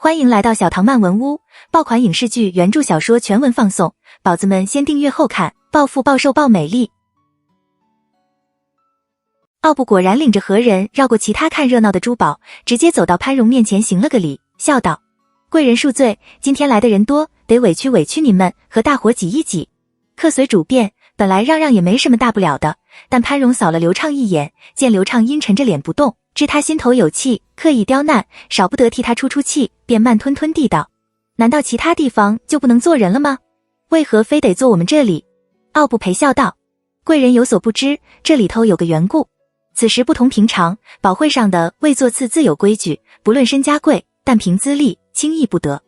欢迎来到小唐漫文屋，爆款影视剧原著小说全文放送，宝子们先订阅后看，暴富暴瘦暴美丽。奥布果然领着何人绕过其他看热闹的珠宝，直接走到潘荣面前行了个礼，笑道：贵人恕罪，今天来的人多，得委屈委屈你们，和大伙挤一挤。客随主便，本来让也没什么大不了的，但潘荣扫了刘畅一眼，见刘畅阴沉着脸不动，知他心头有气，刻意刁难，少不得替他出气，便慢吞吞地道：难道其他地方就不能做人了吗？为何非得做我们这里？奥布陪笑道：贵人有所不知，这里头有个缘故。此时不同平常，宝会上的位座次自有规矩，不论身家贵，但凭资历，轻易不得。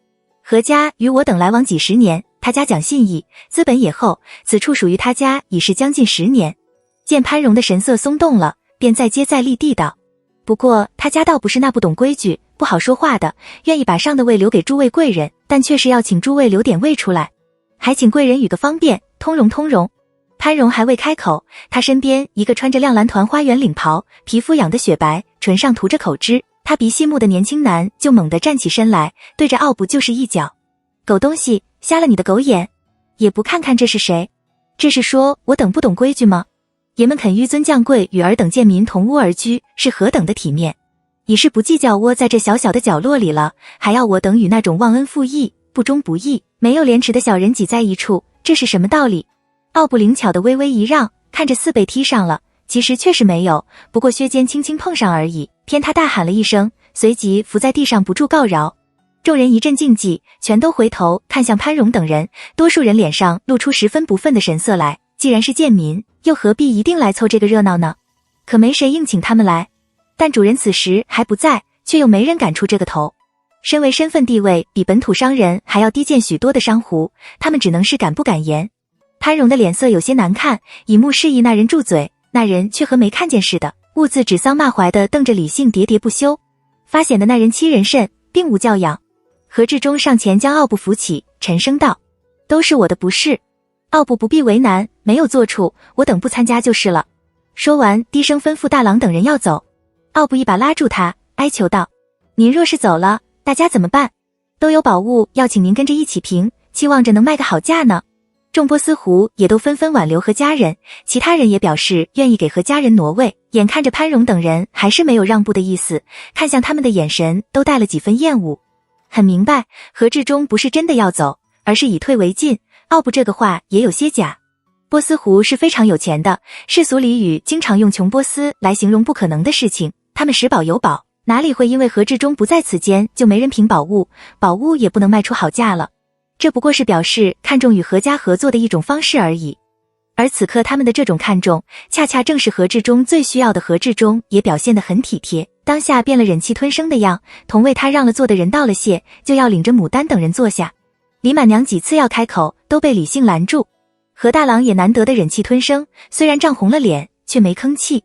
何家与我等来往几十年，他家讲信义，资本也厚，此处属于他家已是将近10年。见潘荣的神色松动了，便再接再厉地道：不过他家倒不是那不懂规矩，不好说话的，愿意把上的位留给诸位贵人，但却是要请诸位留点位出来，还请贵人与个方便，通融通融。潘荣还未开口，他身边一个穿着亮蓝团花圆领袍，皮肤养得雪白，唇上涂着口脂，他鼻细目的年轻男就猛地站起身来，对着奥布就是一脚：狗东西，瞎了你的狗眼，也不看看这是谁？这是说我等不懂规矩吗？爷们肯纡尊降贵，与尔等贱民同屋而居，是何等的体面？已是不计较窝在这小小的角落里了，还要我等与那种忘恩负义、不忠不义、没有廉耻的小人挤在一处，这是什么道理？奥布灵巧的微微一让，看着似被踢上了，其实确实没有，不过靴尖轻轻碰上而已。偏他大喊了一声，随即伏在地上不住告饶。众人一阵静寂，全都回头看向潘荣等人，多数人脸上露出十分不忿的神色来。既然是贱民，又何必一定来凑这个热闹呢？可没谁硬请他们来。但主人此时还不在，却又没人敢出这个头。身为身份地位比本土商人还要低贱许多的商户，他们只能是敢不敢言。潘荣的脸色有些难看，以目示意那人住嘴，那人却和没看见似的，兀自指桑骂槐的瞪着李信喋喋不休。发显的那人欺人甚，并无教养。何志忠上前将奥布扶起，沉声道：都是我的不是，奥布不必为难，没有做处，我等不参加就是了。说完低声吩咐大郎等人要走。奥布一把拉住他，哀求道：您若是走了，大家怎么办？都有宝物要请您跟着一起评，期望着能卖个好价呢。众波斯狐也都纷纷挽留何家人，其他人也表示愿意给何家人挪位。眼看着潘荣等人还是没有让步的意思，看向他们的眼神都带了几分厌恶。很明白，何志忠不是真的要走，而是以退为进。奥布这个话也有些假。波斯狐是非常有钱的，世俗俚语经常用穷波斯来形容不可能的事情，他们拾宝有宝，哪里会因为何志忠不在此间就没人评宝物，宝物也不能卖出好价了。这不过是表示看重与何家合作的一种方式而已。而此刻他们的这种看重，恰恰正是何志忠最需要的。何志忠也表现得很体贴，当下变了忍气吞声的样，同为他让了座的人道了谢，就要领着牡丹等人坐下。李满娘几次要开口，都被李信拦住。何大郎也难得的忍气吞声，虽然涨红了脸，却没吭气。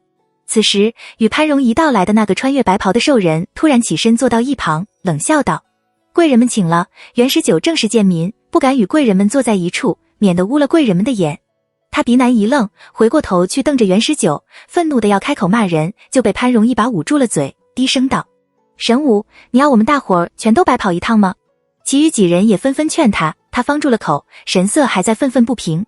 此时与潘荣一道来的那个穿越白袍的兽人突然起身坐到一旁，冷笑道：贵人们请了，袁十九正是贱民，不敢与贵人们坐在一处，免得污了贵人们的眼。他鼻南一愣，回过头去瞪着袁十九，愤怒的要开口骂人，就被潘荣一把捂住了嘴，低声道：神武，你要我们大伙儿全都白跑一趟吗？其余几人也纷纷劝他，他方住了口，神色还在愤愤不平。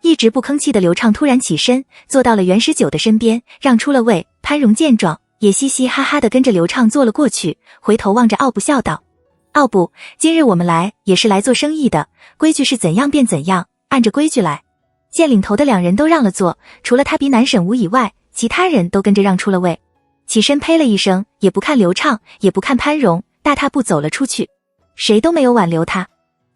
一直不吭气的刘畅突然起身，坐到了袁十九的身边，让出了位。潘荣见状，也嘻嘻哈哈的跟着刘畅坐了过去，回头望着奥布笑道：奥布，今日我们来也是来做生意的，规矩是怎样便怎样，按着规矩来。见领头的两人都让了座，除了他鼻南沈武以外，其他人都跟着让出了位。起身呸了一声，也不看刘畅，也不看潘荣，大踏步走了出去。谁都没有挽留他。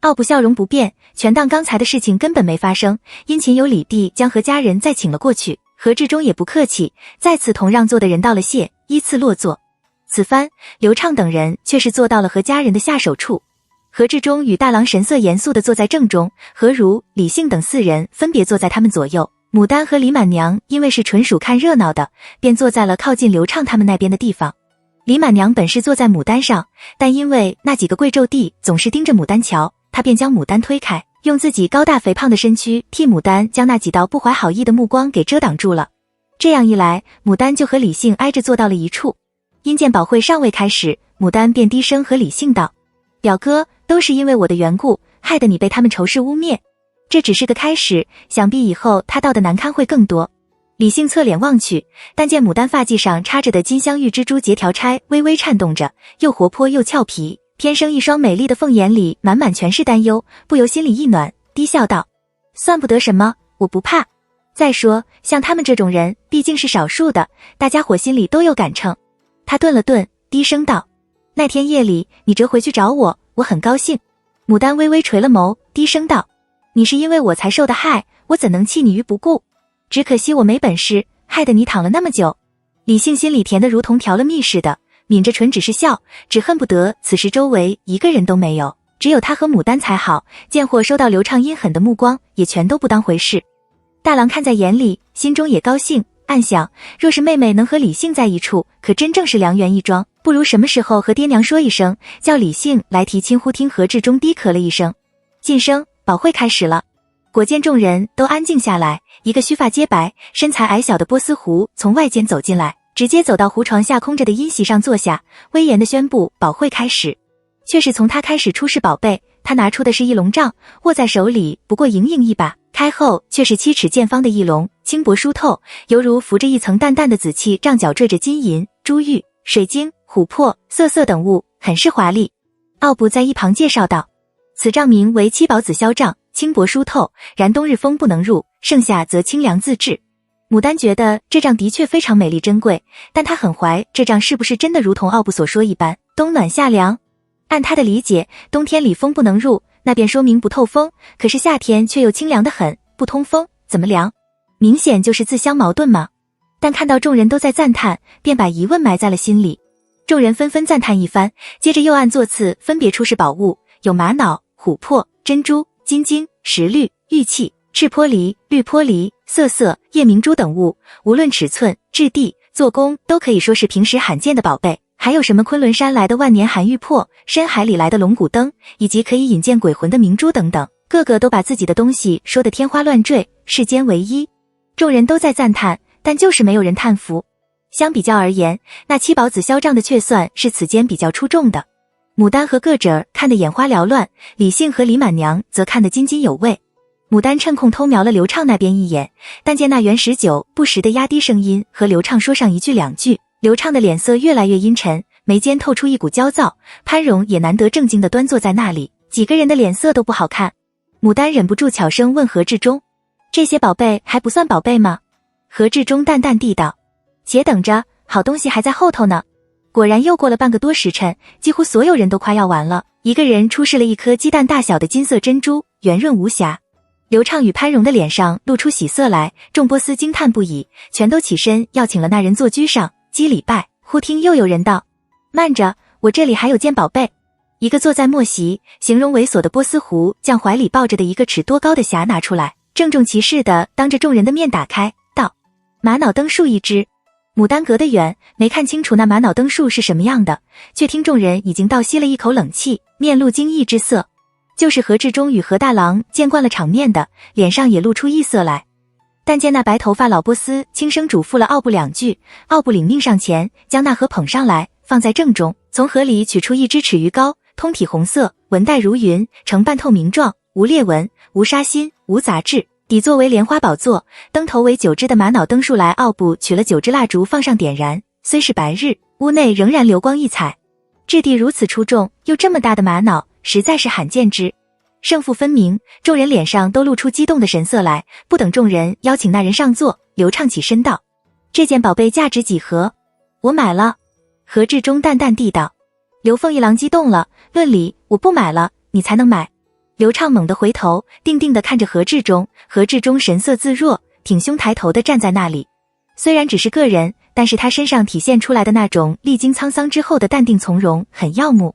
奥布笑容不变，全当刚才的事情根本没发生，殷勤有礼地将何家人再请了过去。何志忠也不客气，再次同让座的人道了谢，依次落座。此番刘畅等人却是坐到了何家人的下手处。何志忠与大郎神色严肃地坐在正中，何如、李信等4人分别坐在他们左右。牡丹和李满娘因为是纯属看热闹的，便坐在了靠近刘畅他们那边的地方。李满娘本是坐在牡丹上，但因为那几个贵胄弟总是盯着牡丹瞧，她便将牡丹推开，用自己高大肥胖的身躯替牡丹将那几道不怀好意的目光给遮挡住了。这样一来，牡丹就和李信挨着坐到了一处。因见宝会尚未开始，牡丹便低声和李信道：表哥，都是因为我的缘故，害得你被他们仇视污蔑。这只是个开始，想必以后他到的难堪会更多。李杏侧脸望去，但见牡丹发髻上插着的金镶玉蜘蛛结条钗微微颤动着，又活泼又俏皮，偏生一双美丽的凤眼里满满全是担忧，不由心里一暖，低笑道：算不得什么，我不怕。再说像他们这种人毕竟是少数的，大家伙心里都有杆秤。他顿了顿，低声道：那天夜里你折回去找我，我很高兴。牡丹微微垂了眸，低声道：你是因为我才受的害，我怎能弃你于不顾？只可惜我没本事，害得你躺了那么久。李杏心里甜得如同调了蜜似的，抿着唇只是笑，只恨不得此时周围一个人都没有，只有他和牡丹才好。见或收到刘畅阴狠的目光，也全都不当回事。大郎看在眼里，心中也高兴，暗想若是妹妹能和李杏在一处，可真正是良缘一桩，不如什么时候和爹娘说一声，叫李杏来提亲。忽听何志忠低咳了一声，晋升保会开始了。果见众人都安静下来，一个须发皆白、身材矮小的波斯狐从外间走进来，直接走到胡床下空着的阴席上坐下，威严地宣布保会开始。却是从他开始出示宝贝，他拿出的是一龙杖，握在手里不过盈盈一把，开后却是7尺见方的一龙，轻薄疏透，犹如浮着一层淡淡的紫气，杖脚缀着金银、珠玉、水晶、琥珀、色等物，很是华丽。奥布在一旁介绍道：此杖名为七宝紫霄杖，轻薄疏透，然冬日风不能入，盛夏则清凉自至。牡丹觉得这杖的确非常美丽珍贵，但她很怀这杖是不是真的如同奥布所说一般，冬暖夏凉。按他的理解，冬天里风不能入，那便说明不透风，可是夏天却又清凉得很，不通风，怎么凉？明显就是自相矛盾嘛。但看到众人都在赞叹，便把疑问埋在了心里。众人纷纷赞叹一番，接着又按座次分别出示宝物，有玛瑙、琥珀、珍珠、金晶、石绿、玉器、赤玻璃、绿玻璃、色、夜明珠等物，无论尺寸、质地、做工，都可以说是平时罕见的宝贝。还有什么昆仑山来的万年寒玉珀，深海里来的龙骨灯，以及可以引荐鬼魂的明珠等等，个个都把自己的东西说得天花乱坠，世间唯一。众人都在赞叹，但就是没有人叹服。相比较而言，那七宝紫霄杖的却算是此间比较出众的。牡丹和个侄儿看得眼花缭乱，李杏和李满娘则看得津津有味。牡丹趁空偷瞄了刘畅那边一眼，但见那袁19不时地压低声音和刘畅说上一句两句，刘畅的脸色越来越阴沉，眉间透出一股焦躁，潘荣也难得正经地端坐在那里，几个人的脸色都不好看。牡丹忍不住悄声问何志忠：这些宝贝还不算宝贝吗？何志忠淡淡地道：且等着，好东西还在后头呢。果然又过了半个多时辰，几乎所有人都夸耀完了，一个人出示了一颗鸡蛋大小的金色珍珠，圆润无瑕。刘畅与潘荣的脸上露出喜色来，众波斯惊叹不已，全都起身要请了那人坐居上，积礼拜。忽听又有人道：慢着，我这里还有件宝贝。一个坐在末席形容猥琐的波斯狐将怀里抱着的一个尺多高的匣拿出来，郑重其事地当着众人的面打开，道：玛瑙灯树一只。牡丹隔得远，没看清楚那玛瑙灯树是什么样的，却听众人已经倒吸了一口冷气，面露惊异之色。就是何志忠与何大郎见惯了场面的，脸上也露出异色来。但见那白头发老波斯轻声嘱咐了奥布两句，奥布领命上前，将那盒捧上来，放在正中，从盒里取出一只尺余高、通体红色、纹带如云、呈半透明状，无裂纹、无纱心、无杂质，底座为莲花宝座，灯头为9支的玛瑙灯树来。奥布取了9支蜡烛放上点燃，虽是白日，屋内仍然流光溢彩。质地如此出众，又这么大的玛瑙，实在是罕见之。胜负分明，众人脸上都露出激动的神色来。不等众人邀请那人上座，刘畅起身道：这件宝贝价值几何？我买了。何志忠淡淡地道。刘凤一郎激动了，论理我不买了，你才能买。刘畅猛地回头，定定地看着何志忠，何志忠神色自若，挺胸抬头地站在那里。虽然只是个人，但是他身上体现出来的那种历经沧桑之后的淡定从容，很耀目。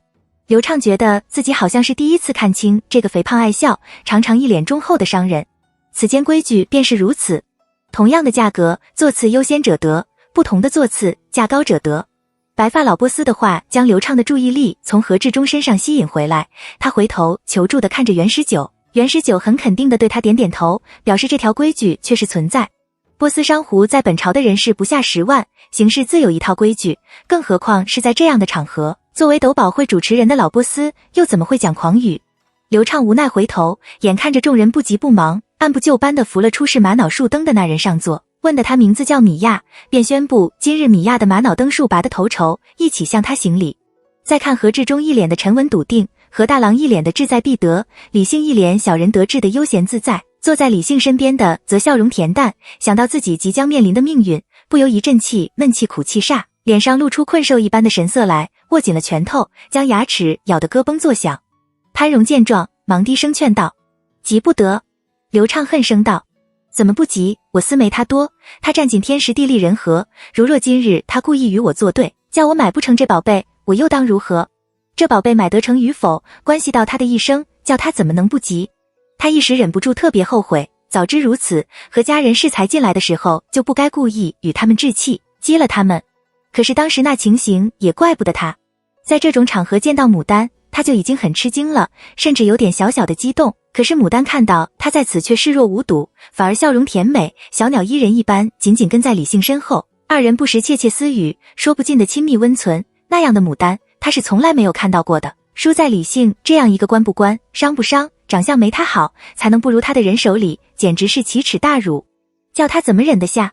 刘畅觉得自己好像是第一次看清这个肥胖爱笑、常常一脸忠厚的商人。此间规矩便是如此，同样的价格，座次优先者得，不同的座次，价高者得。白发老波斯的话将刘畅的注意力从何志忠身上吸引回来，他回头求助地看着袁19，袁19很肯定地对他点点头，表示这条规矩确实存在。波斯商胡在本朝的人士不下10万，行事自有一套规矩，更何况是在这样的场合，作为斗宝会主持人的老波斯，又怎么会讲狂语？刘畅无奈回头，眼看着众人不急不忙，按部就班地扶了出示玛瑙树灯的那人上座，问的他名字叫米亚，便宣布今日米亚的玛瑙灯数拔得头筹，一起向他行礼。再看何志忠一脸的沉稳笃定，何大郎一脸的志在必得，李信一脸小人得志的悠闲自在，坐在李信身边的则笑容恬淡，想到自己即将面临的命运，不由一阵气闷气苦气煞，脸上露出困兽一般的神色来，握紧了拳头，将牙齿咬得咯嘣作响。潘荣见状，忙低声劝道：急不得。刘畅恨声道：怎么不急？我私没他多，他占尽天时地利人和，如若今日他故意与我作对，叫我买不成这宝贝，我又当如何？这宝贝买得成与否，关系到他的一生，叫他怎么能不急？他一时忍不住特别后悔，早知如此，和家人适才进来的时候，就不该故意与他们置气，激了他们。可是当时那情形也怪不得他，在这种场合见到牡丹，他就已经很吃惊了，甚至有点小小的激动。可是牡丹看到他在此却视若无睹，反而笑容甜美，小鸟依人一般紧紧跟在李信身后，二人不时窃窃私语，说不尽的亲密温存。那样的牡丹他是从来没有看到过的，输在李信这样一个官不官，商不商，长相没他好，才能不如他的人手里，简直是奇耻大辱，叫他怎么忍得下？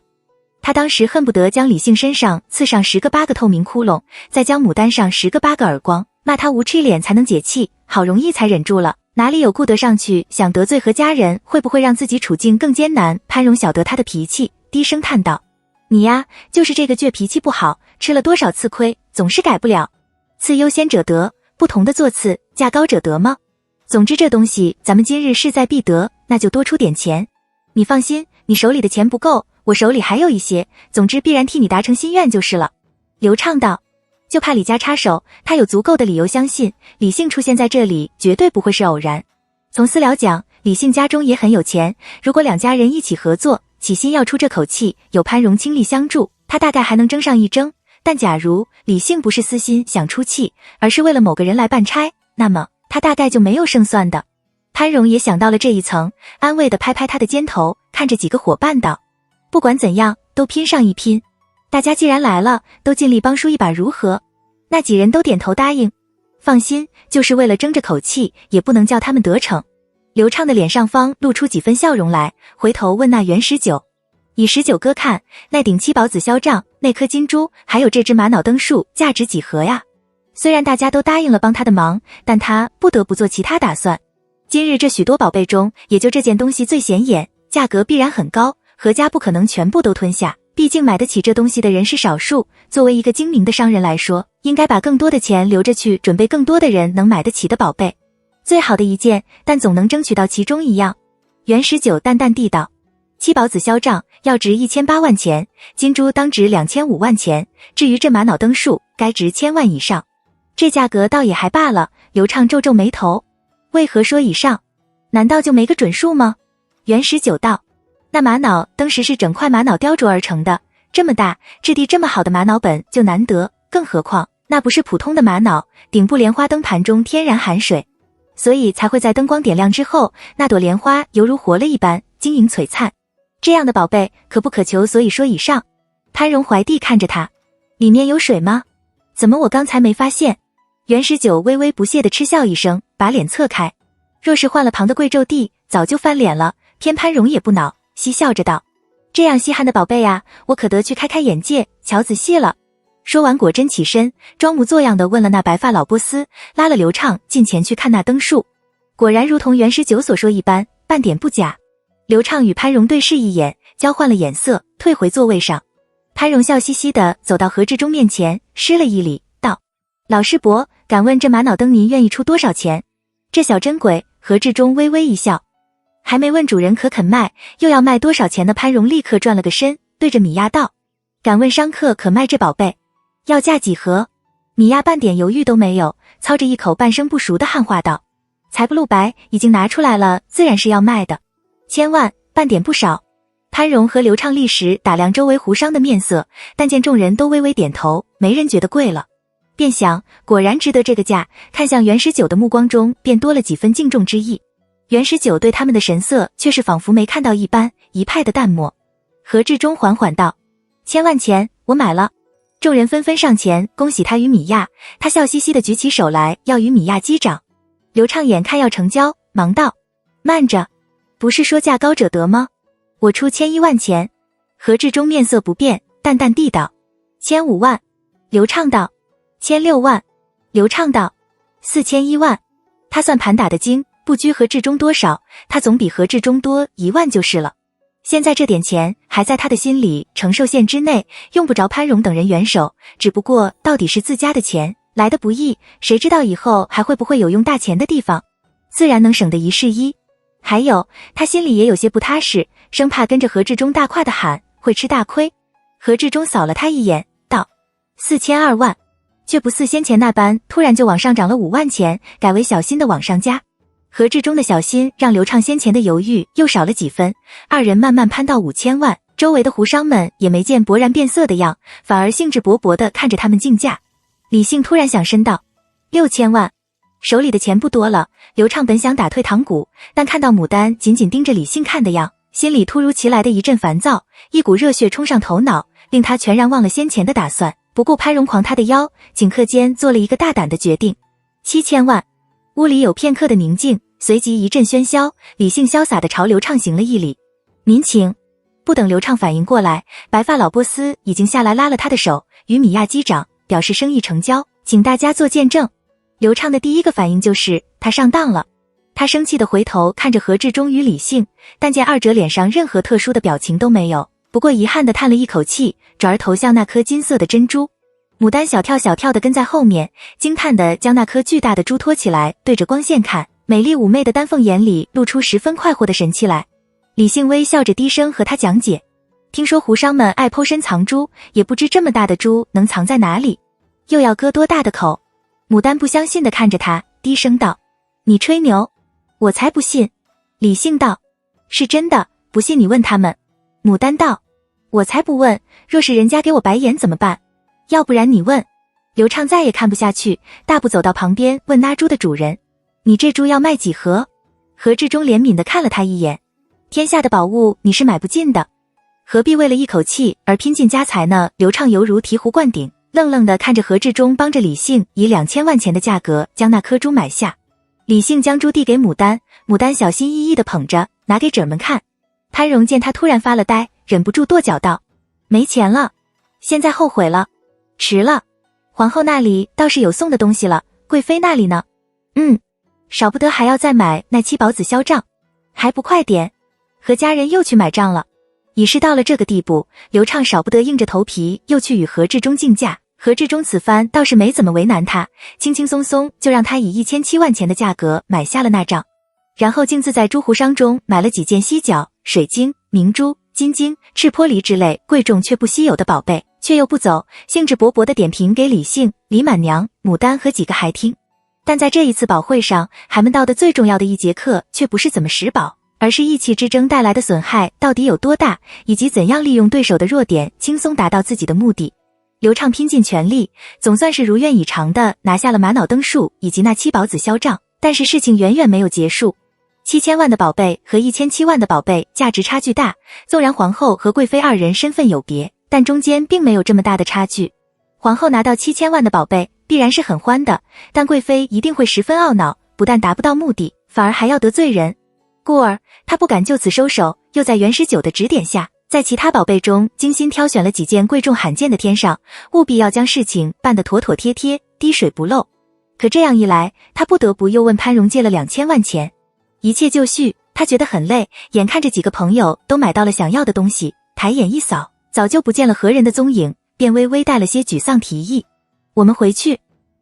他当时恨不得将李信身上刺上10个8个透明窟窿，再将牡丹上10个8个耳光，骂他无趣脸才能解气，好容易才忍住了，哪里有顾得上去想得罪和家人会不会让自己处境更艰难。潘荣晓得他的脾气，低声叹道：你呀，就是这个倔脾气不好，吃了多少次亏，总是改不了。次优先者得，不同的座次，价高者得吗？总之这东西咱们今日势在必得，那就多出点钱。你放心，你手里的钱不够，我手里还有一些，总之必然替你达成心愿就是了。刘畅道：就怕李家插手，他有足够的理由相信李信出现在这里绝对不会是偶然。从私了讲，李信家中也很有钱，如果两家人一起合作，起心要出这口气，有潘荣倾力相助，他大概还能争上一争。但假如李信不是私心想出气，而是为了某个人来办差，那么他大概就没有胜算的。潘荣也想到了这一层，安慰地拍拍他的肩头，看着几个伙伴道：不管怎样，都拼上一拼。大家既然来了，都尽力帮叔一把如何？那几人都点头答应。放心，就是为了争这口气，也不能叫他们得逞。刘畅的脸上方露出几分笑容来，回头问那袁19：以19哥看，那顶七宝紫霄帐，那颗金珠，还有这只玛瑙灯数，价值几何呀？虽然大家都答应了帮他的忙，但他不得不做其他打算。今日这许多宝贝中，也就这件东西最显眼，价格必然很高，何家不可能全部都吞下，毕竟买得起这东西的人是少数。作为一个精明的商人来说，应该把更多的钱留着去准备更多的人能买得起的宝贝。最好的一件，但总能争取到其中一样。袁19淡淡地道：七宝紫霄帐要值1008万钱，金珠当值2005万钱，至于这玛瑙灯数，该值1000万以上。这价格倒也还罢了。刘畅皱皱眉头：为何说以上？难道就没个准数吗？袁19道：那玛瑙灯石是整块玛瑙雕琢而成的，这么大质地这么好的玛瑙本就难得，更何况那不是普通的玛瑙，顶部莲花灯盘中天然含水，所以才会在灯光点亮之后，那朵莲花犹如活了一般，晶莹璀璨。这样的宝贝可不可求？所以说以上。潘荣怀地看着他：里面有水吗？怎么我刚才没发现？袁19微微不屑地嗤笑一声，把脸侧开。若是换了旁的贵胄弟，早就翻脸了，偏潘荣也不恼，嬉笑着道：这样稀罕的宝贝啊，我可得去开开眼界，瞧仔细了。说完果真起身，装模作样地问了那白发老波斯，拉了刘畅近前去看那灯数。果然如同袁19所说一般，半点不假。刘畅与潘荣对视一眼，交换了眼色，退回座位上。潘荣笑嘻嘻地走到何志忠面前，施了一礼，道：老师伯，敢问这玛瑙灯您愿意出多少钱？这小真鬼。何志忠微微一笑，还没问主人可肯卖，又要卖多少钱呢？潘荣立刻转了个身，对着米亚道：敢问商客可卖这宝贝？要价几何？米亚半点犹豫都没有，操着一口半生不熟的汉话道：财不露白，已经拿出来了，自然是要卖的。1000万，半点不少。潘荣和刘畅立时打量周围胡商的面色，但见众人都微微点头，没人觉得贵了，便想果然值得这个价，看向袁19的目光中便多了几分敬重之意。袁19对他们的神色却是仿佛没看到一般，一派的淡漠。何志忠缓缓道：1000万钱，我买了。众人纷纷上前恭喜他与米娅，他笑嘻嘻地举起手来要与米娅击掌。刘畅眼看要成交，忙道：慢着，不是说价高者得吗？我出1001万钱。何志忠面色不变，淡淡地道：1005万。刘畅道：1006万。刘畅道：4001万。他算盘打得精，不拘何志忠多少，他总比何志忠多1万就是了。现在这点钱还在他的心里承受线之内，用不着潘荣等人援手，只不过到底是自家的钱，来得不易，谁知道以后还会不会有用大钱的地方，自然能省得一是一。还有他心里也有些不踏实，生怕跟着何志忠大跨的喊会吃大亏。何志忠扫了他一眼，道：4002万。却不似先前那般突然就往上涨了5万钱，改为小心的往上加。何志忠的小心让刘畅先前的犹豫又少了几分，二人慢慢攀到5000万，周围的胡商们也没见勃然变色的样，反而兴致勃勃地看着他们竞价。李信突然想申道：6000万。手里的钱不多了，刘畅本想打退堂鼓，但看到牡丹紧紧盯着李信看的样，心里突如其来的一阵烦躁，一股热血冲上头脑，令他全然忘了先前的打算，不顾潘荣狂他的腰，顷刻间做了一个大胆的决定：7000万。屋里有片刻的宁静，随即一阵喧嚣，李信潇洒地朝刘畅行了一礼：您请。不等刘畅反应过来，白发老波斯已经下来拉了他的手，与米娅击掌，表示生意成交，请大家做见证。刘畅的第一个反应就是他上当了，他生气地回头看着何志忠与李信，但见二者脸上任何特殊的表情都没有，不过遗憾地叹了一口气，转而投向那颗金色的珍珠。牡丹小跳小跳地跟在后面，惊叹地将那颗巨大的珠托起来，对着光线看，美丽妩媚的丹凤眼里露出十分快活的神气来。李信微笑着低声和他讲解：听说胡商们爱剖身藏珠，也不知这么大的珠能藏在哪里，又要割多大的口。牡丹不相信地看着他，低声道：你吹牛。我才不信。李信道：是真的，不信你问他们。牡丹道：我才不问，若是人家给我白眼怎么办？要不然你问。刘畅再也看不下去，大步走到旁边问那珠的主人：你这珠要卖几盒？何志忠怜悯地看了他一眼：天下的宝物你是买不尽的，何必为了一口气而拼尽家财呢？刘畅犹如醍醐灌顶，愣愣地看着何志忠帮着李信以2000万钱的价格将那颗珠买下。李信将珠递给牡丹，牡丹小心翼翼地捧着，拿给婶们看。潘荣见他突然发了呆，忍不住跺脚道：没钱了，现在后悔了，迟了。皇后那里倒是有送的东西了，贵妃那里呢？少不得还要再买那7宝子销账，还不快点？和家人又去买账了。已是到了这个地步，刘畅少不得硬着头皮又去与何志忠竞价。何志忠此番倒是没怎么为难他，轻轻松松就让他以1007万钱的价格买下了那账，然后径自在珠湖商中买了几件犀角、水晶、明珠、金晶、赤玻璃之类贵重却不稀有的宝贝，却又不走，兴致勃勃地点评给李信、李满娘、牡丹和几个孩听。但在这一次宝会上，还们道的最重要的一节课却不是怎么拾宝，而是意气之争带来的损害到底有多大，以及怎样利用对手的弱点轻松达到自己的目的。刘畅拼尽全力，总算是如愿以偿的拿下了玛瑙灯树以及那7宝子销账，但是事情远远没有结束。7000万的宝贝和1007万的宝贝价值差距大，纵然皇后和贵妃二人身份有别，但中间并没有这么大的差距。皇后拿到7000万的宝贝必然是很欢的，但贵妃一定会十分懊恼，不但达不到目的，反而还要得罪人。故而她不敢就此收手，又在元十九的指点下，在其他宝贝中精心挑选了几件贵重罕见的添上，务必要将事情办得妥妥帖帖，滴水不漏。可这样一来，他不得不又问潘荣借了2000万钱。一切就绪，他觉得很累，眼看着几个朋友都买到了想要的东西，抬眼一扫，早就不见了何人的踪影，便微微带了些沮丧提议：我们回去。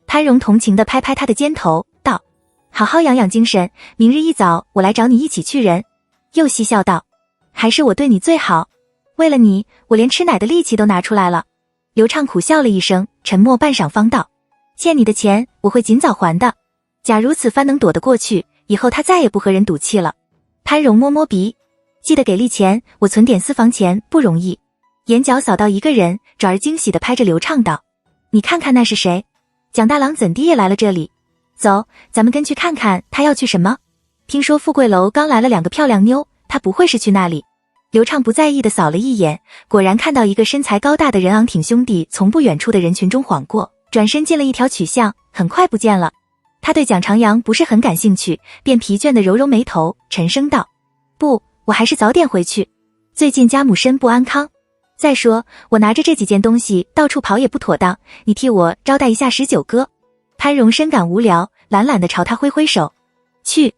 潘荣同情地拍拍他的肩头，道：好好养养精神，明日一早我来找你一起去人。又嬉笑道：还是我对你最好，为了你，我连吃奶的力气都拿出来了。刘畅苦笑了一声，沉默半晌方道：欠你的钱我会尽早还的。假如此番能躲得过去，以后他再也不和人赌气了。潘荣摸摸鼻：记得给力钱，我存点私房钱不容易。眼角扫到一个人，转而惊喜地拍着刘畅道：你看看那是谁？蒋大郎怎地也来了这里？走，咱们跟去看看他要去什么。听说富贵楼刚来了2个漂亮妞，他不会是去那里。刘畅不在意地扫了一眼，果然看到一个身材高大的人昂挺兄弟从不远处的人群中晃过，转身进了一条曲巷，很快不见了。他对蒋长阳不是很感兴趣，便疲倦地揉揉眉头，沉声道：不，我还是早点回去。最近家母身不安康。再说，我拿着这几件东西到处跑也不妥当，你替我招待一下19哥。潘荣深感无聊，懒懒地朝他挥挥手。去。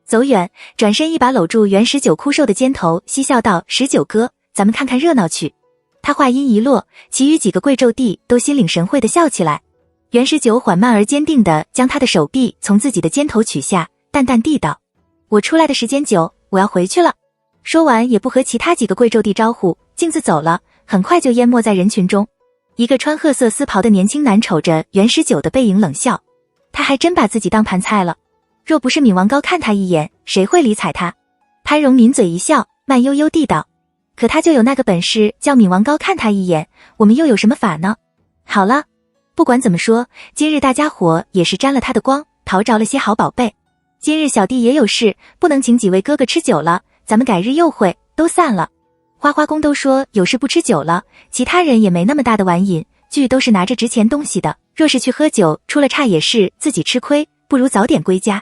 走远，转身一把搂住袁19枯瘦的肩头，嬉笑道：19哥，咱们看看热闹去。他话音一落，其余几个贵胄弟都心领神会地笑起来。袁19缓慢而坚定地将他的手臂从自己的肩头取下，淡淡地道：我出来的时间久，我要回去了。说完也不和其他几个贵胄弟招呼，径自走了，很快就淹没在人群中。一个穿褐色丝袍的年轻男瞅着袁19的背影冷笑，他还真把自己当盘菜了。若不是闵王高看他一眼，谁会理睬他？潘荣抿嘴一笑，慢悠悠地道：可他就有那个本事，叫闵王高看他一眼，我们又有什么法呢？好了，不管怎么说，今日大家伙也是沾了他的光，淘着了些好宝贝。今日小弟也有事，不能请几位哥哥吃酒了，咱们改日又会，都散了。花花公都说有事不吃酒了，其他人也没那么大的碗瘾，聚都是拿着值钱东西的，若是去喝酒，出了岔也是自己吃亏，不如早点归家。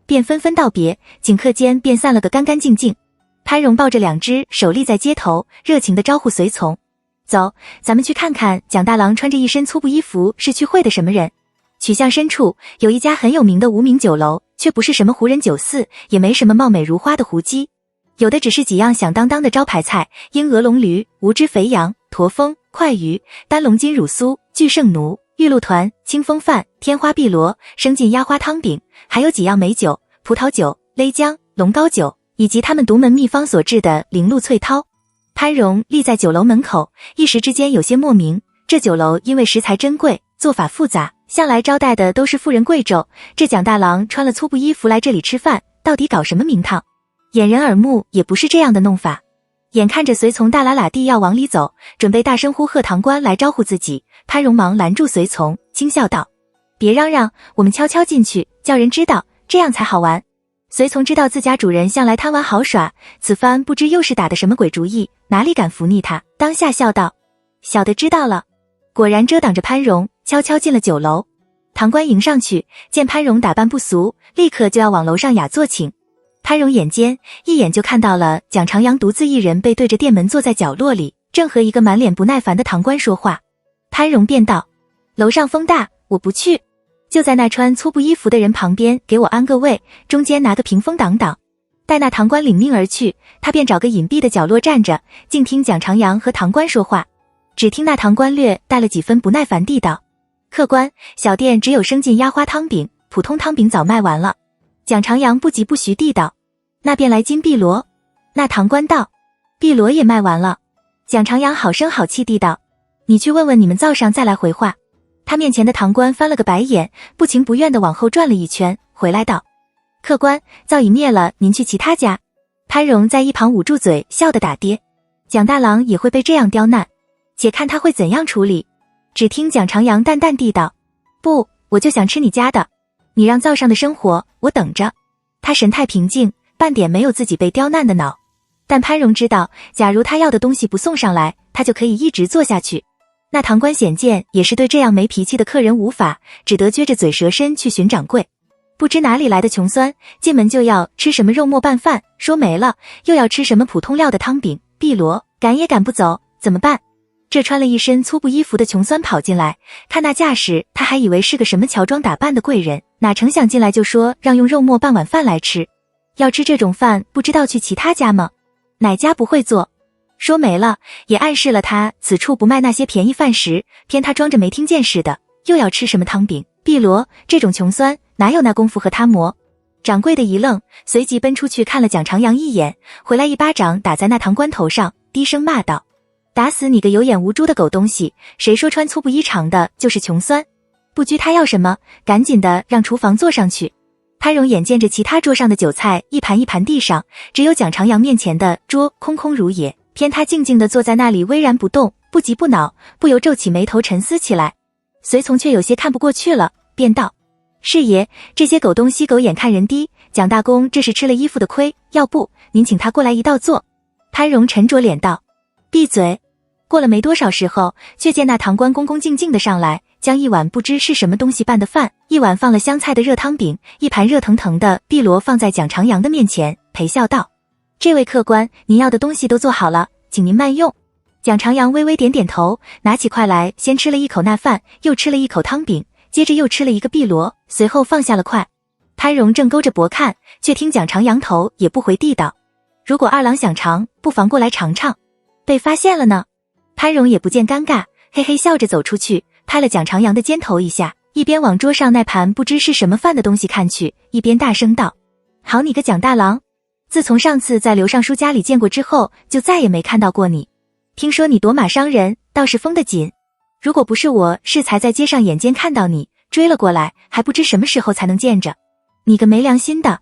便纷纷道别，顷刻间便散了个干干净净。潘荣抱着2只手立在街头，热情地招呼随从：走，咱们去看看蒋大郎穿着一身粗布衣服是去会的什么人。曲巷深处有一家很有名的无名酒楼，却不是什么胡人酒肆，也没什么貌美如花的胡姬，有的只是几样响当当的招牌菜：鹰鹅龙驴、无汁肥羊、驼峰、快鱼、丹龙金乳酥、巨盛奴、玉露团、清风饭、天花碧螺、生劲鸭花汤饼，还有几样美酒：葡萄酒、勒浆、龙膏酒，以及他们独门秘方所制的灵露翠涛。潘荣立在酒楼门口，一时之间有些莫名，这酒楼因为食材珍贵，做法复杂，向来招待的都是富人贵胄，这蒋大郎穿了粗布衣服来这里吃饭，到底搞什么名堂？掩人耳目也不是这样的弄法。眼看着随从大喇喇地要往里走，准备大声呼喝堂官来招呼自己，潘荣忙拦住随从，轻笑道：别嚷嚷，我们悄悄进去，叫人知道，这样才好玩。随从知道自家主人向来贪玩好耍，此番不知又是打的什么鬼主意，哪里敢服逆他，当下笑道：小的知道了。果然遮挡着潘荣，悄悄进了酒楼。堂官迎上去，见潘荣打扮不俗，立刻就要往楼上雅座请。潘荣眼尖，一眼就看到了蒋长阳独自一人背对着店门坐在角落里，正和一个满脸不耐烦的堂官说话。潘荣便道：楼上风大，我不去，就在那穿粗布衣服的人旁边给我安个位，中间拿个屏风挡挡。待那堂官领命而去，他便找个隐蔽的角落站着，静听蒋长阳和堂官说话。只听那堂官略带了几分不耐烦地道：客官，小店只有生劲鸭花汤饼，普通汤饼早卖完了。蒋长阳不疾不徐地道：那便来金碧螺。那堂官道：碧螺也卖完了。蒋长阳好声好气地道：你去问问你们灶上再来回话。他面前的堂官翻了个白眼，不情不愿地往后转了一圈，回来道：客官，灶已灭了，您去其他家。潘荣在一旁捂住嘴，笑得打跌。蒋大郎也会被这样刁难，且看他会怎样处理。只听蒋长阳淡淡地道：不，我就想吃你家的，你让灶上的生活，我等着。他神态平静，半点没有自己被刁难的恼。但潘荣知道，假如他要的东西不送上来，他就可以一直做下去。那堂官显见也是对这样没脾气的客人无法，只得撅着嘴蛇身去寻掌柜。不知哪里来的穷酸，进门就要吃什么肉末拌饭，说没了又要吃什么普通料的汤饼、碧螺，赶也赶不走，怎么办？这穿了一身粗布衣服的穷酸跑进来，看那架势，他还以为是个什么乔装打扮的贵人，哪成想进来就说让用肉末拌碗饭来吃。要吃这种饭，不知道去其他家吗？哪家不会做？说没了，也暗示了他此处不卖那些便宜饭食，偏他装着没听见似的，又要吃什么汤饼、碧螺，这种穷酸哪有那功夫和他磨？掌柜的一愣，随即奔出去看了蒋长阳一眼，回来一巴掌打在那堂官头上，低声骂道：打死你个有眼无珠的狗东西，谁说穿粗布衣长的就是穷酸？不拘他要什么，赶紧的让厨房坐上去。潘荣眼见着其他桌上的酒菜一盘一盘地上，只有蒋长阳面前的桌空空如也，偏他静静地坐在那里巍然不动，不急不恼，不由皱起眉头沉思起来。随从却有些看不过去了，便道：是爷，这些狗东西狗眼看人低，蒋大公这是吃了衣服的亏，要不您请他过来一道坐。潘荣沉着脸道：闭嘴。过了没多少时候，却见那堂官恭恭敬敬的上来，将一碗不知是什么东西拌的饭，一碗放了香菜的热汤饼，一盘热腾腾的碧螺放在蒋长阳的面前，陪笑道：这位客官，您要的东西都做好了，请您慢用。蒋长阳微微点点头，拿起筷来，先吃了一口那饭，又吃了一口汤饼，接着又吃了一个碧螺，随后放下了筷。潘荣正勾着脖看，却听蒋长阳头也不回地道：如果二郎想尝，不妨过来尝尝。被发现了呢。潘荣也不见尴尬，嘿嘿笑着走出去，拍了蒋长阳的肩头一下，一边往桌上那盘不知是什么饭的东西看去，一边大声道：好你个蒋大郎，自从上次在刘尚书家里见过之后，就再也没看到过你。听说你夺马伤人，倒是疯得紧。如果不是我是才在街上眼尖看到你，追了过来，还不知什么时候才能见着。你个没良心的。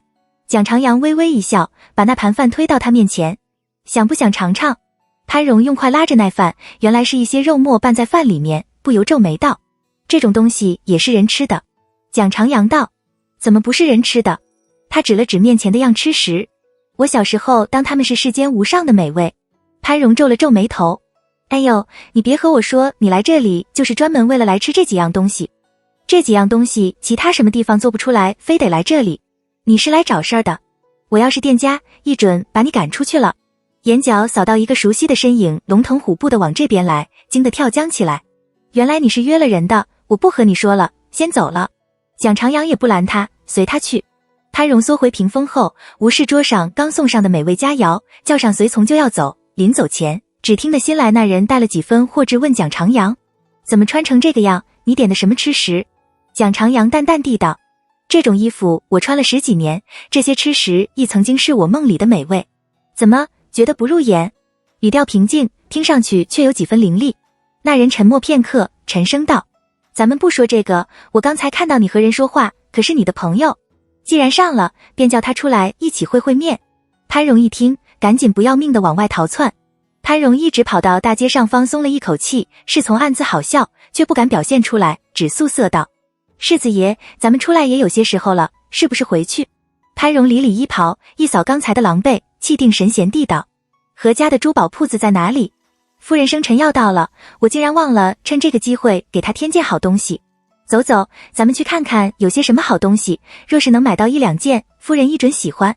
蒋长阳微微一笑，把那盘饭推到他面前。想不想尝尝？潘荣用筷拉着那饭，原来是一些肉末拌在饭里面，不由皱眉道：这种东西也是人吃的。蒋长阳道：怎么不是人吃的？他指了指面前的样吃食。我小时候当他们是世间无上的美味。潘荣皱了皱眉头：哎呦，你别和我说你来这里就是专门为了来吃这几样东西。这几样东西其他什么地方做不出来，非得来这里。你是来找事儿的。我要是店家，一准把你赶出去了。眼角扫到一个熟悉的身影，龙腾虎步的往这边来，惊得跳僵起来。原来你是约了人的，我不和你说了，先走了。蒋长阳也不拦他，随他去。潘荣缩回屏风后，无视桌上刚送上的美味佳肴，叫上随从就要走。临走前，只听得新来那人带了几分货质问蒋长阳：怎么穿成这个样？你点的什么吃食？蒋长阳淡淡地道：这种衣服我穿了10几年，这些吃食亦曾经是我梦里的美味。怎么觉得不入眼？语调平静，听上去却有几分凌厉。那人沉默片刻，沉声道：咱们不说这个，我刚才看到你和人说话，可是你的朋友。既然上了，便叫他出来一起会会面。潘荣一听，赶紧不要命的往外逃窜。潘荣一直跑到大街上方，松了一口气，侍从暗自好笑，却不敢表现出来，只素色道：世子爷，咱们出来也有些时候了，是不是回去？潘荣理理衣袍，一扫刚才的狼狈，气定神闲地道：何家的珠宝铺子在哪里？夫人生辰要到了，我竟然忘了趁这个机会给他添件好东西。走走，咱们去看看有些什么好东西，若是能买到1、2件，夫人一准喜欢。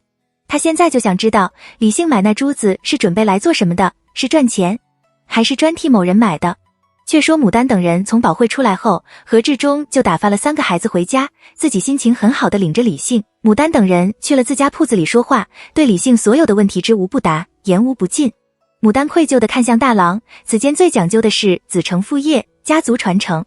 他现在就想知道，李姓买那珠子是准备来做什么的，是赚钱，还是专替某人买的？却说牡丹等人从保会出来后，何志忠就打发了3个孩子回家，自己心情很好的领着李姓、牡丹等人去了自家铺子里说话，对李姓所有的问题知无不答，言无不尽。牡丹愧疚地看向大郎，此间最讲究的是子承父业，家族传承。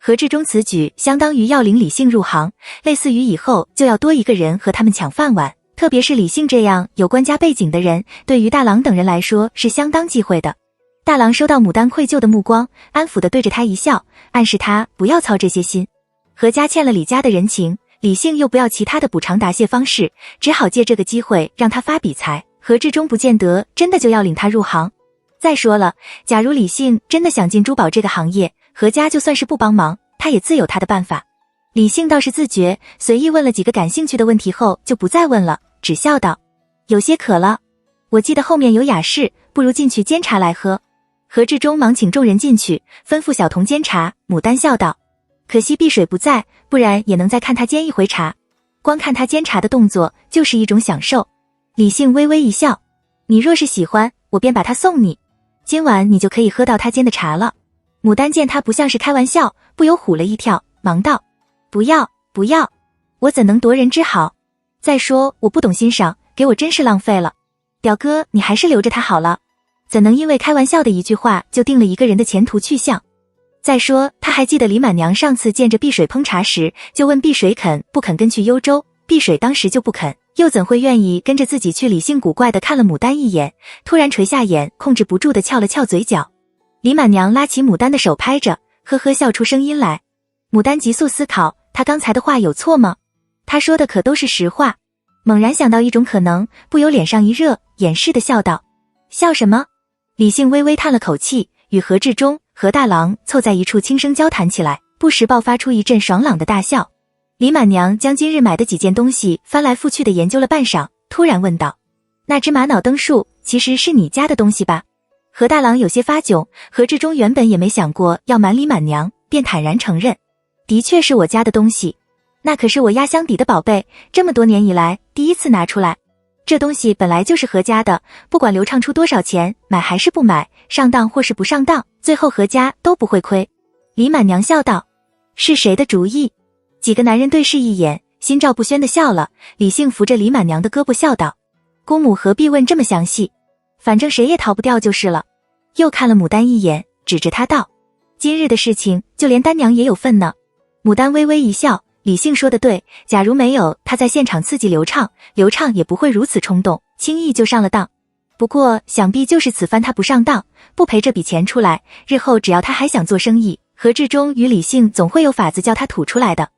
何志忠此举相当于要领李姓入行，类似于以后就要多一个人和他们抢饭碗，特别是李姓这样有官家背景的人，对于大郎等人来说是相当忌讳的。大郎收到牡丹愧疚的目光，安抚地对着他一笑，暗示他不要操这些心。何家欠了李家的人情，李姓又不要其他的补偿答谢方式，只好借这个机会让他发笔财。何志忠不见得真的就要领他入行。再说了，假如李姓真的想进珠宝这个行业，何家就算是不帮忙，他也自有他的办法。李姓倒是自觉，随意问了几个感兴趣的问题后就不再问了，只笑道：有些渴了，我记得后面有雅室，不如进去煎茶来喝。何志忠忙请众人进去，吩咐小童煎茶。牡丹笑道：可惜碧水不在，不然也能再看他煎一回茶。光看他煎茶的动作就是一种享受。李姓微微一笑：你若是喜欢，我便把他送你，今晚你就可以喝到他煎的茶了。牡丹见他不像是开玩笑，不由唬了一跳，忙道：不要不要，我怎能夺人之好？再说我不懂欣赏，给我真是浪费了。表哥，你还是留着他好了，怎能因为开玩笑的一句话就定了一个人的前途去向？再说他还记得李满娘上次见着碧水烹茶时，就问碧水肯不肯跟去幽州，碧水当时就不肯，又怎会愿意跟着自己去？李姓古怪地看了牡丹一眼，突然垂下眼，控制不住地翘了翘嘴角。李满娘拉起牡丹的手拍着，呵呵笑出声音来。牡丹急速思考，他刚才的话有错吗？他说的可都是实话。猛然想到一种可能，不由脸上一热，掩饰地笑道：笑什么？李姓微微叹了口气，与何志忠、何大郎凑在一处轻声交谈起来，不时爆发出一阵爽朗的大笑。李满娘将今日买的几件东西翻来覆去的研究了半晌，突然问道：那只玛瑙灯树其实是你家的东西吧？何大郎有些发窘，何志忠原本也没想过要瞒李满娘，便坦然承认，的确是我家的东西，那可是我压箱底的宝贝，这么多年以来第一次拿出来。这东西本来就是何家的，不管刘畅出多少钱，买还是不买，上当或是不上当，最后何家都不会亏。李满娘笑道，是谁的主意？几个男人对视一眼，心照不宣地笑了。李姓扶着李满娘的胳膊笑道，姑母何必问这么详细，反正谁也逃不掉就是了。又看了牡丹一眼，指着她道，今日的事情就连丹娘也有份呢。牡丹微微一笑，李姓说的对，假如没有他在现场刺激刘畅，刘畅也不会如此冲动，轻易就上了当。不过想必就是此番他不上当，不赔这笔钱出来，日后只要他还想做生意，何志忠与李姓总会有法子叫他吐出来的。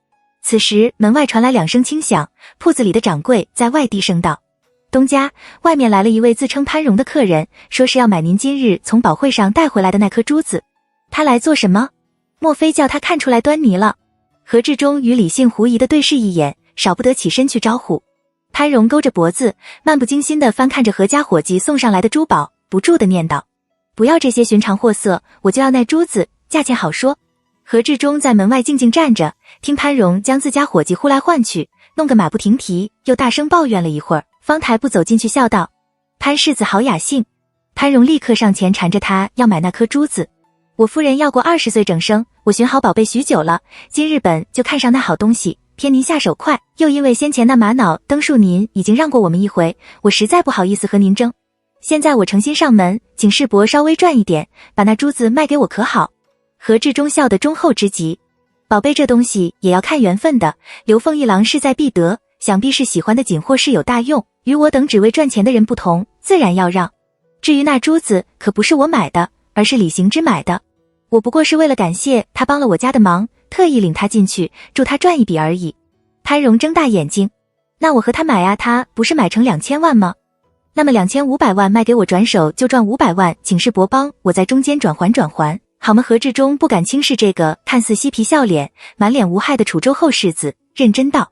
此时门外传来2声轻响，铺子里的掌柜在外低声道，东家，外面来了一位自称潘荣的客人，说是要买您今日从宝会上带回来的那颗珠子。他来做什么？莫非叫他看出来端倪了？何志忠与李姓狐疑的对视一眼，少不得起身去招呼。潘荣勾着脖子，漫不经心地翻看着何家伙计送上来的珠宝，不住地念叨，不要这些寻常货色，我就要那珠子，价钱好说。何志忠在门外静静站着，听潘荣将自家伙计呼来唤去，弄个马不停蹄，又大声抱怨了一会儿，方抬步走进去笑道，潘世子好雅兴。潘荣立刻上前缠着他要买那颗珠子，我夫人要过20岁整生，我寻好宝贝许久了，今日本就看上那好东西，偏您下手快，又因为先前那玛瑙灯树您已经让过我们一回，我实在不好意思和您争。现在我诚心上门，请世伯稍微赚一点，把那珠子卖给我可好？何志忠笑得忠厚之极，宝贝这东西也要看缘分的，刘凤一郎势在必得，想必是喜欢的紧或是有大用，与我等只为赚钱的人不同，自然要让。至于那珠子可不是我买的，而是李行之买的，我不过是为了感谢他帮了我家的忙，特意领他进去，助他赚一笔而已。潘荣睁大眼睛，那我和他买啊，他不是买成2000万吗？那么2500万卖给我转手就赚500万，请世伯帮我在中间转还，好吗？何志忠不敢轻视这个看似嬉皮笑脸、满脸无害的楚州后世子，认真道，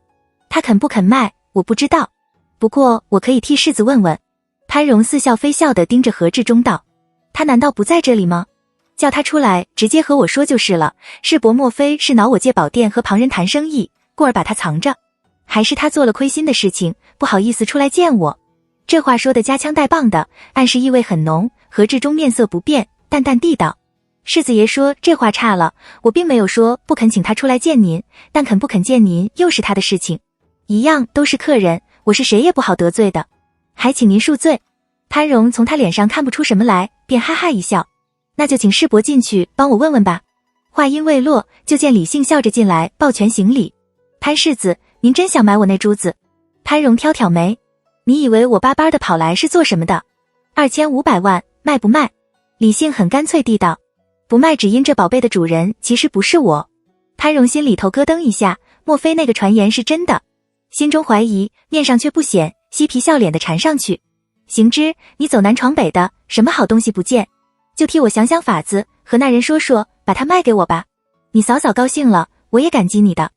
他肯不肯卖，我不知道，不过我可以替世子问问。潘荣似笑非笑地盯着何志忠道，他难道不在这里吗？叫他出来直接和我说就是了，世伯莫非是恼我借宝店和旁人谈生意，故而把他藏着，还是他做了亏心的事情，不好意思出来见我？这话说得夹枪带棒的，暗示意味很浓。何志忠面色不变，淡淡地道，世子爷说这话差了，我并没有说不肯请他出来见您，但肯不肯见您又是他的事情，一样都是客人，我是谁也不好得罪的，还请您恕罪。潘荣从他脸上看不出什么来，便哈哈一笑，那就请世伯进去帮我问问吧。话音未落，就见李姓笑着进来，抱拳行礼，潘世子，您真想买我那珠子？潘荣挑挑眉，你以为我巴巴的跑来是做什么的？2500万，卖不卖？李姓很干脆地道，不卖只因这宝贝的主人其实不是我。潘荣心里头咯噔一下，莫非那个传言是真的？心中怀疑，面上却不显，嬉皮笑脸的缠上去，行之，你走南闯北的，什么好东西不见？就替我想想法子，和那人说说，把它卖给我吧。你嫂嫂高兴了，我也感激你的。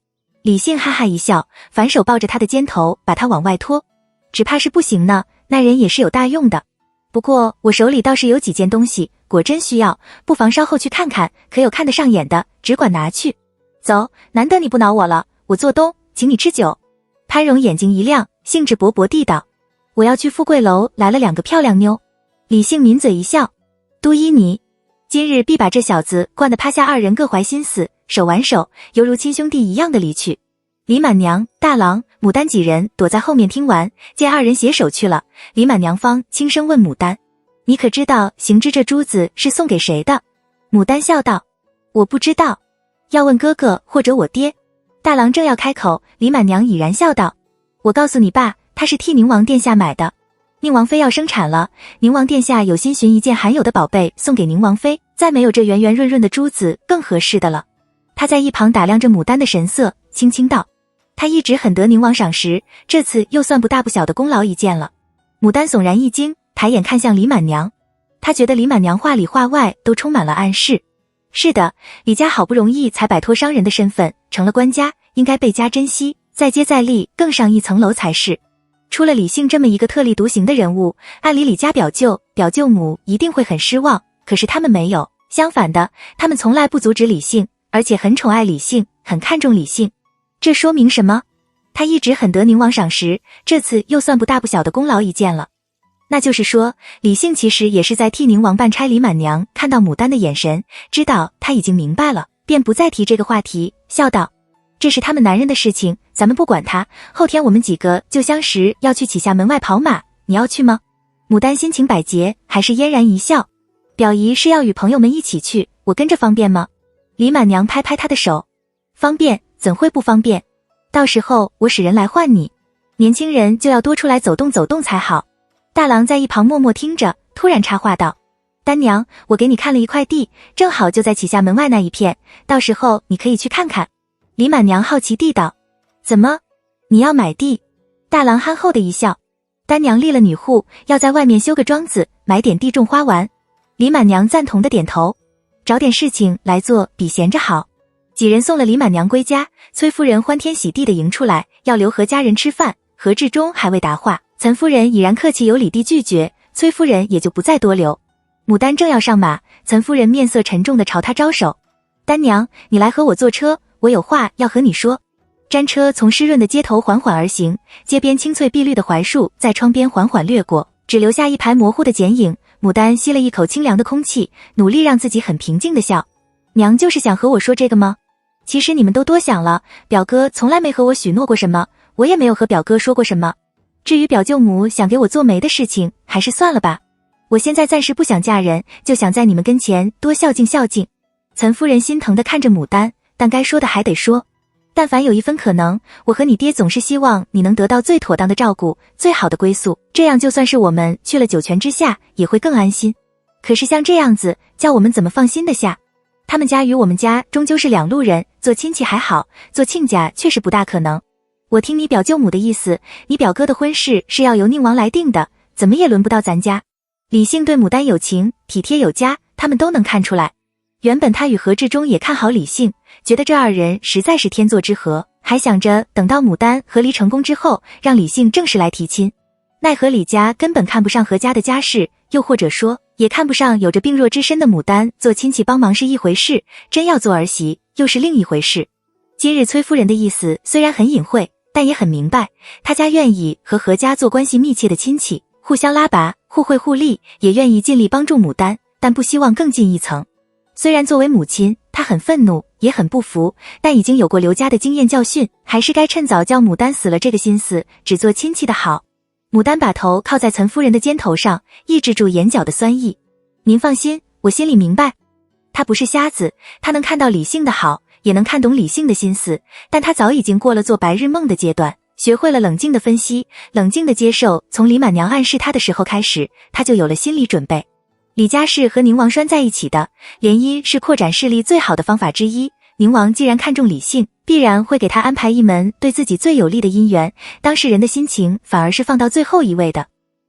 李姓哈哈一笑，反手抱着他的肩头，把他往外拖。只怕是不行呢，那人也是有大用的。不过我手里倒是有几件东西，果真需要，不妨稍后去看看，可有看得上眼的，只管拿去。走，难得你不恼我了，我做东，请你吃酒。潘荣眼睛一亮，兴致勃勃地道，我要去富贵楼来了2个漂亮妞。李姓抿嘴一笑，都依你，今日必把这小子灌得趴下，2人各怀心思，手挽手，犹如亲兄弟一样的离去。李满娘、大郎、牡丹几人躲在后面听完，见2人携手去了，李满娘方轻声问牡丹，你可知道行之这珠子是送给谁的？牡丹笑道，我不知道，要问哥哥或者我爹。大郎正要开口，李满娘已然笑道，我告诉你爸，他是替宁王殿下买的，宁王妃要生产了，宁王殿下有心寻一件罕有的宝贝送给宁王妃，再没有这圆圆润润的珠子更合适的了。他在一旁打量着牡丹的神色，轻轻道，他一直很得宁王赏识，这次又算不大不小的功劳一件了。牡丹悚然一惊，抬眼看向李满娘，他觉得李满娘话里话外都充满了暗示。是的，李家好不容易才摆脱商人的身份，成了官家，应该倍加珍惜，再接再厉，更上一层楼才是。出了李姓这么一个特立独行的人物，按理李家表舅、表舅母一定会很失望，可是他们没有，相反的，他们从来不阻止李姓，而且很宠爱李姓，很看重李姓。这说明什么？他一直很得宁王赏识，这次又算不大不小的功劳一件了。那就是说，李姓其实也是在替宁王办差。李满娘看到牡丹的眼神，知道他已经明白了，便不再提这个话题，笑道：这是他们男人的事情，咱们不管他。后天我们几个就相识要去启下门外跑马，你要去吗？牡丹心情百结，还是嫣然一笑。表姨是要与朋友们一起去，我跟着方便吗？李满娘拍拍他的手，方便，怎会不方便？到时候我使人来唤你，年轻人就要多出来走动走动才好。大郎在一旁默默听着，突然插话道：丹娘，我给你看了一块地，正好就在启下门外那一片，到时候你可以去看看。李满娘好奇地道：怎么，你要买地？大郎憨厚的一笑：丹娘立了女户，要在外面修个庄子，买点地种花玩。李满娘赞同的点头，找点事情来做比闲着好。几人送了李满娘归家，崔夫人欢天喜地的迎出来，要留何家人吃饭。何志忠还未答话，岑夫人已然客气有礼地拒绝，崔夫人也就不再多留。牡丹正要上马，岑夫人面色沉重的朝他招手：丹娘，你来和我坐车，我有话要和你说。毡车从湿润的街头缓缓而行，街边青翠碧绿的槐树在窗边缓缓掠过，只留下一排模糊的剪影。牡丹吸了一口清凉的空气，努力让自己很平静的笑：娘就是想和我说这个吗？其实你们都多想了，表哥从来没和我许诺过什么，我也没有和表哥说过什么。至于表舅母想给我做媒的事情，还是算了吧。我现在暂时不想嫁人，就想在你们跟前多孝敬孝敬。岑夫人心疼地看着牡丹，但该说的还得说。但凡有一分可能，我和你爹总是希望你能得到最妥当的照顾，最好的归宿，这样就算是我们去了九泉之下，也会更安心。可是像这样子，叫我们怎么放心得下？他们家与我们家终究是两路人，做亲戚还好，做亲家确实不大可能。我听你表舅母的意思，你表哥的婚事是要由宁王来定的，怎么也轮不到咱家。李姓对牡丹有情，体贴有加，他们都能看出来。原本他与何志忠也看好李姓，觉得这二人实在是天作之合，还想着等到牡丹和离成功之后，让李姓正式来提亲。奈何李家根本看不上何家的家世，又或者说也看不上有着病弱之身的牡丹，做亲戚帮忙是一回事，真要做儿媳又是另一回事。今日崔夫人的意思虽然很隐晦，但也很明白，他家愿意和何家做关系密切的亲戚，互相拉拔，互惠互利，也愿意尽力帮助牡丹，但不希望更进一层。虽然作为母亲，她很愤怒，也很不服，但已经有过刘家的经验教训，还是该趁早叫牡丹死了这个心思，只做亲戚的好。牡丹把头靠在岑夫人的肩头上，抑制住眼角的酸意。您放心，我心里明白。他不是瞎子，他能看到李姓的好，也能看懂李姓的心思，但他早已经过了做白日梦的阶段，学会了冷静的分析，冷静的接受。从李满娘暗示他的时候开始，他就有了心理准备。李家是和宁王拴在一起的，联姻是扩展势力最好的方法之一。宁王既然看重李姓，必然会给他安排一门对自己最有利的姻缘，当事人的心情反而是放到最后一位的。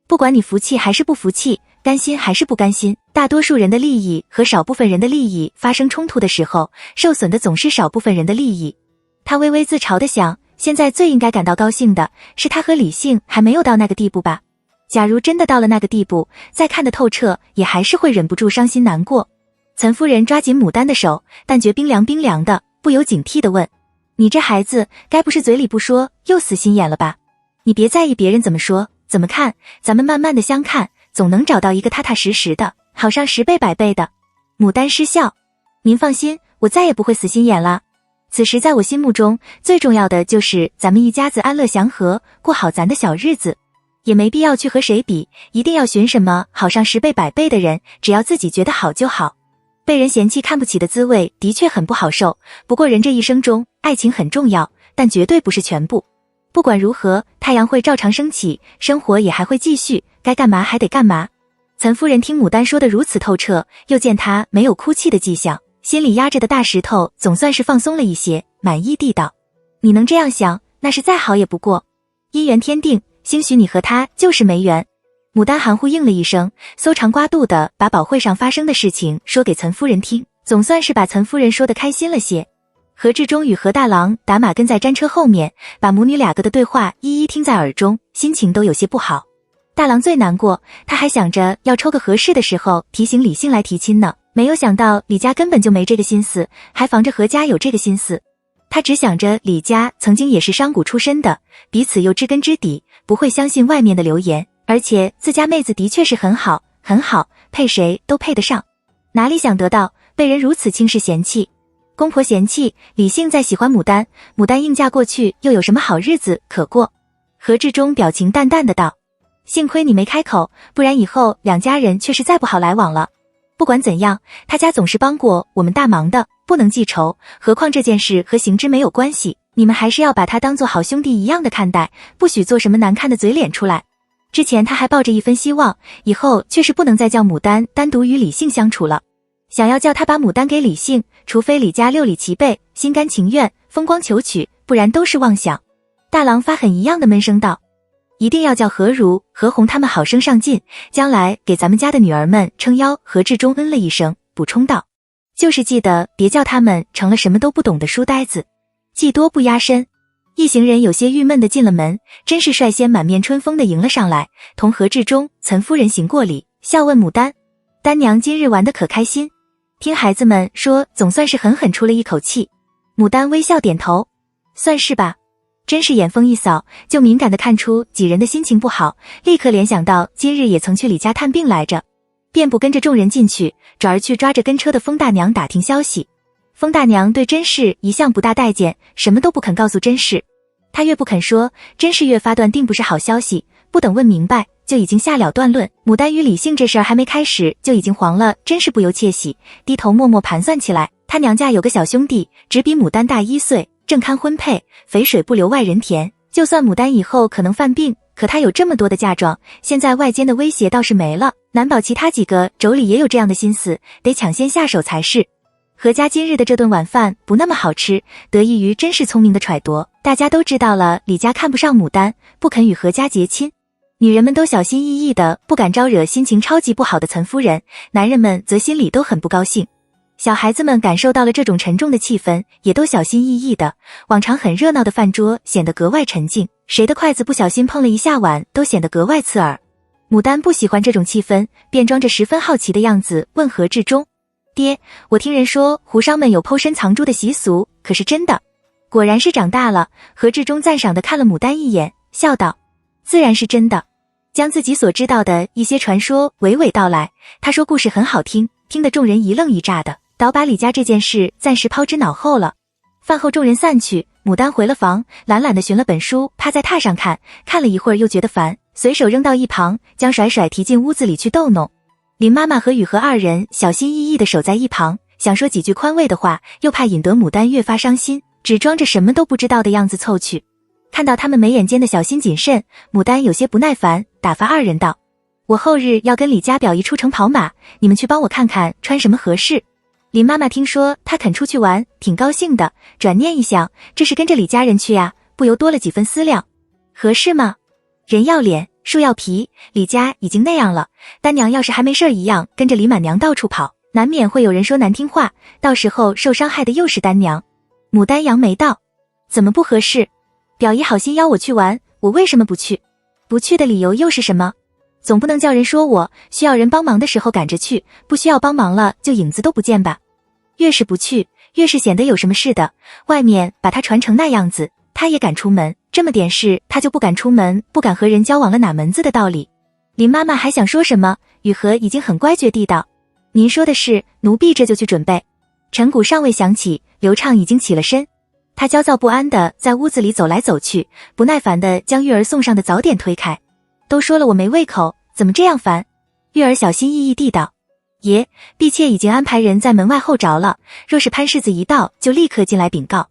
不管你服气还是不服气，甘心还是不甘心，大多数人的利益和少部分人的利益发生冲突的时候，受损的总是少部分人的利益。他微微自嘲地想，现在最应该感到高兴的是他和李姓还没有到那个地步吧。假如真的到了那个地步，再看得透彻，也还是会忍不住伤心难过。岑夫人抓紧牡丹的手，但觉冰凉冰凉的，不由警惕地问：你这孩子该不是嘴里不说又死心眼了吧？你别在意别人怎么说怎么看，咱们慢慢的相看，总能找到一个踏踏实实的，好上10倍100倍的。牡丹失笑：您放心，我再也不会死心眼了。此时在我心目中，最重要的就是咱们一家子安乐祥和，过好咱的小日子。也没必要去和谁比，一定要寻什么好上10倍100倍的人，只要自己觉得好就好。被人嫌弃看不起的滋味的确很不好受，不过人这一生中，爱情很重要，但绝对不是全部。不管如何，太阳会照常升起，生活也还会继续，该干嘛还得干嘛。岑夫人听牡丹说得如此透彻，又见她没有哭泣的迹象，心里压着的大石头总算是放松了一些，满意地道：你能这样想，那是再好也不过。姻缘天定，兴许你和他就是没缘。牡丹含糊应了一声，搜肠刮肚的把宝会上发生的事情说给岑夫人听，总算是把岑夫人说得开心了些。何志忠与何大郎打马跟在战车后面，把母女两个的对话一一听在耳中，心情都有些不好。大郎最难过，他还想着要抽个合适的时候提醒李姓来提亲呢，没有想到李家根本就没这个心思，还防着何家有这个心思。他只想着李家曾经也是商贾出身的，彼此又知根知底，不会相信外面的流言，而且自家妹子的确是很好，很好，配谁都配得上。哪里想得到被人如此轻视嫌弃。公婆嫌弃李姓再喜欢牡丹，牡丹应嫁过去又有什么好日子可过？何志忠表情淡淡的道，幸亏你没开口，不然以后两家人却是再不好来往了。不管怎样，他家总是帮过我们大忙的，不能记仇，何况这件事和行之没有关系，你们还是要把他当做好兄弟一样的看待，不许做什么难看的嘴脸出来。之前他还抱着一分希望，以后却是不能再叫牡丹单独与李姓相处了。想要叫他把牡丹给李姓，除非李家六里齐备，心甘情愿，风光求娶，不然都是妄想。大郎发狠一样的闷声道，一定要叫何如、何红他们好生上进，将来给咱们家的女儿们撑腰。何志忠嗯了一声，补充道，就是记得别叫他们成了什么都不懂的书呆子，技多不压身。一行人有些郁闷的进了门，甄氏率先满面春风的迎了上来，同何志忠、岑夫人行过礼，笑问牡丹，丹娘今日玩得可开心？听孩子们说总算是狠狠出了一口气。牡丹微笑点头，算是吧。甄氏眼风一扫，就敏感地看出几人的心情不好，立刻联想到今日也曾去李家探病来着，便不跟着众人进去，转而去抓着跟车的封大娘打听消息。封大娘对甄氏一向不大待见，什么都不肯告诉甄氏，她越不肯说，甄氏越发断定不是好消息，不等问明白就已经下了断论。牡丹与李姓这事儿还没开始就已经黄了，甄氏不由窃喜，低头默默盘算起来。她娘家有个小兄弟，只比牡丹大1岁，正堪婚配，肥水不流外人田。就算牡丹以后可能犯病，可她有这么多的嫁妆，现在外间的威胁倒是没了，难保其他几个妯娌也有这样的心思，得抢先下手才是。何家今日的这顿晚饭不那么好吃，得益于甄氏聪明的揣度，大家都知道了李家看不上牡丹，不肯与何家结亲。女人们都小心翼翼的，不敢招惹心情超级不好的岑夫人，男人们则心里都很不高兴。小孩子们感受到了这种沉重的气氛，也都小心翼翼的。往常很热闹的饭桌显得格外沉静，谁的筷子不小心碰了一下碗，都显得格外刺耳。牡丹不喜欢这种气氛，便装着十分好奇的样子问何志忠，爹，我听人说胡商们有剖身藏珠的习俗，可是真的？果然是长大了。何志忠赞赏地看了牡丹一眼，笑道，自然是真的。将自己所知道的一些传说娓娓道来，他说故事很好听，听得众人一愣一乍的，倒把李家这件事暂时抛之脑后了。饭后众人散去，牡丹回了房，懒懒地寻了本书，趴在榻上看，看了一会儿又觉得烦，随手扔到一旁，将甩甩提进屋子里去逗弄。林妈妈和雨禾二人小心翼翼地守在一旁，想说几句宽慰的话，又怕引得牡丹越发伤心，只装着什么都不知道的样子凑去。看到他们眉眼间的小心谨慎，牡丹有些不耐烦，打发二人道，我后日要跟李家表姨出城跑马，你们去帮我看看穿什么合适。林妈妈听说他肯出去玩，挺高兴的，转念一想，这是跟着李家人去呀，不由多了几分思量。合适吗？人要脸，树要皮，李家已经那样了，丹娘要是还没事一样跟着李满娘到处跑，难免会有人说难听话，到时候受伤害的又是丹娘。牡丹扬眉道，怎么不合适？表姨好心邀我去玩，我为什么不去？不去的理由又是什么？总不能叫人说我需要人帮忙的时候赶着去，不需要帮忙了就影子都不见吧。越是不去，越是显得有什么事的，外面把他传成那样子，他也敢出门，这么点事他就不敢出门，不敢和人交往了，哪门子的道理？林妈妈还想说什么，雨禾已经很乖觉地道，您说的是，奴婢这就去准备。晨鼓尚未响起，刘畅已经起了身，他焦躁不安地在屋子里走来走去，不耐烦地将玉儿送上的早点推开。都说了我没胃口，怎么这样烦？玉儿小心翼翼地道，爷，婢妾已经安排人在门外候着了，若是潘世子一到，就立刻进来禀告。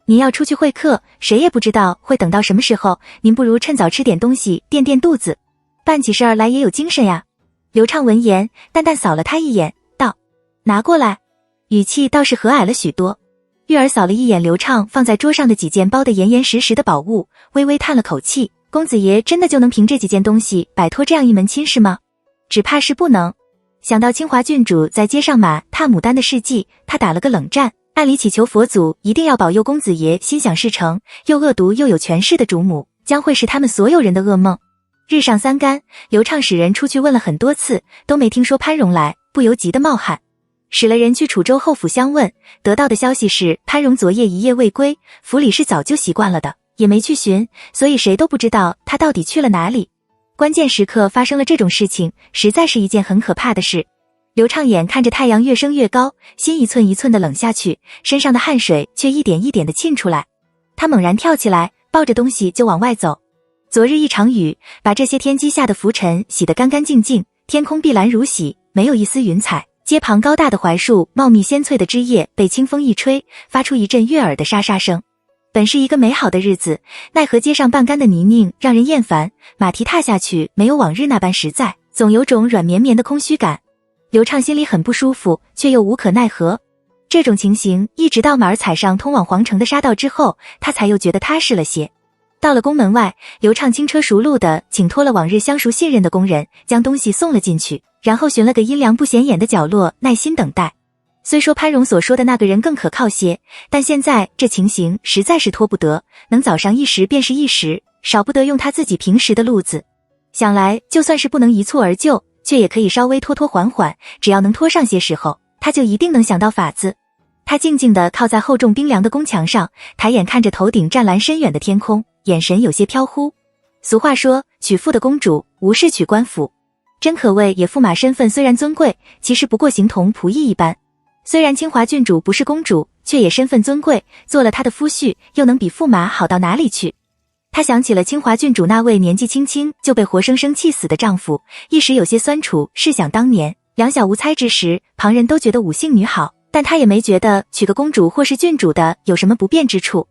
您要出去会客，谁也不知道会等到什么时候，您不如趁早吃点东西垫垫肚子，办起事儿来也有精神呀。刘畅闻言淡淡扫了他一眼，道，拿过来，语气倒是和蔼了许多。玉儿扫了一眼刘畅放在桌上的几件包得严严实实的宝物，微微叹了口气，公子爷真的就能凭这几件东西摆脱这样一门亲事吗？只怕是不能。想到清华郡主在街上马踏牡丹的事迹，他打了个冷战，按理祈求佛祖一定要保佑公子爷心想事成，又恶毒又有权势的主母，将会是他们所有人的噩梦。日上三竿，刘畅使人出去问了很多次，都没听说潘荣来，不由急得冒汗。使了人去楚州后府相问，得到的消息是潘荣昨夜一夜未归，府里是早就习惯了的，也没去寻，所以谁都不知道他到底去了哪里。关键时刻发生了这种事情，实在是一件很可怕的事。刘畅眼看着太阳越升越高，心一寸一寸的冷下去，身上的汗水却一点一点的沁出来。他猛然跳起来，抱着东西就往外走。昨日一场雨，把这些天积下的浮尘洗得干干净净，天空碧蓝如洗，没有一丝云彩。街旁高大的槐树茂密鲜翠的枝叶被清风一吹，发出一阵悦耳的沙沙声。本是一个美好的日子，奈何街上半干的泥泞让人厌烦，马蹄踏下去没有往日那般实在，总有种软绵绵的空虚感。刘畅心里很不舒服，却又无可奈何。这种情形一直到马儿踩上通往皇城的沙道之后，他才又觉得踏实了些。到了宫门外，刘畅轻车熟路地请托了往日相熟信任的工人，将东西送了进去，然后寻了个阴凉不显眼的角落，耐心等待。虽说潘荣所说的那个人更可靠些，但现在这情形实在是拖不得，能早上一时便是一时，少不得用他自己平时的路子。想来就算是不能一蹴而就，却也可以稍微拖拖缓缓，只要能拖上些时候，他就一定能想到法子。他静静地靠在厚重冰凉的宫墙上，抬眼看着头顶湛蓝深远的天空，眼神有些飘忽。俗话说，娶妇的公主无事娶官府，真可谓也驸马身份虽然尊贵，其实不过形同仆役一般。虽然清华郡主不是公主，却也身份尊贵，做了她的夫婿，又能比驸马好到哪里去？他想起了清华郡主那位年纪轻轻就被活生生气死的丈夫，一时有些酸楚。试想当年两小无猜之时，旁人都觉得五姓女好，但他也没觉得娶个公主或是郡主的有什么不便之处。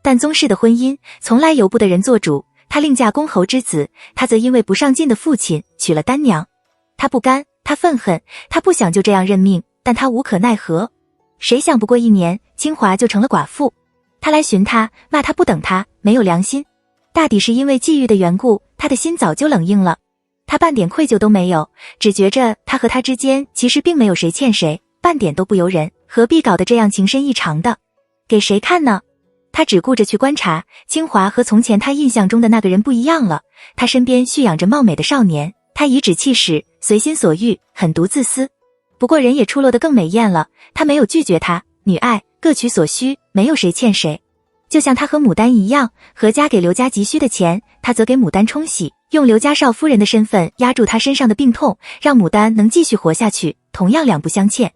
但宗室的婚姻从来由不得人做主，他另嫁公侯之子，他则因为不上进的父亲娶了单娘。他不甘，他愤恨，他不想就这样认命，但他无可奈何。谁想不过一年，清华就成了寡妇。他来寻他，骂他不等他，没有良心。大抵是因为际遇的缘故，他的心早就冷硬了。他半点愧疚都没有，只觉着他和他之间其实并没有谁欠谁，半点都不由人，何必搞得这样情深意长的？给谁看呢？他只顾着去观察，清华和从前他印象中的那个人不一样了。他身边蓄养着貌美的少年，他颐指气使，随心所欲，狠毒自私。不过人也出落得更美艳了，他没有拒绝他，女爱各取所需，没有谁欠谁。就像他和牡丹一样，何家给刘家急需的钱，他则给牡丹冲洗，用刘家少夫人的身份压住他身上的病痛，让牡丹能继续活下去，同样两不相欠。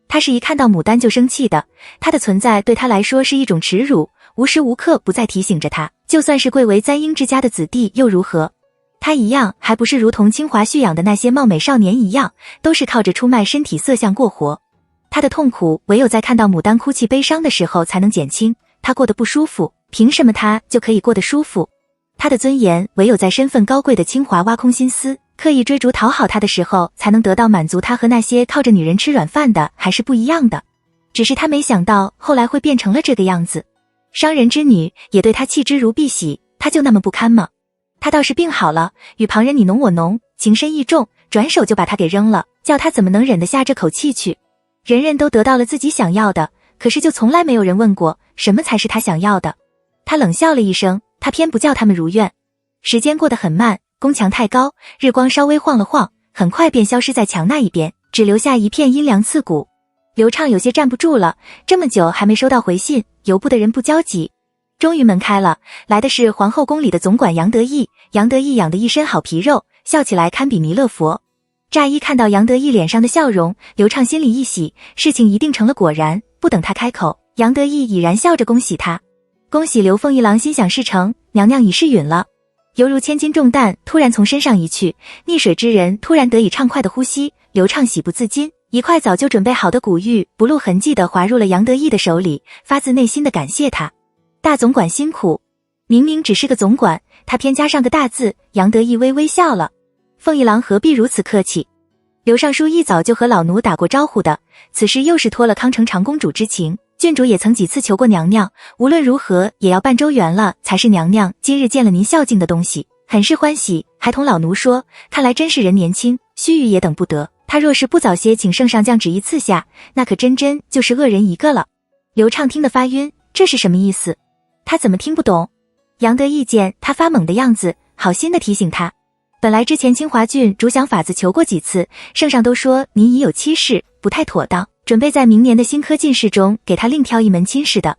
他是一看到牡丹就生气的，他的存在对他来说是一种耻辱，无时无刻不在提醒着他，就算是贵为簪缨之家的子弟又如何？他一样还不是如同清华蓄养的那些貌美少年一样，都是靠着出卖身体色相过活。他的痛苦唯有在看到牡丹哭泣悲伤的时候才能减轻，他过得不舒服，凭什么他就可以过得舒服？他的尊严唯有在身份高贵的清华挖空心思，刻意追逐讨好他的时候才能得到满足。他和那些靠着女人吃软饭的还是不一样的，只是他没想到后来会变成了这个样子。商人之女也对他弃之如敝屣，他就那么不堪吗？他倒是病好了，与旁人你侬我侬，情深意重，转手就把他给扔了，叫他怎么能忍得下这口气去？人人都得到了自己想要的，可是就从来没有人问过什么才是他想要的。他冷笑了一声，他偏不叫他们如愿。时间过得很慢，宫墙太高，日光稍微晃了晃，很快便消失在墙那一边，只留下一片阴凉刺骨。刘畅有些站不住了，这么久还没收到回信，由不得人不焦急。终于门开了，来的是皇后宫里的总管杨得意。杨得意养得一身好皮肉，笑起来堪比弥勒佛。乍一看到杨得意脸上的笑容，刘畅心里一喜，事情一定成了果然。不等他开口，杨得意已然笑着恭喜他。恭喜刘凤一郎心想事成，娘娘已是允了。犹如千斤重担突然从身上移去，溺水之人突然得以畅快的呼吸。刘畅喜不自禁，一块早就准备好的古玉不露痕迹地滑入了杨得意的手里，发自内心的感谢他。大总管辛苦。明明只是个总管，他偏加上个大字，杨得意微微笑了。凤一郎何必如此客气？刘尚书一早就和老奴打过招呼的，此事又是托了康城长公主之情，郡主也曾几次求过娘娘，无论如何也要办周圆了才是娘娘今日见了您孝敬的东西，很是欢喜，还同老奴说，看来真是人年轻，须臾也等不得，他若是不早些请圣上降旨意赐下，那可真就是恶人一个了。刘畅听得发晕，这是什么意思？他怎么听不懂？杨得意见他发懵的样子，好心的提醒他，本来之前清华郡主想法子求过几次，圣上都说您已有妻室，不太妥当，准备在明年的新科进士中给他另挑一门亲事的。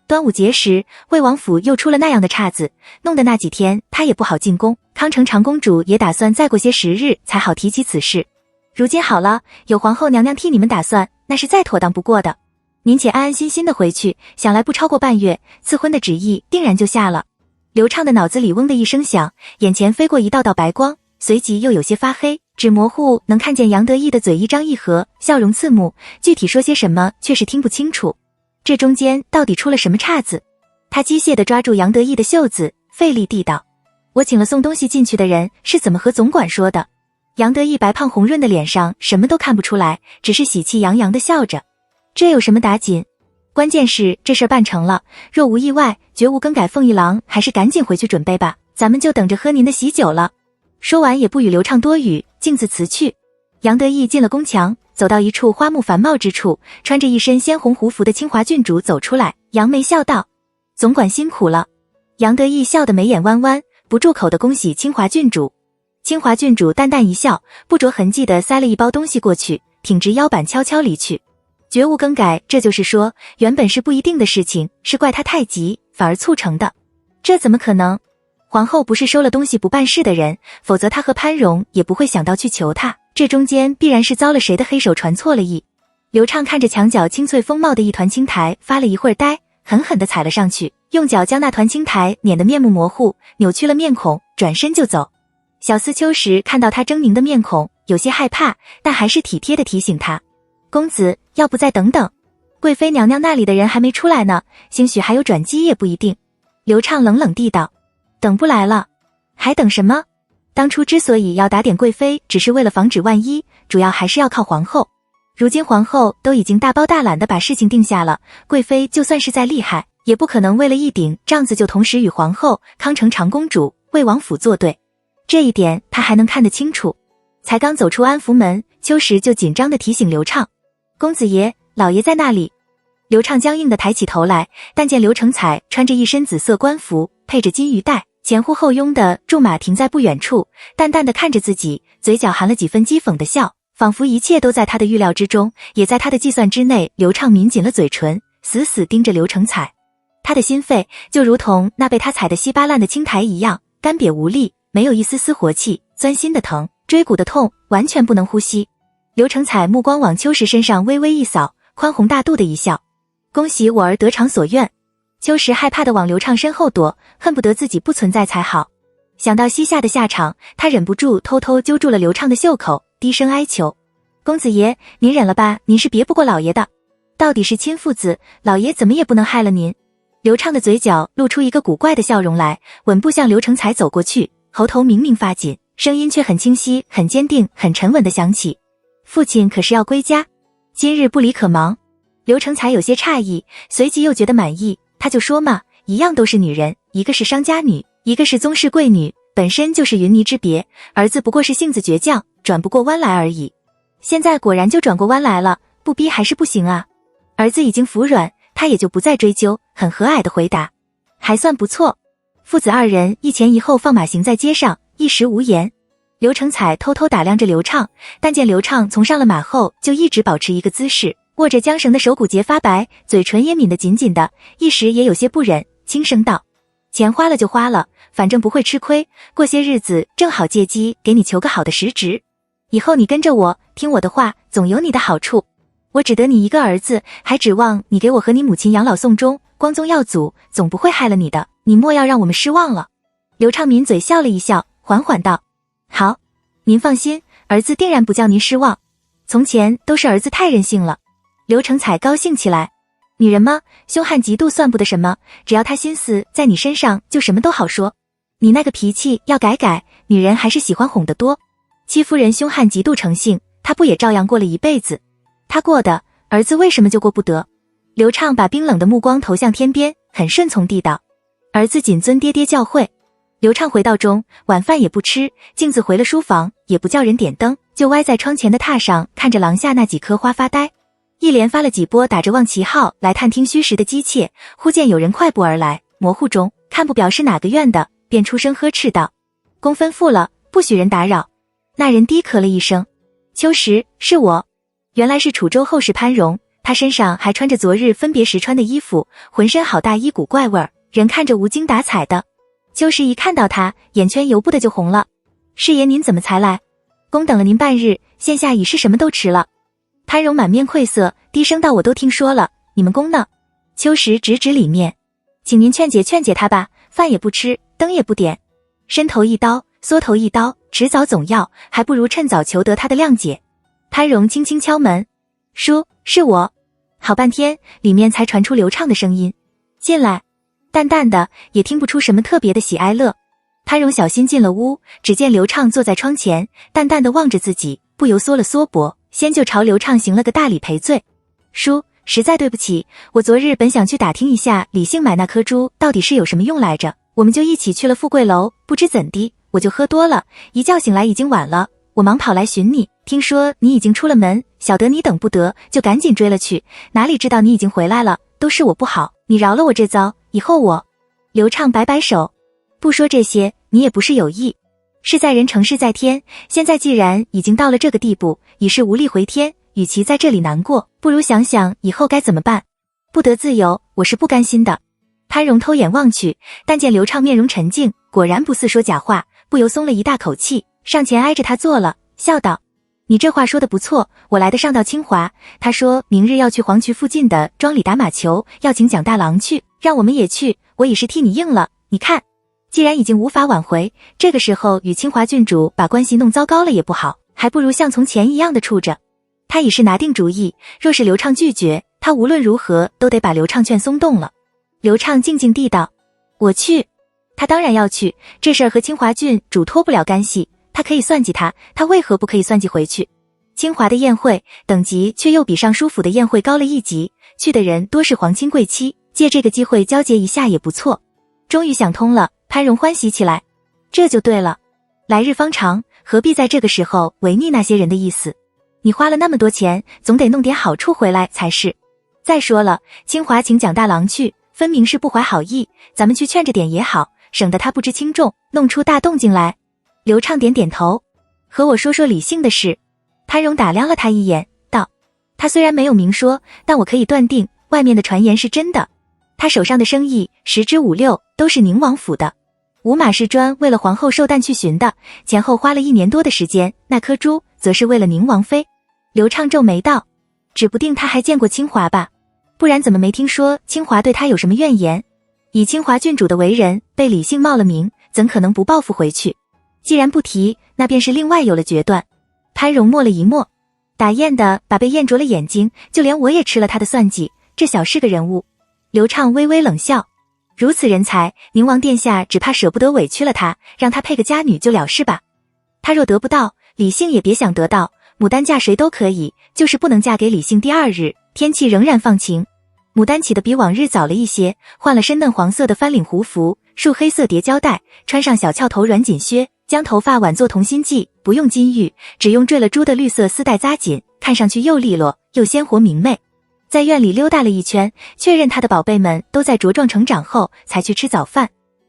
端午节时，魏王府又出了那样的岔子，弄得那几天他也不好进宫。康城长公主也打算再过些10日才好提起此事。如今好了，有皇后娘娘替你们打算，那是再妥当不过的。您且安安心心的回去，想来不超过半月，赐婚的旨意定然就下了。刘畅的脑子里嗡的一声响，眼前飞过一道道白光，随即又有些发黑，只模糊能看见杨得意的嘴一张一合，笑容刺目，具体说些什么却是听不清楚。这中间到底出了什么岔子？他机械地抓住杨得意的袖子，费力地道：我请了送东西进去的人，是怎么和总管说的？杨得意白胖红润的脸上什么都看不出来，只是喜气洋洋地笑着。这有什么打紧？关键是这事儿办成了，若无意外，绝无更改，凤一郎还是赶紧回去准备吧，咱们就等着喝您的喜酒了。说完也不与刘畅多语，径自辞去。杨得意进了宫墙，走到一处花木繁茂之处，穿着一身鲜红胡服的清华郡主走出来，扬眉笑道：总管辛苦了。杨得意笑得眉眼弯弯，不住口的恭喜清华郡主。清华郡主淡淡一笑，不着痕迹地塞了一包东西过去，挺直腰板悄悄离去。绝无更改，这就是说，原本是不一定的事情，是怪他太急，反而促成的。这怎么可能？皇后不是收了东西不办事的人，否则她和潘荣也不会想到去求他，这中间必然是遭了谁的黑手传错了意。刘畅看着墙角青翠丰茂的一团青苔，发了一会儿呆，狠狠地踩了上去，用脚将那团青苔碾得面目模糊，扭曲了面孔，转身就走。小厮秋实看到他狰狞的面孔，有些害怕，但还是体贴地提醒他：公子，要不再等等，贵妃娘娘那里的人还没出来呢，兴许还有转机也不一定。刘畅冷冷地道：等不来了。还等什么？当初之所以要打点贵妃，只是为了防止万一，主要还是要靠皇后。如今皇后都已经大包大揽地把事情定下了，贵妃就算是再厉害，也不可能为了一顶帐子就同时与皇后、康城长公主、魏王府作对。这一点他还能看得清楚。才刚走出安福门，秋实就紧张地提醒刘畅：公子爷，老爷在那里。刘畅僵硬地抬起头来，但见刘成彩穿着一身紫色官服，配着金鱼带，前呼后拥的驻马停在不远处，淡淡地看着自己，嘴角含了几分讥讽的笑，仿佛一切都在他的预料之中，也在他的计算之内。刘畅抿紧了嘴唇，死死盯着刘成彩。他的心肺就如同那被他踩得稀巴烂的青苔一样，干瘪无力，没有一丝丝活气，钻心的疼，椎骨的痛，完全不能呼吸。刘成彩目光往秋实身上微微一扫，宽宏大度的一笑：恭喜我儿得偿所愿。秋实害怕地往刘畅身后躲，恨不得自己不存在才好。想到膝下的下场，他忍不住偷偷揪住了刘畅的袖口，低声哀求：公子爷，您忍了吧，您是别不过老爷的，到底是亲父子，老爷怎么也不能害了您。刘畅的嘴角露出一个古怪的笑容来，稳步向刘成才走过去，喉头明明发紧，声音却很清晰，很坚定，很沉稳地响起：父亲可是要归家，今日不离可忙。刘成才有些诧异，随即又觉得满意，他就说嘛，一样都是女人，一个是商家女，一个是宗室贵女，本身就是云泥之别，儿子不过是性子倔强，转不过弯来而已。现在果然就转过弯来了，不逼还是不行啊。儿子已经服软，他也就不再追究，很和蔼地回答：还算不错。父子二人一前一后放马行在街上，一时无言。刘成彩偷偷打量着刘畅，但见刘畅从上了马后就一直保持一个姿势，握着缰绳的手骨节发白，嘴唇也抿得紧紧的，一时也有些不忍，轻声道：钱花了就花了，反正不会吃亏，过些日子正好借机给你求个好的实职，以后你跟着我，听我的话，总有你的好处。我只得你一个儿子，还指望你给我和你母亲养老送终，光宗耀祖，总不会害了你的，你莫要让我们失望了。刘畅抿嘴笑了一笑，缓缓道：好，您放心，儿子定然不叫您失望，从前都是儿子太任性了。刘成彩高兴起来：女人吗？凶悍嫉妒算不得什么，只要她心思在你身上，就什么都好说。你那个脾气要改改，女人还是喜欢哄得多。戚夫人凶悍嫉妒成性，她不也照样过了一辈子？她过的，儿子为什么就过不得？刘畅把冰冷的目光投向天边，很顺从地道：儿子谨遵爹爹教诲。刘畅回到中，晚饭也不吃，径自回了书房，也不叫人点灯，就歪在窗前的榻上看着廊下那几棵花发呆。一连发了几波打着望旗号来探听虚实的姬妾，忽见有人快步而来，模糊中看不表是哪个院的，便出声呵斥道：公吩咐了，不许人打扰。那人低咳了一声：秋实，是我。原来是楚州后世潘荣，他身上还穿着昨日分别时穿的衣服，浑身好大一股怪味儿，人看着无精打采的。秋实一看到他，眼圈由不得就红了。师爷您怎么才来？公等了您半日，现下已是什么都迟了。潘荣满面愧色，低声道：我都听说了，你们公呢？秋实指指里面，请您劝解劝解他吧，饭也不吃，灯也不点，伸头一刀，缩头一刀，迟早总要，还不如趁早求得他的谅解。潘荣轻轻敲门：叔，是我。好半天，里面才传出流畅的声音：进来。淡淡的，也听不出什么特别的喜哀乐。潘荣小心进了屋，只见刘畅坐在窗前，淡淡的望着自己，不由缩了缩脖，先就朝刘畅行了个大礼赔罪：叔，实在对不起，我昨日本想去打听一下李姓买那颗珠到底是有什么用来着，我们就一起去了富贵楼，不知怎的，我就喝多了，一觉醒来已经晚了，我忙跑来寻你，听说你已经出了门，晓得你等不得，就赶紧追了去，哪里知道你已经回来了，都是我不好，你饶了我这遭，以后我……刘畅摆摆手：不说这些，你也不是有意，事在人成事在天，现在既然已经到了这个地步，已是无力回天，与其在这里难过，不如想想以后该怎么办。不得自由，我是不甘心的。潘荣偷眼望去，但见刘畅面容沉静，果然不似说假话，不由松了一大口气，上前挨着他坐了，笑道：你这话说得不错，我来得上到清华，他说明日要去黄渠附近的庄里打马球，要请蒋大郎去，让我们也去，我已是替你应了，你看，既然已经无法挽回，这个时候与清华郡主把关系弄糟糕了也不好，还不如像从前一样的处着。他已是拿定主意，若是刘畅拒绝，他无论如何都得把刘畅劝松动了。刘畅静静地道：我去。他当然要去，这事儿和清华郡主脱不了干系，他可以算计他为何不可以算计回去？清华的宴会等级却又比尚书府的宴会高了一级，去的人多是皇亲贵戚，借这个机会交结一下也不错。终于想通了，潘荣欢喜起来，这就对了，来日方长，何必在这个时候违逆那些人的意思？你花了那么多钱，总得弄点好处回来才是。再说了，清华请蒋大郎去，分明是不怀好意，咱们去劝着点也好，省得他不知轻重，弄出大动静来。刘畅点点头：和我说说李姓的事。潘荣打量了他一眼，道：他虽然没有明说，但我可以断定外面的传言是真的。他手上的生意10之5、6都是宁王府的。吴马是专为了皇后寿诞去寻的，前后花了1年多的时间，那颗珠则是为了宁王妃。刘畅皱眉道：指不定他还见过清华吧，不然怎么没听说清华对他有什么怨言？以清华郡主的为人，被李姓冒了名，怎可能不报复回去？既然不提，那便是另外有了决断。潘荣默了一默，打雁的把被雁啄了眼睛，就连我也吃了他的算计，这小是个人物。刘畅微微冷笑：如此人才，宁王殿下只怕舍不得委屈了他，让他配个家女就了事吧。他若得不到，李姓也别想得到，牡丹嫁谁都可以，就是不能嫁给李姓。第2日，天气仍然放晴，牡丹起得比往日早了一些，换了深嫩黄色的翻领胡服，束黑色叠胶带，穿上小翘头软锦靴，将头发挽作同心髻，不用金玉，只用缀了珠的绿色丝带扎紧，看上去又利落又鲜活明媚。在院里溜达了一圈，确认他的宝贝们都在茁壮成长后，才去吃早饭。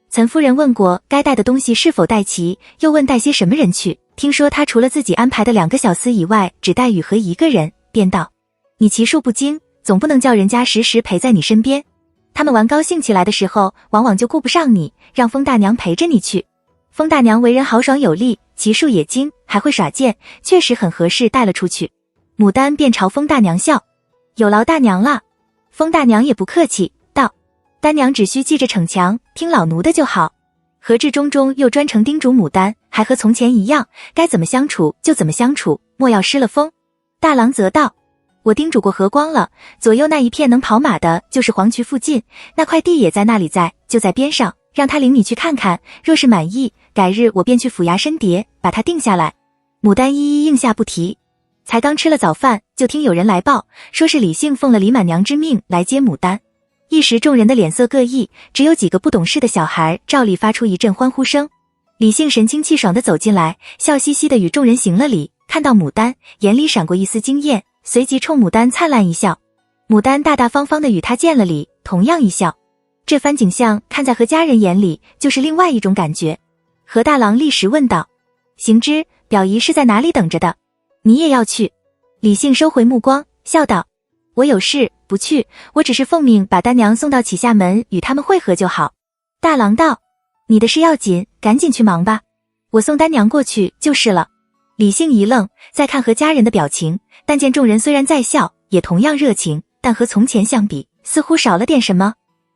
岑夫人问过该带的东西是否带齐，又问带些什么人去，听说他除了自己安排的2个小厮以外，只带雨禾1个人，便道：你骑术不精，总不能叫人家时时陪在你身边，他们玩高兴起来的时候，往往就顾不上你，让风大娘陪着你去。风大娘为人豪爽有力，骑术也精，还会耍剑，确实很合适带了出去。牡丹便朝风大娘笑：有劳大娘了。风大娘也不客气，道：丹娘只需记着逞强，听老奴的就好。何志中又专程叮嘱牡丹，还和从前一样，该怎么相处就怎么相处，莫要失了风。大郎则道：我叮嘱过何光了，左右那一片能跑马的就是黄渠附近，那块地也在那里，就在边上，让他领你去看看，若是满意，改日我便去府衙申牒，把他定下来。牡丹一一应下不提。才刚吃了早饭，就听有人来报，说是李姓奉了李满娘之命来接牡丹。一时众人的脸色各异，只有几个不懂事的小孩照例发出一阵欢呼声。李姓神清气爽地走进来，笑嘻嘻地与众人行了礼，看到牡丹，眼里闪过一丝惊艳，随即冲牡丹灿烂一笑。牡丹大大方方地与他见了礼，同样一笑。这番景象看在何家人眼里就是另外一种感觉。何大郎立时问道：行之，表姨是在哪里等着的？你也要去？李姓收回目光，笑道：我有事不去，我只是奉命把丹娘送到启下门与他们会合就好。大郎道：你的事要紧，赶紧去忙吧，我送丹娘过去就是了。李姓一愣，再看何家人的表情，但见众人虽然在笑，也同样热情，但和从前相比，似乎少了点什么。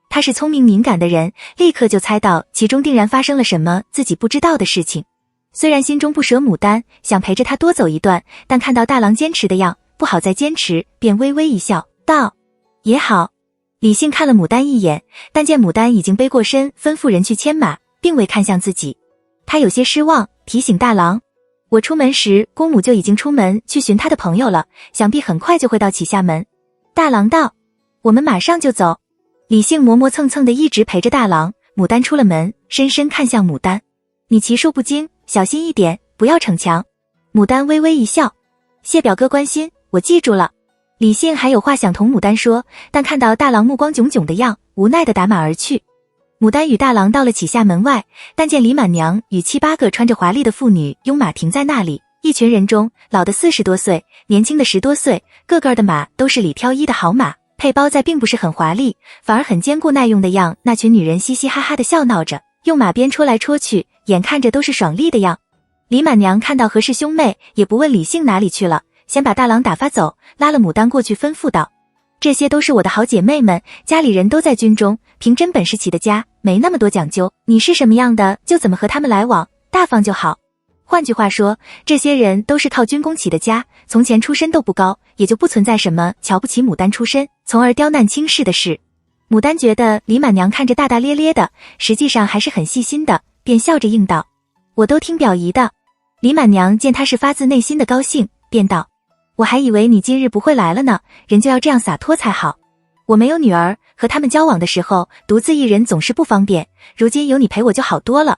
他是聪明敏感的人，立刻就猜到其中定然发生了什么自己不知道的事情。虽然心中不舍牡丹，想陪着他多走一段，但看到大郎坚持的样，不好再坚持，便微微一笑，道：也好。李信看了牡丹一眼，但见牡丹已经背过身，吩咐人去牵马，并未看向自己。他有些失望，提醒大郎：我出门时，公母就已经出门去寻他的朋友了，想必很快就会到启下门。大郎道：我们马上就走。李信磨磨蹭蹭的一直陪着大郎。牡丹出了门，深深看向牡丹：你骑术不精，小心一点，不要逞强。牡丹微微一笑：谢表哥关心，我记住了。李信还有话想同牡丹说，但看到大郎目光炯炯的样，无奈的打马而去。牡丹与大郎到了启下门外，但见李满娘与7、8个穿着华丽的妇女拥马停在那里，一群人中，老的40多岁，年轻的10多岁，个个的马都是里挑一的好马，配包在并不是很华丽，反而很坚固耐用的样。那群女人嘻嘻哈哈的笑闹着，用马鞭戳来戳去，眼看着都是爽利的样。李满娘看到何氏兄妹，也不问李姓哪里去了，先把大郎打发走，拉了牡丹过去，吩咐道：这些都是我的好姐妹们，家里人都在军中，凭真本事起的家，没那么多讲究，你是什么样的就怎么和他们来往，大方就好。换句话说，这些人都是靠军功起的家，从前出身都不高，也就不存在什么瞧不起牡丹出身，从而刁难轻视的事。牡丹觉得李满娘看着大大咧咧的，实际上还是很细心的，便笑着应道：我都听表姨的。李满娘见他是发自内心的高兴，便道：我还以为你今日不会来了呢，人就要这样洒脱才好。我没有女儿，和他们交往的时候，独自一人总是不方便，如今有你陪我就好多了。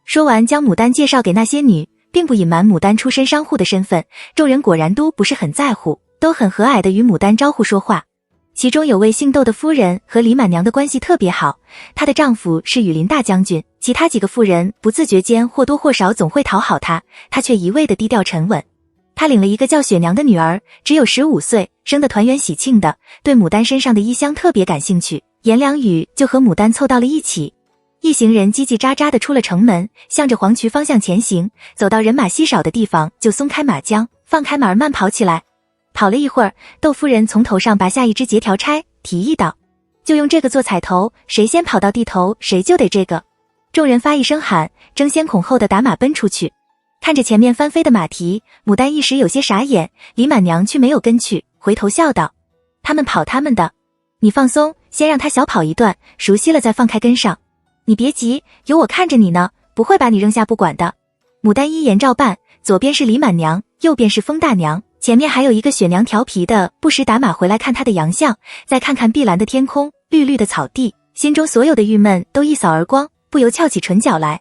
说完将牡丹介绍给那些女，并不隐瞒牡丹出身商户的身份，众人果然都不是很在乎，都很和蔼地与牡丹招呼说话。其中有位姓窦的夫人和李满娘的关系特别好，她的丈夫是羽林大将军，其他几个妇人不自觉间或多或少总会讨好她，她却一味的低调沉稳。她领了一个叫雪娘的女儿，只有15岁，生得团圆喜庆的，对牡丹身上的衣香特别感兴趣，言两语就和牡丹凑到了一起。一行人叽叽喳喳地出了城门，向着黄渠方向前行，走到人马稀少的地方，就松开马缰，放开马儿慢跑起来。跑了一会儿，窦夫人从头上拔下一只截条钗，提议道：就用这个做彩头，谁先跑到地头，谁就得这个。众人发一声喊，争先恐后的打马奔出去。看着前面翻飞的马蹄，牡丹一时有些傻眼，李满娘却没有跟去，回头笑道：他们跑他们的，你放松，先让他小跑一段，熟悉了再放开跟上。你别急，有我看着你呢，不会把你扔下不管的。牡丹依言照办，左边是李满娘，右边是风大娘，前面还有一个雪娘调皮的，不时打马回来看她的洋相，再看看碧蓝的天空，绿绿的草地，心中所有的郁闷都一扫而光，不由翘起唇角来。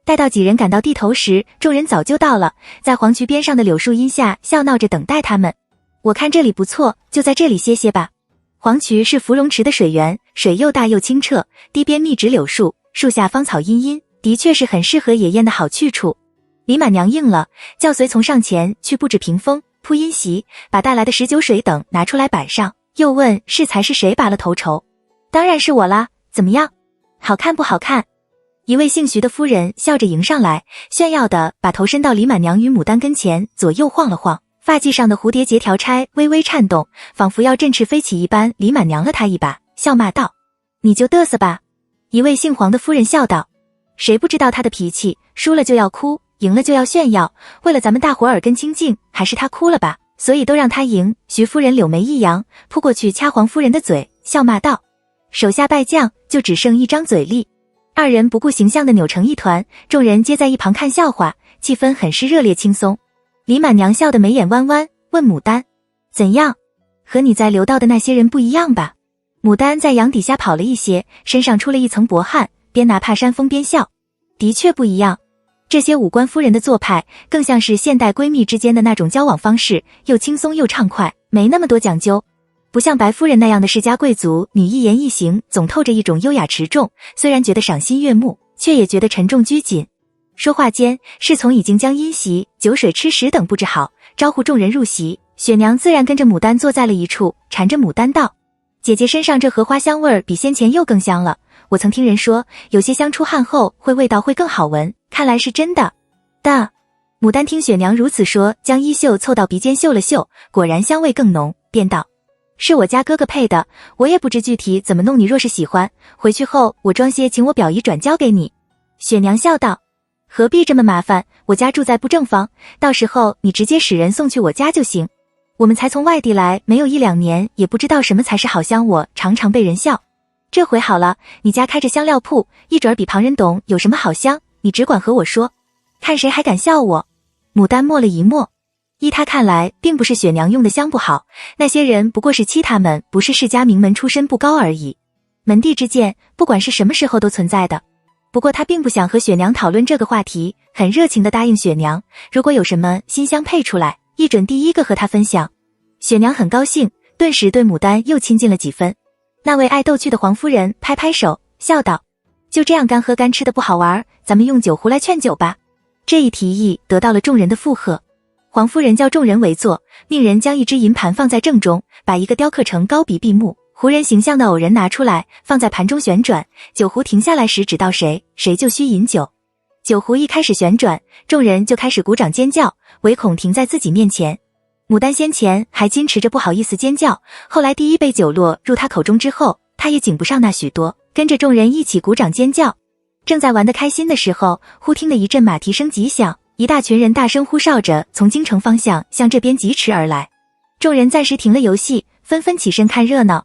待到几人赶到地头时，众人早就到了，在黄渠边上的柳树荫下笑闹着等待他们。我看这里不错，就在这里歇歇吧。黄渠是芙蓉池的水源，水又大又清澈，堤边密植柳树，树下芳草茵茵，的确是很适合野宴的好去处。李满娘应了，叫随从上前去布置屏风、铺阴席，把带来的食酒水等拿出来摆上，又问适才是谁拔了头筹。当然是我啦，怎么样？好看不好看？一位姓徐的夫人笑着迎上来，炫耀地把头伸到李满娘与牡丹跟前，左右晃了晃，发髻上的蝴蝶结条钗微微颤动，仿佛要振翅飞起一般。李满娘了他一把，笑骂道：你就嘚瑟吧。一位姓黄的夫人笑道：谁不知道他的脾气，输了就要哭，赢了就要炫耀，为了咱们大伙耳根清净，还是他哭了吧，所以都让他赢。徐夫人柳眉一扬，扑过去掐黄夫人的嘴，笑骂道：手下败将，就只剩一张嘴力。二人不顾形象的扭成一团，众人皆在一旁看笑话，气氛很是热烈轻松。李满娘笑得眉眼弯弯，问牡丹：怎样？和你在刘道的那些人不一样吧？牡丹在阳底下跑了一些，身上出了一层薄汗，边拿帕扇风边笑：的确不一样。这些武官夫人的做派，更像是现代闺蜜之间的那种交往方式，又轻松又畅快，没那么多讲究。不像白夫人那样的世家贵族女，一言一行总透着一种优雅持重，虽然觉得赏心悦目，却也觉得沉重拘谨。说话间，侍从已经将阴席、酒水、吃食等布置好，招呼众人入席。雪娘自然跟着牡丹坐在了一处，缠着牡丹道：姐姐身上这荷花香味儿比先前又更香了，我曾听人说，有些香出汗后味道会更好闻，看来是真的。牡丹听雪娘如此说，将衣袖凑到鼻尖嗅了嗅，果然香味更浓，便道：是我家哥哥配的，我也不知具体怎么弄，你若是喜欢，回去后我装些请我表姨转交给你。雪娘笑道：何必这么麻烦，我家住在布政坊，到时候你直接使人送去我家就行。我们才从外地来，没有1-2年，也不知道什么才是好香，我常常被人笑。这回好了，你家开着香料铺，一准儿比旁人懂有什么好香，你只管和我说，看谁还敢笑我。牡丹默了一默，依他看来，并不是雪娘用的香不好，那些人不过是欺他们不是世家名门出身不高而已。门第之见，不管是什么时候都存在的。不过他并不想和雪娘讨论这个话题，很热情地答应雪娘，如果有什么新香配出来，一准第一个和他分享。雪娘很高兴，顿时对牡丹又亲近了几分。那位爱逗趣的黄夫人拍拍手，笑道：就这样干喝干吃的不好玩，咱们用酒壶来劝酒吧。这一提议得到了众人的附和。黄夫人叫众人围坐，命人将一只银盘放在正中，把一个雕刻成高鼻闭目胡人形象的偶人拿出来，放在盘中旋转，酒壶停下来时指到谁，谁就需饮酒。酒壶一开始旋转，众人就开始鼓掌尖叫，唯恐停在自己面前。牡丹先前还矜持着不好意思尖叫，后来第一杯酒落入他口中之后，他也紧不上那许多，跟着众人一起鼓掌尖叫。正在玩得开心的时候，忽听得一阵马蹄声急响，一大群人大声呼哨着从京城方向向这边疾驰而来。众人暂时停了游戏，纷纷起身看热闹。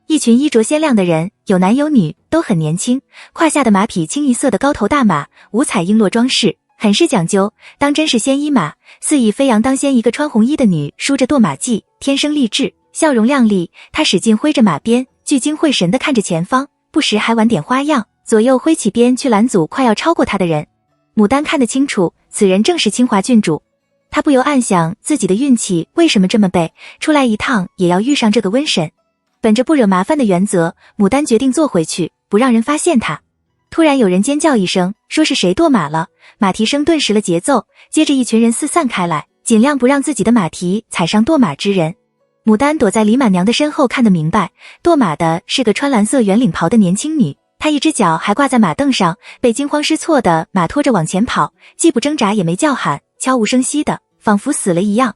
一群衣着鲜亮的人，有男有女，都很年轻，胯下的马匹清一色的高头大马，五彩璎珞装饰，很是讲究，当真是鲜衣马，似已飞扬当先。一个穿红衣的女梳着堕马髻，天生丽质，笑容亮丽，她使劲挥着马鞭，聚精会神地看着前方，不时还玩点花样，左右挥起鞭去拦阻快要超过她的人。牡丹看得清楚，此人正是清华郡主。她不由暗想，自己的运气为什么这么背，出来一趟也要遇上这个瘟神。本着不惹麻烦的原则，牡丹决定坐回去，不让人发现她。突然有人尖叫一声，说是谁堕马了，马蹄声顿时了节奏，接着一群人四散开来，尽量不让自己的马蹄踩上堕马之人。牡丹躲在李满娘的身后，看得明白，堕马的是个穿蓝色圆领袍的年轻女，她一只脚还挂在马凳上，被惊慌失措的马拖着往前跑，既不挣扎也没叫喊，悄无声息的，仿佛死了一样。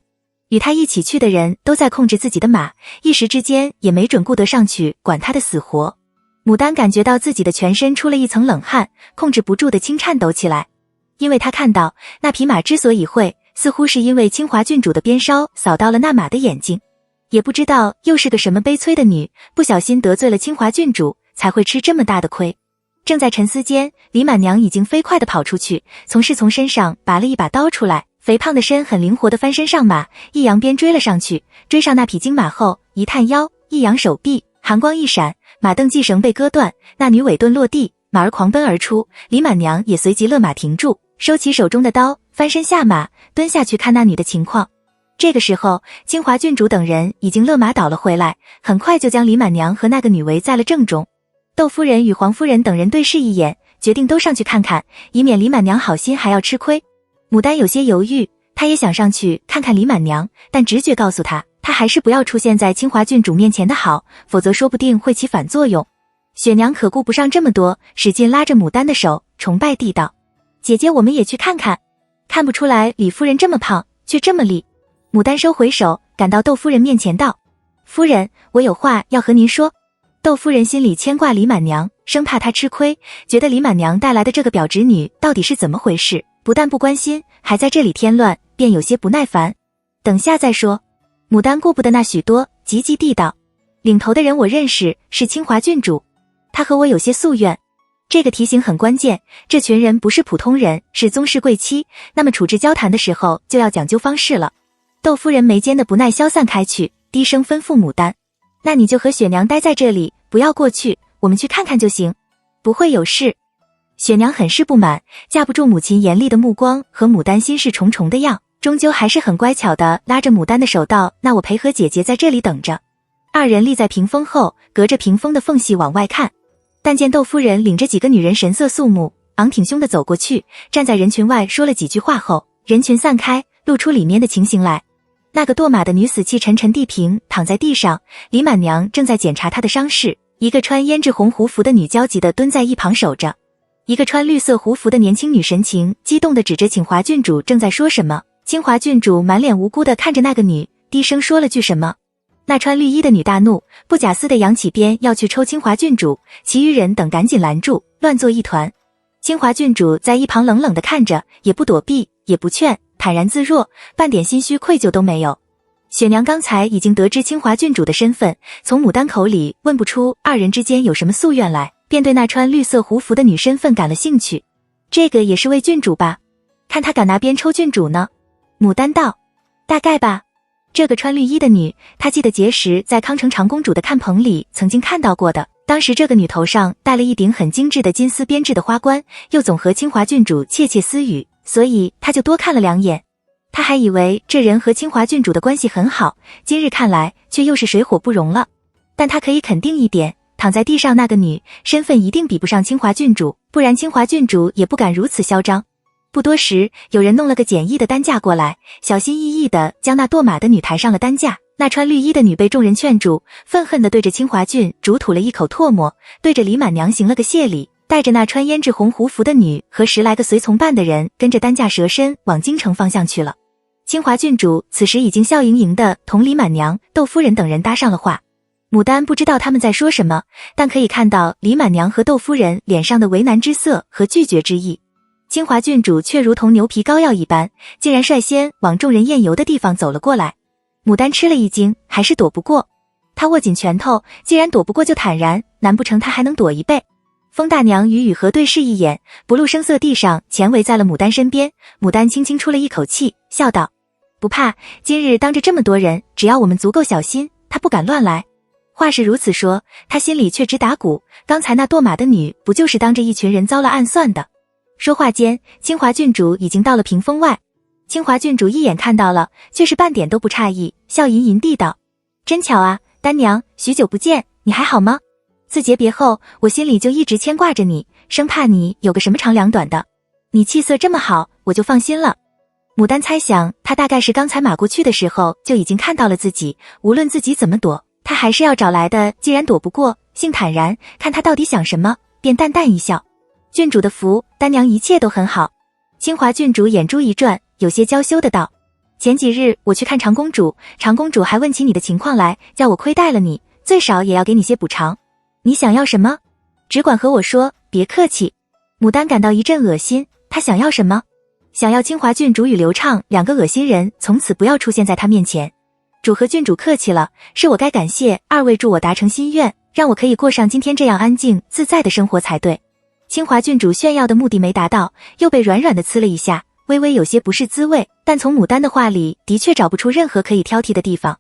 与他一起去的人都在控制自己的马，一时之间也没准顾得上去管他的死活。牡丹感觉到自己的全身出了一层冷汗，控制不住的轻颤抖起来，因为他看到那匹马之所以会，似乎是因为清华郡主的鞭梢扫到了那马的眼睛。也不知道又是个什么悲催的女，不小心得罪了清华郡主，才会吃这么大的亏。正在沉思间，李满娘已经飞快地跑出去，从侍从身上拔了一把刀出来，肥胖的身很灵活地翻身上马，一扬鞭追了上去。追上那匹金马后，一探腰，一扬手臂，寒光一闪，马蹬系绳被割断，那女尾盾落地，马儿狂奔而出。李满娘也随即勒马停住，收起手中的刀，翻身下马，蹲下去看那女的情况。这个时候，清华郡主等人已经勒马倒了回来，很快就将李满娘和那个女围在了正中。窦夫人与黄夫人等人对视一眼，决定都上去看看，以免李满娘好心还要吃亏。牡丹有些犹豫，她也想上去看看李满娘，但直觉告诉她，她还是不要出现在清华郡主面前的好，否则说不定会起反作用。雪娘可顾不上这么多，使劲拉着牡丹的手，崇拜地道：姐姐，我们也去看看。看不出来李夫人这么胖，却这么丽。牡丹收回手，赶到窦夫人面前道：夫人，我有话要和您说。窦夫人心里牵挂李满娘，生怕她吃亏，觉得李满娘带来的这个表侄女到底是怎么回事，不但不关心，还在这里添乱，便有些不耐烦。等下再说。牡丹顾不得那许多，急急地道：领头的人我认识，是清华郡主，她和我有些夙愿。这个提醒很关键，这群人不是普通人，是宗室贵戚，那么处置交谈的时候就要讲究方式了。窦夫人眉间的不耐消散开去，低声吩咐牡丹：那你就和雪娘待在这里，不要过去，我们去看看就行，不会有事。雪娘很是不满，架不住母亲严厉的目光和牡丹心事重重的样，终究还是很乖巧的拉着牡丹的手道：“那我陪和姐姐在这里等着。”二人立在屏风后，隔着屏风的缝隙往外看。但见窦夫人领着几个女人神色肃穆，昂挺胸的走过去，站在人群外说了几句话后，人群散开，露出里面的情形来。那个堕马的女死气沉沉地平躺在地上，李满娘正在检查她的伤势，一个穿胭脂红胡服的女焦急地蹲在一旁守着。一个穿绿色胡服的年轻女神情激动地指着清华郡主正在说什么。清华郡主满脸无辜地看着那个女，低声说了句什么。那穿绿衣的女大怒，不假思地扬起鞭要去抽清华郡主，其余人等赶紧拦住，乱作一团。清华郡主在一旁冷冷地看着，也不躲避，也不劝，坦然自若，半点心虚愧疚都没有。雪娘刚才已经得知清华郡主的身份，从牡丹口里问不出二人之间有什么夙愿来，便对那穿绿色胡服的女身份感了兴趣。这个也是为郡主吧？看她敢拿鞭抽郡主呢？牡丹道：大概吧。这个穿绿衣的女，她记得结时在康城长公主的看棚里曾经看到过的，当时这个女头上戴了一顶很精致的金丝编制的花冠，又总和清华郡主窃窃私语，所以她就多看了两眼。她还以为这人和清华郡主的关系很好，今日看来却又是水火不容了。但她可以肯定一点，躺在地上那个女身份一定比不上清华郡主，不然清华郡主也不敢如此嚣张。不多时，有人弄了个简易的担架过来，小心翼翼地将那堕马的女抬上了担架。那穿绿衣的女被众人劝住，愤恨地对着清华郡主吐了一口唾沫，对着李满娘行了个谢礼，带着那穿胭脂红胡服的女和10来个随从办的人，跟着担架蛇身往京城方向去了。清华郡主此时已经笑盈盈地同李满娘、窦夫人等人搭上了话。牡丹不知道他们在说什么，但可以看到李满娘和窦夫人脸上的为难之色和拒绝之意。清华郡主却如同牛皮膏药一般，竟然率先往众人宴游的地方走了过来。牡丹吃了一惊，还是躲不过。她握紧拳头，既然躲不过就坦然，难不成她还能躲一倍？风大娘与雨禾对视一眼，不露声色地上前围在了牡丹身边。牡丹轻轻出了一口气，笑道：不怕，今日当着这么多人，只要我们足够小心，她不敢乱来。话是如此说，她心里却直打鼓，刚才那堕马的女不就是当着一群人遭了暗算的？说话间，清华郡主已经到了屏风外。清华郡主一眼看到了，却是半点都不诧异，笑吟吟地道：真巧啊，丹娘，许久不见，你还好吗？自结别后，我心里就一直牵挂着你，生怕你有个什么长两短的。你气色这么好，我就放心了。牡丹猜想，她大概是刚才马过去的时候就已经看到了自己，无论自己怎么躲，她还是要找来的。既然躲不过，性坦然，看她到底想什么，便淡淡一笑。郡主的福，丹娘一切都很好。清华郡主眼珠一转，有些娇羞的道：前几日我去看长公主，长公主还问起你的情况来，叫我亏待了你，最少也要给你些补偿。你想要什么？只管和我说，别客气。牡丹感到一阵恶心，她想要什么？想要清华郡主与刘畅两个恶心人从此不要出现在她面前。主和郡主客气了，是我该感谢二位助我达成心愿，让我可以过上今天这样安静自在的生活才对。清华郡主炫耀的目的没达到，又被软软的呲了一下，微微有些不是滋味，但从牡丹的话里的确找不出任何可以挑剔的地方。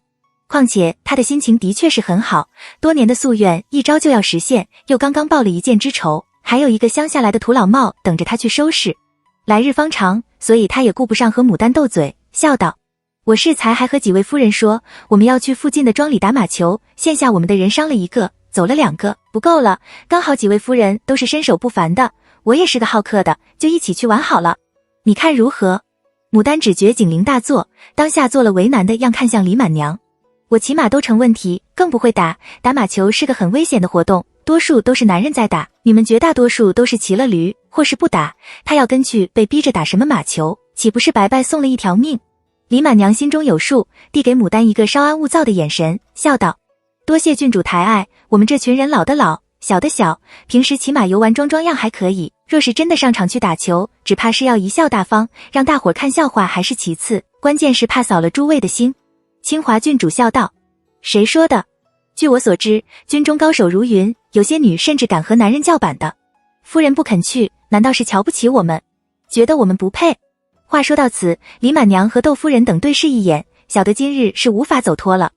况且她的心情的确是很好，多年的夙愿一朝就要实现，又刚刚报了一箭之仇，还有一个乡下来的土老帽等着她去收拾。来日方长，所以她也顾不上和牡丹斗嘴，笑道：我适才还和几位夫人说，我们要去附近的庄里打马球，现下我们的人伤了一个，走了2个，不够了，刚好几位夫人都是身手不凡的，我也是个好客的，就一起去玩好了，你看如何？牡丹只觉警铃大作，当下做了为难的样看向李满娘。我骑马都成问题，更不会打马球是个很危险的活动，多数都是男人在打，你们绝大多数都是骑了驴，或是不打，他要跟去被逼着打什么马球，岂不是白白送了一条命？李满娘心中有数，递给牡丹一个稍安勿躁的眼神，笑道：多谢郡主抬爱，我们这群人老的老，小的小，平时骑马游玩装样还可以，若是真的上场去打球，只怕是要贻笑大方，让大伙看笑话还是其次，关键是怕扫了诸位的心。清华郡主笑道：谁说的？据我所知，军中高手如云，有些女甚至敢和男人叫板的。夫人不肯去，难道是瞧不起我们，觉得我们不配？话说到此，李满娘和窦夫人等对视一眼，晓得今日是无法走脱了。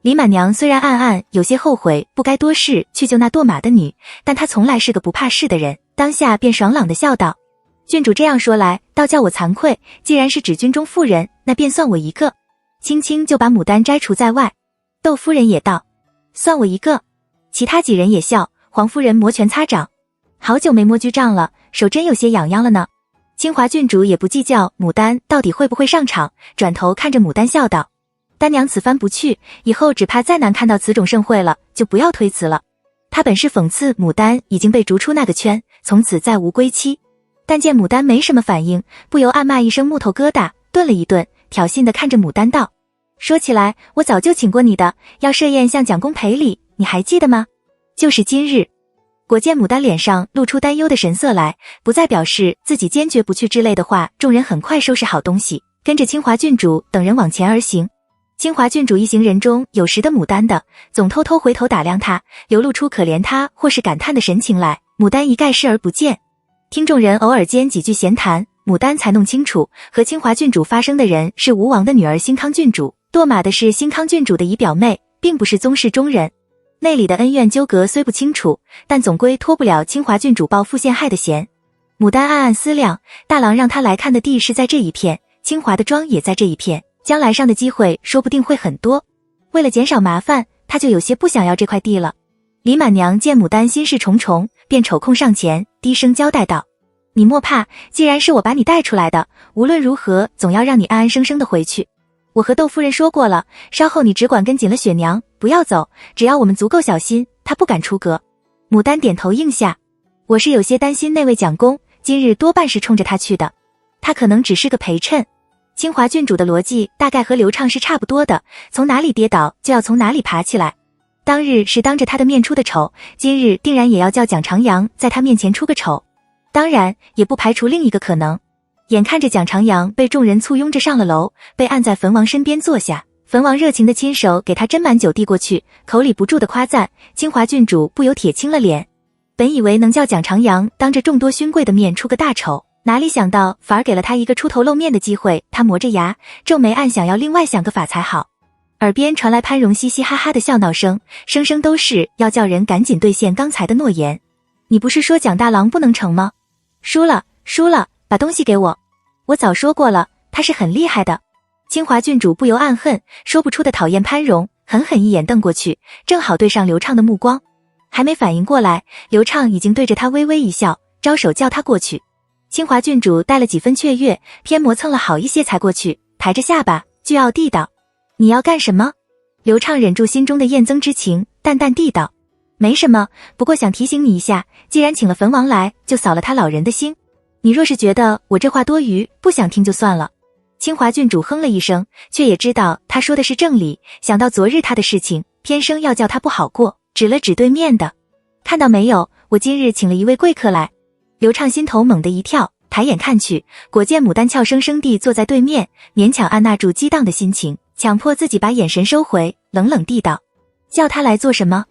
李满娘虽然暗暗有些后悔不该多事去救那堕马的女，但她从来是个不怕事的人，当下便爽朗地笑道：郡主这样说来，倒叫我惭愧，既然是指军中妇人，那便算我一个。轻轻就把牡丹摘除在外。窦夫人也道，算我一个。其他几人也笑。黄夫人摩拳擦掌，好久没摸居杖了，手真有些痒痒了呢。清华郡主也不计较牡丹到底会不会上场，转头看着牡丹笑道，丹娘此番不去，以后只怕再难看到此种盛会了，就不要推辞了。他本是讽刺牡丹已经被逐出那个圈，从此再无归期，但见牡丹没什么反应，不由暗骂一声木头疙瘩，顿了一顿，挑衅地看着牡丹道，说起来我早就请过你的，要设宴向蒋公赔礼，你还记得吗？就是今日。果见牡丹脸上露出担忧的神色来，不再表示自己坚决不去之类的话，众人很快收拾好东西，跟着清华郡主等人往前而行。清华郡主一行人中有识得牡丹的，总偷偷回头打量她，流露出可怜她或是感叹的神情来，牡丹一概视而不见。听众人偶尔间几句闲谈，牡丹才弄清楚，和清华郡主发生的人是吴王的女儿新康郡主，堕马的是新康郡主的姨表妹，并不是宗室中人。内里的恩怨纠葛虽不清楚，但总归脱不了清华郡主报复陷害的嫌。牡丹暗暗思量，大郎让他来看的地是在这一片，清华的庄也在这一片，将来上的机会说不定会很多。为了减少麻烦，他就有些不想要这块地了。李满娘见牡丹心事重重，便抽空上前低声交代道，你莫怕，既然是我把你带出来的，无论如何总要让你安安生生的回去。我和窦夫人说过了，稍后你只管跟紧了雪娘，不要走，只要我们足够小心，她不敢出阁。牡丹点头应下，我是有些担心那位蒋公，今日多半是冲着他去的，他可能只是个陪衬。清华郡主的逻辑大概和刘畅是差不多的，从哪里跌倒就要从哪里爬起来。当日是当着他的面出的丑，今日定然也要叫蒋长阳在他面前出个丑。当然也不排除另一个可能，眼看着蒋长阳被众人簇拥着上了楼，被按在焚王身边坐下，焚王热情的亲手给他斟满酒递过去，口里不住的夸赞，清华郡主不由铁青了脸。本以为能叫蒋长阳当着众多勋贵的面出个大丑，哪里想到反而给了他一个出头露面的机会，他磨着牙皱眉，暗想要另外想个法才好。耳边传来潘荣嘻嘻哈哈的笑闹声，声声都是要叫人赶紧兑现刚才的诺言。你不是说蒋大郎不能成吗？输了，把东西给我。我早说过了，他是很厉害的。清华郡主不由暗恨，说不出的讨厌潘荣，狠狠一眼瞪过去，正好对上刘畅的目光。还没反应过来，刘畅已经对着他微微一笑，招手叫他过去。清华郡主带了几分雀跃，偏磨蹭了好一些才过去，抬着下巴倨傲地道，你要干什么？刘畅忍住心中的厌憎之情，淡淡地道，没什么，不过想提醒你一下，既然请了焚王来，就扫了他老人的心。你若是觉得我这话多余，不想听就算了。清华郡主哼了一声，却也知道他说的是正理，想到昨日他的事情，偏生要叫他不好过，指了指对面的，看到没有，我今日请了一位贵客来。刘畅心头猛地一跳，抬眼看去，果见牡丹俏生生地坐在对面，勉强按捺住激荡的心情，强迫自己把眼神收回，冷冷地道，叫他来做什么？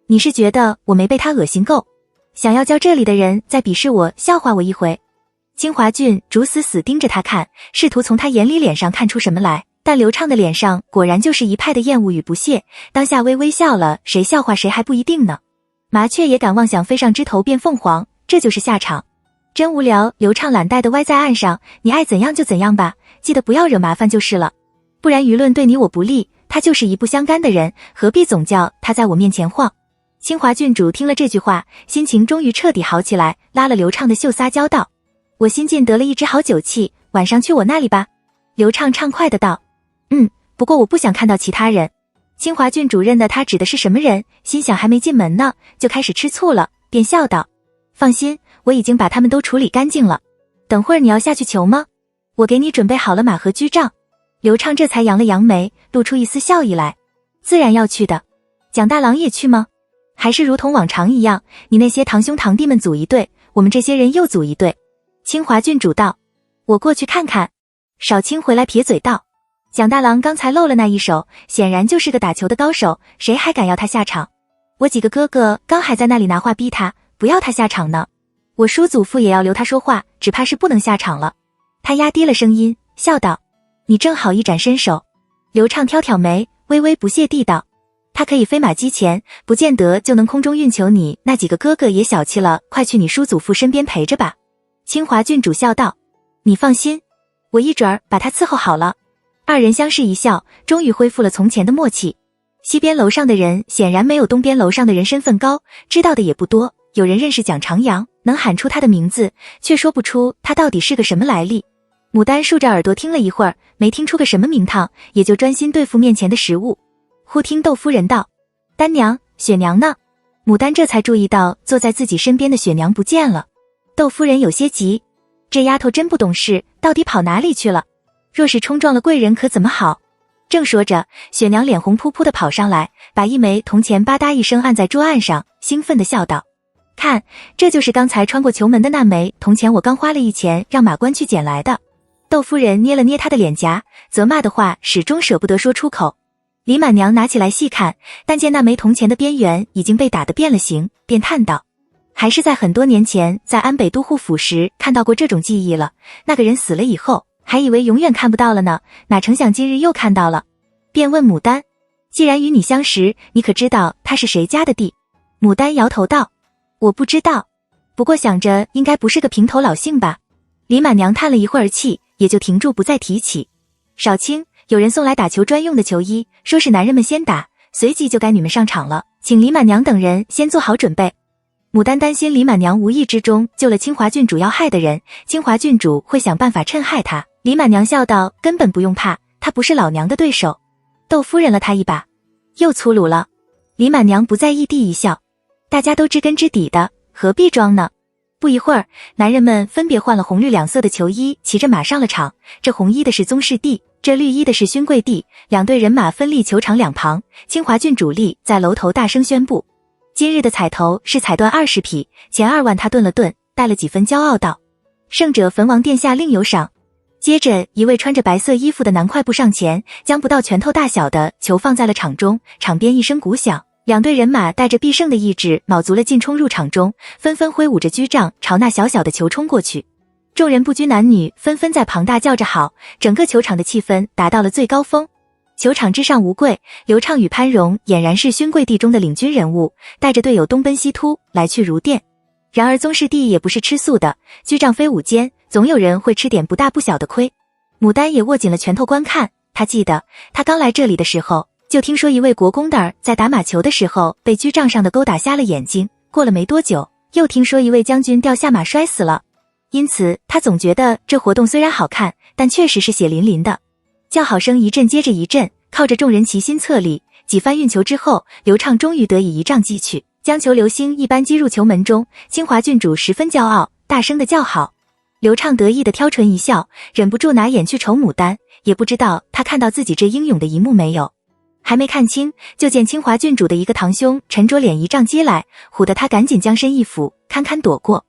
你是觉得我没被他恶心够，想要叫这里的人再鄙视我笑话我一回？清华郡主死盯着他看，试图从他眼里脸上看出什么来，但刘畅的脸上果然就是一派的厌恶与不屑，当下微微笑了，谁笑话谁还不一定呢。麻雀也敢妄想飞上枝头变凤凰，这就是下场。真无聊，刘畅懒怠的歪在岸上，你爱怎样就怎样吧，记得不要惹麻烦就是了，不然舆论对你我不利，他就是一不相干的人，何必总叫他在我面前晃。清华郡主听了这句话，心情终于彻底好起来，拉了刘畅的袖撒娇道，我新近得了一支好酒气，晚上去我那里吧。刘畅畅快的道，不过我不想看到其他人。清华郡主认得他指的是什么人，心想还没进门呢，就开始吃醋了，便笑道，放心，我已经把他们都处理干净了。等会儿你要下去求吗？我给你准备好了马和居杖。刘畅这才扬了扬眉，露出一丝笑意来，自然要去的。蒋大郎也去吗？还是如同往常一样，你那些堂兄堂弟们组一队，我们这些人又组一队？清华郡主道，我过去看看。少卿回来撇嘴道，蒋大郎刚才露了那一手，显然就是个打球的高手，谁还敢要他下场？我几个哥哥刚还在那里拿话逼他，不要他下场呢。我叔祖父也要留他说话，只怕是不能下场了。他压低了声音，笑道，你正好一展身手。刘畅挑挑眉，微微不屑地道，他可以飞马击前，不见得就能空中运球，你那几个哥哥也小气了，快去你叔祖父身边陪着吧。清华郡主笑道：你放心，我一准儿把他伺候好了。二人相视一笑，终于恢复了从前的默契。西边楼上的人显然没有东边楼上的人身份高，知道的也不多。有人认识蒋长阳，能喊出他的名字，却说不出他到底是个什么来历。牡丹竖着耳朵听了一会儿，没听出个什么名堂，也就专心对付面前的食物。忽听窦夫人道：丹娘，雪娘呢？牡丹这才注意到坐在自己身边的雪娘不见了。窦夫人有些急，这丫头真不懂事，到底跑哪里去了？若是冲撞了贵人可怎么好？正说着，雪娘脸红扑扑地跑上来，把一枚铜钱吧嗒一声按在桌案上，兴奋地笑道：看，这就是刚才穿过球门的那枚铜钱，我刚花了1钱让马官去捡来的。窦夫人捏了捏她的脸颊，责骂的话始终舍不得说出口。李满娘拿起来细看，但见那枚铜钱的边缘已经被打得变了形，便叹道：还是在很多年前在安北都护府时看到过这种记忆了，那个人死了以后还以为永远看不到了呢，哪成想今日又看到了。便问牡丹：既然与你相识，你可知道他是谁家的地？牡丹摇头道：我不知道，不过想着应该不是个平头老姓吧。李满娘叹了一会儿气，也就停住不再提起。少卿，有人送来打球专用的球衣，说是男人们先打，随即就该你们上场了，请李满娘等人先做好准备。牡丹担心李满娘无意之中救了清华郡主要害的人，清华郡主会想办法趁害她。李满娘笑道：根本不用怕，她不是老娘的对手。窦夫人了她一把：又粗鲁了。李满娘不在意地一笑：大家都知根知底的，何必装呢？不一会儿，男人们分别换了红绿2色的球衣，骑着马上了场。这红衣的是宗室弟，这绿衣的是勋贵弟。2队人马分立球场两旁，清华郡主立在楼头大声宣布：今日的彩头是彩缎20匹，前2万。他顿了顿，带了几分骄傲道：胜者焚王殿下另有赏。接着一位穿着白色衣服的男快步上前，将不到拳头大小的球放在了场中。场边一声鼓响，2队人马带着必胜的意志卯足了劲冲入场中，纷纷挥舞着居杖朝那小小的球冲过去。众人不拘男女，纷纷在旁大叫着好，整个球场的气氛达到了最高峰。球场之上，吴贵、刘畅与潘荣俨然是勋贵地中的领军人物，带着队友东奔西突，来去如电。然而宗室弟也不是吃素的，居杖飞舞间，总有人会吃点不大不小的亏。牡丹也握紧了拳头观看，他记得他刚来这里的时候，就听说一位国公的在打马球的时候被居杖上的钩打瞎了眼睛，过了没多久，又听说一位将军掉下马摔死了。因此他总觉得这活动虽然好看，但确实是血淋淋的。叫好声一阵接着一阵，靠着众人齐心侧力，几番运球之后，刘畅终于得以一杖击去，将球流星一般击入球门中。清华郡主十分骄傲，大声的叫好。刘畅得意的挑唇一笑，忍不住拿眼去瞅牡丹，也不知道他看到自己这英勇的一幕没有。还没看清，就见清华郡主的一个堂兄沉着脸一杖击来，唬得他赶紧将身一俯，堪堪躲过。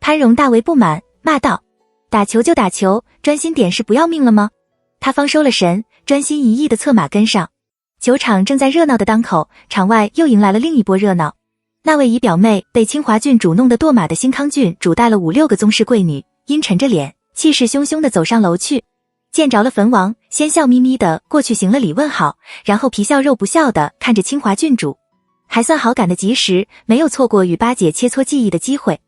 潘荣大为不满，骂道：打球就打球，专心点是不要命了吗？他方收了神，专心一意的策马跟上。球场正在热闹的当口，场外又迎来了另一波热闹。那位姨表妹被清华郡主弄得堕马的新康郡主带了5、6个宗室贵女，阴沉着脸，气势汹汹地走上楼去。见着了坟王，先笑眯眯的过去行了礼问好，然后皮笑肉不笑的看着清华郡主。还算好赶得及时，没有错过与八姐切磋技艺的机会。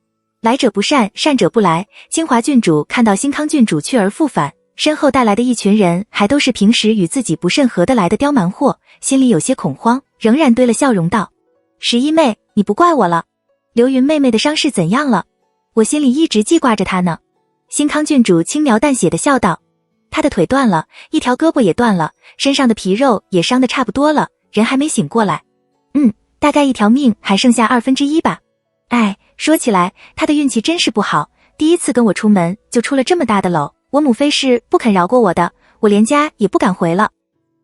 来者不善，善者不来。清华郡主看到新康郡主去而复返，身后带来的一群人还都是平时与自己不甚合得来的刁蛮货，心里有些恐慌，仍然堆了笑容道：11妹，你不怪我了。刘云妹妹的伤势怎样了？我心里一直记挂着她呢。新康郡主轻描淡写的笑道：她的腿断了，一条胳膊也断了，身上的皮肉也伤得差不多了，人还没醒过来。大概一条命还剩下1/2吧。哎，说起来，她的运气真是不好，第一次跟我出门就出了这么大的篓，我母妃是不肯饶过我的，我连家也不敢回了。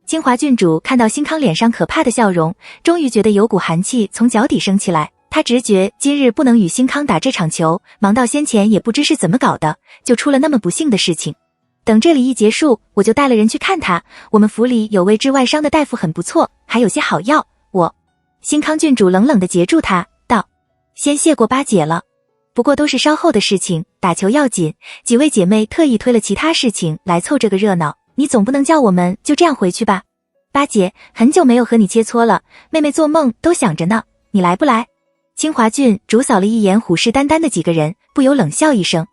清华郡主看到新康脸上可怕的笑容，终于觉得有股寒气从脚底升起来。她直觉今日不能与新康打这场球，忙到先前也不知是怎么搞的，就出了那么不幸的事情。等这里一结束，我就带了人去看他，我们府里有位治外伤的大夫很不错，还有些好药。新康郡主冷冷地截住他，道：先谢过八姐了，不过都是稍后的事情，打球要紧，几位姐妹特意推了其他事情来凑这个热闹，你总不能叫我们就这样回去吧？八姐，很久没有和你切磋了，妹妹做梦都想着呢，你来不来？清华郡主扫了一眼虎视眈眈的几个人，不由冷笑一声：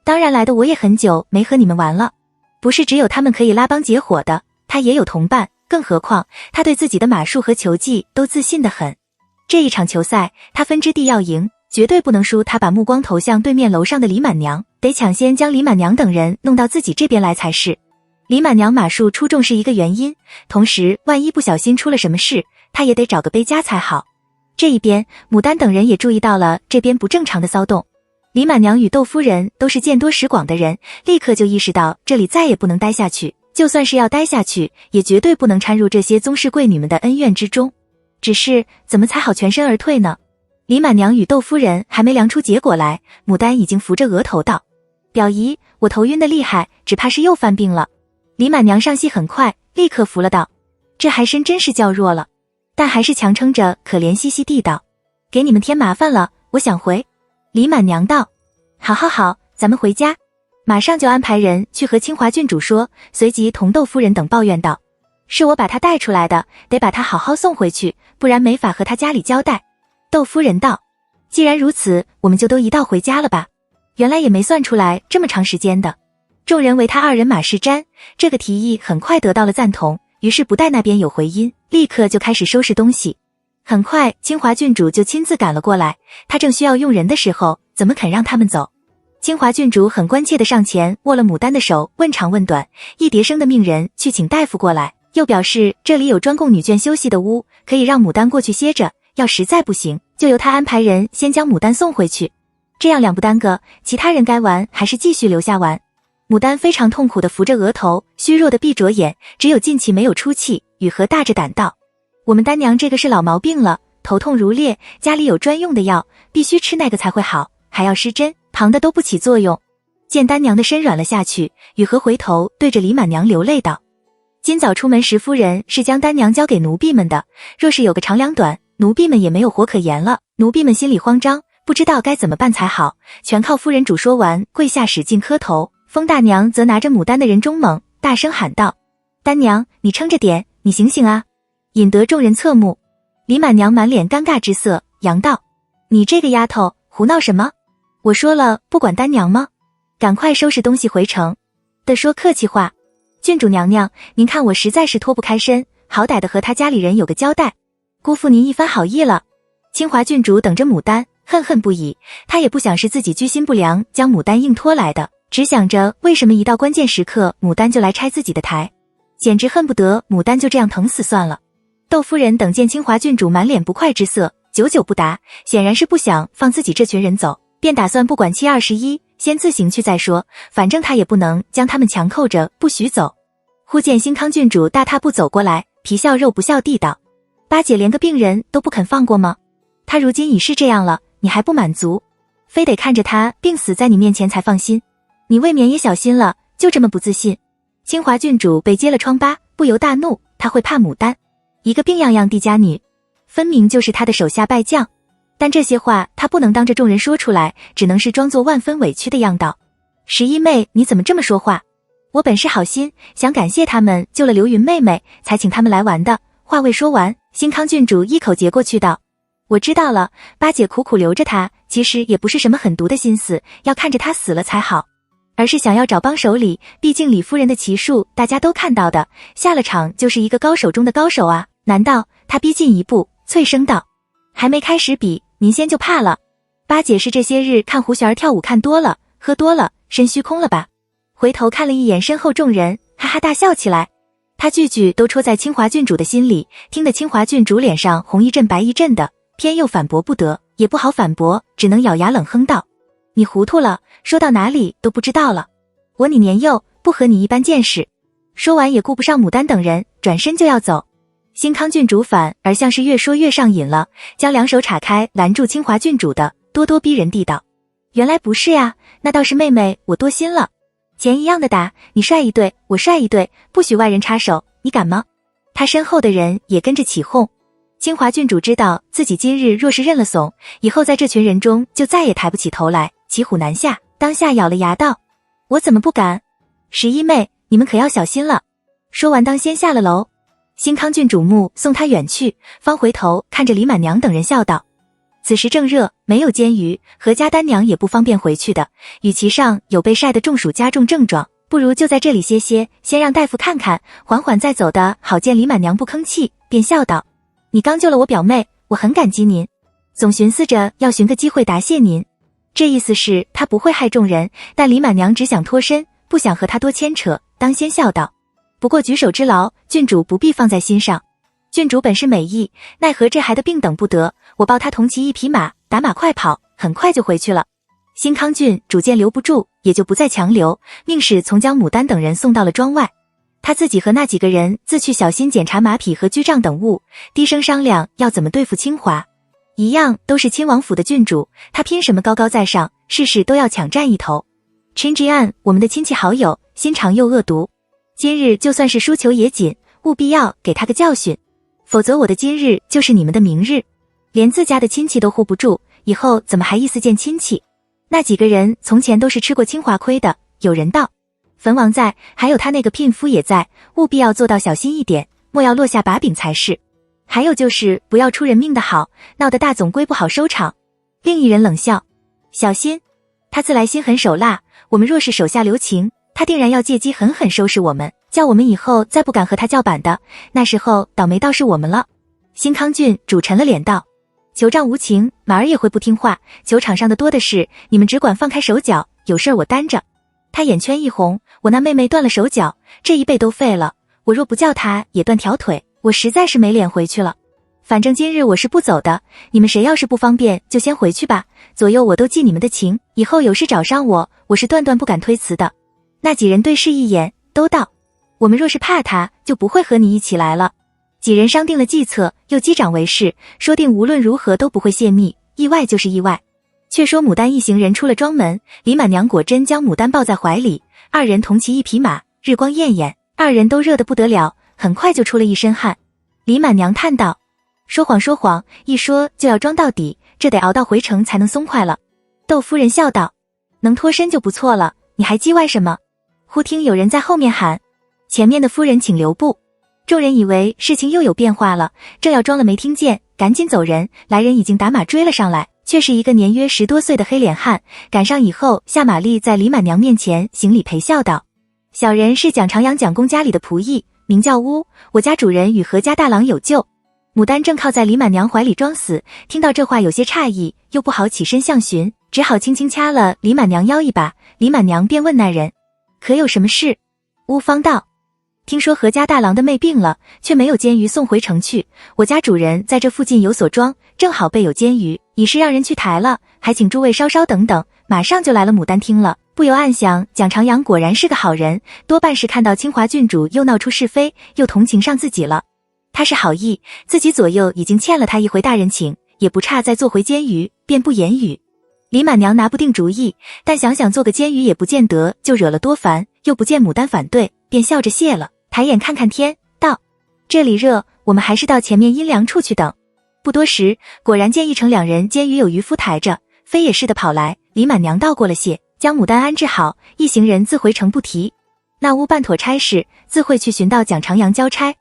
当然来的我也很久没和你们玩了。不是只有他们可以拉帮结伙的，他也有同伴，更何况他对自己的马术和球技都自信得很。这一场球赛，他分支地要赢，绝对不能输。他把目光投向对面楼上的李满娘，得抢先将李满娘等人弄到自己这边来才是。李满娘马术出众是一个原因，同时万一不小心出了什么事，他也得找个背家才好。这一边，牡丹等人也注意到了这边不正常的骚动。李满娘与窦夫人都是见多识广的人，立刻就意识到这里再也不能待下去，就算是要待下去，也绝对不能掺入这些宗室贵女们的恩怨之中。只是怎么才好全身而退呢？李满娘与窦夫人还没量出结果来，牡丹已经扶着额头道：表姨，我头晕的厉害，只怕是又犯病了。李满娘上戏很快，立刻扶了道：这还身真是较弱了。但还是强撑着，可怜兮兮地道：给你们添麻烦了，我想回。李满娘道：好好好，咱们回家。马上就安排人去和清华郡主说，随即同窦夫人等抱怨道：是我把他带出来的，得把他好好送回去，不然没法和他家里交代。窦夫人道：既然如此，我们就都一道回家了吧。原来也没算出来这么长时间的。众人为他二人马是瞻，这个提议很快得到了赞同，于是不待那边有回音，立刻就开始收拾东西。很快清华郡主就亲自赶了过来，他正需要用人的时候，怎么肯让他们走？清华郡主很关切地上前握了牡丹的手，问长问短，一叠声地命人去请大夫过来，又表示这里有专供女眷休息的屋，可以让牡丹过去歇着，要实在不行，就由他安排人先将牡丹送回去。这样两不耽搁，其他人该玩还是继续留下玩。牡丹非常痛苦地扶着额头，虚弱地闭着眼，只有进气没有出气，雨禾大着胆道：我们丹娘这个是老毛病了，头痛如裂，家里有专用的药，必须吃那个才会好，还要施针，旁的都不起作用。见丹娘的身软了下去，雨禾回头对着李满娘流泪道：今早出门时夫人是将丹娘交给奴婢们的，若是有个长两短，奴婢们也没有活可言了。奴婢们心里慌张，不知道该怎么办才好，全靠夫人主说完，跪下使劲磕头。封大娘则拿着牡丹的人中猛，大声喊道：丹娘，你撑着点，你醒醒啊！引得众人侧目。李满娘满脸尴尬之色，扬道：你这个丫头胡闹什么？我说了不管丹娘吗？赶快收拾东西回城。的说客气话，郡主娘娘，您看我实在是脱不开身，好歹的和他家里人有个交代，辜负您一番好意了。清华郡主等着牡丹，恨恨不已，她也不想是自己居心不良将牡丹硬拖来的，只想着为什么一到关键时刻牡丹就来拆自己的台，简直恨不得牡丹就这样疼死算了。窦夫人等见清华郡主满脸不快之色，久久不答，显然是不想放自己这群人走，便打算不管721，先自行去再说，反正他也不能将他们强扣着不许走。忽见新康郡主大踏步走过来，皮笑肉不笑地道：八姐连个病人都不肯放过吗？他如今已是这样了，你还不满足，非得看着他病死在你面前才放心？你未免也小心了，就这么不自信？清华郡主被揭了疮疤，不由大怒，他会怕牡丹？一个病怏怏的家女，分明就是他的手下败将。但这些话他不能当着众人说出来，只能是装作万分委屈的样道：11妹，你怎么这么说话？我本是好心，想感谢他们救了刘云妹妹，才请他们来玩的。话未说完，新康郡主一口接过去道：我知道了，八姐苦苦留着他，其实也不是什么狠毒的心思，要看着他死了才好，而是想要找帮手里，毕竟李夫人的骑术大家都看到的，下了场就是一个高手中的高手啊。难道？他逼近一步，脆声道：还没开始比，您先就怕了。八姐是这些日看胡璇儿跳舞看多了，喝多了，身虚空了吧？回头看了一眼身后众人，哈哈大笑起来。他句句都戳在清华郡主的心里，听得清华郡主脸上红一阵白一阵的，偏又反驳不得，也不好反驳，只能咬牙冷哼道：你糊涂了，说到哪里都不知道了。我你年幼，不和你一般见识。说完也顾不上牡丹等人，转身就要走。新康郡主反而像是越说越上瘾了，将两手岔开拦住清华郡主的，咄咄逼人地道：原来不是呀，那倒是妹妹我多心了。钱一样的打，你帅一对，我帅一对，不许外人插手，你敢吗？他身后的人也跟着起哄。清华郡主知道自己今日若是认了怂，以后在这群人中就再也抬不起头来，骑虎难下，当下咬了牙道：我怎么不敢？11妹，你们可要小心了。说完当先下了楼。新康郡主目送他远去，方回头看着李满娘等人笑道：此时正热，没有煎鱼，何家丹娘也不方便回去的，与其上有被晒得中暑加重症状，不如就在这里歇歇，先让大夫看看，缓缓再走的好。见李满娘不吭气，便笑道：你刚救了我表妹，我很感激您，总寻思着要寻个机会答谢您。这意思是他不会害众人，但李满娘只想脱身，不想和他多牵扯，当先笑道：不过举手之劳，郡主不必放在心上。郡主本是美意，奈何这孩的病等不得，我抱他同骑一匹马，打马快跑，很快就回去了。新康郡主见留不住，也就不再强留，命使从将牡丹等人送到了庄外。他自己和那几个人自去小心检查马匹和居帐等物，低声商量要怎么对付清华。一样都是亲王府的郡主，他拼什么高高在上，事事都要抢占一头。陈之安，我们的亲戚好友，心肠又恶毒，今日就算是输球也紧，务必要给他个教训，否则我的今日就是你们的明日。连自家的亲戚都护不住，以后怎么还意思见亲戚？那几个人从前都是吃过清华亏的。有人道：焚王在，还有他那个聘夫也在，务必要做到小心一点，莫要落下把柄才是。还有就是不要出人命的好，闹得大总归不好收场。另一人冷笑：小心，他自来心狠手辣，我们若是手下留情，他定然要借机狠狠收拾我们，叫我们以后再不敢和他叫板的，那时候倒霉倒是我们了。新康郡主沉了脸道：酋长无情，马儿也会不听话，球场上的多的是，你们只管放开手脚，有事儿我担着。他眼圈一红：我那妹妹断了手脚，这一辈都废了，我若不叫她也断条腿，我实在是没脸回去了。反正今日我是不走的，你们谁要是不方便就先回去吧，左右我都记你们的情，以后有事找上我，我是断断不敢推辞的。那几人对视一眼，都道：我们若是怕他，就不会和你一起来了。几人商定了计策，又击掌为誓，说定无论如何都不会泄密，意外就是意外。却说牡丹一行人出了庄门，李满娘果真将牡丹抱在怀里，二人同骑一匹马，日光艳艳，二人都热得不得了，很快就出了一身汗。李满娘叹道：说谎说谎，一说就要装到底，这得熬到回城才能松快了。窦夫人笑道：能脱身就不错了，你还叽歪什么？忽听有人在后面喊：前面的夫人请留步。众人以为事情又有变化了，正要装了没听见，赶紧走人。来人已经打马追了上来，却是一个年约10多岁的黑脸汉。赶上以后，下马立在李满娘面前行礼陪笑道：小人是蒋长阳蒋公家里的仆役，名叫乌，我家主人与何家大郎有救。牡丹正靠在李满娘怀里装死，听到这话有些诧异，又不好起身相寻，只好轻轻掐了李满娘腰一把。李满娘便问那人：可有什么事？乌方道：听说何家大郎的妹病了，却没有煎鱼送回城去，我家主人在这附近有所庄，正好备有煎鱼，已是让人去抬了，还请诸位稍稍等等，马上就来了。牡丹听了，不由暗想，蒋长阳果然是个好人，多半是看到清华郡主又闹出是非，又同情上自己了。他是好意，自己左右已经欠了他一回大人情，也不差再做回煎鱼，便不言语。李满娘拿不定主意，但想想做个煎鱼也不见得就惹了多烦，又不见牡丹反对，便笑着谢了，抬眼看看天，道：这里热，我们还是到前面阴凉处去等。不多时，果然见一城两人煎鱼有渔夫抬着，飞也似的跑来。李满娘道过了谢，将牡丹安置好，一行人自回城不提。那乌办妥差事，自会去寻到蒋长阳交差。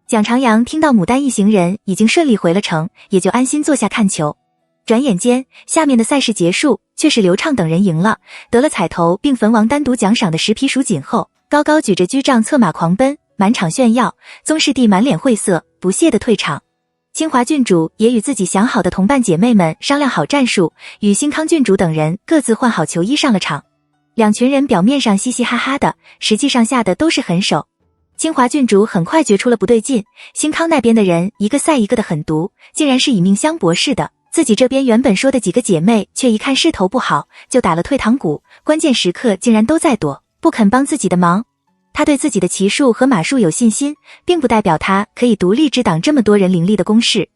蒋长阳听到牡丹一行人已经顺利回了城，也就安心坐下看球。转眼间，下面的赛事结束，却是刘畅等人赢了，得了彩头，并焚王单独奖赏的10匹属锦后，高高举着居杖策马狂奔，满场炫耀。宗室弟满脸晦涩，不屑地退场。清华郡主也与自己想好的同伴姐妹们商量好战术，与新康郡主等人各自换好球衣上了场。两群人表面上嘻嘻哈哈的，实际上下的都是狠手。清华郡主很快觉出了不对劲，新康那边的人一个赛一个的狠毒，竟然是以命相搏似的。自己这边原本说的几个姐妹，却一看势头不好，就打了退堂鼓，关键时刻竟然都在躲，不肯帮自己的忙。他对自己的骑术和马术有信心，并不代表他可以独立支挡这么多人凌厉的攻势。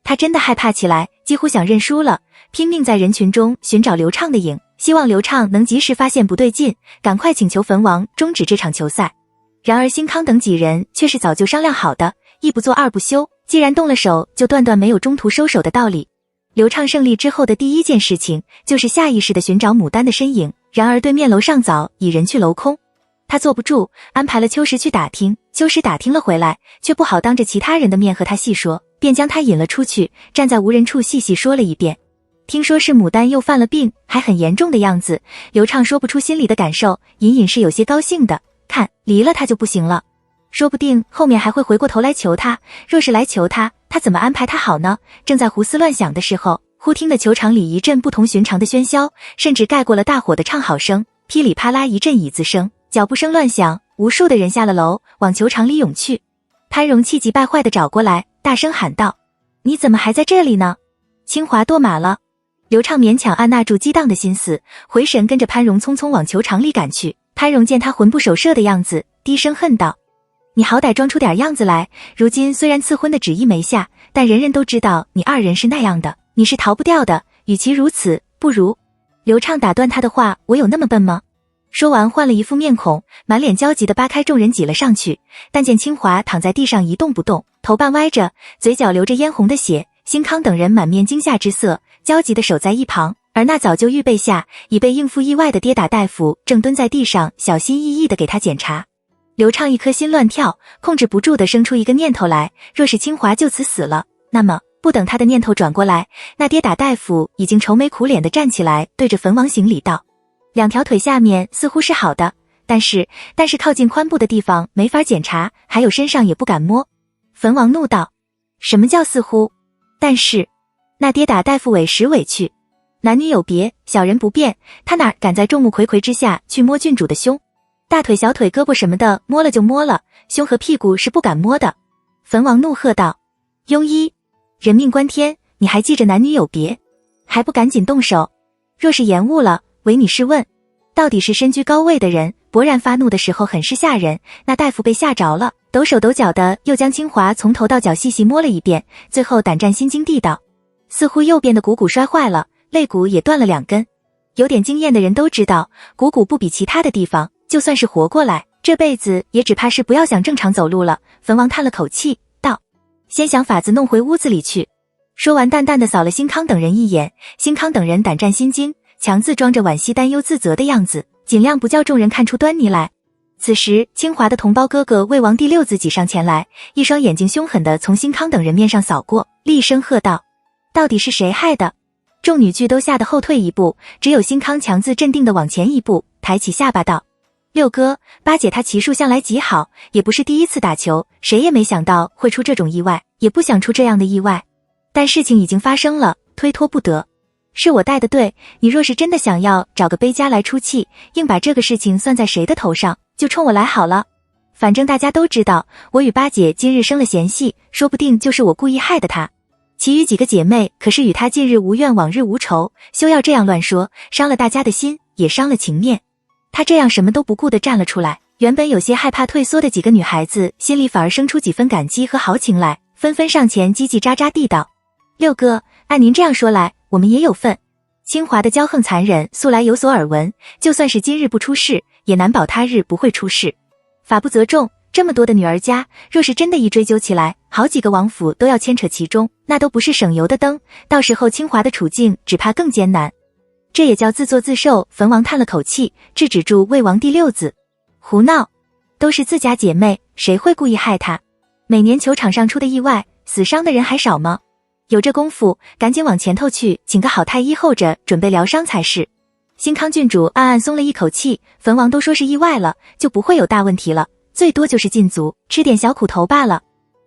他真的害怕起来，几乎想认输了，拼命在人群中寻找刘畅的影，希望刘畅能及时发现不对劲，赶快请求焚王终止这场球赛。然而新康等几人却是早就商量好的，一不做二不休，既然动了手，就断断没有中途收手的道理。刘畅胜利之后的第一件事情，就是下意识地寻找牡丹的身影，然而对面楼上早已人去楼空。他坐不住，安排了秋实去打听，秋实打听了回来，却不好当着其他人的面和他细说，便将他引了出去，站在无人处细细说了一遍。听说是牡丹又犯了病，还很严重的样子，刘畅说不出心里的感受，隐隐是有些高兴的，看离了他就不行了，说不定后面还会回过头来求他，若是来求他，他怎么安排他好呢？正在胡思乱想的时候，忽听得球场里一阵不同寻常的喧嚣，甚至盖过了大伙的唱好声，噼里啪啦一阵椅子声，脚步声乱响，无数的人下了楼，往球场里涌去。潘荣气急败坏地找过来，大声喊道：你怎么还在这里呢？清华堕马了。刘畅勉强按捺住激荡的心思，回神跟着潘荣匆匆往球场里赶去。潘荣见他魂不守舍的样子，低声恨道：你好歹装出点样子来，如今虽然赐婚的旨意没下，但人人都知道你二人是那样的，你是逃不掉的，与其如此，不如……刘畅打断他的话，我有那么笨吗？说完换了一副面孔，满脸焦急地扒开众人挤了上去，但见清华躺在地上一动不动，头半歪着，嘴角流着嫣红的血，辛康等人满面惊吓之色，焦急地守在一旁，而那早就预备下以备应付意外的跌打大夫正蹲在地上小心翼翼地给他检查。刘畅一颗心乱跳，控制不住地生出一个念头来，若是清华就此死了，那么不等他的念头转过来，那跌打大夫已经愁眉苦脸地站起来，对着坟王行礼道：两条腿下面似乎是好的，但是靠近髋部的地方没法检查，还有身上也不敢摸。坟王怒道：什么叫似乎？但是……那跌打大夫委实委屈，男女有别，小人不便，他哪敢在众目睽睽之下去摸郡主的胸？大腿小腿胳膊什么的摸了就摸了，胸和屁股是不敢摸的。坟王怒喝道：庸医，人命关天，你还记着男女有别，还不赶紧动手？若是延误了，唯你是问。到底是身居高位的人，勃然发怒的时候很是吓人，那大夫被吓着了，抖手抖脚的又将清华从头到脚细细摸了一遍，最后胆战心惊地道：似乎右边的股骨摔坏了，肋骨也断了2根。有点经验的人都知道，股骨不比其他的地方，就算是活过来，这辈子也只怕是不要想正常走路了。坟王叹了口气道：先想法子弄回屋子里去。说完淡淡的扫了辛康等人一眼，辛康等人胆战心惊，强自装着惋惜担忧自责的样子，尽量不叫众人看出端倪来。此时清华的同胞哥哥魏王第六子挤上前来，一双眼睛凶狠地从辛康等人面上扫过，厉声喝道：到底是谁害的？众女婿都吓得后退一步，只有辛康强自镇定地往前一步，抬起下巴道：六哥，八姐她骑术向来极好，也不是第一次打球，谁也没想到会出这种意外，也不想出这样的意外，但事情已经发生了，推脱不得。是我带的队，你若是真的想要找个悲家来出气，硬把这个事情算在谁的头上，就冲我来好了。反正大家都知道，我与八姐今日生了嫌隙，说不定就是我故意害的她。其余几个姐妹可是与她近日无怨，往日无仇，休要这样乱说，伤了大家的心，也伤了情面。她这样什么都不顾地站了出来，原本有些害怕退缩的几个女孩子心里反而生出几分感激和豪情来，纷纷上前叽叽喳喳地道：六哥，按您这样说来，我们也有份。清华的骄横残忍素来有所耳闻，就算是今日不出事，也难保他日不会出事。法不责众，这么多的女儿家，若是真的一追究起来，好几个王府都要牵扯其中，那都不是省油的灯，到时候清华的处境只怕更艰难。这也叫自作自受。坟王叹了口气，制止住魏王第六子：胡闹，都是自家姐妹，谁会故意害她？每年球场上出的意外，死伤的人还少吗？有这功夫，赶紧往前头去，请个好太医候着，准备疗伤才是。新康郡主暗暗松了一口气，坟王都说是意外了，就不会有大问题了，最多就是禁足，吃点小苦头罢了。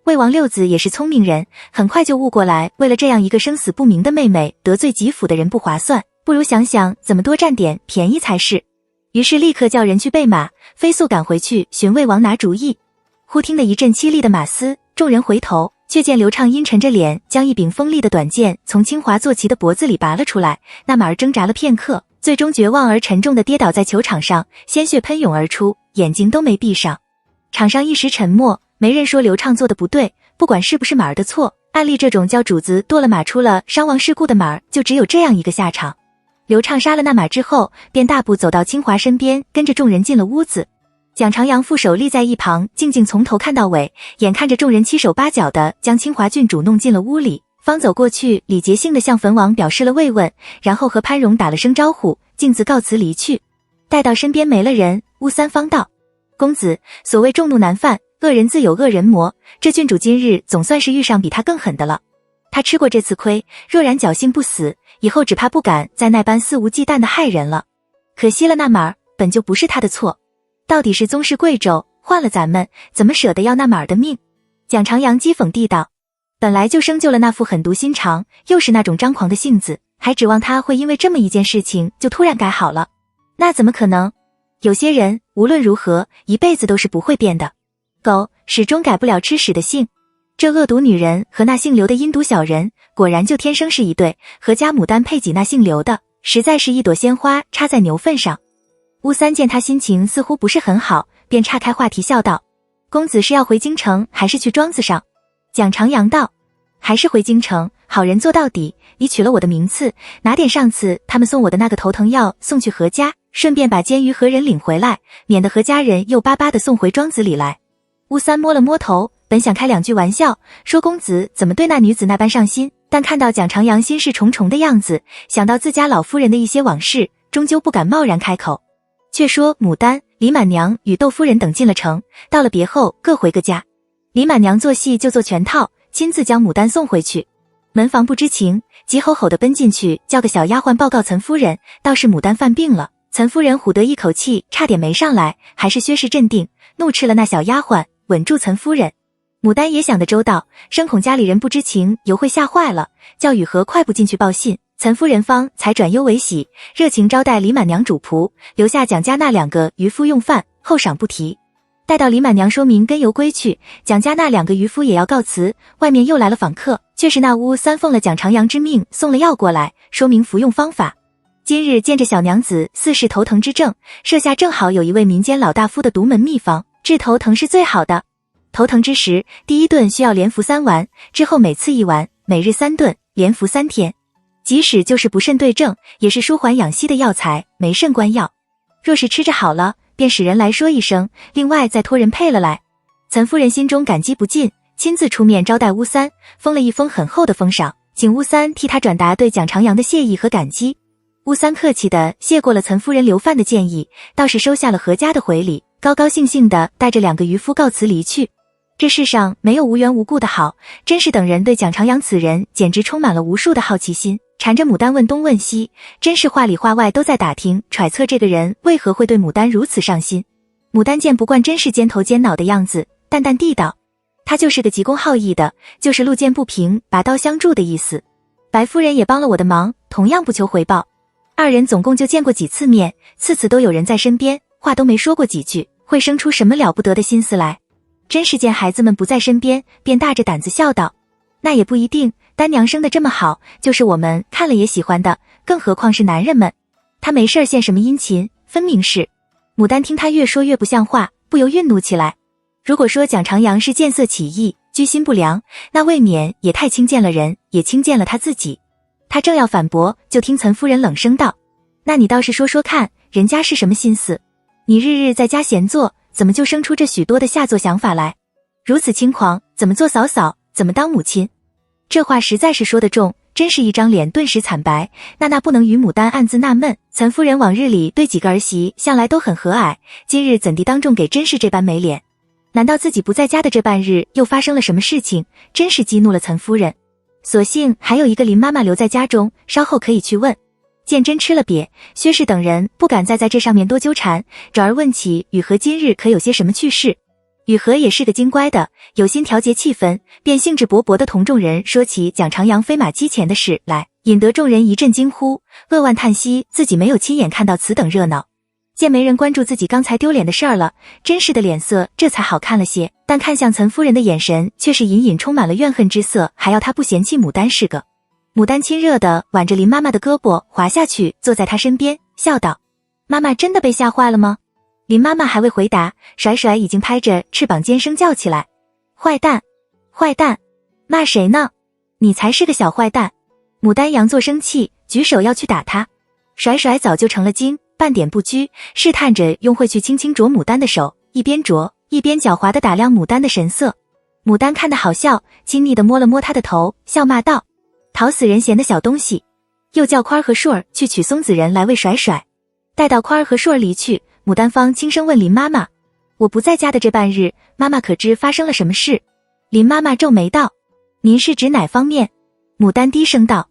魏王六子也是聪明人，很快就悟过来，为了这样一个生死不明的妹妹，得罪吉府的人不划算，不如想想怎么多占点便宜才是。于是立刻叫人去备马，飞速赶回去寻魏王拿主意。忽听得一阵凄厉的马嘶，众人回头，却见刘畅阴沉着脸，将一柄锋利的短剑从清华坐骑的脖子里拔了出来。那马儿挣扎了片刻，最终绝望而沉重地跌倒在球场上，鲜血喷涌而出，眼睛都没闭上。场上一时沉默，没人说刘畅做的不对，不管是不是马儿的错，按例这种叫主子剁了马出了伤亡事故的马儿，就只有这样一个下场。刘畅杀了那马之后，便大步走到清华身边，跟着众人进了屋子。蒋长阳负手立在一旁，静静从头看到尾，眼看着众人七手八脚的将清华郡主弄进了屋里，方走过去，礼节性的向坟王表示了慰问，然后和潘荣打了声招呼，径自告辞离去。待到身边没了人，乌三方道：公子，所谓众怒难犯，恶人自有恶人磨，这郡主今日总算是遇上比他更狠的了。他吃过这次亏，若然侥幸不死，以后只怕不敢再那般肆无忌惮的害人了。可惜了那马儿，本就不是他的错，到底是宗室贵胄，换了咱们，怎么舍得要那马儿的命？蒋长阳讥讽地道，本来就生就了那副狠毒心肠，又是那种张狂的性子，还指望他会因为这么一件事情就突然改好了？那怎么可能？有些人无论如何一辈子都是不会变的，狗始终改不了吃屎的性。这恶毒女人和那姓刘的阴毒小人果然就天生是一对，和家牡丹配给那姓刘的，实在是一朵鲜花插在牛粪上。乌三见他心情似乎不是很好，便岔开话题笑道，公子是要回京城还是去庄子上？蒋长阳道，还是回京城，好人做到底，你取了我的名次，拿点上次他们送我的那个头疼药送去何家，顺便把监于何人领回来，免得何家人又巴巴地送回庄子里来。乌三摸了摸头，本想开两句玩笑，说公子怎么对那女子那般上心，但看到蒋长阳心事重重的样子，想到自家老夫人的一些往事，终究不敢贸然开口。却说牡丹、李满娘与窦夫人等进了城，到了别后各回各家。李满娘做戏就做全套，亲自将牡丹送回去。门房不知情，急吼吼地奔进去，叫个小丫鬟报告岑夫人，倒是牡丹犯病了。岑夫人唬得一口气差点没上来，还是薛氏镇定，怒斥了那小丫鬟，稳住岑夫人。牡丹也想得周到，生恐家里人不知情，犹会吓坏了，叫雨禾快步进去报信。岑夫人方才转忧为喜，热情招待李满娘主仆，留下蒋家那2个渔夫用饭，后赏不提。待到李满娘说明根由归去，蒋家那2个渔夫也要告辞，外面又来了访客，却是那乌三奉了蒋长阳之命送了药过来，说明服用方法。今日见着小娘子似是头疼之症，设下正好有一位民间老大夫的独门秘方，治头疼是最好的。头疼之时，第一顿需要连服3丸，之后每次1丸，每日3顿，连服3天。即使就是不肾对症，也是舒缓养息的药材，没肾关药。若是吃着好了，便使人来说一声，另外再托人配了来。岑夫人心中感激不尽，亲自出面招待乌三，封了一封很厚的封赏，请乌三替他转达对蒋长阳的谢意和感激。乌三客气地谢过了岑夫人留饭的建议，倒是收下了何家的回礼，高高兴兴地带着2个渔夫告辞离去。这世上没有无缘无故的好，甄氏等人对蒋长阳此人简直充满了无数的好奇心，缠着牡丹问东问西，甄氏话里话外都在打听揣测这个人为何会对牡丹如此上心。牡丹见不惯甄氏尖头尖脑的样子，淡淡地道，他就是个急公好义的，就是路见不平拔刀相助的意思。白夫人也帮了我的忙，同样不求回报。2人总共就见过几次面，次次都有人在身边，话都没说过几句，会生出什么了不得的心思来？甄氏见孩子们不在身边，便大着胆子笑道，那也不一定，丹娘生得这么好，就是我们看了也喜欢的，更何况是男人们。他没事献什么殷勤，分明是。牡丹听他越说越不像话，不由愠怒起来。如果说蒋长阳是见色起意，居心不良，那未免也太轻贱了人，也轻贱了他自己。他正要反驳，就听岑夫人冷声道，那你倒是说说看，人家是什么心思？你日日在家闲坐，怎么就生出这许多的下作想法来？如此轻狂，怎么做嫂嫂，怎么当母亲？这话实在是说得重，真是一张脸顿时惨白。那不能与牡丹暗自纳闷，岑夫人往日里对几个儿媳向来都很和蔼，今日怎地当众给甄氏这般没脸？难道自己不在家的这半日又发生了什么事情？真是激怒了岑夫人。所幸还有一个林妈妈留在家中，稍后可以去问。见真吃了瘪，薛氏等人不敢再在这上面多纠缠，转而问起雨禾今日可有些什么趣事。雨禾也是个精乖的，有心调节气氛，便兴致勃勃地同众人说起蒋长阳飞马击前的事来，引得众人一阵惊呼，扼腕叹息自己没有亲眼看到此等热闹。见没人关注自己刚才丢脸的事儿了，甄氏的脸色这才好看了些，但看向岑夫人的眼神却是隐隐充满了怨恨之色，还要她不嫌弃牡丹是个。牡丹亲热地挽着林妈妈的胳膊滑下去，坐在她身边，笑道，妈妈真的被吓坏了吗？林妈妈还未回答，甩甩已经拍着翅膀尖声叫起来，坏蛋，坏蛋，骂谁呢？你才是个小坏蛋。牡丹佯作生气，举手要去打他，甩甩早就成了精，半点不拘，试探着用会去轻轻啄牡丹的手，一边啄一边狡猾地打量牡丹的神色。牡丹看得好笑，亲昵地摸了摸他的头，笑骂道，讨死人嫌的小东西。又叫宽儿和顺儿去取松子人来喂甩甩。待到宽儿和顺儿离去，牡丹方轻声问林妈妈，我不在家的这半日，妈妈可知发生了什么事？林妈妈皱眉道，您是指哪方面？牡丹低声道：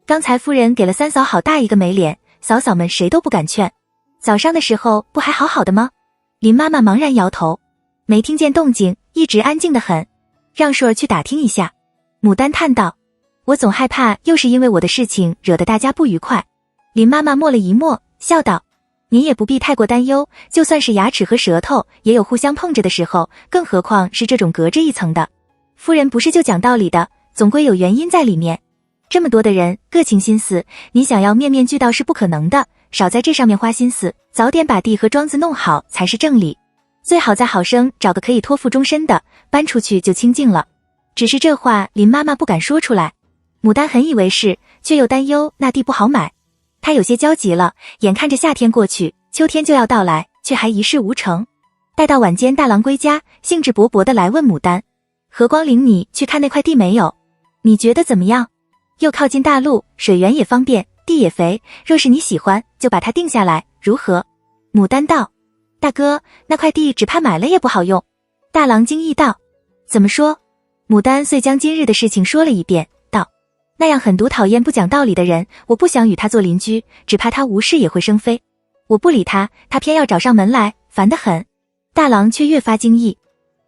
刚才夫人给了三嫂好大一个没脸，嫂嫂们谁都不敢劝。早上的时候不还好好的吗？林妈妈茫然摇头，没听见动静，一直安静得很。让顺儿去打听一下。牡丹叹道：我总害怕又是因为我的事情惹得大家不愉快。林妈妈默了一默，笑道：您也不必太过担忧，就算是牙齿和舌头也有互相碰着的时候，更何况是这种隔着一层的。夫人不是就讲道理的，总归有原因在里面。这么多的人各倾心思，你想要面面俱到是不可能的，少在这上面花心思，早点把地和庄子弄好才是正理。最好在好生找个可以托付终身的，搬出去就清静了。只是这话林妈妈不敢说出来。牡丹很以为是，却又担忧那地不好买。她有些焦急了，眼看着夏天过去，秋天就要到来，却还一事无成。待到晚间大郎归家，兴致勃勃地来问牡丹：何光领你去看那块地没有？你觉得怎么样？又靠近大路，水源也方便，地也肥，若是你喜欢，就把它定下来，如何？牡丹道：大哥，那块地只怕买了也不好用。大郎惊异道：怎么说？牡丹遂将今日的事情说了一遍，道：那样狠毒讨厌不讲道理的人，我不想与他做邻居，只怕他无事也会生非。我不理他，他偏要找上门来，烦得很。大郎却越发惊异，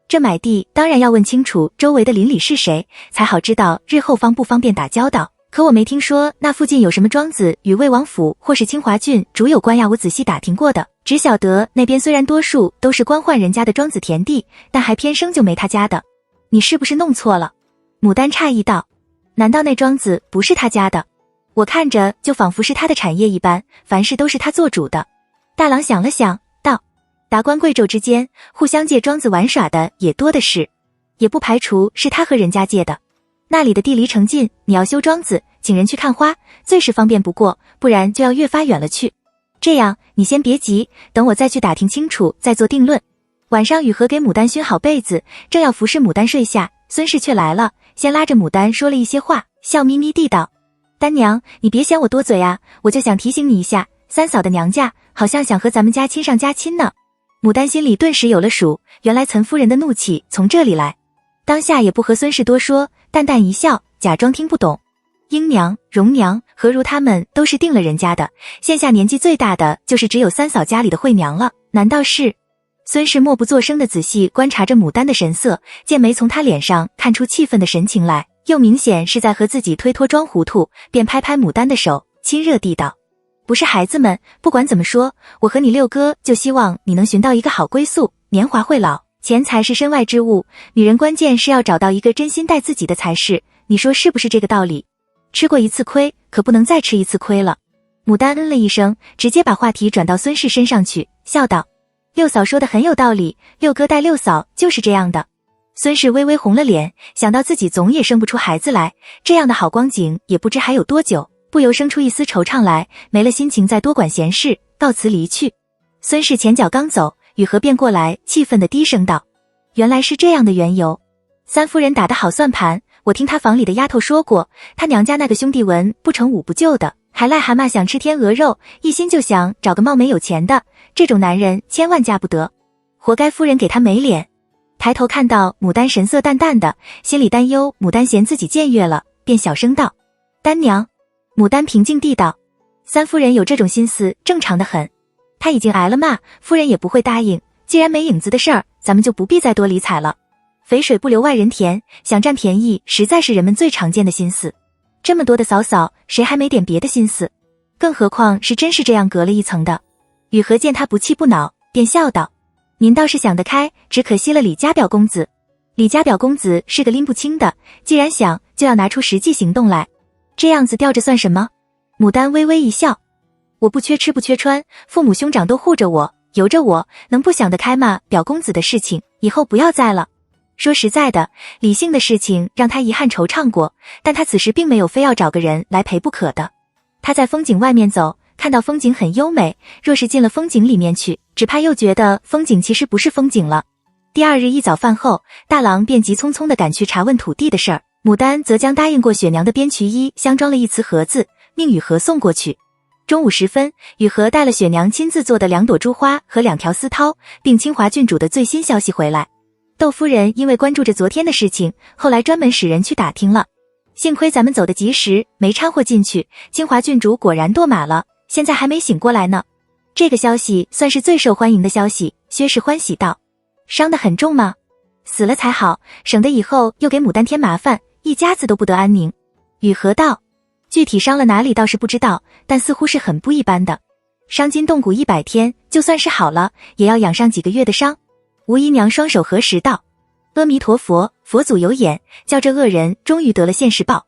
这买地当然要问清楚周围的邻里是谁，才好知道日后方不方便打交道。可我没听说那附近有什么庄子与魏王府或是清华郡主有关呀，我仔细打听过的，只晓得那边虽然多数都是官宦人家的庄子田地，但还偏生就没他家的。你是不是弄错了？牡丹诧异道：难道那庄子不是他家的？我看着就仿佛是他的产业一般，凡事都是他做主的。大郎想了想道：达官贵胄之间互相借庄子玩耍的也多的是，也不排除是他和人家借的。那里的地离城近，你要修庄子，请人去看花，最是方便不过，不然就要越发远了去。这样，你先别急，等我再去打听清楚，再做定论。晚上雨禾给牡丹熏好被子，正要服侍牡丹睡下，孙氏却来了，先拉着牡丹说了一些话，笑眯眯地道：丹娘，你别嫌我多嘴啊，我就想提醒你一下，三嫂的娘家好像想和咱们家亲上加亲呢。牡丹心里顿时有了数，原来岑夫人的怒气从这里来。当下也不和孙氏多说，淡淡一笑，假装听不懂。英娘、荣娘、何如他们都是定了人家的，现下年纪最大的就是只有三嫂家里的惠娘了，难道是？孙氏默不作声地仔细观察着牡丹的神色，见没从她脸上看出气愤的神情来，又明显是在和自己推脱装糊涂，便拍拍牡丹的手，亲热地道：不是孩子们，不管怎么说，我和你六哥就希望你能寻到一个好归宿，年华会老，钱财是身外之物，女人关键是要找到一个真心待自己的才是，你说是不是这个道理？吃过一次亏，可不能再吃一次亏了。牡丹嗯了一声，直接把话题转到孙氏身上去，笑道：六嫂说的很有道理，六哥待六嫂就是这样的。孙氏微微红了脸，想到自己总也生不出孩子来，这样的好光景也不知还有多久，不由生出一丝惆怅来，没了心情再多管闲事，告辞离去。孙氏前脚刚走，雨禾便过来，气愤地低声道：原来是这样的缘由。三夫人打得好算盘，我听她房里的丫头说过，她娘家那个兄弟文不成武不就的，还癞蛤蟆想吃天鹅肉，一心就想找个貌美有钱的，这种男人千万嫁不得，活该夫人给他没脸。抬头看到牡丹神色淡淡的，心里担忧牡丹嫌自己僭越了，便小声道：丹娘。牡丹平静地道：三夫人有这种心思正常的很，她已经挨了骂，夫人也不会答应，既然没影子的事儿，咱们就不必再多理睬了。肥水不流外人田，想占便宜实在是人们最常见的心思，这么多的嫂嫂，谁还没点别的心思？更何况是真是这样隔了一层的。雨禾见他不气不恼，便笑道：您倒是想得开，只可惜了李家表公子。李家表公子是个拎不清的，既然想，就要拿出实际行动来，这样子吊着算什么？牡丹微微一笑：我不缺吃不缺穿，父母兄长都护着我，由着我，能不想得开吗？表公子的事情以后不要再了。说实在的，李姓的事情让他遗憾惆怅过，但他此时并没有非要找个人来陪不可的。他在风景外面走，看到风景很优美，若是进了风景里面去，只怕又觉得风景其实不是风景了。第二日一早饭后，大郎便急匆匆地赶去查问土地的事儿，牡丹则将答应过雪娘的边衢衣相装了一瓷盒子，命雨禾送过去。中午时分，雨禾带了雪娘亲自做的2朵珠花和2条丝绦，并清华郡主的最新消息回来。窦夫人因为关注着昨天的事情，后来专门使人去打听了。幸亏咱们走得及时，没掺和进去。清华郡主果然堕马了，现在还没醒过来呢。这个消息算是最受欢迎的消息。薛氏欢喜道：伤得很重吗？死了才好，省得以后又给牡丹添麻烦，一家子都不得安宁。雨禾道：具体伤了哪里倒是不知道，但似乎是很不一般的。伤筋动骨100天，就算是好了，也要养上几个月的伤。吴姨娘双手合十道：阿弥陀佛，佛祖有眼，叫这恶人终于得了现世报。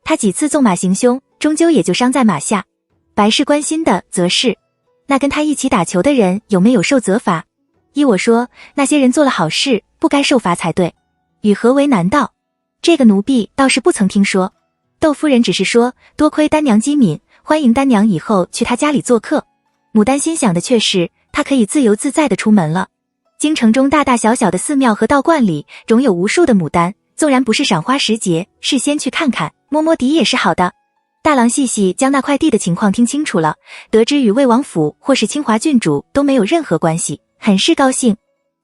他几次纵马行凶，终究也就伤在马下。白氏关心的则是，那跟他一起打球的人有没有受责罚？依我说，那些人做了好事，不该受罚才对。雨禾为难道：这个奴婢倒是不曾听说。窦夫人只是说，多亏丹娘机敏，欢迎丹娘以后去她家里做客。牡丹心想的却是，她可以自由自在地出门了。京城中大大小小的寺庙和道观里，总有无数的牡丹，纵然不是赏花时节，事先去看看，摸摸底也是好的。大郎细细将那块地的情况听清楚了，得知与魏王府或是清华郡主都没有任何关系，很是高兴。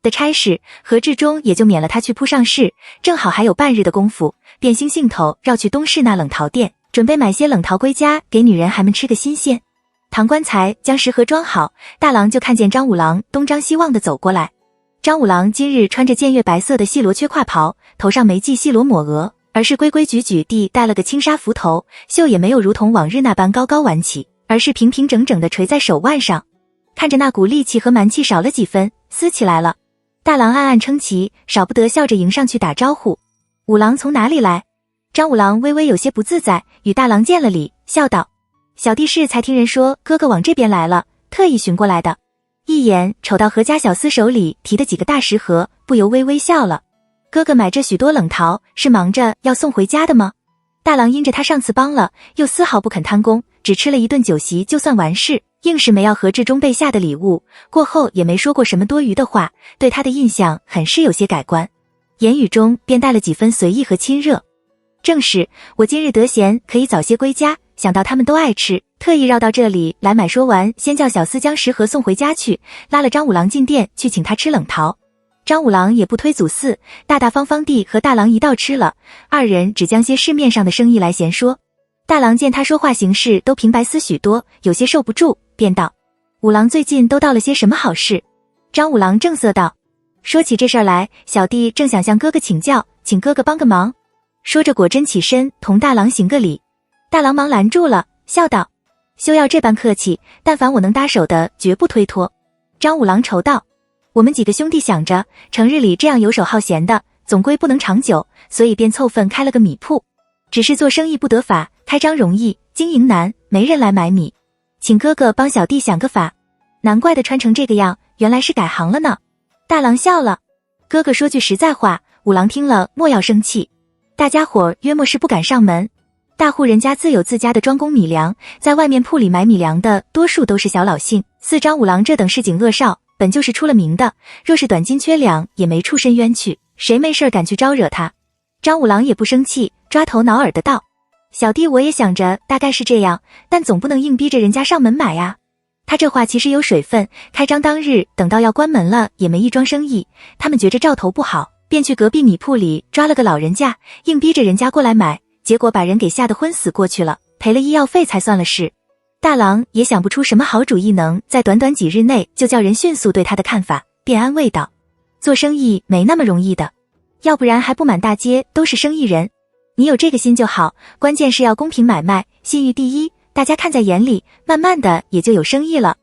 的差事，何志忠也就免了他去铺上市，正好还有半日的功夫，便兴兴头绕去东市那冷桃店，准备买些冷桃归家，给女人孩们吃个新鲜。唐官才将食盒装好，大郎就看见张五郎东张西望地走过来。张五郎今日穿着僭越白色的细罗靴胯袍，头上没系细罗抹额，而是规规矩矩地戴了个轻纱幞头，袖也没有如同往日那般高高挽起，而是平平整整地垂在手腕上。看着那股戾气和蛮气少了几分，撕起来了。大郎暗暗称奇，少不得笑着迎上去打招呼：五郎从哪里来？张五郎微微有些不自在，与大郎见了礼，笑道：小弟是才听人说哥哥往这边来了，特意寻过来的。一眼瞅到何家小厮手里提的几个大食盒，不由微微笑了。哥哥买这许多冷桃，是忙着要送回家的吗？大郎因着他上次帮了，又丝毫不肯贪功，只吃了一顿酒席就算完事，硬是没要何志忠备下的礼物，过后也没说过什么多余的话，对他的印象很是有些改观，言语中便带了几分随意和亲热。正是，我今日得闲，可以早些归家，想到他们都爱吃，特意绕到这里来买。说完，先叫小厮将食盒送回家去，拉了张五郎进店去请他吃冷桃。张五郎也不推祖嗣，大大方方地和大郎一道吃了，二人只将些市面上的生意来闲说。大郎见他说话行事都平白思许多，有些受不住，便道：五郎最近都到了些什么好事？张五郎正色道：说起这事儿来，小弟正想向哥哥请教，请哥哥帮个忙。说着果真起身同大郎行个礼。大郎忙拦住了，笑道：休要这般客气，但凡我能搭手的，绝不推脱。张五郎愁道：我们几个兄弟想着，成日里这样游手好闲的，总归不能长久，所以便凑份开了个米铺。只是做生意不得法，开张容易，经营难，没人来买米。请哥哥帮小弟想个法。难怪的穿成这个样，原来是改行了呢。大郎笑了：哥哥说句实在话，五郎听了莫要生气。大家伙约莫是不敢上门，大户人家自有自家的庄公米粮，在外面铺里买米粮的多数都是小老姓，似张五郎这等市井恶少，本就是出了名的，若是短斤缺两也没处伸冤去，谁没事敢去招惹他。张五郎也不生气，抓头挠耳的道：小弟我也想着大概是这样，但总不能硬逼着人家上门买呀。他这话其实有水分，开张当日等到要关门了也没一桩生意，他们觉着兆头不好，便去隔壁米铺里抓了个老人家，硬逼着人家过来买，结果把人给吓得昏死过去了，赔了医药费才算了事。大郎也想不出什么好主意能在短短几日内就叫人迅速对他的看法，便安慰道：做生意没那么容易的，要不然还不满大街都是生意人。你有这个心就好，关键是要公平买卖，信誉第一，大家看在眼里，慢慢的也就有生意了。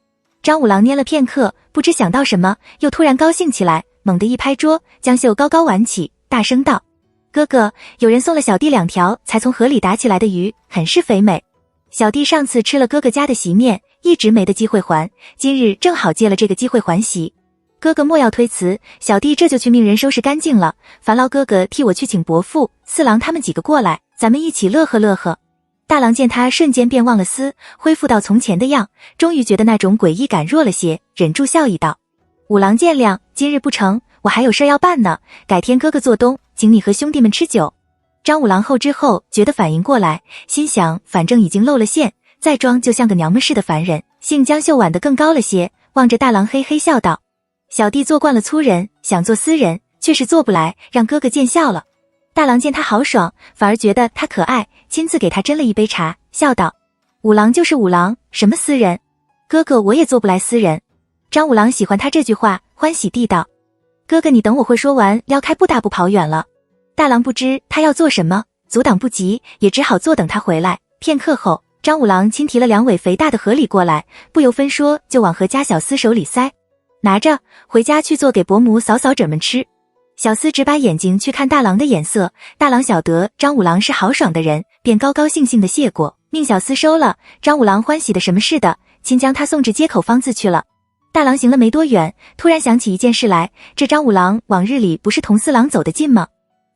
张五郎捏了片刻，不知想到什么，又突然高兴起来，猛地一拍桌，将袖高高挽起，大声道：哥哥，有人送了小弟2条才从河里打起来的鱼，很是肥美。小弟上次吃了哥哥家的席面，一直没得机会还，今日正好借了这个机会还席。哥哥莫要推辞，小弟这就去命人收拾干净了，烦劳哥哥替我去请伯父、四郎他们几个过来，咱们一起乐呵乐呵。大郎见他瞬间便忘了丝，恢复到从前的样，终于觉得那种诡异感弱了些，忍住笑意道：五郎见谅，今日不成，我还有事要办呢，改天哥哥做东，请你和兄弟们吃酒。张五郎后知后觉得反应过来，心想反正已经露了馅，再装就像个娘们似的凡人，幸将袖挽得更高了些，望着大郎嘿嘿笑道：小弟做惯了粗人，想做私人，却是做不来，让哥哥见笑了。大郎见他豪爽，反而觉得他可爱，亲自给他斟了一杯茶，笑道：五郎就是五郎，什么私人？哥哥我也做不来私人。张五郎喜欢他这句话，欢喜地道：哥哥你等我会说完，撩开布大步跑远了。大郎不知他要做什么，阻挡不及，也只好坐等他回来。片刻后，张五郎亲提了2尾肥大的河狸过来，不由分说就往何家小厮手里塞，拿着回家去做给伯母嫂嫂婶们吃。小厮只把眼睛去看大郎的眼色，大郎晓得张五郎是豪爽的人，便高高兴兴的谢过，命小厮收了。张五郎欢喜的什么似的，亲将他送至街口方自去了。大郎行了没多远，突然想起一件事来，这张五郎往日里不是同四郎走得近吗？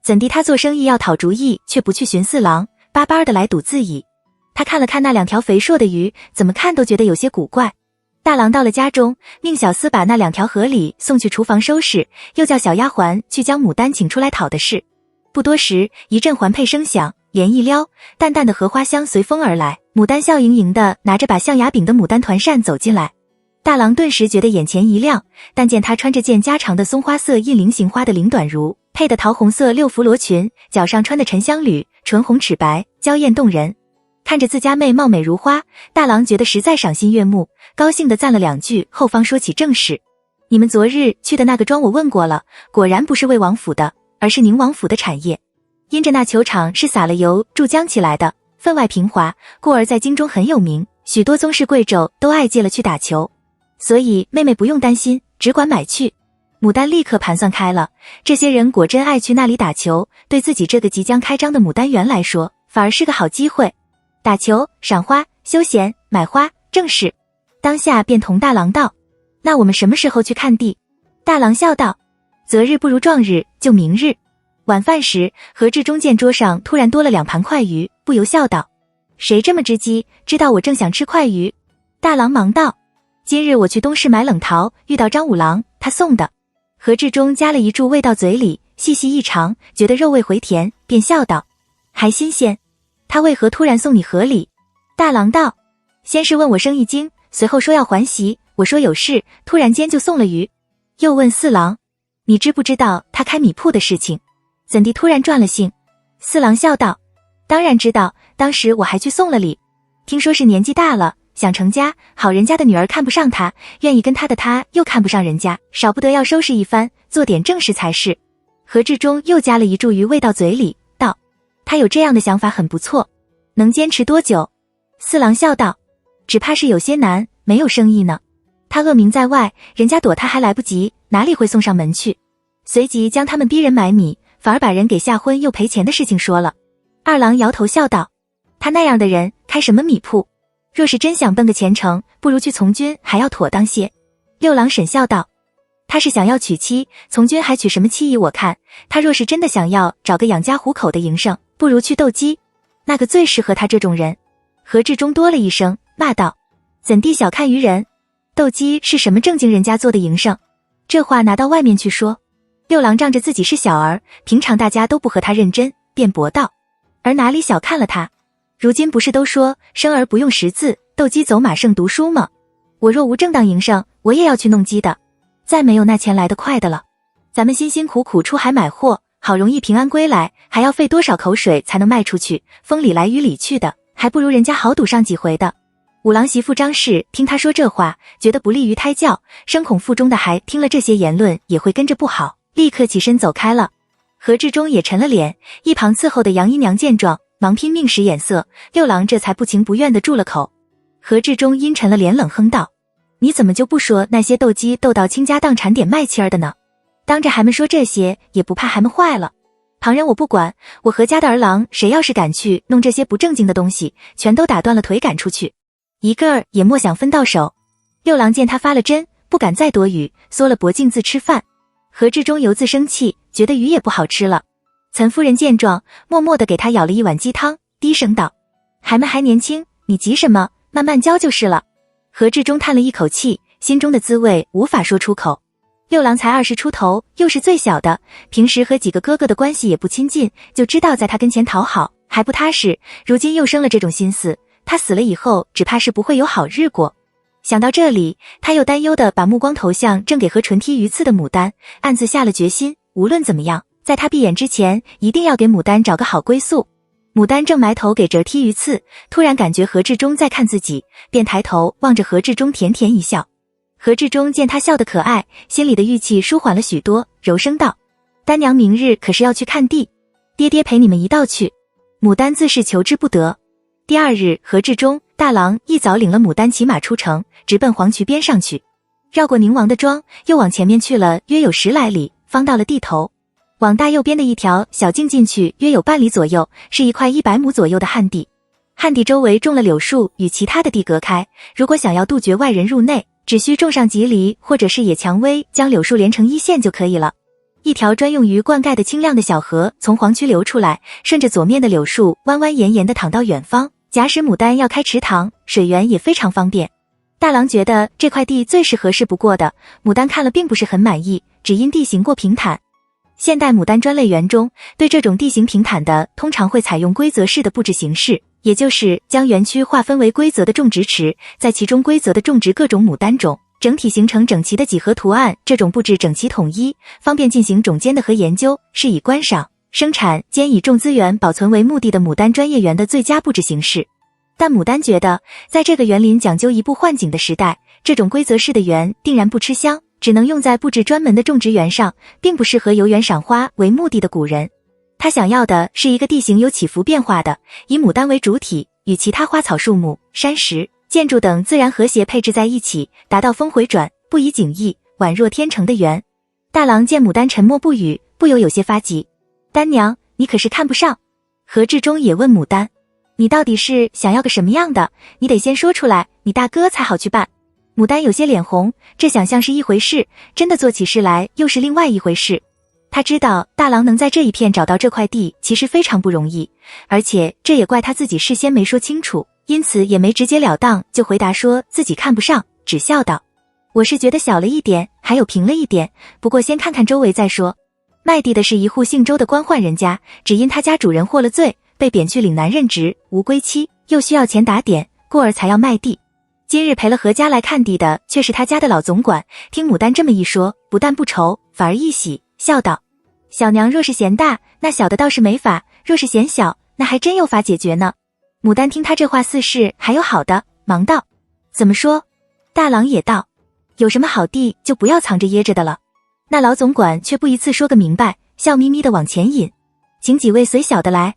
怎地他做生意要讨主意，却不去寻四郎，巴巴的来赌自己？他看了看那2条肥硕的鱼，怎么看都觉得有些古怪。大郎到了家中，命小厮把那2条河狸送去厨房收拾，又叫小丫鬟去将牡丹请出来讨的事。不多时，一阵环佩声响，帘一撩，淡淡的荷花香随风而来，牡丹笑盈盈的拿着把象牙柄的牡丹团扇走进来。大郎顿时觉得眼前一亮，但见他穿着件加长的松花色印菱形花的绫短襦，配的桃红色6福罗裙，脚上穿的沉香履，唇红齿白，娇艳动人。看着自家妹貌美如花，大郎觉得实在赏心悦目，高兴地赞了2句，后方说起正事。你们昨日去的那个庄我问过了，果然不是魏王府的，而是宁王府的产业。因着那球场是撒了油注浆起来的，分外平滑，故而在京中很有名，许多宗室贵胄都爱借了去打球。所以妹妹不用担心，只管买去。牡丹立刻盘算开了，这些人果真爱去那里打球，对自己这个即将开张的牡丹园来说，反而是个好机会。打球、赏花、休闲、买花，正是。当下便同大郎道：那我们什么时候去看地？大郎笑道：择日不如撞日，就明日。晚饭时，何志忠见桌上突然多了2盘快鱼，不由笑道：谁这么知机，知道我正想吃快鱼？大郎忙道：今日我去东市买冷桃，遇到张五郎，他送的。何志忠夹了一柱喂到嘴里，细细一尝，觉得肉味回甜，便笑道：还新鲜。他为何突然送你河狸？大郎道：先是问我生意经，随后说要还席，我说有事，突然间就送了鱼。又问四郎：你知不知道他开米铺的事情？怎地突然转了性？四郎笑道：当然知道，当时我还去送了礼。听说是年纪大了，想成家，好人家的女儿看不上他，愿意跟他的他又看不上人家，少不得要收拾一番，做点正事才是。何志忠又加了一柱鱼喂到嘴里，道：他有这样的想法很不错，能坚持多久？四郎笑道：只怕是有些难，没有生意呢。他恶名在外，人家躲他还来不及，哪里会送上门去？随即将他们逼人买米，反而把人给吓昏又赔钱的事情说了。二郎摇头笑道：他那样的人开什么米铺？若是真想奔个前程，不如去从军还要妥当些。六郎沈笑道：他是想要娶妻，从军还娶什么妻？依我看，他若是真的想要找个养家糊口的营生，不如去斗鸡，那个最适合他这种人。何志忠多了一声，骂道：怎地小看于人？斗鸡是什么正经人家做的营生？这话拿到外面去说。六郎仗着自己是小儿，平常大家都不和他认真，便驳道：而哪里小看了他？如今不是都说生儿不用识字，斗鸡走马胜读书吗？我若无正当营生，我也要去弄鸡的，再没有那钱来得快的了。咱们辛辛苦苦出海买货，好容易平安归来，还要费多少口水才能卖出去，风里来雨里去的，还不如人家好赌上几回的。五郎媳妇张氏听他说这话，觉得不利于胎教，生恐腹中的孩听了这些言论也会跟着不好，立刻起身走开了。何志忠也沉了脸，一旁伺候的杨姨娘见状，忙拼命使眼色，六郎这才不情不愿地住了口。何志忠阴沉了脸，冷哼道：你怎么就不说那些斗鸡斗到倾家荡产点卖妻儿的呢？当着孩们说这些，也不怕孩们坏了。旁人我不管，我何家的儿郎谁要是敢去弄这些不正经的东西，全都打断了腿赶出去，一个儿也莫想分到手。六郎见他发了真，不敢再多语，缩了脖颈自吃饭。何志忠由自生气，觉得鱼也不好吃了。岑夫人见状，默默地给他舀了一碗鸡汤，低声道：孩们还年轻，你急什么？慢慢教就是了。何志忠叹了一口气，心中的滋味无法说出口。六郎才20出头，又是最小的，平时和几个哥哥的关系也不亲近，就知道在他跟前讨好，还不踏实，如今又生了这种心思，他死了以后只怕是不会有好日过。想到这里，他又担忧地把目光投向正给何纯踢鱼刺的牡丹，暗自下了决心，无论怎么样，在他闭眼之前，一定要给牡丹找个好归宿。牡丹正埋头给折踢鱼刺，突然感觉何志忠在看自己，便抬头望着何志忠甜甜一笑。何志忠见他笑得可爱，心里的郁气舒缓了许多，柔声道：丹娘明日可是要去看地，爹爹陪你们一道去。牡丹自是求之不得。第二日，何志忠、大郎一早领了牡丹骑马出城，直奔黄渠边上去。绕过宁王的庄，又往前面去了约有10来里，方到了地头。往大右边的一条小径进去约有半里左右，是一块100亩左右的旱地。旱地周围种了柳树，与其他的地隔开。如果想要杜绝外人入内，只需种上棘藜或者是野蔷薇，将柳树连成一线就可以了。一条专用于灌溉的清亮的小河从黄渠流出来，顺着左面的柳树弯弯延延地淌到远方。假使牡丹要开池塘，水源也非常方便。大郎觉得这块地最是合适不过的，牡丹看了并不是很满意，只因地形过平坦。现代牡丹专类园中，对这种地形平坦的，通常会采用规则式的布置形式，也就是将园区划分为规则的种植池，在其中规则的种植各种牡丹种，整体形成整齐的几何图案。这种布置整齐统一，方便进行种间的和研究，是以观赏、生产兼以种资源保存为目的的牡丹专业园的最佳布置形式。但牡丹觉得，在这个园林讲究一步换景的时代，这种规则式的园定然不吃香，只能用在布置专门的种植园上，并不适合游园赏花为目的的古人。他想要的是一个地形有起伏变化的，以牡丹为主体，与其他花草树木、山石、建筑等自然和谐配置在一起，达到峰回转、不以景异、宛若天成的园。大郎见牡丹沉默不语，不由有些发急。丹娘，你可是看不上？何志忠也问牡丹，你到底是想要个什么样的？你得先说出来，你大哥才好去办。牡丹有些脸红，这想象是一回事，真的做起事来又是另外一回事。他知道大郎能在这一片找到这块地其实非常不容易，而且这也怪他自己事先没说清楚，因此也没直截了当就回答说自己看不上，只笑道：我是觉得小了一点，还有平了一点，不过先看看周围再说。卖地的是一户姓周的官宦人家，只因他家主人获了罪，被贬去岭南任职，无归期，又需要钱打点，故而才要卖地。今日陪了何家来看地的却是他家的老总管，听牡丹这么一说，不但不愁，反而一喜，笑道：小娘若是嫌大，那小的倒是没法，若是嫌小，那还真有法解决呢。牡丹听他这话似是还有好的，忙道：怎么说？大郎也道：有什么好地就不要藏着掖着的了。那老总管却不一次说个明白，笑眯眯地往前引，请几位随小的来。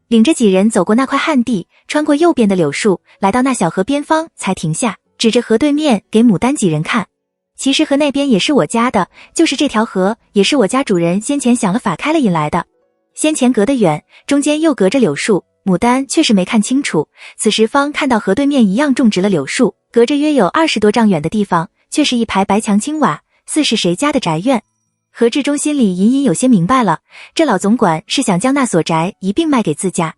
领着几人走过那块旱地，穿过右边的柳树，来到那小河边方才停下，指着河对面给牡丹几人看。其实河那边也是我家的，就是这条河也是我家主人先前想了法开了引来的。先前隔得远，中间又隔着柳树，牡丹确实没看清楚，此时方看到河对面一样种植了柳树，隔着约有20多丈远的地方，却是一排白墙青瓦，似是谁家的宅院。何志忠心里隐隐有些明白了，这老总管是想将那所宅一并卖给自家。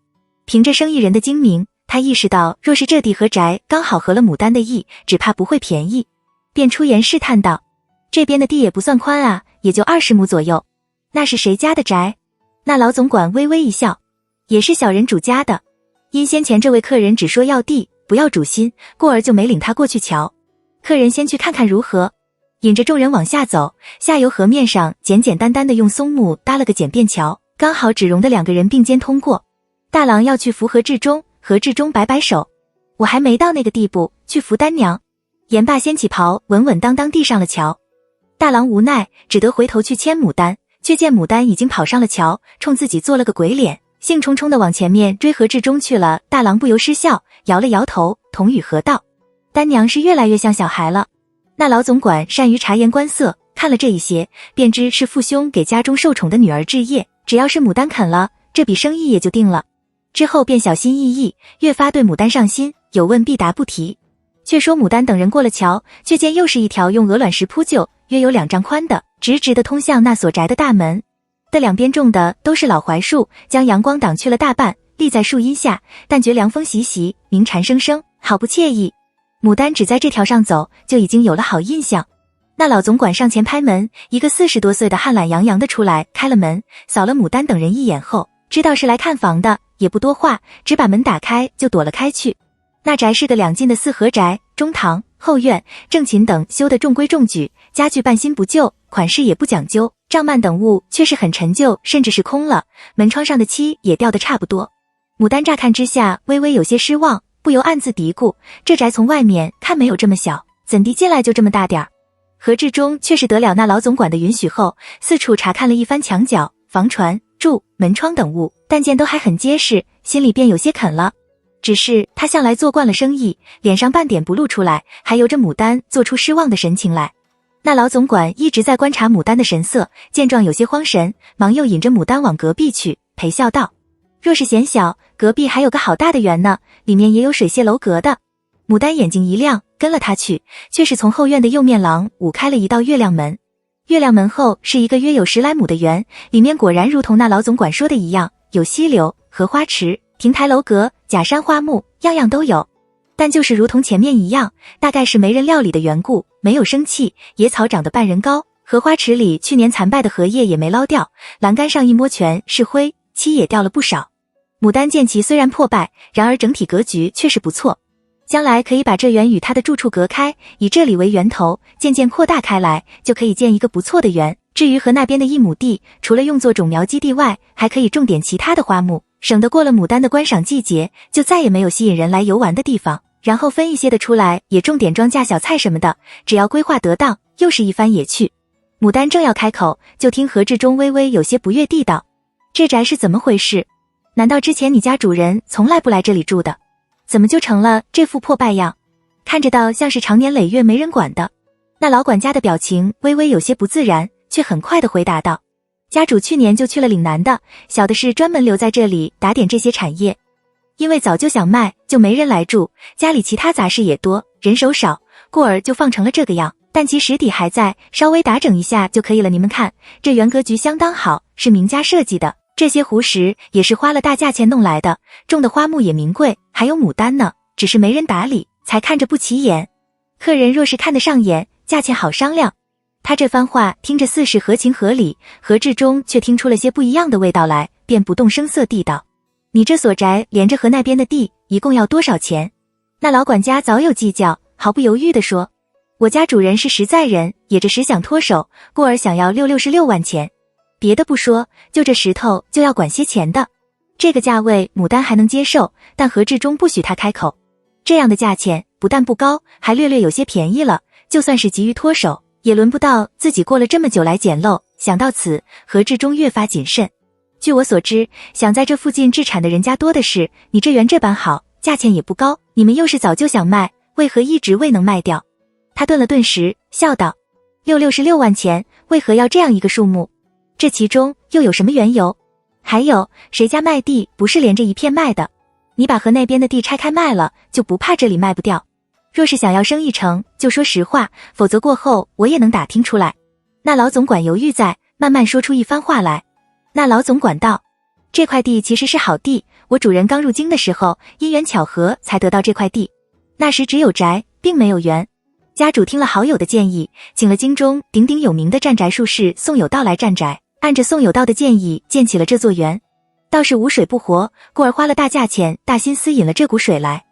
凭着生意人的精明，他意识到若是这地和宅刚好合了牡丹的意，只怕不会便宜，便出言试探道：这边的地也不算宽啊，也就20亩左右，那是谁家的宅？那老总管微微一笑，也是小人主家的，因先前这位客人只说要地不要主心，故而就没领他过去瞧。客人先去看看如何。引着众人往下走，下游河面上简简单单的用松木搭了个简便桥，刚好只容得2个人并肩通过。大郎要去扶何志忠，何志忠摆摆手：我还没到那个地步，去扶丹娘。言罢掀起袍，稳稳当当地上了桥。大郎无奈，只得回头去牵牡丹，却见牡丹已经跑上了桥，冲自己做了个鬼脸，兴冲冲的往前面追何志忠去了。大郎不由失笑，摇了摇头，同与何道：丹娘是越来越像小孩了。那老总管善于察言观色，看了这一些，便知是父兄给家中受宠的女儿置业，只要是牡丹肯了，这笔生意也就定了。之后便小心翼翼，越发对牡丹上心，有问必答不提。却说牡丹等人过了桥，却见又是一条用鹅卵石铺就，约有2丈宽的，直直的通向那所宅的大门。的两边种的都是老槐树，将阳光挡去了大半，立在树荫下，但觉凉风习习，鸣蝉声声，好不惬意。牡丹只在这条上走，就已经有了好印象。那老总管上前拍门，一个40多岁的汉懒洋洋的出来开了门，扫了牡丹等人一眼后，知道是来看房的，也不多话，只把门打开就躲了开去。那宅是个2进的4合宅，中堂、后院、正寝等修得中规中矩，家具半新不旧，款式也不讲究，帐幔等物却是很陈旧，甚至是空了，门窗上的漆也掉得差不多。牡丹乍看之下微微有些失望，不由暗自嘀咕，这宅从外面看没有这么小，怎地进来就这么大点儿。何志忠却是得了那老总管的允许后，四处查看了一番墙角、房船、柱、门窗等物，但见都还很结实，心里便有些肯了。只是他向来做惯了生意，脸上半点不露出来，还由着牡丹做出失望的神情来。那老总管一直在观察牡丹的神色，见状有些慌神，忙又引着牡丹往隔壁去，陪笑道：若是嫌小，隔壁还有个好大的园呢，里面也有水榭楼阁的。牡丹眼睛一亮，跟了他去，却是从后院的右面廊舞开了一道月亮门。月亮门后是一个约有10来亩的园，里面果然如同那老总管说的一样，有溪流、荷花池、亭台楼阁、假山花木，样样都有。但就是如同前面一样，大概是没人料理的缘故，没有生气，野草长得半人高，荷花池里去年残败的荷叶也没捞掉，栏杆上一摸全是灰，漆也掉了不少。牡丹见其虽然破败，然而整体格局却是不错，将来可以把这园与他的住处隔开，以这里为源头，渐渐扩大开来，就可以建一个不错的园。至于和那边的1亩地，除了用作种苗基地外，还可以种点其他的花木，省得过了牡丹的观赏季节，就再也没有吸引人来游玩的地方。然后分一些的出来，也种点庄稼小菜什么的，只要规划得当，又是一番野趣。牡丹正要开口，就听何志忠微微有些不悦地道：这宅是怎么回事？难道之前你家主人从来不来这里住的？怎么就成了这副破败样？看着倒像是常年累月没人管的。那老管家的表情微微有些不自然，却很快地回答道：家主去年就去了岭南的，小的是专门留在这里打点这些产业。因为早就想卖，就没人来住，家里其他杂事也多，人手少，故而就放成了这个样。但其实底还在，稍微打整一下就可以了。你们看，这园格局相当好，是名家设计的，这些湖石也是花了大价钱弄来的，种的花木也名贵，还有牡丹呢，只是没人打理，才看着不起眼。客人若是看得上眼，价钱好商量。他这番话听着似是合情合理，何志忠却听出了些不一样的味道来，便不动声色地道：你这所宅连着河那边的地，一共要多少钱？那老管家早有计较，毫不犹豫地说：我家主人是实在人，也着实想脱手，故而想要66万钱。别的不说，就这石头就要管些钱的。这个价位牡丹还能接受，但何志忠不许他开口。这样的价钱不但不高，还略略有些便宜了，就算是急于脱手，也轮不到自己过了这么久来捡漏。想到此，何志忠越发谨慎。据我所知，想在这附近置产的人家多的是，你这园这般好，价钱也不高，你们又是早就想卖，为何一直未能卖掉？他顿了顿时，笑道：66万钱，为何要这样一个数目？这其中又有什么缘由？还有，谁家卖地不是连着一片卖的？你把河那边的地拆开卖了，就不怕这里卖不掉？若是想要生意成，就说实话，否则过后我也能打听出来。那老总管犹豫在，慢慢说出一番话来。那老总管道：这块地其实是好地，我主人刚入京的时候，因缘巧合才得到这块地。那时只有宅，并没有园。家主听了好友的建议，请了京中鼎鼎有名的占宅术士宋有道来占宅，按着宋有道的建议建起了这座园。倒是无水不活，故而花了大价钱、大心思引了这股水来。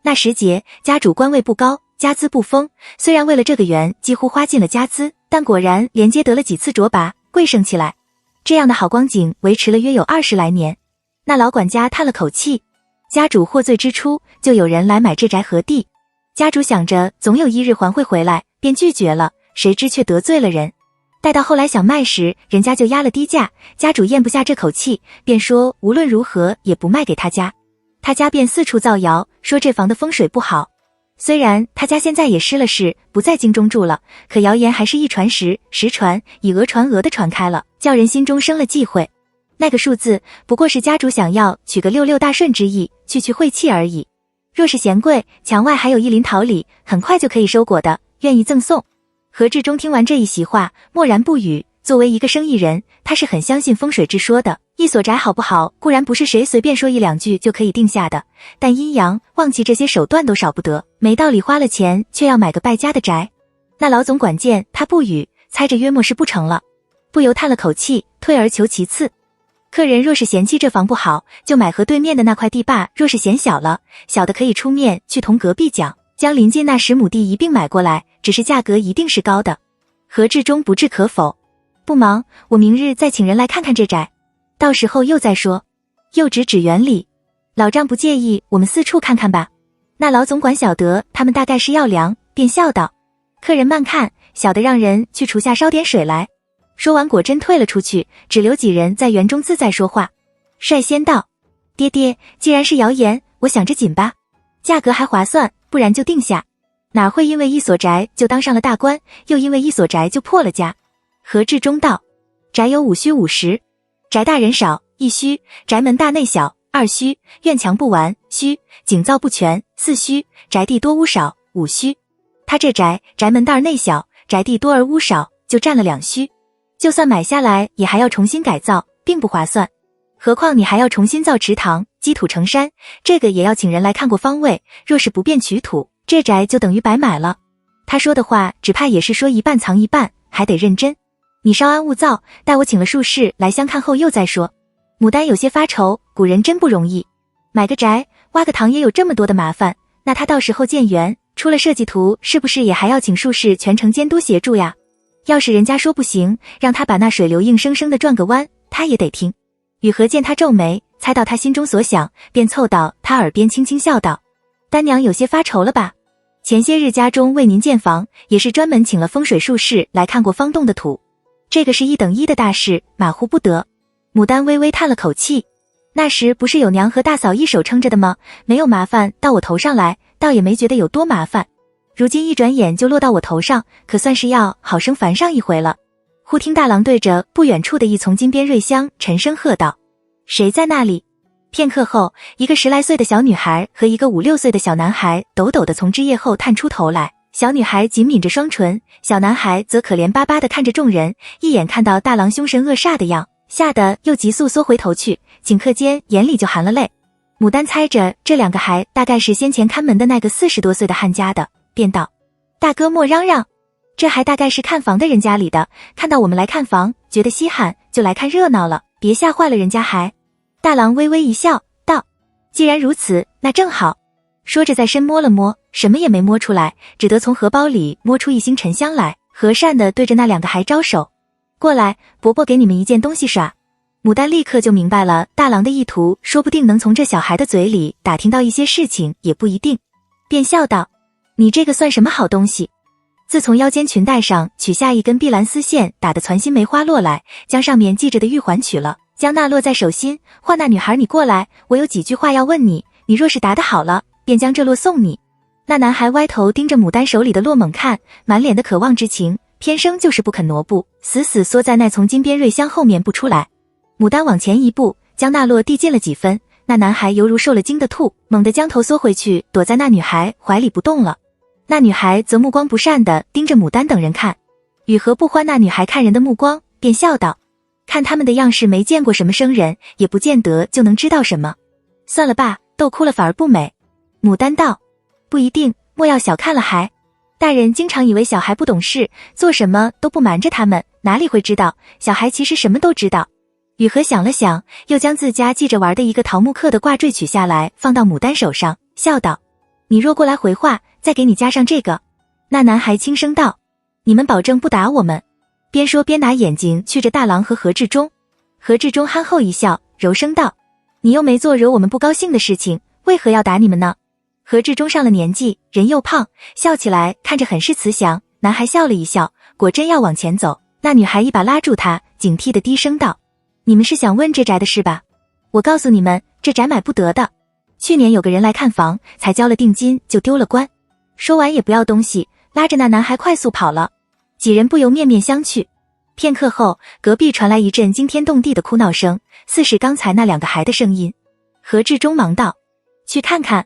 那时节，家主官位不高，家资不丰，虽然为了这个园几乎花尽了家资，但果然连接得了几次卓拔，贵盛起来。这样的好光景维持了约有20来年。那老管家叹了口气，家主获罪之初，就有人来买这宅和地。家主想着总有一日还会回来，便拒绝了，谁知却得罪了人。待到后来想卖时，人家就压了低价，家主咽不下这口气，便说无论如何也不卖给他家。他家便四处造谣，说这房的风水不好。虽然他家现在也失了势，不在京中住了，可谣言还是一传十，十传，以讹传讹的传开了，叫人心中生了忌讳。那个数字不过是家主想要取个66大顺之意，去晦气而已。若是嫌贵，墙外还有一林桃李，很快就可以收果的，愿意赠送。何志忠听完这一席话，默然不语。作为一个生意人，他是很相信风水之说的。一所宅好不好，固然不是谁随便说一两句就可以定下的，但阴阳、旺气这些手段都少不得，没道理花了钱却要买个败家的宅。那老总管见他不语，猜着约莫是不成了，不由叹了口气，退而求其次。客人若是嫌弃这房不好，就买河对面的那块地坝，若是嫌小了，小的可以出面去同隔壁讲，将临近那10亩地一并买过来，只是价格一定是高的。何志忠不置可否。不忙，我明日再请人来看看这宅，到时候又再说。又指园里，老丈不介意我们四处看看吧？那老总管晓得他们大概是要粮，便笑道：客人慢看，小的让人去厨下烧点水来。说完果真退了出去，只留几人在园中自在说话。率先道：爹爹，既然是谣言，我想着紧吧，价格还划算，不然就定下。哪会因为一所宅就当上了大官，又因为一所宅就破了家？何志忠道：宅有5虚5实，宅大人少1虚，宅门大内小2虚，院墙不完虚，井造不全4虚，宅地多屋少5虚。他这宅门大而内小，宅地多而屋少，就占了2虚。就算买下来也还要重新改造，并不划算。何况你还要重新造池塘，积土成山，这个也要请人来看过方位，若是不便取土，这宅就等于白买了。他说的话只怕也是说一半藏一半，还得认真。你稍安勿躁，待我请了术士来相看后又再说。牡丹有些发愁，古人真不容易，买个宅挖个塘也有这么多的麻烦，那他到时候建园出了设计图，是不是也还要请术士全程监督协助呀？要是人家说不行，让他把那水流硬生生的转个弯，他也得听。雨禾见他皱眉，猜到他心中所想，便凑到他耳边轻轻笑道：丹娘有些发愁了吧？前些日家中为您建房，也是专门请了风水术士来看过方洞的土，这个是1等1的大事，马虎不得。牡丹微微叹了口气，那时不是有娘和大嫂一手撑着的吗？没有麻烦到我头上来，倒也没觉得有多麻烦。如今一转眼就落到我头上，可算是要好生烦上一回了。忽听大郎对着不远处的一丛金边瑞香沉声喝道：谁在那里？片刻后，一个10来岁的小女孩和一个5、6岁的小男孩抖抖地从枝叶后探出头来。小女孩紧抿着双唇，小男孩则可怜巴巴地看着众人，一眼看到大郎凶神恶煞的样，吓得又急速缩回头去，顷刻间眼里就含了泪。牡丹猜着这2个孩大概是先前看门的那个40多岁的汉家的，便道：大哥莫嚷嚷，这还大概是看房的人家里的，看到我们来看房，觉得稀罕，就来看热闹了，别吓坏了人家孩。大郎微微一笑，道：既然如此，那正好。说着在身摸了摸，什么也没摸出来，只得从荷包里摸出一星沉香来，和善地对着那2个孩招手：过来，伯伯给你们一件东西耍。牡丹立刻就明白了大郎的意图，说不定能从这小孩的嘴里打听到一些事情，也不一定，便笑道：你这个算什么好东西？自从腰间裙带上取下一根碧蓝丝线打的攒心梅花落来，将上面系着的玉环取了，将那落在手心，唤那女孩你过来，我有几句话要问你，你若是答得好了，便将这落送你。那男孩歪头盯着牡丹手里的落猛看，满脸的渴望之情，偏生就是不肯挪步，死死缩在那丛金边瑞香后面不出来。牡丹往前一步，将那落递进了几分，那男孩犹如受了惊的兔，猛地将头缩回去，躲在那女孩怀里不动了。那女孩则目光不善地盯着牡丹等人看，雨禾不欢那女孩看人的目光，便笑道：看他们的样式没见过什么生人，也不见得就能知道什么，算了吧，逗哭了反而不美。牡丹道：不一定，莫要小看了孩，大人经常以为小孩不懂事，做什么都不瞒着他们，哪里会知道小孩其实什么都知道。雨禾想了想，又将自家系着玩的一个桃木刻的挂坠取下来，放到牡丹手上，笑道：你若过来回话，再给你加上这个。那男孩轻声道：你们保证不打我们？边说边拿眼睛觑着大郎和何志忠。何志忠憨厚一笑，柔声道：你又没做惹我们不高兴的事情，为何要打你们呢？何志忠上了年纪，人又胖，笑起来看着很是慈祥。男孩笑了一笑，果真要往前走，那女孩一把拉住他，警惕的低声道：你们是想问这宅的事吧？我告诉你们，这宅买不得的。去年有个人来看房，才交了定金就丢了官。说完也不要东西，拉着那男孩快速跑了。几人不由面面相觑。片刻后，隔壁传来一阵惊天动地的哭闹声，似是刚才那2个孩的声音。何志忠忙道：去看看。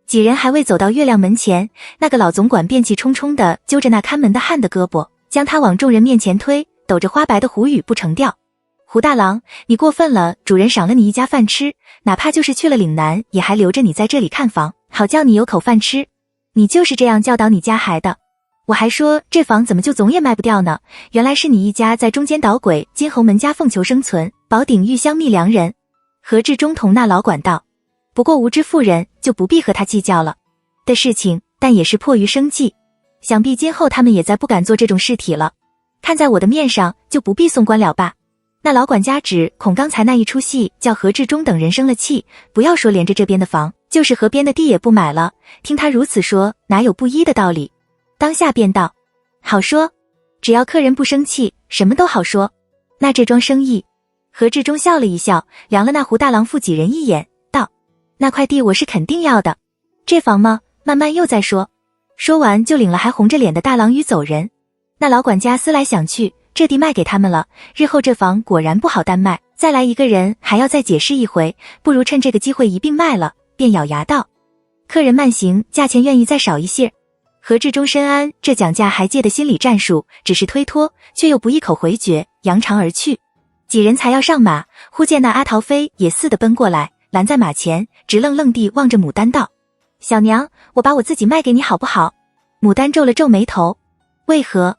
几人还未走到月亮门前，那个老总管便气冲冲地揪着那看门的汉的胳膊，将他往众人面前推，抖着花白的胡语不成调：胡大郎，你过分了，主人赏了你一家饭吃，哪怕就是去了岭南，也还留着你在这里看房，好叫你有口饭吃。你就是这样教导你家孩的。我还说这房怎么就总也卖不掉呢，原来是你一家在中间捣鬼，金侯门家奉求生存，保鼎玉香觅良人。何志忠同那老管道：不过无知妇人就不必和他计较了的事情，但也是迫于生计，想必今后他们也再不敢做这种事体了。看在我的面上，就不必送官了吧。那老管家指恐刚才那一出戏叫何志忠等人生了气，不要说连着这边的房，就是河边的地也不买了。听他如此说，哪有不依的道理？当下便道：好说，只要客人不生气，什么都好说。那这桩生意。何志忠笑了一笑，量了那胡大郎父几人一眼，道：那块地我是肯定要的，这房吗？慢慢又再说。说完就领了还红着脸的大郎与走人。那老管家思来想去，这地卖给他们了，日后这房果然不好单卖，再来一个人还要再解释一回，不如趁这个机会一并卖了，便咬牙道：客人慢行，价钱愿意再少一些。何志忠深谙这讲价还借的心理战术，只是推脱，却又不一口回绝，扬长而去。几人才要上马，忽见那阿桃飞也似的奔过来，拦在马前，直愣愣地望着牡丹道：小娘，我把我自己卖给你好不好？牡丹皱了皱眉头，为何？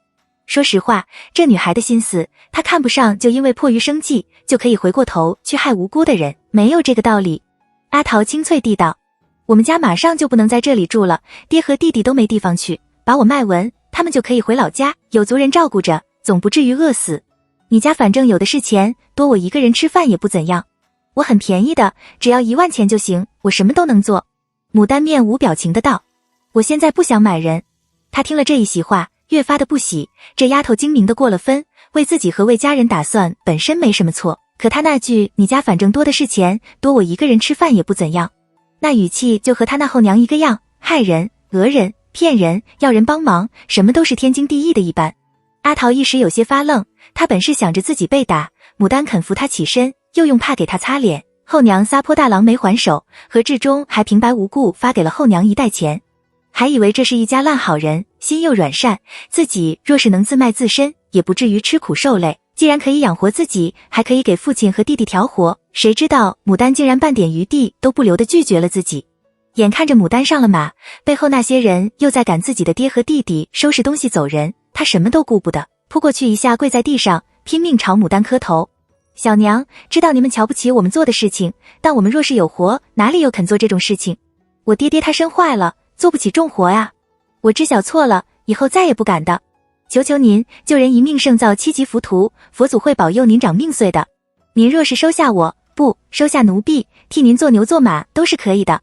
说实话，这女孩的心思，她看不上就因为迫于生计，就可以回过头去害无辜的人，没有这个道理。阿桃清脆地道：我们家马上就不能在这里住了，爹和弟弟都没地方去，把我卖完，他们就可以回老家，有族人照顾着，总不至于饿死。你家反正有的是钱，多我一个人吃饭也不怎样。我很便宜的，只要1万钱就行，我什么都能做。牡丹面无表情的道：我现在不想买人。他听了这一席话，越发的不喜，这丫头精明的过了分，为自己和为家人打算本身没什么错，可他那句你家反正多的是钱，多我一个人吃饭也不怎样，那语气就和他那后娘一个样，害人、讹人、骗人，要人帮忙，什么都是天经地义的一般。阿桃一时有些发愣，他本是想着自己被打，牡丹肯扶他起身，又用帕给他擦脸，后娘撒泼大郎没还手，何志忠还平白无故发给了后娘1袋钱，还以为这是一家烂好人，心又软善，自己若是能自卖自身，也不至于吃苦受累，既然可以养活自己，还可以给父亲和弟弟调活，谁知道牡丹竟然半点余地都不留地拒绝了自己。眼看着牡丹上了马，背后那些人又在赶自己的爹和弟弟收拾东西走人，他什么都顾不得，扑过去一下跪在地上，拼命朝牡丹磕头。小娘，知道你们瞧不起我们做的事情，但我们若是有活，哪里又肯做这种事情？我爹爹他身坏了，做不起重活呀。我知晓错了，以后再也不敢的。求求您，救人一命胜造7级浮屠，佛祖会保佑您长命岁的。您若是收下我，不收下奴婢，替您做牛做马都是可以的。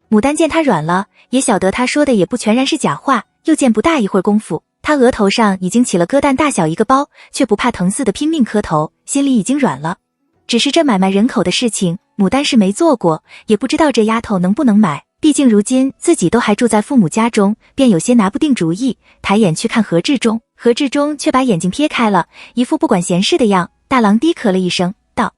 牡丹见他软了，也晓得他说的也不全然是假话，又见不大一会儿功夫，他额头上已经起了疙瘩大小一个包，却不怕疼似的拼命磕头，心里已经软了。只是这买卖人口的事情，牡丹是没做过，也不知道这丫头能不能买，毕竟如今自己都还住在父母家中，便有些拿不定主意。抬眼去看何志忠，何志忠却把眼睛撇开了，一副不管闲事的样。大郎低咳了一声，道：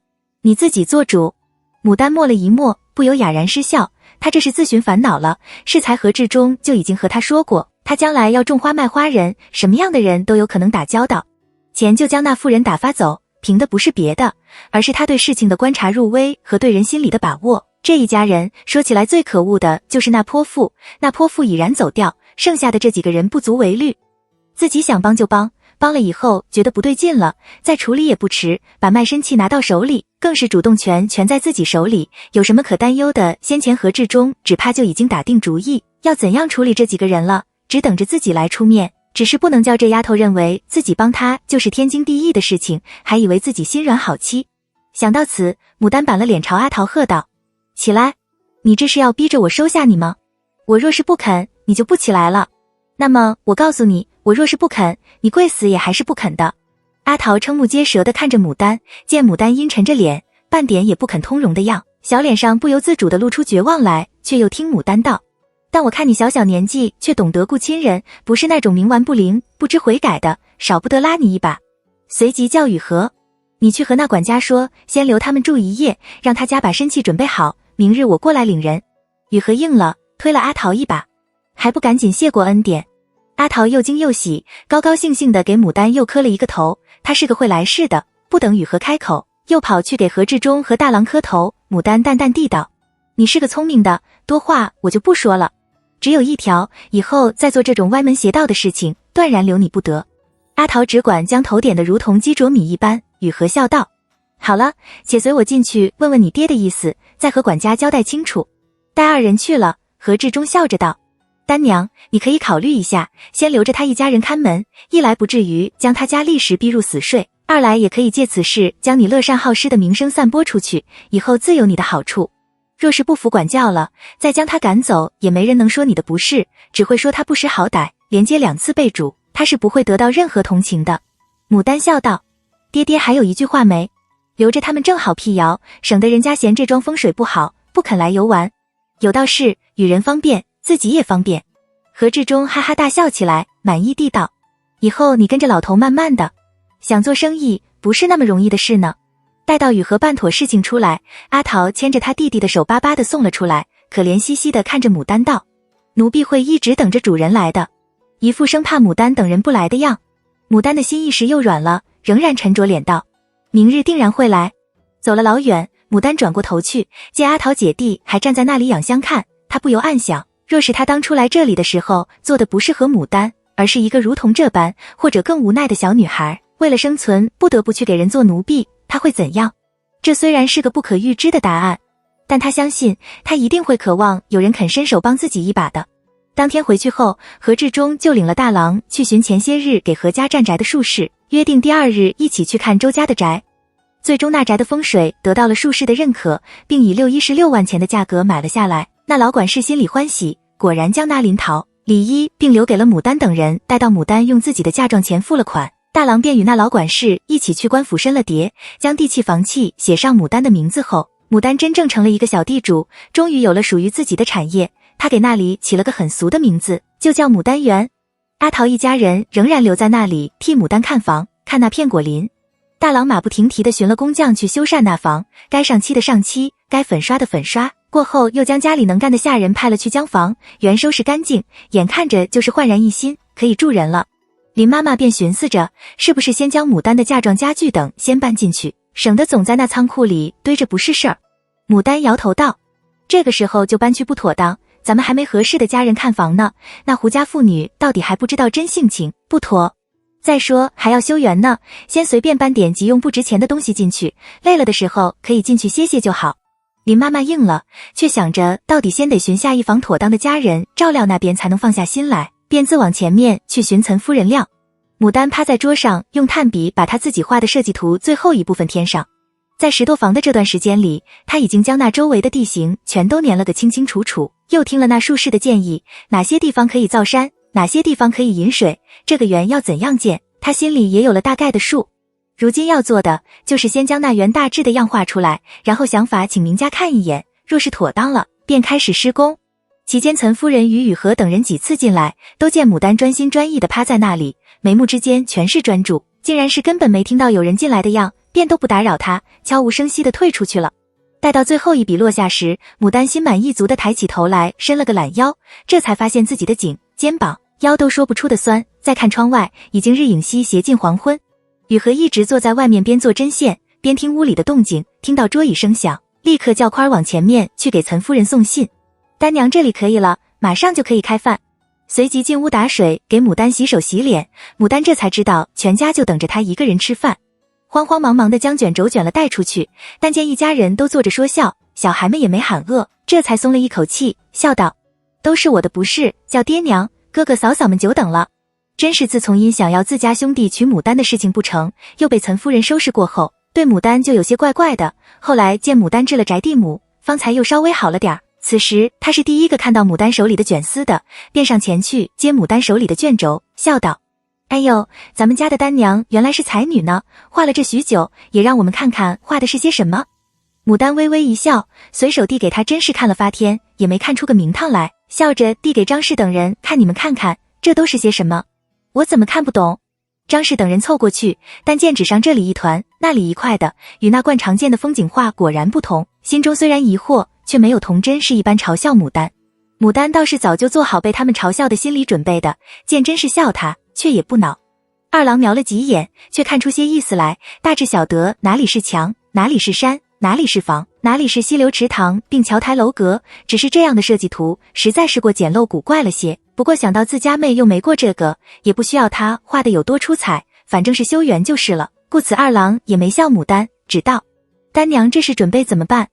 你自己做主。牡丹默了一默，不由哑然失笑，他这是自寻烦恼了。适才何志忠就已经和他说过，他将来要种花卖花人，什么样的人都有可能打交道。钱就将那妇人打发走，凭的不是别的，而是他对事情的观察入微和对人心理的把握。这一家人说起来最可恶的就是那泼妇，那泼妇已然走掉，剩下的这几个人不足为虑。自己想帮就帮，帮了以后觉得不对劲了，再处理也不迟，把卖身契拿到手里，更是主动权全在自己手里，有什么可担忧的？先前何志忠只怕就已经打定主意，要怎样处理这几个人了，只等着自己来出面。只是不能叫这丫头认为自己帮她就是天经地义的事情，还以为自己心软好欺。想到此，牡丹板了脸朝阿桃喝道：起来！你这是要逼着我收下你吗？我若是不肯，你就不起来了。那么我告诉你，我若是不肯，你跪死也还是不肯的。阿桃瞠目结舌地看着牡丹，见牡丹阴沉着脸，半点也不肯通融的样，小脸上不由自主地露出绝望来，却又听牡丹道：但我看你小小年纪却懂得顾亲人，不是那种冥顽不灵不知悔改的，少不得拉你一把。随即叫雨禾，你去和那管家说，先留他们住一夜，让他家把身契准备好，明日我过来领人。雨禾应了，推了阿桃一把，还不赶紧谢过恩典。阿桃又惊又喜，高高兴兴地给牡丹又磕了一个头，他是个会来事的。不等雨禾开口，又跑去给何志忠和大郎磕头。牡丹淡淡地道：你是个聪明的，多话我就不说了，只有一条，以后再做这种歪门邪道的事情，断然留你不得。阿桃只管将头点得如同鸡啄米一般。雨禾笑道：好了，且随我进去问问你爹的意思，再和管家交代清楚。待二人去了，何志忠笑着道：丹娘，你可以考虑一下，先留着他一家人看门，一来不至于将他家立时逼入死睡，二来也可以借此事将你乐善好施的名声散播出去，以后自有你的好处。若是不服管教了，再将他赶走，也没人能说你的不是，只会说他不识好歹，连接2次被逐，他是不会得到任何同情的。牡丹笑道，爹爹还有一句话没？留着他们正好辟谣，省得人家嫌这庄风水不好，不肯来游玩。有道是，与人方便，自己也方便。何志忠哈哈大笑起来，满意地道，以后你跟着老头慢慢的，想做生意不是那么容易的事呢。待到雨禾办妥事情出来，阿桃牵着他弟弟的手巴巴地送了出来，可怜兮兮地看着牡丹道，奴婢会一直等着主人来的，一副生怕牡丹等人不来的样。牡丹的心一时又软了，仍然沉着脸道，明日定然会来。走了老远，牡丹转过头去，见阿桃姐弟还站在那里仰相看，她不由暗想，若是她当初来这里的时候做的不是和牡丹，而是一个如同这般或者更无奈的小女孩，为了生存不得不去给人做奴婢，她会怎样？这虽然是个不可预知的答案，但她相信她一定会渴望有人肯伸手帮自己一把的。当天回去后，何志忠就领了大郎去寻前些日给何家占宅的术士，约定第2日一起去看周家的宅。最终那宅的风水得到了术士的认可，并以616万钱的价格买了下来。那老管事心里欢喜，果然将那林桃、李一并留给了牡丹等人。待到牡丹用自己的嫁妆钱付了款，大郎便与那老管事一起去官府申了牒，将地契房契写上牡丹的名字后，牡丹真正成了一个小地主，终于有了属于自己的产业。他给那里起了个很俗的名字，就叫牡丹园。阿桃一家人仍然留在那里替牡丹看房，看那片果林。大郎马不停蹄地寻了工匠去修缮那房，该上漆的上漆，该粉刷的粉刷，过后又将家里能干的下人派了去将房原收拾干净，眼看着就是焕然一新，可以住人了。林妈妈便寻思着，是不是先将牡丹的嫁妆家具等先搬进去，省得总在那仓库里堆着不是事儿。牡丹摇头道，这个时候就搬去不妥当，咱们还没合适的家人看房呢，那胡家妇女到底还不知道真性情，不妥。再说还要修园呢，先随便搬点急用不值钱的东西进去，累了的时候可以进去歇歇就好。林妈妈应了，却想着到底先得寻下一房妥当的家人照料那边才能放下心来，便自往前面去寻岑夫人料。牡丹趴在桌上，用炭笔把她自己画的设计图最后一部分添上。在石头房的这段时间里，他已经将那周围的地形全都粘了个清清楚楚，又听了那术士的建议，哪些地方可以造山，哪些地方可以引水，这个园要怎样建，他心里也有了大概的数。如今要做的就是先将那园大致的样画出来，然后想法请名家看一眼，若是妥当了，便开始施工。期间岑夫人与雨禾等人几次进来，都见牡丹专心专意地趴在那里，眉目之间全是专注，竟然是根本没听到有人进来的样，便都不打扰他，悄无声息地退出去了。待到最后一笔落下时，牡丹心满意足地抬起头来，伸了个懒腰，这才发现自己的颈、肩膀、腰都说不出的酸。再看窗外，已经日影西斜近黄昏。雨禾一直坐在外面边做针线，边听屋里的动静，听到桌椅声响，立刻叫宽往前面去给岑夫人送信。丹娘这里可以了，马上就可以开饭。随即进屋打水，给牡丹洗手洗脸。牡丹这才知道全家就等着她一个人吃饭，慌慌忙忙地将卷轴卷了带出去，但见一家人都坐着说笑，小孩们也没喊饿，这才松了一口气，笑道：都是我的不是，叫爹娘，哥哥嫂嫂们久等了。真是自从因想要自家兄弟娶牡丹的事情不成，又被岑夫人收拾过后，对牡丹就有些怪怪的，后来见牡丹治了宅地母，方才又稍微好了点儿。此时他是第一个看到牡丹手里的卷丝的，便上前去接牡丹手里的卷轴，笑道：哎呦，咱们家的丹娘原来是才女呢，画了这许久，也让我们看看画的是些什么。牡丹微微一笑，随手递给他，真是看了发天，也没看出个名堂来，笑着递给张氏等人，看你们看看，这都是些什么？我怎么看不懂？张氏等人凑过去，但见纸上这里一团，那里一块的，与那惯常见的风景画果然不同，心中虽然疑惑，却没有童真是一般嘲笑牡丹。牡丹倒是早就做好被他们嘲笑的心理准备的，见真是笑他，却也不恼。二郎瞄了几眼，却看出些意思来，大致晓得哪里是墙，哪里是山，哪里是房，哪里是溪流池塘并桥台楼阁，只是这样的设计图实在是过简陋古怪了些。不过想到自家妹又没过这个，也不需要他画的有多出彩，反正是修园就是了，故此二郎也没笑牡丹，只道：丹娘这是准备怎么办？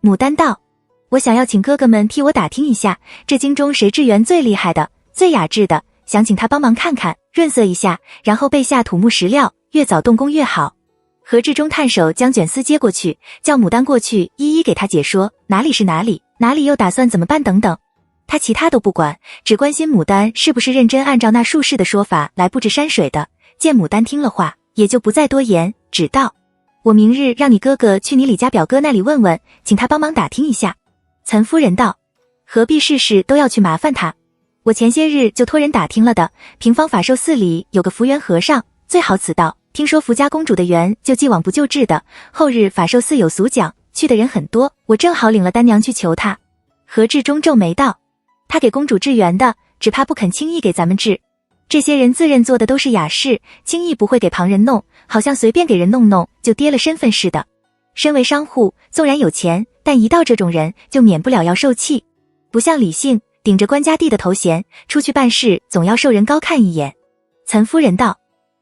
牡丹道：我想要请哥哥们替我打听一下，这京中谁智源最厉害的，最雅致的，想请他帮忙看看，润色一下，然后备下土木石料，越早动工越好。何志忠探手将卷丝接过去，叫牡丹过去一一给他解说哪里是哪里，哪里又打算怎么办等等。他其他都不管，只关心牡丹是不是认真按照那术士的说法来布置山水的。见牡丹听了话，也就不再多言，只道：我明日让你哥哥去你李家表哥那里问问，请他帮忙打听一下。岑夫人道：何必事事都要去麻烦他？我前些日就托人打听了的，平方法寿寺里有个福源和尚，最好此道。听说福家公主的缘就既往不咎治的，后日法寿寺有俗讲，去的人很多，我正好领了丹娘去求他。何志忠皱眉道：他给公主治缘的，只怕不肯轻易给咱们治。这些人自认做的都是雅事，轻易不会给旁人弄，好像随便给人弄弄就跌了身份似的。身为商户，纵然有钱，但一到这种人就免不了要受气。不像李姓顶着官家弟的头衔出去办事，总要受人高看一眼。岑夫人道：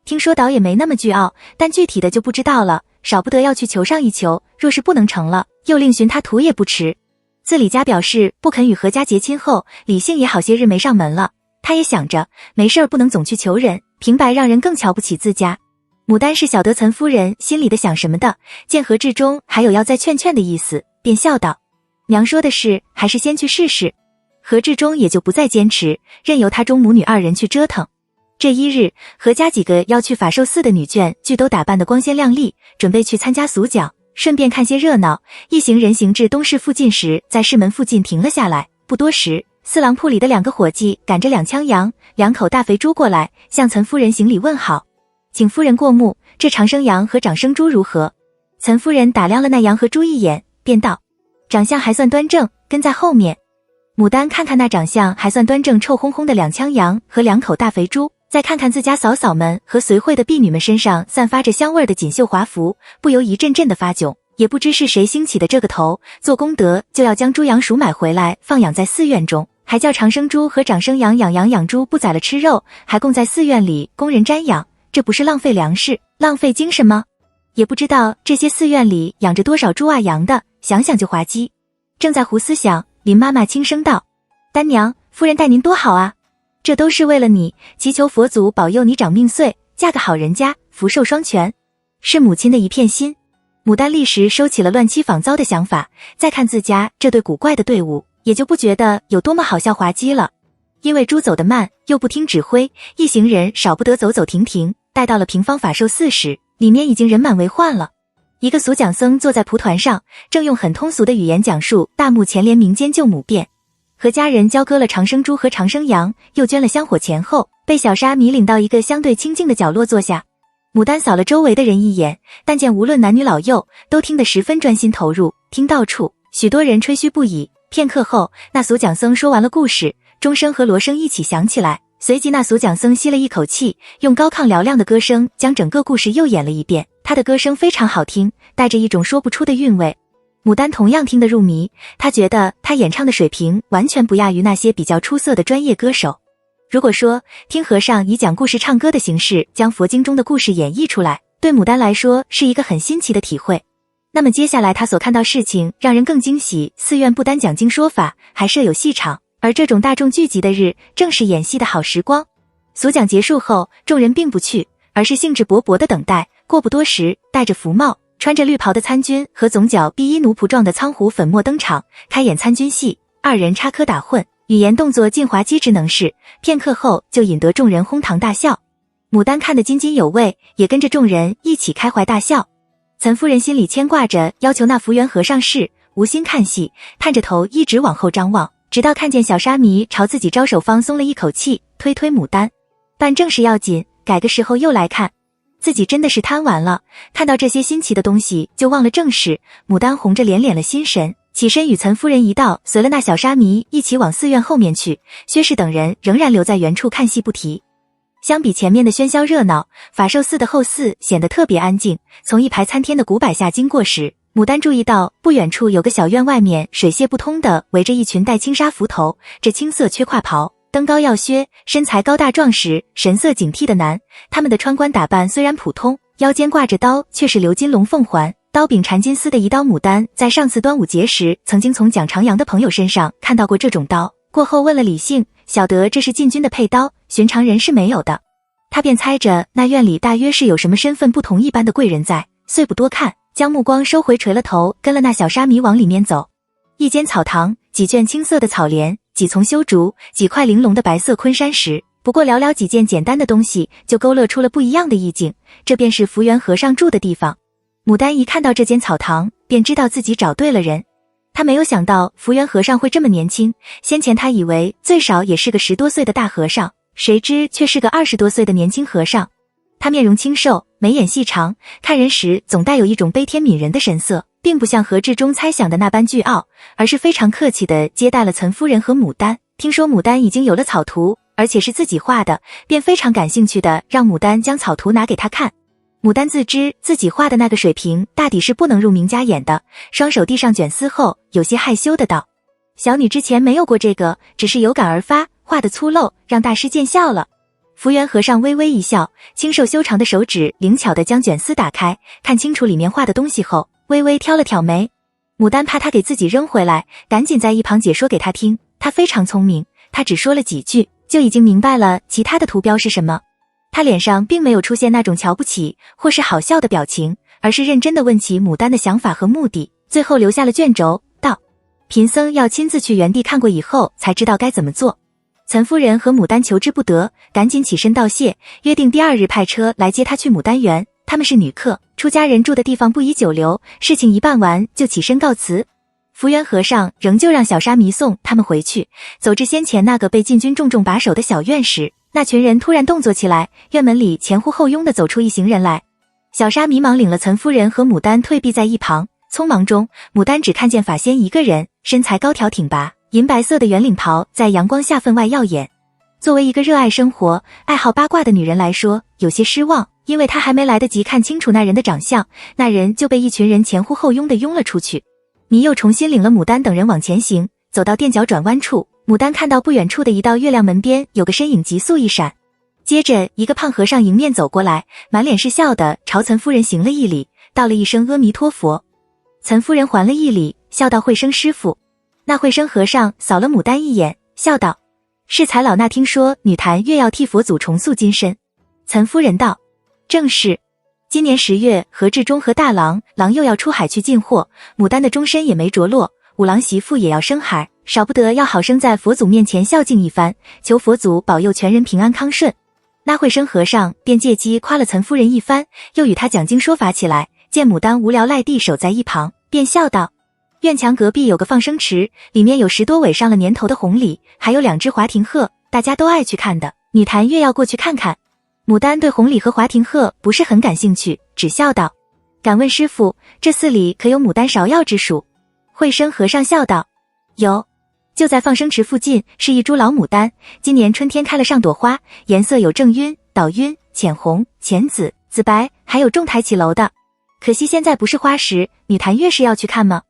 听说倒也没那么倨傲，但具体的就不知道了，少不得要去求上一求，若是不能成了，又另寻他图也不迟。自李家表示不肯与何家结亲后，李姓也好些日没上门了，他也想着没事儿不能总去求人，平白让人更瞧不起自家。牡丹是晓得岑夫人心里的想什么的，见何志忠还有要再劝劝的意思，便笑道：娘说的是，还是先去试试。何志忠也就不再坚持，任由他中母女二人去折腾。这一日，何家几个要去法寿寺的女眷俱都打扮得光鲜亮丽，准备去参加俗讲，顺便看些热闹。一行人行至东市附近时，在市门附近停了下来。不多时，四郎铺里的两个伙计赶着2枪羊、2口大肥猪过来，向岑夫人行礼问好，请夫人过目，这长生羊和长生猪如何？岑夫人打量了那羊和猪一眼，便道：长相还算端正，跟在后面。牡丹看看那长相还算端正臭烘烘的2枪羊和2口大肥猪，再看看自家嫂嫂们和随会的婢女们身上散发着香味的锦绣华服，不由一阵阵的发窘。也不知是谁兴起的这个头，做功德就要将猪羊鼠买回来放养在寺院中，还叫长生猪和长生羊养羊养猪不宰了吃肉，还供在寺院里供人瞻仰，这不是浪费粮食、浪费精神吗？也不知道这些寺院里养着多少猪啊羊的，想想就滑稽。正在胡思想，林妈妈轻声道：丹娘，夫人待您多好啊，这都是为了你，祈求佛祖保佑你长命岁，嫁个好人家，福寿双全。是母亲的一片心。牡丹立时收起了乱七仿糟的想法，再看自家这对古怪的队伍，也就不觉得有多么好笑滑稽了。因为猪走得慢，又不听指挥，一行人少不得走走停停，待到了平方法寿寺时，里面已经人满为患了。一个俗讲僧坐在蒲团上，正用很通俗的语言讲述大木前联民间救母变。和家人交割了长生猪和长生羊，又捐了香火钱后，被小沙弥领到一个相对清静的角落坐下。牡丹扫了周围的人一眼，但见无论男女老幼，都听得十分专心投入，听到处许多人吹嘘不已。片刻后，那俗讲僧说完了故事，钟声和锣声一起响起来，随即那俗讲僧吸了一口气，用高亢嘹亮的歌声将整个故事又演了一遍。他的歌声非常好听，带着一种说不出的韵味。牡丹同样听得入迷，他觉得他演唱的水平完全不亚于那些比较出色的专业歌手。如果说听和尚以讲故事唱歌的形式将佛经中的故事演绎出来，对牡丹来说是一个很新奇的体会，那么接下来他所看到事情让人更惊喜。寺院不单讲经说法，还设有戏场，而这种大众聚集的日，正是演戏的好时光。俗讲结束后，众人并不去，而是兴致勃勃地等待。过不多时，戴着福帽、穿着绿袍的参军和总角碧衣奴仆状的苍狐粉墨登场，开演参军戏，二人插科打诨，语言动作尽滑稽之能事，片刻后就引得众人哄堂大笑。牡丹看得津津有味，也跟着众人一起开怀大笑。岑夫人心里牵挂着要求那福源和尚事，无心看戏，探着头一直往后张望，直到看见小沙弥朝自己招手方松了一口气，推推牡丹。办正事要紧，改个时候又来看。自己真的是贪玩了，看到这些新奇的东西就忘了正事。牡丹红着脸敛了心神，起身与岑夫人一道随了那小沙弥一起往寺院后面去。薛氏等人仍然留在原处看戏不提。相比前面的喧嚣热闹，法寿寺的后寺显得特别安静。从一排参天的古柏下经过时，牡丹注意到不远处有个小院，外面水泄不通的围着一群戴青纱幞头、着青色缺胯袍、登高耀靴、身材高大壮实、神色警惕的男。他们的穿冠打扮虽然普通，腰间挂着刀却是鎏金龙凤环，刀柄缠金丝的一刀，牡丹在上次端午节时曾经从蒋长阳的朋友身上看到过这种刀，过后问了李姓，晓得这是禁军的佩刀，寻常人是没有的。他便猜着那院里大约是有什么身份不同一般的贵人在，遂不多看，将目光收回，垂了头，跟了那小沙弥往里面走。一间草堂，几卷青色的草帘，几丛修竹，几块玲珑的白色昆山石，不过寥寥几件简单的东西，就勾勒出了不一样的意境。这便是福源和尚住的地方。牡丹一看到这间草堂，便知道自己找对了人。他没有想到福源和尚会这么年轻，先前他以为最少也是个10多岁的大和尚，谁知却是个20多岁的年轻和尚。他面容清瘦，眉眼细长，看人时总带有一种悲天悯人的神色，并不像何志忠猜想的那般倨傲，而是非常客气地接待了岑夫人和牡丹。听说牡丹已经有了草图，而且是自己画的，便非常感兴趣地让牡丹将草图拿给他看。牡丹自知自己画的那个水平大抵是不能入名家眼的，双手递上卷丝后，有些害羞的道：小女之前没有过这个，只是有感而发，画的粗陋，让大师见笑了。福源和尚微微一笑，清瘦修长的手指灵巧地将卷丝打开，看清楚里面画的东西后，微微挑了挑眉。牡丹怕他给自己扔回来，赶紧在一旁解说给他听。他非常聪明，他只说了几句，就已经明白了其他的图标是什么。他脸上并没有出现那种瞧不起或是好笑的表情，而是认真地问起牡丹的想法和目的，最后留下了卷轴，道：贫僧要亲自去原地看过以后才知道该怎么做。岑夫人和牡丹求之不得，赶紧起身道谢，约定第2日派车来接她去牡丹园。他们是女客，出家人住的地方不宜久留，事情一办完就起身告辞。福源和尚仍旧让小沙弥送他们回去。走至先前那个被禁军重重把守的小院时，那群人突然动作起来，院门里前呼后拥地走出一行人来。小沙弥忙领了岑夫人和牡丹退避在一旁，匆忙中，牡丹只看见法仙一个人，身材高挑挺拔，银白色的圆领袍在阳光下分外耀眼。作为一个热爱生活、爱好八卦的女人来说，有些失望，因为她还没来得及看清楚那人的长相，那人就被一群人前呼后拥地拥了出去。迷又重新领了牡丹等人往前行，走到垫脚转弯处，牡丹看到不远处的一道月亮门边有个身影急速一闪，接着一个胖和尚迎面走过来，满脸是笑的朝岑夫人行了一礼，道了一声阿弥陀佛。岑夫人还了一礼，笑道：慧生师傅。那慧生和尚扫了牡丹一眼，笑道：适才老衲听说女坛月要替佛祖重塑金身。岑夫人道：正是。今年10月，何志忠和大郎又要出海去进货，牡丹的终身也没着落，五郎媳妇也要生孩，少不得要好生在佛祖面前孝敬一番，求佛祖保佑全人平安康顺。那慧生和尚便借机夸了岑夫人一番，又与他讲经说法起来。见牡丹无聊赖地守在一旁，便笑道：院墙隔壁有个放生池，里面有10多尾上了年头的红鲤，还有2只华亭鹤，大家都爱去看的，女坛月要过去看看。牡丹对红鲤和华亭鹤不是很感兴趣，只笑道：敢问师傅，这寺里可有牡丹芍药之属？慧生和尚笑道：有，就在放生池附近是一株老牡丹，今年春天开了上朵花，颜色有正晕、倒晕、浅红、浅紫、紫白，还有种抬起楼的。可惜现在不是花时，女坛月是要去看吗？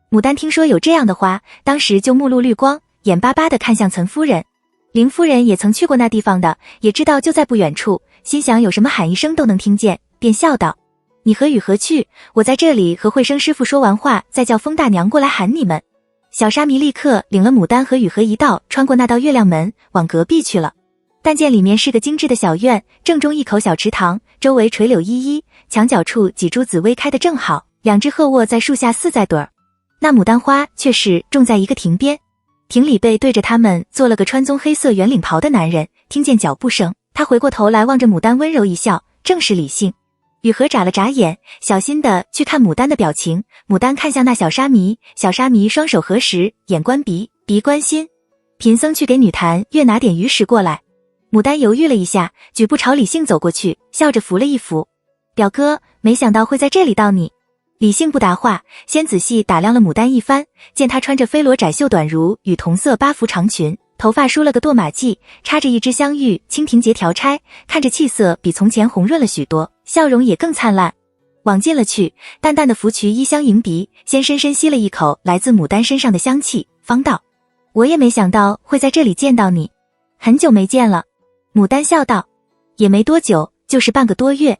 牡丹听说有这样的花，当时就目露绿光，眼巴巴地看向岑夫人。林夫人也曾去过那地方的，也知道就在不远处，心想有什么喊一声都能听见，便笑道：你何与何去？我在这里和慧生师傅说完话，再叫风大娘过来喊你们。小沙弥立刻领了牡丹和雨禾一道穿过那道月亮门，往隔壁去了。但见里面是个精致的小院，正中一口小池塘，周围垂柳依依，墙角处几株紫薇开得正好，2只鹤卧在树下似在对儿。那牡丹花却是种在一个亭边，亭里背对着他们坐了个穿棕黑色圆领袍的男人，听见脚步声，他回过头来望着牡丹温柔一笑，正是李姓。雨禾眨了眨眼，小心地去看牡丹的表情，牡丹看向那小沙弥，小沙弥双手合十，眼观鼻，鼻观心。贫僧去给女坛月拿点鱼食过来。牡丹犹豫了一下，举步朝李姓走过去，笑着扶了一扶。表哥，没想到会在这里到你。李姓不答话，先仔细打量了牡丹一番，见她穿着飞罗窄袖短襦与同色八幅长裙，头发梳了个堕马髻，插着一支香玉蜻蜓结条钗，看着气色比从前红润了许多，笑容也更灿烂。往近了去，淡淡的芙蕖衣香迎鼻，先深深吸了一口来自牡丹身上的香气，方道：我也没想到会在这里见到你，很久没见了。牡丹笑道：也没多久，就是半个多月。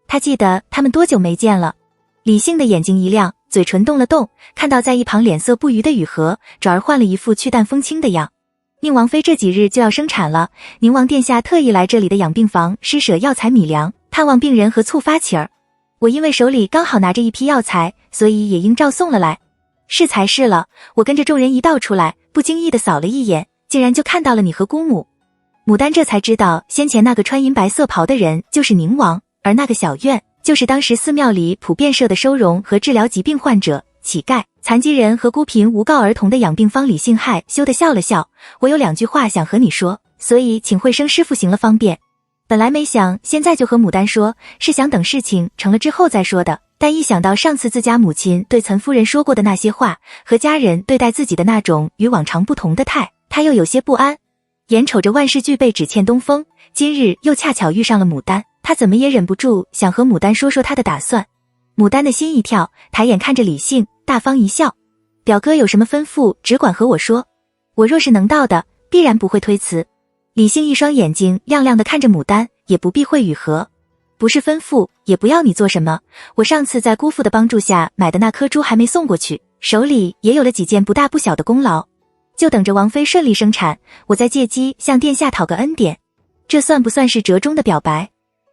他记得他们多久没见了。李姓的眼睛一亮，嘴唇动了动，看到在一旁脸色不愉的雨禾，转而换了一副去淡风轻的样。宁王妃这几日就要生产了，宁王殿下特意来这里的养病房施舍药材米粮，探望病人和促发起儿。我因为手里刚好拿着一批药材，所以也应照送了来。是才是了，我跟着众人一道出来，不经意地扫了一眼，竟然就看到了你和姑母。牡丹这才知道，先前那个穿银白色袍的人就是宁王，而那个小院就是当时寺庙里普遍设的收容和治疗疾病患者、乞丐、残疾人和孤贫无告儿童的养病方。李姓害羞地笑了笑，我有2句话想和你说，所以请慧生师傅行了方便。本来没想现在就和牡丹说，是想等事情成了之后再说的，但一想到上次自家母亲对岑夫人说过的那些话，和家人对待自己的那种与往常不同的态，他又有些不安。眼瞅着万事俱备，只欠东风，今日又恰巧遇上了牡丹，他怎么也忍不住想和牡丹说说他的打算。牡丹的心一跳，抬眼看着李姓，大方一笑，表哥有什么吩咐只管和我说，我若是能到的，必然不会推辞。李姓一双眼睛亮亮地看着牡丹，也不避讳语和，不是吩咐，也不要你做什么，我上次在姑父的帮助下买的那颗珠还没送过去，手里也有了几件不大不小的功劳，就等着王妃顺利生产，我再借机向殿下讨个恩典。这算不算是折中的表白？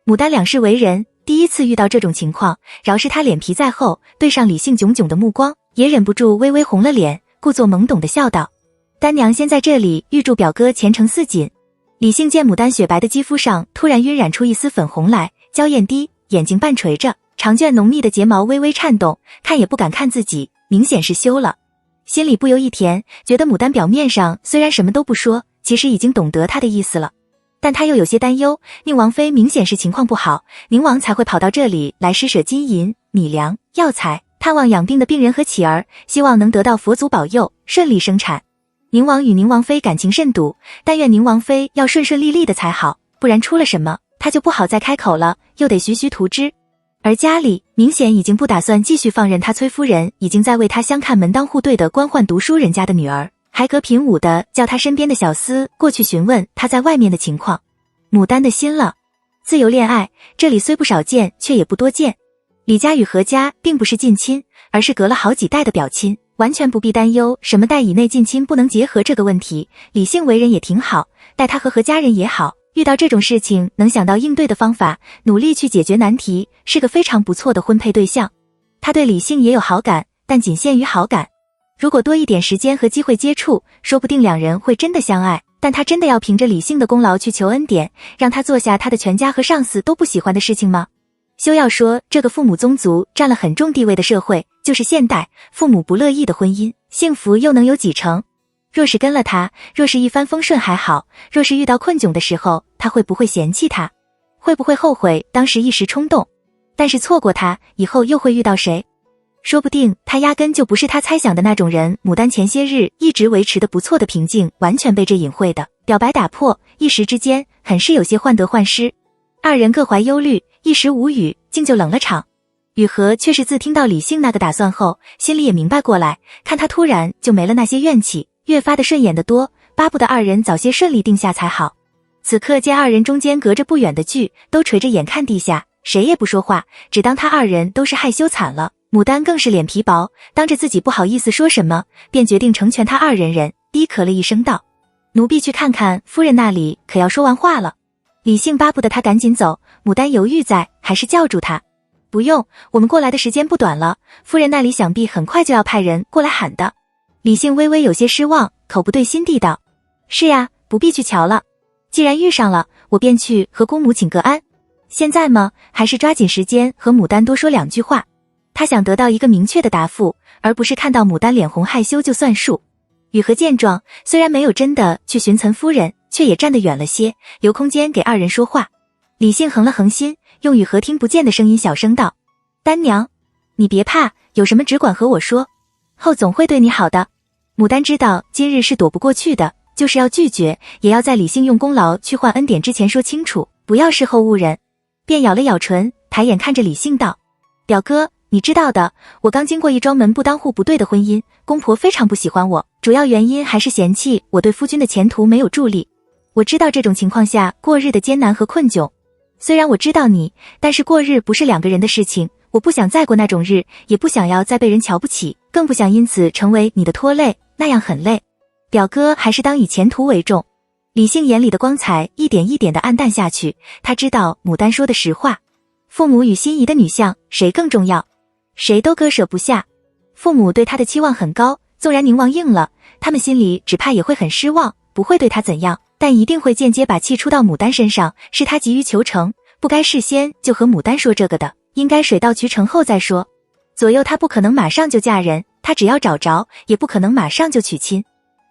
牡丹两世为人，第一次遇到这种情况，饶是她脸皮再厚，对上李姓炯炯的目光，也忍不住微微红了脸，故作懵懂的笑道，丹娘先在这里预祝表哥前程似锦。李姓见牡丹雪白的肌肤上突然晕染出一丝粉红来，娇艳低，眼睛半垂着，长卷浓密的睫毛微微颤动，看也不敢看自己，明显是羞了。心里不由一甜，觉得牡丹表面上虽然什么都不说，其实已经懂得他的意思了。但他又有些担忧，宁王妃明显是情况不好，宁王才会跑到这里来施舍金银、米粮、药材，探望养病的病人和乞儿，希望能得到佛祖保佑，顺利生产。宁王与宁王妃感情甚笃，但愿宁王妃要顺顺利利的才好，不然出了什么，他就不好再开口了，又得徐徐图之。而家里明显已经不打算继续放任他崔夫人已经在为他相看门当户对的官宦读书人家的女儿，还隔屏舞的叫他身边的小厮过去询问他在外面的情况。牡丹的心了，自由恋爱这里虽不少见，却也不多见。李家与何家并不是近亲，而是隔了好几代的表亲，完全不必担忧什么代以内近亲不能结合这个问题。李姓为人也挺好，待他和何家人也好，遇到这种事情能想到应对的方法，努力去解决难题，是个非常不错的婚配对象。他对李姓也有好感，但仅限于好感。如果多一点时间和机会接触，说不定两人会真的相爱。但他真的要凭着李姓的功劳去求恩典，让他做下他的全家和上司都不喜欢的事情吗？休要说这个父母宗族占了很重地位的社会，就是现代父母不乐意的婚姻，幸福又能有几成？若是跟了他，若是一帆风顺还好，若是遇到困窘的时候，他会不会嫌弃他？会不会后悔当时一时冲动？但是错过他，以后又会遇到谁？说不定他压根就不是他猜想的那种人。牡丹前些日一直维持的不错的平静，完全被这隐晦的表白打破，一时之间很是有些患得患失。二人各怀忧虑，一时无语，竟就冷了场。雨禾却是自听到李姓那个打算后，心里也明白过来，看他突然就没了那些怨气，越发的顺眼得多，巴不得二人早些顺利定下才好。此刻见二人中间隔着不远的距，都垂着眼看地下，谁也不说话，只当他二人都是害羞惨了。牡丹更是脸皮薄，当着自己不好意思说什么，便决定成全他二人，低咳了一声道，奴婢去看看夫人那里可要说完话了。李姓巴不得他赶紧走，牡丹犹豫在，还是叫住他，不用，我们过来的时间不短了，夫人那里想必很快就要派人过来喊的。李姓微微有些失望，口不对心地道，是呀，不必去瞧了，既然遇上了，我便去和姑母请个安。现在吗？还是抓紧时间和牡丹多说2句话。他想得到一个明确的答复，而不是看到牡丹脸红害羞就算数。雨禾见状，虽然没有真的去寻岑夫人，却也站得远了些，留空间给二人说话。李姓横了横心，用雨禾听不见的声音小声道，丹娘，你别怕，有什么只管和我说，后总会对你好的。牡丹知道今日是躲不过去的，就是要拒绝，也要在李姓用功劳去换恩典之前说清楚，不要事后误人。便咬了咬唇，抬眼看着李姓道，表哥，你知道的，我刚经过一桩门不当户不对的婚姻，公婆非常不喜欢我，主要原因还是嫌弃我对夫君的前途没有助力。我知道这种情况下过日的艰难和困窘，虽然我知道你，但是过日不是2个人的事情，我不想再过那种日，也不想要再被人瞧不起，更不想因此成为你的拖累，那样很累。表哥还是当以前途为重。李杏眼里的光彩一点一点的暗淡下去，他知道牡丹说的实话。父母与心仪的女相，谁更重要？谁都割舍不下。父母对他的期望很高，纵然宁王应了，他们心里只怕也会很失望，不会对他怎样，但一定会间接把气出到牡丹身上，是他急于求成，不该事先就和牡丹说这个的，应该水到渠成后再说。左右他不可能马上就嫁人，他只要找着，也不可能马上就娶亲。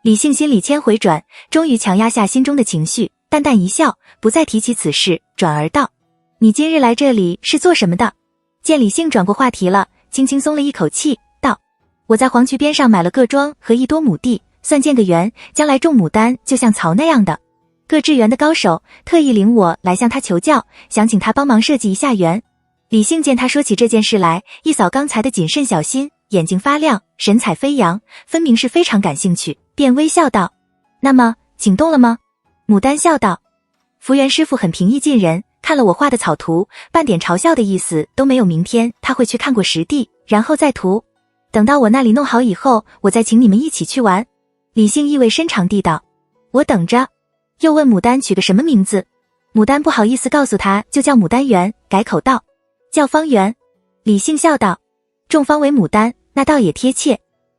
李杏心里千回转，终于强压下心中的情绪，淡淡一笑，不再提起此事，转而道：你今日来这里是做什么的？见李杏转过话题了，轻轻松了一口气，道：我在黄渠边上买了个庄和1多亩地，算建个园，将来种牡丹就像曹那样的。各制园的高手特意领我来向他求教，想请他帮忙设计一下园。李杏见他说起这件事来，一扫刚才的谨慎小心，眼睛发亮，神采飞扬，分明是非常感兴趣，便微笑道：那么请动了吗？牡丹笑道：福源师傅很平易近人，看了我画的草图，半点嘲笑的意思都没有。明天他会去看过实地，然后再图，等到我那里弄好以后，我再请你们一起去玩。李杏意味深长地道：我等着。又问牡丹取个什么名字，牡丹不好意思告诉他，就叫牡丹园，改口道：叫方圆。李杏笑道：种方为牡丹，那倒也贴切。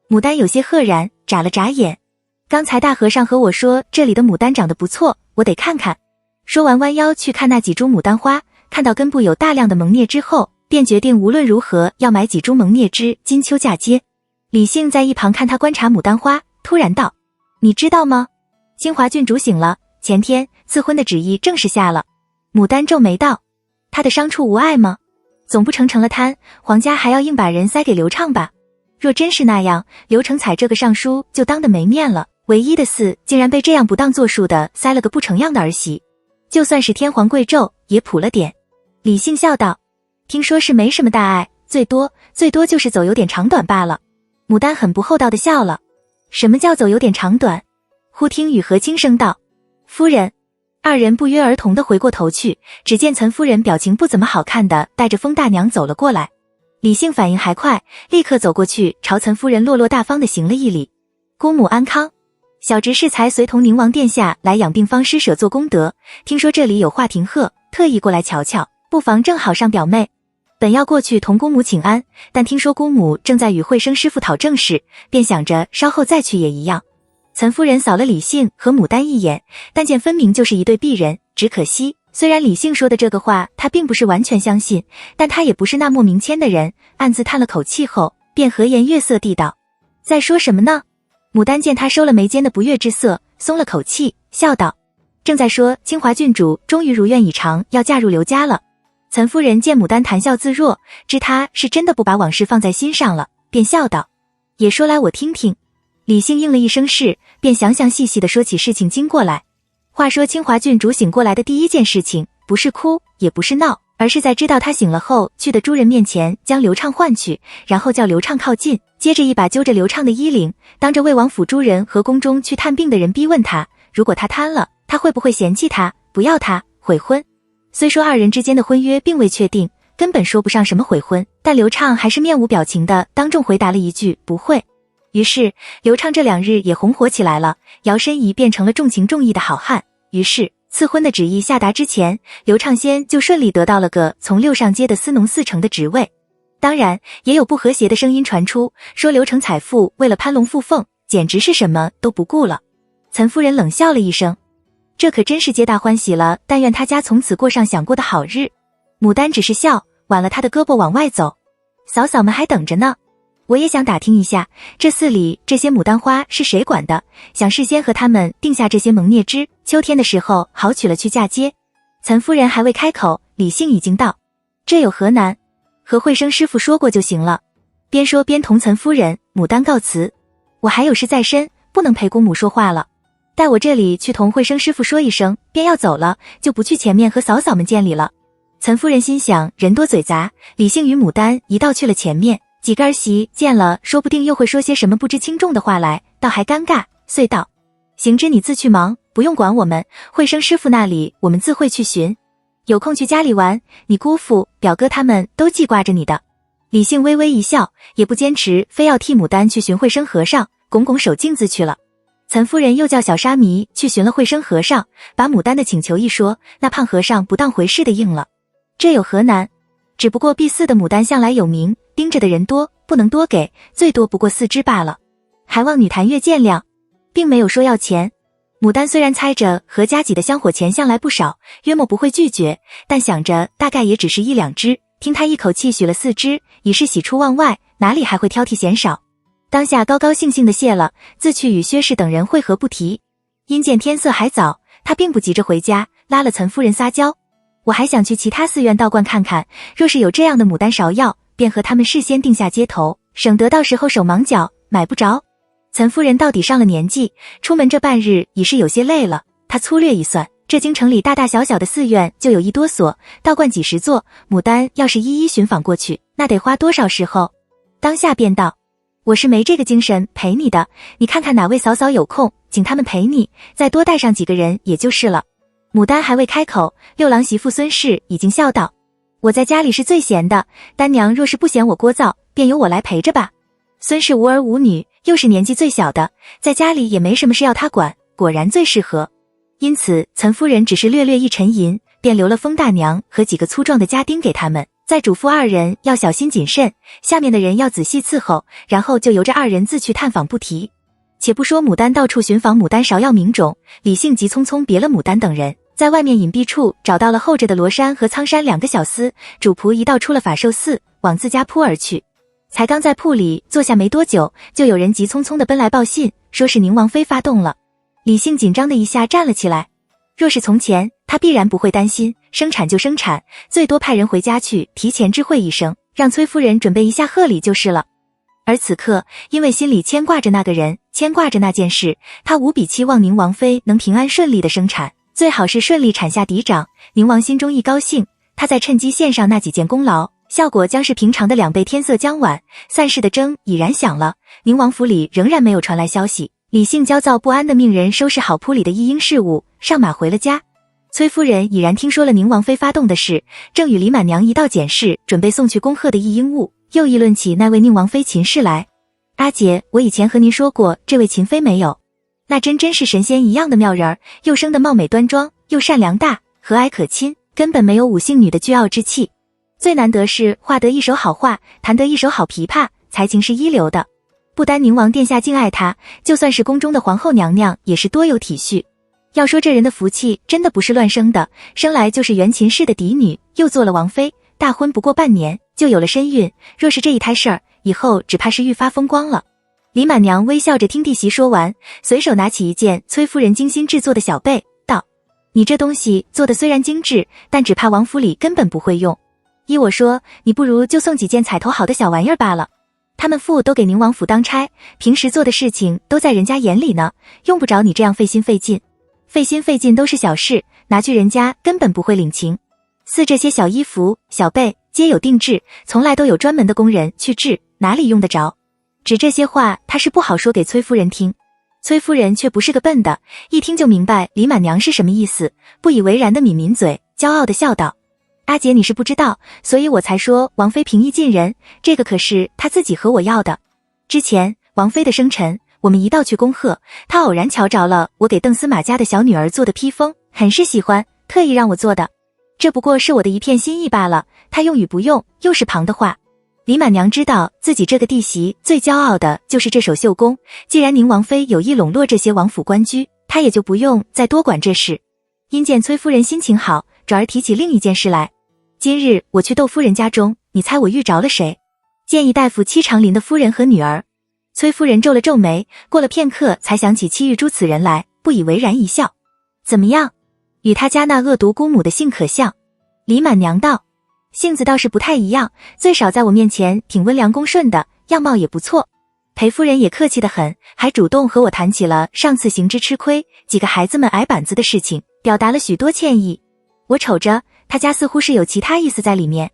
牡丹有些赫然，眨了眨眼。刚才大和尚和我说这里的牡丹长得不错，我得看看。说完弯腰去看那几株牡丹花，看到根部有大量的萌叶之后，便决定无论如何要买几株萌叶枝，金秋嫁接。李杏在一旁看他观察牡丹花，突然道：你知道吗？清华郡主醒了，前天赐婚的旨意正式下了。牡丹皱眉道：他的伤处无碍吗？总不成成了贪，皇家还要硬把人塞给刘畅吧？若真是那样，刘成彩这个尚书就当得没面了，唯一的嗣竟然被这样不当作数的塞了个不成样的儿媳，就算是天皇贵胄也普了点。李杏笑道：听说是没什么大碍，最多就是走有点长短罢了。牡丹很不厚道的笑了：什么叫走有点长短？忽听雨荷轻声道：夫人。二人不约而同地回过头去，只见岑夫人表情不怎么好看的带着风大娘走了过来。李杏反应还快，立刻走过去朝岑夫人落落大方地行了一礼：姑母安康。小侄适才随同宁王殿下来养病方施舍做功德，听说这里有华庭鹤，特意过来瞧瞧，不妨正好上表妹。本要过去同姑母请安，但听说姑母正在与慧生师傅讨正事，便想着稍后再去也一样。岑夫人扫了李杏和牡丹一眼，但见分明就是一对璧人，只可惜虽然李杏说的这个话她并不是完全相信，但她也不是那莫名谦的人，暗自叹了口气后，便和颜悦色地道：在说什么呢？牡丹见他收了眉间的不悦之色，松了口气，笑道：正在说清华郡主终于如愿以偿要嫁入刘家了。岑夫人见牡丹谈笑自若，知她是真的不把往事放在心上了，便笑道：也说来我听听。李杏应了一声是，便详详细细地说起事情经过来。话说清华郡主醒过来的第一件事情，不是哭也不是闹，而是在知道他醒了后，去的诸人面前将刘畅唤去，然后叫刘畅靠近，接着一把揪着刘畅的衣领，当着魏王府诸人和宫中去探病的人逼问他，如果他贪了，他会不会嫌弃他，不要他，悔婚。虽说二人之间的婚约并未确定，根本说不上什么悔婚，但刘畅还是面无表情的当众回答了一句不会。于是刘畅这2日也红火起来了，摇身一变成了重情重义的好汉。于是赐婚的旨意下达之前，刘畅先就顺利得到了个从6上街的司农4成的职位。当然也有不和谐的声音传出，说刘成彩妇为了攀龙附凤，简直是什么都不顾了。岑夫人冷笑了一声：这可真是皆大欢喜了，但愿他家从此过上想过的好日。牡丹只是笑，挽了他的胳膊往外走：嫂嫂们还等着呢，我也想打听一下，这寺里这些牡丹花是谁管的，想事先和他们定下这些萌叶枝，秋天的时候好取了去嫁接。岑夫人还未开口，李杏已经道：这有何难，和慧生师傅说过就行了。边说边同岑夫人、牡丹告辞：我还有事在身，不能陪姑母说话了，待我这里去同慧生师傅说一声，便要走了，就不去前面和嫂嫂们见礼了。岑夫人心想人多嘴杂，李杏与牡丹一道去了前面，几个儿媳见了，说不定又会说些什么不知轻重的话来，倒还尴尬，遂道：行之你自去忙，不用管我们，慧生师傅那里我们自会去寻，有空去家里玩，你姑父、表哥他们都记挂着你的。李姓微微一笑，也不坚持非要替牡丹去寻慧生和尚，拱拱手镜子去了。岑夫人又叫小沙弥去寻了慧生和尚，把牡丹的请求一说，那胖和尚不当回事的应了。这有何难？只不过B4的牡丹向来有名，盯着的人多，不能多给，最多不过4支罢了，还望女坛月见谅，并没有说要钱。牡丹虽然猜着何家给的香火钱向来不少，约莫不会拒绝，但想着大概也只是1、2支，听他一口气许了4支，已是喜出望外，哪里还会挑剔嫌少？当下高高兴兴的谢了，自去与薛氏等人会合不提。因见天色还早，他并不急着回家，拉了岑夫人撒娇：我还想去其他寺院道观看看，若是有这样的牡丹芍药，便和他们事先定下接头，省得到时候手忙脚买不着。岑夫人到底上了年纪，出门这半日已是有些累了，她粗略一算，这京城里大大小小的寺院就有1多所，道观几10座，牡丹要是一一寻访过去，那得花多少时候？当下便道：我是没这个精神陪你的，你看看哪位嫂嫂有空，请他们陪你，再多带上几个人也就是了。牡丹还未开口，六郎媳妇孙氏已经笑道：我在家里是最闲的，丹娘若是不嫌我聒噪，便由我来陪着吧。孙氏无儿无女，又是年纪最小的，在家里也没什么事要她管，果然最适合。因此岑夫人只是略略一沉吟，便留了封大娘和几个粗壮的家丁给他们，再嘱咐2人要小心谨慎，下面的人要仔细伺候，然后就由着2人自去探访不提。且不说牡丹到处寻访牡丹芍药名种，李姓急匆匆别了牡丹等人，在外面隐蔽处找到了候着的罗山和苍山2个小厮，主仆一道出了法寿寺，往自家铺而去。才刚在铺里坐下没多久，就有人急匆匆地奔来报信，说是宁王妃发动了。李姓紧张的一下站了起来，若是从前，他必然不会担心，生产就生产，最多派人回家去提前知会一声，让崔夫人准备一下贺礼就是了。而此刻，因为心里牵挂着那个人，牵挂着那件事，他无比期望宁王妃能平安顺利的生产，最好是顺利产下嫡长。宁王心中一高兴，他再趁机献上那几件功劳，效果将是平常的2倍。天色将晚，散市的钟已然响了，宁王府里仍然没有传来消息。李姓焦躁不安的命人收拾好铺里的一应事务，上马回了家。崔夫人已然听说了宁王妃发动的事，正与李满娘一道检视准备送去恭贺的一应物，又议论起那位宁王妃秦氏来。阿姐，我以前和您说过这位秦妃没有？那真是神仙一样的妙人儿，又生得貌美端庄，又善良大，和蔼可亲，根本没有5姓女的倨傲之气。最难得是画得一手好画，弹得一手好琵琶，才情是一流的。不单宁王殿下敬爱她，就算是宫中的皇后娘娘也是多有体恤。要说这人的福气真的不是乱生的，生来就是元秦氏的嫡女，又做了王妃，大婚不过半年就有了身孕，若是这一胎事儿，以后只怕是愈发风光了。李满娘微笑着听弟媳说完，随手拿起一件崔夫人精心制作的小被，道：你这东西做的虽然精致，但只怕王府里根本不会用。依我说，你不如就送几件彩头好的小玩意儿罢了。他们父都给宁王府当差，平时做的事情都在人家眼里呢，用不着你这样费心费劲。费心费劲都是小事，拿去人家根本不会领情。似这些小衣服、小被皆有定制，从来都有专门的工人去制，哪里用得着？只这些话他是不好说给崔夫人听。崔夫人却不是个笨的，一听就明白李满娘是什么意思，不以为然的抿抿嘴，骄傲的笑道：阿姐你是不知道，所以我才说王妃平易近人，这个可是她自己和我要的。之前王妃的生辰，我们一道去恭贺，她偶然瞧着了我给邓司马家的小女儿做的披风，很是喜欢，特意让我做的。这不过是我的一片心意罢了，她用与不用又是旁的话。李满娘知道自己这个弟媳最骄傲的就是这手绣工，既然宁王妃有意笼络这些王府官居，她也就不用再多管这事。因见崔夫人心情好，转而提起另一件事来。今日我去窦夫人家中，你猜我遇着了谁？建议大夫戚长林的夫人和女儿。崔夫人皱了皱眉，过了片刻才想起戚玉珠此人来，不以为然一笑。怎么样？与他家那恶毒姑母的性可像？李满娘道：性子倒是不太一样，最少在我面前挺温良恭顺的，样貌也不错。裴夫人也客气得很，还主动和我谈起了上次行之吃亏，几个孩子们挨板子的事情，表达了许多歉意。我瞅着他家似乎是有其他意思在里面。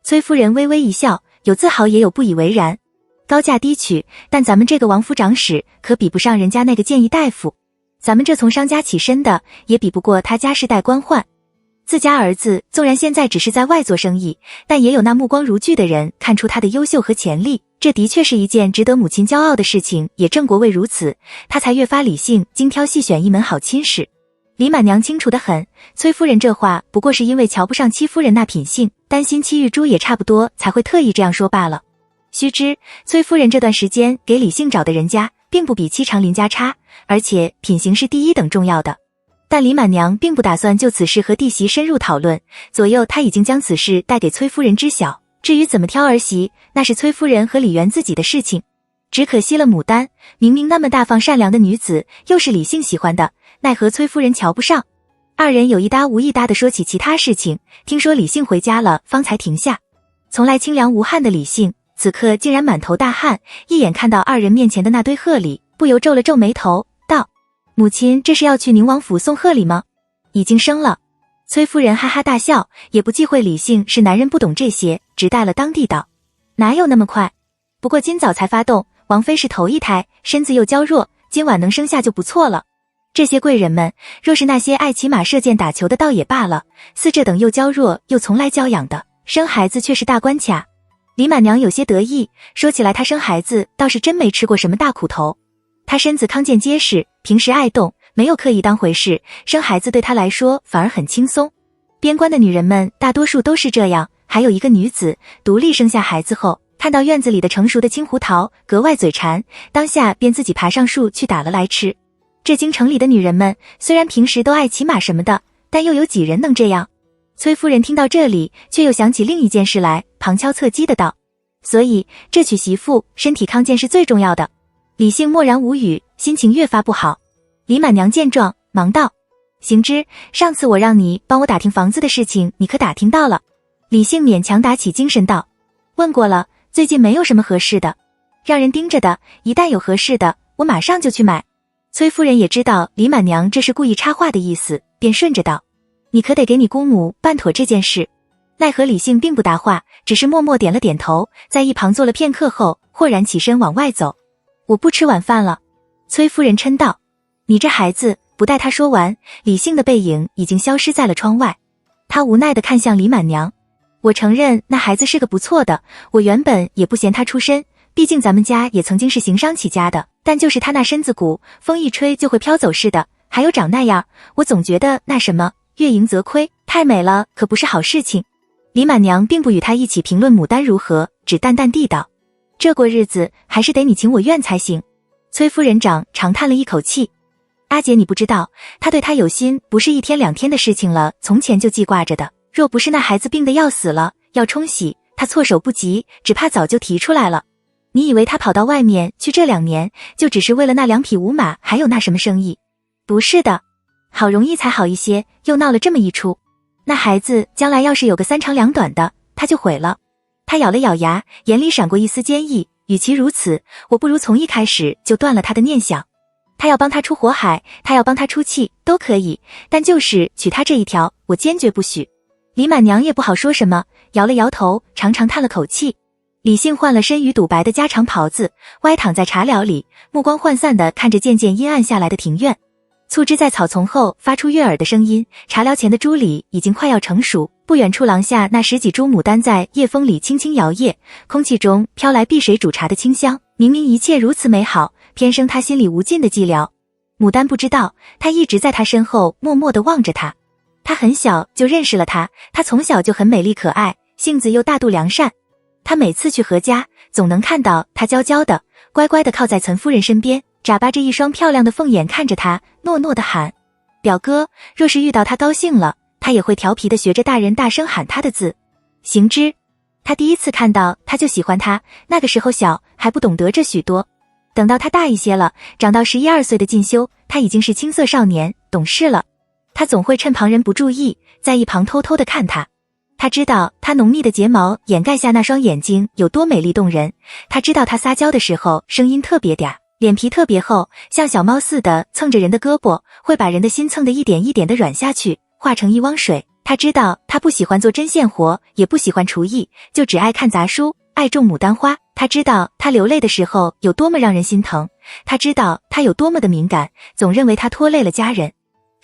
崔夫人微微一笑，有自豪也有不以为然。高价低取，但咱们这个王府长史可比不上人家那个谏议大夫，咱们这从商家起身的也比不过他家世代官宦。自家儿子纵然现在只是在外做生意，但也有那目光如炬的人看出他的优秀和潜力，这的确是一件值得母亲骄傲的事情，也正国为如此，他才越发理性，精挑细选一门好亲事。李满娘清楚得很，崔夫人这话不过是因为瞧不上戚夫人那品性，担心戚玉珠也差不多才会特意这样说罢了。须知崔夫人这段时间给李姓找的人家并不比戚长林家差，而且品行是第一等重要的。但李满娘并不打算就此事和弟媳深入讨论，左右她已经将此事带给崔夫人知晓，至于怎么挑儿媳，那是崔夫人和李元自己的事情。只可惜了牡丹，明明那么大方善良的女子，又是李姓喜欢的，奈何崔夫人瞧不上。二人有一搭无一搭地说起其他事情，听说李姓回家了，方才停下。从来清凉无汗的李姓，此刻竟然满头大汗，一眼看到二人面前的那堆贺礼，不由皱了皱眉头，道：母亲这是要去宁王府送贺礼吗？已经生了。崔夫人哈哈大笑，也不忌讳李姓是男人不懂这些，直带了当地道：哪有那么快？不过今早才发动，王妃是头一胎，身子又娇弱，今晚能生下就不错了。这些贵人们，若是那些爱骑马射箭打球的倒也罢了，似这等又娇弱又从来娇养的，生孩子却是大关卡。李满娘有些得意，说起来她生孩子倒是真没吃过什么大苦头。她身子康健结实，平时爱动，没有刻意当回事，生孩子对她来说反而很轻松。边关的女人们大多数都是这样，还有一个女子独立生下孩子后，看到院子里的成熟的青胡桃，格外嘴馋，当下便自己爬上树去打了来吃。这京城里的女人们虽然平时都爱骑马什么的，但又有几人能这样？崔夫人听到这里，却又想起另一件事来，旁敲侧击的道：所以这娶媳妇身体康健是最重要的。李姓默然无语，心情越发不好。李满娘见状，忙道：行之，上次我让你帮我打听房子的事情，你可打听到了？李姓勉强打起精神道：问过了，最近没有什么合适的，让人盯着的，一旦有合适的，我马上就去买。崔夫人也知道李满娘这是故意插话的意思，便顺着道：你可得给你姑母办妥这件事。奈何李姓并不答话，只是默默点了点头，在一旁坐了片刻后，豁然起身往外走。我不吃晚饭了。崔夫人嗔道：你这孩子！不待他说完，李姓的背影已经消失在了窗外。他无奈地看向李满娘：我承认那孩子是个不错的，我原本也不嫌他出身，毕竟咱们家也曾经是行商起家的，但就是他那身子骨，风一吹就会飘走似的，还有长那样，我总觉得那什么月盈则亏，太美了可不是好事情。李满娘并不与他一起评论牡丹如何，只淡淡地道：这过日子还是得你情我愿才行。崔夫人长叹了一口气：阿姐你不知道，他对他有心不是一天两天的事情了，从前就记挂着的，若不是那孩子病得要死了，要冲洗，他措手不及，只怕早就提出来了。你以为他跑到外面去这2年，就只是为了那2匹无马还有那什么生意？不是的，好容易才好一些，又闹了这么一出。那孩子将来要是有个3长2短的，他就毁了。他咬了咬牙，眼里闪过一丝坚毅，与其如此，我不如从一开始就断了他的念想。他要帮他出火海，他要帮他出气，都可以，但就是娶他这一条，我坚决不许。李满娘也不好说什么，摇了摇头，长长叹了口气。李姓换了身鱼肚白的家常袍子，歪躺在茶寮里，目光涣散地看着渐渐阴暗下来的庭院。醋汁在草丛后发出悦耳的声音，茶寮前的猪梨已经快要成熟，不远处廊下那10几株牡丹在夜风里轻轻摇曳，空气中飘来碧水煮茶的清香。明明一切如此美好，偏生他心里无尽的寂寥。牡丹不知道，他一直在他身后默默地望着他。他很小就认识了他，他从小就很美丽可爱，性子又大度良善。他每次去何家，总能看到他娇娇的乖乖地靠在岑夫人身边，眨巴着一双漂亮的凤眼看着他，糯糯地喊表哥。若是遇到他高兴了，他也会调皮地学着大人大声喊他的字。行之，他第一次看到他就喜欢他，那个时候小，还不懂得这许多。等到他大一些了，长到11、12岁的进修，他已经是青涩少年，懂事了。他总会趁旁人不注意，在一旁偷偷地看他。他知道他浓密的睫毛掩盖下那双眼睛有多美丽动人，他知道他撒娇的时候声音特别嗲，脸皮特别厚，像小猫似的蹭着人的胳膊，会把人的心蹭得一点一点的软下去，化成一汪水。他知道他不喜欢做针线活，也不喜欢厨艺，就只爱看杂书，爱种牡丹花。他知道他流泪的时候有多么让人心疼，他知道他有多么的敏感，总认为他拖累了家人。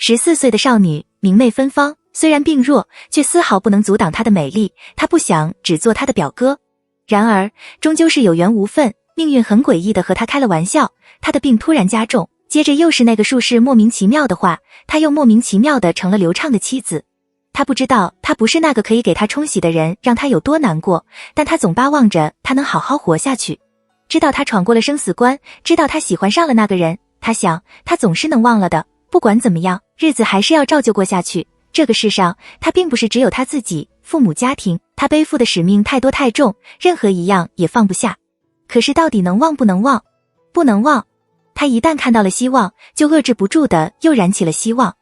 14岁的少女，明媚芬芳，虽然病弱，却丝毫不能阻挡他的美丽。他不想只做他的表哥，然而终究是有缘无分，命运很诡异的和他开了玩笑。他的病突然加重，接着又是那个术士莫名其妙的话，他又莫名其妙的成了刘畅的妻子。他不知道他不是那个可以给他冲洗的人让他有多难过，但他总巴望着他能好好活下去。知道他闯过了生死关，知道他喜欢上了那个人，他想他总是能忘了的。不管怎么样，日子还是要照旧过下去。这个世上他并不是只有他自己，父母家庭，他背负的使命太多太重，任何一样也放不下。可是到底能忘不能忘？不能忘。他一旦看到了希望，就遏制不住的又燃起了希望。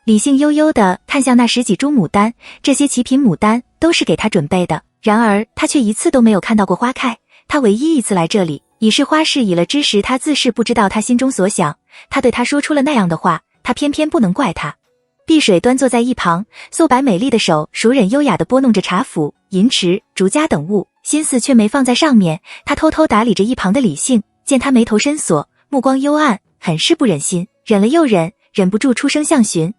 李性悠悠地看向那10几株牡丹，这些极品牡丹都是给他准备的，然而他却一次都没有看到过花开。他唯一一次来这里，已是花市已了之时，他自是不知道他心中所想。他对他说出了那样的话，他偏偏不能怪他。碧水端坐在一旁，素白美丽的手熟稔优雅地拨弄着茶釜、银匙、竹夹等物，心思却没放在上面。他偷偷打理着一旁的李性，见他眉头深锁，目光幽暗，很是不忍心，忍了又忍，忍不住出声相询：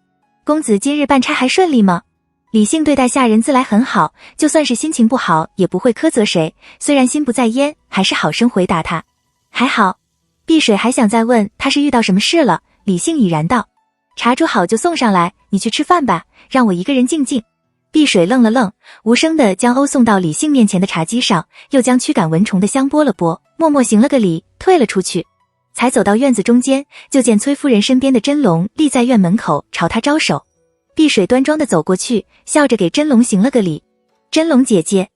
公子今日办差还顺利吗？李性对待下人自来很好，就算是心情不好也不会苛责谁，虽然心不在焉，还是好生回答他还好。碧水还想再问他是遇到什么事了，李性已然道：茶煮好就送上来，你去吃饭吧，让我一个人静静。碧水愣了愣，无声地将瓯送到李性面前的茶几上，又将驱赶蚊虫的香拨了拨，默默行了个礼，退了出去。才走到院子中间，就见崔夫人身边的真龙立在院门口朝他招手。碧水端庄地走过去，笑着给真龙行了个礼：真龙姐姐。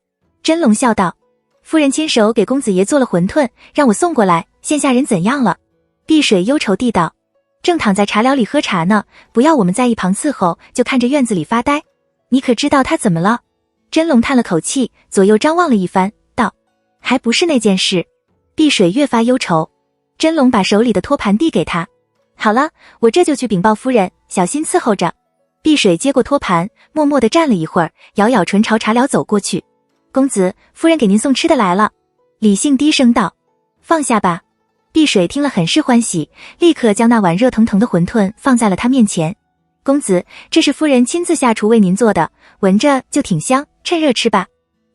真龙笑道：夫人亲手给公子爷做了馄饨，让我送过来，现下人怎样了？碧水忧愁地道：正躺在茶寮里喝茶呢，不要我们在一旁伺候，就看着院子里发呆。你可知道他怎么了？真龙叹了口气，左右张望了一番，道：还不是那件事。碧水越发忧愁。真龙把手里的托盘递给他：好了，我这就去禀报夫人，小心伺候着。碧水接过托盘，默默地站了一会儿，咬咬唇朝茶寮走过去。公子，夫人给您送吃的来了。李性低声道：放下吧。碧水听了很是欢喜，立刻将那碗热腾腾的馄饨放在了他面前。公子，这是夫人亲自下厨为您做的，闻着就挺香，趁热吃吧。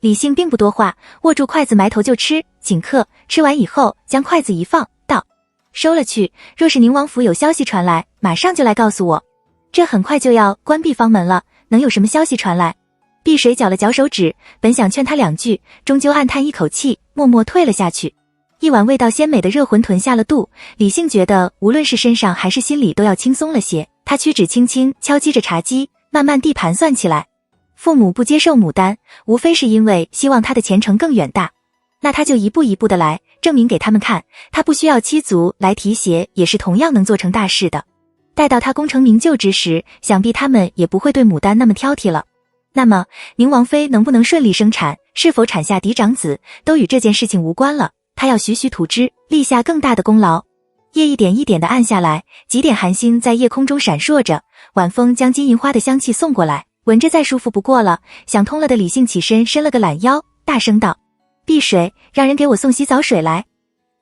李性并不多话，握住筷子埋头就吃，请客。吃完以后将筷子一放，道：收了去，若是宁王府有消息传来，马上就来告诉我。这很快就要关闭房门了，能有什么消息传来？碧水绞了绞手指，本想劝他两句，终究暗叹一口气，默默退了下去。一碗味道鲜美的热馄饨下了肚，李性觉得无论是身上还是心里都要轻松了些。他屈指轻轻敲击着茶几，慢慢地盘算起来。父母不接受牡丹，无非是因为希望他的前程更远大，那他就一步一步的来，证明给他们看，他不需要妻族来提携，也是同样能做成大事的。待到他功成名就之时，想必他们也不会对牡丹那么挑剔了。那么宁王妃能不能顺利生产，是否产下嫡长子，都与这件事情无关了。他要徐徐图之，立下更大的功劳。夜一点一点地暗下来，几点寒星在夜空中闪烁着，晚风将金银花的香气送过来，闻着再舒服不过了。想通了的李性起身伸了个懒腰，大声道：碧水，让人给我送洗澡水来。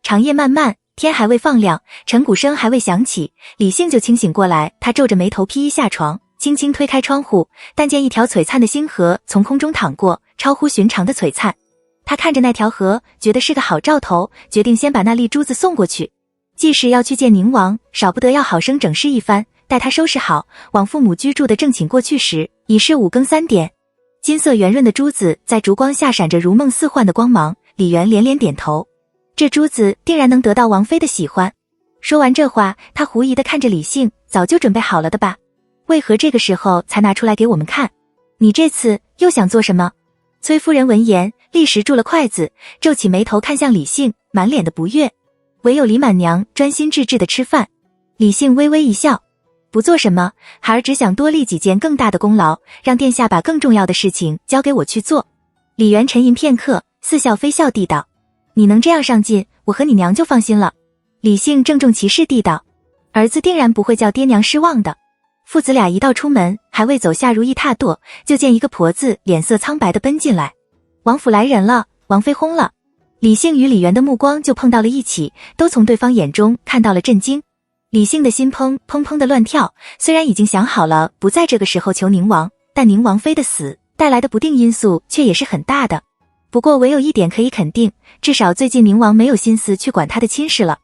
长夜漫漫，天还未放亮，晨鼓声还未响起，李性就清醒过来。他皱着眉头披衣下床，轻轻推开窗户，但见一条璀璨的星河从空中淌过，超乎寻常的璀璨。他看着那条河，觉得是个好兆头，决定先把那粒珠子送过去。既是要去见宁王，少不得要好生整饰一番。待他收拾好，往父母居住的正寝过去时，已是5更3点。金色圆润的珠子在烛光下闪着如梦似幻的光芒，李元连连点头。这珠子定然能得到王妃的喜欢。说完这话，他狐疑地看着李性，早就准备好了的吧？为何这个时候才拿出来给我们看？你这次又想做什么？崔夫人闻言，立时住了筷子，皱起眉头看向李性，满脸的不悦。唯有李满娘专心致志地吃饭。李性微微一笑：不做什么，孩儿只想多立几件更大的功劳，让殿下把更重要的事情交给我去做。李元沉吟片刻，似笑非笑地道：你能这样上进，我和你娘就放心了。李性郑重其事地道：儿子定然不会叫爹娘失望的。父子俩一道出门，还未走下如意踏垛，就见一个婆子脸色苍白地奔进来：王府来人了，王妃轰了。李性与李元的目光就碰到了一起，都从对方眼中看到了震惊。李性的心砰砰砰地乱跳，虽然已经想好了不在这个时候求宁王，但宁王妃的死带来的不定因素却也是很大的。不过唯有一点可以肯定，至少最近宁王没有心思去管他的亲事了。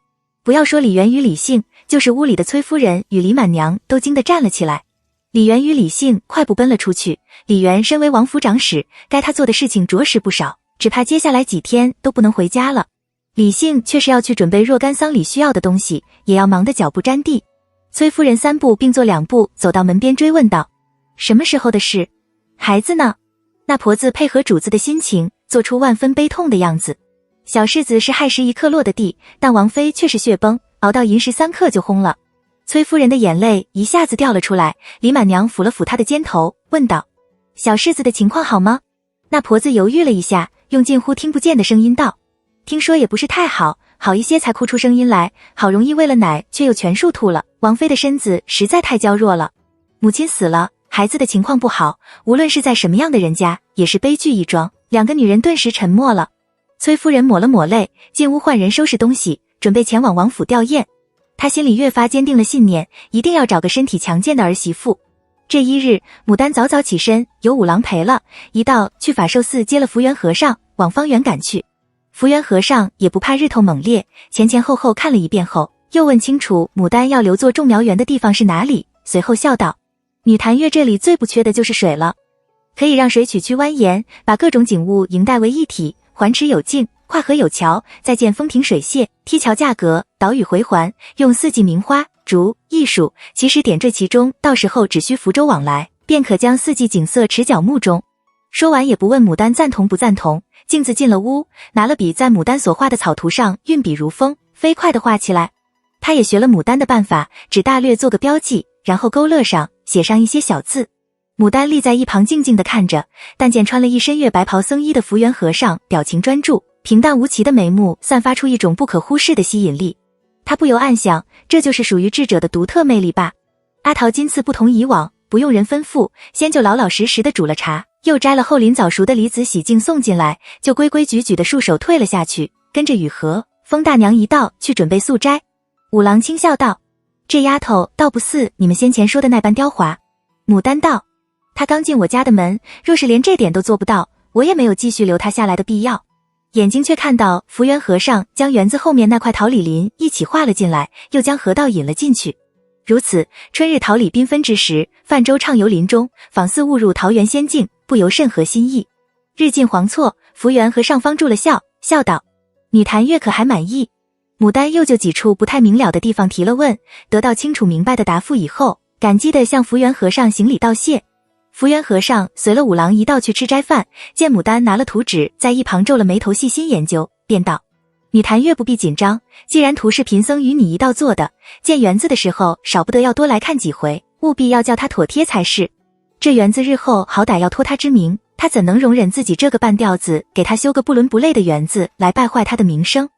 不要说李元与李姓，就是屋里的崔夫人与李满娘都惊得站了起来。李元与李姓快步奔了出去。李元身为王府长史，该他做的事情着实不少，只怕接下来几天都不能回家了。李姓却是要去准备若干丧礼需要的东西，也要忙得脚不沾地。崔夫人3步并作2步走到门边追问道：什么时候的事？孩子呢？那婆子配合主子的心情，做出万分悲痛的样子。小世子是亥时1刻落的地，但王妃却是血崩，熬到寅时3刻就轰了。崔夫人的眼泪一下子掉了出来，李满娘抚了抚她的肩头，问道：小世子的情况好吗？那婆子犹豫了一下，用近乎听不见的声音道：听说也不是太好，好一些才哭出声音来，好容易喂了奶却又全数吐了。王妃的身子实在太娇弱了，母亲死了，孩子的情况不好，无论是在什么样的人家，也是悲剧一桩。2个女人顿时沉默了。崔夫人抹了抹泪，进屋换人收拾东西，准备前往王府吊唁。她心里越发坚定了信念，一定要找个身体强健的儿媳妇。这一日，牡丹早早起身，有五郎陪了，一道去法寿寺接了福元和尚，往方圆赶去。福元和尚也不怕日头猛烈，前后后看了一遍后，又问清楚牡丹要留作种苗园的地方是哪里，随后笑道：女潭月这里最不缺的就是水了，可以让水曲曲蜿蜒，把各种景物营带为一体，环池有径，跨河有桥，再建风亭水榭，梯桥架阁，岛屿回环，用四季名花竹艺术其实点缀其中，到时候只需浮舟往来，便可将四季景色持脚目中。说完也不问牡丹赞同不赞同，径自进了屋，拿了笔在牡丹所画的草图上运笔如风，飞快地画起来。他也学了牡丹的办法，只大略做个标记，然后勾勒上，写上一些小字。牡丹立在一旁静静地看着，但见穿了一身月白袍僧衣的福元和尚表情专注，平淡无奇的眉目散发出一种不可忽视的吸引力。他不由暗想，这就是属于智者的独特魅力吧。阿桃今次不同以往，不用人吩咐，先就老老实实地煮了茶，又摘了后林早熟的梨子洗净送进来，就规规矩矩地束手退了下去，跟着雨禾、风大娘一道去准备素斋。五郎轻笑道：这丫头倒不似你们先前说的那般刁滑。牡丹道：她刚进我家的门，若是连这点都做不到，我也没有继续留她下来的必要。眼睛却看到福元和尚将园子后面那块桃李林一起画了进来，又将河道引了进去。如此，春日桃李缤纷之时，泛舟畅游林中，仿似误入桃源仙境，不由甚合心意。日近黄错，福元和尚方住了笑，笑道：女谭月可还满意？牡丹又就几处不太明了的地方提了问，得到清楚明白的答复以后，感激地向福元和尚行礼道谢。福元和尚随了五郎一道去吃斋饭，见牡丹拿了图纸在一旁皱了眉头细心研究，便道：女谭月不必紧张，既然图是贫僧与你一道做的，建园子的时候少不得要多来看几回，务必要叫他妥帖才是。这园子日后好歹要托他之名，他怎能容忍自己这个半吊子给他修个不伦不类的园子来败坏他的名声？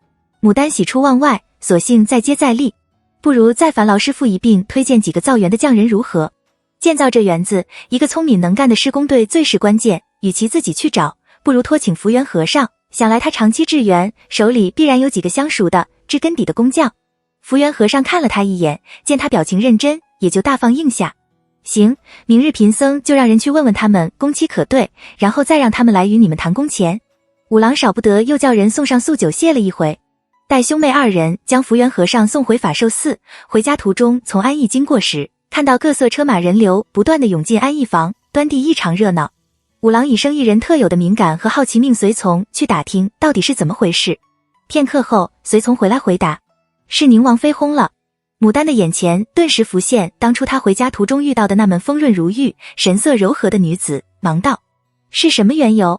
牡丹喜出望外，索性再接再厉，不如再烦劳师傅一并推荐几个造园的匠人如何？建造这园子，一个聪明能干的施工队最是关键，与其自己去找，不如托请福元和尚，想来他长期治园，手里必然有几个相熟的知根底的工匠。福元和尚看了他一眼，见他表情认真，也就大放应下。行，明日贫僧就让人去问问他们工期可对，然后再让他们来与你们谈工钱。五郎少不得又叫人送上素酒谢了一回。待兄妹二人将福元和尚送回法寿寺，回家途中从安义经过时，看到各色车马人流不断地涌进安义房，端地异常热闹。五郎以生意人特有的敏感和好奇，命随从去打听到底是怎么回事。片刻后，随从回来回答：是宁王妃轰了。牡丹的眼前顿时浮现当初她回家途中遇到的那门丰润如玉、神色柔和的女子，忙道：是什么缘由？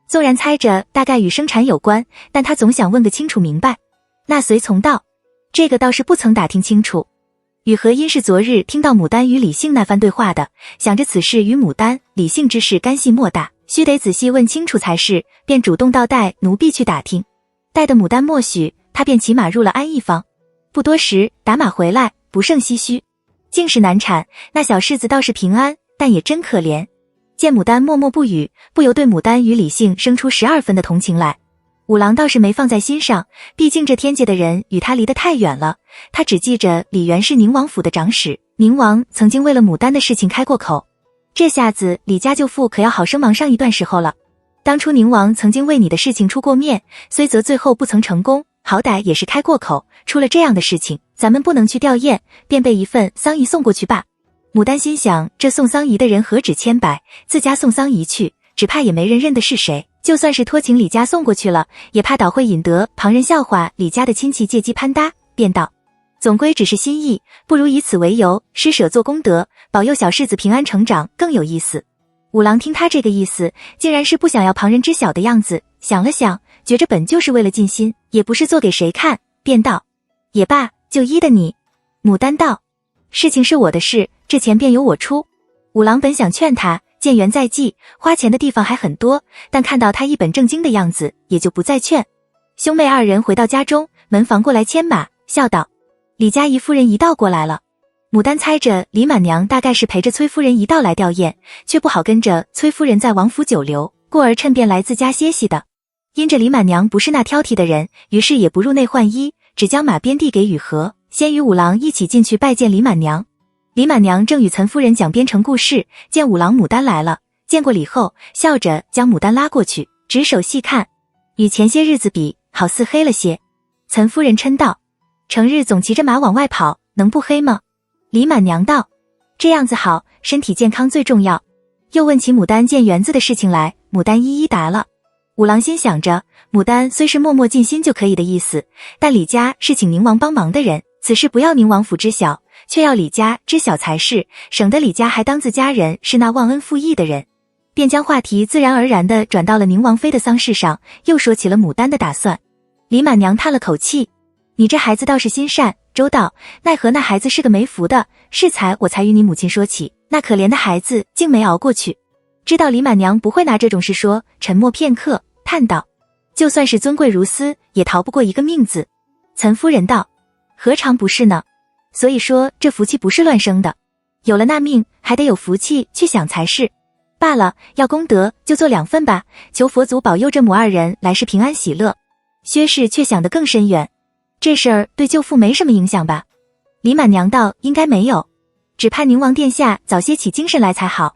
纵然猜着大概与生产有关，但她总想问个清楚明白。那随从道：这个倒是不曾打听清楚。雨禾因是昨日听到牡丹与李姓那番对话的，想着此事与牡丹、李姓之事干系莫大，须得仔细问清楚才是，便主动到带奴婢去打听。待得牡丹默许，他便骑马入了安义坊。不多时，打马回来，不胜唏嘘。竟是难产，那小世子倒是平安，但也真可怜。见牡丹默默不语，不由对牡丹与李姓生出12分的同情来。五郎倒是没放在心上，毕竟这天界的人与他离得太远了，他只记着李元是宁王府的长史，宁王曾经为了牡丹的事情开过口。这下子李家舅父可要好生忙上一段时候了。当初宁王曾经为你的事情出过面，虽则最后不曾成功，好歹也是开过口，出了这样的事情，咱们不能去吊唁，便备一份丧仪送过去吧。牡丹心想，这送丧仪的人何止千百，自家送丧仪去，只怕也没人认得是谁，就算是托请李家送过去了，也怕倒会引得旁人笑话李家的亲戚借机攀搭，便道：总归只是心意，不如以此为由，施舍做功德，保佑小世子平安成长更有意思。五郎听他这个意思，竟然是不想要旁人知晓的样子，想了想，觉着本就是为了尽心，也不是做给谁看，便道：也罢，就依的你。牡丹道：事情是我的事，这钱便由我出。五郎本想劝他，见缘在即，花钱的地方还很多，但看到他一本正经的样子，也就不再劝。兄妹二人回到家中，门房过来牵马，笑道：李家姨夫人一道过来了。牡丹猜着李满娘大概是陪着崔夫人一道来吊唁，却不好跟着崔夫人在王府久留，故而趁便来自家歇息的。因着李满娘不是那挑剔的人，于是也不入内换衣，只将马鞭递给雨禾，先与五郎一起进去拜见李满娘。李满娘正与岑夫人讲编程故事，见五郎牡丹来了，见过礼后，笑着将牡丹拉过去，执手细看，与前些日子比，好似黑了些。岑夫人嗔道：成日总骑着马往外跑，能不黑吗？李满娘道：这样子好，身体健康最重要。又问起牡丹见园子的事情来，牡丹一一答了。五郎心想着，牡丹虽是默默尽心就可以的意思，但李家是请宁王帮忙的人，此事不要宁王府知晓，却要李家知晓才是，省得李家还当自家人是那忘恩负义的人，便将话题自然而然地转到了宁王妃的丧事上，又说起了牡丹的打算。李满娘叹了口气：你这孩子倒是心善周到，奈何那孩子是个没福的，适才我才与你母亲说起，那可怜的孩子竟没熬过去。知道李满娘不会拿这种事说，沉默片刻，叹道：就算是尊贵如斯，也逃不过一个命字。岑夫人道：何尝不是呢？所以说这福气不是乱生的，有了那命，还得有福气去想才是。罢了，要功德就做2份吧，求佛祖保佑这母二人来世平安喜乐。薛氏却想得更深远，这事儿对舅父没什么影响吧？李满娘道：应该没有，只盼宁王殿下早些起精神来才好。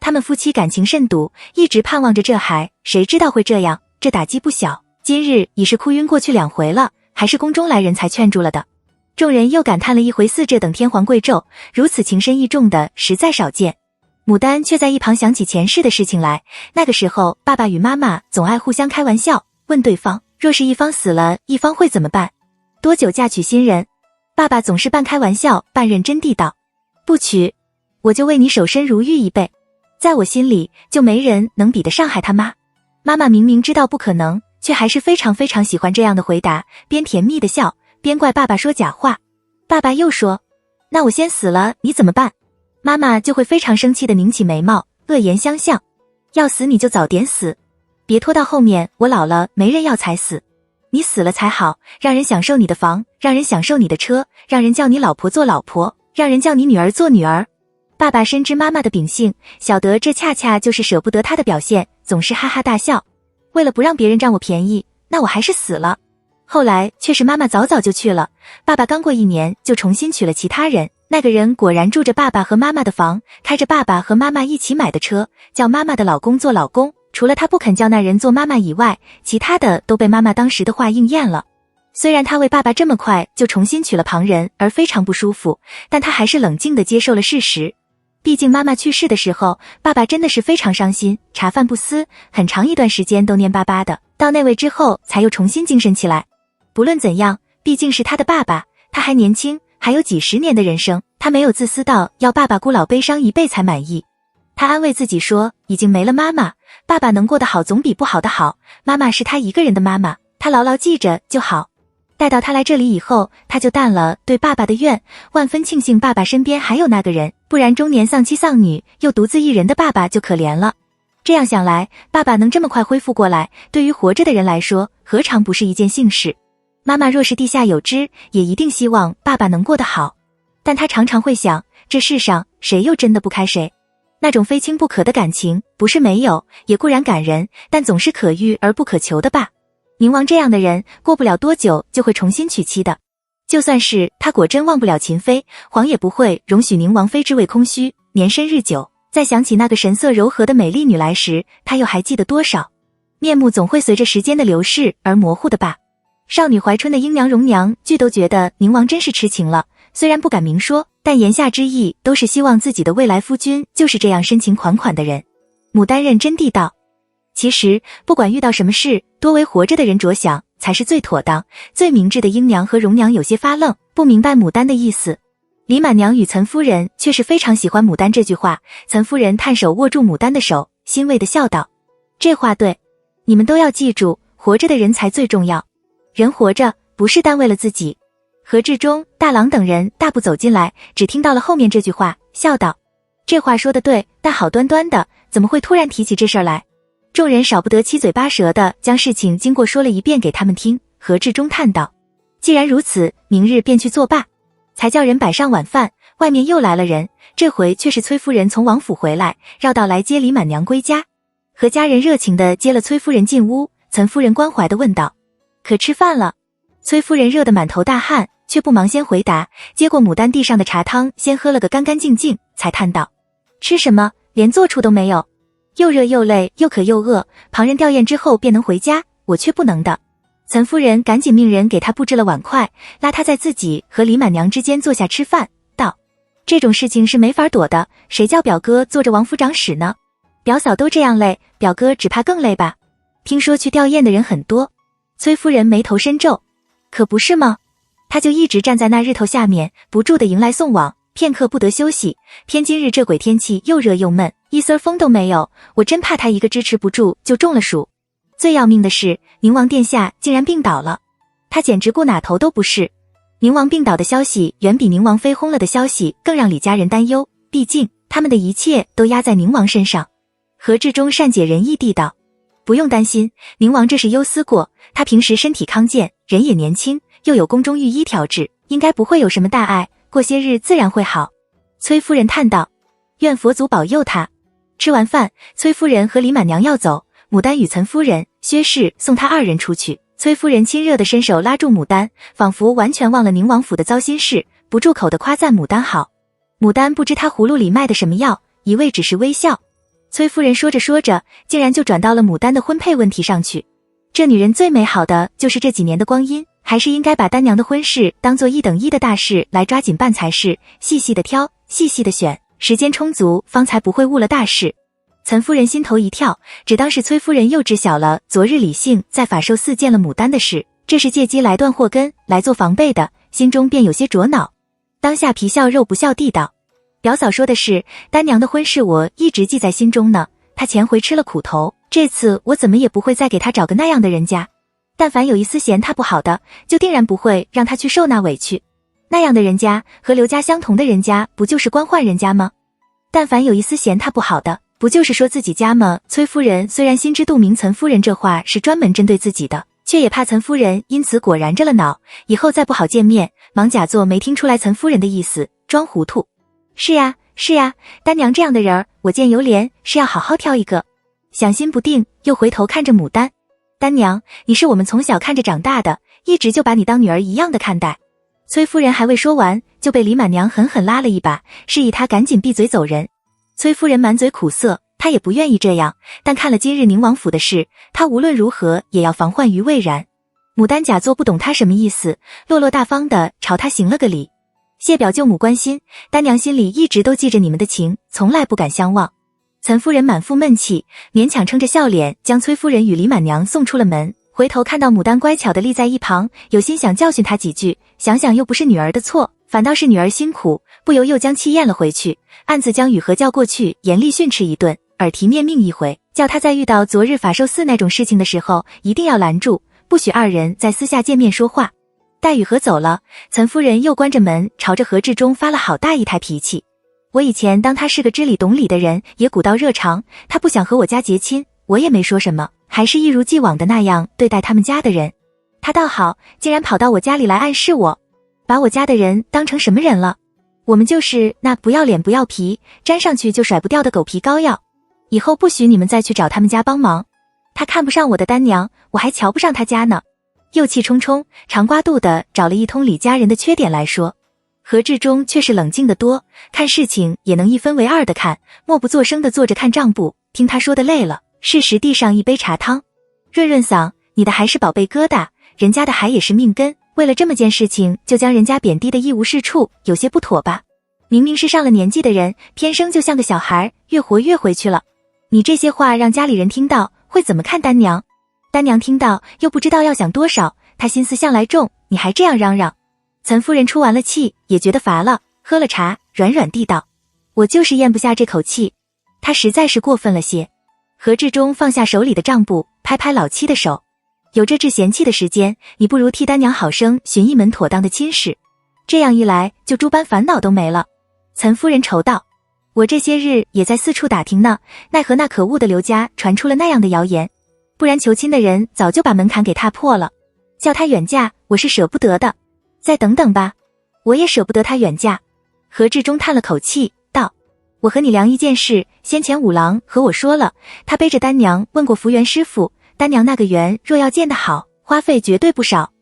他们夫妻感情甚笃，一直盼望着这孩，谁知道会这样，这打击不小。今日已是哭晕过去2回了，还是宫中来人才劝住了的。众人又感叹了一回似这等天皇贵胄，如此情深意重的实在少见。牡丹却在一旁想起前世的事情来，那个时候爸爸与妈妈总爱互相开玩笑，问对方若是一方死了，一方会怎么办？多久嫁娶新人？爸爸总是半开玩笑半认真地道：不娶，我就为你守身如玉一辈。在我心里就没人能比得上害他妈。妈妈明明知道不可能，却还是非常非常喜欢这样的回答，边甜蜜的笑，边怪爸爸说假话。爸爸又说：那我先死了你怎么办？妈妈就会非常生气地拧起眉毛，恶言相向：要死你就早点死，别拖到后面我老了没人要才死。你死了才好，让人享受你的房，让人享受你的车，让人叫你老婆做老婆，让人叫你女儿做女儿。爸爸深知妈妈的秉性，晓得这恰恰就是舍不得她的表现，总是哈哈大笑。为了不让别人占我便宜，那我还是死了。后来却是妈妈早早就去了，爸爸刚过1年就重新娶了其他人，那个人果然住着爸爸和妈妈的房，开着爸爸和妈妈一起买的车，叫妈妈的老公做老公，除了他不肯叫那人做妈妈以外，其他的都被妈妈当时的话应验了。虽然他为爸爸这么快就重新娶了旁人而非常不舒服，但他还是冷静地接受了事实。毕竟妈妈去世的时候，爸爸真的是非常伤心，茶饭不思，很长一段时间都蔫巴巴的，到那位之后才又重新精神起来。不论怎样，毕竟是他的爸爸，他还年轻，还有几十年的人生，他没有自私到要爸爸孤老悲伤一辈才满意。他安慰自己说，已经没了妈妈，爸爸能过得好总比不好的好，妈妈是他一个人的妈妈，他牢牢记着就好。待到他来这里以后，他就淡了对爸爸的怨，万分庆幸爸爸身边还有那个人，不然中年丧妻丧女又独自一人的爸爸就可怜了。这样想来，爸爸能这么快恢复过来，对于活着的人来说，何尝不是一件幸事。妈妈若是地下有知，也一定希望爸爸能过得好。但他常常会想，这世上谁又真的不开谁？那种非亲不可的感情，不是没有，也固然感人，但总是可遇而不可求的吧。宁王这样的人，过不了多久就会重新娶妻的。就算是他果真忘不了秦妃，皇也不会容许宁王妃之位空虚，年深日久，再想起那个神色柔和的美丽女来时，他又还记得多少？面目总会随着时间的流逝而模糊的吧。少女怀春的英娘荣娘俱都觉得宁王真是痴情了，虽然不敢明说，但言下之意都是希望自己的未来夫君就是这样深情款款的人。牡丹认真地道，其实不管遇到什么事，多为活着的人着想才是最妥当。最明智的英娘和荣娘有些发愣，不明白牡丹的意思。李满娘与岑夫人却是非常喜欢牡丹这句话。岑夫人探手握住牡丹的手，欣慰地笑道，这话对，你们都要记住，活着的人才最重要。人活着不是单为了自己。何志忠、大郎等人大步走进来，只听到了后面这句话，笑道，这话说得对，但好端端的怎么会突然提起这事儿来？众人少不得七嘴八舌的将事情经过说了一遍给他们听。何志忠叹道，既然如此，明日便去作罢。才叫人摆上晚饭，外面又来了人，这回却是崔夫人从王府回来，绕道来接李满娘归家。何家人热情地接了崔夫人进屋，岑夫人关怀地问道，可吃饭了？崔夫人热得满头大汗，却不忙先回答，接过牡丹地上的茶汤，先喝了个干干净净，才叹道，吃什么，连坐处都没有，又热又累，又渴又饿，旁人吊唁之后便能回家，我却不能的。岑夫人赶紧命人给他布置了碗筷，拉他在自己和李满娘之间坐下吃饭，道，这种事情是没法躲的，谁叫表哥做着王府长使呢？表嫂都这样累，表哥只怕更累吧？听说去吊唁的人很多。崔夫人眉头深皱，可不是吗？他就一直站在那日头下面，不住地迎来送往，片刻不得休息，偏今日这鬼天气又热又闷，一丝风都没有，我真怕他一个支持不住就中了暑。最要命的是，宁王殿下竟然病倒了，他简直顾哪头都不是。宁王病倒的消息远比宁王妃轰了的消息更让李家人担忧，毕竟他们的一切都压在宁王身上。何志忠善解人意地道，不用担心，宁王这是忧思过，他平时身体康健，人也年轻，又有宫中御医调治，应该不会有什么大碍，过些日自然会好。崔夫人叹道，愿佛祖保佑他。吃完饭，崔夫人和李满娘要走，牡丹与岑夫人、薛氏送他二人出去。崔夫人亲热地伸手拉住牡丹，仿佛完全忘了宁王府的糟心事，不住口地夸赞牡丹好。牡丹不知他葫芦里卖的什么药，一味只是微笑。崔夫人说着说着，竟然就转到了牡丹的婚配问题上去。这女人最美好的就是这几年的光阴，还是应该把丹娘的婚事当做一等一的大事来抓紧办才是，细细的挑，细细的选，时间充足，方才不会误了大事。岑夫人心头一跳，只当是崔夫人又知晓了昨日李姓在法寿寺见了牡丹的事，这是借机来断祸根，来做防备的，心中便有些着恼。当下皮笑肉不笑地道，表嫂说的是，丹娘的婚事我一直记在心中呢，她前回吃了苦头，这次我怎么也不会再给她找个那样的人家。但凡有一丝嫌她不好的，就定然不会让她去受那委屈。那样的人家和刘家相同的人家，不就是官宦人家吗？但凡有一丝嫌她不好的，不就是说自己家吗？崔夫人虽然心知肚明岑夫人这话是专门针对自己的，却也怕岑夫人因此果然着了脑，以后再不好见面，忙假作没听出来岑夫人的意思，装糊涂。是呀，是呀，丹娘这样的人儿，我见犹怜，是要好好挑一个。想心不定，又回头看着牡丹，丹娘，你是我们从小看着长大的，一直就把你当女儿一样的看待。崔夫人还未说完，就被李满娘狠狠拉了一把，示意她赶紧闭嘴走人。崔夫人满嘴苦涩，她也不愿意这样，但看了今日宁王府的事，她无论如何也要防患于未然。牡丹假作不懂她什么意思，落落大方的朝她行了个礼。谢表舅母关心，丹娘心里一直都记着你们的情，从来不敢相忘。岑夫人满腹闷气，勉强撑着笑脸将崔夫人与李满娘送出了门，回头看到牡丹乖巧地立在一旁，有心想教训她几句，想想又不是女儿的错，反倒是女儿辛苦，不由又将气咽了回去，暗自将雨禾叫过去严厉训斥一顿，耳提面命一回，叫她在遇到昨日法寿寺那种事情的时候，一定要拦住，不许二人在私下见面说话。待雨禾走了，岑夫人又关着门朝着何志忠发了好大一台脾气。我以前当他是个知理懂理的人，也古道热肠，他不想和我家结亲，我也没说什么，还是一如既往的那样对待他们家的人。他倒好，竟然跑到我家里来暗示我，把我家的人当成什么人了？我们就是那不要脸不要皮，粘上去就甩不掉的狗皮膏药，以后不许你们再去找他们家帮忙。他看不上我的丹娘，我还瞧不上他家呢。又气冲冲长刮肚的找了一通李家人的缺点来说。何志忠却是冷静得多，看事情也能一分为二的看，默不作声的坐着看账簿，听他说的累了，适时递上一杯茶汤，润润嗓。你的还是宝贝疙瘩，人家的还也是命根，为了这么件事情就将人家贬低的一无是处，有些不妥吧？明明是上了年纪的人，偏生就像个小孩，越活越回去了。你这些话让家里人听到，会怎么看丹娘？丹娘听到又不知道要想多少，她心思向来重，你还这样嚷嚷。岑夫人出完了气，也觉得乏了，喝了茶，软软地道：我就是咽不下这口气。他实在是过分了些。何志忠放下手里的账簿，拍拍老妻的手，有这治嫌弃的时间，你不如替丹娘好生寻一门妥当的亲事，这样一来就诸般烦恼都没了。岑夫人愁道：我这些日也在四处打听呢，奈何那可恶的刘家传出了那样的谣言，不然求亲的人早就把门槛给踏破了，叫他远嫁我是舍不得的，再等等吧，我也舍不得他远嫁。何志忠叹了口气道：我和你量一件事，先前五郎和我说了，他背着丹娘问过福元师傅，丹娘那个园若要建得好，花费绝对不少。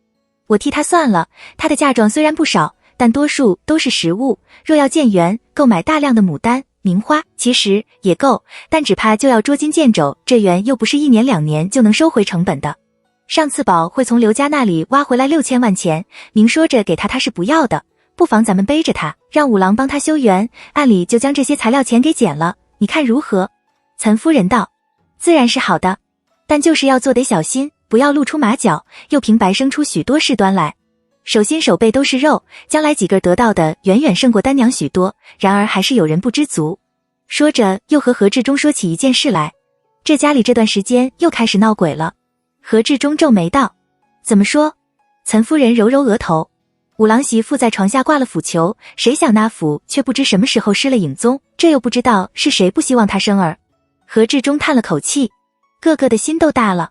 我替他算了，他的嫁妆虽然不少，但多数都是实物，若要建园，购买大量的牡丹、名花，其实也够，但只怕就要捉襟见肘，这园又不是1年2年就能收回成本的。上次宝会从刘家那里挖回来6000万钱，明说着给他，他是不要的，不妨咱们背着他，让五郎帮他修园，按理就将这些材料钱给减了，你看如何？岑夫人道：自然是好的，但就是要做得小心，不要露出马脚，又平白生出许多事端来。手心手背都是肉，将来几个得到的远远胜过丹娘许多，然而还是有人不知足。说着又和何志忠说起一件事来，这家里这段时间又开始闹鬼了。何志忠皱眉道：怎么说？岑夫人揉揉额头：五郎媳妇在床下挂了符球，谁想那符却不知什么时候失了影踪，这又不知道是谁不希望他生儿。何志忠叹了口气，个个的心都大了。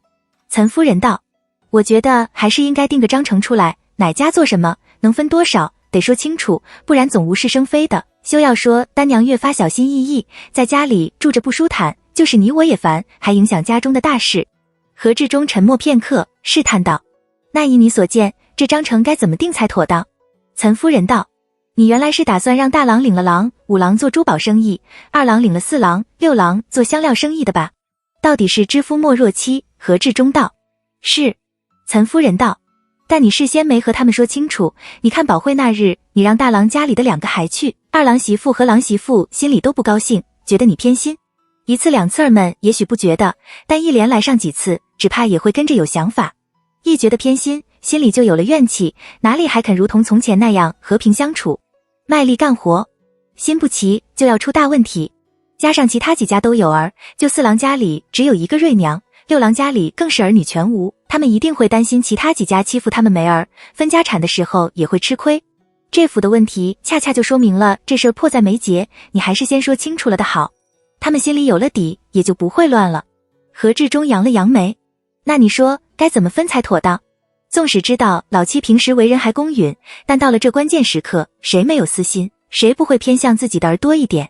岑夫人道：我觉得还是应该定个章程出来，哪家做什么，能分多少，得说清楚，不然总无事生非的。休要说丹娘越发小心翼翼，在家里住着不舒坦，就是你我也烦，还影响家中的大事。何志忠沉默片刻，试探道：那依你所见，这章程该怎么定才妥当？岑夫人道：你原来是打算让大郎领了郎，五郎做珠宝生意，二郎领了四郎、六郎做香料生意的吧？到底是知夫莫若妻。何志忠道：是。岑夫人道：但你事先没和他们说清楚，你看宝会那日，你让大郎家里的2个孩去，二郎媳妇和郎媳妇心里都不高兴，觉得你偏心。1次2次儿们也许不觉得，但一连来上几次，只怕也会跟着有想法。一觉得偏心，心里就有了怨气，哪里还肯如同从前那样和平相处，卖力干活？心不齐就要出大问题。加上其他几家都有儿，就4郎家里只有1个瑞娘，6郎家里更是儿女全无，他们一定会担心其他几家欺负他们没儿，分家产的时候也会吃亏。这府的问题恰恰就说明了这事儿迫在眉睫，你还是先说清楚了的好，他们心里有了底，也就不会乱了。何志忠扬了扬眉：那你说该怎么分才妥当？纵使知道老妻平时为人还公允，但到了这关键时刻，谁没有私心，谁不会偏向自己的儿多一点？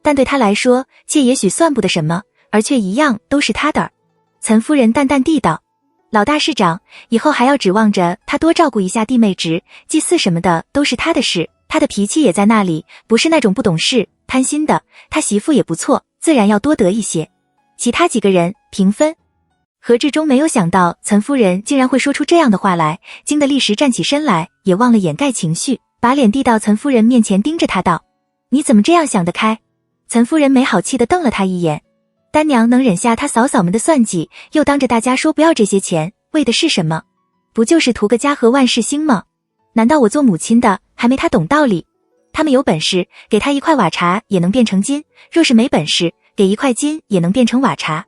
但对他来说，妾也许算不得什么，而却一样都是他的儿。岑夫人淡淡地道：老大是长，以后还要指望着他多照顾一下弟妹侄、祭祀什么的，都是他的事，他的脾气也在那里，不是那种不懂事、贪心的，他媳妇也不错，自然要多得一些。其他几个人平分。何志忠没有想到岑夫人竟然会说出这样的话来，惊得立时站起身来，也忘了掩盖情绪，把脸递到岑夫人面前，盯着他道：你怎么这样想得开？岑夫人没好气地瞪了他一眼：丹娘能忍下他嫂嫂们的算计，又当着大家说不要这些钱，为的是什么？不就是图个家和万事兴吗？难道我做母亲的还没他懂道理？他们有本事，给他1块瓦茶也能变成金，若是没本事，给1块金也能变成瓦茶。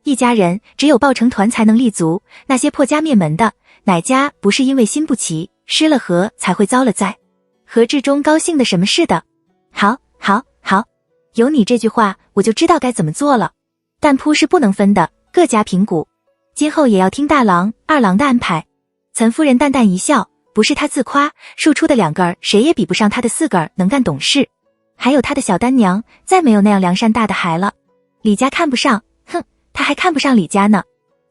一家人只有抱成团才能立足，那些破家灭门的，哪家不是因为心不齐，失了和才会遭了灾？何志忠高兴的什么似的：好，好，好，有你这句话，我就知道该怎么做了。但铺是不能分的，各家评估，今后也要听大郎、二郎的安排。岑夫人淡淡一笑：不是他自夸，庶出的2个儿谁也比不上他的4个儿能干懂事，还有他的小丹娘，再没有那样良善大的孩了。李家看不上，哼，他还看不上李家呢。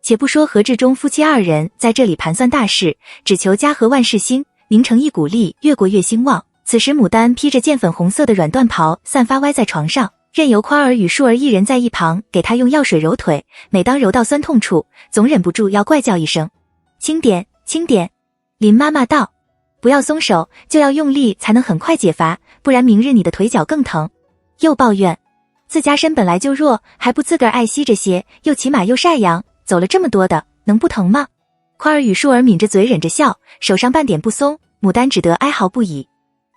且不说何志忠夫妻2人在这里盘算大事，只求家和万事兴，凝成一股力，越过越兴旺，此时牡丹披着件粉红色的软缎袍，散发歪在床上，任由宽儿与树儿一人在一旁给她用药水揉腿，每当揉到酸痛处，总忍不住要怪叫一声：轻点，轻点。林妈妈道：不要松手，就要用力才能很快解乏，不然明日你的腿脚更疼。又抱怨自家身本来就弱，还不自个儿爱惜这些，又骑马又晒阳，走了这么多的，能不疼吗？宽儿与树儿抿着嘴忍着笑，手上半点不松，牡丹只得哀嚎不已。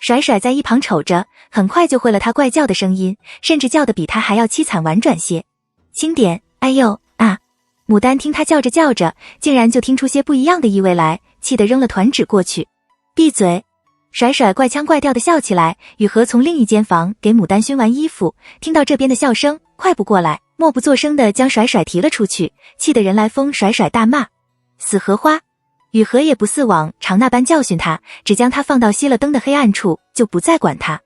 甩甩在一旁瞅着，很快就会了他怪叫的声音，甚至叫得比他还要凄惨婉转些。轻点，哎呦啊！牡丹听他叫着叫着，竟然就听出些不一样的意味来，气得扔了团纸过去。闭嘴！甩甩怪腔怪调的笑起来。雨禾从另一间房给牡丹熏完衣服，听到这边的笑声，快步过来，默不作声地将甩甩提了出去，气得人来疯，甩甩大骂：死荷花！雨禾也不似往常那般教训他，只将他放到熄了灯的黑暗处，就不再管他。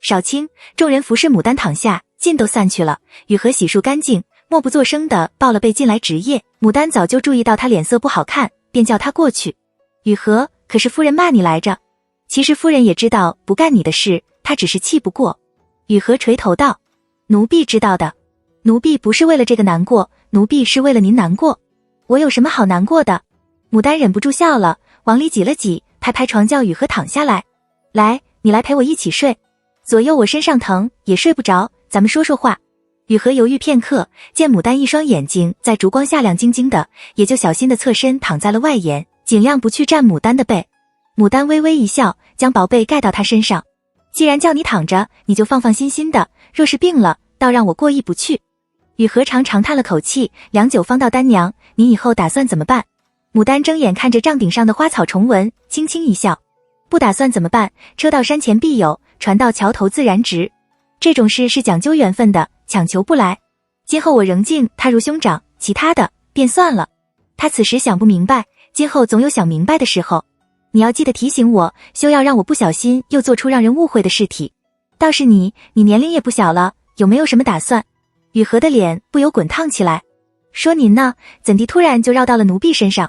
少卿，众人服侍牡丹躺下，劲都散去了。雨禾洗漱干净，默不作声地抱了被进来值夜。牡丹早就注意到他脸色不好看，便叫他过去。雨禾，可是夫人骂你来着。其实夫人也知道不干你的事，她只是气不过。雨禾垂头道：奴婢知道的，奴婢不是为了这个难过，奴婢是为了您难过。我有什么好难过的？牡丹忍不住笑了，往里挤了挤，拍拍床叫雨禾躺下来。来，你来陪我一起睡。左右我身上疼，也睡不着，咱们说说话。雨禾犹豫片刻，见牡丹一双眼睛在烛光下亮晶晶的，也就小心地侧身躺在了外沿，尽量不去占牡丹的背。牡丹微微一笑，将薄被盖到他身上。既然叫你躺着，你就放放心心的，若是病了，倒让我过意不去。雨禾长叹了口气，良久方道：丹娘，你以后打算怎么办？牡丹睁眼看着帐顶上的花草虫纹，轻轻一笑：不打算怎么办？车到山前必有，船到桥头自然直。这种事是讲究缘分的，强求不来。今后我仍敬他如兄长，其他的便算了。他此时想不明白，今后总有想明白的时候。你要记得提醒我，休要让我不小心又做出让人误会的事体。倒是你年龄也不小了，有没有什么打算？雨禾的脸不由滚烫起来。说您呢，怎地突然就绕到了奴婢身上？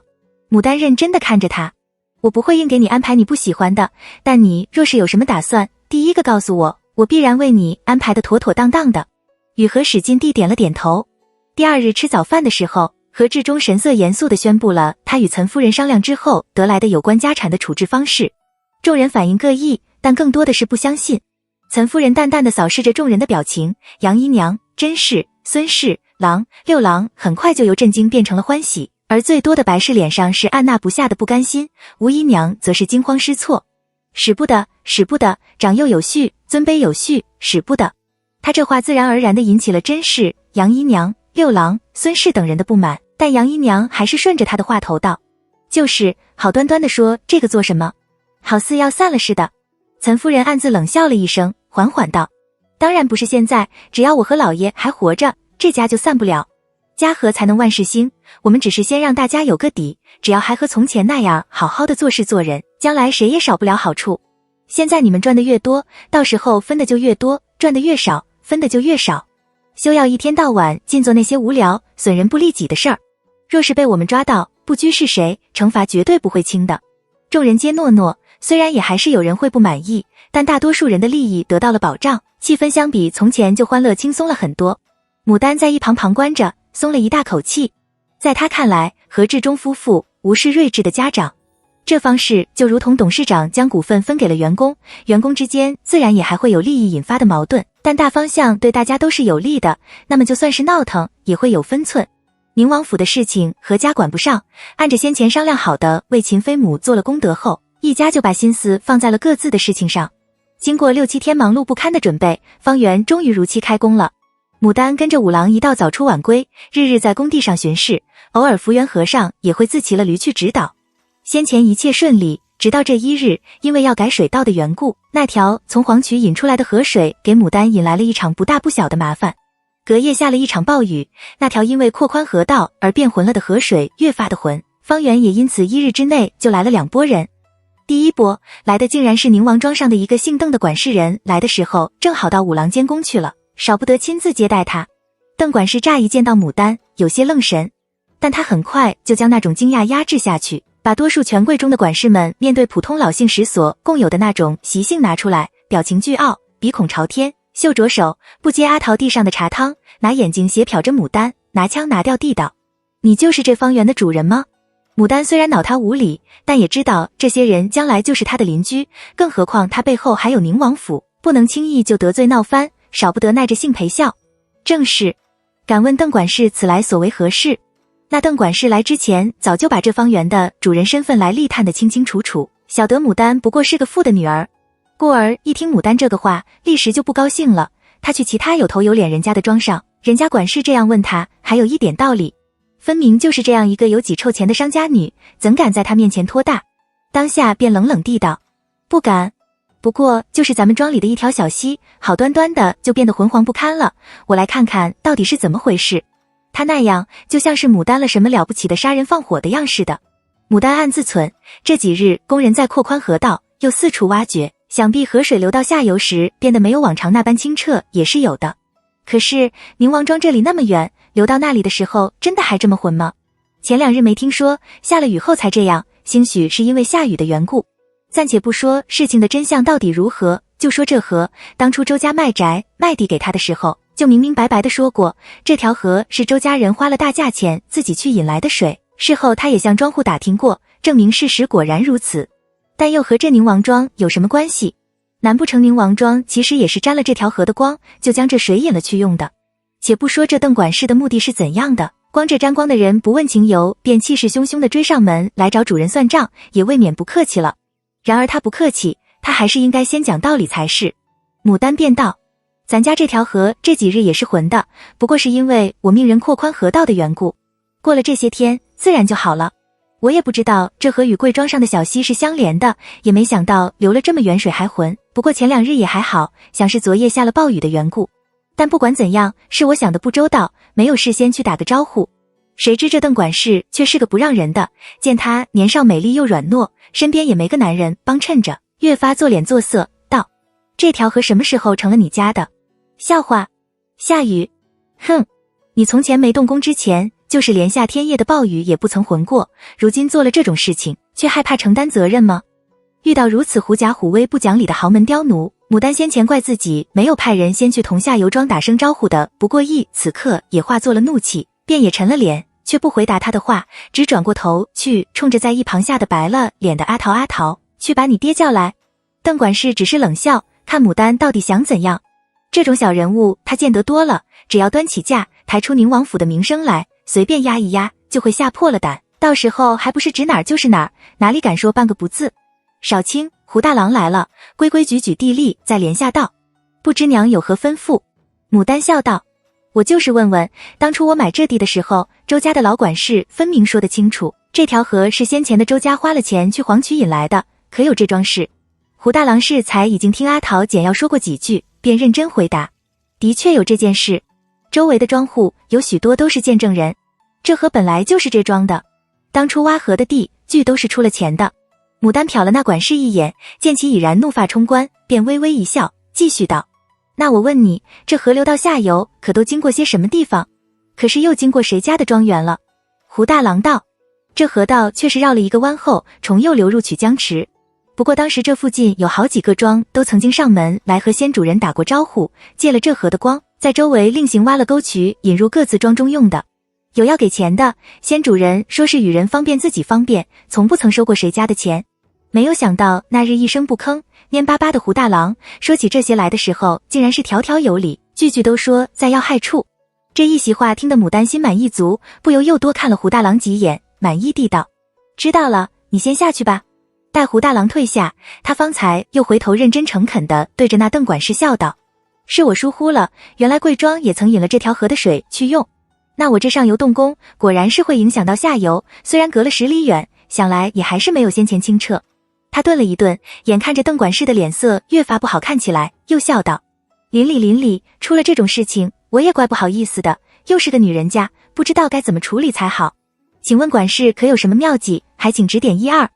牡丹认真地看着他。我不会硬给你安排你不喜欢的，但你若是有什么打算，第一个告诉我，我必然为你安排得妥妥当当的。雨禾使劲地点了点头。第二日吃早饭的时候，何志忠神色严肃地宣布了他与岑夫人商量之后得来的有关家产的处置方式。众人反应各异，但更多的是不相信。岑夫人淡淡地扫视着众人的表情，杨姨娘、甄氏、孙氏、郎、六郎很快就由震惊变成了欢喜，而最多的白氏脸上是按捺不下的不甘心，吴姨娘则是惊慌失措。使不得，使不得，长幼有序，尊卑有序，使不得。他这话自然而然地引起了甄氏、杨姨娘、六郎、孙氏等人的不满，但杨姨娘还是顺着他的话头道：就是好端端地说这个做什么，好似要散了似的。岑夫人暗自冷笑了一声，缓缓道：当然不是现在，只要我和老爷还活着，这家就散不了。家和才能万事兴，我们只是先让大家有个底，只要还和从前那样好好的做事做人，将来谁也少不了好处。现在你们赚的越多，到时候分的就越多，赚的越少，分的就越少。休要一天到晚尽做那些无聊损人不利己的事儿。若是被我们抓到，不拘是谁，惩罚绝对不会轻的。众人皆诺诺，虽然也还是有人会不满意，但大多数人的利益得到了保障，气氛相比从前就欢乐轻松了很多。牡丹在一旁旁观着，松了一大口气。在他看来，何志忠夫妇无视睿智的家长，这方式就如同董事长将股份分给了员工，员工之间自然也还会有利益引发的矛盾，但大方向对大家都是有利的，那么就算是闹腾也会有分寸。宁王府的事情何家管不上，按着先前商量好的为秦妃母做了功德后，一家就把心思放在了各自的事情上。经过6-7天忙碌不堪的准备，方圆终于如期开工了。牡丹跟着五郎一道早出晚归，日日在工地上巡视，偶尔福元和尚也会自骑了驴去指导。先前一切顺利，直到这一日，因为要改水道的缘故，那条从黄渠引出来的河水给牡丹引来了一场不大不小的麻烦。隔夜下了一场暴雨，那条因为扩宽河道而变浑了的河水越发的浑，方圆也因此1日之内就来了2拨人。第一波来的竟然是宁王庄上的一个姓邓的管事人，来的时候正好到五郎监工去了，少不得亲自接待他。邓管事乍一见到牡丹有些愣神，但他很快就将那种惊讶压制下去，把多数权贵中的管事们面对普通老姓时所共有的那种习性拿出来，表情倨傲，鼻孔朝天，袖着手，不接阿桃地上的茶汤，拿眼睛斜瞟着牡丹，拿腔拿调地道：你就是这方圆的主人吗？牡丹虽然恼他无礼，但也知道这些人将来就是他的邻居，更何况他背后还有宁王府，不能轻易就得罪闹翻，少不得耐着性陪笑。正是，敢问邓管事此来所为何事？那邓管事来之前，早就把这方圆的主人身份来历探得清清楚楚，晓得牡丹不过是个富的女儿。故而一听牡丹这个话，立时就不高兴了。他去其他有头有脸人家的庄上，人家管事这样问他，还有一点道理。分明就是这样一个有几臭钱的商家女，怎敢在他面前托大？当下便冷冷地道：不敢。不过就是咱们庄里的一条小溪，好端端的就变得浑黄不堪了，我来看看到底是怎么回事。他那样就像是牡丹了什么了不起的杀人放火的样似的。牡丹暗自忖，这几日工人在扩宽河道，又四处挖掘，想必河水流到下游时变得没有往常那般清澈也是有的。可是宁王庄这里那么远，流到那里的时候真的还这么浑吗？前2日没听说，下了雨后才这样，兴许是因为下雨的缘故。暂且不说事情的真相到底如何，就说这河，当初周家卖宅卖地给他的时候，就明明白白的说过，这条河是周家人花了大价钱自己去引来的水，事后他也向庄户打听过，证明事实果然如此。但又和这宁王庄有什么关系？难不成宁王庄其实也是沾了这条河的光，就将这水引了去用的？且不说这邓管事的目的是怎样的，光这沾光的人不问情由，便气势汹汹地追上门来找主人算账，也未免不客气了。然而他不客气，他还是应该先讲道理才是。牡丹便道：咱家这条河这几日也是浑的，不过是因为我命人扩宽河道的缘故，过了这些天自然就好了。我也不知道这河与贵庄上的小溪是相连的，也没想到流了这么远水还浑，不过前2日也还好，想是昨夜下了暴雨的缘故。但不管怎样，是我想的不周到，没有事先去打个招呼。谁知这邓管事却是个不让人的，见他年少美丽又软糯，身边也没个男人帮衬着，越发做脸做色，道：这条河什么时候成了你家的？笑话，下雨？哼，你从前没动工之前，就是连下天夜的暴雨也不曾浑过，如今做了这种事情，却害怕承担责任吗？遇到如此狐假虎威不讲理的豪门刁奴，牡丹先前怪自己没有派人先去同下游庄打声招呼的不过意，此刻也化作了怒气，便也沉了脸，却不回答他的话，只转过头去冲着在一旁吓得白了脸的阿桃：阿桃，去把你爹叫来。邓管事只是冷笑，看牡丹到底想怎样。这种小人物他见得多了，只要端起架，抬出宁王府的名声来，随便压一压，就会吓破了胆，到时候还不是指哪儿就是哪儿，哪里敢说半个不字。少卿，胡大郎来了，规规矩矩地立在帘下道：不知娘有何吩咐？牡丹笑道：我就是问问，当初我买这地的时候，周家的老管事分明说得清楚，这条河是先前的周家花了钱去黄渠引来的，可有这桩事？胡大郎适才已经听阿桃简要说过几句，便认真回答：的确有这件事，周围的庄户有许多都是见证人，这河本来就是这庄的，当初挖河的地据都是出了钱的。牡丹瞟了那管事一眼，见其已然怒发冲冠，便微微一笑，继续道：那我问你，这河流到下游可都经过些什么地方？可是又经过谁家的庄园了？胡大郎道：这河道却是绕了一个弯后，重又流入曲江池。不过当时这附近有好几个庄都曾经上门来和先主人打过招呼，借了这河的光，在周围另行挖了沟渠引入各自庄中用的。有要给钱的，先主人说是与人方便自己方便，从不曾收过谁家的钱。没有想到那日一声不吭，蔫巴巴的胡大郎说起这些来的时候，竟然是条条有理，句句都说在要害处。这一席话听得牡丹心满意足，不由又多看了胡大郎几眼，满意地道：知道了，你先下去吧。待胡大郎退下，他方才又回头认真诚恳地对着那邓管事笑道：是我疏忽了，原来贵庄也曾引了这条河的水去用。那我这上游动工，果然是会影响到下游，虽然隔了10里远，想来也还是没有先前清澈。他顿了一顿，眼看着邓管事的脸色越发不好看起来，又笑道：邻里，出了这种事情，我也怪不好意思的，又是个女人家，不知道该怎么处理才好。请问管事可有什么妙计，还请指点1、2，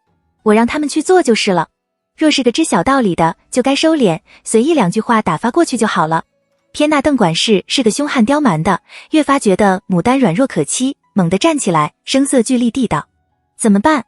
我让他们去做就是了。若是个知小道理的，就该收敛，随意2句话打发过去就好了。偏那邓管事是个凶悍刁蛮的，越发觉得牡丹软弱可欺，猛地站起来，声色俱厉地道：怎么办？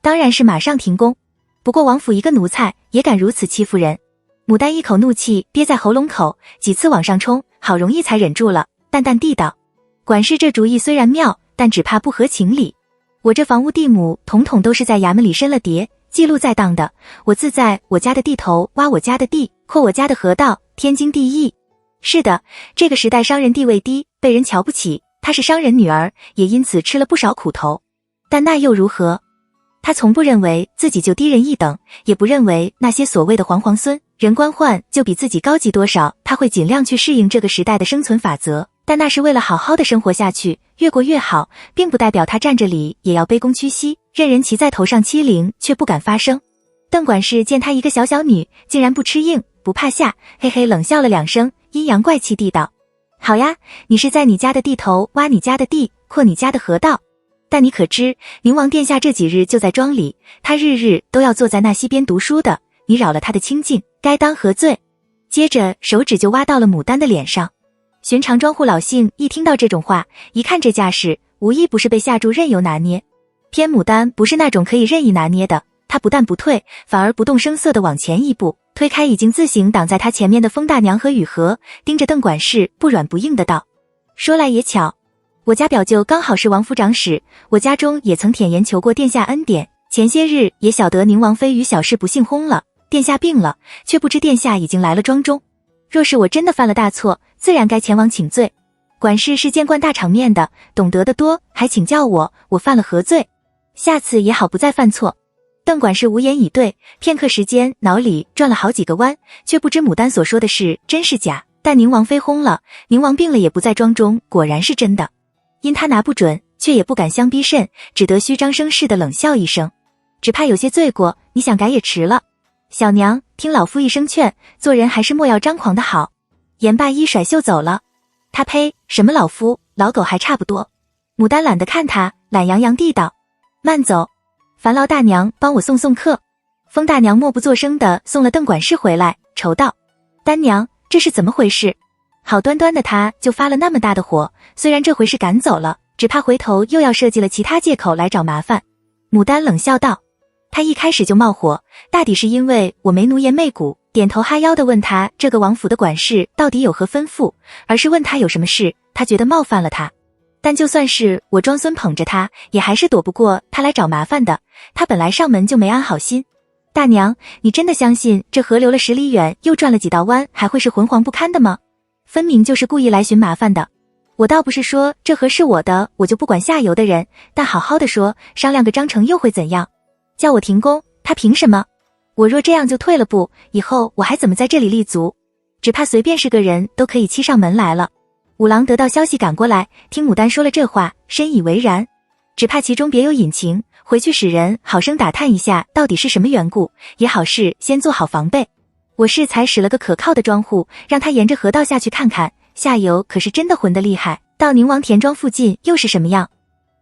当然是马上停工。不过王府一个奴才也敢如此欺负人。牡丹一口怒气憋在喉咙口，几次往上冲，好容易才忍住了，淡淡地道：管事这主意虽然妙，但只怕不合情理。我这房屋地亩统统都是在衙门里申了牒，记录在当的，我自在我家的地头挖我家的地，扩我家的河道，天经地义。是的，这个时代商人地位低，被人瞧不起，她是商人女儿，也因此吃了不少苦头。但那又如何？她从不认为自己就低人一等，也不认为那些所谓的皇孙人官宦就比自己高级多少，她会尽量去适应这个时代的生存法则，但那是为了好好的生活下去，越过越好，并不代表她站着理也要卑躬屈膝，任人骑在头上欺凌，却不敢发声。邓管事见她一个小小女，竟然不吃硬不怕下，嘿嘿冷笑了2声，阴阳怪气地道：好呀，你是在你家的地头挖你家的地，扩你家的河道。但你可知，宁王殿下这几日就在庄里，他日日都要坐在那溪边读书的，你扰了他的清静，该当何罪？接着手指就挖到了牡丹的脸上。寻常庄户老姓一听到这种话，一看这架势，无一不是被吓住任由拿捏。偏牡丹不是那种可以任意拿捏的，她不但不退，反而不动声色地往前一步，推开已经自行挡在她前面的风大娘和雨禾，盯着邓管事不软不硬的道：说来也巧，我家表舅刚好是王府长史，我家中也曾舔言求过殿下恩典，前些日也晓得宁王妃与小事不幸薨了，殿下病了，却不知殿下已经来了庄中。若是我真的犯了大错，自然该前往请罪。管事是见惯大场面的，懂得的多，还请教我犯了何罪？下次也好不再犯错。邓管事无言以对，片刻时间脑里转了好几个弯，却不知牡丹所说的是真是假。但宁王妃薨了，宁王病了也不在庄中，果然是真的。因他拿不准，却也不敢相逼甚，只得虚张声势的冷笑一声：只怕有些罪过，你想改也迟了。小娘，听老夫一声劝，做人还是莫要张狂的好。言罢一甩袖走了。他呸，什么老夫，老狗还差不多。牡丹懒得看他，懒洋洋地道：慢走，烦劳大娘帮我送送客。风大娘默不作声地送了邓管事回来，愁道：丹娘，这是怎么回事？好端端的他就发了那么大的火，虽然这回是赶走了，只怕回头又要设计了其他借口来找麻烦。牡丹冷笑道：他一开始就冒火，大抵是因为我没奴颜媚骨，点头哈腰地问他这个王府的管事到底有何吩咐，而是问他有什么事，他觉得冒犯了他。但就算是我装孙捧着他，也还是躲不过他来找麻烦的，他本来上门就没安好心。大娘，你真的相信这河流了10里远，又转了几道弯，还会是浑黄不堪的吗？分明就是故意来寻麻烦的。我倒不是说这河是我的，我就不管下游的人，但好好的说，商量个章程又会怎样？叫我停工，他凭什么？我若这样就退了步，以后我还怎么在这里立足？只怕随便是个人都可以欺上门来了。五郎得到消息赶过来，听牡丹说了这话，深以为然。只怕其中别有隐情，回去使人好生打探一下到底是什么缘故，也好事先做好防备。我是才使了个可靠的庄户，让他沿着河道下去看看，下游可是真的混得厉害，到宁王田庄附近又是什么样？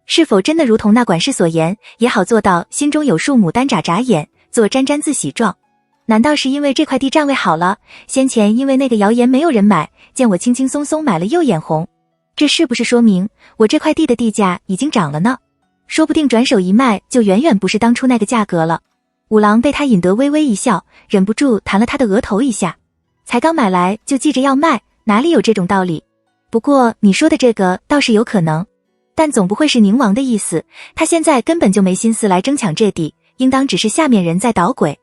是否真的如同那管事所言，也好做到心中有数。牡丹眨眨眼，做沾沾自喜状。难道是因为这块地站位好了？先前因为那个谣言没有人买，见我轻轻松松买了又眼红，这是不是说明我这块地的地价已经涨了呢？说不定转手一卖就远远不是当初那个价格了。五郎被他引得微微一笑，忍不住弹了他的额头一下。才刚买来就记着要卖，哪里有这种道理？不过你说的这个倒是有可能，但总不会是宁王的意思，他现在根本就没心思来争抢这地，应当只是下面人在捣鬼。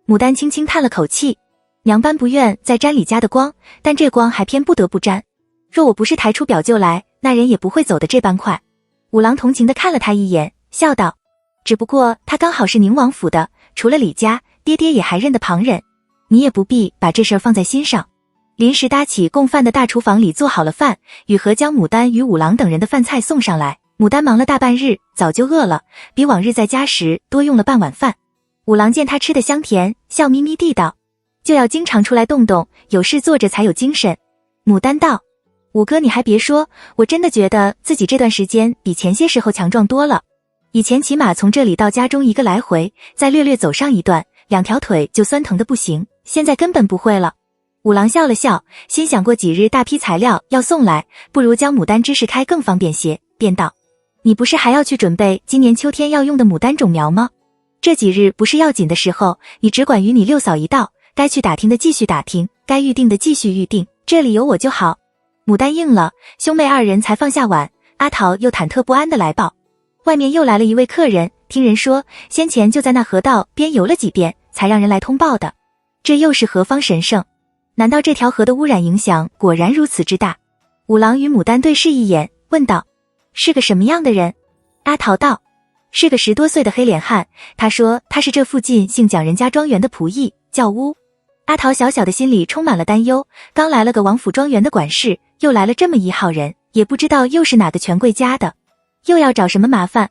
牡丹轻轻叹了口气，娘般不愿再沾李家的光，但这光还偏不得不沾。若我不是抬出表舅来，那人也不会走得这般快。五郎同情地看了他一眼，笑道：只不过他刚好是宁王府的，除了李家，爹爹也还认得旁人，你也不必把这事儿放在心上。临时搭起供饭的大厨房里做好了饭，雨禾将牡丹与五郎等人的饭菜送上来。牡丹忙了大半日，早就饿了，比往日在家时多用了半碗饭。五郎见他吃得香甜，笑眯眯地道：就要经常出来动动，有事做着才有精神。牡丹道：五哥你还别说，我真的觉得自己这段时间比前些时候强壮多了。以前骑马从这里到家中一个来回，再略略走上一段，2条腿就酸疼得不行，现在根本不会了。五郎笑了笑，心想过几日大批材料要送来，不如将牡丹枝试开更方便些，便道：你不是还要去准备今年秋天要用的牡丹种苗吗？这几日不是要紧的时候，你只管与你六嫂一道，该去打听的继续打听，该预定的继续预定，这里有我就好。牡丹应了，兄妹二人才放下碗。阿桃又忐忑不安地来报，外面又来了一位客人，听人说先前就在那河道边游了几遍，才让人来通报的。这又是何方神圣？难道这条河的污染影响果然如此之大？五郎与牡丹对视一眼，问道：是个什么样的人？阿桃道：是个10多岁的黑脸汉，他说他是这附近姓蒋人家庄园的仆役，叫乌。阿桃小小的心里充满了担忧，刚来了个王府庄园的管事，又来了这么一号人，也不知道又是哪个权贵家的，又要找什么麻烦。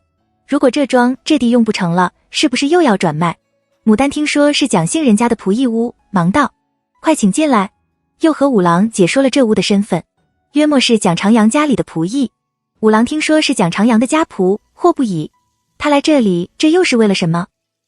如果这庄这地用不成了，是不是又要转卖？牡丹听说是蒋姓人家的仆役屋，忙道：快请进来。又和五郎解说了这屋的身份，约莫是蒋长阳家里的仆役。五郎听说是蒋长阳的家仆，或不已。他来这里，这又是为了什么？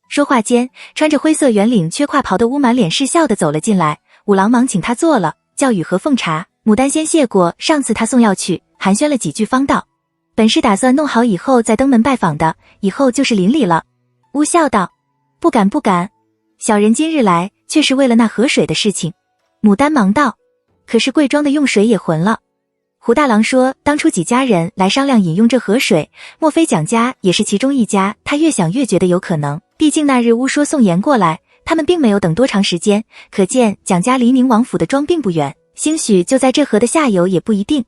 说话间，穿着灰色圆领缺胯袍的乌满脸是笑的走了进来，五郎忙请他坐了，叫雨和奉茶。牡丹先谢过上次他送药去，寒暄了几句方道：本是打算弄好以后再登门拜访的，以后就是邻里了。乌笑道：不敢不敢，小人今日来却是为了那河水的事情。牡丹忙道：可是贵庄的用水也浑了。胡大郎说当初几家人来商量饮用这河水，莫非蒋家也是其中一家？他越想越觉得有可能，毕竟那日乌说送盐过来，他们并没有等多长时间，可见蒋家离宁王府的庄并不远，兴许就在这河的下游也不一定。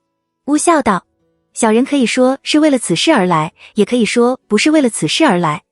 乌笑道：小人可以说是为了此事而来，也可以说不是为了此事而来。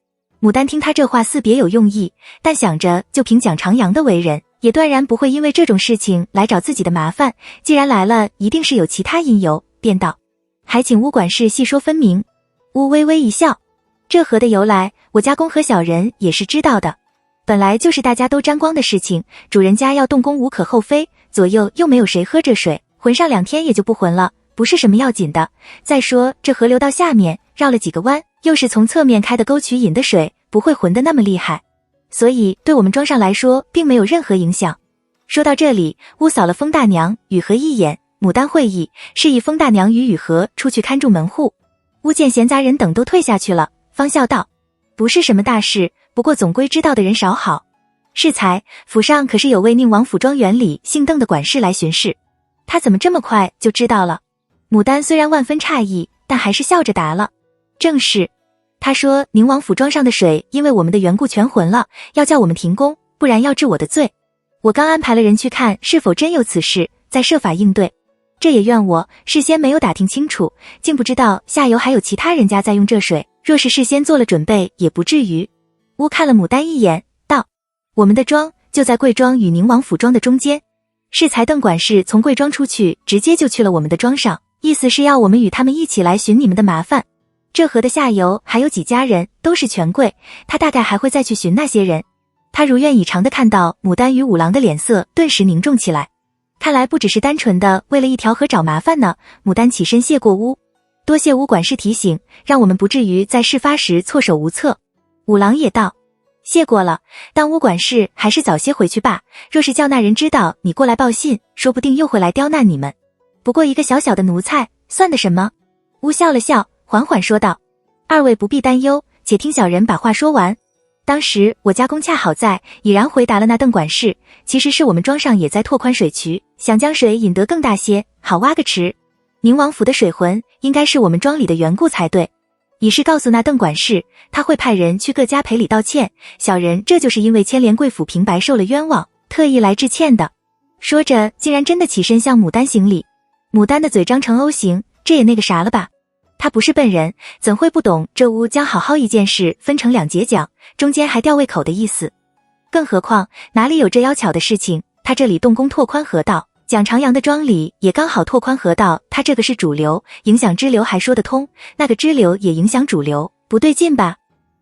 牡丹听他这话似别有用意，但想着就凭蒋长阳的为人，也断然不会因为这种事情来找自己的麻烦，既然来了，一定是有其他因由，便道：还请乌管事细说分明。乌微微一笑：这河的由来，我家公和小人也是知道的，本来就是大家都沾光的事情，主人家要动工无可厚非，左右又没有谁喝这水，浑上2天也就不浑了，不是什么要紧的。再说这河流到下面绕了几个弯，又是从侧面开的沟渠引的水，不会浑得那么厉害，所以对我们庄上来说并没有任何影响。说到这里，乌扫了风大娘、雨禾一眼，牡丹会意，示意风大娘与雨禾出去看住门户。乌见闲杂人等都退下去了，方笑道：不是什么大事，不过总归知道的人少好。适才府上可是有位宁王府庄园里姓邓的管事来巡视，他怎么这么快就知道了？牡丹虽然万分诧异，但还是笑着答了：正是。他说宁王府庄上的水因为我们的缘故全浑了，要叫我们停工，不然要治我的罪。我刚安排了人去看是否真有此事，再设法应对。这也怨我事先没有打听清楚，竟不知道下游还有其他人家在用这水，若是事先做了准备，也不至于。乌看了牡丹一眼，道：我们的庄就在贵庄与宁王府庄的中间，适才邓管事从贵庄出去，直接就去了我们的庄上，意思是要我们与他们一起来寻你们的麻烦。这河的下游还有几家人，都是权贵，他大概还会再去寻那些人。他如愿以偿地看到牡丹与五郎的脸色顿时凝重起来，看来不只是单纯的为了一条河找麻烦呢。牡丹起身谢过乌，多谢乌管事提醒，让我们不至于在事发时措手无策。五郎也道：谢过了，但乌管事还是早些回去吧，若是叫那人知道你过来报信，说不定又会来刁难你们。不过一个小小的奴才，算得什么？乌笑了笑，缓缓说道：二位不必担忧，且听小人把话说完。当时我家公恰好在，已然回答了那邓管事，其实是我们庄上也在拓宽水渠，想将水引得更大些，好挖个池。宁王府的水浑应该是我们庄里的缘故才对。已是告诉那邓管事，他会派人去各家赔礼道歉，小人这就是因为牵连贵府平白受了冤枉，特意来致歉的。说着竟然真的起身向牡丹行礼。牡丹的嘴张成 O 形，这也那个啥了吧？他不是笨人，怎会不懂这屋将好好一件事分成2节讲，中间还吊胃口的意思？更何况哪里有这妖巧的事情，他这里动工拓宽河道，蒋长阳的庄里也刚好拓宽河道，他这个是主流，影响支流还说得通，那个支流也影响主流，不对劲吧？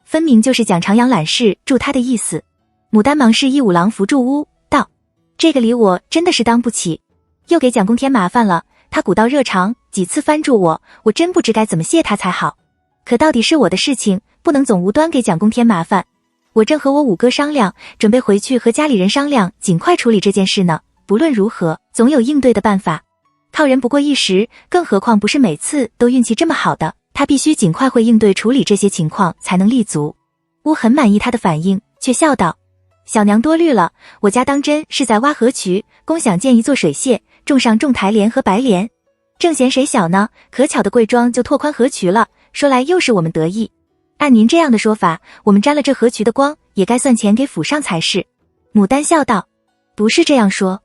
分明就是蒋长阳揽事助他的意思。牡丹忙示意五郎扶住屋，道：这个礼我真的是当不起，又给蒋公添麻烦了，他古道热肠，几次翻住我，我真不知该怎么谢他才好。可到底是我的事情，不能总无端给蒋公添麻烦。我正和我五哥商量，准备回去和家里人商量，尽快处理这件事呢。不论如何，总有应对的办法。靠人不过一时，更何况不是每次都运气这么好的，他必须尽快会应对处理这些情况，才能立足。乌很满意他的反应，却笑道：小娘多虑了，我家当真是在挖河渠，公想建一座水榭，种上种台莲和白莲。正嫌谁小呢，可巧的贵庄就拓宽河渠了，说来又是我们得意。按您这样的说法，我们沾了这河渠的光，也该算钱给府上才是。牡丹笑道：不是这样说。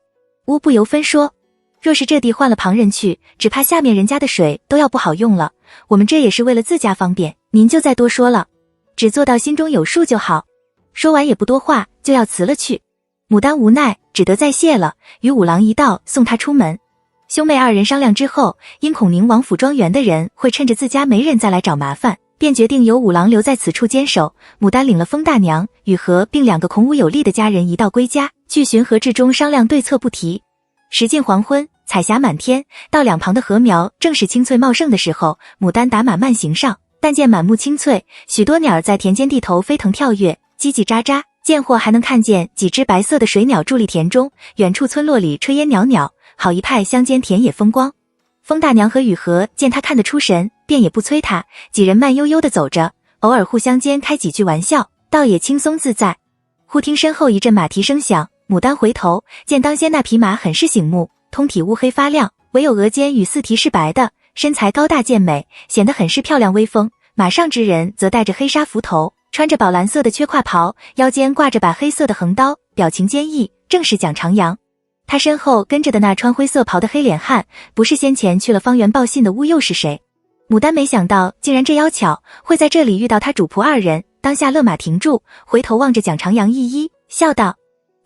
乌不由分说，若是这地换了旁人去，只怕下面人家的水都要不好用了，我们这也是为了自家方便，您就再多说了，只做到心中有数就好。说完也不多话，就要辞了去。牡丹无奈，只得再谢了，与五郎一道送他出门。兄妹二人商量之后，因恐宁王府庄园的人会趁着自家没人再来找麻烦，便决定由五郎留在此处坚守。牡丹领了风大娘、雨禾并2个孔武有力的家人一道归家，去寻河至中商量对策不提。时近黄昏，彩霞满天，到两旁的禾苗正是青翠茂盛的时候，牡丹打马慢行上，但见满目青翠，许多鸟在田间地头飞腾跳跃，叽叽喳喳，见或还能看见几只白色的水鸟伫立田中，远处村落里炊烟袅袅，好一派乡间田野风光。风大娘和雨禾见他看得出神，便也不催他，几人慢悠悠地走着，偶尔互相间开几句玩笑，倒也轻松自在。忽听身后一阵马蹄声响，牡丹回头，见当先那匹马很是醒目，通体乌黑发亮，唯有额间与四蹄是白的，身材高大健美，显得很是漂亮威风。马上之人则戴着黑纱幞头，穿着宝蓝色的缺胯袍，腰间挂着把黑色的横刀，表情坚毅，正是蒋长阳。他身后跟着的那穿灰色袍的黑脸汉，不是先前去了方圆报信的乌又是谁？牡丹没想到竟然这妖巧会在这里遇到他主仆二人，当下勒马停住，回头望着蒋长阳一一笑道：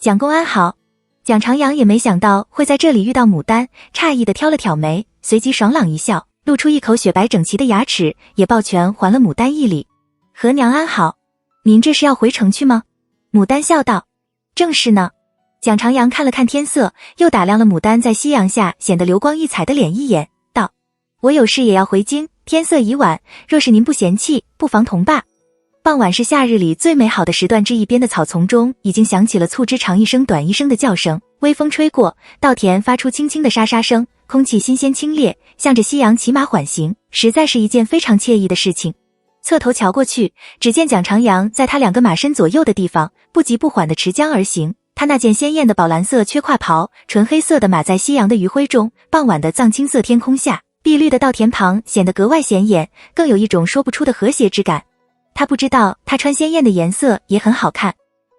蒋公安好。蒋长阳也没想到会在这里遇到牡丹，诧异地挑了挑眉，随即爽朗一笑，露出一口雪白整齐的牙齿，也抱拳还了牡丹一礼。何娘安好，您这是要回城去吗？牡丹笑道：正是呢。蒋长阳看了看天色，又打量了牡丹在夕阳下显得流光溢彩的脸一眼，道：我有事也要回京，天色已晚，若是您不嫌弃，不妨同罢。傍晚是夏日里最美好的时段，之一边的草丛中已经响起了促织长一声短一声的叫声，微风吹过，稻田发出轻轻的沙沙声，空气新鲜清冽，向着夕阳骑马缓行，实在是一件非常惬意的事情。侧头瞧过去，只见蒋长阳在他2个马身左右的地方，不急不缓地持缰而行。他那件鲜艳的宝蓝色缺胯袍，纯黑色的马在夕阳的余晖中，傍晚的藏青色天空下，碧绿的稻田旁显得格外显眼，更有一种说不出的和谐之感。他不知道他穿鲜艳的颜色也很好看，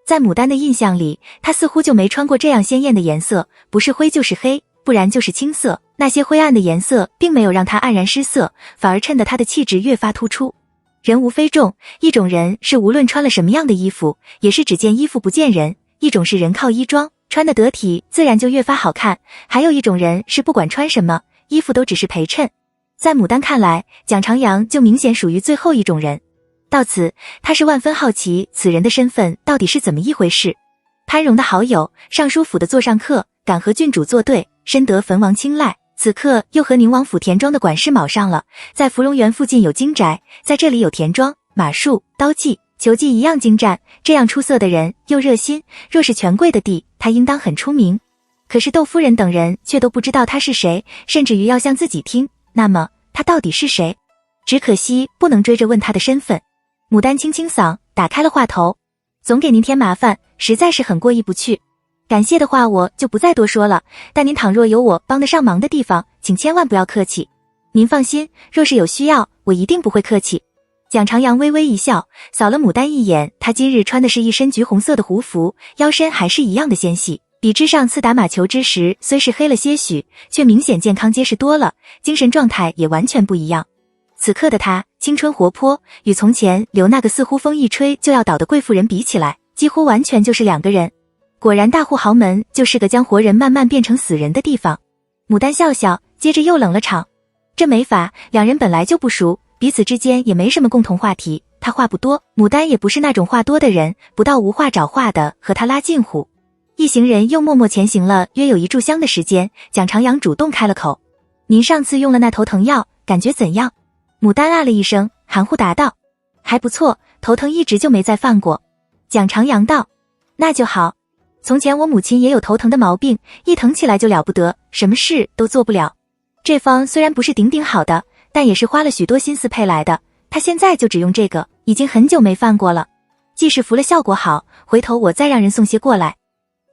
在牡丹的印象里，他似乎就没穿过这样鲜艳的颜色，不是灰就是黑，不然就是青色，那些灰暗的颜色并没有让他黯然失色，反而衬得他的气质越发突出。人无非众，一种人是无论穿了什么样的衣服，也是只见衣服不见人，一种是人靠衣装，穿得得体，自然就越发好看，还有一种人是不管穿什么，衣服都只是陪衬。在牡丹看来，蒋长阳就明显属于最后一种人。到此，他是万分好奇此人的身份到底是怎么一回事。潘荣的好友，尚书府的座上客，敢和郡主作对，深得汾王青睐，此刻又和宁王府田庄的管事卯上了。在芙蓉园附近有京宅，在这里有田庄、马术、刀技、球技一样精湛，这样出色的人又热心，若是权贵的地，他应当很出名。可是窦夫人等人却都不知道他是谁，甚至于要向自己听，那么他到底是谁？只可惜不能追着问他的身份。牡丹清清嗓，打开了话头：总给您添麻烦，实在是很过意不去。感谢的话我就不再多说了，但您倘若有我帮得上忙的地方，请千万不要客气。您放心，若是有需要，我一定不会客气。蒋长阳微微一笑，扫了牡丹一眼，他今日穿的是一身橘红色的胡服，腰身还是一样的纤细，比之上次打马球之时虽是黑了些许，却明显健康结实多了，精神状态也完全不一样。此刻的他青春活泼，与从前留那个似乎风一吹就要倒的贵妇人比起来，几乎完全就是两个人。果然大户豪门就是个将活人慢慢变成死人的地方。牡丹笑笑，接着又冷了场。这没法，两人本来就不熟，彼此之间也没什么共同话题，他话不多，牡丹也不是那种话多的人，不到无话找话的和他拉近乎。一行人又默默前行了约有1炷香的时间，蒋长阳主动开了口：您上次用了那头疼药，感觉怎样？牡丹啊了一声，含糊答道：还不错，头疼一直就没再犯过。蒋长阳道：那就好，从前我母亲也有头疼的毛病，一疼起来就了不得，什么事都做不了。这方虽然不是顶顶好的，但也是花了许多心思配来的，他现在就只用这个，已经很久没犯过了。既是服了效果好，回头我再让人送些过来。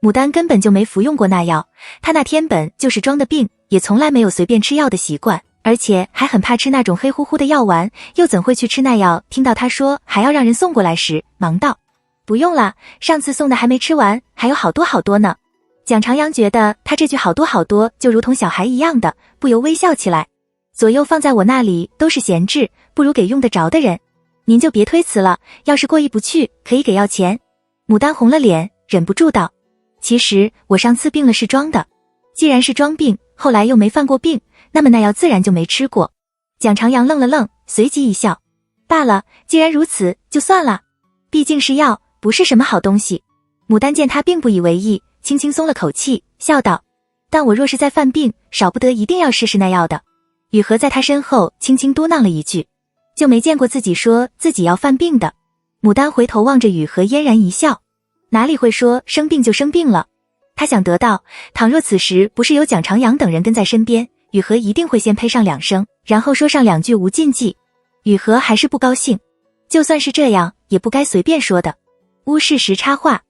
牡丹根本就没服用过那药，她那天本就是装的病，也从来没有随便吃药的习惯，而且还很怕吃那种黑乎乎的药丸，又怎会去吃那药？听到他说还要让人送过来时，忙道：不用了，上次送的还没吃完，还有好多好多呢。蒋长阳觉得他这句好多好多就如同小孩一样的，不由微笑起来。左右放在我那里都是闲置，不如给用得着的人。您就别推辞了，要是过意不去，可以给要钱。牡丹红了脸，忍不住道：其实我上次病了是装的，既然是装病，后来又没犯过病，那么那药自然就没吃过。蒋长阳愣了愣，随即一笑：罢了，既然如此，就算了，毕竟是药，不是什么好东西。牡丹见他并不以为意，轻轻松了口气，笑道：但我若是再犯病，少不得一定要试试那药的。雨禾在他身后轻轻嘟囔了一句：就没见过自己说自己要犯病的。牡丹回头望着雨禾，嫣然一笑：哪里会说生病就生病了。他想得到，倘若此时不是有蒋长阳等人跟在身边，雨禾一定会先呸上2声，然后说上2句无禁忌。雨禾还是不高兴，就算是这样，也不该随便说的。乌适时插话：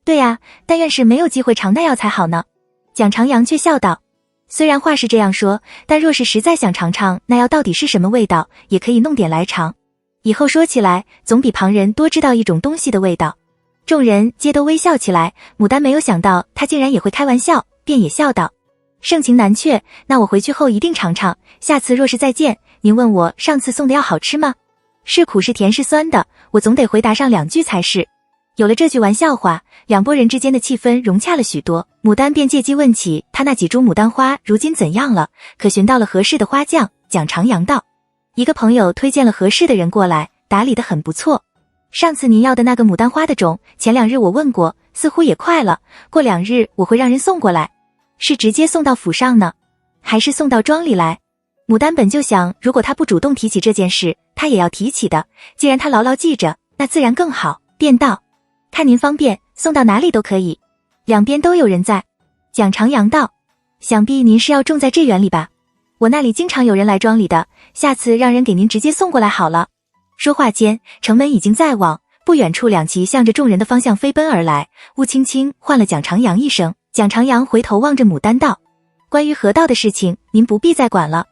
对啊，但愿是没有机会尝那药才好呢。蒋长阳却笑道：虽然话是这样说，但若是实在想尝尝那药到底是什么味道，也可以弄点来尝。以后说起来，总比旁人多知道一种东西的味道。众人皆都微笑起来，牡丹没有想到他竟然也会开玩笑，便也笑道：盛情难却，那我回去后一定尝尝，下次若是再见，您问我上次送的药好吃吗？是苦是甜是酸的，我总得回答上2句才是。有了这句玩笑话，两拨人之间的气氛融洽了许多。牡丹便借机问起他那几株牡丹花如今怎样了，可寻到了合适的花匠。蒋长阳道：一个朋友推荐了合适的人过来，打理得很不错。上次您要的那个牡丹花的种，前2日我问过，似乎也快了，过2日我会让人送过来。是直接送到府上呢，还是送到庄里来？牡丹本就想，如果他不主动提起这件事，他也要提起的，既然他牢牢记着，那自然更好，便道：看您方便，送到哪里都可以，两边都有人在。蒋长阳道：想必您是要种在这园里吧？我那里经常有人来庄里的，下次让人给您直接送过来好了。说话间，城门已经在望，不远处2骑向着众人的方向飞奔而来。乌青青唤了蒋长阳一声，蒋长阳回头望着牡丹道：关于河道的事情，您不必再管了，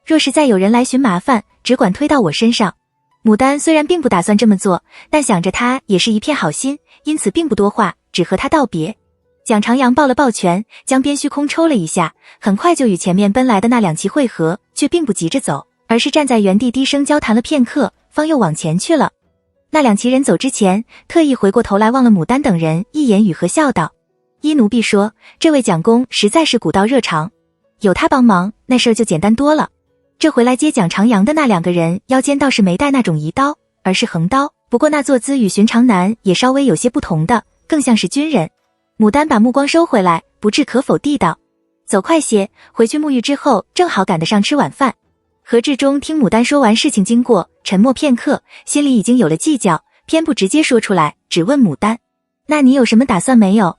若是再有人来寻麻烦，只管推到我身上。牡丹虽然并不打算这么做，但想着他也是一片好心，因此并不多话，只和他道别。蒋长阳抱了抱拳，将边虚空抽了一下，很快就与前面奔来的那2骑会合，却并不急着走，而是站在原地低声交谈了片刻，方又往前去了。那2骑人走之前，特意回过头来望了牡丹等人一眼，语和笑道：依奴婢说，这位蒋公实在是古道热肠，有他帮忙，那事儿就简单多了。这回来接蒋长阳的那2个人腰间倒是没带那种移刀，而是横刀，不过那坐姿与寻常男也稍微有些不同的，更像是军人。牡丹把目光收回来，不置可否地道：走快些，回去沐浴之后正好赶得上吃晚饭。何志忠听牡丹说完事情经过，沉默片刻，心里已经有了计较，偏不直接说出来，只问牡丹：那你有什么打算没有？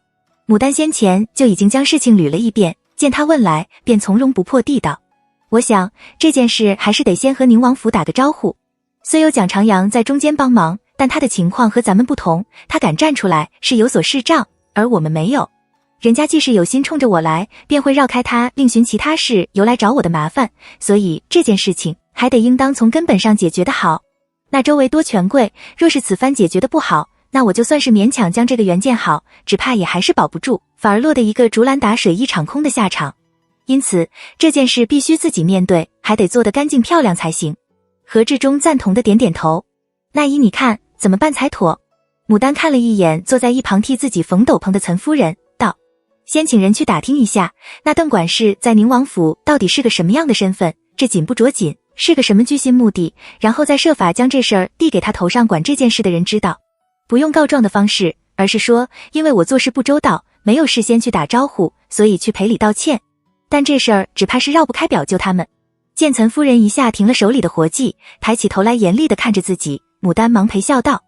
牡丹先前就已经将事情捋了一遍，见他问来，便从容不迫地道：我想这件事还是得先和宁王府打个招呼。虽有蒋长阳在中间帮忙，但他的情况和咱们不同，他敢站出来是有所示障，而我们没有。人家既是有心冲着我来，便会绕开他，另寻其他事由来找我的麻烦，所以这件事情还得应当从根本上解决得好。那周围多权贵，若是此番解决得不好，那我就算是勉强将这个缘建好，只怕也还是保不住，反而落得一个竹篮打水一场空的下场。因此这件事必须自己面对，还得做得干净漂亮才行。何志忠赞同的点点头：那依你看怎么办才妥？牡丹看了一眼坐在一旁替自己缝斗篷的岑夫人，道：先请人去打听一下，那邓管事在宁王府到底是个什么样的身份，这紧不着紧，是个什么居心目的，然后再设法将这事儿递给他头上管这件事的人知道。不用告状的方式，而是说因为我做事不周到，没有事先去打招呼，所以去赔礼道歉。但这事儿只怕是绕不开表舅他们。见岑夫人一下停了手里的活计，抬起头来严厉地看着自己，牡丹忙陪笑道：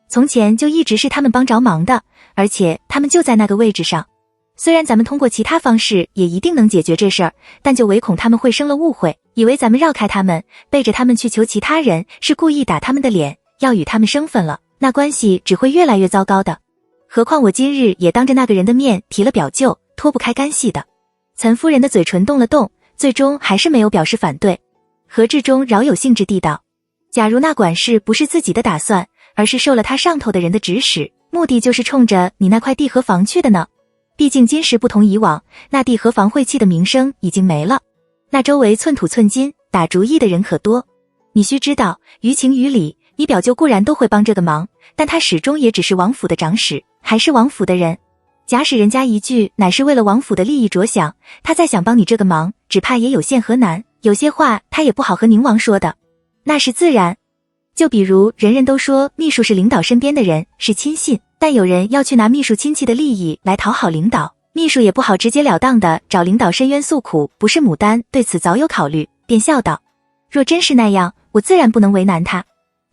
从前就一直是他们帮着忙的，而且他们就在那个位置上。虽然咱们通过其他方式也一定能解决这事儿，但就唯恐他们会生了误会，以为咱们绕开他们，背着他们去求其他人，是故意打他们的脸，要与他们生分了，那关系只会越来越糟糕的。何况我今日也当着那个人的面提了表舅，脱不开干系的。岑夫人的嘴唇动了动，最终还是没有表示反对。何志忠饶有兴致地道：假如那管事不是自己的打算，而是受了他上头的人的指使，目的就是冲着你那块地和房去的呢？毕竟今时不同以往，那地和房晦气的名声已经没了，那周围寸土寸金打主意的人可多。你须知道，于情于理，你表舅固然都会帮这个忙，但他始终也只是王府的长史，还是王府的人。假使人家一句乃是为了王府的利益着想，他再想帮你这个忙，只怕也有限和难，有些话他也不好和宁王说的。那是自然。就比如人人都说秘书是领导身边的人，是亲信，但有人要去拿秘书亲戚的利益来讨好领导，秘书也不好直截了当的找领导申冤诉苦，不是？牡丹对此早有考虑，便笑道：若真是那样，我自然不能为难他，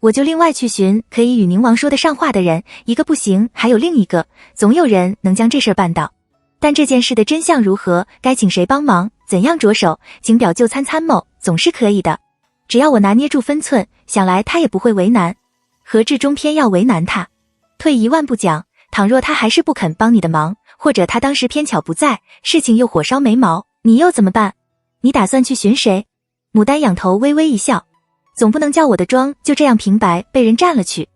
我就另外去寻可以与宁王说得上话的人，一个不行还有另一个，总有人能将这事办到。但这件事的真相如何，该请谁帮忙，怎样着手，请表舅参谋，总是可以的。只要我拿捏住分寸，想来他也不会为难。何志忠偏要为难他。退一万步讲，倘若他还是不肯帮你的忙，或者他当时偏巧不在，事情又火烧眉毛，你又怎么办？你打算去寻谁？牡丹仰头微微一笑，总不能叫我的庄就这样平白被人占了去。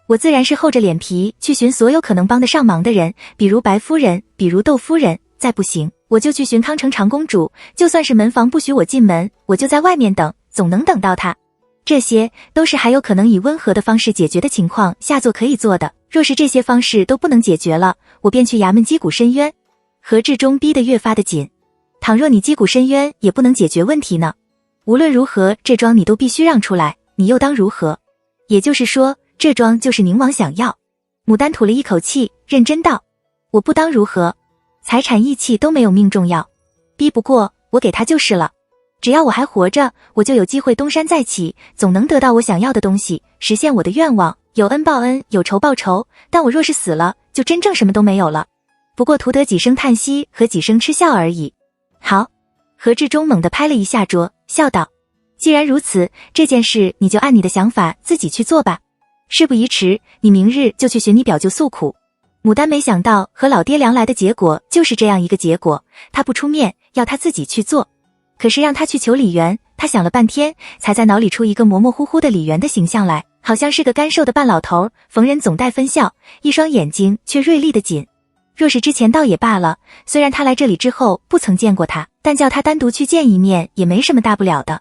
我自然是厚着脸皮去寻所有可能帮得上忙的人，比如白夫人，比如窦夫人，再不行，我就去寻康城长公主，就算是门房不许我进门，我就在外面等，总能等到她。这些都是还有可能以温和的方式解决的情况下做可以做的，若是这些方式都不能解决了，我便去衙门击鼓申冤。何志忠逼得越发的紧。倘若你击鼓申冤也不能解决问题呢？无论如何，这庄你都必须让出来，你又当如何？也就是说，这庄就是宁王想要。牡丹吐了一口气，认真道：我不当如何？财产义气都没有命重要，逼不过我给他就是了。只要我还活着，我就有机会东山再起，总能得到我想要的东西，实现我的愿望，有恩报恩，有仇报仇。但我若是死了，就真正什么都没有了，不过图得几声叹息和几声嗤笑而已。好。何志忠猛地拍了一下桌，笑道：既然如此，这件事你就按你的想法自己去做吧。事不宜迟，你明日就去寻你表舅诉苦。牡丹没想到和老爹量来的结果就是这样一个结果，他不出面，要他自己去做。可是让他去求李元，他想了半天，才在脑里出一个模模糊糊的李元的形象来，好像是个干瘦的半老头，逢人总带分笑，一双眼睛却锐利的紧。若是之前倒也罢了，虽然他来这里之后不曾见过他，但叫他单独去见一面也没什么大不了的。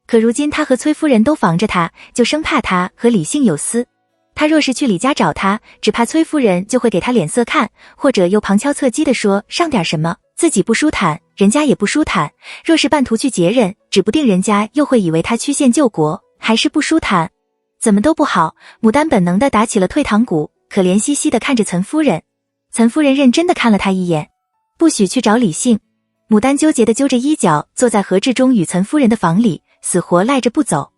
可如今他和崔夫人都防着他，就生怕他和李姓有私。他若是去李家找他，只怕崔夫人就会给他脸色看，或者又旁敲侧击地说上点什么，自己不舒坦，人家也不舒坦。若是半途去截人，指不定人家又会以为他曲线救国，还是不舒坦。怎么都不好，牡丹本能地打起了退堂鼓，可怜兮兮地看着岑夫人。岑夫人认真地看了他一眼，不许去找李姓。牡丹纠结地揪着衣角，坐在何志忠与岑夫人的房里，死活赖着不走。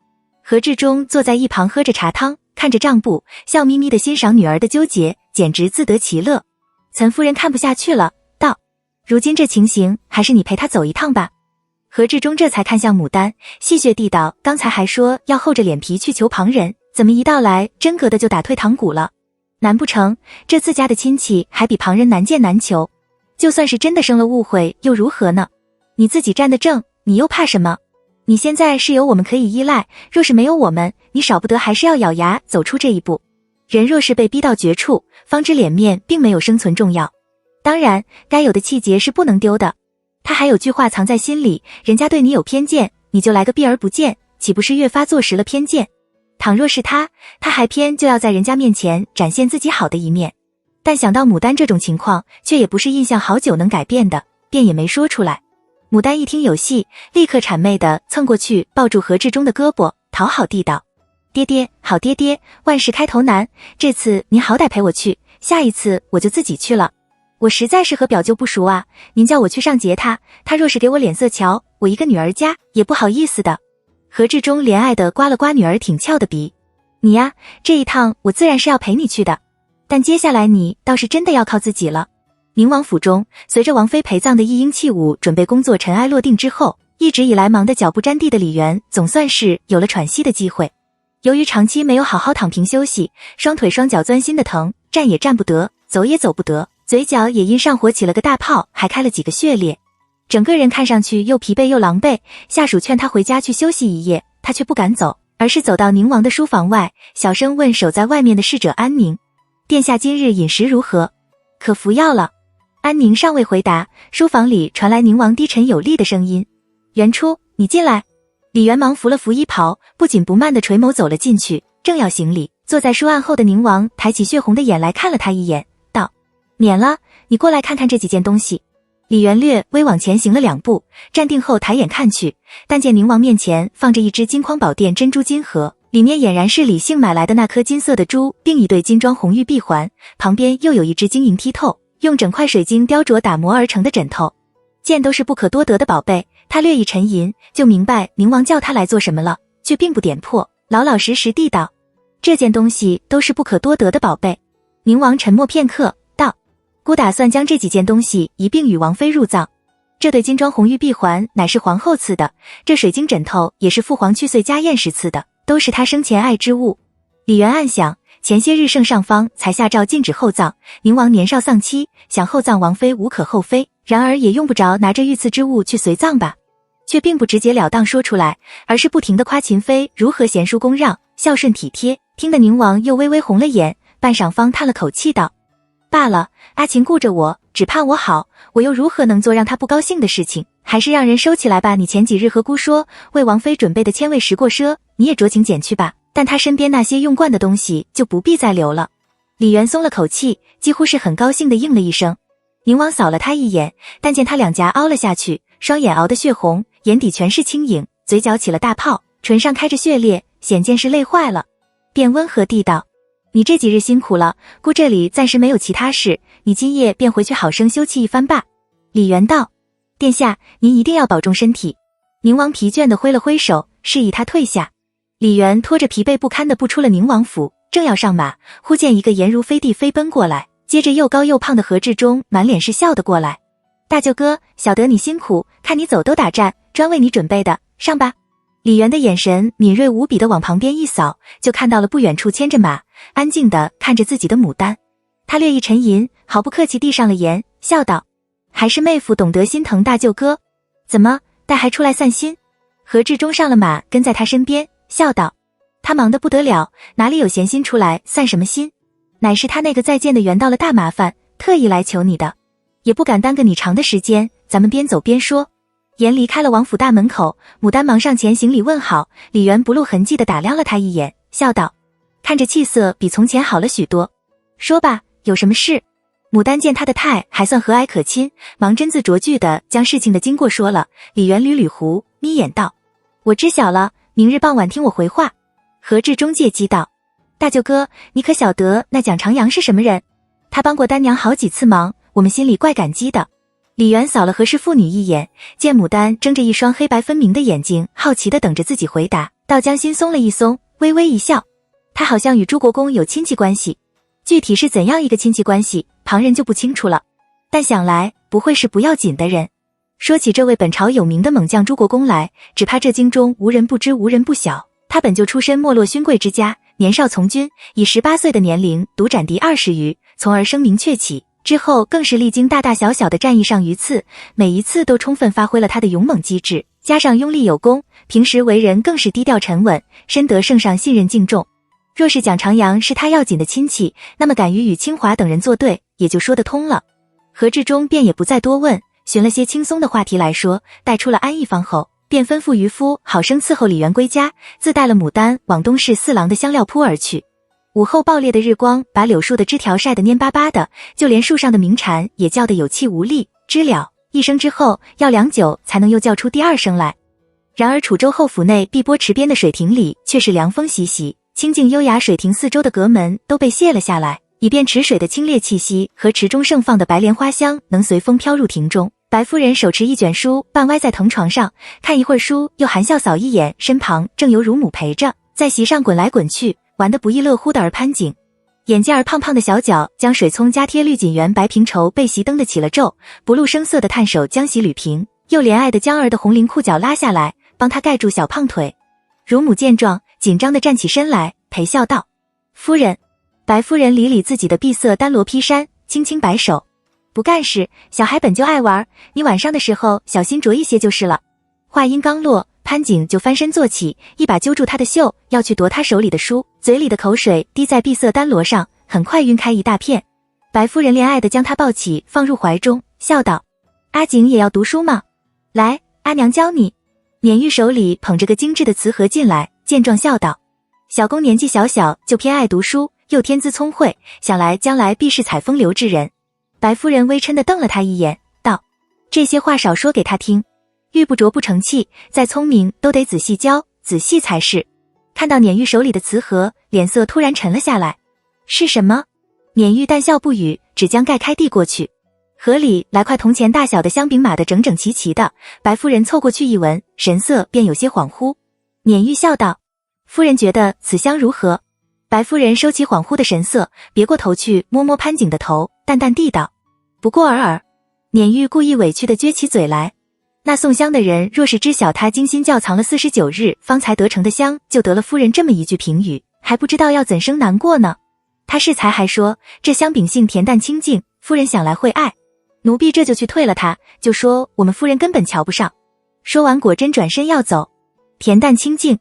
何志忠坐在一旁喝着茶汤，看着账簿，笑眯眯地欣赏女儿的纠结，简直自得其乐。岑夫人看不下去了，道：如今这情形，还是你陪他走一趟吧。何志忠这才看向牡丹，戏谑地道：刚才还说要厚着脸皮去求旁人，怎么一到来真格的就打退堂鼓了？难不成这自家的亲戚还比旁人难见难求？就算是真的生了误会又如何呢？你自己站得正，你又怕什么？你现在是有我们可以依赖，若是没有我们，你少不得还是要咬牙走出这一步。人若是被逼到绝处，方知脸面并没有生存重要。当然，该有的气节是不能丢的。他还有句话藏在心里，人家对你有偏见，你就来个避而不见，岂不是越发坐实了偏见？倘若是他还偏就要在人家面前展现自己好的一面。但想到牡丹这种情况，却也不是印象好久能改变的，便也没说出来。牡丹一听有戏，立刻谄媚地蹭过去抱住何志忠的胳膊，讨好地道：爹爹，好爹爹，万事开头难，这次您好歹陪我去，下一次我就自己去了。我实在是和表舅不熟啊，您叫我去上结他，他若是给我脸色瞧，我一个女儿家也不好意思的。何志忠怜爱地刮了刮女儿挺翘的鼻，你呀，这一趟我自然是要陪你去的，但接下来你倒是真的要靠自己了。宁王府中，随着王妃陪葬的一应器物准备工作尘埃落定之后，一直以来忙得脚不沾地的李元总算是有了喘息的机会。由于长期没有好好躺平休息，双腿双脚钻心的疼，站也站不得，走也走不得，嘴角也因上火起了个大泡，还开了几个血裂，整个人看上去又疲惫又狼狈。下属劝他回家去休息一夜，他却不敢走，而是走到宁王的书房外，小声问守在外面的侍者安宁：殿下今日饮食如何？可服药了？安宁尚未回答，书房里传来宁王低沉有力的声音：元初，你进来。李元忙扶了扶衣袍，不紧不慢地垂眸走了进去，正要行礼，坐在书案后的宁王抬起血红的眼来看了他一眼，道：免了，你过来看看这几件东西。李元略微往前行了2步，站定后抬眼看去，但见宁王面前放着一只金匡宝殿珍珠金盒，里面俨然是李姓买来的那颗金色的珠，并一对金装红玉臂环，旁边又有一只晶莹剔透，用整块水晶雕琢打磨而成的枕头。见都是不可多得的宝贝，他略一沉吟，就明白宁王叫他来做什么了，却并不点破，老老实实地道：这件东西都是不可多得的宝贝。宁王沉默片刻，道：孤打算将这几件东西一并与王妃入葬。这对金装红玉臂环乃是皇后赐的，这水晶枕头也是父皇去岁家宴时赐的，都是他生前爱之物。李元暗想，前些日圣上方才下诏禁止后葬，宁王年少丧妻，想后葬王妃无可厚非，然而也用不着拿着御赐之物去随葬吧，却并不直截了当说出来，而是不停地夸秦妃如何贤淑恭让，孝顺体贴，听得宁王又微微红了眼，半晌方叹了口气道：罢了，阿秦顾着我，只怕我好，我又如何能做让他不高兴的事情，还是让人收起来吧。你前几日和姑说为王妃准备的千味食过赊，你也酌情捡去吧，但他身边那些用惯的东西就不必再留了。李元松了口气，几乎是很高兴地应了一声。宁王扫了他一眼，但见他两颊凹了下去，双眼熬得血红，眼底全是青影，嘴角起了大泡，唇上开着血裂，显见是累坏了，便温和地道：你这几日辛苦了，姑这里暂时没有其他事，你今夜便回去好生休憩一番吧。李元道：殿下，您一定要保重身体。宁王疲倦地挥了挥手，示意他退下。李元拖着疲惫不堪地步出了宁王府，正要上马，忽见一个颜如飞地飞奔过来，接着又高又胖的何志忠满脸是笑的过来：大舅哥，晓得你辛苦，看你走都打战，专为你准备的，上吧。李元的眼神敏锐无比地往旁边一扫，就看到了不远处牵着马，安静地看着自己的牡丹。他略一沉吟，毫不客气地上了言，笑道：还是妹夫懂得心疼大舅哥，怎么待还出来散心？何志忠上了马，跟在他身边，笑道：他忙得不得了，哪里有闲心出来散什么心？乃是他那个再见的缘到了大麻烦，特意来求你的，也不敢耽搁你长的时间，咱们边走边说。言离开了王府大门口，牡丹忙上前行礼问好，李元不露痕迹地打量了他一眼，笑道：看着气色比从前好了许多，说吧，有什么事？牡丹见他的态还算和蔼可亲，忙斟字酌句地将事情的经过说了。李元捋捋胡，眯眼道：我知晓了，明日傍晚听我回话。何志忠借机道：大舅哥，你可晓得那蒋长阳是什么人？他帮过丹娘好几次忙，我们心里怪感激的。李元扫了何氏妇女一眼，见牡丹睁着一双黑白分明的眼睛，好奇地等着自己回答，倒将心松了一松，微微一笑。他好像与朱国公有亲戚关系，具体是怎样一个亲戚关系，旁人就不清楚了，但想来不会是不要紧的人。说起这位本朝有名的猛将朱国公来，只怕这京中无人不知无人不晓。他本就出身没落勋贵之家，年少从军，以18岁的年龄独斩敌20余，从而声名鹊起。之后更是历经大大小小的战役上余次，每一次都充分发挥了他的勇猛机智，加上拥立有功，平时为人更是低调沉稳，深得圣上信任敬重。若是蒋长阳是他要紧的亲戚，那么敢于与清华等人作对，也就说得通了。何志忠便也不再多问，寻了些轻松的话题来说，带出了安逸坊后，便吩咐渔夫好生伺候李元归家，自带了牡丹往东市4郎的香料铺而去。午后爆裂的日光把柳树的枝条晒得蔫巴巴的，就连树上的鸣蝉也叫得有气无力，知了一声之后，要良久才能又叫出第二声来。然而楚州后府内碧波池边的水亭里却是凉风习习，清静优雅，水亭四周的阁门都被卸了下来，以便池水的清冽气息和池中盛放的白莲花香能随风飘入亭中。白夫人手持一卷书，半歪在藤床上，看一会儿书，又含笑扫一眼身旁正有乳母陪着，在席上滚来滚去，玩得不亦乐乎的儿潘景。眼尖儿胖胖的小脚将水葱加贴绿锦圆白平绸被席蹬得起了皱，不露声色的探手将席捋平，又怜爱的将儿的红绫裤脚拉下来，帮他盖住小胖腿。乳母见状，紧张地站起身来，陪笑道：“夫人。”白夫人理理自己的碧色单罗披衫，轻轻摆手：“不干事，小孩本就爱玩，你晚上的时候小心着一些就是了。”话音刚落，潘景就翻身坐起，一把揪住他的袖，要去夺他手里的书，嘴里的口水滴在碧色单罗上，很快晕开一大片。白夫人怜爱地将他抱起，放入怀中，笑道：“阿景也要读书吗？来，阿娘教你。”撵玉手里捧着个精致的瓷盒进来，见状笑道：“小公年纪小小就偏爱读书，又天资聪慧，想来将来必是采风流之人。”白夫人微嗔地瞪了他一眼，道：“这些话少说给他听，玉不琢不成器，再聪明都得仔细教，仔细才是。”看到撵玉手里的瓷盒，脸色突然沉了下来。“是什么？”撵玉淡笑不语，只将盖开递过去。盒里来块铜钱大小的香饼，码得整整齐齐的。白夫人凑过去一闻，神色便有些恍惚。撵玉笑道：“夫人觉得此香如何？”白夫人收起恍惚的神色，别过头去摸摸潘景的头，淡淡地道：“不过尔尔。”撵玉故意委屈地撅起嘴来。那送香的人若是知晓他精心窖藏了49日方才得成的香，就得了夫人这么一句评语，还不知道要怎生难过呢。他适才还说这香饼性恬淡清静，夫人想来会爱。奴婢这就去退了他，就说我们夫人根本瞧不上。说完果真转身要走。恬淡清静，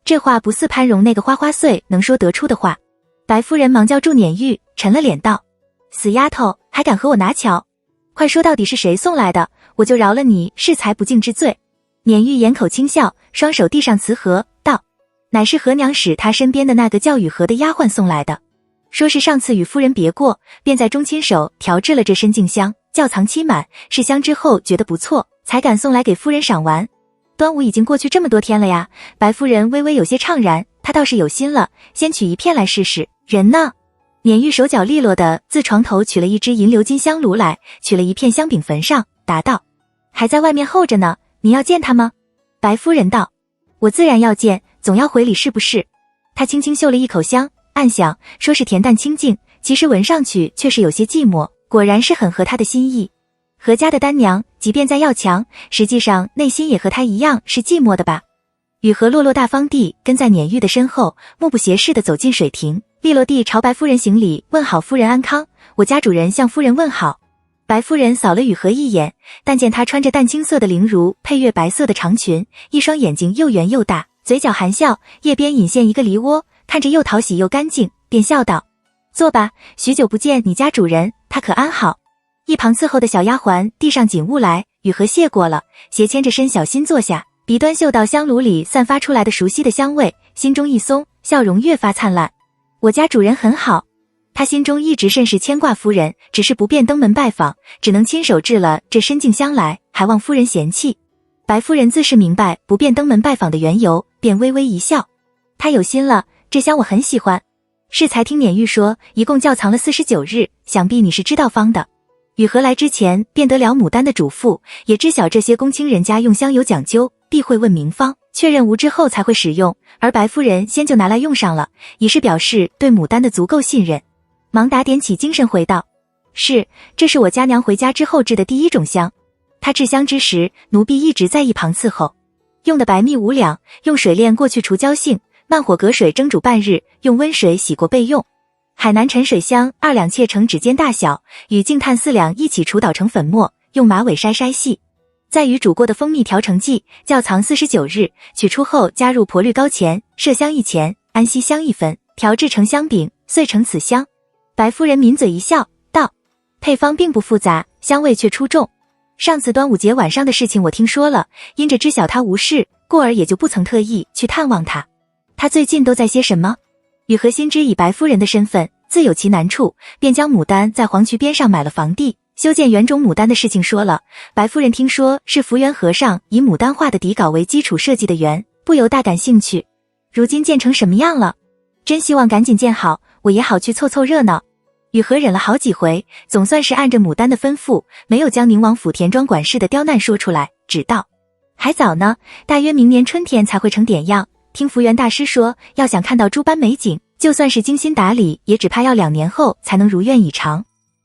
这话不似潘荣那个花花碎能说得出的话。白夫人忙叫住撵玉，沉了脸道：“死丫头，还敢和我拿瞧？快说到底是谁送来的，我就饶了你适才不敬之罪。”撵玉掩口轻笑，双手递上瓷盒，道：“乃是何娘使她身边的那个叫雨禾的丫鬟送来的，说是上次与夫人别过，便在中亲手调制了这身净香，窖藏期满，试香之后觉得不错，才敢送来给夫人赏玩。端午已经过去这么多天了呀。”白夫人微微有些怅然，她倒是有心了，先取一片来试试。人呢？撵玉手脚利落的自床头取了一只银鎏金香炉来，取了一片香饼焚上，答道：“还在外面候着呢，你要见他吗？”白夫人道：“我自然要见，总要回礼是不是？”她轻轻嗅了一口香，暗想说是恬淡清静，其实闻上去却是有些寂寞，果然是很合她的心意。何家的单娘即便再要强，实际上内心也和她一样是寂寞的吧。雨禾落落大方地跟在撵玉的身后，目不斜视地走进水亭，利落地朝白夫人行礼，问好夫人安康，我家主人向夫人问好。白夫人扫了雨禾一眼，但见她穿着淡青色的绫襦，配月白色的长裙，一双眼睛又圆又大，嘴角含笑，叶边隐现一个梨窝，看着又讨喜又干净，便笑道：“坐吧，许久不见你家主人，他可安好？”一旁伺候的小丫鬟递上锦物来，雨禾谢过了，斜牵着身小心坐下，鼻端嗅到香炉里散发出来的熟悉的香味，心中一松，笑容越发灿烂。我家主人很好，他心中一直甚是牵挂夫人，只是不便登门拜访，只能亲手制了这身净香来，还望夫人嫌弃。白夫人自是明白不便登门拜访的缘由，便微微一笑：“他有心了，这香我很喜欢。适才听撵玉说一共窖藏了49日，想必你是知道方的。”雨禾来之前便得了牡丹的嘱咐，也知晓这些公卿人家用香有讲究，必会问名方，确认无之后才会使用，而白夫人先就拿来用上了，以是表示对牡丹的足够信任。忙打点起精神回道：“是，这是我家娘回家之后制的第一种香。她制香之时，奴婢一直在一旁伺候。用的白蜜5两，用水炼过去除胶性，慢火隔水蒸煮半日，用温水洗过备用。海南沉水香2两切成指尖大小，与净炭4两一起除捣成粉末，用马尾筛细，再与煮过的蜂蜜调成剂，窖藏49日，取出后加入婆绿膏钱，麝香1钱，安息香1分，调制成香饼，遂成此香。”白夫人抿嘴一笑，道：“配方并不复杂，香味却出众。上次端午节晚上的事情我听说了，因着知晓他无事，故而也就不曾特意去探望他。他最近都在些什么？”雨禾心知以白夫人的身份自有其难处，便将牡丹在黄渠边上买了房地，修建园种牡丹的事情说了。白夫人听说是福源和尚以牡丹画的底稿为基础设计的园，不由大感兴趣。如今建成什么样了？真希望赶紧建好，我也好去凑凑热闹。雨禾忍了好几回，总算是按着牡丹的吩咐，没有将宁王府田庄管事的刁难说出来，只道：“还早呢，大约明年春天才会成点样。听福源大师说，要想看到诸般美景，就算是精心打理，也只怕要2年后才能如愿以偿。”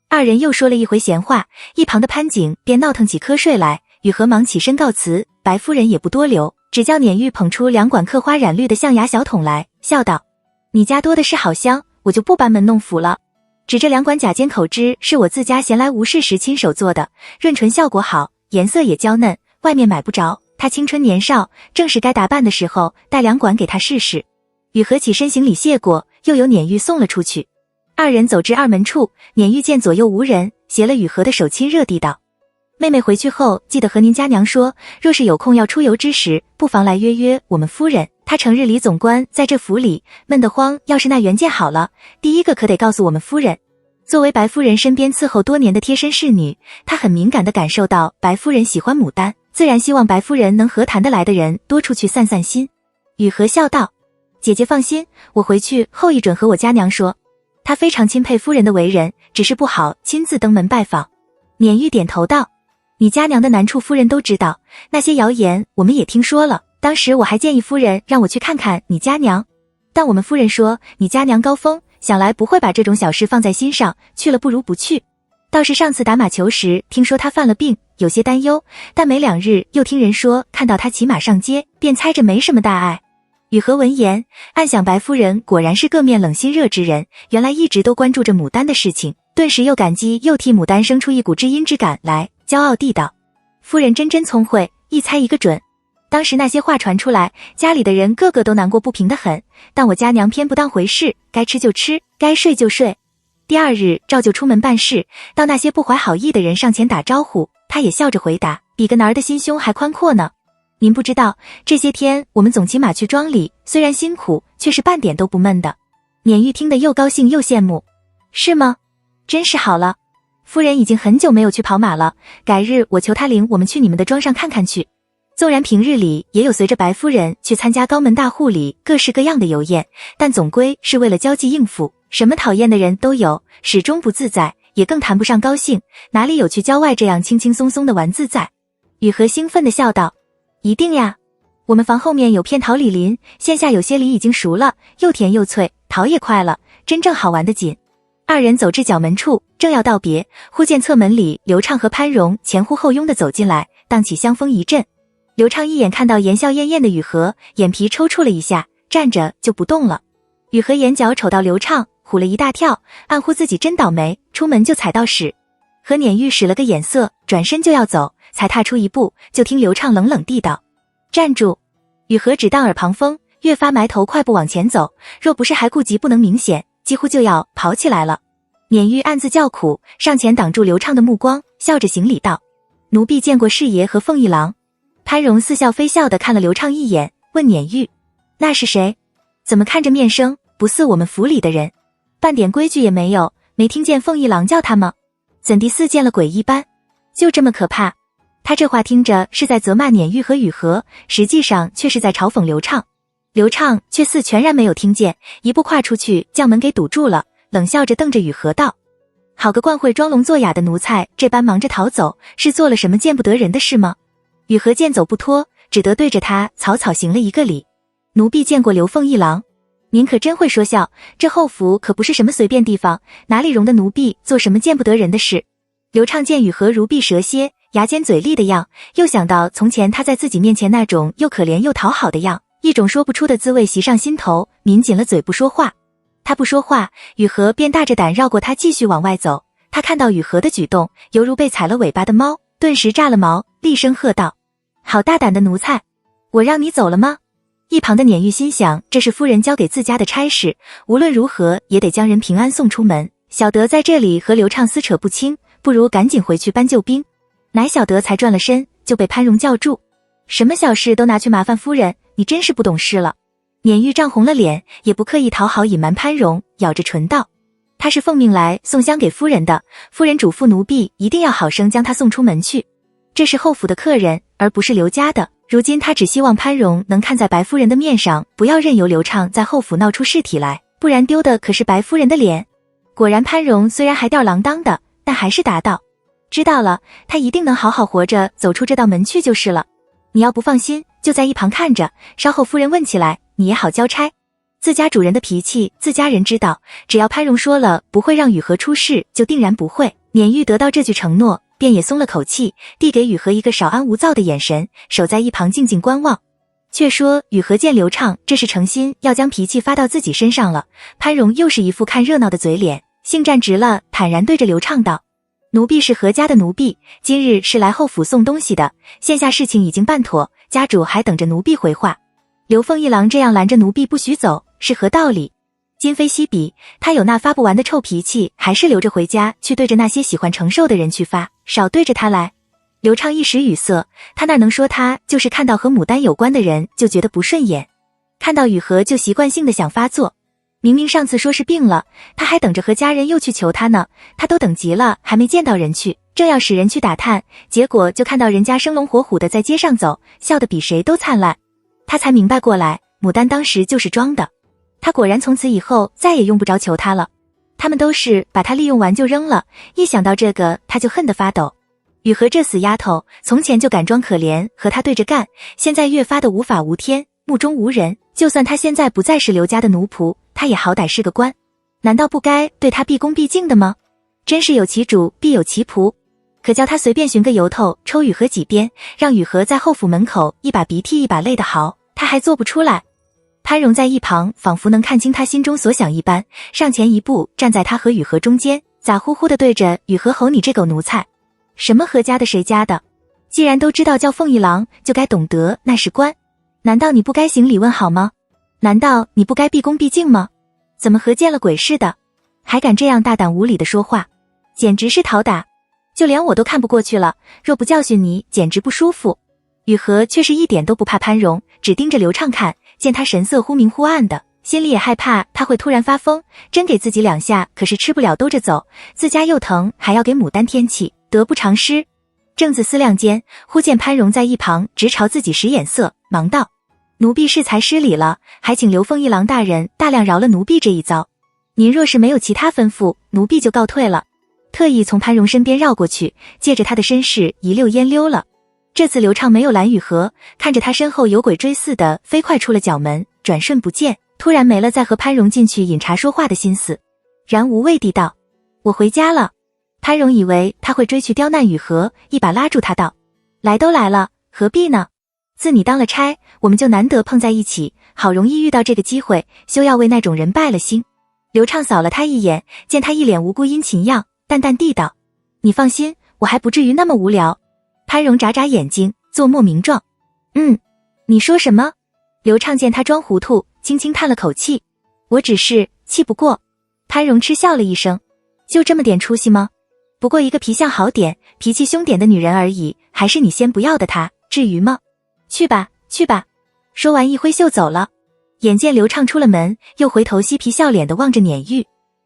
二人又说了一回闲话，一旁的潘景便闹腾起瞌睡来。雨禾忙起身告辞，白夫人也不多留，只叫撵玉捧出2管刻花染绿的象牙小桶来，笑道：“你家多的是好香，我就不班门弄斧了。指这2管假尖口脂是我自家闲来无事时亲手做的，润唇效果好，颜色也娇嫩，外面买不着。他青春年少，正是该打扮的时候，带2管给他试试。”雨禾起身行礼谢过，又由撵玉送了出去。2人走至2门处，撵玉见左右无人，携了雨禾的手亲热地道：“妹妹回去后，记得和您家娘说，若是有空要出游之时，不妨来约约我们夫人。她成日李总官在这府里，闷得慌，要是那原件好了，第一个可得告诉我们夫人。”作为白夫人身边伺候多年的贴身侍女，她很敏感地感受到白夫人喜欢牡丹，自然希望白夫人能和谈得来的人多出去散散心。雨禾笑道：“姐姐放心，我回去后一准和我家娘说。她非常钦佩夫人的为人，只是不好亲自登门拜访。”撵玉点头道：“你家娘的难处夫人都知道，那些谣言我们也听说了。当时我还建议夫人让我去看看你家娘，但我们夫人说你家娘高风，想来不会把这种小事放在心上，去了不如不去。倒是上次打马球时听说她犯了病，有些担忧，但没2日又听人说看到她骑马上街，便猜着没什么大碍。”雨禾闻言，暗想白夫人果然是各面冷心热之人，原来一直都关注着牡丹的事情，顿时又感激又替牡丹生出一股知音之感来，骄傲地道：“夫人真聪慧，一猜一个准。当时那些话传出来，家里的人个个都难过不平得很，但我家娘偏不当回事，该吃就吃，该睡就睡。第2日照旧出门办事，到那些不怀好意的人上前打招呼，她也笑着回答，比个男儿的心胸还宽阔呢。您不知道，这些天我们总骑马去庄里，虽然辛苦，却是半点都不闷的。”撵玉听得又高兴又羡慕：“是吗？真是好了。夫人已经很久没有去跑马了，改日我求她领我们去你们的庄上看看去。”纵然平日里也有随着白夫人去参加高门大户里各式各样的游宴，但总归是为了交际应付，什么讨厌的人都有，始终不自在，也更谈不上高兴，哪里有去郊外这样轻轻松松的玩自在。雨禾兴奋地笑道：“一定呀，我们房后面有片桃李林，现下有些梨已经熟了，又甜又脆，桃也快了，真正好玩的紧。”2人走至角门处，正要道别，忽见侧门里刘畅和潘荣前呼后拥地走进来，荡起香风一阵。刘畅一眼看到颜笑艳艳的雨禾，眼皮抽搐了一下，站着就不动了。雨禾眼角瞅到刘畅，唬了一大跳，暗呼自己真倒霉，出门就踩到屎。和撵玉使了个眼色，转身就要走，才踏出一步，就听刘畅冷冷地道：“站住！”雨禾只当耳旁风，越发埋头快步往前走，若不是还顾及不能明显，几乎就要跑起来了。撵玉暗自叫苦，上前挡住刘畅的目光，笑着行礼道：“奴婢见过师爷和凤一郎。”潘荣似笑非笑地看了刘畅一眼，问撵玉：“那是谁？怎么看着面生不似我们府里的人？半点规矩也没有，没听见凤一郎叫他吗？怎地似见了鬼一般？就这么可怕？”他这话听着是在责骂撵玉和雨禾，实际上却是在嘲讽刘畅。刘畅却似全然没有听见，一步跨出去将门给堵住了，冷笑着瞪着雨禾道：“好个惯会装聋作哑的奴才，这般忙着逃走，是做了什么见不得人的事吗？”雨禾见走不脱，只得对着他草草行了一个礼：“奴婢见过刘凤一郎。您可真会说笑，这后府可不是什么随便地方，哪里容得奴婢做什么见不得人的事。”刘畅见雨禾如避蛇蝎，牙尖嘴利的样，又想到从前他在自己面前那种又可怜又讨好的样，一种说不出的滋味袭上心头，抿紧了嘴不说话。他不说话，雨禾便大着胆绕过他继续往外走。他看到雨禾的举动，犹如被踩了尾巴的猫，顿时炸了毛，厉声喝道：“好大胆的奴才！我让你走了吗？”一旁的撵玉心想，这是夫人交给自家的差事，无论如何也得将人平安送出门，小德在这里和刘畅撕扯不清，不如赶紧回去搬救兵。乃小德才转了身，就被潘荣叫住：“什么小事都拿去麻烦夫人，你真是不懂事了。”撵玉涨红了脸，也不刻意讨好隐瞒潘荣，咬着唇道：“他是奉命来送香给夫人的，夫人嘱咐奴婢一定要好生将他送出门去。这是后府的客人，而不是刘家的。如今他只希望潘荣能看在白夫人的面上，不要任由刘畅在后府闹出事体来，不然丢的可是白夫人的脸。”果然潘荣虽然还吊郎当的，但还是答道：“知道了，他一定能好好活着走出这道门去就是了。你要不放心，就在一旁看着，稍后夫人问起来，你也好交差。自家主人的脾气，自家人知道，只要潘荣说了不会让雨禾出事，就定然不会。”撵玉得到这句承诺，便也松了口气，递给雨禾一个稍安勿躁的眼神，守在一旁静静观望。却说雨禾见刘畅这是诚心要将脾气发到自己身上了，潘荣又是一副看热闹的嘴脸，性战直了，坦然对着刘畅道：奴婢是何家的奴婢，今日是来后府送东西的，现下事情已经办妥，家主还等着奴婢回话。刘凤一郎这样拦着奴婢不许走，是何道理？今非昔比，他有那发不完的臭脾气，还是留着回家去对着那些喜欢承受的人去发，少对着他来。刘畅一时语塞，他哪能说他就是看到和牡丹有关的人就觉得不顺眼，看到雨禾就习惯性的想发作。明明上次说是病了，他还等着和家人又去求他呢，他都等急了，还没见到人去，正要使人去打探，结果就看到人家生龙活虎的在街上走，笑得比谁都灿烂。他才明白过来，牡丹当时就是装的。他果然从此以后再也用不着求他了，他们都是把他利用完就扔了，一想到这个他就恨得发抖。雨禾这死丫头，从前就敢装可怜和他对着干，现在越发的无法无天，目中无人，就算他现在不再是刘家的奴仆，他也好歹是个官，难道不该对他毕恭毕敬的吗？真是有其主必有其仆，可叫他随便寻个由头抽雨禾几鞭，让雨禾在后府门口一把鼻涕一把泪的嚎，他还做不出来。潘荣在一旁仿佛能看清他心中所想一般，上前一步站在他和雨禾中间，咋呼呼地对着雨禾吼：你这狗奴才，什么何家的谁家的，既然都知道叫凤一郎，就该懂得那是官，难道你不该行礼问好吗？难道你不该毕恭毕敬吗？怎么和见了鬼似的，还敢这样大胆无礼的说话，简直是讨打，就连我都看不过去了，若不教训你简直不舒服。雨禾却是一点都不怕潘荣，只盯着刘畅看，见他神色忽明忽暗的，心里也害怕他会突然发疯，真给自己两下可是吃不了兜着走，自家又疼还要给牡丹添气，得不偿失。正自思量间，忽见潘荣在一旁直朝自己使眼色，忙道：奴婢适才失礼了，还请刘凤一郎大人大量饶了奴婢这一遭，您若是没有其他吩咐，奴婢就告退了。特意从潘荣身边绕过去，借着他的身势一溜烟溜了。这次刘畅没有拦雨禾，看着他身后有鬼追似的飞快出了角门，转瞬不见，突然没了再和潘荣进去饮茶说话的心思，然无畏地道：我回家了。潘荣以为他会追去刁难雨禾，一把拉住他道：来都来了，何必呢？自你当了差，我们就难得碰在一起，好容易遇到这个机会，休要为那种人败了心。刘畅扫了他一眼，见他一脸无辜殷勤样，淡淡地道：你放心，我还不至于那么无聊。潘荣眨眨眼睛，做莫名状。你说什么？刘畅见他装糊涂，轻轻叹了口气。我只是气不过。潘荣嗤笑了一声，就这么点出息吗？不过一个皮相好点，脾气凶点的女人而已，还是你先不要的她，至于吗？去吧，去吧。说完一挥袖走了。眼见刘畅出了门，又回头嬉皮笑脸地望着撵玉。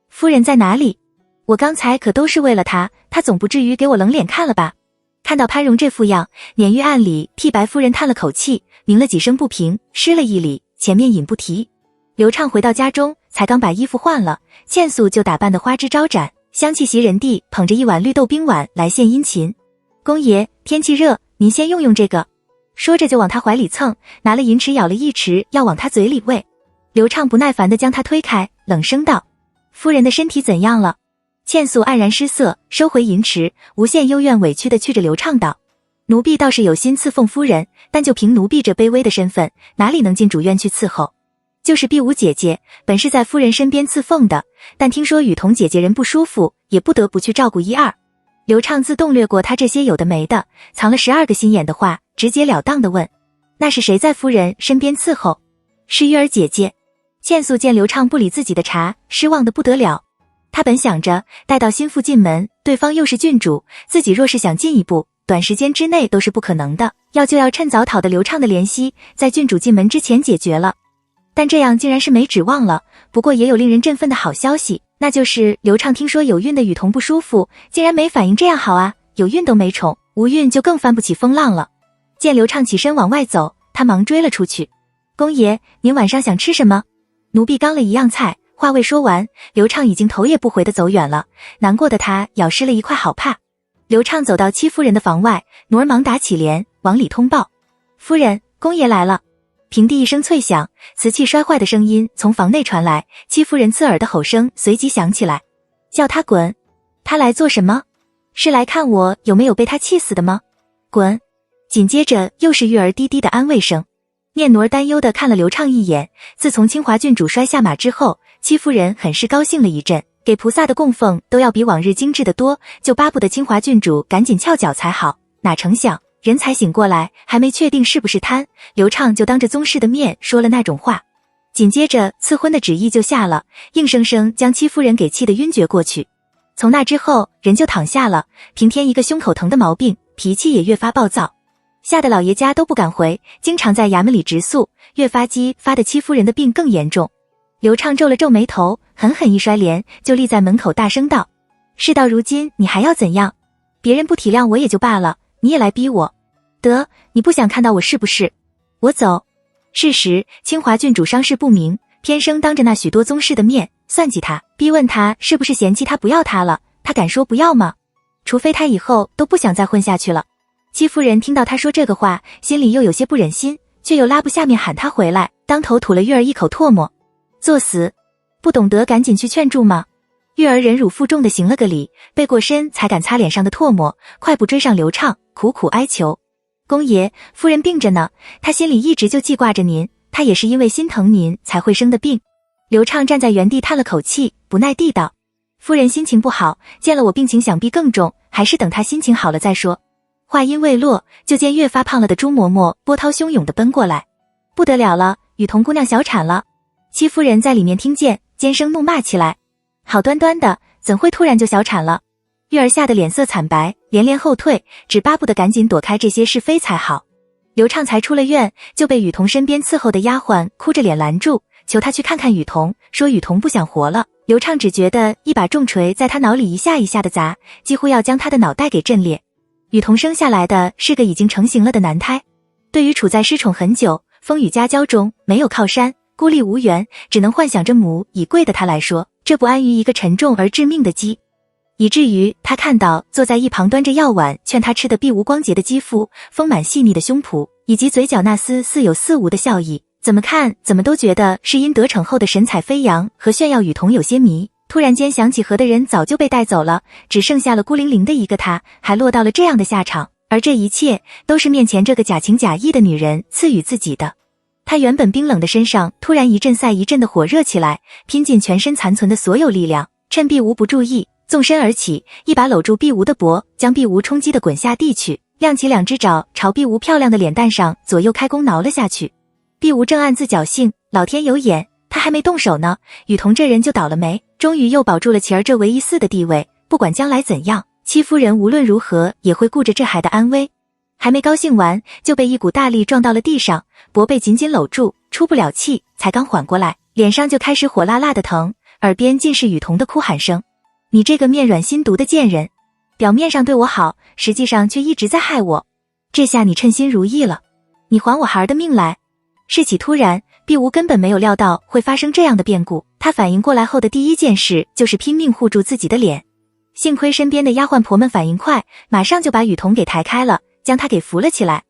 夫人在哪里？我刚才可都是为了她，她总不至于给我冷脸看了吧？看到潘荣这副样，撵玉暗里替白夫人叹了口气，鸣了几声不平，施了一礼，前面引不提。刘畅回到家中，才刚把衣服换了，倩素就打扮得花枝招展，香气袭人地捧着一碗绿豆冰碗来献殷勤。公爷，天气热，您先用这个。说着就往他怀里蹭，拿了银匙舀了一匙要往他嘴里喂。刘畅不耐烦地将他推开，冷声道：夫人的身体怎样了？倩素黯然失色，收回银匙，无限幽怨委屈地觑着刘畅道：奴婢倒是有心赐奉夫人，但就凭奴婢这卑微的身份，哪里能进主院去伺候？就是婢武姐姐，本是在夫人身边赐奉的，但听说雨桐姐姐人不舒服，也不得不去照顾一二。刘畅自动略过他这些有的没的，藏了12个心眼的话，直截了当地问：那是谁在夫人身边伺候？是玉儿姐姐。倩素见刘畅不理自己的茬，失望得不得了。他本想着待到心腹进门，对方又是郡主，自己若是想进一步，短时间之内都是不可能的，就要趁早讨得刘畅的怜惜，在郡主进门之前解决了。但这样竟然是没指望了。不过也有令人振奋的好消息，那就是刘畅听说有孕的雨桐不舒服，竟然没反应这样好啊，有孕都没宠，无孕就更翻不起风浪了。见刘畅起身往外走，他忙追了出去。公爷，您晚上想吃什么？奴婢刚了一样菜。话未说完，刘畅已经头也不回地走远了，难过的他咬湿了一块好帕。刘畅走到戚夫人的房外，奴儿忙打起帘往里通报：夫人，公爷来了。平地一声脆响，瓷器摔坏的声音从房内传来，戚夫人刺耳的吼声随即响起来：叫他滚！他来做什么？是来看我有没有被他气死的吗？滚！紧接着又是玉儿低低的安慰声。念奴儿担忧地看了刘畅一眼，自从清华郡主摔下马之后，戚夫人很是高兴了一阵，给菩萨的供奉都要比往日精致得多，就巴不得清华郡主赶紧翘脚才好。哪成想人才醒过来，还没确定是不是贪，刘畅就当着宗室的面说了那种话，紧接着赐婚的旨意就下了，硬生生将戚夫人给气得晕厥过去。从那之后人就躺下了，平添一个胸口疼的毛病，脾气也越发暴躁，吓得老爷家都不敢回，经常在衙门里直诉，越发激发的戚夫人的病更严重。刘畅皱了皱眉头，狠狠一摔帘，就立在门口大声道：事到如今你还要怎样？别人不体谅我也就罢了，你也来逼我，得，你不想看到我是不是？我走。事实清华郡主伤势不明，偏生当着那许多宗室的面算计他，逼问他是不是嫌弃他不要他了，他敢说不要吗？除非他以后都不想再混下去了。戚夫人听到他说这个话，心里又有些不忍心，却又拉不下面喊他回来，当头吐了玉儿一口唾沫。作死，不懂得赶紧去劝住吗？玉儿忍辱负重地行了个礼，背过身才敢擦脸上的唾沫，快步追上刘畅，苦苦哀求：公爷，夫人病着呢，她心里一直就记挂着您，她也是因为心疼您才会生的病。刘畅站在原地叹了口气，不耐地道：夫人心情不好，见了我病情想必更重，还是等她心情好了再说。话音未落，就见越发胖了的朱嬷嬷波涛汹涌地奔过来。不得了了，雨桐姑娘小产了！戚夫人在里面听见，尖声怒骂起来：好端端的，怎会突然就小产了？玉儿吓得脸色惨白，连连后退，只巴不得赶紧躲开这些是非才好。刘畅才出了院，就被雨桐身边伺候的丫鬟哭着脸拦住，求他去看看雨桐，说雨桐不想活了。刘畅只觉得一把重锤在他脑里一下一下的砸，几乎要将他的脑袋给震裂。雨桐生下来的是个已经成型了的男胎，对于处在失宠很久、风雨夹交中没有靠山、孤立无援，只能幻想着母以贵的他来说，这不安于一个沉重而致命的击，以至于他看到坐在一旁端着药碗劝他吃的碧无光洁的肌肤、丰满细腻的胸脯，以及嘴角那丝似有似无的笑意，怎么看怎么都觉得是因得逞后的神采飞扬和炫耀雨桐有些迷。突然间想起和的人早就被带走了，只剩下了孤零零的一个他，还落到了这样的下场，而这一切都是面前这个假情假意的女人赐予自己的。他原本冰冷的身上突然一阵赛一阵的火热起来，拼尽全身残存的所有力量，趁碧无不注意，纵身而起，一把搂住碧无的脖，将碧无冲击的滚下地去，亮起两只爪朝碧无漂亮的脸蛋上左右开弓挠了下去。碧无正暗自侥幸，老天有眼，他还没动手呢，雨桐这人就倒了霉，终于又保住了其儿这唯一嗣的地位，不管将来怎样，戚夫人无论如何也会顾着这孩的安危。还没高兴完，就被一股大力撞到了地上，脖被紧紧搂住，出不了气，才刚缓过来，脸上就开始火辣辣的疼，耳边尽是雨桐的哭喊声：你这个面软心毒的贱人，表面上对我好，实际上却一直在害我，这下你称心如意了，你还我孩儿的命来。事起突然，碧无根本没有料到会发生这样的变故，他反应过来后的第一件事就是拼命护住自己的脸。幸亏身边的丫鬟婆们反应快，马上就把雨桐给抬开了，将他给扶了起来。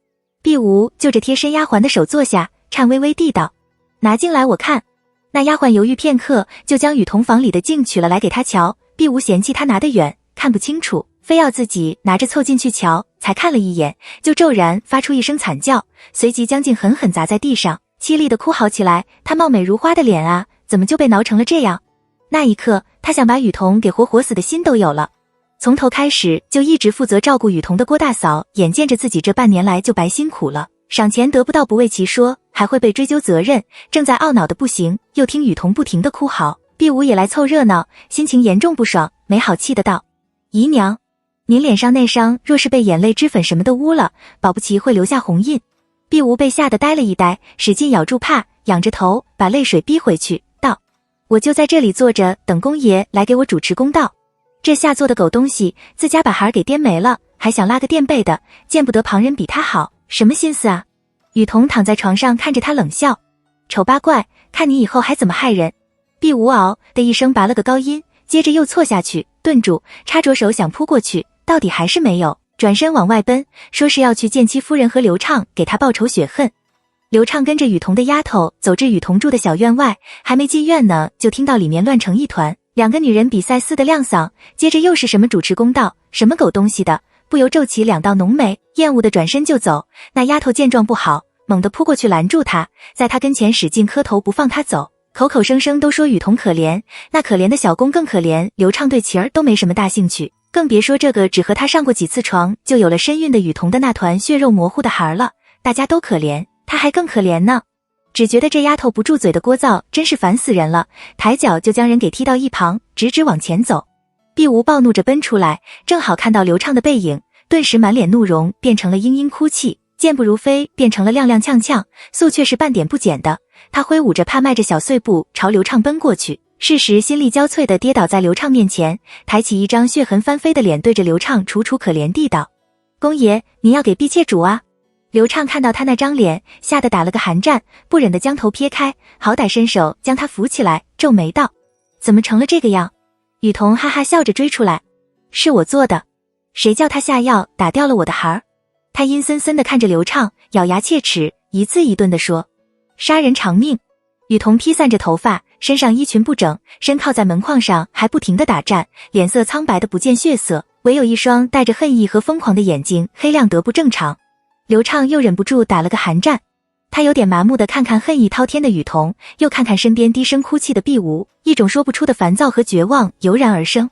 碧无就着贴身丫鬟的手坐下，颤巍巍地道：拿进来我看。那丫鬟犹豫片刻，就将雨桐房里的镜取了来给他瞧。碧无嫌弃他拿得远，看不清楚，非要自己拿着凑进去瞧，才看了一眼，就骤然发出一声惨叫，随即将镜狠狠砸在地上，凄厉地哭嚎起来。他貌美如花的脸啊，怎么就被挠成了这样？那一刻，他想把雨桐给活活死的心都有了。从头开始就一直负责照顾雨桐的郭大嫂，眼见着自己这半年来就白辛苦了，赏钱得不到不为其说，还会被追究责任，正在懊恼的不行，又听雨桐不停的哭嚎，碧无也来凑热闹，心情严重不爽，没好气的道：姨娘，您脸上那伤若是被眼泪脂粉什么的污了，保不齐会留下红印。碧无被吓得呆了一呆，使劲咬住怕，仰着头把泪水逼回去，道：我就在这里坐着等公爷来给我主持公道。这下作的狗东西，自家把孩儿给颠没了，还想拉个垫背的，见不得旁人比他好，什么心思啊？雨桐躺在床上看着他冷笑：丑八怪，看你以后还怎么害人。碧无嗷的一声拔了个高音，接着又错下去，顿住，插着手想扑过去，到底还是没有，转身往外奔，说是要去见戚夫人和刘畅，给他报仇雪恨。刘畅跟着雨桐的丫头走至雨桐住的小院外，还没进院呢，就听到里面乱成一团，两个女人比赛似的亮嗓，接着又是什么主持公道，什么狗东西的，不由皱起两道浓眉，厌恶的转身就走。那丫头见状不好，猛地扑过去拦住他，在他跟前使劲磕头不放他走，口口声声都说雨桐可怜，那可怜的小公更可怜。刘畅对琪儿都没什么大兴趣，更别说这个只和他上过几次床就有了身孕的雨桐的那团血肉模糊的孩儿了。大家都可怜，他还更可怜呢。只觉得这丫头不住嘴的聒噪真是烦死人了，抬脚就将人给踢到一旁，直直往前走。毕无暴怒着奔出来，正好看到刘畅的背影，顿时满脸怒容变成了嘤嘤哭泣，健步如飞变成了踉踉跄跄，速却是半点不减的。他挥舞着怕迈着小碎步朝刘畅奔过去，适时心力交瘁地跌倒在刘畅面前，抬起一张血痕翻飞的脸对着刘畅楚楚可怜地道：公爷，您要给婢妾煮啊。刘畅看到他那张脸，吓得打了个寒战，不忍地将头撇开，好歹伸手将他扶起来，皱眉道：怎么成了这个样？雨桐哈哈笑着追出来：是我做的，谁叫他下药打掉了我的孩儿？他阴森森地看着刘畅，咬牙切齿，一字一顿地说：杀人偿命。雨桐披散着头发，身上衣裙不整，身靠在门框上还不停地打颤，脸色苍白的不见血色，唯有一双带着恨意和疯狂的眼睛黑亮得不正常。刘畅又忍不住打了个寒战，他有点麻木地看看恨意滔天的雨桐，又看看身边低声哭泣的毕无，一种说不出的烦躁和绝望油然而生。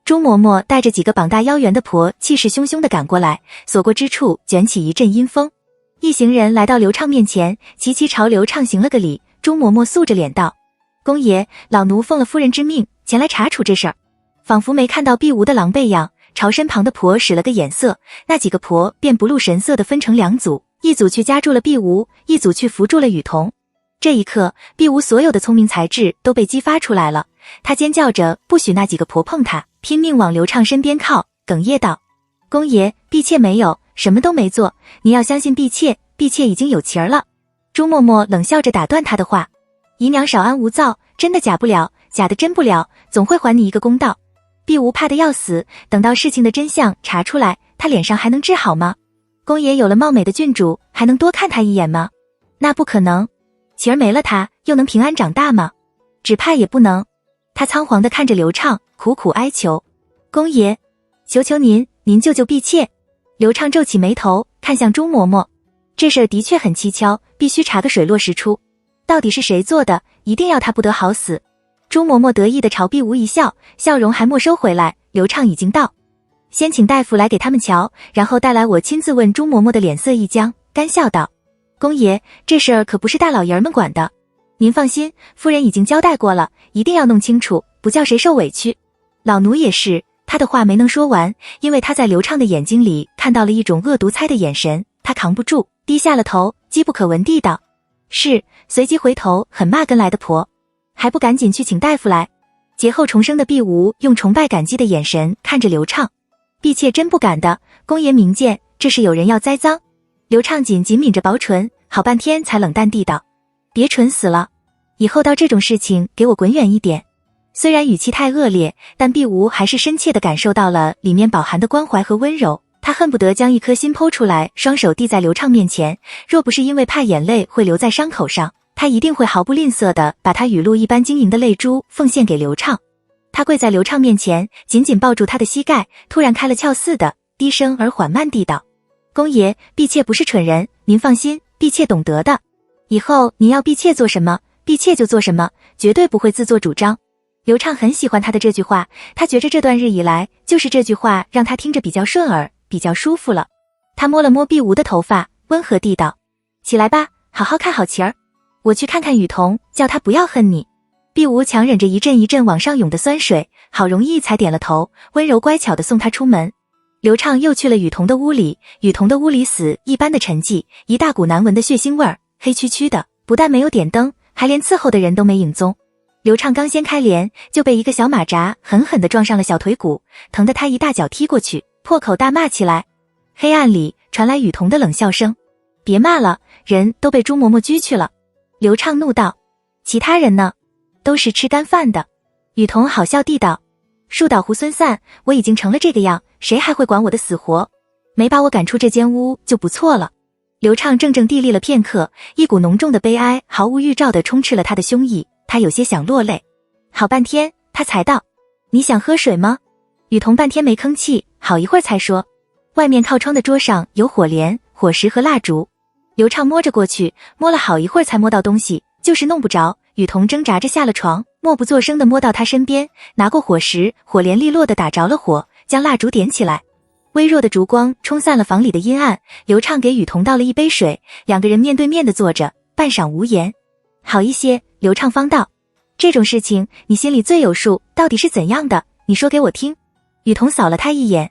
朱嬷嬷带着几个膀大腰圆的婆气势汹汹地赶过来，所过之处卷起一阵阴风。一行人来到刘畅面前，齐齐朝刘畅行了个礼。朱嬷嬷素着脸道：公爷，老奴奉了夫人之命前来查处这事儿。仿佛没看到毕无的狼狈样，朝身旁的婆使了个眼色，那几个婆便不露神色地分成两组，一组去夹住了毕无，一组去扶住了雨桐。这一刻，毕无所有的聪明才智都被激发出来了，他尖叫着不许那几个婆碰他，拼命往刘畅身边靠，哽咽道：公爷，婢妾没有，什么都没做，你要相信婢妾，婢妾已经有情儿了。朱嬷嬷冷笑着打断他的话：姨娘少安无躁，真的假不了，假的真不了，总会还你一个公道。毕无怕得要死，等到事情的真相查出来，他脸上还能治好吗？公爷有了貌美的郡主，还能多看他一眼吗？那不可能。琪儿没了他，又能平安长大吗？只怕也不能。他仓皇地看着刘畅，苦苦哀求：公爷，求求您救救婢妾。刘畅皱起眉头，看向朱嬷嬷：这事儿的确很蹊跷，必须查个水落石出。到底是谁做的？一定要他不得好死。朱嬷嬷得意地朝毕无一笑，笑容还没收回来。刘畅已经到，先请大夫来给他们瞧，然后带来我亲自问。朱嬷嬷的脸色一僵，干笑道：公爷，这事儿可不是大老爷们管的，您放心，夫人已经交代过了，一定要弄清楚，不叫谁受委屈。老奴也是。他的话没能说完，因为他在刘畅的眼睛里看到了一种恶毒猜的眼神，他扛不住，低下了头，机不可闻地道：是。随即回头狠骂跟来的婆：还不赶紧去请大夫来。劫后重生的毕无用崇拜感激的眼神看着刘畅：婢妾真不敢的，公爷明鉴，这是有人要栽赃。刘畅紧抿着薄唇，好半天才冷淡地道：别蠢死了，以后到这种事情给我滚远一点。虽然语气太恶劣，但毕无还是深切地感受到了里面饱含的关怀和温柔，他恨不得将一颗心剖出来，双手递在刘畅面前，若不是因为怕眼泪会留在伤口上，他一定会毫不吝啬地把他雨露一般晶莹的泪珠奉献给刘畅。他跪在刘畅面前，紧紧抱住他的膝盖，突然开了窍似的，低声而缓慢地道：公爷，婢妾不是蠢人，您放心，婢妾懂得的。以后您要婢妾做什么，婢妾就做什么，绝对不会自作主张。刘畅很喜欢他的这句话，他觉着这段日以来，就是这句话让他听着比较顺耳，比较舒服了。他摸了摸毕无的头发，温和地道：起来吧，好好看好棋儿。我去看看雨桐，叫他不要恨你。毕无强忍着一阵一阵往上涌的酸水，好容易才点了头，温柔乖巧地送他出门。刘畅又去了雨桐的屋里，雨桐的屋里死一般的沉寂，一大股难闻的血腥味儿，黑黢黢的，不但没有点灯，还连伺候的人都没影踪。刘畅刚掀开帘，就被一个小马扎狠狠地撞上了小腿骨，疼得他一大脚踢过去，破口大骂起来。黑暗里传来雨桐的冷笑声：别骂了，人都被朱嬷嬷拘去了。刘畅怒道：其他人呢？都是吃干饭的。雨桐好笑地道：树倒猢狲散，我已经成了这个样，谁还会管我的死活？没把我赶出这间屋就不错了。刘畅怔怔地立了片刻，一股浓重的悲哀毫无预兆地充斥了他的胸臆，他有些想落泪。好半天他才道：你想喝水吗？雨桐半天没吭气，好一会儿才说：外面靠窗的桌上有火镰、火石和蜡烛。刘畅摸着过去，摸了好一会儿才摸到东西，就是弄不着。雨桐挣扎着下了床，默不作声地摸到他身边，拿过火石，火连利落地打着了火，将蜡烛点起来。微弱的烛光冲散了房里的阴暗，刘畅给雨桐倒了一杯水，两个人面对面地坐着，半晌无言。好一些，刘畅方道，这种事情你心里最有数，到底是怎样的，你说给我听。雨桐扫了他一眼，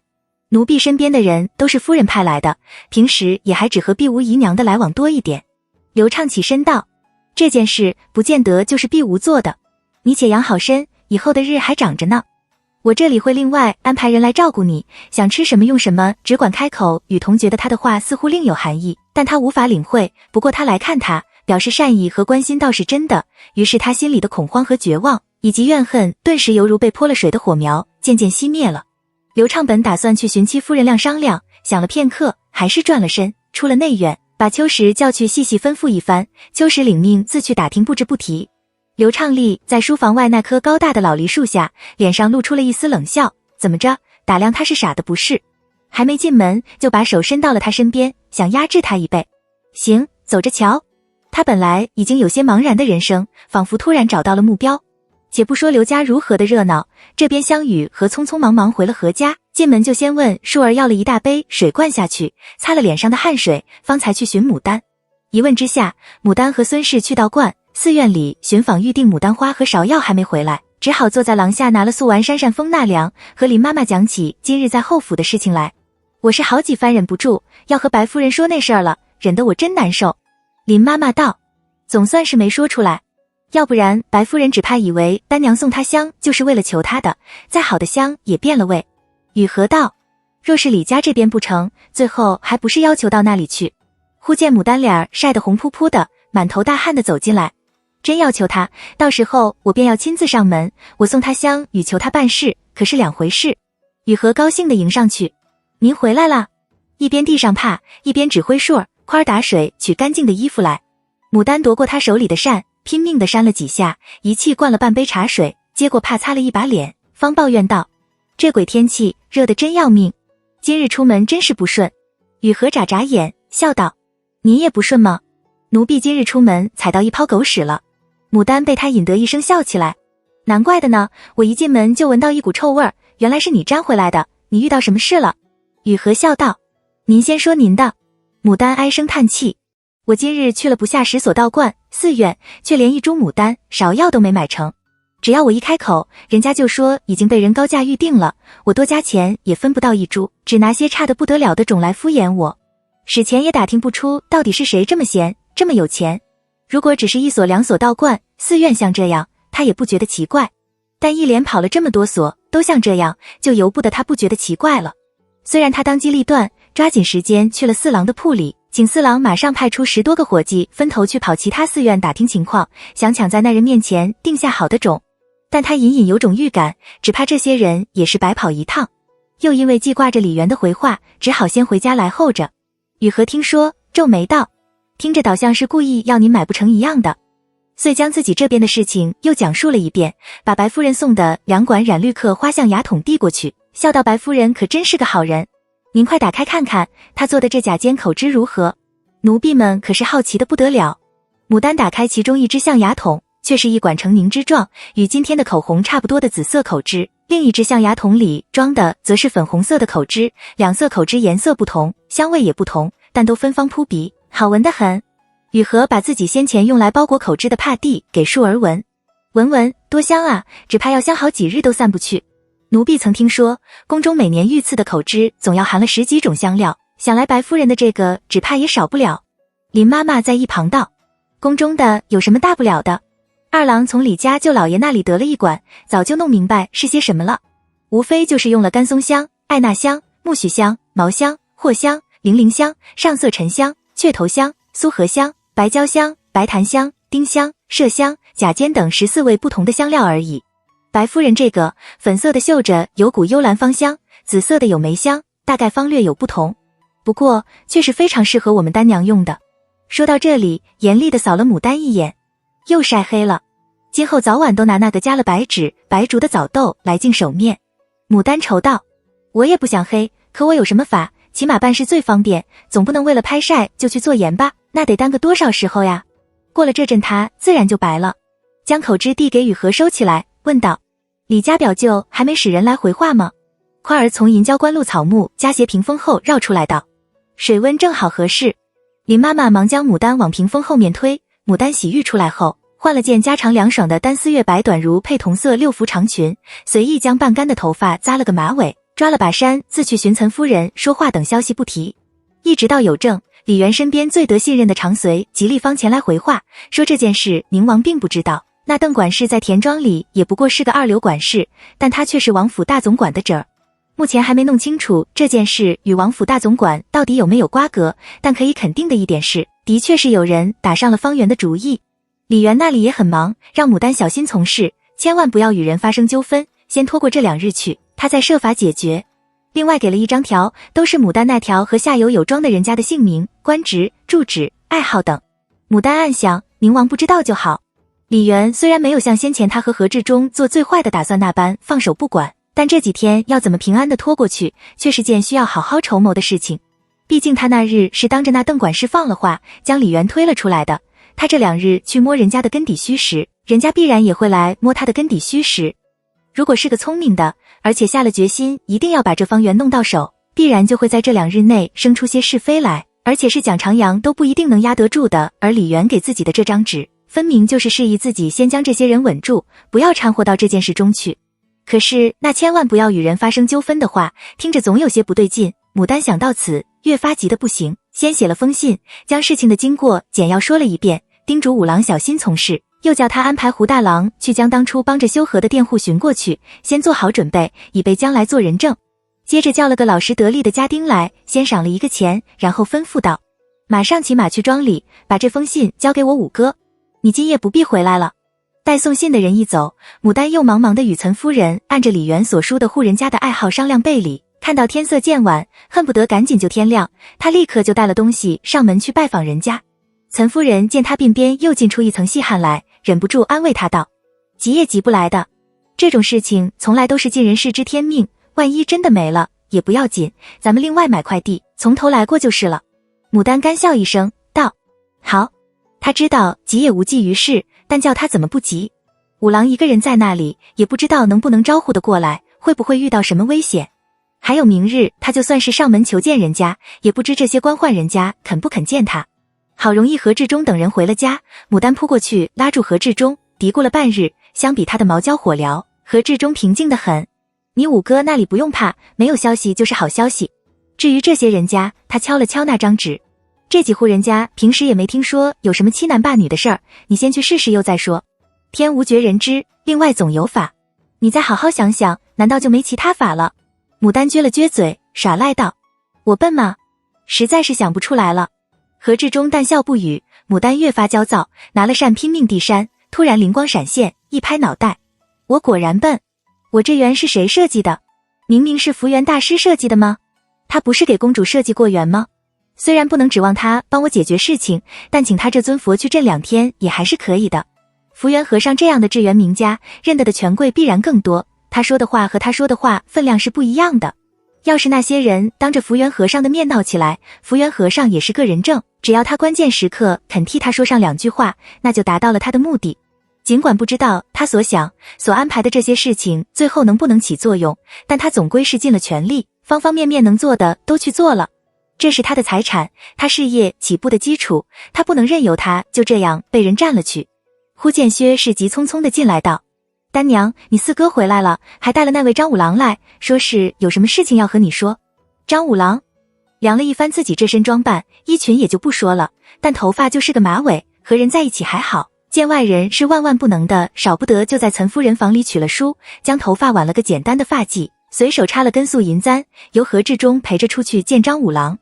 奴婢身边的人都是夫人派来的，平时也还只和婢无姨娘的来往多一点。刘畅起身道，这件事不见得就是婢无做的，你且养好身，以后的日还长着呢。我这里会另外安排人来照顾你，想吃什么用什么，只管开口。雨桐觉得他的话似乎另有含义，但他无法领会，不过他来看他，表示善意和关心倒是真的，于是他心里的恐慌和绝望以及怨恨顿时犹如被泼了水的火苗，渐渐熄灭了。刘畅本打算去寻戚夫人亮商量，想了片刻，还是转了身，出了内院，把秋实叫去细细吩咐一番。秋实领命自去打听布置不提。刘畅立在书房外那棵高大的老梨树下，脸上露出了一丝冷笑，怎么着，打量他是傻的不是？还没进门就把手伸到了他身边，想压制他一背。行，走着瞧。他本来已经有些茫然的人生，仿佛突然找到了目标。且不说刘家如何的热闹，这边香雨和匆匆忙忙回了何家，进门就先问淑儿要了一大杯水灌下去，擦了脸上的汗水，方才去寻牡丹。一问之下，牡丹和孙氏去道观，寺院里寻访预定牡丹花和芍药还没回来，只好坐在廊下拿了素丸扇扇风纳凉，和林妈妈讲起今日在后府的事情来。我是好几番忍不住要和白夫人说那事儿了，忍得我真难受。林妈妈道，总算是没说出来，要不然白夫人只怕以为丹娘送她香就是为了求她的，再好的香也变了味。雨荷道，若是李家这边不成，最后还不是要求到那里去。忽见牡丹脸晒得红扑扑的，满头大汗的走进来，真要求她，到时候我便要亲自上门，我送她香与求她办事可是两回事。雨荷高兴地迎上去，您回来了，一边递上帕，一边指挥顺儿快儿打水取干净的衣服来。牡丹夺过他手里的扇，拼命地扇了几下，一气灌了半杯茶水，接过帕擦了一把脸，方抱怨道，这鬼天气热得真要命，今日出门真是不顺。雨荷眨眨眼笑道，你也不顺吗？奴婢今日出门踩到一泡狗屎了。牡丹被他引得一声笑起来，难怪的呢，我一进门就闻到一股臭味儿，原来是你沾回来的，你遇到什么事了？雨荷笑道，您先说您的。牡丹唉声叹气，我今日去了不下10所道观寺院，却连一株牡丹芍药都没买成，只要我一开口，人家就说已经被人高价预定了，我多加钱也分不到一株，只拿些差得不得了的种来敷衍我，史前也打听不出到底是谁这么闲这么有钱。如果只是1所2所道观寺院像这样，他也不觉得奇怪，但一连跑了这么多所都像这样，就由不得他不觉得奇怪了。虽然他当机立断，抓紧时间去了四郎的铺里，请四郎马上派出10多个伙计分头去跑其他寺院打听情况，想抢在那人面前定下好的种，但他隐隐有种预感，只怕这些人也是白跑一趟，又因为记挂着李元的回话，只好先回家来候着。雨荷听说，皱眉道，听着倒像是故意要您买不成一样的，遂将自己这边的事情又讲述了一遍，把白夫人送的2管染绿克花象牙筒递过去，笑道，白夫人可真是个好人，您快打开看看，她做的这假尖口脂如何？奴婢们可是好奇的不得了。牡丹打开其中一只象牙筒，却是一管呈凝脂状，与今天的口红差不多的紫色口脂，另一只象牙筒里装的则是粉红色的口脂，两色口脂颜色不同，香味也不同，但都芬芳扑鼻，好闻得很。雨荷把自己先前用来包裹口脂的帕蒂给淑儿闻，闻闻，多香啊，只怕要香好几日都散不去。奴婢曾听说，宫中每年御赐的口脂总要含了10几种香料，想来白夫人的这个只怕也少不了。林妈妈在一旁道，宫中的有什么大不了的？二郎从李家舅老爷那里得了一管，早就弄明白是些什么了，无非就是用了干松香、艾纳香、苜蓿香、毛香、藿香、零陵香、上色沉香、雀头香、苏合香、白椒香、白檀香、丁香、麝香、甲尖等14味不同的香料而已。白夫人这个粉色的嗅着有股幽兰芳香，紫色的有梅香，大概方略有不同，不过却是非常适合我们丹娘用的。说到这里，严厉地扫了牡丹一眼，又晒黑了，今后早晚都拿那个加了白芷、白术的枣豆来净手面。牡丹愁道，我也不想黑，可我有什么法？起码办事最方便，总不能为了拍晒就去做盐吧，那得耽搁多少时候呀？过了这阵他自然就白了。将口汁递给雨禾收起来，问道：李家表舅还没使人来回话吗？宽儿从银交关路草木加斜屏风后绕出来道：水温正好合适。林妈妈忙将牡丹往屏风后面推，牡丹洗浴出来后，换了件家常凉爽的单丝月白短襦配同色六幅长裙，随意将半干的头发扎了个马尾，抓了把衫自去寻岑夫人说话等消息不提。一直到有证，李元身边最得信任的长随极力方前来回话，说这件事宁王并不知道，那邓管事在田庄里也不过是个二流管事，但他却是王府大总管的侄儿。目前还没弄清楚这件事与王府大总管到底有没有瓜葛，但可以肯定的一点是，的确是有人打上了方圆的主意。李元那里也很忙，让牡丹小心从事，千万不要与人发生纠纷，先拖过这2日去，他再设法解决。另外给了一张条，都是牡丹那条和下游有庄的人家的姓名、官职、住址、爱好等。牡丹暗想，宁王不知道就好。李元虽然没有像先前他和何志忠做最坏的打算那般放手不管，但这几天要怎么平安的拖过去，却是件需要好好筹谋的事情。毕竟他那日是当着那邓管事放了话，将李元推了出来的，他这2日去摸人家的根底虚实，人家必然也会来摸他的根底虚实。如果是个聪明的，而且下了决心一定要把这方圆弄到手，必然就会在这2日内生出些是非来，而且是蒋长阳都不一定能压得住的。而李元给自己的这张纸，分明就是示意自己先将这些人稳住，不要掺和到这件事中去。可是那千万不要与人发生纠纷的话，听着总有些不对劲。牡丹想到此，越发急得不行，先写了封信，将事情的经过简要说了一遍，叮嘱五郎小心从事，又叫他安排胡大郎去将当初帮着修河的佃户寻过去，先做好准备，以备将来做人证。接着叫了个老实得力的家丁来，先赏了一个钱，然后吩咐道：马上骑马去庄里，把这封信交给我五哥，你今夜不必回来了。待送信的人一走，牡丹又忙忙的与岑夫人按着李元所书的户人家的爱好商量备礼，看到天色渐晚，恨不得赶紧就天亮，他立刻就带了东西上门去拜访人家。岑夫人见他鬓边又浸出一层细汗来，忍不住安慰他道：急也急不来的，这种事情从来都是尽人事知天命，万一真的没了也不要紧，咱们另外买块地，从头来过就是了。牡丹干笑一声道：好。他知道急也无济于事，但叫他怎么不急？五郎一个人在那里，也不知道能不能招呼得过来，会不会遇到什么危险。还有明日他就算是上门求见人家，也不知这些官宦人家肯不肯见他。好容易何志忠等人回了家，牡丹扑过去拉住何志忠，嘀咕了半日，相比他的毛焦火燎，何志忠平静得很。你五哥那里不用怕，没有消息就是好消息。至于这些人家，他敲了敲那张纸，这几户人家平时也没听说有什么欺男霸女的事儿，你先去试试又再说。天无绝人知，另外总有法。你再好好想想，难道就没其他法了？牡丹撅了撅嘴，耍赖道：我笨吗？实在是想不出来了。何志忠淡笑不语，牡丹越发焦躁，拿了扇拼命地扇，突然灵光闪现，一拍脑袋：我果然笨，我这园是谁设计的？明明是福源大师设计的吗？他不是给公主设计过园吗？虽然不能指望他帮我解决事情，但请他这尊佛去镇2天也还是可以的。福源和尚这样的智源名家，认得的权贵必然更多，他说的话和他说的话分量是不一样的。要是那些人当着福源和尚的面闹起来，福源和尚也是个人证，只要他关键时刻肯替他说上2句话，那就达到了他的目的。尽管不知道他所想所安排的这些事情最后能不能起作用，但他总归是尽了全力，方方面面能做的都去做了。这是他的财产，他事业起步的基础，他不能任由他就这样被人占了去。忽见薛氏急匆匆地进来道：丹娘，你四哥回来了，还带了那位张五郎来，说是有什么事情要和你说。张五郎量了一番自己这身装扮，衣裙也就不说了，但头发就是个马尾，和人在一起还好，见外人是万万不能的，少不得就在岑夫人房里取了书，将头发挽了个简单的发髻，随手插了根素银簪，由何志忠陪着出去见张五郎。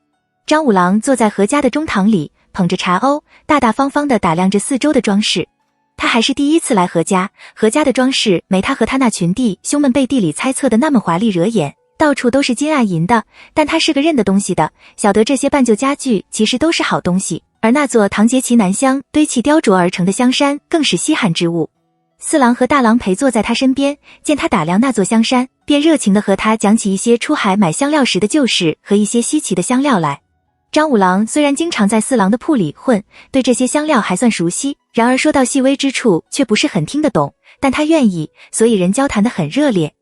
张五郎坐在何家的中堂里，捧着茶瓯，大大方方地打量着四周的装饰。他还是第一次来何家，何家的装饰没他和他那群弟兄们背地里猜测的那么华丽惹眼，到处都是金暗银的，但他是个认得东西的，晓得这些半旧家具其实都是好东西，而那座唐节奇南香堆砌雕琢而成的香山更是稀罕之物。四郎和大郎陪坐在他身边，见他打量那座香山，便热情地和他讲起一些出海买香料时的旧事和一些稀奇的香料来。张五郎虽然经常在四郎的铺里混，对这些香料还算熟悉，然而说到细微之处却不是很听得懂，但他愿意，所以人交谈得很热烈。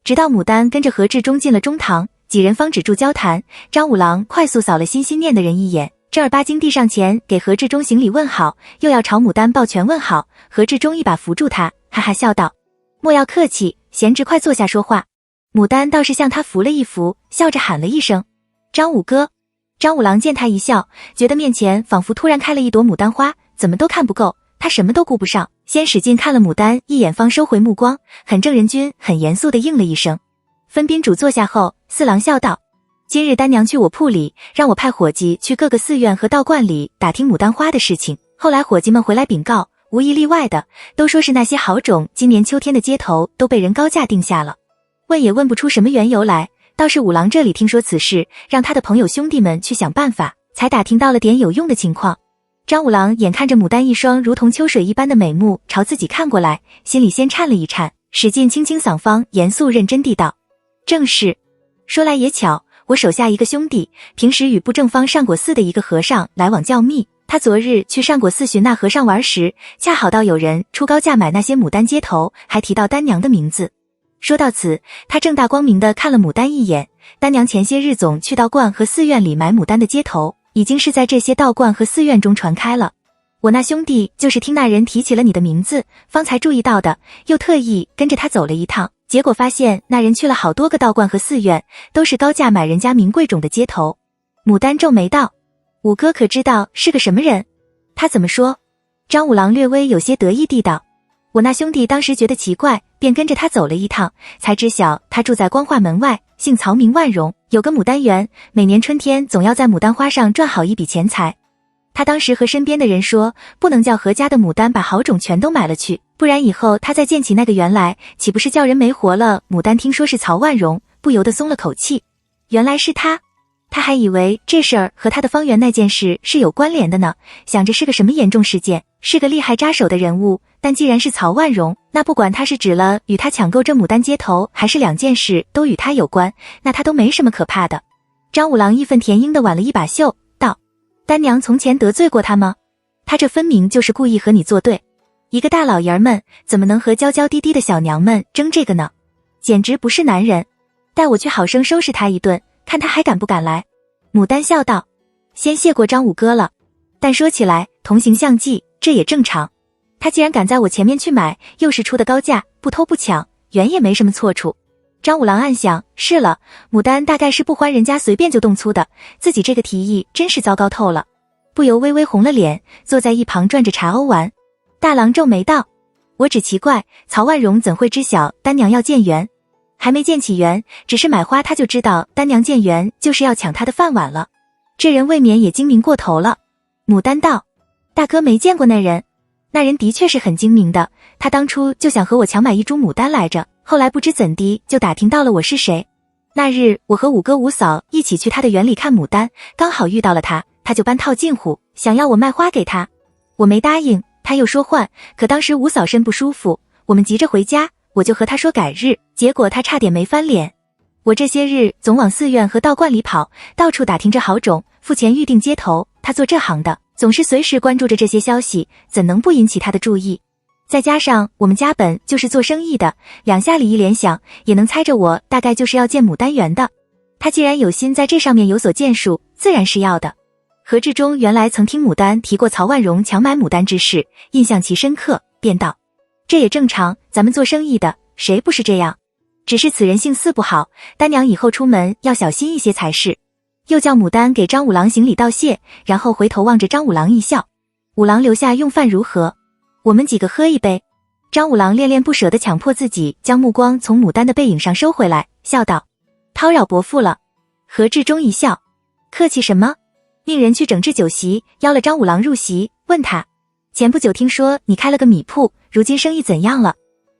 直到牡丹跟着何志忠进了中堂，几人方止住交谈，张五郎快速扫了心心念的人一眼，正儿八经地上前给何志忠行礼问好，又要朝牡丹抱拳问好。何志忠一把扶住他，哈哈笑道：莫要客气，贤侄快坐下说话。牡丹倒是向他扶了一扶，笑着喊了一声：张五哥。张五郎见他一笑，觉得面前仿佛突然开了一朵牡丹花，怎么都看不够，他什么都顾不上，先使劲看了牡丹一眼，方收回目光，很正人君很严肃地应了一声。分宾主坐下后，四郎笑道：今日丹娘去我铺里，让我派伙计去各个寺院和道观里打听牡丹花的事情，后来伙计们回来禀告，无一例外的都说是那些好种今年秋天的街头都被人高价定下了，问也问不出什么缘由来，倒是五郎这里听说此事，让他的朋友兄弟们去想办法，才打听到了点有用的情况。张五郎眼看着牡丹一双如同秋水一般的美目朝自己看过来，心里先颤了一颤，使劲清清嗓方，严肃认真地道：正是。说来也巧，我手下一个兄弟，平时与布正方上果寺的一个和尚来往较密，他昨日去上果寺寻那和尚玩时，恰好到有人出高价买那些牡丹街头，还提到丹娘的名字。说到此，他正大光明地看了牡丹一眼，丹娘前些日总去道观和寺院里买牡丹的街头，已经是在这些道观和寺院中传开了。我那兄弟就是听那人提起了你的名字，方才注意到的，又特意跟着他走了一趟，结果发现那人去了好多个道观和寺院，都是高价买人家名贵种的街头。牡丹皱眉道：五哥可知道是个什么人？他怎么说？张五郎略微有些得意地道：我那兄弟当时觉得奇怪，便跟着他走了一趟，才知晓他住在光化门外，姓曹名万荣，有个牡丹园，每年春天总要在牡丹花上赚好一笔钱财。他当时和身边的人说，不能叫何家的牡丹把好种全都买了去，不然以后他再建起那个园来，岂不是叫人没活了？牡丹听说是曹万荣，不由得松了口气，原来是他。他还以为这事儿和他的方圆那件事是有关联的呢，想着是个什么严重事件，是个厉害扎手的人物，但既然是曹万荣，那不管他是指了与他抢购这牡丹街头，还是两件事都与他有关，那他都没什么可怕的。张五郎义愤填膺地挽了一把袖，道：丹娘从前得罪过他吗？他这分明就是故意和你作对，一个大老爷们怎么能和娇娇滴滴的小娘们争这个呢？简直不是男人，待我去好生收拾他一顿，看他还敢不敢来。牡丹笑道：先谢过张五哥了，但说起来同行相忌，这也正常。他既然敢在我前面去买，又是出的高价，不偷不抢，原也没什么错处。张五郎暗想，是了，牡丹大概是不欢人家随便就动粗的，自己这个提议真是糟糕透了，不由微微红了脸，坐在一旁转着茶瓯玩。大郎皱眉道：我只奇怪，曹万荣怎会知晓丹娘要建园？还没建起园，只是买花他就知道丹娘建园就是要抢他的饭碗了，这人未免也精明过头了。牡丹道：大哥没见过那人。那人的确是很精明的，他当初就想和我抢买一株牡丹来着，后来不知怎地就打听到了我是谁。那日我和五哥五嫂一起去他的园里看牡丹，刚好遇到了他，他就搬套近乎，想要我卖花给他，我没答应，他又说换，可当时五嫂身不舒服，我们急着回家，我就和他说改日，结果他差点没翻脸。我这些日总往寺院和道观里跑，到处打听着好种，付钱预定街头，他做这行的，总是随时关注着这些消息，怎能不引起他的注意？再加上我们家本就是做生意的，两下里一联想，也能猜着我大概就是要建牡丹园的。他既然有心在这上面有所建树，自然是要的。何志忠原来曾听牡丹提过曹万荣强买牡丹之事，印象其深刻，便道：这也正常，咱们做生意的谁不是这样？只是此人性似不好，丹娘以后出门要小心一些才是。又叫牡丹给张五郎行礼道谢，然后回头望着张五郎一笑：五郎留下用饭如何？我们几个喝一杯。张五郎恋恋不舍地强迫自己将目光从牡丹的背影上收回来，笑道：叨扰伯父了。何志忠一笑：客气什么？命人去整治酒席，邀了张五郎入席，问他：前不久听说你开了个米铺，如今生意怎样了？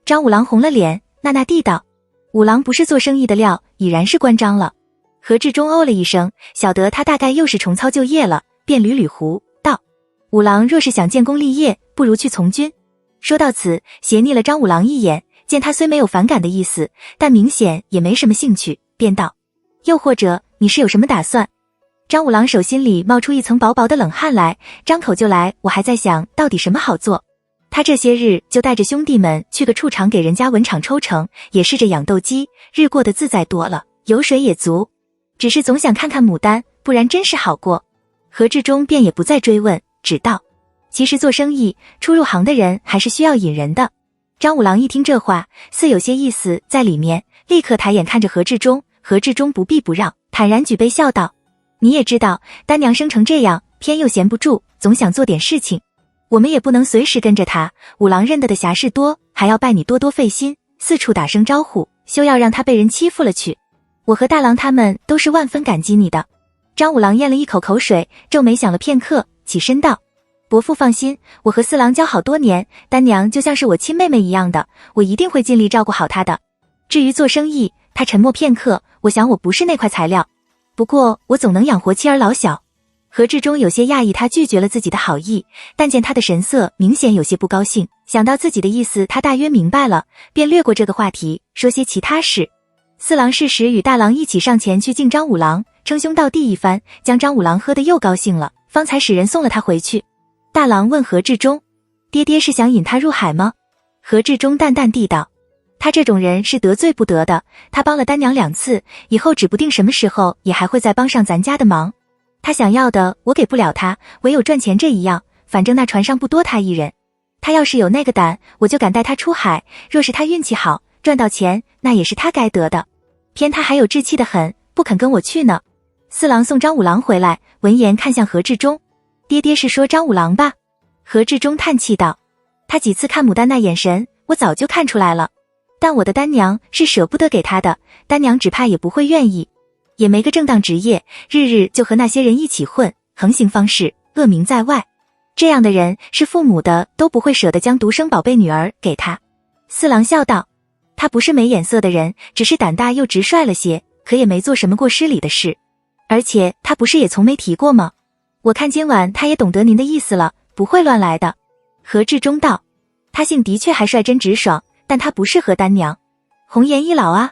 张五郎红了脸，那地道：五郎不是做生意的料，已然是关张了。何志忠哦了一声，晓得他大概又是重操旧业了，便捋捋胡道：五郎若是想建功立业，不如去从军。说到此，斜睨了张五郎一眼，见他虽没有反感的意思，但明显也没什么兴趣，便道：又或者你是有什么打算？张五郎手心里冒出一层薄薄的冷汗来，张口就来。我还在想到底什么好做。他这些日就带着兄弟们去个畜场给人家文场抽成，也试着养斗鸡，日过得自在多了，油水也足。只是总想看看牡丹，不然真是好过。何志忠便也不再追问，只道：其实做生意，初入行的人还是需要引人的。张五郎一听这话，似有些意思在里面，立刻抬眼看着何志忠。何志忠不避不让，坦然举杯笑道：你也知道，丹娘生成这样，偏又闲不住，总想做点事情。我们也不能随时跟着他，五郎认得的侠士多，还要拜你多多费心，四处打声招呼，休要让他被人欺负了去。我和大郎他们都是万分感激你的。张五郎咽了一口口水，皱眉想了片刻，起身道：伯父放心，我和四郎交好多年，丹娘就像是我亲妹妹一样的，我一定会尽力照顾好她的。至于做生意，他沉默片刻，我想我不是那块材料，不过我总能养活妻儿老小。何志忠有些讶异他拒绝了自己的好意，但见他的神色明显有些不高兴，想到自己的意思他大约明白了，便略过这个话题，说些其他事。四郎适时与大郎一起上前去敬张五郎，称兄道弟一番，将张五郎喝得又高兴了，方才使人送了他回去。大郎问何志忠：爹爹是想引他入海吗？何志忠淡淡地道：他这种人是得罪不得的，他帮了丹娘2次，以后指不定什么时候也还会再帮上咱家的忙。他想要的我给不了他，唯有赚钱这一样，反正那船上不多他一人。他要是有那个胆，我就敢带他出海，若是他运气好，赚到钱，那也是他该得的。偏他还有志气的很，不肯跟我去呢。四郎送张五郎回来，闻言看向何志忠：爹爹是说张五郎吧？何志忠叹气道：他几次看牡丹那眼神，我早就看出来了。但我的丹娘是舍不得给他的，丹娘只怕也不会愿意，也没个正当职业，日日就和那些人一起混，横行方式，恶名在外。这样的人是父母的都不会舍得将独生宝贝女儿给他。四郎笑道：他不是没眼色的人，只是胆大又直率了些，可也没做什么过失礼的事。而且他不是也从没提过吗？我看今晚他也懂得您的意思了，不会乱来的。何志忠道：他性的确还率真直爽，但他不适合丹娘。红颜易老啊，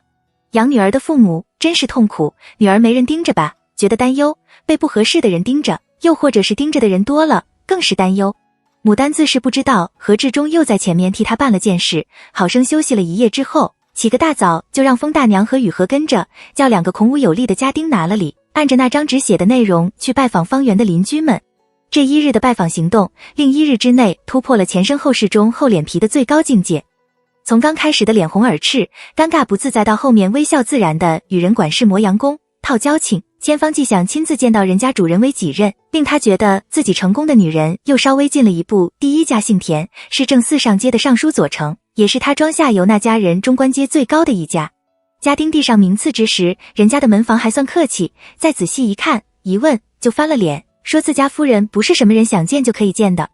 养女儿的父母真是痛苦，女儿没人盯着吧，觉得担忧，被不合适的人盯着，又或者是盯着的人多了，更是担忧。牡丹自是不知道何志忠又在前面替他办了件事，好生休息了一夜之后，起个大早就让风大娘和雨禾跟着，叫2个孔武有力的家丁拿了礼，按着那张纸写的内容去拜访方圆的邻居们。这1日的拜访行动，令1日之内突破了前生后世中厚脸皮的最高境界。从刚开始的脸红耳赤、尴尬不自在，到后面微笑自然的与人管事磨洋工、套交情，千方既想亲自见到人家主人为己任，令他觉得自己成功的女人又稍微进了一步。第一家姓田，是正4上街的尚书左丞，也是他庄下游那家人中官阶最高的一家。家丁递上名次之时，人家的门房还算客气，再仔细一看一问，就翻了脸，说自家夫人不是什么人想见就可以见的。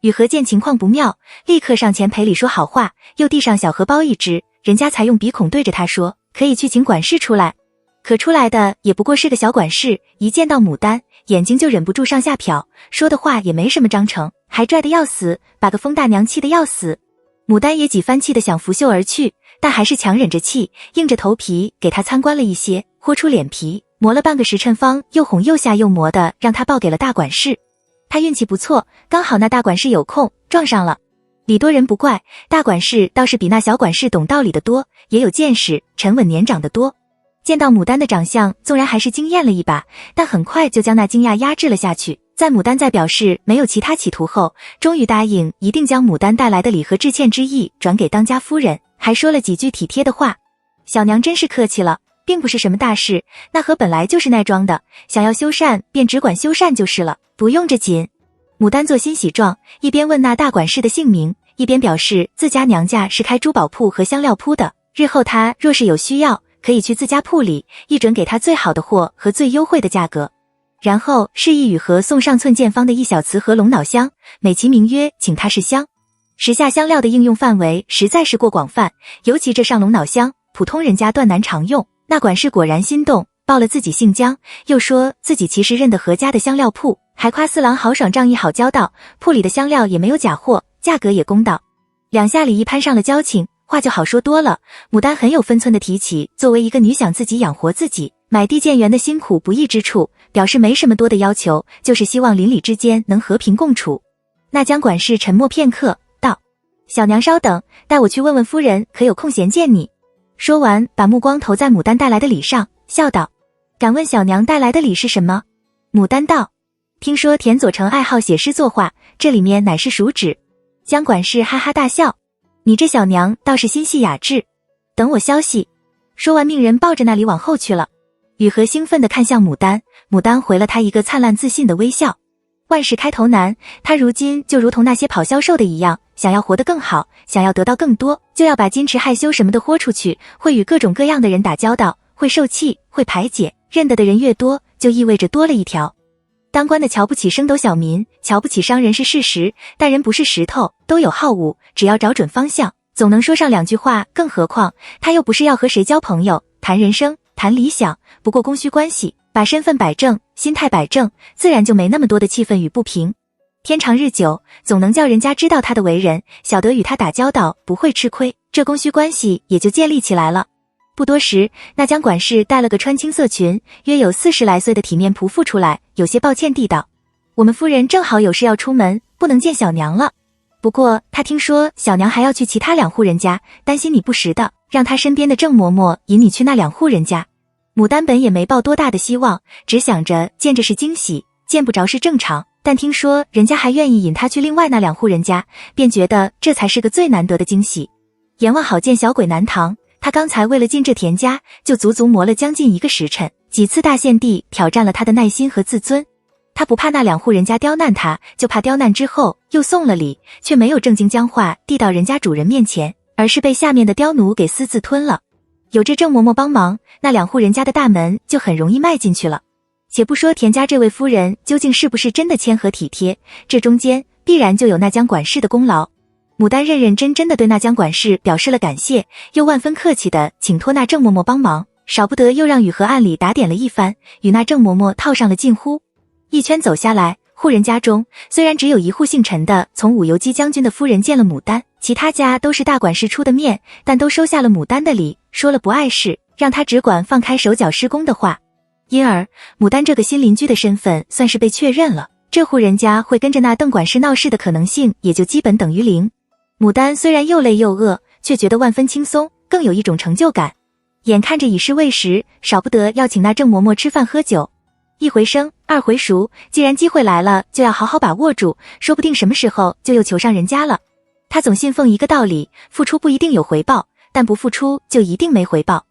雨禾见情况不妙，立刻上前赔礼说好话，又递上小荷包1只，人家才用鼻孔对着他说，可以去请管事出来。可出来的也不过是个小管事，一见到牡丹，眼睛就忍不住上下瞟，说的话也没什么章程，还拽得要死，把个风大娘气得要死。牡丹也几番气得想拂袖而去，但还是强忍着气，硬着头皮给他参观了一些，豁出脸皮，磨了半个时辰方，又哄又吓又磨的让他报给了大管事。他运气不错，刚好那大管事有空，撞上了。礼多人不怪，大管事倒是比那小管事懂道理的多，也有见识，沉稳年长的多。见到牡丹的长相，纵然还是惊艳了一把，但很快就将那惊讶压制了下去。在牡丹在表示没有其他企图后，终于答应一定将牡丹带来的礼和致歉之意转给当家夫人，还说了几句体贴的话。小娘真是客气了，并不是什么大事，那河本来就是奈庄的，想要修缮便只管修缮就是了，不用着紧。牡丹做欣喜状，一边问那大管事的姓名，一边表示自家娘家是开珠宝铺和香料铺的，日后他若是有需要，可以去自家铺里，一准给他最好的货和最优惠的价格。然后示意雨禾送上寸见方的一小瓷盒龙脑香，美其名曰请他试香。时下香料的应用范围实在是过广泛，尤其这上龙脑香，普通人家断难常用。那管事果然心动，报了自己姓姜，又说自己其实认得何家的香料铺，还夸四郎豪爽仗义好交道，铺里的香料也没有假货，价格也公道。两下里一攀上了交情，话就好说多了。牡丹很有分寸的提起作为一个女想自己养活自己，买地建园的辛苦不易之处，表示没什么多的要求，就是希望邻里之间能和平共处。那江管事沉默片刻，道：小娘稍等，带我去问问夫人可有空闲见你。说完，把目光投在牡丹带来的礼上，笑道：敢问小娘带来的礼是什么？牡丹道：听说田左丞爱好写诗作画，这里面乃是属纸。江管事哈哈大笑：你这小娘倒是心细雅致，等我消息。说完命人抱着那里往后去了。雨禾兴奋地看向牡丹，牡丹回了他一个灿烂自信的微笑。万事开头难，他如今就如同那些跑销售的一样，想要活得更好，想要得到更多，就要把矜持害羞什么的豁出去，会与各种各样的人打交道，会受气，会排解，认得的人越多，就意味着多了一条。当官的瞧不起升斗小民，瞧不起商人是事实，但人不是石头，都有好恶，只要找准方向，总能说上两句话，更何况他又不是要和谁交朋友，谈人生，谈理想，不过供需关系，把身份摆正，心态摆正，自然就没那么多的气愤与不平。天长日久，总能叫人家知道他的为人，晓得与他打交道不会吃亏，这供需关系也就建立起来了。不多时，那江管事带了个穿青色裙，约有40来岁的体面仆妇出来，有些抱歉地道：我们夫人正好有事要出门，不能见小娘了。不过他听说小娘还要去其他2户人家，担心你不识的，让他身边的郑嬷嬷引你去那2户人家。牡丹本也没抱多大的希望，只想着见着是惊喜，见不着是正常，但听说人家还愿意引他去另外那2户人家，便觉得这才是个最难得的惊喜。阎王好见小鬼难逃，他刚才为了进这田家，就足足磨了将近1个时辰，几次大限地挑战了他的耐心和自尊。他不怕那2户人家刁难他，就怕刁难之后又送了礼，却没有正经将话递到人家主人面前，而是被下面的刁奴给私自吞了。有这郑嬷嬷帮忙，那2户人家的大门就很容易迈进去了。且不说田家这位夫人究竟是不是真的谦和体贴，这中间必然就有那江管事的功劳。牡丹认认真真的对那江管事表示了感谢，又万分客气的请托那郑嬷嬷帮忙，少不得又让雨禾暗里打点了一番，与那郑嬷嬷套上了近乎。一圈走下来，户人家中虽然只有1户姓陈的从武游击将军的夫人见了牡丹，其他家都是大管事出的面，但都收下了牡丹的礼，说了不碍事，让他只管放开手脚施工的话。因而牡丹这个新邻居的身份算是被确认了，这户人家会跟着那邓管事闹事的可能性也就基本等于0。牡丹虽然又累又饿，却觉得万分轻松，更有一种成就感。眼看着已是未时，少不得要请那郑嬷嬷吃饭喝酒。1回生，2回熟，既然机会来了，就要好好把握住，说不定什么时候就又求上人家了。他总信奉一个道理，付出不一定有回报，但不付出就一定没回报。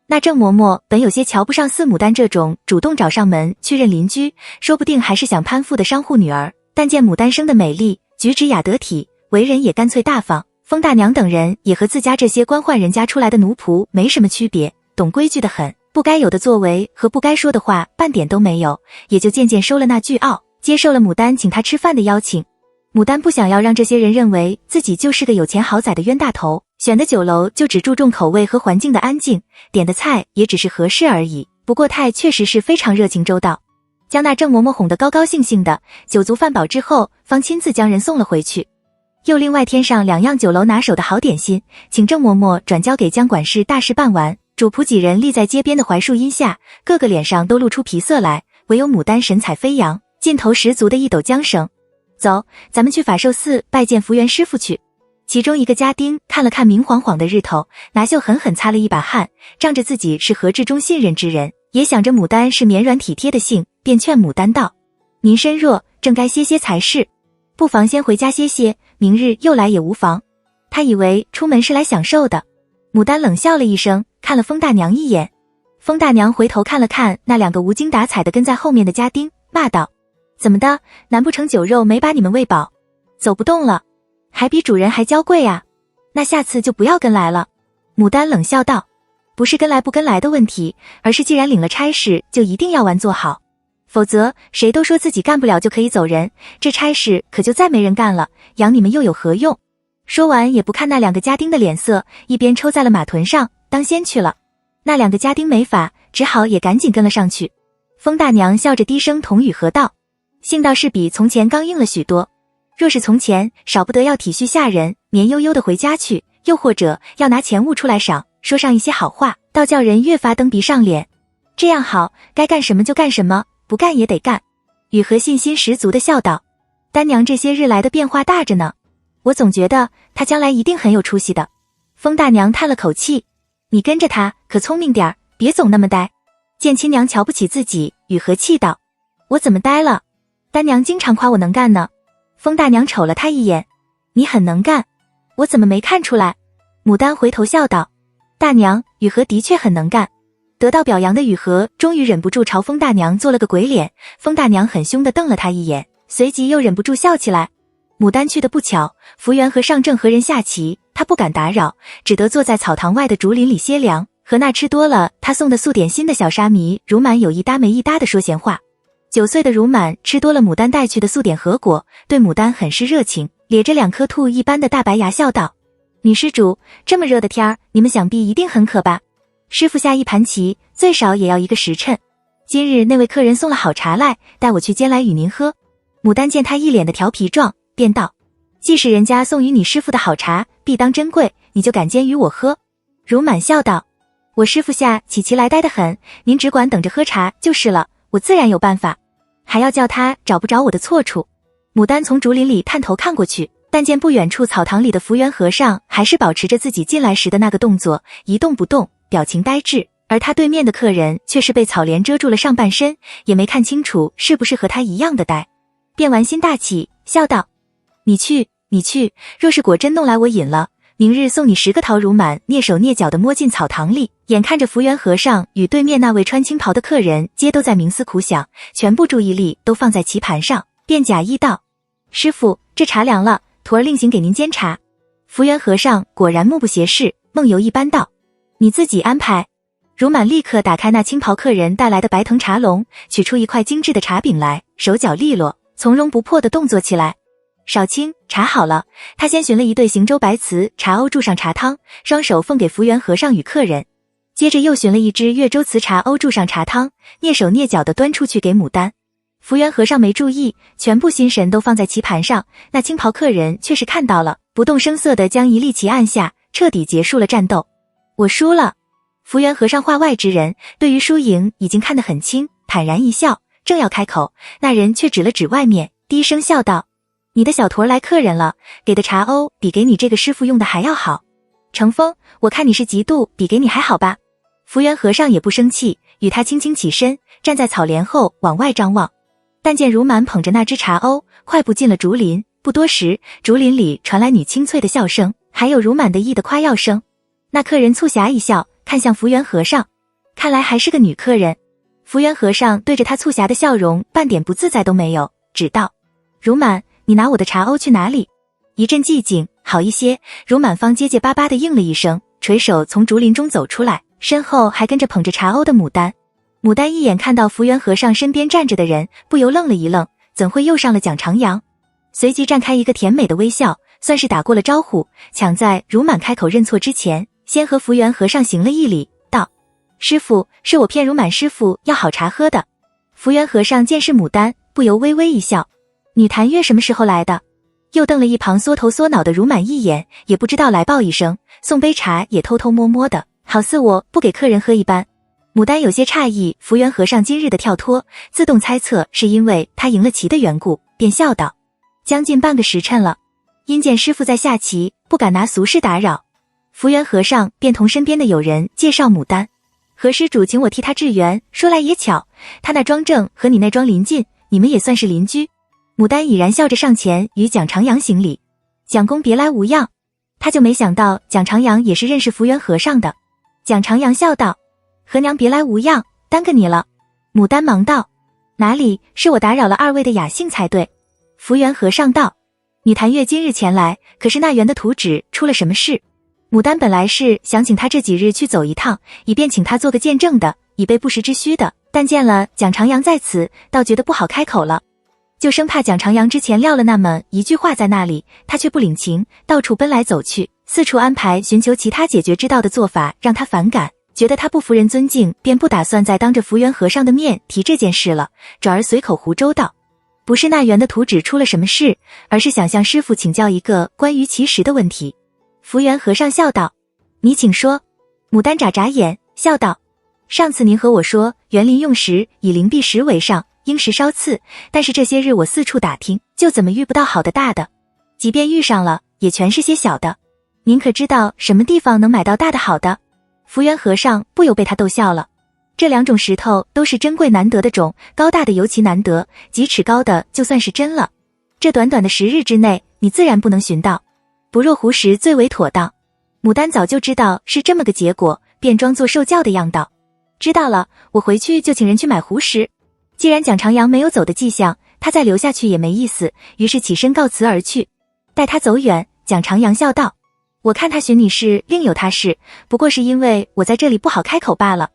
那郑嬷嬷本有些瞧不上4牡丹这种主动找上门去认邻居，说不定还是想攀附的商户女儿，但见牡丹生的美丽，举止雅得体，为人也干脆大方，封大娘等人也和自家这些官宦人家出来的奴仆没什么区别，懂规矩的很，不该有的作为和不该说的话半点都没有，也就渐渐收了那句傲，接受了牡丹请他吃饭的邀请。牡丹不想要让这些人认为自己就是个有钱豪宰的冤大头，选的酒楼就只注重口味和环境的安静，点的菜也只是合适而已。不过他确实是非常热情周到，将那郑嬷嬷哄得高高兴兴的，酒足饭饱之后，方亲自将人送了回去。又另外添上2样酒楼拿手的好点心，请郑嬷嬷转交给江管事大事办完。主仆几人立在街边的槐树荫下，个个脸上都露出皮色来，唯有牡丹神采飞扬，劲头十足的一抖缰绳。走，咱们去法寿寺拜见福元师傅去。其中一个家丁看了看明晃晃的日头，拿袖狠狠擦了一把汗，仗着自己是何志忠信任之人，也想着牡丹是绵软体贴的性，便劝牡丹道：您身弱，正该歇歇才是，不妨先回家歇歇，明日又来也无妨。他以为出门是来享受的。牡丹冷笑了一声，看了封大娘一眼。封大娘回头看了看那2个无精打采的跟在后面的家丁，骂道：怎么的，难不成酒肉没把你们喂饱，走不动了，还比主人还娇贵啊？那下次就不要跟来了。牡丹冷笑道：不是跟来不跟来的问题，而是既然领了差事，就一定要完做好，否则谁都说自己干不了就可以走人，这差事可就再没人干了，养你们又有何用？说完也不看那2个家丁的脸色，一边抽在了马臀上，当先去了。那2个家丁没法，只好也赶紧跟了上去。封大娘笑着低声同雨禾道：幸倒是比从前刚硬了许多，若是从前，少不得要体恤下人，绵悠悠的回家去，又或者要拿钱物出来赏，说上一些好话，倒叫人越发蹬鼻上脸。这样好，该干什么就干什么，不干也得干。雨禾信心十足地笑道，丹娘这些日来的变化大着呢，我总觉得她将来一定很有出息的。风大娘叹了口气，你跟着她可聪明点儿，别总那么呆。见亲娘瞧不起自己，雨禾气道，我怎么呆了？丹娘经常夸我能干呢。风大娘瞅了她一眼，你很能干，我怎么没看出来？牡丹回头笑道，大娘，雨禾的确很能干。得到表扬的雨禾终于忍不住朝风大娘做了个鬼脸，风大娘很凶地瞪了他一眼，随即又忍不住笑起来。牡丹去的不巧，福元和尚正和人下棋，他不敢打扰，只得坐在草堂外的竹林里歇凉，和那吃多了他送的素点心的小沙弥如满有一搭没一搭地说闲话。9岁的如满吃多了牡丹带去的素点核果，对牡丹很是热情，咧着2颗兔一般的大白牙笑道，女施主，这么热的天儿，你们想必一定很渴吧？师傅下一盘棋最少也要1个时辰，今日那位客人送了好茶来，带我去煎来与您喝。牡丹见他一脸的调皮状，便道，既是人家送与你师傅的好茶，必当珍贵，你就敢煎与我喝？如满笑道，我师傅下起棋来呆得很，您只管等着喝茶就是了，我自然有办法，还要叫他找不着我的错处。牡丹从竹林里探头看过去，但见不远处草堂里的福元和尚还是保持着自己进来时的那个动作，一动不动，表情呆滞，而他对面的客人却是被草帘遮住了上半身，也没看清楚是不是和他一样的呆，便玩心大起，笑道，你去，若是果真弄来我饮了，明日送你10个桃。如满蹑手蹑脚地摸进草堂里，眼看着福元和尚与对面那位穿青袍的客人皆都在冥思苦想，全部注意力都放在棋盘上，便假意道，师傅，这茶凉了，徒儿另行给您煎茶。福元和尚果然目不斜视，梦游一般道，你自己安排。如满立刻打开那青袍客人带来的白藤茶笼，取出一块精致的茶饼来，手脚利落，从容不迫地动作起来。少卿，茶好了。他先寻了一对行舟白瓷茶瓯注上茶汤，双手奉给福元和尚与客人，接着又寻了一只越州瓷茶瓯注上茶汤，蹑手蹑脚地端出去给牡丹。福元和尚没注意，全部心神都放在棋盘上，那青袍客人却是看到了，不动声色地将一粒棋按下，彻底结束了战斗。我输了。福元和尚话外之人，对于输赢已经看得很清，坦然一笑，正要开口，那人却指了指外面，低声笑道，你的小徒儿来客人了，给的茶瓯比给你这个师傅用的还要好。程风，我看你是嫉妒比给你还好吧？福元和尚也不生气，与他轻轻起身，站在草帘后往外张望。但见如满捧着那只茶瓯，快步进了竹林，不多时，竹林里传来女清脆的笑声，还有如满得意的夸耀声。那客人促狭一笑，看向福元和尚，看来还是个女客人。福元和尚对着他促狭的笑容半点不自在都没有，只道，如满，你拿我的茶瓯去哪里？一阵寂静，好一些，如满方结结巴巴地应了一声，垂手从竹林中走出来，身后还跟着捧着茶瓯的牡丹。牡丹一眼看到福元和尚身边站着的人，不由愣了一愣，怎会又上了蒋长阳？随即绽开一个甜美的微笑，算是打过了招呼，抢在如满开口认错之前，先和福元和尚行了一礼，道，师傅，是我骗如满师傅要好茶喝的。福元和尚见是牡丹，不由微微一笑，女谭月什么时候来的？又瞪了一旁缩头缩脑的如满一眼，也不知道来报一声，送杯茶也偷偷摸摸的，好似我不给客人喝一般。牡丹有些诧异福元和尚今日的跳脱，自动猜测是因为他赢了棋的缘故，便笑道，将近半个时辰了，因见师傅在下棋，不敢拿俗事打扰。福元和尚便同身边的友人介绍牡丹，何施主请我替他致援，说来也巧，他那庄正和你那庄邻近，你们也算是邻居。牡丹已然笑着上前与蒋长阳行礼，蒋公别来无恙。他就没想到蒋长阳也是认识福元和尚的。蒋长阳笑道，何娘别来无恙，耽搁你了。牡丹忙道，哪里，是我打扰了2位的雅兴才对。福元和尚道，女谭月今日前来，可是那园的图纸出了什么事？牡丹本来是想请他这几日去走一趟，以便请他做个见证的，以备不时之需的，但见了蒋长阳在此，倒觉得不好开口了，就生怕蒋长阳之前撂了那么一句话在那里，他却不领情，到处奔来走去，四处安排寻求其他解决之道的做法，让他反感，觉得他不服人尊敬，便不打算再当着福元和尚的面提这件事了，转而随口胡诌道，不是那园的图纸出了什么事，而是想向师傅请教一个关于其实的问题。福元和尚笑道，你请说。牡丹眨眨眼，笑道，上次您和我说园林用石以灵璧石为上，应时稍赐，但是这些日我四处打听，就怎么遇不到好的大的，即便遇上了，也全是些小的。您可知道什么地方能买到大的好的？”福源和尚不由被他逗笑了。这2种石头都是珍贵难得的种，高大的尤其难得，几尺高的就算是真了。这短短的10日之内，你自然不能寻到，不若胡石最为妥当。牡丹早就知道是这么个结果，便装作受教的样道：“知道了，我回去就请人去买胡石。”既然蒋长阳没有走的迹象，他再留下去也没意思，于是起身告辞而去。待他走远，蒋长阳笑道：“我看他寻你是另有他事，不过是因为我在这里不好开口罢了。”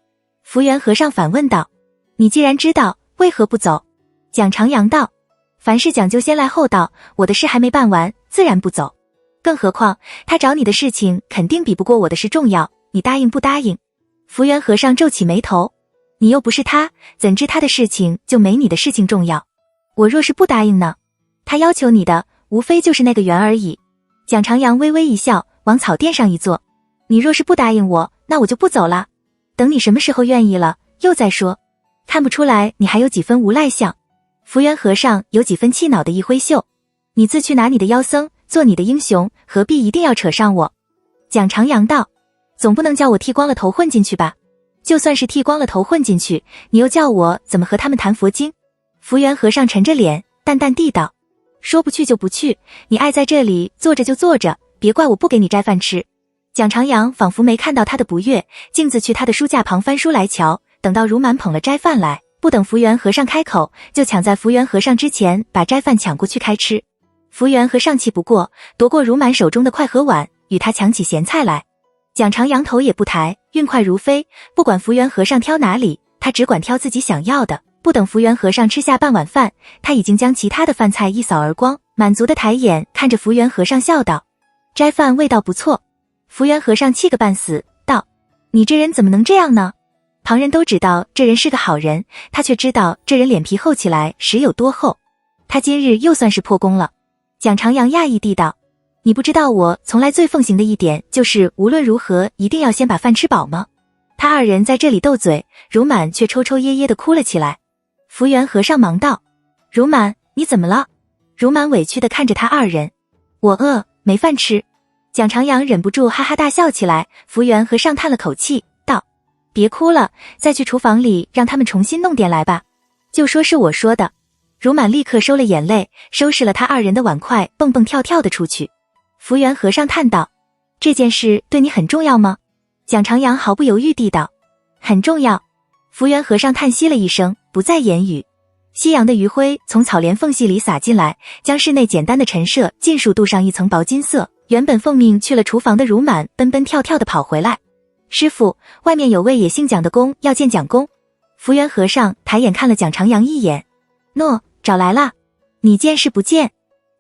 福源和尚反问道：“你既然知道，为何不走？”蒋长阳道：“凡事讲究先来后到，我的事还没办完，自然不走。更何况他找你的事情肯定比不过我的事重要，你答应不答应？”福源和尚皱起眉头：“你又不是他，怎知他的事情就没你的事情重要？我若是不答应呢？他要求你的，无非就是那个缘而已。”蒋长阳微微一笑，往草垫上一坐：“你若是不答应我，那我就不走了。等你什么时候愿意了，又再说。看不出来你还有几分无赖相。”福源和尚有几分气恼的一挥袖：“你自去拿你的妖僧，做你的英雄，何必一定要扯上我？”蒋长阳道：“总不能叫我剃光了头混进去吧？就算是剃光了头混进去，你又叫我怎么和他们谈佛经？”福源和尚沉着脸，淡淡地道：“说不去就不去，你爱在这里坐着就坐着，别怪我不给你斋饭吃。”蒋长阳仿佛没看到他的不悦，径自去他的书架旁翻书来瞧，等到如满捧了斋饭来，不等福源和尚开口，就抢在福源和尚之前把斋饭抢过去开吃。福源和尚气不过，夺过如满手中的筷和碗，与他抢起咸菜来。蒋长阳头也不抬，运筷如飞，不管福源和尚挑哪里，他只管挑自己想要的。不等福源和尚吃下半碗饭，他已经将其他的饭菜一扫而光，满足的抬眼看着福源和尚笑道：“斋饭味道不错。”福源和尚气个半死，道：“你这人怎么能这样呢？旁人都知道这人是个好人，他却知道这人脸皮厚起来实有多厚。他今日又算是破功了。”蒋长阳讶异地道：“你不知道我从来最奉行的一点，就是无论如何一定要先把饭吃饱吗？”他2人在这里斗嘴，如满却抽抽噎噎地哭了起来。福源和尚忙道：“如满，你怎么了？”如满委屈地看着他2人：“我饿，没饭吃。”蒋长阳忍不住哈哈大笑起来。福源和尚叹了口气，道：“别哭了，再去厨房里让他们重新弄点来吧。就说是我说的。”如满立刻收了眼泪，收拾了他2人的碗筷，蹦蹦跳跳的出去。福源和尚叹道：“这件事对你很重要吗？”蒋长阳毫不犹豫地道：“很重要。”福源和尚叹息了一声，不再言语。夕阳的余晖从草帘缝隙里洒进来，将室内简单的陈设尽数镀上一层薄金色。原本奉命去了厨房的如满奔奔跳跳地跑回来：“师傅，外面有位也姓蒋的公要见蒋公。”福源和尚抬眼看了蒋长阳一眼：“喏，找来了。你见是不见？”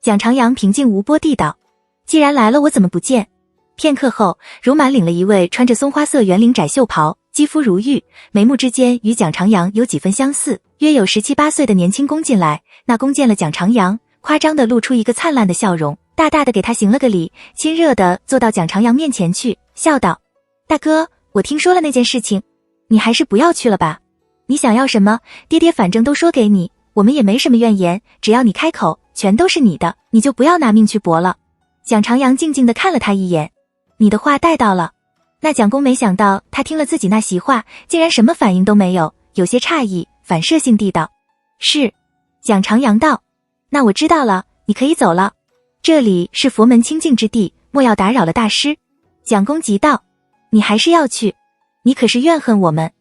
蒋长阳平静无波地道：“既然来了，我怎么不见？”片刻后，如满领了一位穿着松花色圆领窄袖袍，肌肤如玉，眉目之间与蒋长阳有几分相似，约有17、18岁的年轻公进来。那公见了蒋长阳，夸张地露出一个灿烂的笑容，大大的给他行了个礼，亲热地坐到蒋长阳面前去，笑道：“大哥，我听说了那件事情，你还是不要去了吧。你想要什么，爹爹反正都说给你，我们也没什么怨言，只要你开口，全都是你的，你就不要拿命去搏了。”蒋长阳静静地看了他一眼：“你的话带到了。”那蒋公没想到他听了自己那席话，竟然什么反应都没有，有些诧异，反射性地道：“是。”蒋长阳道：“那我知道了，你可以走了。这里是佛门清净之地，莫要打扰了大师。”蒋公急道：“你还是要去？你可是怨恨我们？”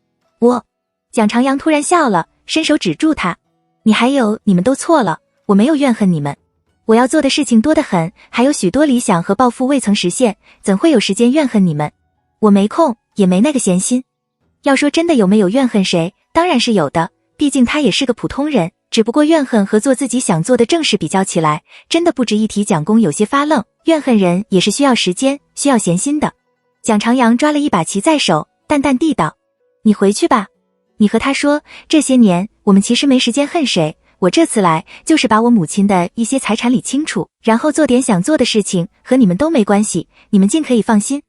我……蒋长阳突然笑了，伸手指住他：“你还有，你们都错了，我没有怨恨你们。我要做的事情多得很，还有许多理想和抱负未曾实现，怎会有时间怨恨你们？我没空，也没那个闲心。要说真的有没有怨恨谁，当然是有的，毕竟他也是个普通人，只不过怨恨和做自己想做的正事比较起来，真的不值一提。”蒋公有些发愣，怨恨人也是需要时间，需要闲心的。蒋长阳抓了一把棋在手，淡淡地道：“你回去吧，你和他说，这些年我们其实没时间恨谁，我这次来就是把我母亲的一些财产理清楚，然后做点想做的事情，和你们都没关系，你们尽可以放心。”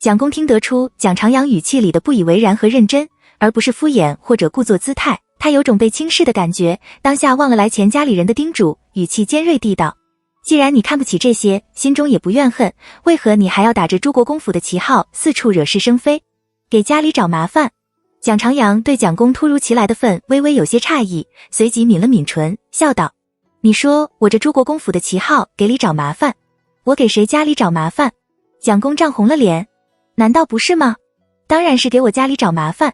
蒋公听得出蒋长阳语气里的不以为然和认真，而不是敷衍或者故作姿态，他有种被轻视的感觉，当下忘了来前家里人的叮嘱，语气尖锐地道：既然你看不起这些，心中也不怨恨，为何你还要打着朱国公府的旗号四处惹是生非，给家里找麻烦？蒋长阳对蒋公突如其来的愤微微有些诧异，随即抿了抿唇，笑道：你说我这朱国公府的旗号给里找麻烦？我给谁家里找麻烦？蒋公涨红了脸，难道不是吗？当然是给我家里找麻烦。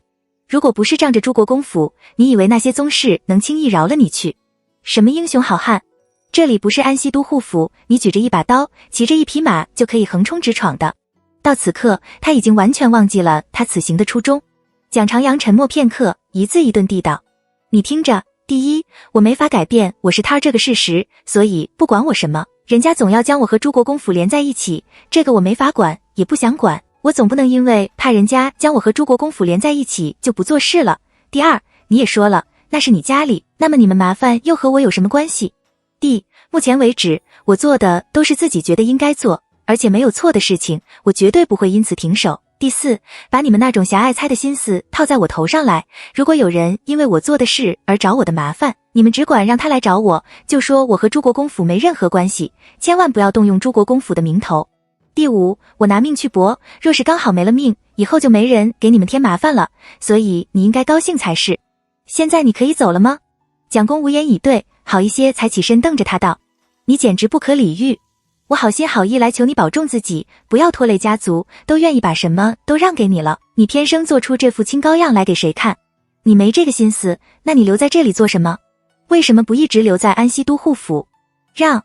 如果不是仗着朱国公府，你以为那些宗室能轻易饶了你去？什么英雄好汉？这里不是安西都护府，你举着一把刀，骑着一匹马就可以横冲直闯的。到此刻，他已经完全忘记了他此行的初衷。蒋长阳沉默片刻，一字一顿地道：你听着，第一，我没法改变我是他这个事实，所以不管我什么，人家总要将我和朱国公府连在一起，这个我没法管，也不想管，我总不能因为怕人家将我和朱国公府连在一起就不做事了。第二，你也说了，那是你家里，那么你们麻烦又和我有什么关系？目前为止，我做的都是自己觉得应该做，而且没有错的事情，我绝对不会因此停手。第四，把你们那种狭隘猜的心思套在我头上来，如果有人因为我做的事而找我的麻烦，你们只管让他来找我，就说我和朱国公府没任何关系，千万不要动用朱国公府的名头。第五，我拿命去搏，若是刚好没了命，以后就没人给你们添麻烦了，所以你应该高兴才是。现在你可以走了吗？蒋公无言以对，好一些才起身瞪着他道：你简直不可理喻，我好心好意来求你保重自己，不要拖累家族，都愿意把什么都让给你了，你偏生做出这副清高样来给谁看？你没这个心思，那你留在这里做什么？为什么不一直留在安西都护府？让。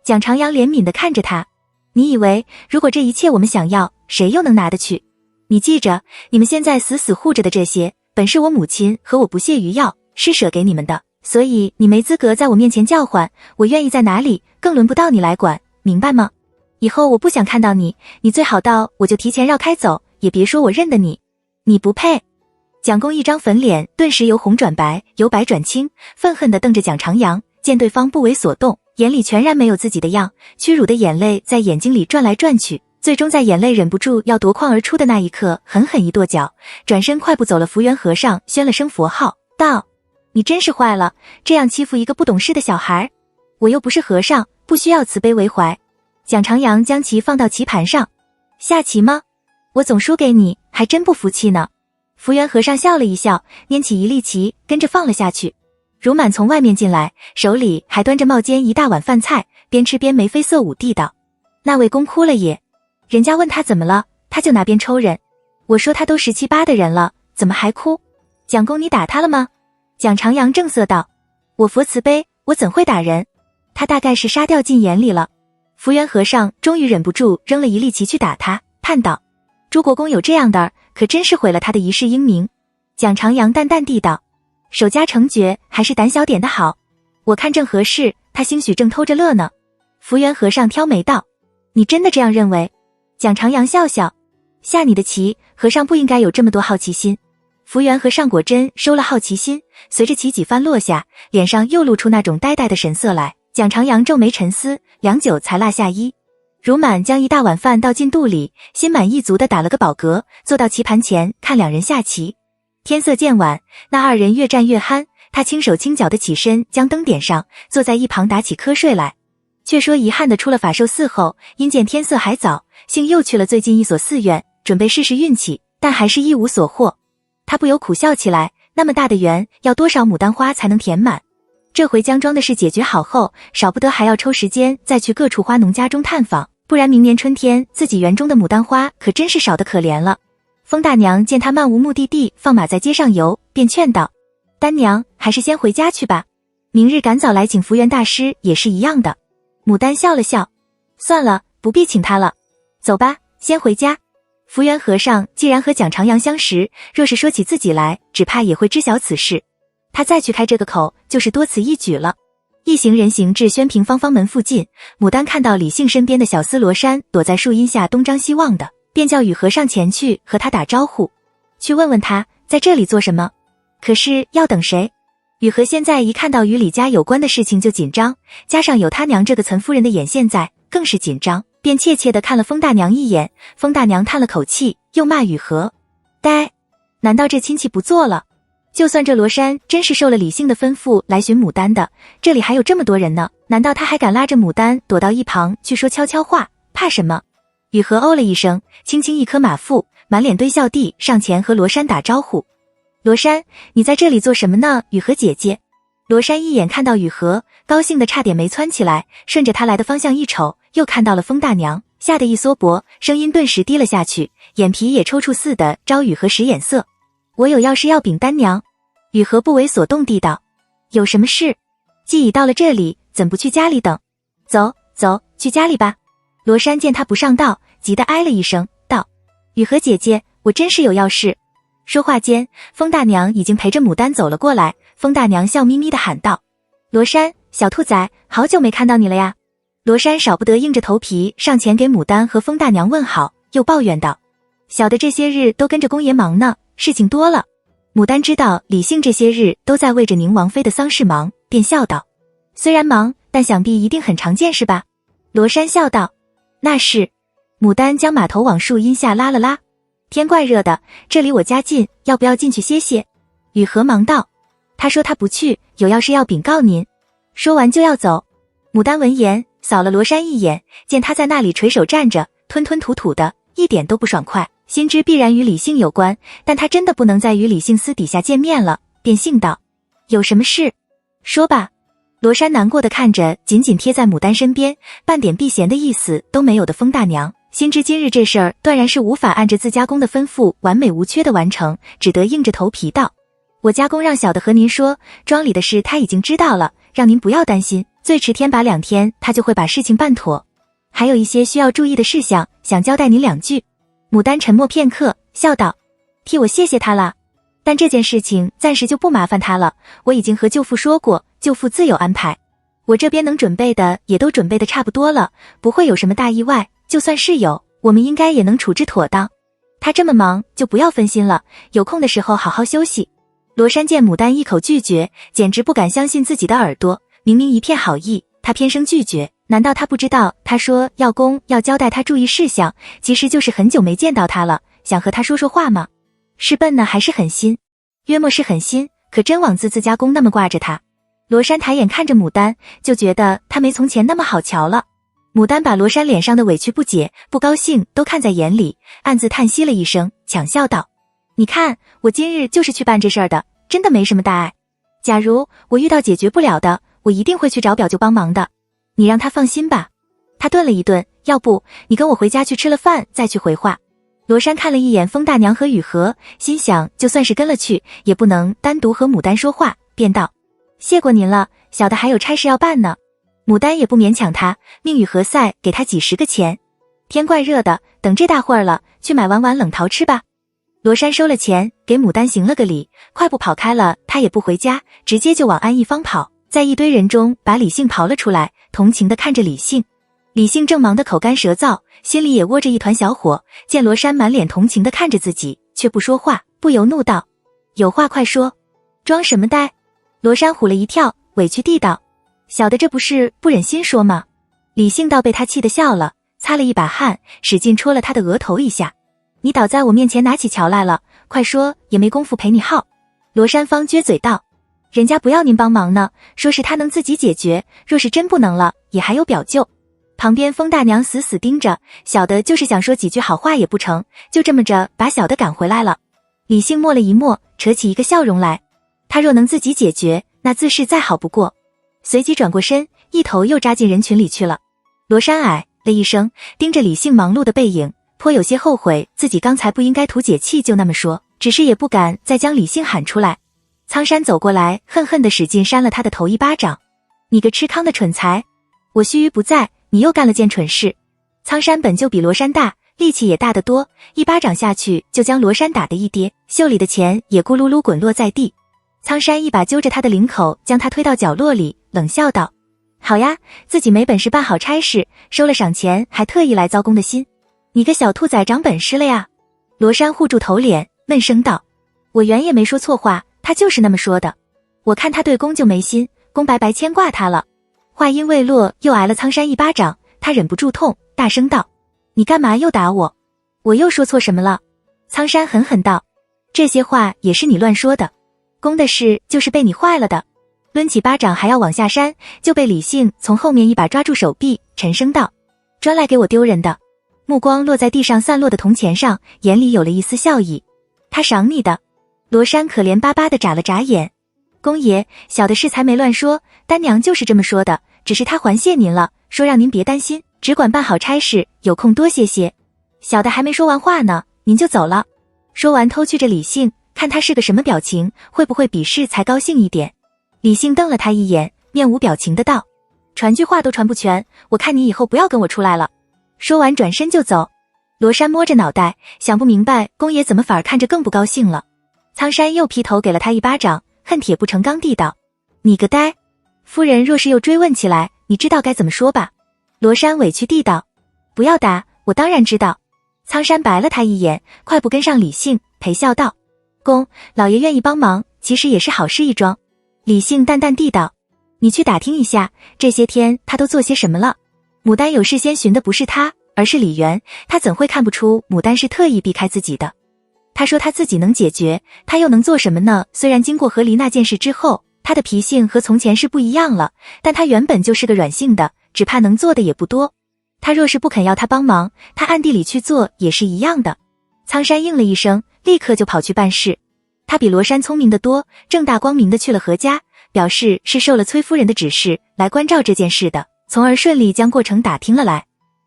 蒋长阳怜悯地看着他，你以为如果这一切我们想要，谁又能拿得去？你记着，你们现在死死护着的这些，本是我母亲和我不屑于要施舍给你们的，所以你没资格在我面前叫唤，我愿意在哪里，更轮不到你来管，明白吗？以后我不想看到你，你最好到我就提前绕开走，也别说我认得你，你不配。蒋公一张粉脸顿时由红转白，由白转青，愤恨地瞪着蒋长阳，见对方不为所动，眼里全然没有自己的样，屈辱的眼泪在眼睛里转来转去，最终在眼泪忍不住要夺眶而出的那一刻，狠狠一跺脚，转身快步走了。福源和尚宣了声佛号，道：你真是坏了，这样欺负一个不懂事的小孩，我又不是和尚，不需要慈悲为怀。蒋长阳将棋放到棋盘上，下棋吗？我总输给你，还真不服气呢。福源和尚笑了一笑，拈起一粒棋，跟着放了下去。如满从外面进来，手里还端着帽间一大碗饭菜，边吃边眉飞色舞地道：那位公哭了也。人家问他怎么了，他就拿鞭抽人。我说他都17、8的人了，怎么还哭？蒋公你打他了吗？蒋长阳正色道：我佛慈悲，我怎会打人？他大概是杀掉进眼里了。福源和尚终于忍不住扔了一粒棋去打他，叹道：朱国公有这样的，可真是毁了他的一世英名。蒋长阳淡淡地道：守家成绝，还是胆小点的好。我看正合适，他兴许正偷着乐呢。福源和尚挑眉道：你真的这样认为？蒋长阳笑笑：下你的棋，和尚不应该有这么多好奇心。福源和尚果真收了好奇心，随着棋几番落下，脸上又露出那种呆呆的神色来。蒋长阳皱眉沉思，良久才落下一。如满将一大碗饭倒进肚里，心满意足地打了个饱嗝，坐到棋盘前看两人下棋。天色渐晚，那二人越战越酣，他轻手轻脚地起身将灯点上，坐在一旁打起瞌睡来。却说遗憾地出了法寿寺后，因见天色还早，幸又去了最近一所寺院，准备试试运气，但还是一无所获。他不由苦笑起来，那么大的园，要多少牡丹花才能填满？这回江庄的事解决好后，少不得还要抽时间再去各处花农家中探访，不然明年春天自己园中的牡丹花可真是少得可怜了。风大娘见他漫无目的地放马在街上游，便劝道：丹娘，还是先回家去吧，明日赶早来请福源大师也是一样的。牡丹笑了笑：算了，不必请他了，走吧，先回家。福源和尚既然和蒋长阳相识，若是说起自己来，只怕也会知晓此事。他再去开这个口，就是多此一举了。一行人行至宣平方方门附近，牡丹看到李姓身边的小厮罗山躲在树荫下东张西望的，便叫雨和尚前去和他打招呼，去问问他在这里做什么，可是要等谁？雨和现在一看到与李家有关的事情就紧张，加上有他娘这个岑夫人的眼线在，更是紧张，便怯怯地看了风大娘一眼。风大娘叹了口气，又骂雨和：呆，难道这亲戚不做了？就算这罗珊真是受了李信的吩咐来寻牡丹的，这里还有这么多人呢，难道他还敢拉着牡丹躲到一旁去说悄悄话，怕什么？雨禾哦了一声，轻轻一颗马腹，满脸堆笑地上前和罗珊打招呼。罗珊，你在这里做什么呢？雨禾姐姐。罗珊一眼看到雨禾，高兴得差点没蹿起来，顺着他来的方向一瞅，又看到了风大娘，吓得一缩脖，声音顿时低了下去，眼皮也抽搐似的招雨禾使眼色。我有要事要禀丹娘。雨禾不为所动地道。有什么事？既已到了这里，怎不去家里等？走走，去家里吧。罗珊见他不上道，急得哎了一声，道：雨禾姐姐，我真是有要事。说话间，风大娘已经陪着牡丹走了过来，风大娘笑眯眯地喊道：罗珊，小兔崽，好久没看到你了呀。罗珊少不得硬着头皮上前给牡丹和风大娘问好，又抱怨道：小的这些日都跟着公爷忙呢，事情多了。牡丹知道李信这些日都在为着宁王妃的丧事忙，便笑道：虽然忙，但想必一定很常见是吧？罗珊笑道：那是。牡丹将马头往树荫下拉了拉。天怪热的，这离我家近，要不要进去歇歇？雨禾忙道：他说他不去，有要事要禀告您。说完就要走。牡丹闻言扫了罗珊一眼，见他在那里垂手站着，吞吞吐吐的，一点都不爽快，心知必然与李信有关，但他真的不能再与李信私底下见面了，便信道：有什么事？说吧。罗珊难过的看着紧紧贴在牡丹身边，半点避嫌的意思都没有的风大娘，心知今日这事儿断然是无法按着自家公的吩咐完美无缺的完成，只得硬着头皮道：我家公让小的和您说，庄里的事他已经知道了，让您不要担心，最迟天把2天他就会把事情办妥。还有一些需要注意的事项，想交代您2句。牡丹沉默片刻，笑道：替我谢谢他了，但这件事情暂时就不麻烦他了，我已经和舅父说过，舅父自有安排。我这边能准备的也都准备的差不多了，不会有什么大意外，就算是有，我们应该也能处置妥当。他这么忙，就不要分心了，有空的时候好好休息。罗珊见牡丹一口拒绝，简直不敢相信自己的耳朵，明明一片好意，他偏生拒绝，难道他不知道他说要公要交代他注意事项，其实就是很久没见到他了，想和他说说话吗？是笨呢还是狠心？约莫是狠心，可真枉自家公那么挂着他。罗珊抬眼看着牡丹，就觉得他没从前那么好瞧了。牡丹把罗珊脸上的委屈不解、不高兴都看在眼里，暗自叹息了一声，抢笑道：你看，我今日就是去办这事儿的，真的没什么大碍。假如我遇到解决不了的，我一定会去找表舅帮忙的，你让他放心吧。他顿了一顿，要不你跟我回家去吃了饭再去回话。罗珊看了一眼风大娘和雨禾，心想就算是跟了去，也不能单独和牡丹说话，便道：谢过您了，小的还有差事要办呢。牡丹也不勉强他，命雨禾赛给他几10个钱。天怪热的，等这大会儿了，去买碗冷桃吃吧。罗珊收了钱，给牡丹行了个礼，快步跑开了。他也不回家，直接就往安逸坊跑，在一堆人中把李信刨了出来，同情地看着李信。李信正忙得口干舌燥，心里也窝着一团小火，见罗珊满脸同情地看着自己，却不说话，不由怒道：有话快说，装什么呆？罗珊唬了一跳，委屈地道：小的这不是不忍心说吗？李信倒被他气得笑了，擦了一把汗，使劲戳了他的额头一下。你倒在我面前拿起桥来了，快说，也没工夫陪你耗。罗珊方撅嘴道：人家不要您帮忙呢，说是他能自己解决，若是真不能了，也还有表舅。旁边风大娘死死盯着，小的就是想说几句好话也不成，就这么着把小的赶回来了。李信默了一默，扯起一个笑容来，他若能自己解决，那自是再好不过。随即转过身，一头又扎进人群里去了。罗珊哎了一声，盯着李信忙碌的背影，颇有些后悔自己刚才不应该图解气就那么说，只是也不敢再将李信喊出来。苍山走过来，恨恨地使劲扇了他的头一巴掌：你个吃糠的蠢材，我须臾不在，你又干了件蠢事。苍山本就比罗珊大，力气也大得多，一巴掌下去就将罗珊打得一跌，袖里的钱也咕噜噜滚落在地。苍山一把揪着他的领口，将他推到角落里，冷笑道：好呀，自己没本事办好差事，收了赏钱还特意来遭功的心，你个小兔崽长本事了呀。罗珊护住头脸，闷声道：我原也没说错话，他就是那么说的，我看他对公就没心，公白白牵挂他了。话音未落，又挨了苍山一巴掌，他忍不住痛，大声道：你干嘛又打我？我又说错什么了？苍山狠狠道：这些话也是你乱说的。公的事就是被你坏了的。抡起巴掌还要往下扇，就被李信从后面一把抓住手臂，沉声道：专来给我丢人的。目光落在地上散落的铜钱上，眼里有了一丝笑意。他赏你的。罗珊可怜巴巴地眨了眨眼。公爷，小的是才没乱说，丹娘就是这么说的，只是她还谢您了，说让您别担心，只管办好差事，有空多歇歇。小的还没说完话呢，您就走了。说完偷觑着李信，看他是个什么表情，会不会比试才高兴一点。李信瞪了他一眼，面无表情的道：传句话都传不全，我看你以后不要跟我出来了。说完转身就走。罗珊摸着脑袋，想不明白公爷怎么反而看着更不高兴了。苍山又劈头给了他一巴掌，恨铁不成钢地道：你个呆！夫人若是又追问起来，你知道该怎么说吧？罗珊委屈地道：不要打，我当然知道。苍山白了他一眼，快步跟上李信，陪笑道：公，老爷愿意帮忙，其实也是好事一桩。李信淡淡地道：你去打听一下，这些天他都做些什么了。牡丹有事先寻的不是他，而是李元，他怎会看不出牡丹是特意避开自己的？他说他自己能解决，他又能做什么呢？虽然经过和离那件事之后，他的脾性和从前是不一样了，但他原本就是个软性的，只怕能做的也不多。他若是不肯要他帮忙，他暗地里去做也是一样的。苍山应了一声，立刻就跑去办事。他比罗珊聪明得多，正大光明的去了何家，表示是受了崔夫人的指示来关照这件事的，从而顺利将过程打听了来。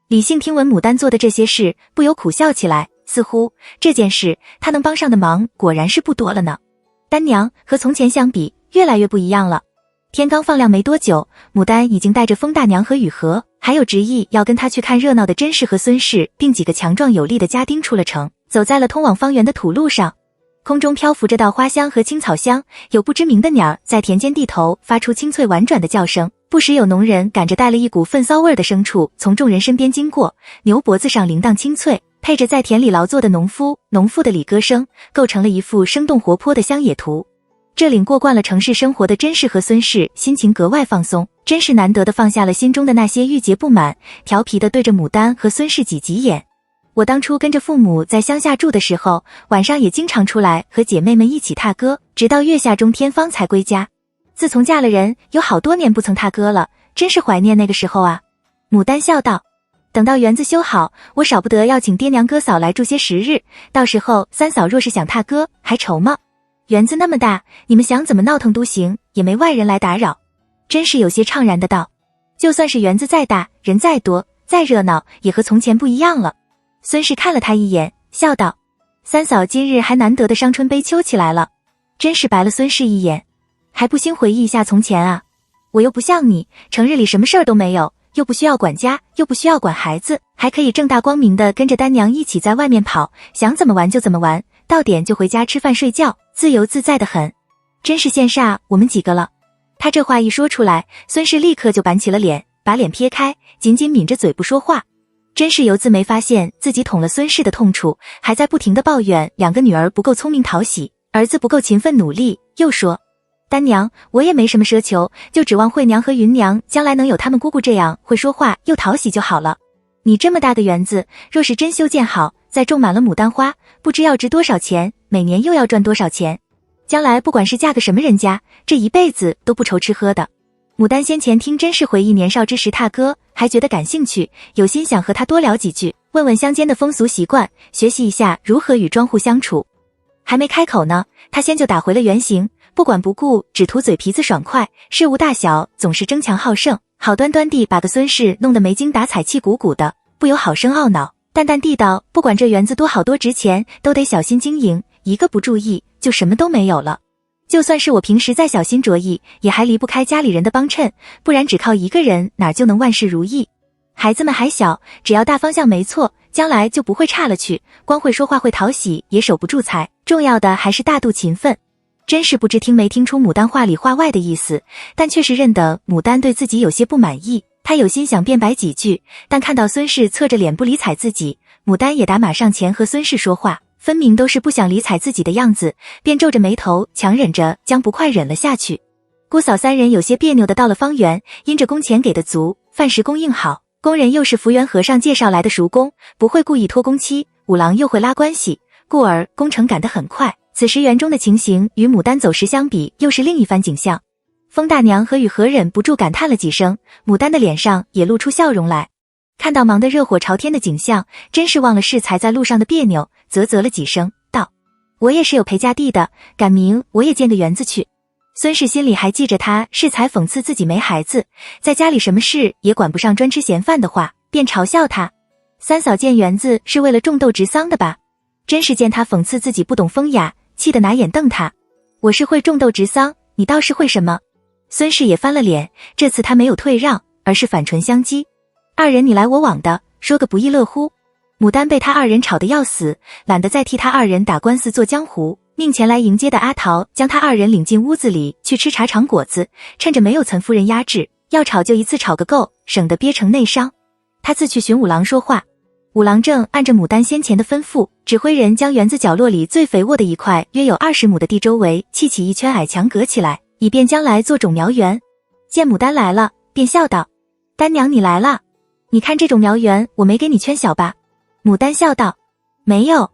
李信听闻牡丹做的这些事，不由苦笑起来，似乎这件事他能帮上的忙果然是不多了呢。丹娘和从前相比，越来越不一样了。天刚放亮没多久，牡丹已经带着风大娘和雨禾，还有执意要跟他去看热闹的甄氏和孙氏，并几个强壮有力的家丁出了城，走在了通往方圆的土路上。空中漂浮着稻花香和青草香，有不知名的鸟在田间地头发出清脆婉转的叫声，不时有农人赶着带了一股粪骚味的牲畜从众人身边经过，牛脖子上铃铛清脆，配着在田里劳作的农夫的礼歌声，构成了一幅生动活泼的乡野图。这领过惯了城市生活的甄氏和孙氏心情格外放松，真是难得的放下了心中的那些郁结不满，调皮的对着牡丹和孙氏挤挤眼。我当初跟着父母在乡下住的时候，晚上也经常出来和姐妹们一起踏歌，直到月下中天方才归家。自从嫁了人，有好多年不曾踏歌了，真是怀念那个时候啊。牡丹笑道：等到园子修好，我少不得要请爹娘哥嫂来住些时日，到时候三嫂若是想踏歌，还愁吗？园子那么大，你们想怎么闹腾都行，也没外人来打扰。真是有些怅然的道：就算是园子再大，人再多，再热闹，也和从前不一样了。孙氏看了他一眼，笑道：三嫂今日还难得的伤春悲秋起来了。真是白了孙氏一眼，还不兴回忆一下从前啊？我又不像你，成日里什么事儿都没有，又不需要管家，又不需要管孩子，还可以正大光明的跟着丹娘一起在外面跑，想怎么玩就怎么玩，到点就回家吃饭睡觉，自由自在的很。真是羡煞我们几个了。他这话一说出来，孙氏立刻就板起了脸，把脸撇开，紧紧抿着嘴不说话。真是犹自没发现自己捅了孙氏的痛处，还在不停地抱怨两个女儿不够聪明讨喜，儿子不够勤奋努力，又说：丹娘，我也没什么奢求，就指望惠娘和云娘将来能有他们姑姑这样会说话又讨喜就好了。你这么大个园子，若是真修建好，再种满了牡丹花，不知要值多少钱，每年又要赚多少钱。将来不管是嫁个什么人家，这一辈子都不愁吃喝的。牡丹先前听甄氏回忆年少之时踏歌，还觉得感兴趣，有心想和他多聊几句，问问乡间的风俗习惯，学习一下如何与庄户相处。还没开口呢，他先就打回了原形，不管不顾，只图嘴皮子爽快，事无大小总是争强好胜，好端端地把个孙氏弄得没精打采气鼓鼓的，不由好生懊恼，淡淡地道：不管这园子多好多值钱，都得小心经营，一个不注意就什么都没有了。就算是我平时再小心着意，也还离不开家里人的帮衬，不然只靠一个人哪就能万事如意。孩子们还小，只要大方向没错，将来就不会差了去，光会说话会讨喜也守不住财，重要的还是大度勤奋。真是不知听没听出牡丹话里话外的意思，但确实认得牡丹对自己有些不满意，他有心想辩白几句，但看到孙氏侧着脸不理睬自己，牡丹也打马上前和孙氏说话，分明都是不想理睬自己的样子，便皱着眉头强忍着将不快忍了下去。姑嫂三人有些别扭的到了方圆，因着工钱给的足，饭食供应好，工人又是福源和尚介绍来的熟工，不会故意拖工期，五郎又会拉关系，故而工程赶得很快，此时园中的情形与牡丹走时相比，又是另一番景象。风大娘和雨禾忍不住感叹了几声，牡丹的脸上也露出笑容来。看到忙得热火朝天的景象，真是忘了适才在路上的别扭，啧了几声，道：我也是有陪嫁地的，赶明我也建个园子去。孙氏心里还记着他适才讽刺自己没孩子，在家里什么事也管不上，专吃闲饭的话，便嘲笑他：三嫂建园子是为了种豆植桑的吧？真是见他讽刺自己不懂风雅，气得拿眼瞪他。我是会种豆植桑，你倒是会什么？孙氏也翻了脸，这次他没有退让，而是反唇相讥。二人你来我往的，说个不亦乐乎。牡丹被他二人吵得要死，懒得再替他二人打官司做江湖，命前来迎接的阿桃将他二人领进屋子里去吃茶尝果子，趁着没有岑夫人压制，要吵就一次吵个够，省得憋成内伤。他自去寻五郎说话，五郎正按着牡丹先前的吩咐，指挥人将园子角落里最肥沃的一块约有20亩的地周围砌起一圈矮墙隔起来，以便将来做种苗园。见牡丹来了，便笑道：丹娘你来了，你看这种苗园我没给你圈小吧？牡丹笑道：没有，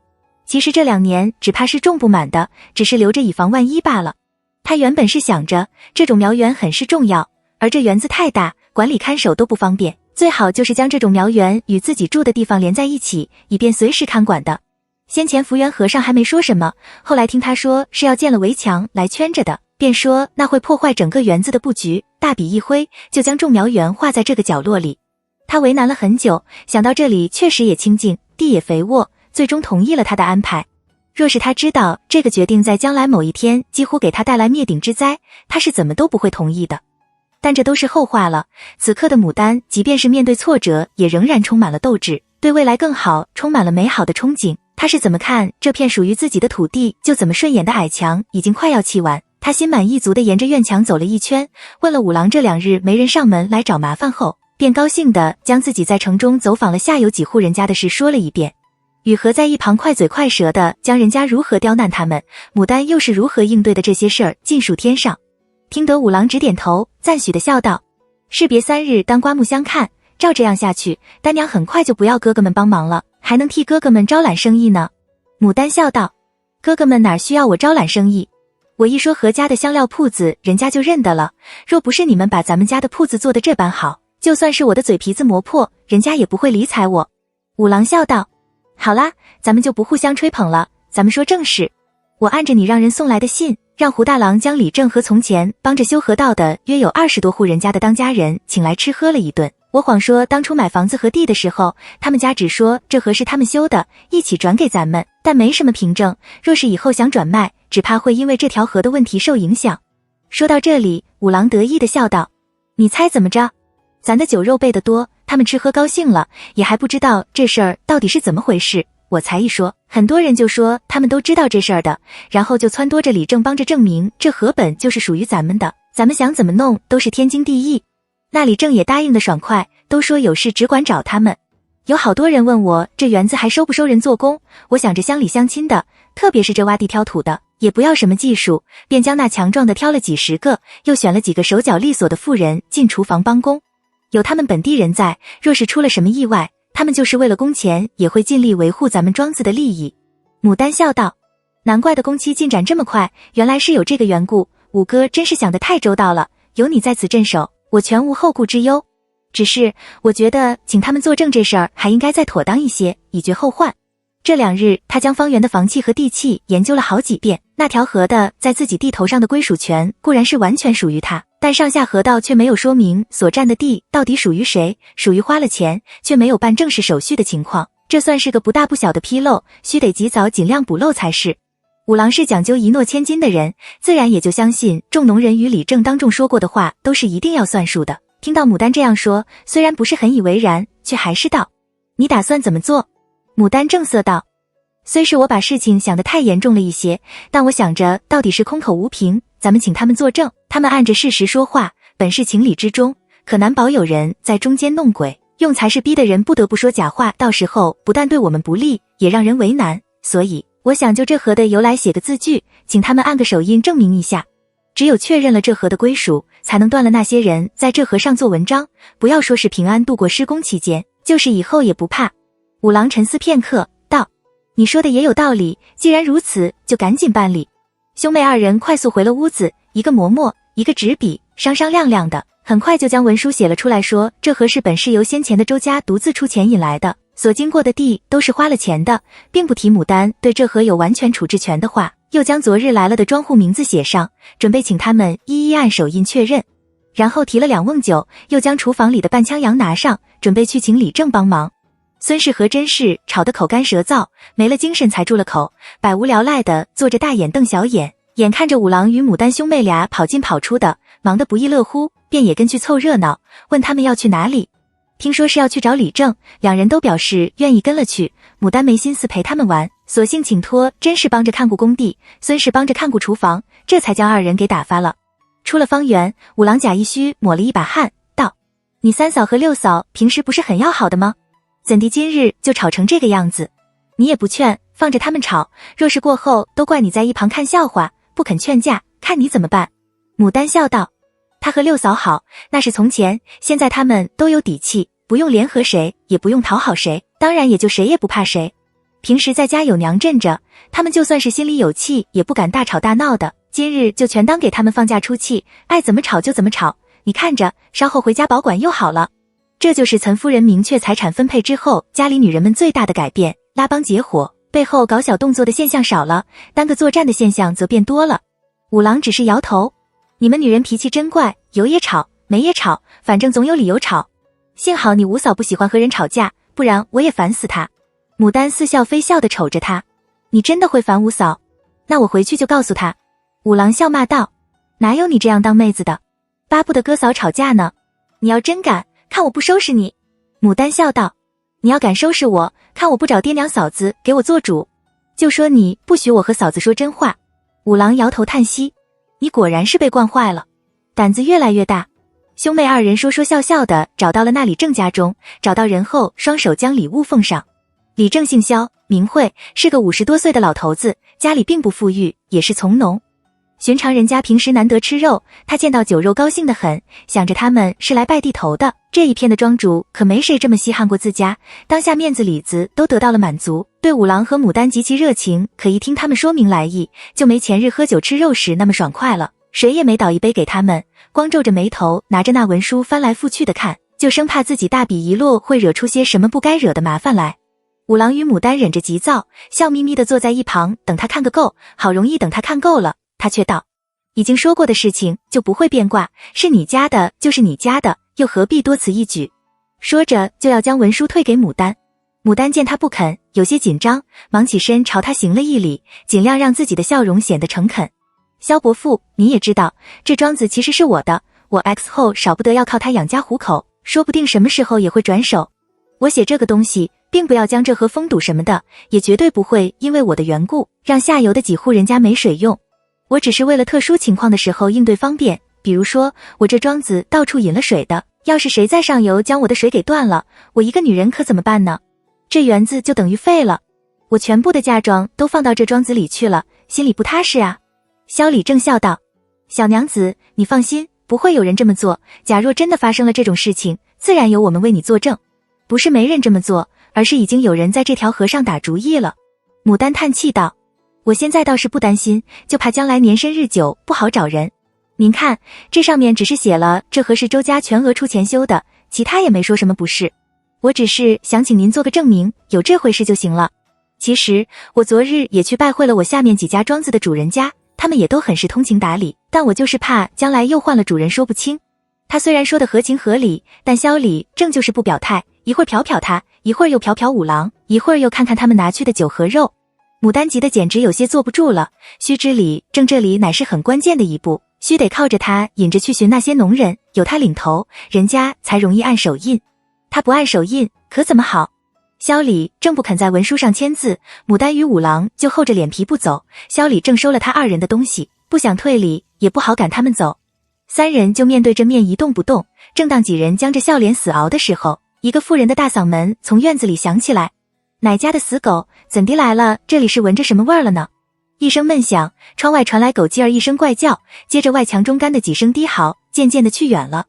其实这2年只怕是种不满的，只是留着以防万一罢了。他原本是想着这种苗园很是重要，而这园子太大，管理看守都不方便，最好就是将这种苗园与自己住的地方连在一起，以便随时看管的。先前福源和尚还没说什么，后来听他说是要建了围墙来圈着的，便说那会破坏整个园子的布局，大笔一挥就将种苗园划在这个角落里。他为难了很久，想到这里确实也清静，地也肥沃，最终同意了他的安排。若是他知道这个决定在将来某一天几乎给他带来灭顶之灾，他是怎么都不会同意的。但这都是后话了，此刻的牡丹即便是面对挫折，也仍然充满了斗志，对未来更好充满了美好的憧憬。他是怎么看这片属于自己的土地就怎么顺眼的矮墙已经快要砌完，他心满意足地沿着院墙走了一圈，问了五郎这2日没人上门来找麻烦后，便高兴地将自己在城中走访了下游几户人家的事说了一遍。雨禾在一旁快嘴快舌地将人家如何刁难他们，牡丹又是如何应对的这些事儿尽数添上。听得五郎只点头赞许地笑道：士别3日当刮目相看，照这样下去，丹娘很快就不要哥哥们帮忙了，还能替哥哥们招揽生意呢。牡丹笑道：哥哥们哪需要我招揽生意？我一说何家的香料铺子，人家就认得了，若不是你们把咱们家的铺子做得这般好，就算是我的嘴皮子磨破，人家也不会理睬我。五郎笑道：好啦，咱们就不互相吹捧了，咱们说正事。我按着你让人送来的信，让胡大郎将李正和从前帮着修河道的约有20多户人家的当家人请来吃喝了一顿。我谎说当初买房子和地的时候，他们家只说这河是他们修的，一起转给咱们，但没什么凭证，若是以后想转卖，只怕会因为这条河的问题受影响。说到这里，五郎得意地笑道：你猜怎么着？咱的酒肉备得多，他们吃喝高兴了，也还不知道这事儿到底是怎么回事。我才一说，很多人就说他们都知道这事儿的，然后就撺掇着李正帮着证明这河本就是属于咱们的，咱们想怎么弄都是天经地义。那李正也答应的爽快，都说有事只管找他们。有好多人问我这园子还收不收人做工，我想着乡里乡亲的，特别是这挖地挑土的，也不要什么技术，便将那强壮的挑了几10个，又选了几个手脚利索的妇人进厨房帮工。有他们本地人在，若是出了什么意外，他们就是为了工钱，也会尽力维护咱们庄子的利益。牡丹笑道：难怪的工期进展这么快，原来是有这个缘故，五哥真是想得太周到了，有你在此镇守，我全无后顾之忧。只是我觉得请他们作证这事儿还应该再妥当一些，以绝后患。这2日他将方圆的房契和地契研究了好几遍，那条河的在自己地头上的归属权固然是完全属于他，但上下河道却没有说明所占的地到底属于谁，属于花了钱却没有办正式手续的情况，这算是个不大不小的纰漏，须得及早尽量补漏才是。五郎是讲究一诺千金的人，自然也就相信众农人与李正当众说过的话都是一定要算数的。听到牡丹这样说，虽然不是很以为然，却还是道：你打算怎么做？牡丹正色道：虽是我把事情想得太严重了一些，但我想着到底是空口无凭，咱们请他们作证，他们按着事实说话，本是情理之中，可难保有人在中间弄鬼，用才是逼得人不得不说假话，到时候不但对我们不利，也让人为难。所以我想就这河的由来写个字据，请他们按个手印证明一下。只有确认了这河的归属，才能断了那些人在这河上做文章，不要说是平安度过施工期间，就是以后也不怕。五郎沉思片刻道：你说的也有道理，既然如此，就赶紧办理。兄妹二人快速回了屋子，一个磨墨，一个纸笔，商商量量的，很快就将文书写了出来说，这河是本是由先前的周家独自出钱引来的，所经过的地都是花了钱的，并不提牡丹对这河有完全处置权的话，又将昨日来了的庄户名字写上，准备请他们一一按手印确认。然后提了2瓮酒，又将厨房里的半枪羊拿上，准备去请李正帮忙。孙氏和甄氏吵得口干舌燥，没了精神才住了口，百无聊赖的坐着大眼瞪小眼，眼看着五郎与牡丹兄妹俩跑进跑出的，忙得不亦乐乎，便也跟去凑热闹，问他们要去哪里。听说是要去找李正，两人都表示愿意跟了去。牡丹没心思陪他们玩，索性请托甄氏帮着看顾工地，孙氏帮着看顾厨房，这才将二人给打发了。出了方圆，五郎贾一虚抹了一把汗，道：你三嫂和六嫂平时不是很要好的吗？怎地今日就吵成这个样子？你也不劝，放着他们吵，若是过后都怪你在一旁看笑话，不肯劝架，看你怎么办？牡丹笑道：他和六嫂好，那是从前，现在他们都有底气，不用联合谁，也不用讨好谁，当然也就谁也不怕谁。平时在家有娘镇着，他们就算是心里有气，也不敢大吵大闹的，今日就全当给他们放假出气，爱怎么吵就怎么吵，你看着，稍后回家保管又好了。这就是岑夫人明确财产分配之后，家里女人们最大的改变，拉帮结伙，背后搞小动作的现象少了，单个作战的现象则变多了。五郎只是摇头，你们女人脾气真怪，有也吵，没也吵，反正总有理由吵。幸好你五嫂不喜欢和人吵架，不然我也烦死她。牡丹似笑非笑地瞅着他，你真的会烦五嫂？那我回去就告诉她。五郎笑骂道，哪有你这样当妹子的，巴不得哥嫂吵架呢。你要真敢，看我不收拾你。牡丹笑道，你要敢收拾我，看我不找爹娘嫂子给我做主。就说你不许我和嫂子说真话。五郎摇头叹息，你果然是被惯坏了，胆子越来越大。兄妹二人说说笑笑的找到了那李正家中，找到人后双手将礼物奉上。李正姓萧，名讳，是个50多岁的老头子，家里并不富裕，也是从农。寻常人家平时难得吃肉，他见到酒肉高兴得很，想着他们是来拜地头的，这一片的庄主可没谁这么稀罕过自家，当下面子里子都得到了满足，对五郎和牡丹极其热情，可一听他们说明来意，就没前日喝酒吃肉时那么爽快了，谁也没倒一杯给他们，光皱着眉头拿着那文书翻来覆去的看，就生怕自己大笔一落会惹出些什么不该惹的麻烦来。五郎与牡丹忍着急躁，笑眯眯地坐在一旁等他看个够，好容易等他看够了，他却道，已经说过的事情就不会变卦，是你家的就是你家的，又何必多此一举。说着就要将文书退给牡丹。牡丹见他不肯，有些紧张，忙起身朝他行了一礼，尽量让自己的笑容显得诚恳。萧伯父，你也知道，这庄子其实是我的，我 X 后少不得要靠他养家糊口，说不定什么时候也会转手。我写这个东西并不要将这河封堵什么的，也绝对不会因为我的缘故让下游的几户人家没水用。我只是为了特殊情况的时候应对方便，比如说我这庄子到处引了水的，要是谁在上游将我的水给断了，我一个女人可怎么办呢？这园子就等于废了。我全部的嫁妆都放到这庄子里去了，心里不踏实啊。萧礼正笑道，小娘子，你放心，不会有人这么做，假若真的发生了这种事情，自然由我们为你作证。不是没人这么做，而是已经有人在这条河上打主意了。牡丹叹气道，我现在倒是不担心，就怕将来年深日久不好找人。您看，这上面只是写了这河是周家全额出钱修的，其他也没说什么不是。我只是想请您做个证明，有这回事就行了。其实我昨日也去拜会了我下面几家庄子的主人家，他们也都很是通情达理，但我就是怕将来又换了主人说不清。他虽然说的合情合理，但萧礼正就是不表态，一会儿瞟瞟他，一会儿又瞟瞟五郎，一会儿又看看他们拿去的酒和肉。牡丹急得简直有些坐不住了，须知礼正这里乃是很关键的一步，须得靠着他引着去寻那些农人，有他领头，人家才容易按手印。他不按手印可怎么好？萧礼正不肯在文书上签字，牡丹与五郎就厚着脸皮不走，萧礼正收了他二人的东西，不想退礼，也不好赶他们走。三人就面对着面一动不动，正当几人将着笑脸死熬的时候，一个妇人的大嗓门从院子里响起来，哪家的死狗，怎地来了？这里是闻着什么味儿了呢？一声闷响，窗外传来狗鸡儿一声怪叫，接着外墙中干的几声低嚎，渐渐的去远了。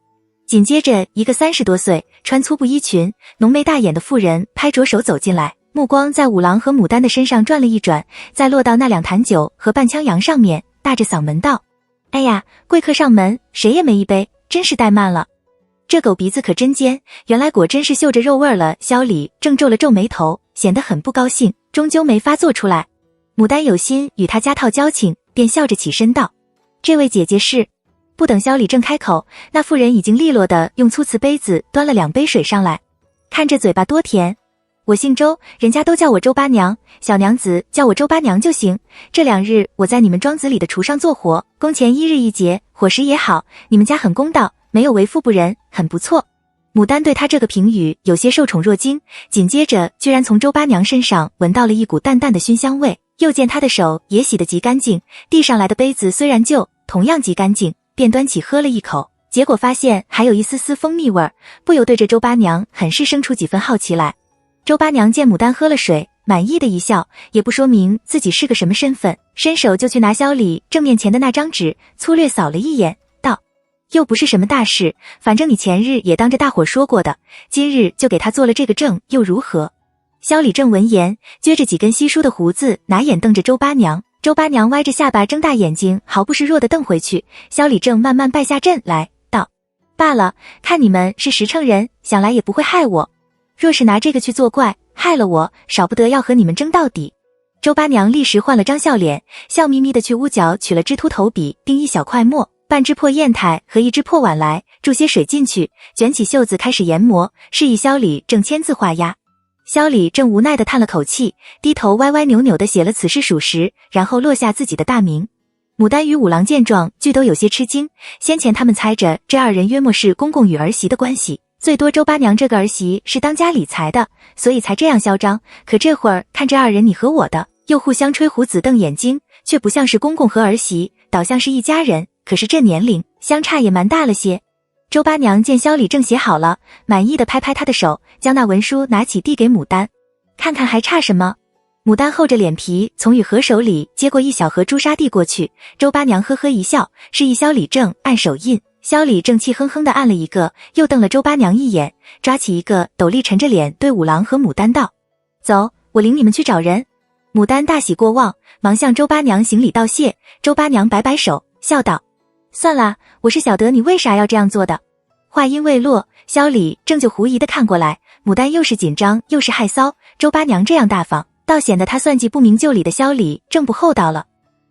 紧接着一个30多岁，穿粗布衣裙，浓眉大眼的妇人拍着手走进来，目光在五郎和牡丹的身上转了一转，再落到那2坛酒和半枪羊上面，大着嗓门道：哎呀，贵客上门，谁也没一杯，真是怠慢了。这狗鼻子可真尖，原来果真是嗅着肉味了。萧礼正皱了皱眉头，显得很不高兴，终究没发作出来。牡丹有心与他加套交情，便笑着起身道：这位姐姐是……不等萧礼正开口，那妇人已经利落地用粗瓷杯子端了2杯水上来，看这嘴巴多甜。我姓周，人家都叫我周八娘，小娘子叫我周八娘就行。这2日我在你们庄子里的厨上做活，工钱1日1节，伙食也好，你们家很公道，没有为富不仁，很不错。牡丹对他这个评语有些受宠若惊，紧接着居然从周八娘身上闻到了一股淡淡的熏香味，又见他的手也洗得极干净，递上来的杯子虽然旧，同样极干净，便端起喝了一口，结果发现还有一丝丝蜂蜜味，不由对着周八娘很是生出几分好奇来。周八娘见牡丹喝了水，满意的一笑，也不说明自己是个什么身份，伸手就去拿萧礼正面前的那张纸，粗略扫了一眼，道：又不是什么大事，反正你前日也当着大伙说过的，今日就给他做了这个证，又如何？萧礼正闻言，撅着几根稀疏的胡子，拿眼瞪着周八娘。周八娘歪着下巴，睁大眼睛，毫不示弱地瞪回去。萧礼正慢慢败下阵来，道：罢了，看你们是实诚人，想来也不会害我。若是拿这个去作怪，害了我，少不得要和你们争到底。周八娘立时换了张笑脸，笑眯眯地去屋角取了支秃头笔，并一小块墨、半只破砚台和一只破碗来，注些水进去，卷起袖子开始研磨，示意萧礼正签字画押。萧礼正无奈地叹了口气，低头歪歪扭扭地写了此事属实，然后落下自己的大名。牡丹与五郎见状，俱都有些吃惊。先前他们猜着这2人约莫是公公与儿媳的关系，最多周八娘这个儿媳是当家理财的，所以才这样嚣张。可这会儿看这2人你和我的，又互相吹胡子瞪眼睛，却不像是公公和儿媳，倒像是一家人。可是这年龄相差也蛮大了些。周八娘见萧礼正写好了，满意的拍拍他的手，将那文书拿起递给牡丹，看看还差什么。牡丹厚着脸皮从雨禾手里接过一小盒朱砂递过去，周八娘呵呵一笑，示意萧礼正按手印。萧礼正气哼哼地按了一个，又瞪了周八娘一眼，抓起一个斗笠，沉着脸对五郎和牡丹道：走，我领你们去找人。牡丹大喜过望，忙向周八娘行礼道谢。周八娘摆摆手，笑道：算了，我是晓得你为啥要这样做的。话音未落，萧礼正就狐疑地看过来，牡丹又是紧张又是害臊，周八娘这样大方，倒显得他算计不明就里的萧礼正不厚道了。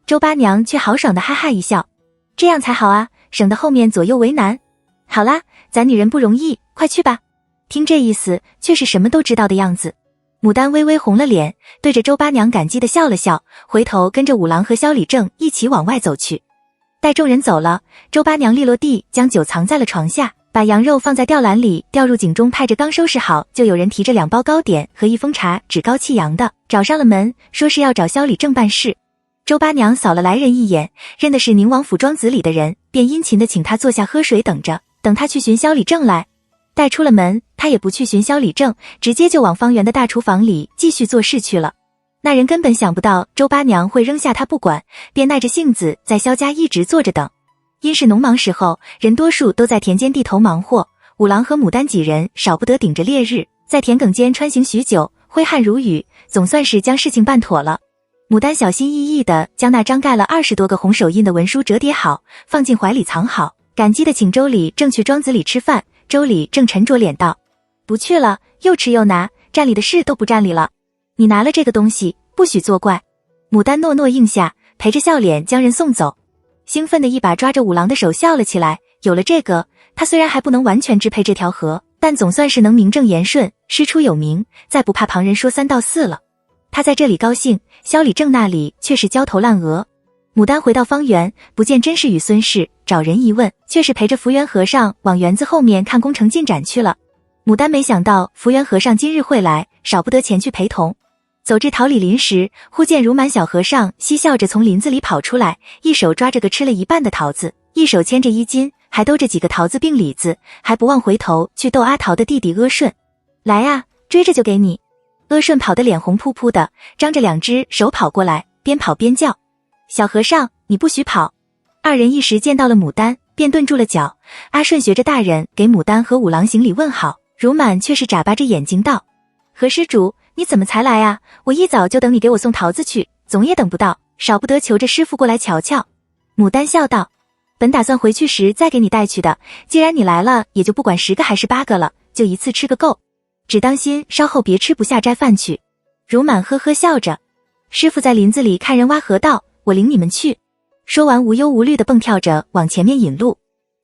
周八娘却豪爽地哈哈一笑，这样才好啊，省得后面左右为难。好啦，咱女人不容易，快去吧。听这意思，却是什么都知道的样子。牡丹微微红了脸，对着周八娘感激地笑了笑，回头跟着五郎和萧礼正一起往外走去。待众人走了，周八娘利落地将酒藏在了床下，把羊肉放在吊篮里，吊入井中派着，刚收拾好，就有人提着2包糕点和1封茶，趾高气扬的找上了门，说是要找萧礼正办事。周八娘扫了来人一眼，认的是宁王府庄子里的人，便殷勤地请他坐下喝水等着，等他去寻萧礼正来。待出了门，他也不去寻萧礼正，直接就往方圆的大厨房里继续做事去了。那人根本想不到周八娘会扔下他不管，便耐着性子在萧家一直坐着等。因是农忙时候，人多数都在田间地头忙活，五郎和牡丹几人少不得顶着烈日，在田埂间穿行许久，挥汗如雨，总算是将事情办妥了。牡丹小心翼翼地将那张盖了20多个红手印的文书折叠好，放进怀里藏好，感激地请周礼正去庄子里吃饭。周礼正沉着脸道：不去了，又吃又拿，站里的事都不站里了。你拿了这个东西，不许作怪。牡丹诺诺应下，陪着笑脸将人送走。兴奋的一把抓着五郎的手笑了起来，有了这个，他虽然还不能完全支配这条河，但总算是能名正言顺，师出有名，再不怕旁人说3道4了。他在这里高兴，萧礼正那里却是焦头烂额。牡丹回到方圆，不见真是与孙氏，找人一问，却是陪着福源和尚往园子后面看工程进展去了。牡丹没想到福源和尚今日会来，少不得前去陪同。走至桃李林时，忽见如满小和尚嬉笑着从林子里跑出来，一手抓着个吃了一半的桃子，一手牵着衣襟，还兜着几个桃子并李子，还不忘回头去逗阿桃的弟弟阿顺。来啊，追着就给你。阿顺跑得脸红扑扑的，张着2只手跑过来，边跑边叫：小和尚，你不许跑。2人一时见到了牡丹，便顿住了脚。阿顺学着大人给牡丹和五郎行礼问好，如满却是眨巴着眼睛道：何施主，你怎么才来啊？我一早就等你给我送桃子去，总也等不到，少不得求着师傅过来瞧瞧。牡丹笑道，本打算回去时再给你带去的，既然你来了，也就不管10个还是8个了，就一次吃个够，只当心稍后别吃不下斋饭去。如满呵呵笑着，师傅在林子里看人挖河道，我领你们去。说完无忧无虑地蹦跳着往前面引路。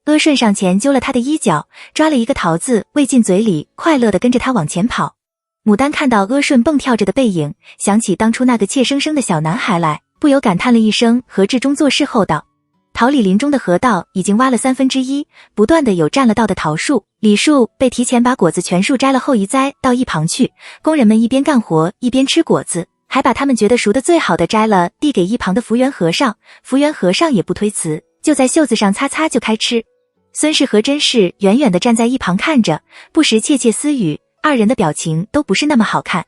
阿顺上前揪了他的衣角，抓了一个桃子喂进嘴里，快乐地跟着他往前跑。牡丹看到阿顺蹦跳着的背影，想起当初那个怯生生的小男孩来，不由感叹了一声，和志中做事后道。桃李林中的河道已经挖了1/3，不断的有占了道的桃树、李树被提前把果子全数摘了后移栽到一旁去，工人们一边干活一边吃果子，还把他们觉得熟的最好的摘了递给一旁的福源和尚，福源和尚也不推辞，就在袖子上擦擦就开吃。孙氏和甄氏远远地站在一旁看着，不时窃窃私语，二人的表情都不是那么好看。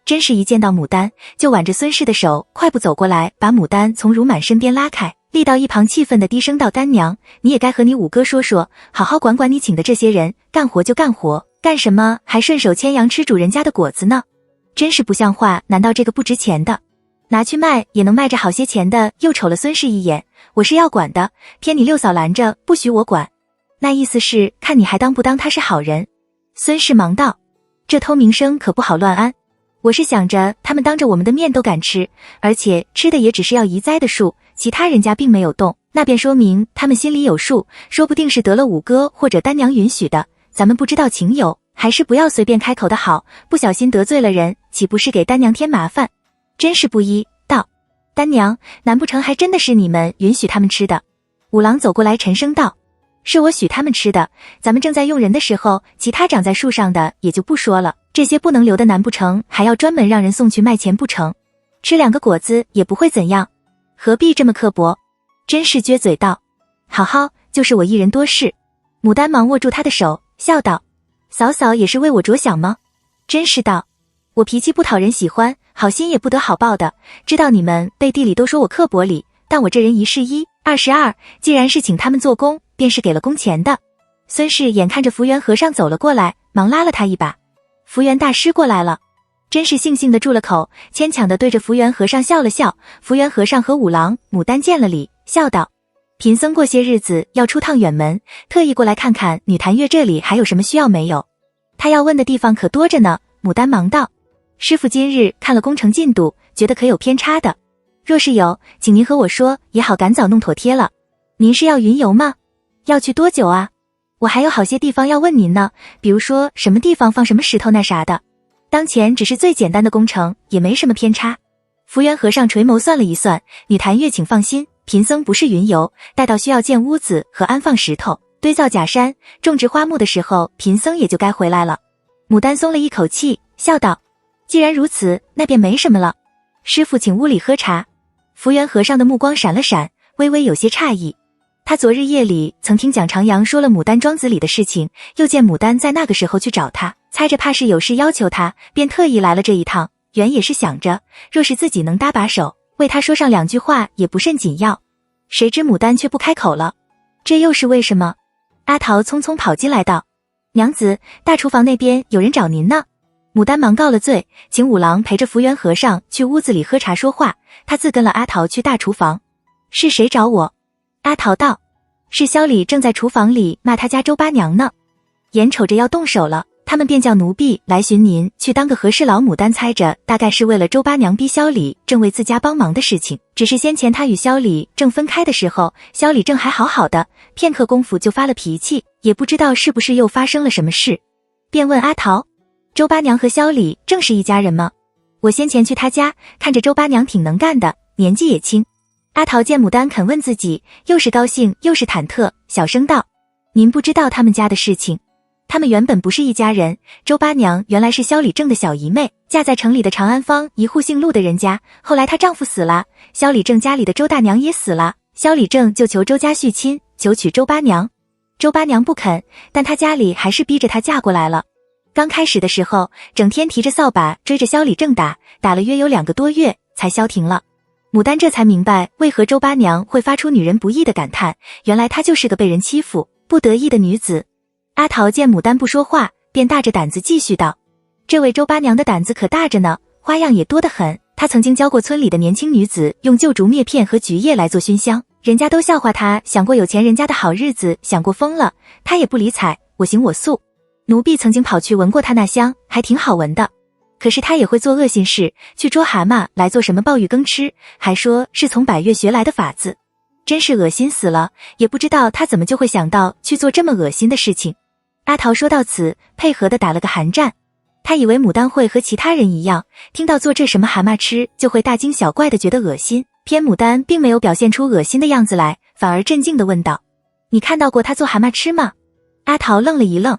甄氏一见到牡丹，就挽着孙氏的手快步走过来，把牡丹从如满身边拉开，立到一旁气愤地低声道，丹娘，你也该和你五哥说说，好好管管你请的这些人，干活就干活，干什么还顺手牵羊吃主人家的果子呢？真是不像话，难道这个不值钱的拿去卖也能卖着好些钱的？又瞅了孙氏一眼，我是要管的，偏你六嫂拦着不许我管，那意思是看你还当不当他是好人。孙氏忙道，这偷名声可不好乱安，我是想着他们当着我们的面都敢吃，而且吃的也只是要移栽的树，其他人家并没有动，那便说明他们心里有数，说不定是得了五哥或者丹娘允许的，咱们不知道情由，还是不要随便开口的好，不小心得罪了人，岂不是给丹娘添麻烦？真是不依道，丹娘，难不成还真的是你们允许他们吃的？五郎走过来沉声道，是我许他们吃的，咱们正在用人的时候，其他长在树上的也就不说了，这些不能留的难不成还要专门让人送去卖钱不成？吃2个果子也不会怎样，何必这么刻薄？真是撅嘴道，好好，就是我一人多事。牡丹忙握住他的手，笑道，嫂嫂也是为我着想吗？真是道，我脾气不讨人喜欢，好心也不得好报的，知道你们背地里都说我刻薄里，但我这人1是1，2是2，既然是请他们做工，便是给了工钱的。孙氏眼看着福源和尚走了过来，忙拉了他一把，福源大师过来了。真是悻悻地住了口，牵强地对着福源和尚笑了笑。福源和尚和五郎、牡丹见了礼，笑道，贫僧过些日子要出趟远门，特意过来看看女檀月这里还有什么需要没有。他要问的地方可多着呢。牡丹忙道，师傅今日看了工程进度，觉得可有偏差的，若是有，请您和我说，也好赶早弄妥帖了。您是要云游吗？要去多久啊？我还有好些地方要问您呢，比如说什么地方放什么石头那啥的。当前只是最简单的工程，也没什么偏差。福源和尚垂眸算了一算，女檀月请放心，贫僧不是云游，待到需要建屋子和安放石头、堆造假山、种植花木的时候，贫僧也就该回来了。牡丹松了一口气，笑道，既然如此，那便没什么了。师傅请屋里喝茶。福源和尚的目光闪了闪，微微有些诧异。他昨日夜里曾听蒋长阳说了牡丹庄子里的事情，又见牡丹在那个时候去找他，猜着怕是有事要求他，便特意来了这一趟，原也是想着若是自己能搭把手，为他说上2句话也不甚紧要。谁知牡丹却不开口了，这又是为什么？阿桃匆匆跑进来道，娘子，大厨房那边有人找您呢。牡丹忙告了罪，请五郎陪着福源和尚去屋子里喝茶说话，他自跟了阿桃去大厨房。是谁找我？阿桃道，是萧礼正在厨房里骂他家周八娘呢，眼瞅着要动手了，他们便叫奴婢来寻您去当个和事佬。牡丹猜着大概是为了周八娘逼萧礼正为自家帮忙的事情，只是先前他与萧礼正分开的时候，萧礼正还好好的，片刻功夫就发了脾气，也不知道是不是又发生了什么事，便问阿桃，周八娘和萧礼正是一家人吗？我先前去他家，看着周八娘挺能干的，年纪也轻。阿桃见牡丹肯问自己，又是高兴又是忐忑，小声道，您不知道他们家的事情，他们原本不是一家人，周八娘原来是萧礼正的小姨妹，嫁在城里的长安坊一户姓陆的人家，后来她丈夫死了，萧礼正家里的周大娘也死了，萧礼正就求周家续亲，求娶周八娘。周八娘不肯，但她家里还是逼着她嫁过来了。刚开始的时候，整天提着扫把追着萧礼正打，打了约有2个多月才消停了。牡丹这才明白为何周八娘会发出女人不义的感叹，原来她就是个被人欺负不得意的女子。阿桃见牡丹不说话，便大着胆子继续道，这位周八娘的胆子可大着呢，花样也多得很。她曾经教过村里的年轻女子用旧竹篾片和菊叶来做熏香，人家都笑话她想过有钱人家的好日子，想过疯了，她也不理睬，我行我素。奴婢曾经跑去闻过她那香，还挺好闻的。可是她也会做恶心事，去捉蛤蟆来做什么鲍鱼羹吃，还说是从百越学来的法子，真是恶心死了，也不知道她怎么就会想到去做这么恶心的事情。阿桃说到此，配合的打了个寒战。他以为牡丹会和其他人一样，听到做这什么蛤蟆吃就会大惊小怪的觉得恶心，偏牡丹并没有表现出恶心的样子来，反而镇静的问道：你看到过他做蛤蟆吃吗？阿桃愣了一愣，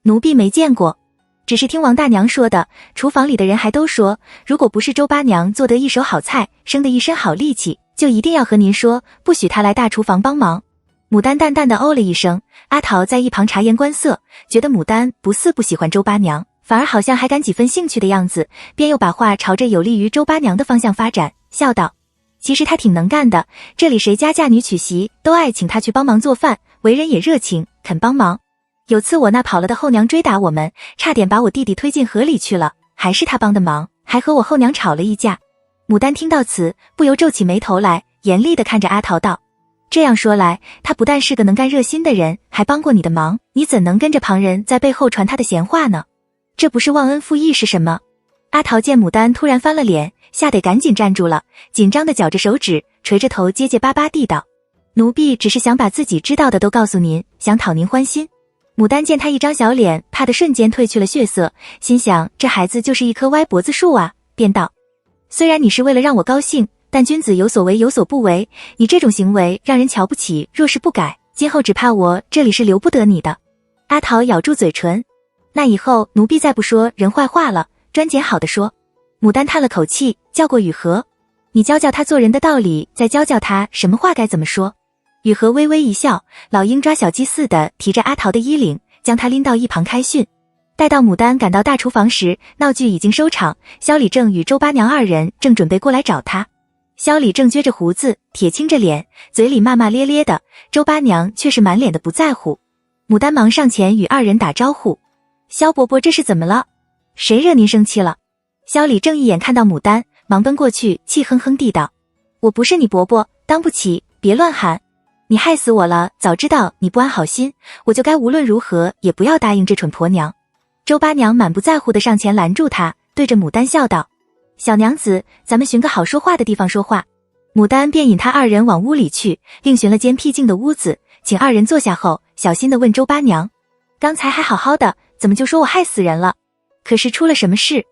奴婢没见过，只是听王大娘说的，厨房里的人还都说，如果不是周八娘做得一手好菜，生得一身好力气，就一定要和您说，不许她来大厨房帮忙。牡丹淡淡的哦了一声，阿桃在一旁察言观色，觉得牡丹不似不喜欢周八娘，反而好像还感几分兴趣的样子，便又把话朝着有利于周八娘的方向发展，笑道：其实她挺能干的，这里谁家嫁女娶媳都爱请她去帮忙做饭，为人也热情，肯帮忙。有次我那跑了的后娘追打我们，差点把我弟弟推进河里去了，还是她帮的忙，还和我后娘吵了一架。牡丹听到此，不由皱起眉头来，严厉地看着阿桃道：这样说来，他不但是个能干热心的人，还帮过你的忙，你怎能跟着旁人在背后传他的闲话呢？这不是忘恩负义是什么？阿桃见牡丹突然翻了脸，吓得赶紧站住了，紧张地绞着手指，垂着头结结巴巴地道：奴婢只是想把自己知道的都告诉您，想讨您欢心。牡丹见他一张小脸，怕得瞬间褪去了血色，心想这孩子就是一棵歪脖子树啊，便道：虽然你是为了让我高兴，但君子有所为有所不为，你这种行为让人瞧不起，若是不改，今后只怕我这里是留不得你的。阿桃咬住嘴唇，那以后奴婢再不说人坏话了，专捡好的说。牡丹叹了口气，叫过雨禾：你教教他做人的道理，再教教他什么话该怎么说。雨禾微微一笑，老鹰抓小鸡似的提着阿桃的衣领，将他拎到一旁开训。待到牡丹赶到大厨房时，闹剧已经收场，萧礼正与周八娘二人正准备过来找他。萧礼正撅着胡子，铁青着脸，嘴里骂骂咧咧的，周八娘却是满脸的不在乎。牡丹忙上前与二人打招呼：萧伯伯，这是怎么了？谁惹您生气了？萧礼正一眼看到牡丹，忙奔过去，气哼哼地道：我不是你伯伯，当不起，别乱喊，你害死我了，早知道你不安好心，我就该无论如何也不要答应这蠢婆娘。周八娘满不在乎地上前拦住她，对着牡丹笑道：小娘子，咱们寻个好说话的地方说话。牡丹便引他二人往屋里去，另寻了间僻静的屋子，请二人坐下后，小心地问周八娘：刚才还好好的，怎么就说我害死人了？可是出了什么事？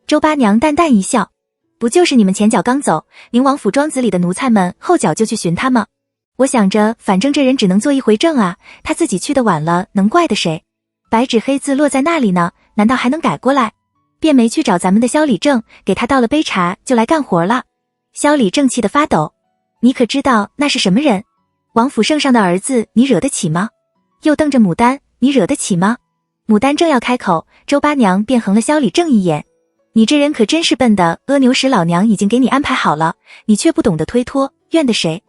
周八娘淡淡一笑：不就是你们前脚刚走，宁王府庄子里的奴才们后脚就去寻他吗？我想着反正这人只能做一回正啊，他自己去的晚了，能怪的谁？白纸黑字落在那里呢，难道还能改过来？便没去找咱们的萧礼正，给他倒了杯茶就来干活了。萧礼正气得发抖：你可知道那是什么人？王府圣上的儿子，你惹得起吗？又瞪着牡丹：你惹得起吗？牡丹正要开口，周八娘便横了萧礼正一眼：你这人可真是笨的，阿牛使老娘已经给你安排好了，你却不懂得推脱，怨的谁？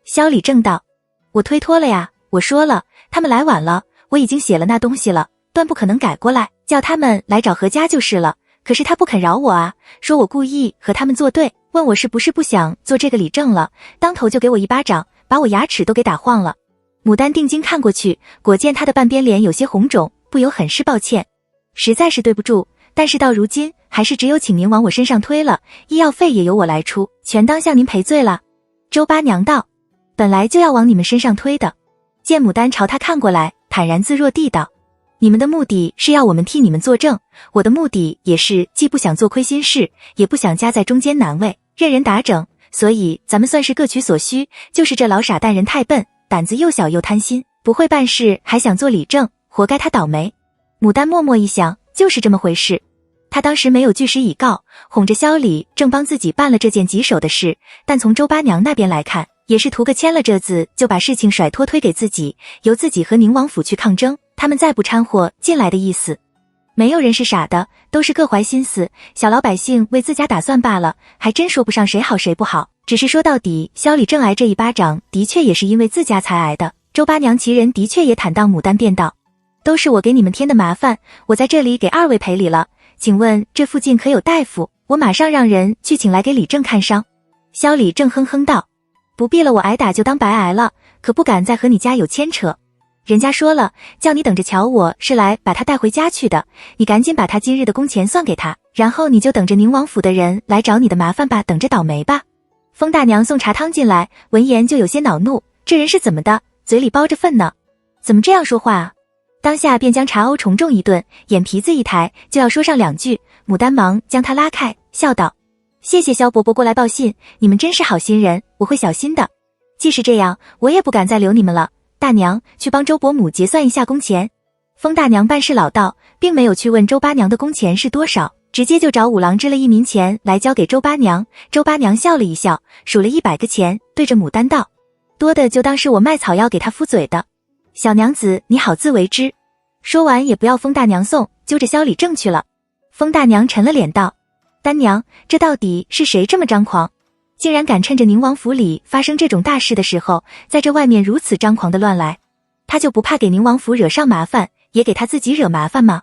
萧礼正道：我推脱了呀，我说了，他们来晚了，我已经写了那东西了，断不可能改过来，叫他们来找何家就是了。可是他不肯饶我啊，说我故意和他们作对，问我是不是不想做这个理正了，当头就给我一巴掌，把我牙齿都给打晃了。牡丹定睛看过去，果见他的半边脸有些红肿，不由很是抱歉，实在是对不住，但是到如今还是只有请您往我身上推了，医药费也由我来出，全当向您赔罪了。周八娘道：本来就要往你们身上推的。见牡丹朝他看过来，坦然自若地道：你们的目的是要我们替你们作证，我的目的也是既不想做亏心事，也不想夹在中间难为，任人打整，所以咱们算是各取所需，就是这老傻蛋人太笨，胆子又小又贪心，不会办事还想做理正，活该他倒霉。牡丹默默一想，就是这么回事。他当时没有据实以告，哄着萧礼正帮自己办了这件棘手的事，但从周八娘那边来看，也是图个签了这字就把事情甩脱推给自己，由自己和宁王府去抗争，他们再不掺和进来的意思。没有人是傻的，都是各怀心思，小老百姓为自家打算罢了，还真说不上谁好谁不好，只是说到底，萧礼正挨这一巴掌的确也是因为自家才挨的。周八娘其人的确也坦荡，牡丹便道：都是我给你们添的麻烦，我在这里给二位赔礼了，请问这附近可有大夫？我马上让人去请来给李正看伤。萧李正哼哼道，不必了，我挨打就当白挨了，可不敢再和你家有牵扯。人家说了，叫你等着瞧，我是来把他带回家去的，你赶紧把他今日的工钱算给他，然后你就等着宁王府的人来找你的麻烦吧，等着倒霉吧。风大娘送茶汤进来，闻言就有些恼怒，这人是怎么的，嘴里包着粪呢？怎么这样说话啊？当下便将茶瓯重重一顿，眼皮子一抬，就要说上两句，牡丹忙将他拉开，笑道，谢谢萧伯伯过来报信，你们真是好心人，我会小心的。既是这样，我也不敢再留你们了，大娘去帮周伯母结算一下工钱。风大娘办事老道，并没有去问周八娘的工钱是多少，直接就找五郎支了1名钱来交给周八娘。周八娘笑了一笑，数了100个钱，对着牡丹道，多的就当是我卖草药给他敷嘴的，小娘子你好自为之。说完也不要风大娘送，揪着萧李正去了。风大娘沉了脸道，丹娘，这到底是谁这么张狂，竟然敢趁着宁王府里发生这种大事的时候，在这外面如此张狂的乱来？他就不怕给宁王府惹上麻烦，也给他自己惹麻烦吗？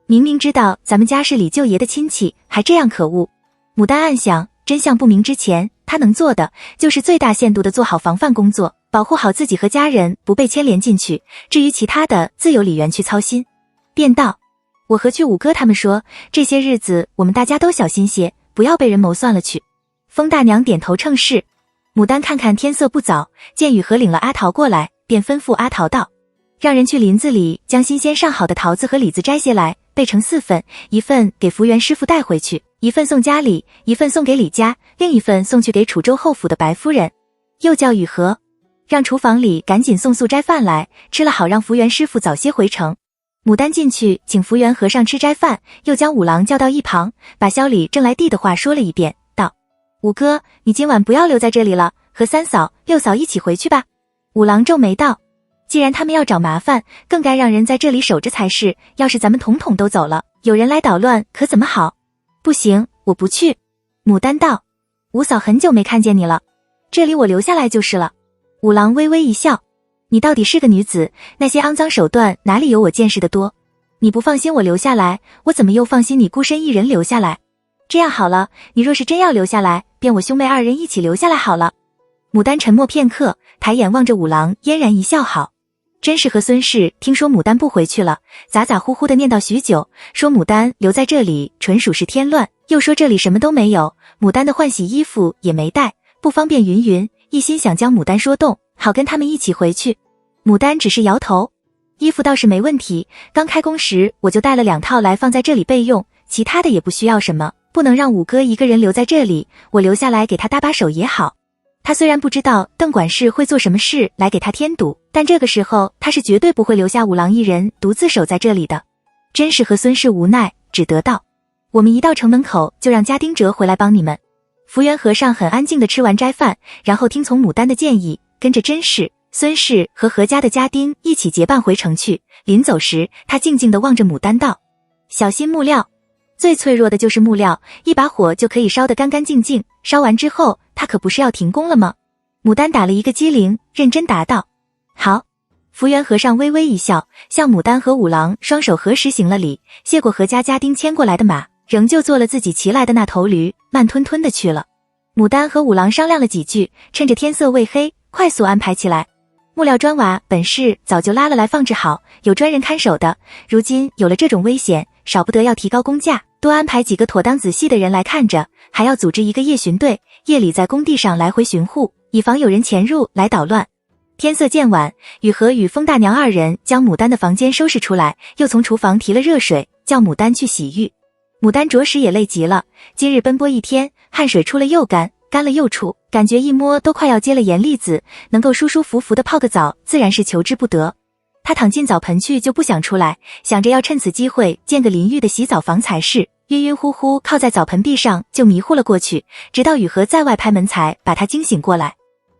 明明知道咱们家是李舅爷的亲戚，还这样可恶。牡丹暗想，真相不明之前，他能做的就是最大限度的做好防范工作，保护好自己和家人不被牵连进去，至于其他的自有李元去操心。便道，我和去五哥他们说，这些日子我们大家都小心些，不要被人谋算了去。风大娘点头称是。牡丹看看天色不早，见雨禾领了阿桃过来，便吩咐阿桃道，让人去林子里将新鲜上好的桃子和李子摘些来，备成4份，1份给福元师傅带回去，1份送家里，1份送给李家，另1份送去给楚州后府的白夫人。又叫雨禾让厨房里赶紧送素斋饭来，吃了好让福元师傅早些回城。牡丹进去请福元和尚吃斋饭，又将五郎叫到一旁，把萧李正来递的话说了一遍，道，五哥，你今晚不要留在这里了，和三嫂、六嫂一起回去吧。五郎皱眉道，既然他们要找麻烦，更该让人在这里守着才是，要是咱们统统都走了，有人来捣乱可怎么好？不行，我不去。牡丹道，五嫂很久没看见你了，这里我留下来就是了。五郎微微一笑，你到底是个女子，那些肮脏手段哪里有我见识的多？你不放心我留下来，我怎么又放心你孤身一人留下来？这样好了，你若是真要留下来，便我兄妹2人一起留下来好了。牡丹沉默片刻，抬眼望着五郎，嫣然一笑，好。甄氏和孙氏听说牡丹不回去了，咋咋呼呼地念叨许久，说牡丹留在这里纯属是添乱，又说这里什么都没有，牡丹的换洗衣服也没带，不方便云云，一心想将牡丹说动，好跟他们一起回去。牡丹只是摇头，衣服倒是没问题，刚开工时我就带了2套来放在这里备用，其他的也不需要什么，不能让五哥一个人留在这里，我留下来给他搭把手也好。他虽然不知道邓管事会做什么事来给他添堵，但这个时候他是绝对不会留下五郎一人独自守在这里的。甄氏和孙氏无奈，只得道，我们一到城门口就让家丁哲回来帮你们。福元和尚很安静地吃完斋饭，然后听从牡丹的建议，跟着甄氏、孙氏和何家的家丁一起结伴回城去。临走时，他静静地望着牡丹道，小心木料，最脆弱的就是木料，一把火就可以烧得干干净净，烧完之后他可不是要停工了吗？牡丹打了一个机灵，认真答道，好。福元和尚微微一笑，向牡丹和五郎双手合十行了礼，谢过何家家丁牵过来的马，仍旧做了自己骑来的那头驴，慢吞吞的去了。牡丹和五郎商量了几句，趁着天色未黑，快速安排起来。木料砖瓦本是早就拉了来放置好，有专人看守的，如今有了这种危险，少不得要提高工价，多安排几个妥当仔细的人来看着，还要组织一个夜巡队，夜里在工地上来回巡护，以防有人潜入来捣乱。天色渐晚，雨禾与风大娘2人将牡丹的房间收拾出来，又从厨房提了热水，叫牡丹去洗浴。牡丹着实也累极了，今日奔波一天，汗水出了又干，干了又出，感觉一摸都快要结了盐粒子，能够舒舒服服的泡个澡，自然是求之不得。他躺进澡盆去就不想出来，想着要趁此机会建个淋浴的洗澡房才是，晕晕乎乎靠在澡盆壁上就迷糊了过去，直到雨禾在外拍门才把他惊醒过来。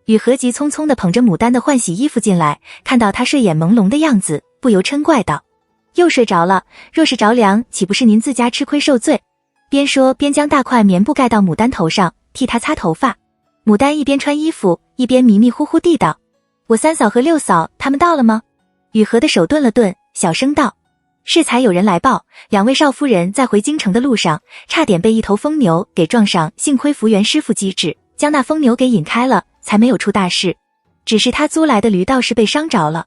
雨禾急匆匆地捧着牡丹的换洗衣服进来，看到他睡眼朦胧的样子，不由嗔怪道，又睡着了，若是着凉，岂不是您自家吃亏受罪？边说边将大块棉布盖到牡丹头上，替她擦头发。牡丹一边穿衣服，一边迷迷糊糊地道，我三嫂和六嫂他们到了吗？雨禾的手顿了顿，小声道，适才有人来报，两位少夫人在回京城的路上，差点被一头疯牛给撞上，幸亏福元师傅机智，将那疯牛给引开了，才没有出大事。只是他租来的驴倒是被伤着了。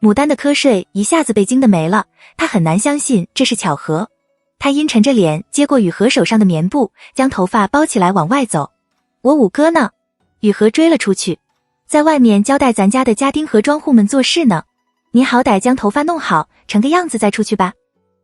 牡丹的瞌睡一下子被惊得没了，她很难相信这是巧合。她阴沉着脸接过雨禾手上的棉布，将头发包起来往外走。我五哥呢？雨禾追了出去，在外面交代咱家的家丁和庄户们做事呢。您好歹将头发弄好，成个样子再出去吧。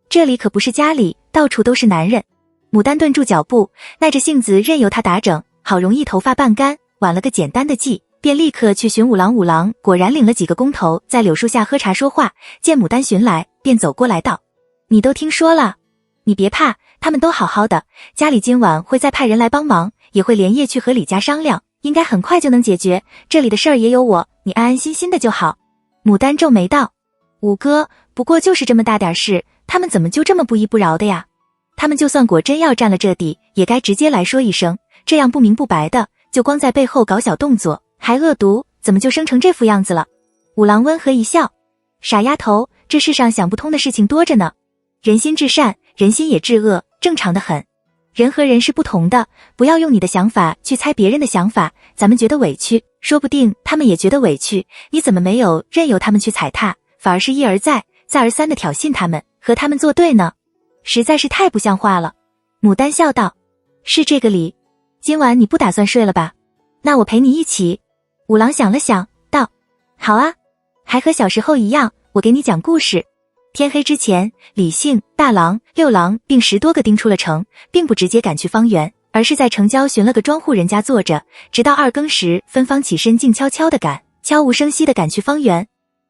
这里可不是家里，到处都是男人。牡丹顿住脚步，耐着性子任由他打整，好容易头发半干，挽了个简单的髻，便立刻去寻五郎。五郎果然领了几个工头在柳树下喝茶说话，见牡丹寻来，便走过来道：你都听说了？你别怕，他们都好好的，家里今晚会再派人来帮忙，也会连夜去和李家商量，应该很快就能解决，这里的事儿也有我，你安安心心的就好。牡丹皱眉道：五哥，不过就是这么大点事，他们怎么就这么不依不饶的呀？他们就算果真要占了这地，也该直接来说一声，这样不明不白的，就光在背后搞小动作，还恶毒，怎么就生成这副样子了？五郎温和一笑：傻丫头，这世上想不通的事情多着呢。人心至善，人心也至恶，正常的很。人和人是不同的，不要用你的想法去猜别人的想法，咱们觉得委屈，说不定他们也觉得委屈，你怎么没有任由他们去踩踏，反而是一而再，再而三的挑衅他们，和他们作对呢？实在是太不像话了。牡丹笑道：是这个理。今晚你不打算睡了吧？那我陪你一起。五郎想了想，道：好啊，还和小时候一样，我给你讲故事。天黑之前，李姓、大郎、六郎并10多个丁出了城，并不直接赶去方圆，而是在城郊寻了个庄户人家坐着，直到2更时分方起身，静悄悄地赶，悄无声息地赶去方圆。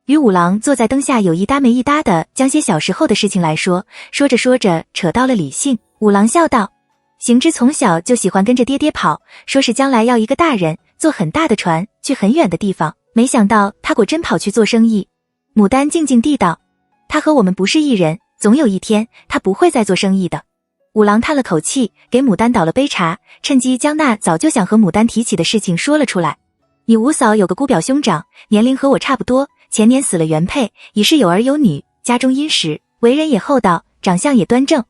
与五郎坐在灯下有一搭没一搭的将些小时候的事情来说，说着说着扯到了李姓。五郎笑道：行之从小就喜欢跟着爹爹跑，说是将来要一个大人，坐很大的船去很远的地方，没想到他果真跑去做生意。牡丹静静地道：他和我们不是一人，总有一天他不会再做生意的。五郎叹了口气，给牡丹倒了杯茶，趁机将那早就想和牡丹提起的事情说了出来。你五嫂有个姑表兄长，年龄和我差不多，前年死了原配，已是有儿有女，家中殷实，为人也厚道，长相也端正。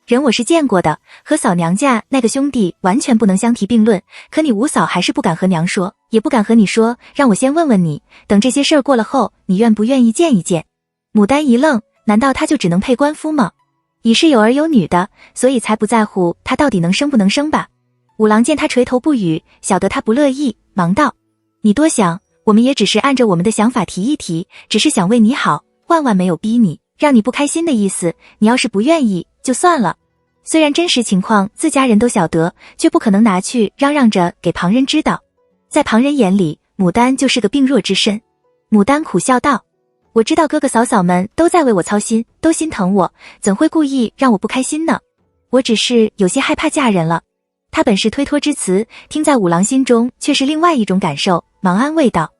人我是见过的，和嫂娘家那个兄弟完全不能相提并论，可你五嫂还是不敢和娘说，也不敢和你说，让我先问问你，等这些事儿过了后，你愿不愿意见一见？牡丹一愣，难道他就只能配官夫吗？已是有儿有女的，所以才不在乎他到底能生不能生吧。五郎见他垂头不语，晓得他不乐意，忙道：你多想，我们也只是按着我们的想法提一提，只是想为你好，万万没有逼你，让你不开心的意思，你要是不愿意就算了。虽然真实情况自家人都晓得，却不可能拿去嚷嚷着给旁人知道。在旁人眼里，牡丹就是个病弱之身。牡丹苦笑道：我知道哥哥嫂嫂们都在为我操心，都心疼我，怎会故意让我不开心呢？我只是有些害怕嫁人了。他本是推脱之词，听在五郎心中却是另外一种感受，忙安慰道：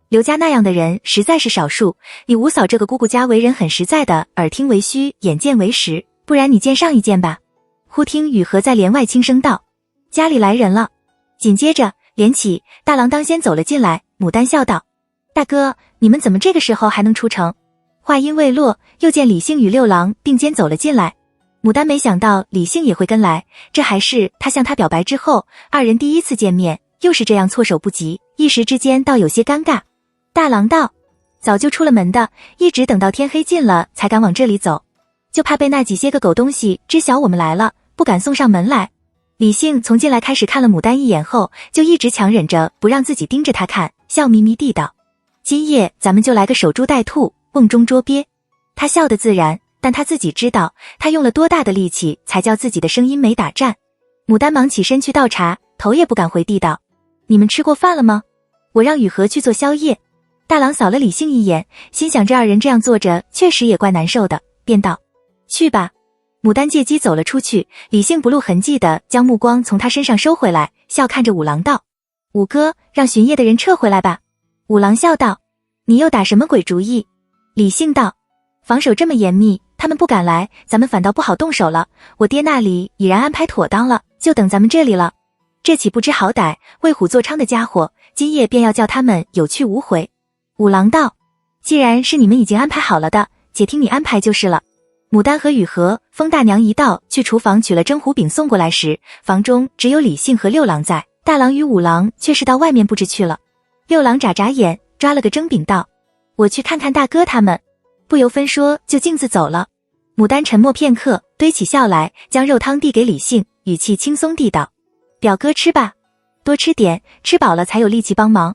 刘家那样的人实在是少数，你五嫂这个姑姑家为人很实在的，耳听为虚，眼见为实，不然你见上一见吧。忽听雨禾在帘外轻声道：家里来人了。紧接着帘起，大郎当先走了进来。牡丹笑道：大哥，你们怎么这个时候还能出城？话音未落，又见李姓与六郎并肩走了进来。牡丹没想到李姓也会跟来，这还是他向他表白之后二人第一次见面，又是这样措手不及，一时之间倒有些尴尬。大郎道：早就出了门的，一直等到天黑尽了才敢往这里走，就怕被那几些个狗东西知晓我们来了，不敢送上门来。李姓从进来开始看了牡丹一眼后，就一直强忍着不让自己盯着他看，笑眯眯地道：今夜咱们就来个守株待兔，瓮中捉鳖。他笑得自然，但他自己知道他用了多大的力气才叫自己的声音没打颤。牡丹忙起身去倒茶，头也不敢回地道：你们吃过饭了吗？我让雨禾去做宵夜。大郎扫了李姓一眼，心想这二人这样坐着确实也怪难受的，便道：去吧。牡丹借机走了出去，李姓不露痕迹地将目光从他身上收回来，笑看着五郎道：五哥，让巡夜的人撤回来吧。五郎笑道：你又打什么鬼主意？李姓道：防守这么严密，他们不敢来，咱们反倒不好动手了。我爹那里已然安排妥当了，就等咱们这里了。这岂不知好歹，为虎作伥的家伙，今夜便要叫他们有去无回。五郎道：既然是你们已经安排好了的，且听你安排就是了。牡丹和雨禾、风大娘一道去厨房取了蒸糊饼送过来时，房中只有李信和六郎在，大郎与五郎却是到外面布置去了。六郎眨眨眼，抓了个蒸饼道：“我去看看大哥他们。”不由分说就径自走了。牡丹沉默片刻，堆起笑来，将肉汤递给李信，语气轻松地道：“表哥吃吧，多吃点，吃饱了才有力气帮忙。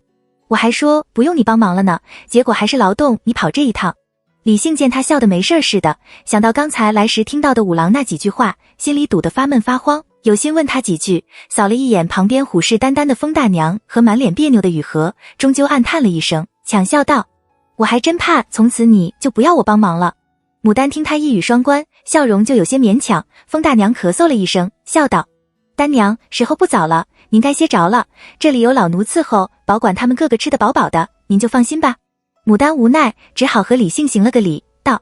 我还说不用你帮忙了呢，结果还是劳动你跑这一趟。”李信见他笑得没事似的，想到刚才来时听到的五郎那几句话，心里堵得发闷发慌，有心问他几句，扫了一眼旁边虎视眈眈的风大娘和满脸别扭的雨禾，终究暗叹了一声，强笑道：“我还真怕从此你就不要我帮忙了。”牡丹听他一语双关，笑容就有些勉强。风大娘咳嗽了一声，笑道：“丹娘，时候不早了，您该歇着了，这里有老奴伺候，保管他们个个吃得饱饱的，您就放心吧。”牡丹无奈，只好和李信行了个礼，道：“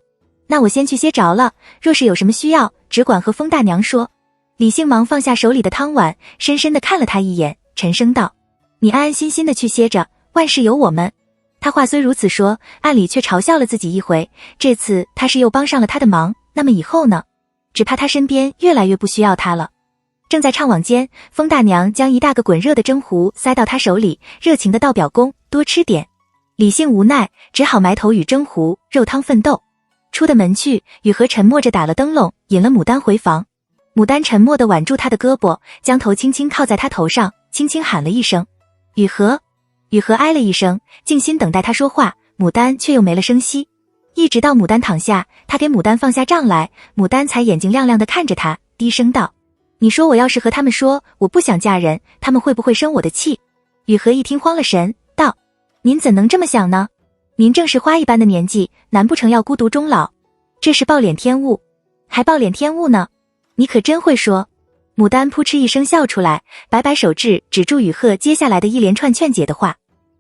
那我先去歇着了，若是有什么需要，只管和风大娘说。”李信忙放下手里的汤碗，深深地看了他一眼，沉声道：“你安安心心的去歇着，万事有我们。”他话虽如此说，暗里却嘲笑了自己一回，这次他是又帮上了他的忙，那么以后呢？只怕他身边越来越不需要他了。正在畅往间，风大娘将一大个滚热的蒸糊塞到他手里，热情的道：“表公，多吃点。”李信无奈，只好埋头与蒸糊、肉汤奋斗。出的门去，雨禾沉默着打了灯笼，引了牡丹回房。牡丹沉默地挽住他的胳膊，将头轻轻靠在他头上，轻轻喊了一声：“雨禾。”雨禾唉了一声，静心等待他说话，牡丹却又没了声息。一直到牡丹躺下，他给牡丹放下杖来，牡丹才眼睛亮亮地看着他，低声道：“你说我要是和他们说我不想嫁人，他们会不会生我的气？”雨禾一听慌了神，道：“您怎能这么想呢？您正是花一般的年纪，难不成要孤独终老？这是暴殄天物，还暴殄天物呢？你可真会说。”牡丹扑哧一声笑出来，摆摆手指住雨禾接下来的一连串劝解的话：“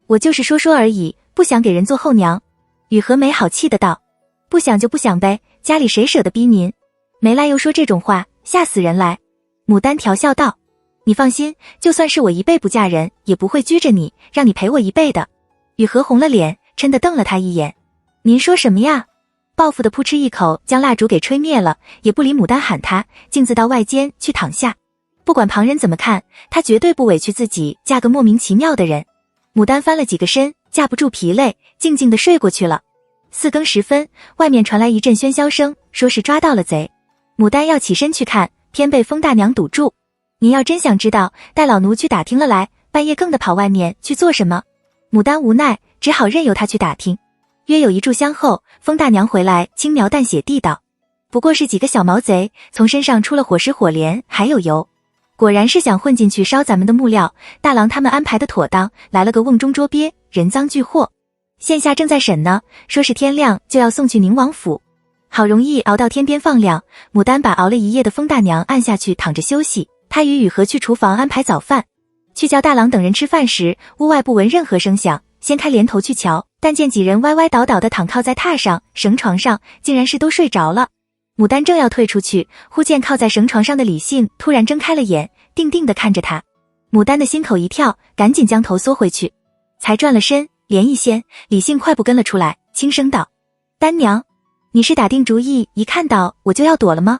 我就是说说而已，不想给人做后娘。”雨禾没好气的道：“不想就不想呗，家里谁舍得逼您？没来由说这种话，吓死人来。”牡丹调笑道：“你放心，就算是我一辈不嫁人，也不会拘着你，让你陪我一辈的。”雨禾红了脸，嗔地瞪了他一眼：“您说什么呀？”报复的扑哧一口将蜡烛给吹灭了，也不理牡丹喊他，径自到外间去躺下。不管旁人怎么看，他绝对不委屈自己嫁个莫名其妙的人。牡丹翻了几个身，架不住疲累，静静地睡过去了。4更时分，外面传来一阵喧嚣声，说是抓到了贼。牡丹要起身去看，偏被风大娘堵住：“您要真想知道，带老奴去打听了来，半夜更的跑外面去做什么？”牡丹无奈，只好任由他去打听。约有1炷香后，风大娘回来，轻描淡写地道：“不过是几个小毛贼，从身上出了火石、火镰，还有油。果然是想混进去烧咱们的木料，大郎他们安排的妥当，来了个瓮中捉鳖，人赃俱获。现下正在审呢，说是天亮就要送去宁王府。”好容易熬到天边放亮，牡丹把熬了一夜的风大娘按下去躺着休息，她与雨禾去厨房安排早饭。去叫大郎等人吃饭时，屋外不闻任何声响，掀开帘头去瞧，但见几人歪歪倒倒地躺靠在榻上、绳床上，竟然是都睡着了。牡丹正要退出去，忽见靠在绳床上的李信突然睁开了眼，定定地看着他。牡丹的心口一跳，赶紧将头缩回去，才转了身，帘一掀，李信快步跟了出来，轻声道：“丹娘，你是打定主意一看到我就要躲了吗？”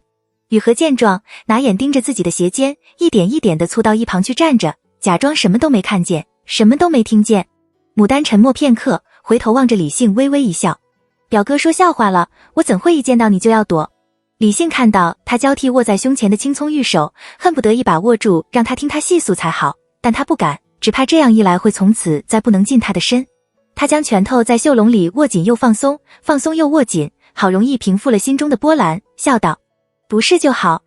雨禾见状，拿眼盯着自己的鞋尖，一点一点地凑到一旁去站着，假装什么都没看见，什么都没听见。牡丹沉默片刻，回头望着李信微微一笑：“表哥说笑话了，我怎会一见到你就要躲？”李信看到他交替握在胸前的青葱玉手，恨不得一把握住，让他听他细诉才好，但他不敢，只怕这样一来会从此再不能近他的身。他将拳头在袖笼里握紧又放松，放松又握紧，好容易平复了心中的波澜，笑道：“不是就好，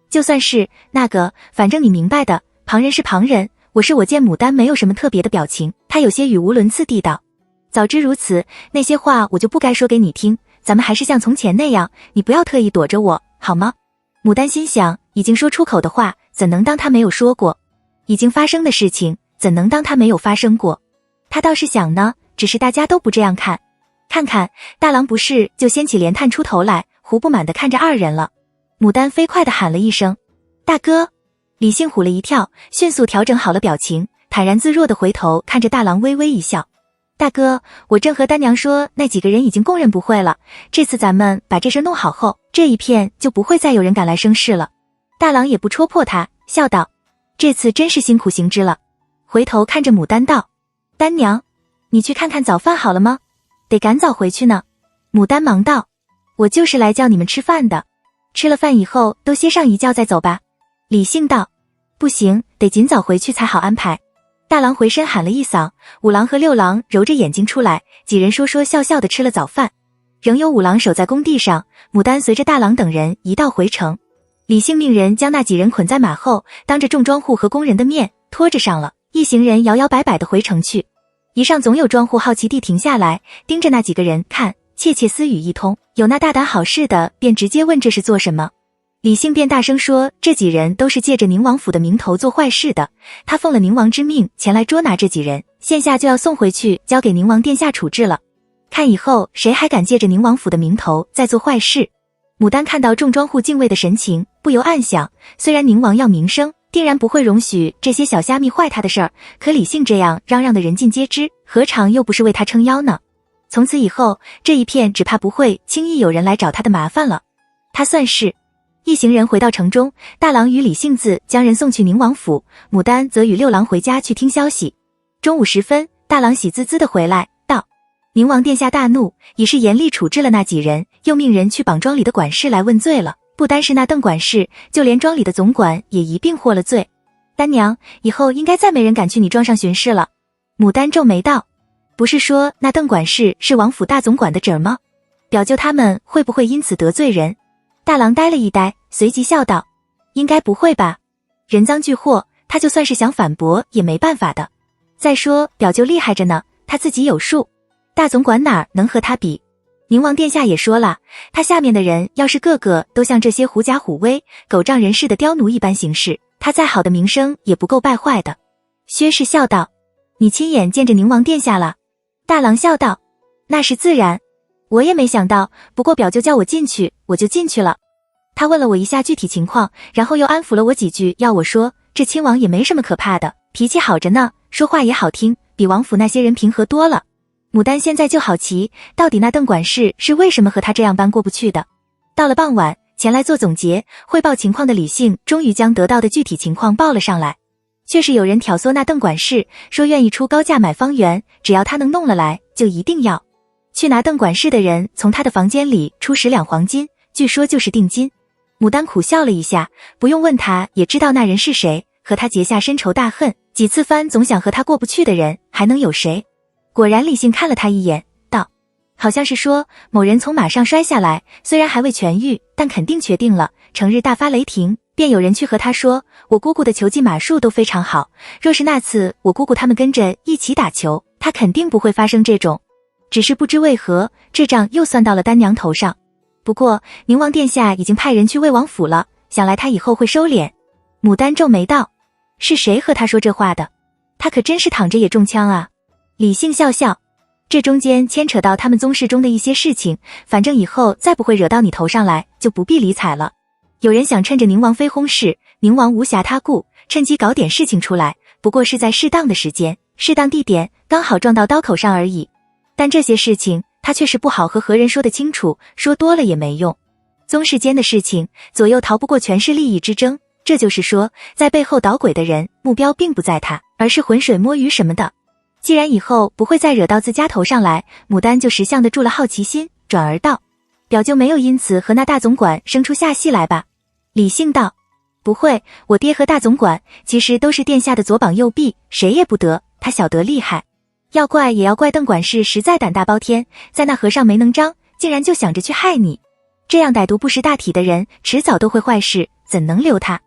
就算是那个，反正你明白的，旁人是旁人，我是我。”见牡丹没有什么特别的表情，他有些语无伦次地道：“早知如此，那些话我就不该说给你听，咱们还是像从前那样，你不要特意躲着我，好吗？”牡丹心想，已经说出口的话，怎能当他没有说过？已经发生的事情，怎能当他没有发生过？他倒是想呢，只是大家都不这样看。看看，大郎不是就掀起帘探出头来，胡不满地看着二人了。牡丹飞快地喊了一声：“大哥！”李信唬了一跳，迅速调整好了表情，坦然自若地回头看着大郎，微微一笑：“大哥，我正和丹娘说，那几个人已经供认不讳了，这次咱们把这事弄好后，这一片就不会再有人敢来生事了。大郎也不戳破他，笑道：这次真是辛苦行之了。回头看着牡丹道：丹娘，你去看看早饭好了吗？得赶早回去呢。牡丹忙道：我就是来叫你们吃饭的，吃了饭以后都歇上一觉再走吧。李信道：不行，得尽早回去才好安排。大郎回身喊了一嗓，五郎和六郎揉着眼睛出来，几人说说笑笑的吃了早饭。仍有五郎守在工地上，牡丹随着大郎等人一道回城。李信命人将那几人捆在马后，当着众庄户和工人的面拖着上了，一行人摇摇摆摆的回城去。一上总有庄户好奇地停下来，盯着那几个人看，窃窃私语一通，有那大胆好事的便直接问这是做什么。李信便大声说，这几人都是借着宁王府的名头做坏事的，他奉了宁王之命前来捉拿这几人，现下就要送回去交给宁王殿下处置了，看以后谁还敢借着宁王府的名头再做坏事。牡丹看到众庄户敬畏的神情，不由暗想，虽然宁王要名声，定然不会容许这些小虾米坏他的事儿，可李信这样嚷嚷的人尽皆知，何尝又不是为他撑腰呢？从此以后，这一片只怕不会轻易有人来找他的麻烦了。他算是一行人回到城中，大郎与李杏子将人送去宁王府，牡丹则与六郎回家去听消息。中午时分，大郎喜滋滋地回来道：宁王殿下大怒，已是严厉处置了那几人，又命人去绑庄里的管事来问罪了，不单是那邓管事，就连庄里的总管也一并获了罪。丹娘，以后应该再没人敢去你庄上巡视了。牡丹皱眉道：不是说那邓管事是王府大总管的侄儿吗？表舅他们会不会因此得罪人？大郎呆了一呆，随即笑道：应该不会吧，人赃俱获，他就算是想反驳也没办法的。再说表舅厉害着呢，他自己有数，大总管哪儿能和他比？宁王殿下也说了，他下面的人要是个个都像这些狐假虎威、狗仗人势的刁奴一般行事，他再好的名声也不够败坏的。薛氏笑道：你亲眼见着宁王殿下了？大郎笑道：那是自然，我也没想到，不过表舅叫我进去，我就进去了。他问了我一下具体情况，然后又安抚了我几句，要我说这亲王也没什么可怕的，脾气好着呢，说话也好听，比王府那些人平和多了。牡丹现在就好奇，到底那邓管事是为什么和他这样般过不去的。到了傍晚，前来做总结汇报情况的李信终于将得到的具体情况报了上来。却是有人挑唆那邓管事，说愿意出高价买方圆，只要他能弄了来，就一定要去拿邓管事的人从他的房间里出10两黄金，据说就是定金。牡丹苦笑了一下，不用问他也知道那人是谁，和他结下深仇大恨，几次番总想和他过不去的人还能有谁？果然李信看了他一眼，道：好像是说某人从马上摔下来，虽然还未痊愈，但肯定确定了，成日大发雷霆，便有人去和他说，我姑姑的球技马术都非常好，若是那次我姑姑他们跟着一起打球，他肯定不会发生这种。只是不知为何，这账又算到了丹娘头上。不过宁王殿下已经派人去魏王府了，想来他以后会收敛。牡丹皱眉道：是谁和他说这话的？他可真是躺着也中枪啊。李信笑笑：这中间牵扯到他们宗室中的一些事情，反正以后再不会惹到你头上来，就不必理睬了。有人想趁着宁王妃薨事，宁王无暇他顾，趁机搞点事情出来，不过是在适当的时间、适当地点，刚好撞到刀口上而已。但这些事情他却是不好和何人说得清楚，说多了也没用。宗室间的事情，左右逃不过权势利益之争，这就是说，在背后捣鬼的人，目标并不在他，而是浑水摸鱼什么的。既然以后不会再惹到自家头上来，牡丹就识相地住了好奇心，转而道：表舅没有因此和那大总管生出下隙来吧？李信道：不会，我爹和大总管其实都是殿下的左膀右臂，谁也不得，他晓得厉害。要怪也要怪邓管事实在胆大包天，在那和尚没能张，竟然就想着去害你。这样歹毒不识大体的人，迟早都会坏事，怎能留他？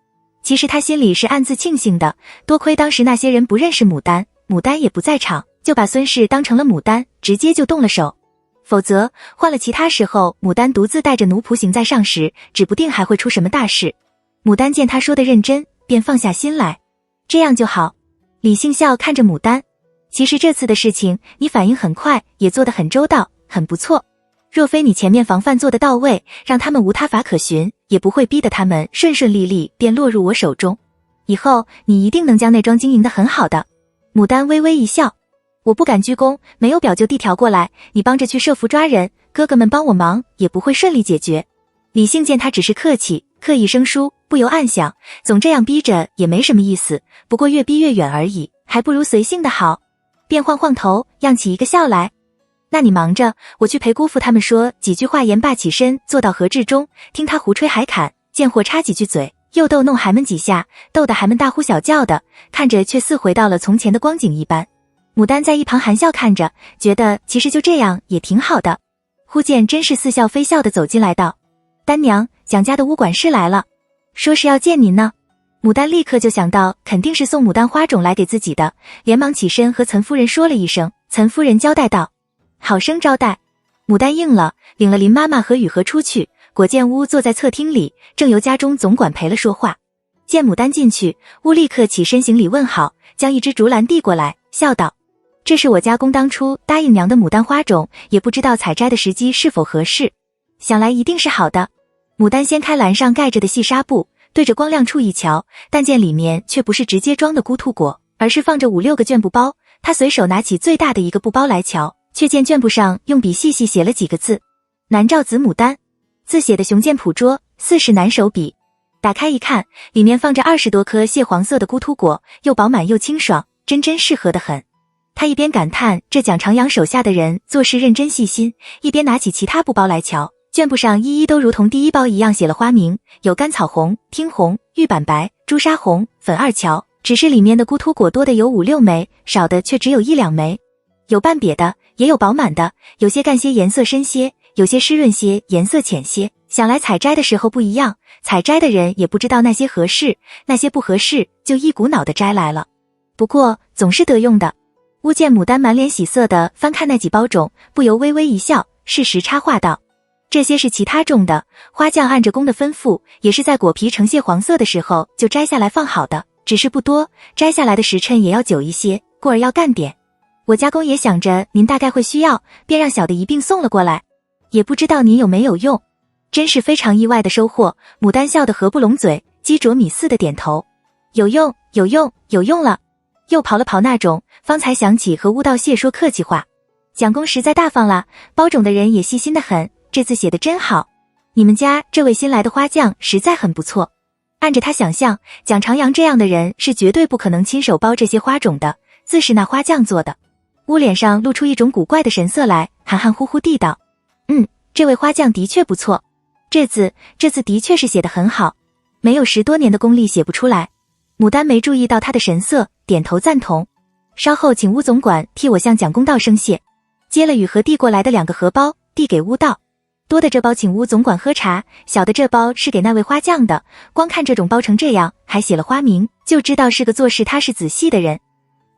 其实他心里是暗自庆幸的，多亏当时那些人不认识牡丹，牡丹也不在场，就把孙氏当成了牡丹，直接就动了手。否则换了其他时候，牡丹独自带着奴仆行在上时，指不定还会出什么大事。牡丹见他说的认真，便放下心来。这样就好。李信笑看着牡丹，其实这次的事情你反应很快，也做得很周到，很不错。若非你前面防范做得到位，让他们无他法可循，也不会逼得他们顺顺利利便落入我手中。以后你一定能将那庄经营得很好的。牡丹微微一笑，我不敢鞠躬，没有表就递条过来，你帮着去设伏抓人，哥哥们帮我忙也不会顺利解决。李杏见他只是客气，刻意生疏，不由暗想，总这样逼着也没什么意思，不过越逼越远而已，还不如随性的好。便晃晃头，漾起一个笑来。那你忙着，我去陪姑父他们说几句话。言罢起身坐到何志中，听他胡吹海侃，见或插几句嘴，又逗弄孩们几下，逗得孩们大呼小叫的，看着却似回到了从前的光景一般。牡丹在一旁含笑看着，觉得其实就这样也挺好的。忽见甄氏似笑非笑的走进来道：丹娘，蒋家的屋管事来了，说是要见您呢。牡丹立刻就想到肯定是送牡丹花种来给自己的，连忙起身和岑夫人说了一声。岑夫人交代道：好生招待。牡丹应了，领了林妈妈和雨禾出去，果见乌坐在侧厅里，正由家中总管陪了说话。见牡丹进去，乌立刻起身行礼问好，将一只竹篮递过来，笑道：这是我家公当初答应娘的牡丹花种，也不知道采摘的时机是否合适，想来一定是好的。牡丹掀开篮上盖着的细纱布，对着光亮处一瞧，但见里面却不是直接装的孤兔果，而是放着5、6个绢布包。他随手拿起最大的一个布包来瞧，却见绢布上用笔细细写了几个字：南诏子牡丹。字写的雄健朴拙，似是南手笔。打开一看，里面放着20多颗蟹黄色的孤兔果，又饱满又清爽，真适合得很。他一边感叹这蒋长阳手下的人做事认真细心，一边拿起其他布包来瞧，绢布上一一都如同第一包一样写了花名，有甘草红、听红、玉板白、朱砂红、粉二乔，只是里面的孤兔果多的有5、6枚，少的却只有1、2枚。有半瘪的，也有饱满的，有些干些颜色深些，有些湿润些，颜色浅些。想来采摘的时候不一样，采摘的人也不知道那些合适，那些不合适，就一股脑的摘来了。不过总是得用的。乌见牡丹满脸喜色的翻看那几包种，不由微微一笑，适时插话道：这些是其他种的，花匠按着工的吩咐，也是在果皮呈蟹黄色的时候就摘下来放好的，只是不多，摘下来的时辰也要久一些，故而要干点。我家公也想着您大概会需要，便让小的一并送了过来，也不知道您有没有用。真是非常意外的收获。牡丹笑得合不拢嘴，鸡啄米似的点头：有用，有用，有用了。又刨了刨那种，方才想起和乌道谢说客气话。蒋公实在大方了，包种的人也细心得很，这字写得真好。你们家这位新来的花匠实在很不错。按着他想象，蒋长阳这样的人是绝对不可能亲手包这些花种的，自是那花匠做的。乌脸上露出一种古怪的神色来，含含糊糊地道：这位花匠的确不错，这字的确是写得很好，没有10多年的功力写不出来。牡丹没注意到他的神色，点头赞同。稍后请乌总管替我向蒋公道声谢。接了雨禾递过来的2个荷包，递给乌道：多的这包请乌总管喝茶，小的这包是给那位花匠的。光看这种包成这样，还写了花名，就知道是个做事踏实仔细的人。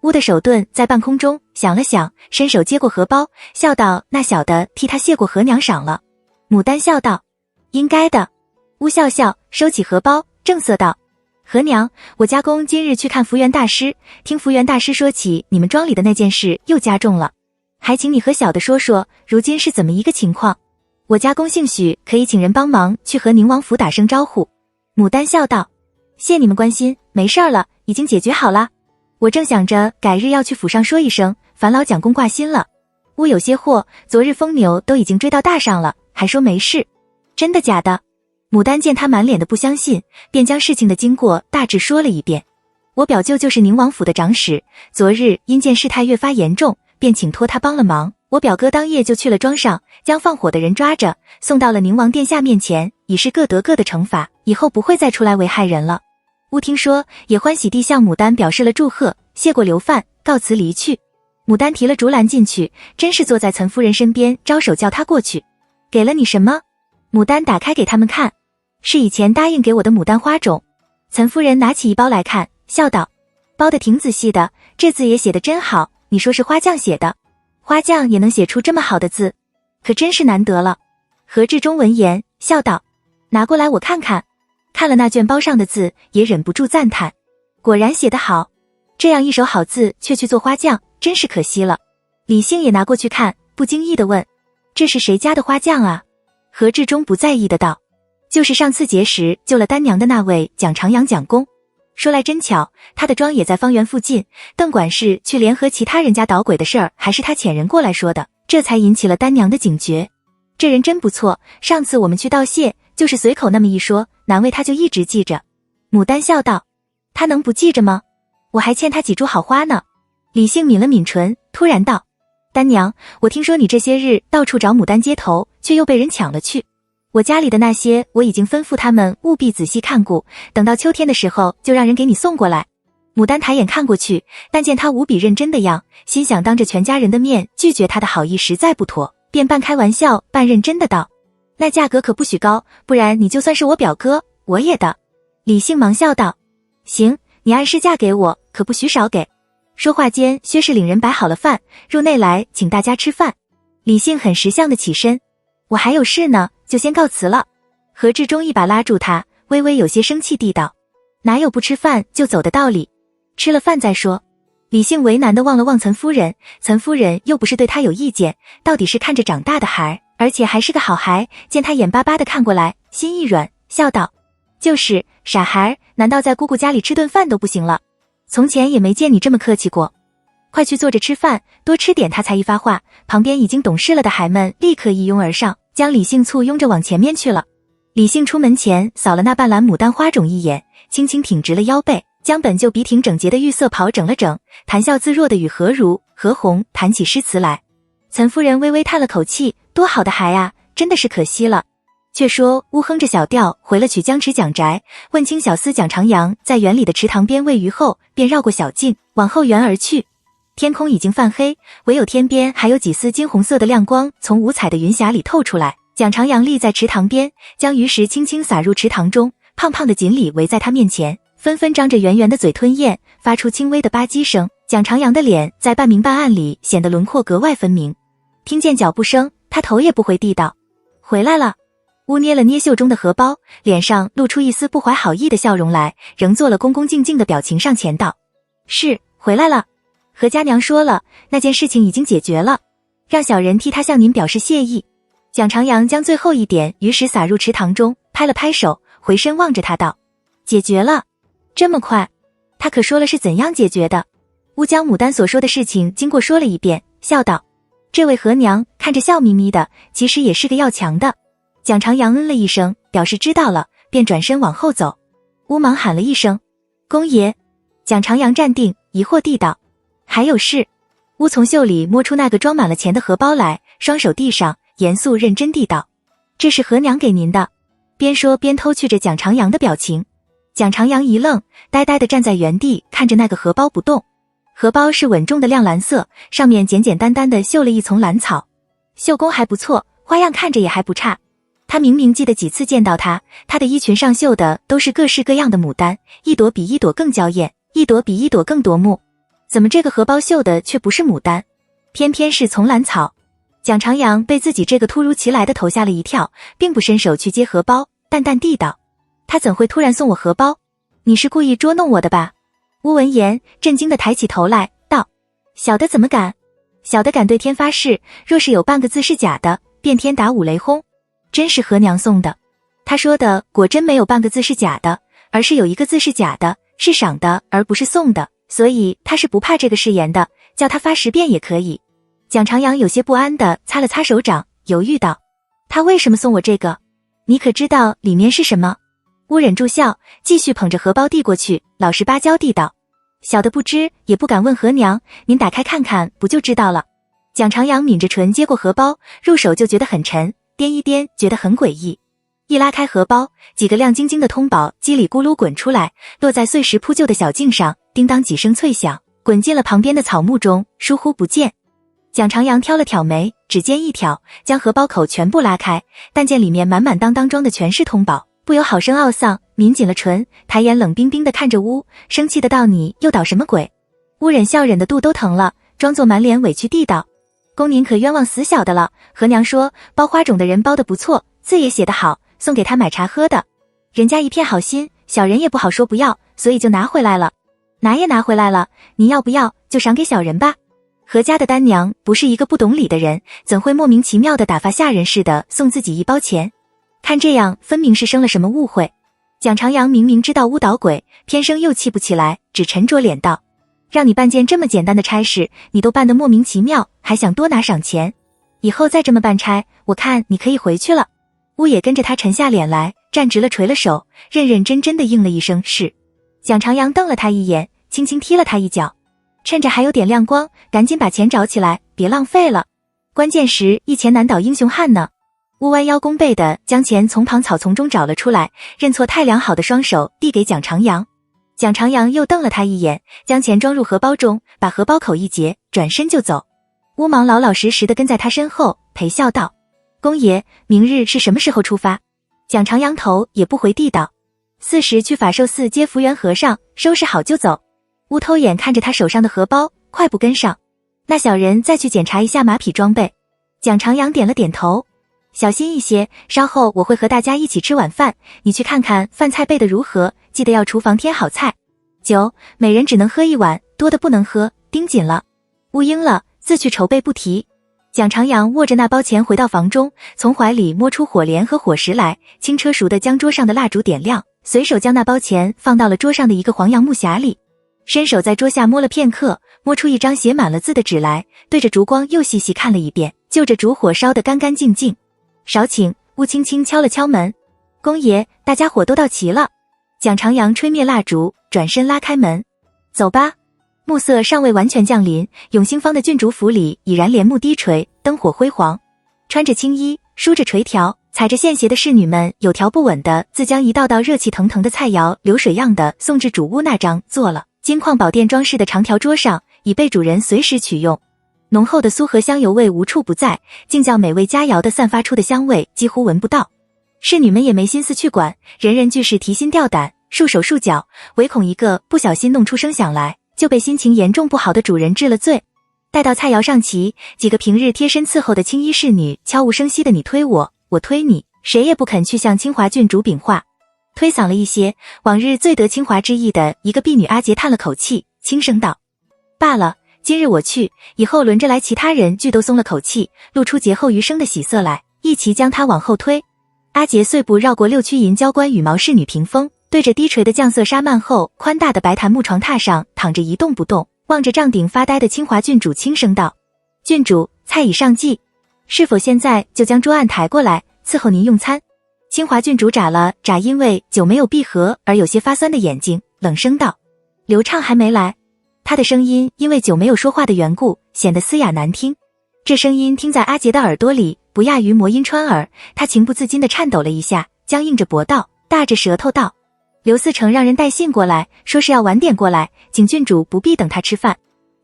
乌的手顿在半空中想了想，伸手接过荷包，笑道：那小的替他谢过何娘赏了。牡丹笑道：应该的。乌笑笑，收起荷包，正色道：何娘，我家公今日去看福源大师，听福源大师说起你们庄里的那件事又加重了，还请你和小的说说，如今是怎么一个情况？我家公兴许可以请人帮忙去和宁王府打声招呼。牡丹笑道：谢你们关心，没事了，已经解决好了。我正想着改日要去府上说一声，烦劳蒋公挂心了。乌有些货，昨日疯牛都已经追到大上了，还说没事。真的假的？牡丹见他满脸的不相信，便将事情的经过大致说了一遍。我表舅就是宁王府的长史，昨日因见事态越发严重，便请托他帮了忙。我表哥当夜就去了庄上，将放火的人抓着，送到了宁王殿下面前，以示各得各的惩罚，以后不会再出来危害人了。乌听说，也欢喜地向牡丹表示了祝贺，谢过留饭，告辞离去。牡丹提了竹篮进去，真是坐在岑夫人身边，招手叫她过去。给了你什么？牡丹打开给他们看，是以前答应给我的牡丹花种。岑夫人拿起一包来看，笑道：包得挺仔细的，这字也写得真好，你说是花匠写的？花匠也能写出这么好的字，可真是难得了。何志忠闻言，笑道：拿过来我看看。看了那卷包上的字，也忍不住赞叹，果然写得好，这样一手好字却去做花匠，真是可惜了。李杏也拿过去看，不经意地问：这是谁家的花匠啊？何志忠不在意的道：就是上次劫时救了丹娘的那位蒋长阳蒋公。说来真巧，他的庄也在方圆附近，邓管事去联合其他人家捣鬼的事儿，还是他遣人过来说的，这才引起了丹娘的警觉。这人真不错，上次我们去道谢，就是随口那么一说，难为他就一直记着。牡丹笑道：他能不记着吗？我还欠他几株好花呢。李杏抿了抿唇，突然道：丹娘，我听说你这些日到处找牡丹接头，却又被人抢了去。我家里的那些我已经吩咐他们务必仔细看顾，等到秋天的时候就让人给你送过来。牡丹抬眼看过去，但见他无比认真的样，心想当着全家人的面拒绝他的好意实在不妥，便半开玩笑半认真的道：那价格可不许高，不然你就算是我表哥，我也的。李杏忙笑道：行，你按市价给我，可不许少给。说话间，薛氏领人摆好了饭，入内来请大家吃饭。李杏很识相的起身：我还有事呢，就先告辞了。何志忠一把拉住他，微微有些生气地道：哪有不吃饭就走的道理？吃了饭再说。李杏为难地望了望岑夫人，岑夫人又不是对他有意见，到底是看着长大的孩儿，而且还是个好孩，见他眼巴巴地看过来，心一软，笑道：就是傻孩儿，难道在姑姑家里吃顿饭都不行了？从前也没见你这么客气过。快去坐着吃饭，多吃点。他才一发话，旁边已经懂事了的孩们立刻一拥而上，将李杏簇拥着往前面去了。李杏出门前扫了那半篮牡丹花种一眼，轻轻挺直了腰背，将本就笔挺整洁的玉色袍整了整，谈笑自若的与何如、何红谈起诗词来。岑夫人微微叹了口气，多好的孩啊，真的是可惜了。却说乌哼着小调回了曲江池蒋宅，问清小厮蒋长阳在园里的池塘边喂鱼后，便绕过小径往后园而去。天空已经泛黑，唯有天边还有几丝金红色的亮光从五彩的云霞里透出来。蒋长阳立在池塘边，将鱼食轻轻撒入池塘中，胖胖的锦鲤围在他面前，纷纷张着圆圆的嘴吞咽，发出轻微的吧唧声。蒋长阳的脸在半明半暗里显得轮廓格外分明。听见脚步声，他头也不回地道：回来了。乌捏了捏袖中的荷包，脸上露出一丝不怀好意的笑容来，仍做了恭恭敬敬的表情上前道：是，回来了。何家娘说了，那件事情已经解决了，让小人替他向您表示谢意。蒋长阳将最后一点鱼食撒入池塘中，拍了拍手，回身望着他道：解决了？这么快？他可说了是怎样解决的？乌将牡丹所说的事情经过说了一遍，笑道：这位何娘看着笑眯眯的，其实也是个要强的。蒋长阳嗯了一声，表示知道了，便转身往后走。乌忙喊了一声：公爷。蒋长阳站定，疑惑地道：还有事？乌从袖里摸出那个装满了钱的荷包来，双手递上，严肃认真地道：这是何娘给您的。边说边偷觑着蒋长阳的表情。蒋长阳一愣，呆呆地站在原地，看着那个荷包不动。荷包是稳重的亮蓝色，上面简简单单地绣了一丛兰草，绣工还不错，花样看着也还不差。他明明记得几次见到他的衣裙上绣的都是各式各样的牡丹，一朵比一朵更娇艳，一朵比一朵更夺目。怎么这个荷包绣的却不是牡丹，偏偏是丛兰草？蒋长阳被自己这个突如其来的头吓了一跳，并不伸手去接荷包，淡淡地道：他怎会突然送我荷包？你是故意捉弄我的吧？乌闻言，震惊地抬起头来，道：小的怎么敢？小的敢对天发誓，若是有半个字是假的，便天打五雷轰。真是何娘送的。他说的果真没有半个字是假的，而是有一个字是假的，是赏的而不是送的，所以他是不怕这个誓言的，叫他发10遍也可以。蒋长阳有些不安地擦了擦手掌，犹豫道：他为什么送我这个？你可知道里面是什么？乌忍住笑，继续捧着荷包递过去，老实巴交地道：小的不知，也不敢问何娘，您打开看看不就知道了。蒋长阳抿着唇接过荷包，入手就觉得很沉，掂一掂觉得很诡异。一拉开荷包，几个亮晶晶的通宝叽里咕噜滚出来，落在碎石铺就的小径上，叮当几声脆响，滚进了旁边的草木中，疏忽不见。蒋长阳挑了挑眉，指尖一挑，将荷包口全部拉开，但见里面满满当当装的全是通宝，不由好生懊丧，抿紧了唇，抬眼冷冰冰地看着乌，生气的道：你又捣什么鬼？乌忍笑忍的肚都疼了，装作满脸委屈地道：公您可冤枉死小的了，何娘说包花种的人包得不错，字也写得好，送给他买茶喝的，人家一片好心，小人也不好说不要，所以就拿回来了。拿也拿回来了，您要不要就赏给小人吧。何家的丹娘不是一个不懂理的人，怎会莫名其妙的打发下人似的送自己一包钱？看这样分明是生了什么误会。蒋长阳明明知道误导鬼，偏生又气不起来，只沉着脸道：让你办件这么简单的差事，你都办得莫名其妙，还想多拿赏钱？以后再这么办差，我看你可以回去了。乌也跟着他沉下脸来，站直了，垂了手，认认真真的应了一声是。蒋长阳瞪了他一眼，轻轻踢了他一脚，趁着还有点亮光，赶紧把钱找起来，别浪费了。关键时一钱难倒英雄汉呢。乌弯腰弓背的将钱从旁草丛中找了出来，认错太良好的双手递给蒋长阳。蒋长阳又瞪了他一眼，将钱装入荷包中，把荷包口一结，转身就走。乌忙老老实实的跟在他身后，陪笑道：公爷，明日是什么时候出发？蒋长阳头也不回地道：4时去法寿寺接福源和尚，收拾好就走。乌偷眼看着他手上的荷包，快步跟上。那小人再去检查一下马匹装备。蒋长阳点了点头，小心一些，稍后我会和大家一起吃晚饭，你去看看饭菜备得如何，记得要厨房添好菜。酒每人只能喝1碗，多的不能喝，盯紧了。乌应了，自去筹备不提。蒋长阳握着那包钱回到房中，从怀里摸出火镰和火石来，轻车熟地将桌上的蜡烛点亮，随手将那包钱放到了桌上的一个黄杨木匣里，伸手在桌下摸了片刻，摸出一张写满了字的纸来，对着烛光又细细看了一遍，就着烛火烧得干干净净。少请。乌轻轻敲了敲门。公爷，大家伙都到齐了。蒋长阳吹灭蜡烛，转身拉开门。走吧。暮色尚未完全降临，永兴坊的郡主府里已然帘幕低垂，灯火辉煌。穿着青衣，梳着垂条，踩着线鞋的侍女们有条不紊地自将一道道热气腾腾的菜肴流水样的送至主屋那张做了金矿宝殿装饰的长条桌上，以备主人随时取用。浓厚的苏合香油味无处不在，竟叫美味佳肴的散发出的香味几乎闻不到。侍女们也没心思去管，人人俱是提心吊胆，束手束脚，唯恐一个不小心弄出声响来，就被心情严重不好的主人治了罪。待到菜肴上齐，几个平日贴身伺候的青衣侍女悄无声息的你推我，我推你，谁也不肯去向清华郡主禀话。推搡了一些，往日最得清华之意的一个婢女阿杰叹了口气，轻声道：罢了，今日我去，以后轮着来其他人俱都松了口气，露出劫后余生的喜色来，一齐将他往后推。阿杰碎步绕过6曲银交官羽毛侍女屏风，对着低垂的绛色纱幔后宽大的白檀木床榻上躺着一动不动，望着帐顶发呆的清华郡主轻声道：郡主，菜已上计，是否现在就将桌案抬过来，伺候您用餐？清华郡主眨了眨因为酒没有闭合而有些发酸的眼睛，冷声道：刘畅还没来。他的声音因为酒没有说话的缘故，显得嘶哑难听。这声音听在阿杰的耳朵里，不亚于魔音穿耳。他情不自禁地颤抖了一下，僵硬着脖道，大着舌头道：刘四成让人带信过来，说是要晚点过来，请郡主不必等他吃饭。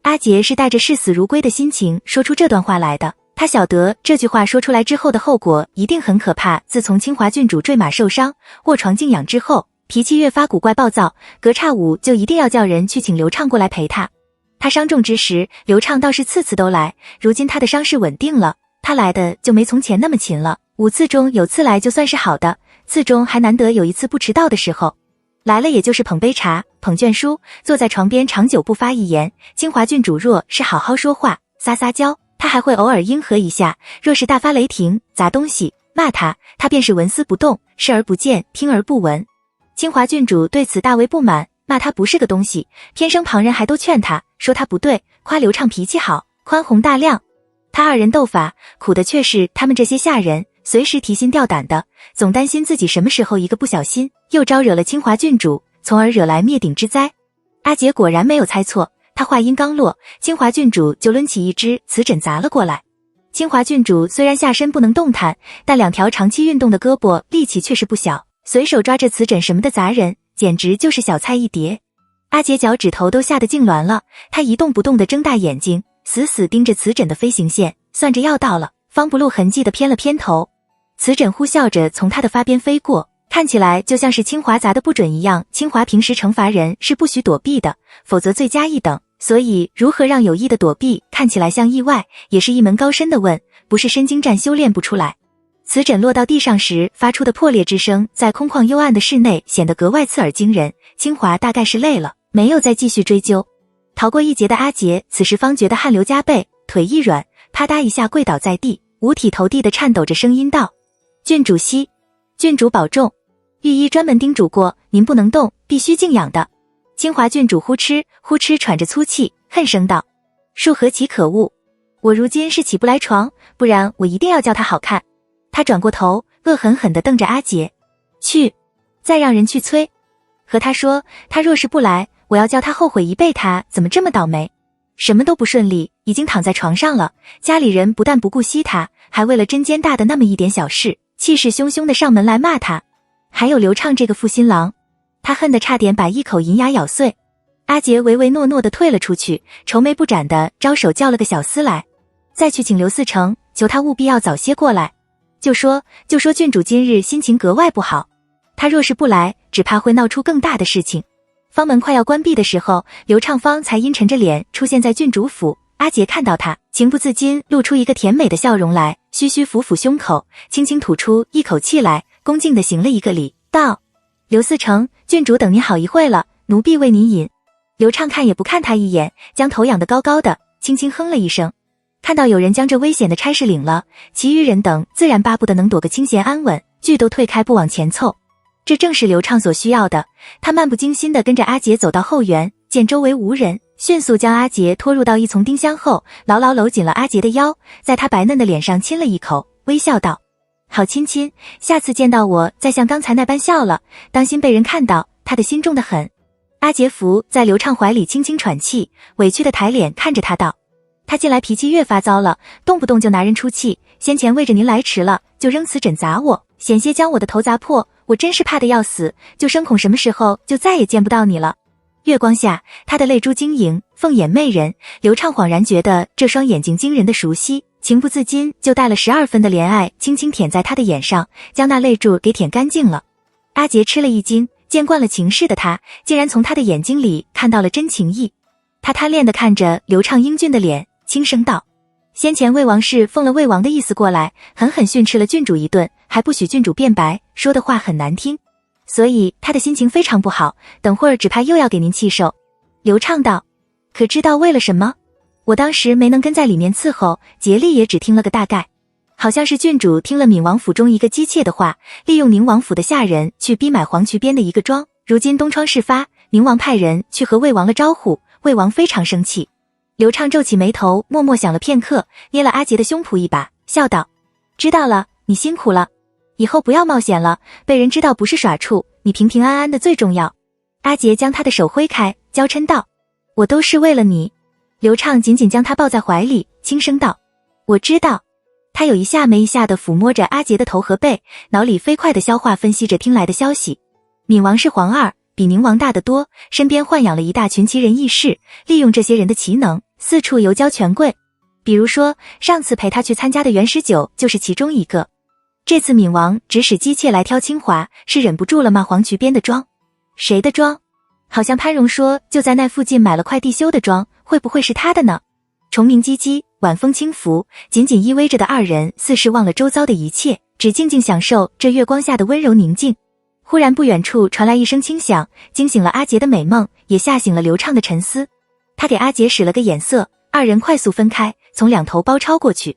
阿杰是带着视死如归的心情说出这段话来的，他晓得这句话说出来之后的后果一定很可怕。自从清华郡主坠马受伤，卧床静养之后，脾气越发古怪暴躁，隔差5就一定要叫人去请刘畅过来陪他。他伤重之时，刘畅倒是次次都来，如今他的伤势稳定了，他来的就没从前那么勤了，5次中有次来就算是好的，次中还难得有一次不迟到的时候。来了也就是捧杯茶，捧卷书，坐在床边长久不发一言。清华郡主若是好好说话，撒撒娇，他还会偶尔应和一下；若是大发雷霆，砸东西，骂他，他便是纹丝不动，视而不见，听而不闻。清华郡主对此大为不满，骂他不是个东西，偏生旁人还都劝他，说他不对，夸刘畅脾气好，宽宏大量。他二人斗法，苦的却是他们这些下人，随时提心吊胆的，总担心自己什么时候一个不小心，又招惹了清华郡主，从而惹来灭顶之灾。阿杰果然没有猜错，他话音刚落，清华郡主就抡起一只瓷枕砸了过来。清华郡主虽然下身不能动弹，但2条长期运动的胳膊力气却是不小，随手抓着瓷枕什么的砸人，简直就是小菜一碟。阿杰脚趾头都吓得痉挛了，他一动不动地睁大眼睛，死死盯着瓷枕的飞行线，算着要到了，方不露痕迹地偏了偏头。瓷枕呼啸着从他的发边飞过，看起来就像是清华砸的不准一样。清华平时惩罚人是不许躲避的，否则罪加一等，所以如何让有意的躲避看起来像意外，也是一门高深的问，不是身经战修炼不出来。瓷枕落到地上时发出的破裂之声，在空旷幽暗的室内显得格外刺耳惊人。清华大概是累了，没有再继续追究。逃过一劫的阿杰此时方觉得汗流浃背，腿一软，啪嗒一下跪倒在地，五体投地的颤抖着声音道：郡主息，郡主保重。御医专门叮嘱过，您不能动，必须静养的。清华郡主呼哧呼哧喘着粗气，恨声道：树何其可恶！我如今是起不来床，不然我一定要叫他好看。他转过头，恶狠狠地瞪着阿杰。去，再让人去催。和他说，他若是不来，我要叫他后悔一辈。他怎么这么倒霉？什么都不顺利，已经躺在床上了。家里人不但不顾惜他，还为了针尖大的那么一点小事，气势汹汹地上门来骂他。还有刘畅这个负心郎，他恨得差点把一口银牙咬碎。阿杰唯唯诺诺地退了出去，愁眉不展地招手叫了个小厮来，再去请刘四成，求他务必要早些过来。就说郡主今日心情格外不好，他若是不来，只怕会闹出更大的事情。方门快要关闭的时候，刘畅方才阴沉着脸出现在郡主府。阿杰看到他，情不自禁露出一个甜美的笑容来，虚虚抚抚胸口，轻轻吐出一口气来，恭敬地行了一个礼，道：刘四成，郡主等您好一会了，奴婢为您饮。刘畅看也不看他一眼，将头仰得高高的，轻轻哼了一声。看到有人将这危险的差事领了，其余人等自然巴不得能躲个清闲安稳，俱都退开不往前凑。这正是刘畅所需要的。他漫不经心地跟着阿杰走到后园，见周围无人，迅速将阿杰拖入到一丛丁香后，牢牢搂紧了阿杰的腰，在他白嫩的脸上亲了一口，微笑道：好亲亲，下次见到我再像刚才那般笑了，当心被人看到，他的心重得很。阿杰伏在刘畅怀里轻轻喘气，委屈的抬脸看着他道：他近来脾气越发糟了，动不动就拿人出气，先前为着您来迟了，就扔瓷枕砸我，险些将我的头砸破，我真是怕得要死，就生恐什么时候就再也见不到你了。月光下，他的泪珠晶莹，凤眼媚人，刘畅恍然觉得这双眼睛惊人的熟悉，情不自禁就带了12分的怜爱，轻轻舔在他的眼上，将那泪珠给舔干净了。阿杰吃了一惊，见惯了情事的他，竟然从他的眼睛里看到了真情意。他贪恋地看着刘畅英俊的脸，轻声道：先前魏王是奉了魏王的意思过来，狠狠训斥了郡主一顿，还不许郡主辩白，说的话很难听，所以他的心情非常不好，等会儿只怕又要给您气受。刘畅道：可知道为了什么？我当时没能跟在里面伺候，竭力也只听了个大概。好像是郡主听了闵王府中一个姬妾的话，利用宁王府的下人去逼买黄渠边的一个庄，如今东窗事发，宁王派人去和魏王了招呼，魏王非常生气。刘畅皱起眉头，默默想了片刻，捏了阿杰的胸脯一把，笑道：知道了，你辛苦了，以后不要冒险了，被人知道不是耍处，你平平安安的最重要。阿杰将他的手挥开，娇嗔道：我都是为了你。刘畅紧紧将他抱在怀里，轻声道：我知道。他有一下没一下地抚摸着阿杰的头和背，脑里飞快地消化分析着听来的消息。闵王是皇二，比宁王大得多，身边豢养了一大群奇人异士，利用这些人的奇能，四处游交权贵。比如说，上次陪他去参加的袁十九就是其中一个。这次闵王指使姬妾来挑清华，是忍不住了骂黄渠边的庄。谁的庄？好像潘荣说就在那附近买了块地修的庄，会不会是他的呢？虫鸣唧唧，晚风轻拂，紧紧依偎着的二人似是忘了周遭的一切，只静静享受这月光下的温柔宁静。忽然不远处传来一声轻响，惊醒了阿杰的美梦，也吓醒了刘畅的沉思。他给阿杰使了个眼色，二人快速分开，从两头包抄过去。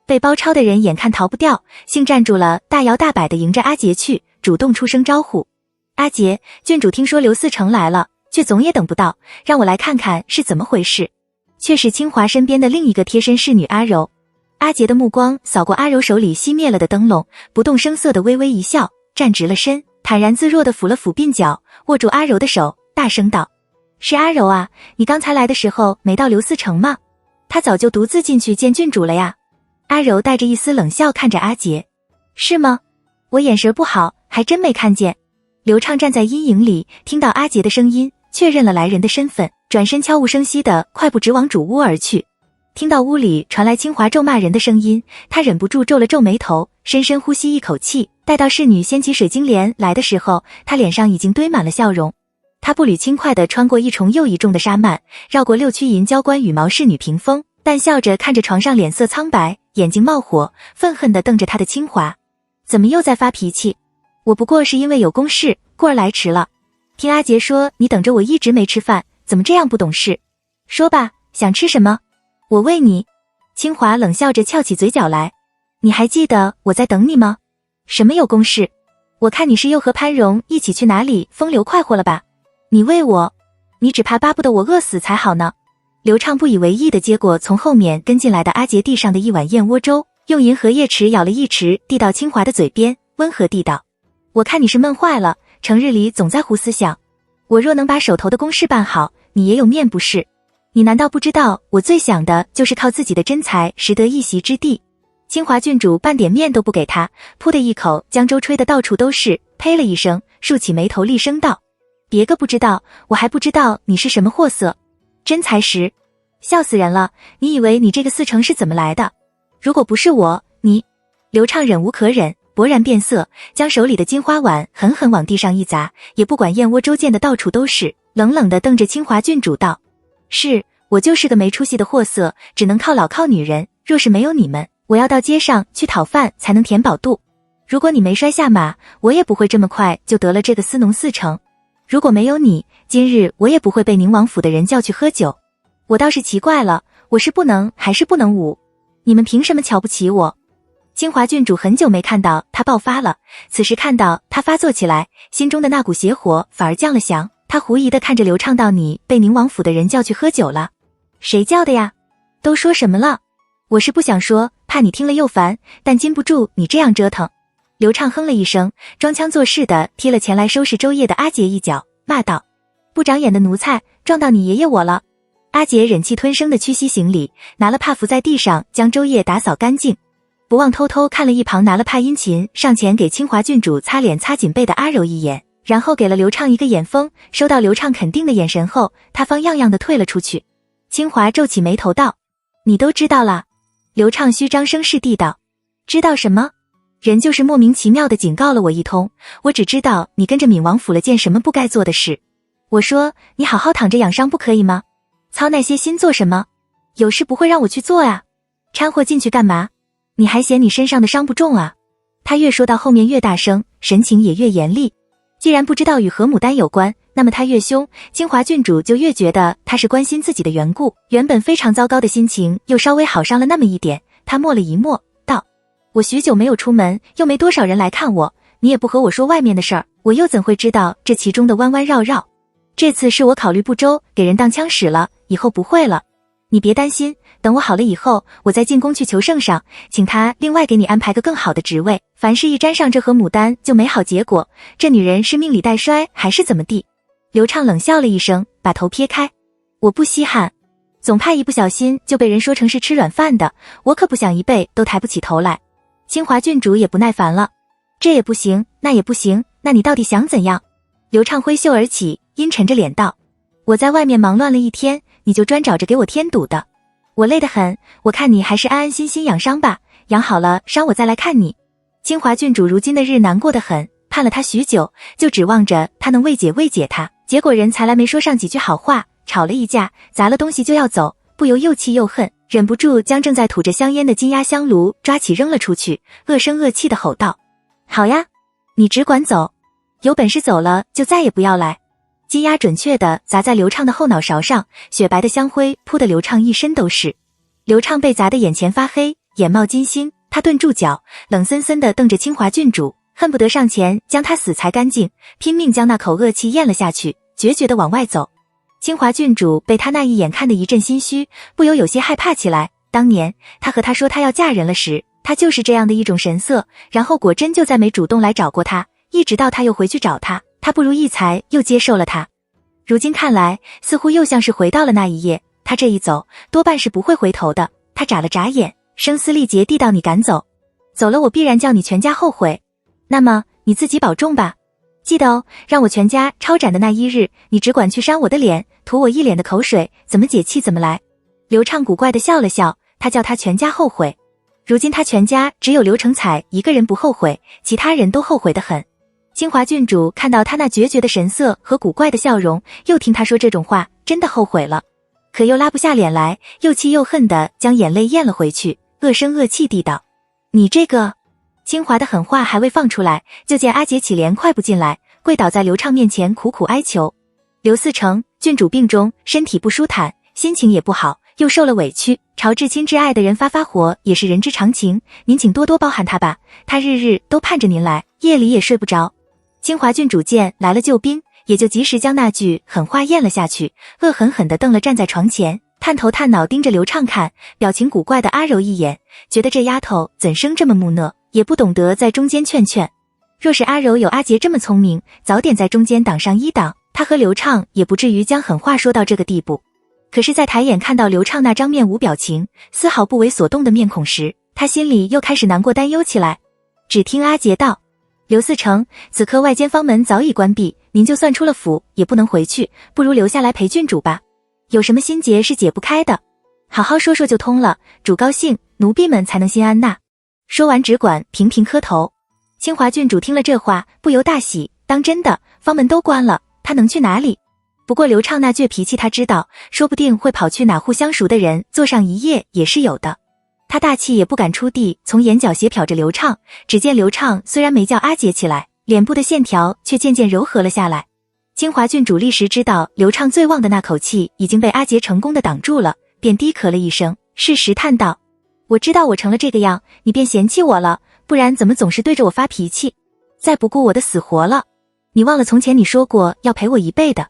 被包抄的人眼看逃不掉，竟站住了，大摇大摆地迎着阿杰去，主动出声招呼：阿杰，郡主听说刘四成来了，却总也等不到，让我来看看是怎么回事。却是清华身边的另一个贴身侍女阿柔。阿杰的目光扫过阿柔手里熄灭了的灯笼，不动声色地微微一笑，站直了身，坦然自若地抚了抚鬓角，握住阿柔的手，大声道：是阿柔啊，你刚才来的时候没到刘四成吗？他早就独自进去见郡主了呀。阿柔带着一丝冷笑看着阿杰：是吗？我眼神不好，还真没看见。刘畅站在阴影里，听到阿杰的声音，确认了来人的身份，转身悄无声息地快步直往主屋而去。听到屋里传来清华咒骂人的声音，他忍不住皱了皱眉头，深深呼吸一口气。待到侍女掀起水晶帘来的时候，他脸上已经堆满了笑容。他步履轻快地穿过一重又一重的纱幔，绕过六曲银交冠羽毛侍女屏风，淡笑着看着床上脸色苍白，眼睛冒火，愤恨地瞪着他的清华：怎么又在发脾气？我不过是因为有公事，故而来迟了。听阿杰说你等着我一直没吃饭，怎么这样不懂事？说吧，想吃什么？我喂你。清华冷笑着翘起嘴角来：你还记得我在等你吗？什么有公事？我看你是又和潘荣一起去哪里风流快活了吧？你喂我，你只怕巴不得我饿死才好呢。刘畅不以为意地接过从后面跟进来的阿杰递上的一碗燕窝粥，用银河叶匙舀了一匙递到清华的嘴边，温和地道：我看你是闷坏了，成日里总在胡思想。我若能把手头的公事办好，你也有面不是？你难道不知道我最想的就是靠自己的真才识得一席之地？清华郡主半点面都不给他，噗的一口将粥吹得到处都是，呸了一声，竖起眉头厉声道：别个不知道，我还不知道你是什么货色。真才识？笑死人了，你以为你这个4成是怎么来的？如果不是我，你……刘畅忍无可忍，勃然变色，将手里的金花碗狠狠往地上一砸，也不管燕窝粥溅得到处都是，冷冷地瞪着清华郡主道：是，我就是个没出息的货色，只能靠老靠女人，若是没有你们，我要到街上去讨饭才能填饱肚。如果你没摔下马，我也不会这么快就得了这个司农4成。如果没有你，今日我也不会被宁王府的人叫去喝酒。我倒是奇怪了，我是不能还是不能舞？你们凭什么瞧不起我？清华郡主很久没看到他爆发了，此时看到他发作起来，心中的那股邪火反而降了降。他狐疑地看着刘畅道：你被宁王府的人叫去喝酒了？谁叫的呀？都说什么了？我是不想说，怕你听了又烦，但禁不住你这样折腾。刘畅哼了一声，装腔作势地踢了前来收拾粥液的阿杰一脚，骂道：不长眼的奴才，撞到你爷爷我了。阿杰忍气吞声地屈膝行礼，拿了帕拂在地上将粥液打扫干净，不忘偷偷看了一旁拿了帕殷勤上前给清华郡主擦脸擦锦被的阿柔一眼，然后给了刘畅一个眼风，收到刘畅肯定的眼神后，他方样样地退了出去。清华皱起眉头道：你都知道了？刘畅虚张声势地道：知道什么？人就是莫名其妙地警告了我一通，我只知道你跟着闵王府了件什么不该做的事。我说你好好躺着养伤不可以吗？操那些心做什么？有事不会让我去做啊？掺和进去干嘛？你还嫌你身上的伤不重啊？他越说到后面越大声，神情也越严厉。既然不知道与何牡丹有关，那么他越凶，清华郡主就越觉得他是关心自己的缘故，原本非常糟糕的心情又稍微好上了那么一点。他默了一默，道：我许久没有出门，又没多少人来看我，你也不和我说外面的事儿，我又怎会知道这其中的弯弯绕绕？这次是我考虑不周，给人当枪使了，以后不会了。你别担心，等我好了以后，我再进宫去求圣上，请他另外给你安排个更好的职位。凡事一沾上这和牡丹就没好结果，这女人是命里带衰还是怎么地？刘畅冷笑了一声，把头撇开。我不稀罕，总怕一不小心就被人说成是吃软饭的，我可不想一辈都抬不起头来。清华郡主也不耐烦了，这也不行，那也不行，那你到底想怎样？刘畅挥袖而起，阴沉着脸道：我在外面忙乱了一天，你就专找着给我添堵的，我累得很，我看你还是安安心心养伤吧，养好了伤我再来看你。清华郡主如今的日难过得很，盼了他许久，就指望着他能慰解慰解他，结果人才来没说上几句好话，吵了一架，砸了东西就要走，不由又气又恨，忍不住将正在吐着香烟的金鸭香炉抓起扔了出去，恶声恶气地吼道：好呀，你只管走，有本事走了就再也不要来。金鸭准确地砸在刘畅的后脑勺上，雪白的香灰扑得刘畅一身都是。刘畅被砸得眼前发黑，眼冒金星，他顿住脚，冷森森地瞪着清华郡主，恨不得上前将他死才干净，拼命将那口恶气咽了下去，决绝地往外走。清华郡主被他那一眼看得一阵心虚，不由有些害怕起来。当年他和他说他要嫁人了时，他就是这样的一种神色，然后果真就再没主动来找过他，一直到他又回去找他，他不如意才又接受了他。如今看来，似乎又像是回到了那一夜，他这一走，多半是不会回头的。他眨了眨眼，声嘶力竭地道：你敢走？走了我必然叫你全家后悔。那么你自己保重吧，记得哦，让我全家抄斩的那一日，你只管去扇我的脸，吐我一脸的口水，怎么解气怎么来。刘畅古怪地笑了笑，他叫他全家后悔。如今他全家只有刘成才一个人不后悔，其他人都后悔得很。清华郡主看到他那决绝的神色和古怪的笑容，又听他说这种话，真的后悔了，可又拉不下脸来，又气又恨地将眼泪咽了回去，恶声恶气地道：你这个……清华的狠话还未放出来，就见阿杰启莲快步进来，跪倒在刘畅面前苦苦哀求：刘4成，郡主病中，身体不舒坦，心情也不好，又受了委屈，朝至亲至爱的人发火也是人之常情，您请多多包涵他吧，他日日都盼着您来，夜里也睡不着。清华郡主见来了救兵，也就及时将那句狠话咽了下去，恶狠狠地瞪了站在床前探头探脑盯着刘畅看，表情古怪的阿柔一眼，觉得这丫头怎生这么木讷，也不懂得在中间劝劝。若是阿柔有阿杰这么聪明，早点在中间挡上一挡，他和刘畅也不至于将狠话说到这个地步。可是在抬眼看到刘畅那张面无表情，丝毫不为所动的面孔时，他心里又开始难过担忧起来。只听阿杰道：刘四成，此刻外间方门早已关闭，您就算出了府也不能回去，不如留下来陪郡主吧。有什么心结是解不开的，好好说说就通了，主高兴，奴婢们才能心安呐。说完只管频频磕头。清华郡主听了这话，不由大喜，当真的，方门都关了，他能去哪里？不过刘畅那倔脾气他知道，说不定会跑去哪户相熟的人坐上一夜也是有的。他大气也不敢出地，从眼角斜瞟着刘畅，只见刘畅虽然没叫阿杰起来，脸部的线条却渐渐柔和了下来。清华郡主立时知道刘畅最旺的那口气已经被阿杰成功的挡住了，便低咳了一声，适时叹道：我知道我成了这个样，你便嫌弃我了，不然怎么总是对着我发脾气，再不顾我的死活了。你忘了从前你说过要陪我一辈的，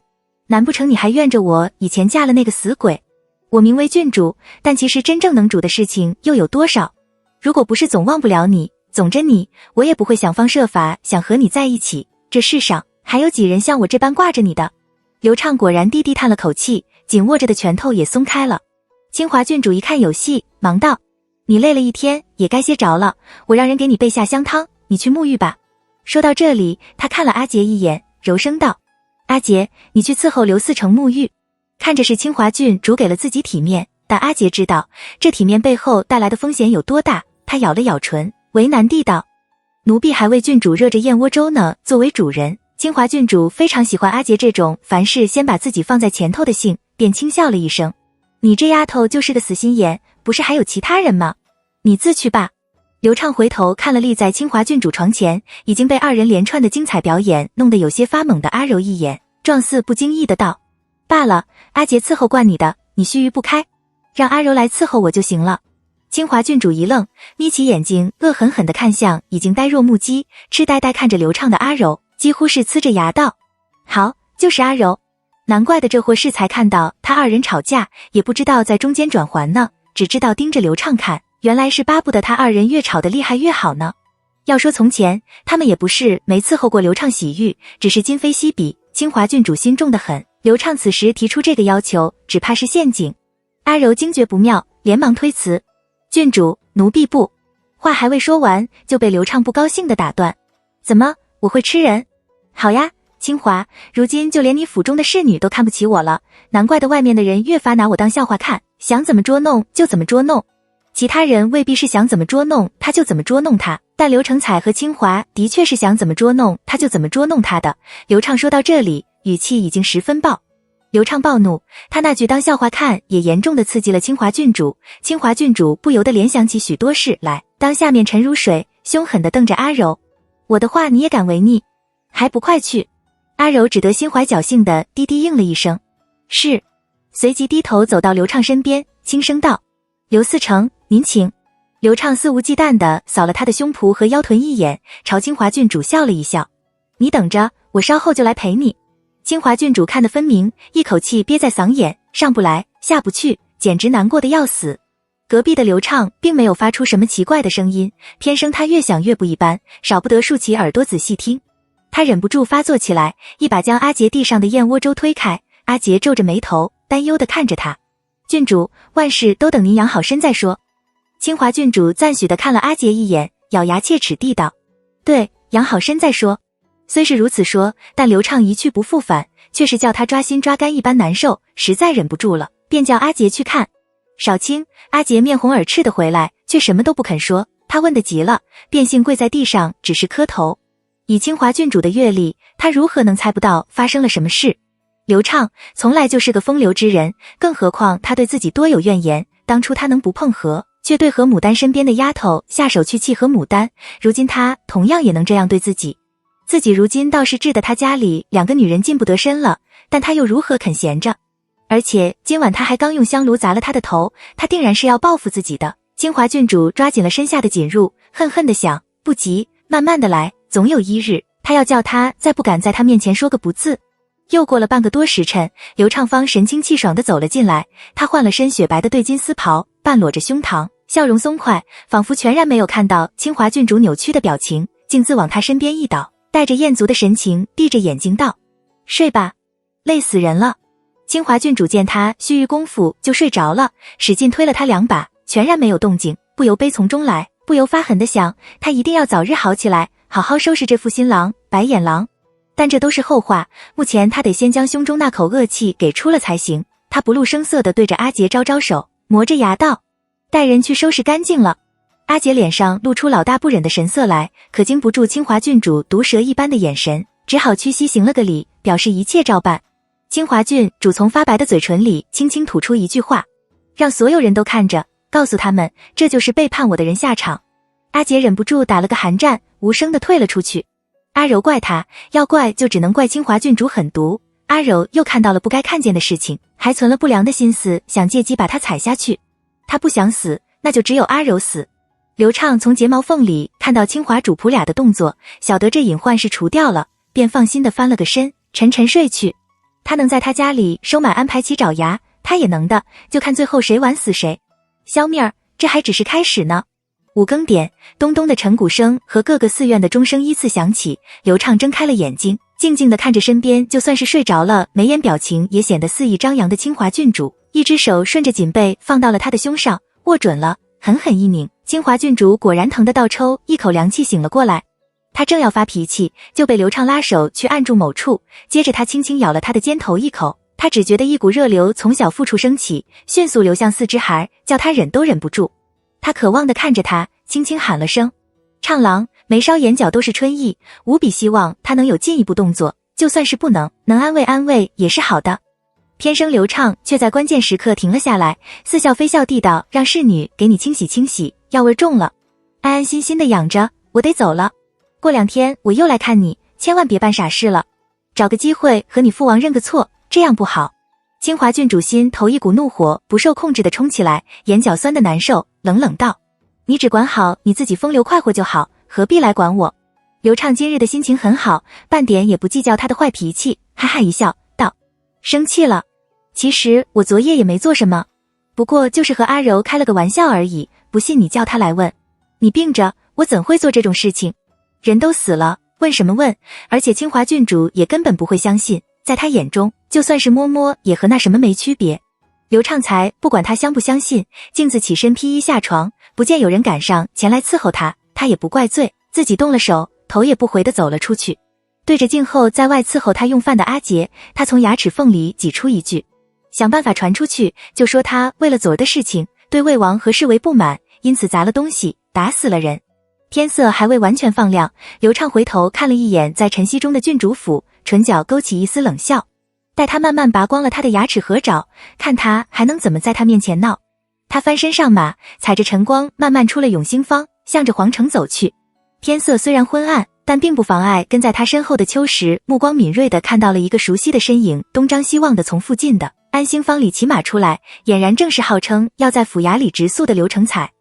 难不成你还怨着我以前嫁了那个死鬼？我名为郡主，但其实真正能主的事情又有多少？如果不是总忘不了你，总着你，我也不会想方设法想和你在一起，这世上还有几人像我这般挂着你的？刘畅果然低低叹了口气，紧握着的拳头也松开了。清华郡主一看有戏，忙道：你累了一天，也该歇着了，我让人给你备下香汤，你去沐浴吧。说到这里，他看了阿杰一眼，柔声道：阿杰，你去伺候刘四成沐浴。看着是清华郡主给了自己体面，但阿杰知道这体面背后带来的风险有多大，他咬了咬唇，为难地道：奴婢还为郡主热着燕窝粥呢。作为主人，清华郡主非常喜欢阿杰这种凡事先把自己放在前头的性，便轻笑了一声：你这丫头就是个死心眼，不是还有其他人吗？你自去吧。刘畅回头看了立在清华郡主床前已经被二人连串的精彩表演弄得有些发懵的阿柔一眼，状似不经意的道：罢了，阿杰伺候惯你的，你须臾不开，让阿柔来伺候我就行了。清华郡主一愣，眯起眼睛恶狠狠地看向已经呆若木鸡痴呆呆看着刘畅的阿柔，几乎是呲着牙道：好，就是阿柔。难怪的这货适才看到他二人吵架，也不知道在中间转环呢，只知道盯着刘畅看，原来是巴不得他二人越吵得厉害越好呢。要说从前他们也不是没伺候过刘畅洗浴，只是今非昔比，清华郡主心重得很，刘畅此时提出这个要求，只怕是陷阱。阿柔惊觉不妙，连忙推辞：郡主，奴婢不。话还未说完，就被刘畅不高兴地打断：怎么，我会吃人？好呀，清华，如今就连你府中的侍女都看不起我了，难怪的外面的人越发拿我当笑话看，想怎么捉弄就怎么捉弄。其他人未必是想怎么捉弄他就怎么捉弄他，但刘成彩和清华的确是想怎么捉弄他就怎么捉弄他的。刘畅说到这里，语气已经十分暴。刘畅暴怒，他那句当笑话看也严重的刺激了清华郡主，清华郡主不由得联想起许多事来，当下面沉如水，凶狠地瞪着阿柔：我的话你也敢违逆？还不快去！阿柔只得心怀侥幸的低低应了一声：是。随即低头走到刘畅身边，轻声道：刘四成，您请。刘畅肆无忌惮地扫了他的胸脯和腰臀一眼，朝清华郡主笑了一笑：你等着，我稍后就来陪你。清华郡主看得分明，一口气憋在嗓眼，上不来下不去，简直难过的要死。隔壁的刘畅并没有发出什么奇怪的声音，偏生他越想越不一般，少不得竖起耳朵仔细听。他忍不住发作起来，一把将阿杰地上的燕窝粥推开。阿杰皱着眉头，担忧地看着他：郡主，万事都等您养好身再说。清华郡主赞许地看了阿杰一眼，咬牙切齿地道：对，养好身再说。虽是如此说，但刘畅一去不复返，却是叫他抓心抓肝一般难受，实在忍不住了，便叫阿杰去看。少卿，阿杰面红耳赤的回来，却什么都不肯说。他问得急了，便幸跪在地上，只是磕头。以清华郡主的阅历，他如何能猜不到发生了什么事？刘畅从来就是个风流之人，更何况他对自己多有怨言，当初他能不碰和，却对何牡丹身边的丫头下手去气何牡丹，如今他同样也能这样对自己。自己如今倒是治得他家里两个女人进不得身了，但他又如何肯闲着？而且今晚他还刚用香炉砸了他的头，他定然是要报复自己的。清华郡主抓紧了身下的锦褥，恨恨地想，不急，慢慢的来，总有一日，他要叫他再不敢在他面前说个不字。又过了半个多时辰，刘畅方神清气爽地走了进来，他换了身雪白的对襟丝袍，半裸着胸膛，笑容松快，仿佛全然没有看到清华郡主扭曲的表情，径自往他身边一倒，带着艳足的神情，闭着眼睛道：睡吧，累死人了。清华郡主见他须臾功夫就睡着了，使劲推了他2把，全然没有动静，不由悲从中来，不由发狠地想，他一定要早日好起来，好好收拾这副新郎白眼狼。但这都是后话，目前他得先将胸中那口恶气给出了才行。他不露声色地对着阿杰招招手，磨着牙道：带人去收拾干净了。阿杰脸上露出老大不忍的神色来，可经不住清华郡主毒蛇一般的眼神，只好屈膝行了个礼，表示一切照办。清华郡主从发白的嘴唇里轻轻吐出一句话，让所有人都看着，告诉他们，这就是背叛我的人下场。阿杰忍不住打了个寒战，无声地退了出去。阿柔怪他，要怪就只能怪清华郡主狠毒。阿柔又看到了不该看见的事情，还存了不良的心思，想借机把他踩下去。他不想死，那就只有阿柔死。刘畅从睫毛缝里看到清华主仆俩的动作，晓得这隐患是除掉了，便放心地翻了个身，沉沉睡去。他能在他家里收买安排起爪牙，他也能的，就看最后谁晚死谁。消灭儿，这还只是开始呢。5更点，咚咚的晨鼓声和各个寺院的钟声依次响起，刘畅睁开了眼睛，静静地看着身边就算是睡着了，眉眼表情也显得肆意张扬的清华郡主，一只手顺着锦被放到了他的胸上，握准了，狠狠一拧，清华郡主果然疼得倒抽一口凉气醒了过来。他正要发脾气，就被刘畅拉手去按住某处，接着他轻轻咬了他的肩头一口，他只觉得一股热流从小腹处升起，迅速流向4肢孩，叫他忍都忍不住。他渴望地看着他，轻轻喊了声畅郎，眉梢眼角都是春意，无比希望他能有进一步动作，就算是不能安慰安慰也是好的。偏生刘畅却在关键时刻停了下来，似笑非笑地道，让侍女给你清洗清洗，药味重了，安安心心地养着，我得走了。过2天我又来看你，千万别办傻事了，找个机会和你父王认个错，这样不好。清华郡主心头一股怒火不受控制地冲起来，眼角酸得难受，冷冷道：你只管好你自己风流快活就好，何必来管我。刘畅今日的心情很好，半点也不计较他的坏脾气，哈哈一笑道：生气了？其实我昨夜也没做什么，不过就是和阿柔开了个玩笑而已，不信你叫他来问。你病着，我怎会做这种事情？人都死了，问什么问？而且清华郡主也根本不会相信，在他眼中就算是摸摸也和那什么没区别。刘畅才不管他相不相信，径自起身披衣下床，不见有人赶上前来伺候他，他也不怪罪，自己动了手，头也不回地走了出去。对着静候在外伺候他用饭的阿杰，他从牙齿缝里挤出一句，想办法传出去，就说他为了昨儿的事情对魏王和侍卫不满，因此砸了东西，打死了人。天色还未完全放亮，刘畅回头看了一眼在晨曦中的郡主府，唇角勾起一丝冷笑。待他慢慢拔光了他的牙齿合爪，看他还能怎么在他面前闹。他翻身上马，踩着晨光慢慢出了永兴坊，向着皇城走去。天色虽然昏暗，但并不妨碍跟在他身后的秋实目光敏锐地看到了一个熟悉的身影，东张西望地从附近的安兴坊里骑马出来，俨然正是号称要在府衙里植宿的刘成才。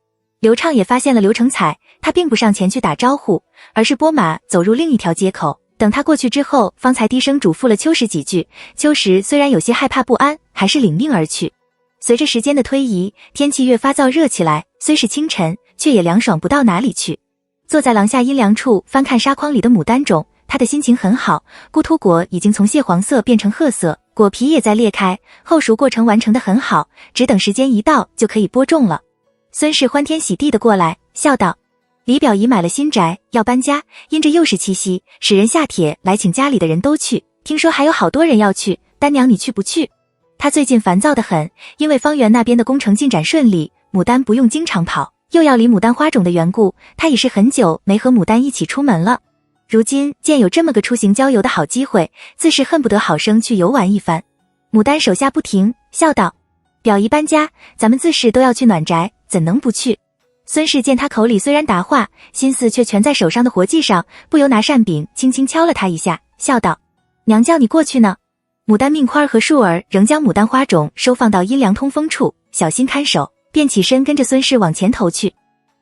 刘畅也发现了刘成才，他并不上前去打招呼，而是拨马走入另一条街口，等他过去之后，方才低声嘱咐了秋实几句。秋实虽然有些害怕不安，还是领命而去。随着时间的推移，天气越发燥热起来，虽是清晨，却也凉爽不到哪里去。坐在廊下阴凉处翻看纱筐里的牡丹种，他的心情很好，孤突果已经从蟹黄色变成褐色，果皮也在裂开，后熟过程完成得很好，只等时间一到就可以播种了。孙氏欢天喜地地过来，笑道：李表姨买了新宅，要搬家，因着又是七夕，使人下帖来请家里的人都去，听说还有好多人要去，丹娘你去不去？他最近烦躁得很，因为方圆那边的工程进展顺利，牡丹不用经常跑，又要离牡丹花种的缘故，他已是很久没和牡丹一起出门了。如今见有这么个出行郊游的好机会，自是恨不得好生去游玩一番。牡丹手下不停，笑道：表姨搬家，咱们自是都要去暖宅，怎能不去？孙氏见他口里虽然答话，心思却全在手上的活计上，不由拿扇柄轻轻敲了他一下，笑道：娘叫你过去呢。牡丹命宽和树儿仍将牡丹花种收放到阴凉通风处，小心看守，便起身跟着孙氏往前头去。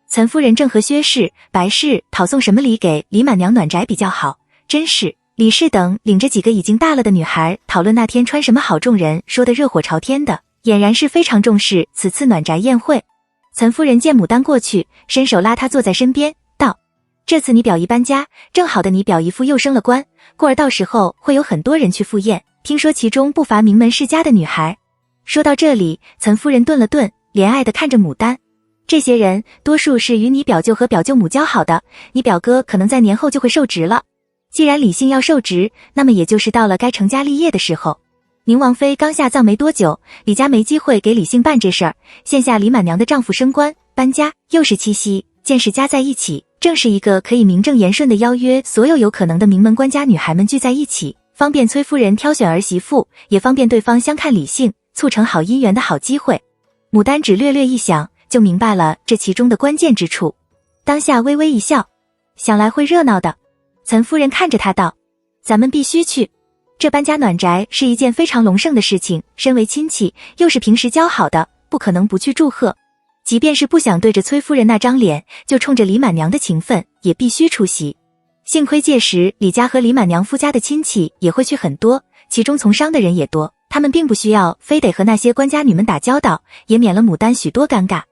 岑夫人正和薛氏、白氏讨送什么礼给李满娘暖宅比较好，甄氏、李氏等领着几个已经大了的女孩讨论那天穿什么好，众人说得热火朝天的，俨然是非常重视此次暖宅宴会。岑夫人见牡丹过去，伸手拉她坐在身边，道：这次你表姨搬家，正好的你表姨夫又升了官，故而到时候会有很多人去赴宴，听说其中不乏名门世家的女孩。说到这里，岑夫人顿了顿，怜爱地看着牡丹，这些人多数是与你表舅和表舅母交好的，你表哥可能在年后就会受职了。既然李姓要受职，那么也就是到了该成家立业的时候。宁王妃刚下葬没多久，李家没机会给李姓办这事儿，现下李满娘的丈夫升官搬家，又是七夕，见识加在一起，正是一个可以名正言顺地邀约所有有可能的名门官家女孩们聚在一起，方便崔夫人挑选儿媳妇，也方便对方相看李姓，促成好姻缘的好机会。牡丹只略略一想，就明白了这其中的关键之处，当下微微一笑，想来会热闹的。岑夫人看着他道：咱们必须去，这搬家暖宅是一件非常隆盛的事情，身为亲戚，又是平时交好的，不可能不去祝贺。即便是不想对着崔夫人那张脸，就冲着李满娘的情分，也必须出席。幸亏届时李家和李满娘夫家的亲戚也会去很多，其中从商的人也多，他们并不需要非得和那些官家女们打交道，也免了牡丹许多尴尬。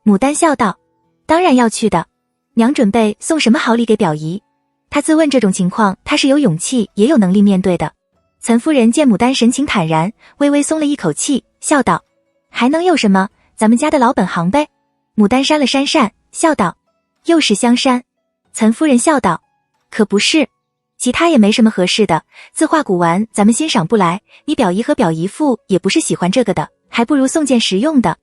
牡丹笑道：当然要去的，娘准备送什么好礼给表姨？她自问这种情况，她是有勇气也有能力面对的。岑夫人见牡丹神情坦然，微微松了一口气，笑道：还能有什么，咱们家的老本行呗。牡丹扇了扇扇，笑道：又是香山。岑夫人笑道：可不是，其他也没什么合适的，字画古玩咱们欣赏不来，你表姨和表姨父也不是喜欢这个的，还不如送件实用的。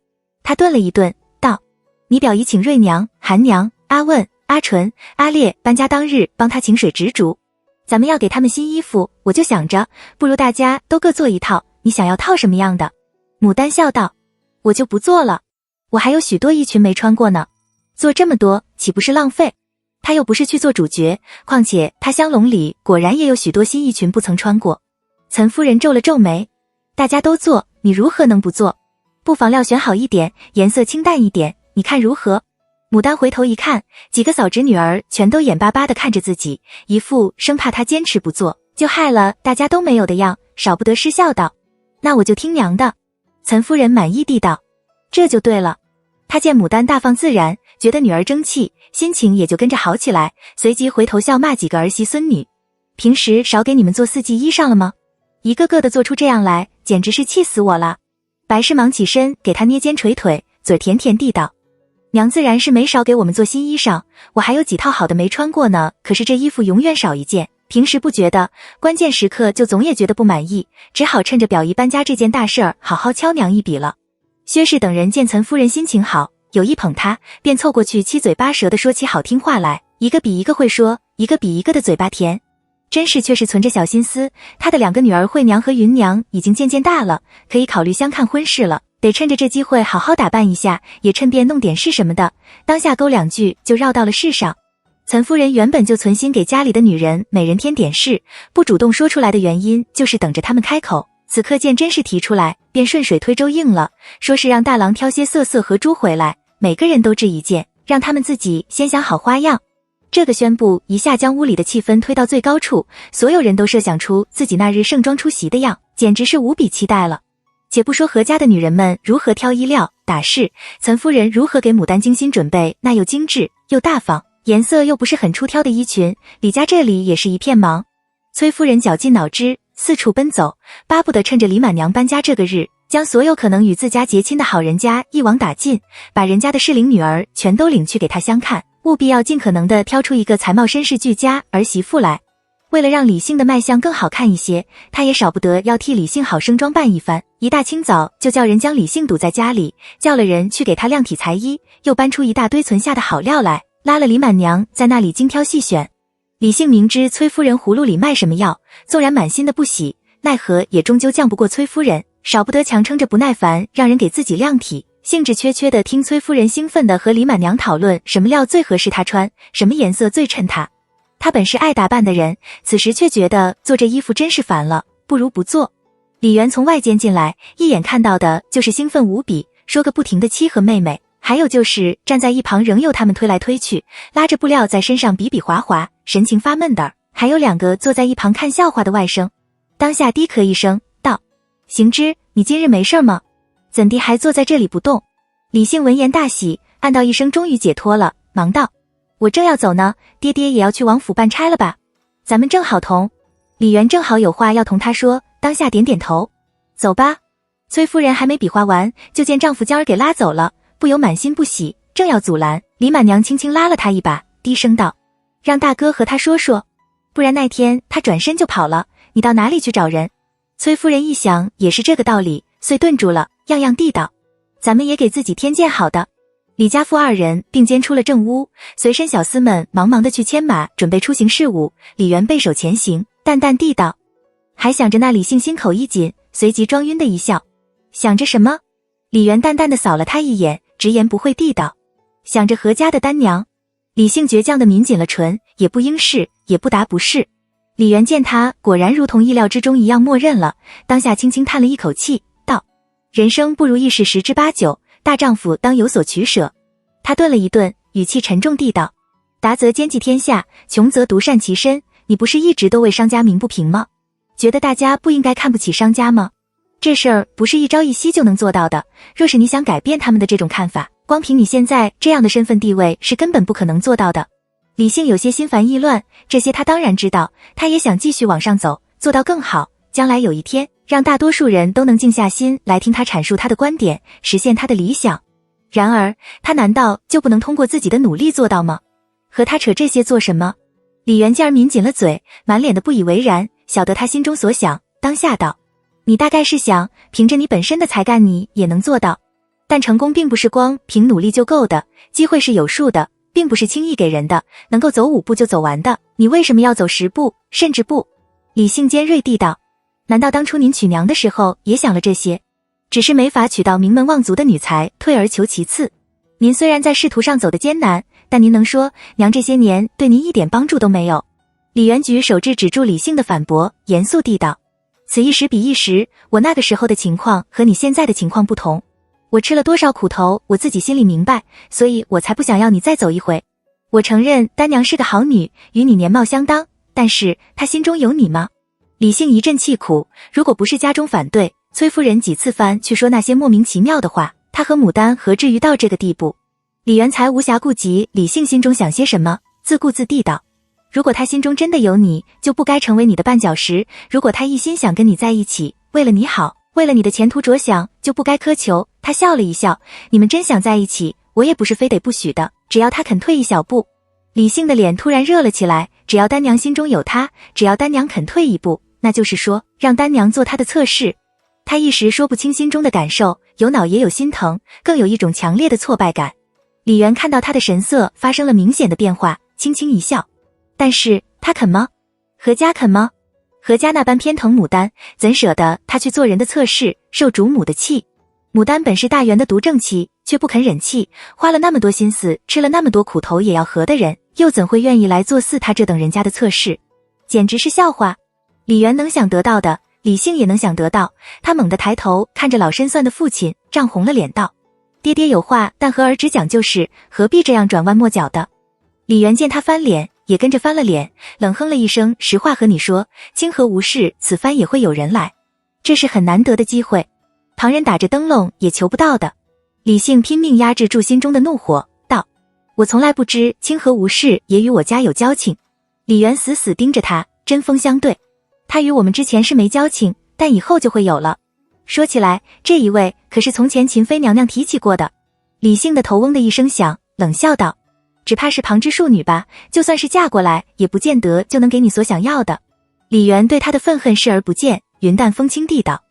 她顿了一顿，道：你表姨请瑞娘、韩娘、阿问、阿纯、阿烈搬家当日帮她请水执烛，咱们要给他们新衣服，我就想着不如大家都各做一套，你想要套什么样的？牡丹笑道：我就不做了，我还有许多衣裙没穿过呢，做这么多岂不是浪费？他又不是去做主角，况且他香笼里果然也有许多新衣裙不曾穿过。岑夫人皱了皱眉：大家都做，你如何能不做？不妨料选好一点，颜色清淡一点，你看如何？牡丹回头一看，几个嫂侄女儿全都眼巴巴地看着自己，一副生怕她坚持不做，就害了大家都没有的样，少不得失笑道：那我就听娘的。岑夫人满意地道：这就对了。她见牡丹大方自然，觉得女儿争气，心情也就跟着好起来，随即回头笑骂几个儿媳孙女：平时少给你们做4季衣裳了吗？一个个的做出这样来，简直是气死我了。白氏忙起身给她捏肩捶腿，嘴甜甜地道：娘自然是没少给我们做新衣裳，我还有几套好的没穿过呢，可是这衣服永远少一件，平时不觉得，关键时刻就总也觉得不满意，只好趁着表姨搬家这件大事儿好好敲娘一笔了。薛氏等人见岑夫人心情好，有意捧她，便凑过去七嘴八舌地说起好听话来，一个比一个会说，一个比一个的嘴巴甜。甄氏却是存着小心思，她的2个女儿惠娘和云娘已经渐渐大了，可以考虑相看婚事了，得趁着这机会好好打扮一下，也趁便弄点事什么的，当下勾2句就绕到了事上。岑夫人原本就存心给家里的女人每人添点事，不主动说出来的原因就是等着他们开口，此刻见甄氏提出来，便顺水推舟应了，说是让大郎挑些色合珠回来，每个人都制一件，让他们自己先想好花样。这个宣布一下将屋里的气氛推到最高处，所有人都设想出自己那日盛装出席的样，简直是无比期待了。且不说何家的女人们如何挑衣料打饰，岑夫人如何给牡丹精心准备那又精致又大方，颜色又不是很出挑的衣裙，李家这里也是一片忙。崔夫人绞尽脑汁四处奔走，巴不得趁着李满娘搬家这个日，将所有可能与自家结亲的好人家一网打尽，把人家的适龄女儿全都领去给她相看，务必要尽可能的挑出一个才貌绅士俱佳儿媳妇来。为了让李姓的卖相更好看一些，她也少不得要替李姓好生装扮一番，一大清早就叫人将李姓堵在家里，叫了人去给她量体裁衣，又搬出一大堆存下的好料来，拉了李满娘在那里精挑细选。李姓明知崔夫人葫芦里卖什么药，纵然满心的不喜，奈何也终究犟不过崔夫人，少不得强撑着不耐烦让人给自己量体，兴致缺缺的听崔夫人兴奋的和李满娘讨论什么料最合适她穿，什么颜色最衬她。她本是爱打扮的人，此时却觉得做这衣服真是烦了，不如不做。李媛从外间进来，一眼看到的就是兴奋无比，说个不停的妻和妹妹，还有就是站在一旁仍由他们推来推去，拉着布料在身上比比划划，神情发闷的，还有2个坐在一旁看笑话的外甥。当下低咳一声道：行之，你今日没事吗？怎地还坐在这里不动？李姓闻言大喜，暗道一声终于解脱了，忙道：我正要走呢，爹爹也要去王府办差了吧？咱们正好同。李媛正好有话要同他说，当下点点头。走吧。崔夫人还没比划完，就见丈夫将儿给拉走了，不由满心不喜，正要阻拦，李满娘轻轻拉了他一把，低声道：让大哥和他说说，不然那天他转身就跑了，你到哪里去找人？崔夫人一想也是这个道理，遂顿住了，样样地道：咱们也给自己添件好的。李家父2人并肩出了正屋，随身小厮们忙忙的去牵马，准备出行事务。李媛背手前行，淡淡地道：还想着那李姓心口一紧，随即装晕的一笑。想着什么？李媛淡淡的扫了他一眼，直言不讳地道：想着何家的丹娘。李姓倔强的抿紧了唇，也不应是，也不答不是。李媛见他果然如同意料之中一样默认了，当下轻轻叹了一口气，道：人生不如意事10之8九，大丈夫当有所取舍。他顿了一顿，语气沉重地道：达则兼济天下，穷则独善其身，你不是一直都为商家鸣不平吗？觉得大家不应该看不起商家吗？这事儿不是一朝一夕就能做到的，若是你想改变他们的这种看法，光凭你现在这样的身份地位是根本不可能做到的。李姓有些心烦意乱，这些他当然知道，他也想继续往上走，做到更好，将来有一天让大多数人都能静下心来听他阐述他的观点，实现他的理想。然而他难道就不能通过自己的努力做到吗？和他扯这些做什么？李媛见儿抿紧了嘴，满脸的不以为然，晓得他心中所想，当下道：你大概是想凭着你本身的才干你也能做到，但成功并不是光凭努力就够的，机会是有数的，并不是轻易给人的，能够走5步就走完的，你为什么要走10步甚至不？李姓尖锐地道：难道当初您娶娘的时候也想了这些？只是没法娶到名门望族的女才，退而求其次。您虽然在仕途上走得艰难，但您能说娘这些年对您一点帮助都没有？李元举手指住李姓的反驳，严肃地道：此一时彼一时，我那个时候的情况和你现在的情况不同，我吃了多少苦头我自己心里明白，所以我才不想要你再走一回。我承认丹娘是个好女，与你年貌相当，但是她心中有你吗？李姓一阵气苦，如果不是家中反对，崔夫人几次番去说那些莫名其妙的话，她和牡丹何至于到这个地步？李元才无暇顾及李姓心中想些什么，自顾自地道：如果他心中真的有你，就不该成为你的绊脚石；如果他一心想跟你在一起，为了你好，为了你的前途着想，就不该苛求。他笑了一笑：你们真想在一起，我也不是非得不许的，只要他肯退一小步。李姓的脸突然热了起来，只要丹娘心中有他，只要丹娘肯退一步，那就是说让丹娘做他的侧室。他一时说不清心中的感受，有恼也有心疼，更有一种强烈的挫败感。李元看到他的神色发生了明显的变化，轻轻一笑：但是他肯吗？何家肯吗？何家那般偏疼牡丹，怎舍得他去做人的侧室，受主母的气？牡丹本是大元的独正妻，却不肯忍气，花了那么多心思，吃了那么多苦头也要和的人，又怎会愿意来做似他这等人家的侧室？简直是笑话。李元能想得到的，李姓也能想得到。他猛地抬头看着老身算的父亲，涨红了脸道：爹爹有话，但和儿只讲就是，何必这样转弯抹角的？李元见他翻脸，也跟着翻了脸，冷哼了一声：实话和你说，清河无事，此番也会有人来，这是很难得的机会，旁人打着灯笼也求不到的。李姓拼命压制住心中的怒火，道：我从来不知清河无事也与我家有交情。李元死死盯着他，针锋相对：他与我们之前是没交情，但以后就会有了。说起来，这一位可是从前秦妃娘娘提起过的。李姓的头嗡的一声响，冷笑道：只怕是旁支庶女吧，就算是嫁过来，也不见得就能给你所想要的。李元对他的愤恨视而不见，云淡风轻地道：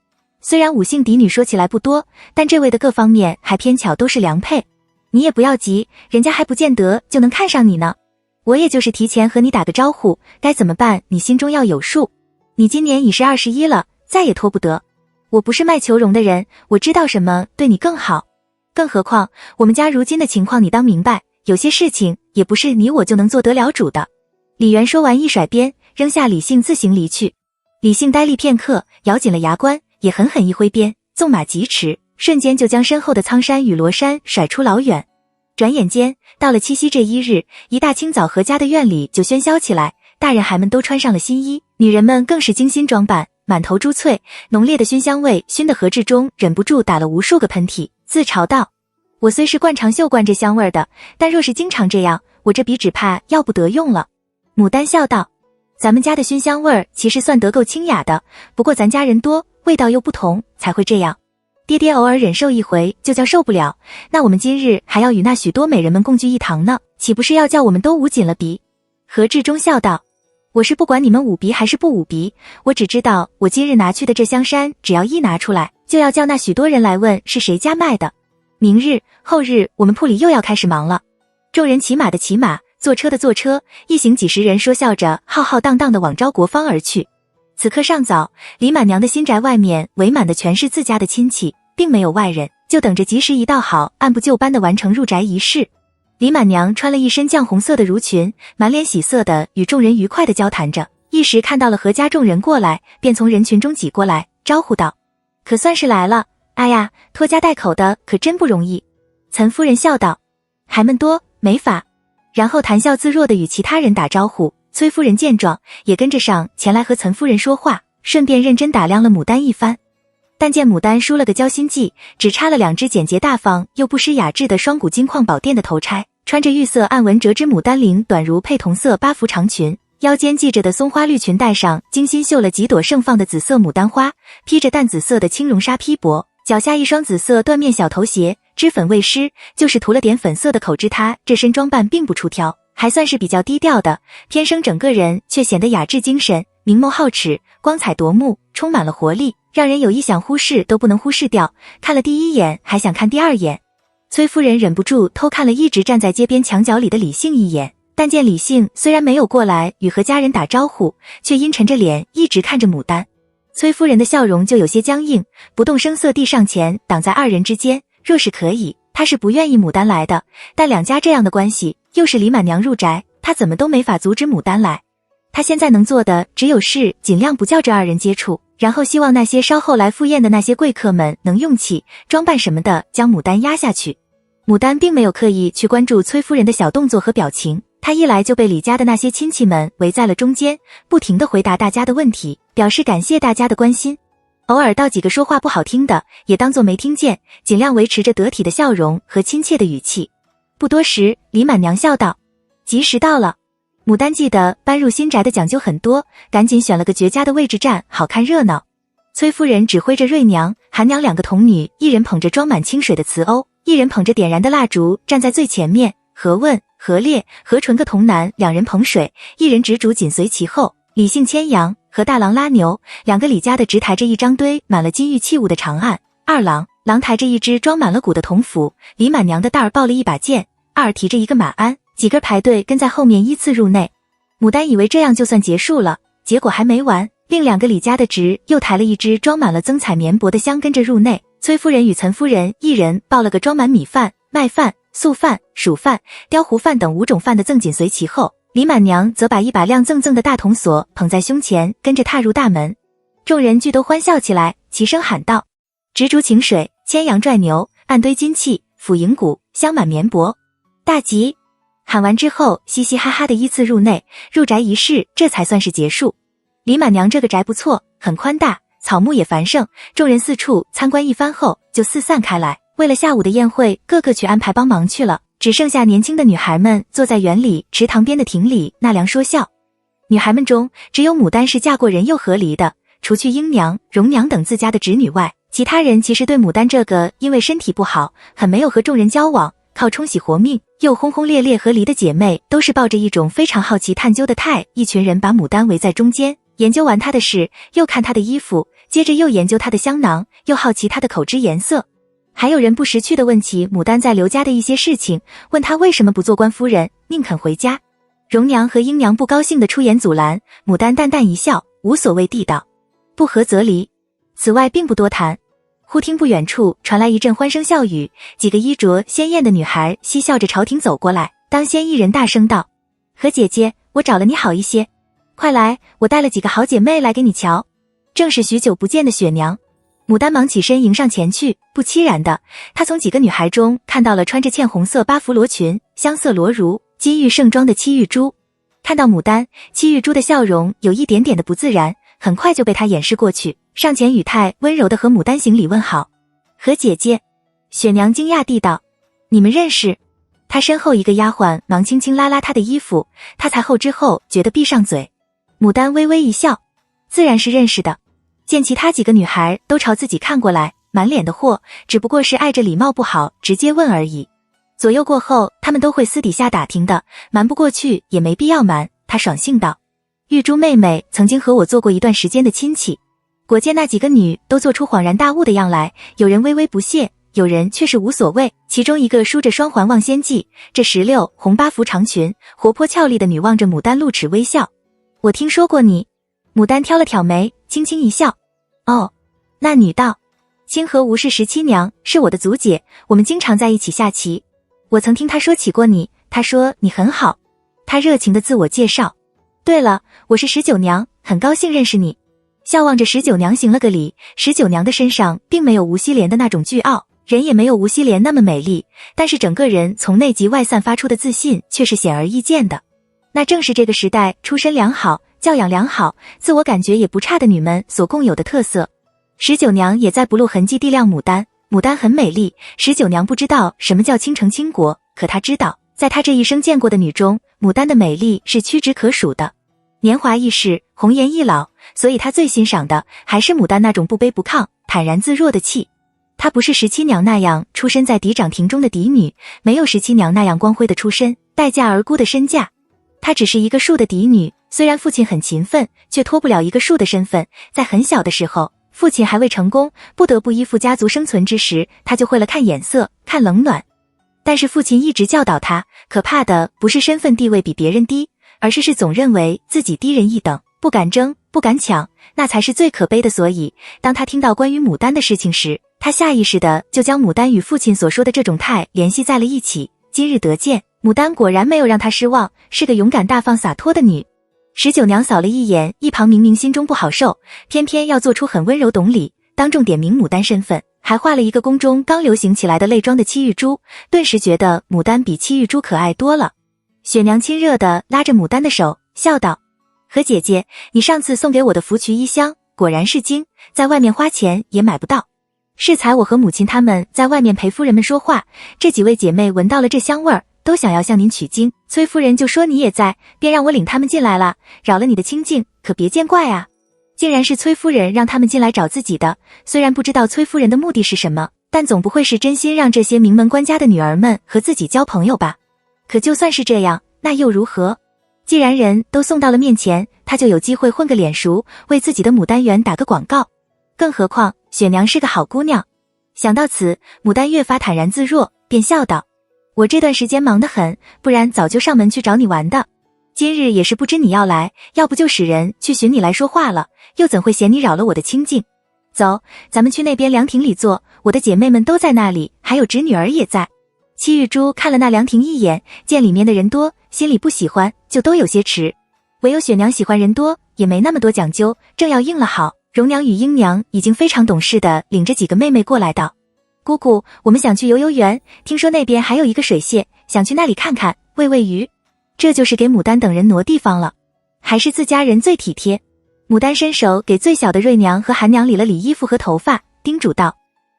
虽然五姓嫡女说起来不多，但这位的各方面还偏巧都是良配。你也不要急，人家还不见得就能看上你呢。我也就是提前和你打个招呼，该怎么办你心中要有数。你今年已是21了，再也拖不得。我不是卖求荣的人，我知道什么对你更好。更何况我们家如今的情况你当明白，有些事情也不是你我就能做得了主的。李元说完一甩鞭，扔下李姓自行离去。李姓呆立片刻，咬紧了牙关，也狠狠一挥鞭，纵马疾驰，瞬间就将身后的苍山与罗山甩出老远。转眼间，到了七夕这一日，一大清早何家的院里就喧嚣起来，大人孩们都穿上了新衣，女人们更是精心装扮，满头珠翠，浓烈的熏香味熏得何志忠忍不住打了无数个喷嚏，自嘲道：我虽是惯长袖惯这香味的，但若是经常这样，我这笔只怕要不得用了。牡丹笑道：咱们家的熏香味其实算得够清雅的，不过咱家人多，味道又不同，才会这样。爹爹偶尔忍受一回就叫受不了，那我们今日还要与那许多美人们共聚一堂呢，岂不是要叫我们都捂紧了鼻？何志忠笑道：我是不管你们捂鼻还是不捂鼻，我只知道我今日拿去的这香山，只要一拿出来，就要叫那许多人来问是谁家卖的。明日后日我们铺里又要开始忙了。众人骑马的骑马，坐车的坐车，一行几十人说笑着浩浩荡荡地往昭国坊而去。此刻尚早，李满娘的新宅外面围满的全是自家的亲戚，并没有外人，就等着吉时一到好，按部就班地完成入宅仪式。李满娘穿了一身绛红色的襦裙，满脸喜色的与众人愉快地交谈着，一时看到了何家众人过来，便从人群中挤过来，招呼道：可算是来了，哎呀，拖家带口的可真不容易。岑夫人笑道：孩们多，没法。然后谈笑自若地与其他人打招呼。崔夫人见状，也跟着上前来和岑夫人说话，顺便认真打量了牡丹一番。但见牡丹梳了个交心髻，只插了2只简洁大方又不失雅致的双股金矿宝垫的头钗，穿着玉色暗纹折枝牡丹绫短如配同色八幅长裙，腰间系着的松花绿裙带上精心绣了几朵盛放的紫色牡丹花，披着淡紫色的青绒纱披帛，脚下一双紫色缎面小头鞋，脂粉未施，就是涂了点粉色的口脂，她这身装扮并不出挑，还算是比较低调的，偏生整个人却显得雅致精神，明眸皓齿，光彩夺目，充满了活力，让人有意想忽视都不能忽视掉，看了第一眼还想看第二眼。崔夫人忍不住偷看了一直站在街边墙角里的李姓一眼，但见李姓虽然没有过来与何家人打招呼，却阴沉着脸一直看着牡丹。崔夫人的笑容就有些僵硬，不动声色地上前挡在二人之间，若是可以，她是不愿意牡丹来的，但两家这样的关系，又是李满娘入宅，她怎么都没法阻止牡丹来。她现在能做的只有是尽量不叫这二人接触，然后希望那些稍后来赴宴的那些贵客们能用气装扮什么的将牡丹压下去。牡丹并没有刻意去关注崔夫人的小动作和表情，她一来就被李家的那些亲戚们围在了中间，不停地回答大家的问题，表示感谢大家的关心。偶尔到几个说话不好听的，也当作没听见，尽量维持着得体的笑容和亲切的语气。不多时，李满娘笑道：吉时到了。牡丹记得搬入新宅的讲究很多，赶紧选了个绝佳的位置站，好看热闹。崔夫人指挥着瑞娘、韩娘两个童女，一人捧着装满清水的瓷瓯，一人捧着点燃的蜡烛，站在最前面。何问、何烈、何纯个童男两人捧水，一人执烛紧随其后。李姓牵羊，和大郎拉牛，两个李家的直抬着一张堆满了金玉器物的长案，二郎抬着一只装满了鼓的铜斧，李满娘的蛋儿抱了一把剑，二提着一个马鞍，几个排队跟在后面依次入内。牡丹以为这样就算结束了，结果还没完，另两个李家的侄又抬了一只装满了增彩绵薄的香跟着入内。崔夫人与岑夫人一人抱了个装满米饭、麦饭、素饭、薯饭、雕糊饭等5种饭的赠紧随其后。李满娘则把一把亮锃锃的大铜锁捧在胸前，跟着踏入大门。众人俱都欢笑起来，齐声喊道：执烛请水，牵羊拽牛，按堆金器，抚银鼓，香满绵薄，大吉！喊完之后，嘻嘻哈哈的依次入内，入宅仪式这才算是结束。李满娘这个宅不错，很宽大，草木也繁盛，众人四处参观一番后，就四散开来，为了下午的宴会，个个去安排帮忙去了。只剩下年轻的女孩们坐在园里池塘边的亭里纳凉说笑。女孩们中，只有牡丹是嫁过人又和离的，除去英娘、荣娘等自家的侄女外，其他人其实对牡丹这个因为身体不好，很没有和众人交往，靠冲喜活命又轰轰烈烈和离的姐妹，都是抱着一种非常好奇探究的态。一群人把牡丹围在中间，研究完她的事，又看她的衣服，接着又研究她的香囊，又好奇她的口脂颜色。还有人不识趣地问起牡丹在刘家的一些事情，问她为什么不做官夫人，宁肯回家。荣娘和英娘不高兴地出言阻拦，牡丹淡淡一笑，无所谓地道：不合则离。此外并不多谈。忽听不远处传来一阵欢声笑语，几个衣着鲜艳的女孩嬉笑着朝廷走过来。当先一人大声道：何姐姐，我找了你好一些，快来，我带了几个好姐妹来给你瞧。正是许久不见的雪娘。牡丹忙起身迎上前去，不期然的，她从几个女孩中看到了穿着茜红色巴芙罗裙、香色罗襦、金玉盛装的戚玉珠。看到牡丹，戚玉珠的笑容有一点点的不自然，很快就被她掩饰过去，上前语态温柔的和牡丹行礼问好。何姐姐。雪娘惊讶地道，你们认识？她身后一个丫鬟忙轻轻拉拉她的衣服，她才后知后觉地闭上嘴。牡丹微微一笑，自然是认识的。见其他几个女孩都朝自己看过来，满脸的惑，只不过是碍着礼貌不好直接问而已。左右过后，他们都会私底下打听的，瞒不过去也没必要瞒。她爽性道，玉珠妹妹曾经和我做过一段时间的亲戚。果见那几个女都做出恍然大悟的样来，有人微微不屑，有人却是无所谓。其中一个梳着双环望仙髻，这16红巴服长裙，活泼俏丽的女望着牡丹露齿微笑。我听说过你。牡丹挑了挑眉，轻轻一笑。哦。那女道，清河吴氏17娘，是我的祖姐，我们经常在一起下棋。我曾听她说起过你，她说你很好。她热情的自我介绍。对了，我是19娘，很高兴认识你。笑望着19娘行了个礼，19娘的身上并没有吴希莲的那种倨傲，人也没有吴希莲那么美丽，但是整个人从内及外散发出的自信却是显而易见的。那正是这个时代出身良好、教养良好、自我感觉也不差的女们所共有的特色。19娘也在不露痕迹地亮牡丹，牡丹很美丽，19娘不知道什么叫倾城倾国，可她知道，在她这一生见过的女中，牡丹的美丽是屈指可数的。年华易逝，红颜易老，所以她最欣赏的还是牡丹那种不卑不亢、坦然自若的气。她不是17娘那样出身在嫡长庭中的嫡女，没有17娘那样光辉的出身、待嫁而孤的身价。她只是一个庶的嫡女，虽然父亲很勤奋，却脱不了一个庶的身份。在很小的时候，父亲还未成功，不得不依附家族生存之时，她就会了看眼色、看冷暖。但是父亲一直教导她，可怕的不是身份地位比别人低，而是总认为自己低人一等，不敢争，不敢抢，那才是最可悲的。所以当他听到关于牡丹的事情时，他下意识的就将牡丹与父亲所说的这种态联系在了一起。今日得见，牡丹果然没有让他失望，是个勇敢大方洒脱的女。19娘扫了一眼一旁，明明心中不好受，偏偏要做出很温柔懂礼，当众点明牡丹身份，还画了一个宫中刚流行起来的泪妆的戚玉珠，顿时觉得牡丹比戚玉珠可爱多了。雪娘亲热地拉着牡丹的手，笑道，何姐姐，你上次送给我的芙蕖衣香果然是精，在外面花钱也买不到。适才我和母亲他们在外面陪夫人们说话，这几位姐妹闻到了这香味儿，都想要向您取经，崔夫人就说你也在，便让我领他们进来了，扰了你的清静，可别见怪啊。竟然是崔夫人让他们进来找自己的，虽然不知道崔夫人的目的是什么，但总不会是真心让这些名门官家的女儿们和自己交朋友吧。可就算是这样，那又如何？既然人都送到了面前，他就有机会混个脸熟，为自己的牡丹园打个广告。更何况雪娘是个好姑娘。想到此，牡丹越发坦然自若，便笑道，我这段时间忙得很，不然早就上门去找你玩的。今日也是不知你要来，要不就使人去寻你来说话了，又怎会嫌你扰了我的清静。走，咱们去那边凉亭里坐，我的姐妹们都在那里，还有侄女儿也在。戚玉珠看了那凉亭一眼，见里面的人多，心里不喜欢，就都有些迟。唯有雪娘喜欢人多，也没那么多讲究，正要应了好。荣娘与英娘已经非常懂事的领着几个妹妹过来道，姑姑，我们想去游游园，听说那边还有一个水榭，想去那里看看，喂喂鱼。这就是给牡丹等人挪地方了，还是自家人最体贴。牡丹伸手给最小的瑞娘和韩娘理了理衣服和头发，叮嘱道，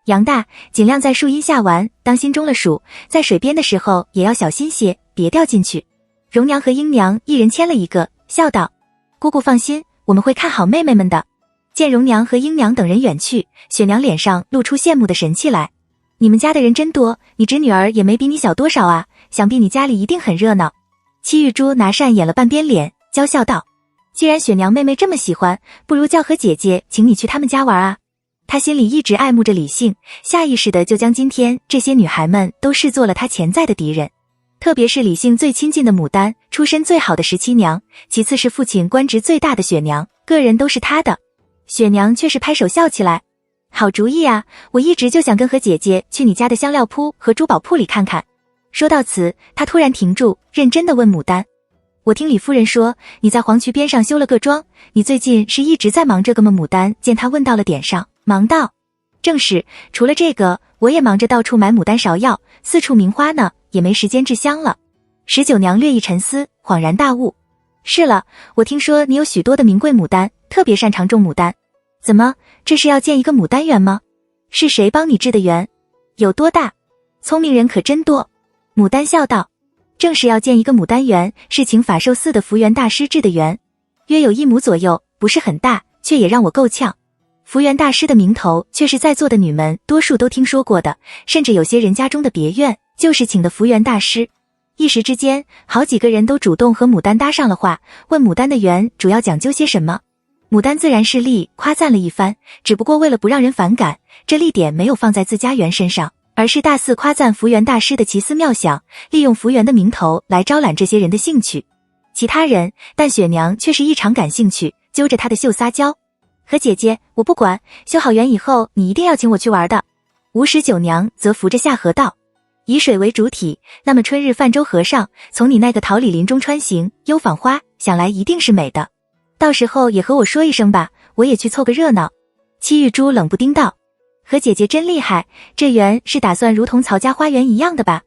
杨大，尽量在树荫下玩，当心中了暑，在水边的时候也要小心些，别掉进去。荣娘和英娘一人牵了一个，笑道，姑姑放心，我们会看好妹妹们的。见荣娘和英娘等人远去，雪娘脸上露出羡慕的神气来，你们家的人真多，你侄女儿也没比你小多少啊，想必你家里一定很热闹。戚玉珠拿扇掩了半边脸，娇笑道，既然雪娘妹妹这么喜欢，不如叫和姐姐请你去他们家玩啊。她心里一直爱慕着李杏，下意识的就将今天这些女孩们都视作了她潜在的敌人。特别是李杏最亲近的牡丹，出身最好的17娘，其次是父亲官职最大的雪娘，个人都是她的。雪娘却是拍手笑起来，好主意啊，我一直就想跟和姐姐去你家的香料铺和珠宝铺里看看。说到此，她突然停住，认真地问牡丹，我听李夫人说你在黄渠边上修了个庄，你最近是一直在忙这个吗？牡丹见她问到了点上，忙道，正是，除了这个，我也忙着到处买牡丹芍药，四处名花呢，也没时间制香了。19娘略一沉思，恍然大悟。是了，我听说你有许多的名贵牡丹，特别擅长种牡丹。怎么，这是要建一个牡丹园吗？是谁帮你制的园？有多大？聪明人可真多。牡丹笑道，正是要建一个牡丹园，是请法寿寺的福源大师制的园，约有1亩左右，不是很大，却也让我够呛。福源大师的名头却是在座的女们多数都听说过的，甚至有些人家中的别院就是请的福源大师。一时之间，好几个人都主动和牡丹搭上了话，问牡丹的园主要讲究些什么。牡丹自然是力夸赞了一番，只不过为了不让人反感，这力点没有放在自家园身上，而是大肆夸赞福源大师的奇思妙想，利用福源的名头来招揽这些人的兴趣。其他人，但雪娘却是异常感兴趣，揪着她的袖撒娇。何姐姐，我不管，修好园以后你一定要请我去玩的。59娘则扶着下河道，以水为主体，那么春日泛舟河上，从你那个桃李林中穿行，幽访花，想来一定是美的。到时候也和我说一声吧，我也去凑个热闹。戚玉珠冷不丁道，何姐姐真厉害，这园是打算如同曹家花园一样的吧？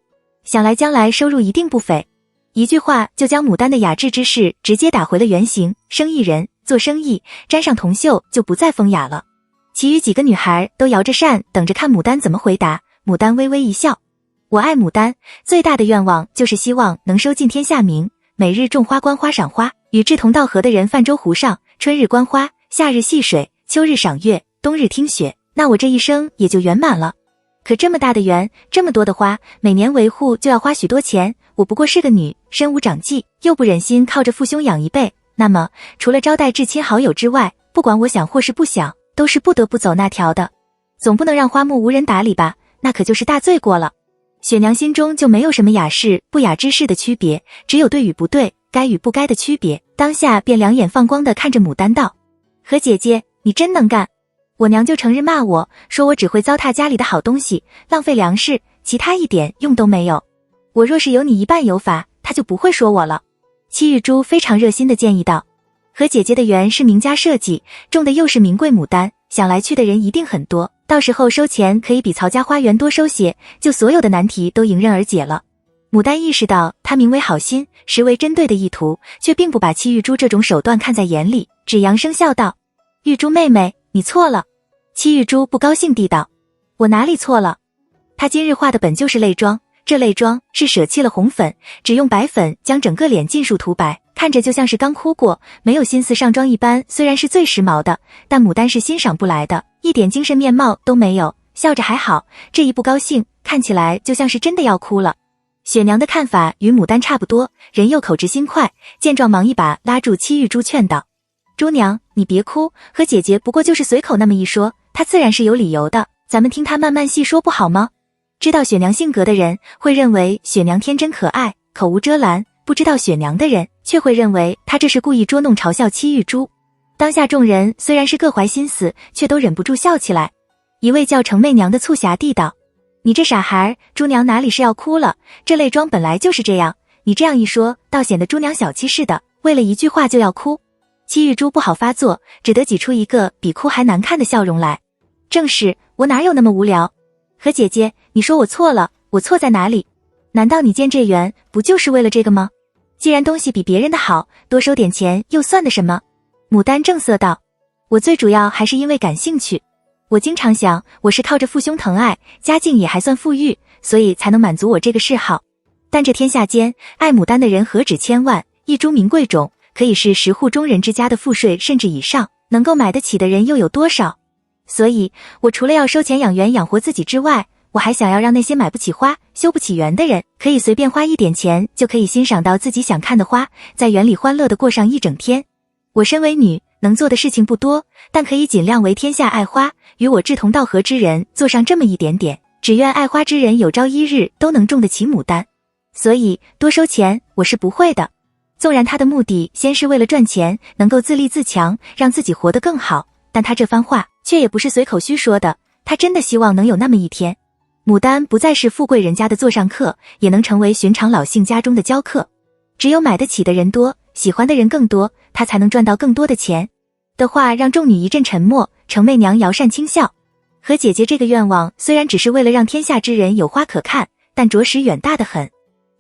想来将来收入一定不菲。一句话就将牡丹的雅致之势直接打回了原形，生意人做生意沾上铜锈就不再风雅了。其余几个女孩都摇着扇等着看牡丹怎么回答。牡丹微微一笑，我爱牡丹，最大的愿望就是希望能收尽天下名，每日种花观花赏花，与志同道合的人泛舟湖上，春日观花，夏日戏水，秋日赏月，冬日听雪，那我这一生也就圆满了。可这么大的园，这么多的花，每年维护就要花许多钱，我不过是个女，身无长技，又不忍心靠着父兄养一辈，那么除了招待至亲好友之外，不管我想或是不想，都是不得不走那条的。总不能让花木无人打理吧，那可就是大罪过了。雪娘心中就没有什么雅事不雅之事的区别，只有对与不对，该与不该的区别，当下便两眼放光地看着牡丹道，何姐姐，你真能干。我娘就成日骂我，说我只会糟蹋家里的好东西，浪费粮食，其他一点用都没有。我若是有你一半有法，她就不会说我了。戚玉珠非常热心地建议道，何姐姐的园是名家设计，种的又是名贵牡丹，想来去的人一定很多，到时候收钱可以比曹家花园多收些，就所有的难题都迎刃而解了。牡丹意识到她名为好心，实为针对的意图，却并不把戚玉珠这种手段看在眼里，只扬声笑道，玉珠妹妹，你错了。戚玉珠不高兴地道，我哪里错了？她今日画的本就是泪妆，这泪妆是舍弃了红粉，只用白粉将整个脸尽数涂白，看着就像是刚哭过，没有心思上妆一般，虽然是最时髦的，但牡丹是欣赏不来的，一点精神面貌都没有，笑着还好，这一不高兴，看起来就像是真的要哭了。雪娘的看法与牡丹差不多，人又口直心快，见状忙一把拉住戚玉珠劝道，珠娘，你别哭，和姐姐不过就是随口那么一说，她自然是有理由的，咱们听她慢慢细说不好吗？知道雪娘性格的人会认为雪娘天真可爱，口无遮拦，不知道雪娘的人却会认为她这是故意捉弄嘲笑戚玉珠。当下众人虽然是各怀心思，却都忍不住笑起来。一位叫程媚娘的促狭地道，你这傻孩，珠娘哪里是要哭了，这泪妆本来就是这样，你这样一说，倒显得珠娘小气似的，为了一句话就要哭。戚玉珠不好发作，只得挤出一个比哭还难看的笑容来。正是，我哪有那么无聊？何姐姐，你说我错了，我错在哪里？难道你建这园不就是为了这个吗？既然东西比别人的好，多收点钱又算得什么？牡丹正色道，我最主要还是因为感兴趣。我经常想，我是靠着父兄疼爱，家境也还算富裕，所以才能满足我这个嗜好。但这天下间，爱牡丹的人何止千万，一株名贵种可以是10户中人之家的赋税甚至以上，能够买得起的人又有多少？所以我除了要收钱养园养活自己之外，我还想要让那些买不起花修不起园的人，可以随便花一点钱就可以欣赏到自己想看的花，在园里欢乐地过上一整天。我身为女，能做的事情不多，但可以尽量为天下爱花与我志同道合之人做上这么一点点，只愿爱花之人有朝一日都能种得起牡丹。所以多收钱我是不会的。纵然他的目的先是为了赚钱，能够自立自强，让自己活得更好，但他这番话却也不是随口虚说的，他真的希望能有那么一天，牡丹不再是富贵人家的座上客，也能成为寻常老姓家中的娇客。只有买得起的人多，喜欢的人更多，他才能赚到更多的钱。的话让众女一阵沉默，程媚娘摇扇轻笑。和姐姐这个愿望虽然只是为了让天下之人有花可看，但着实远大得很。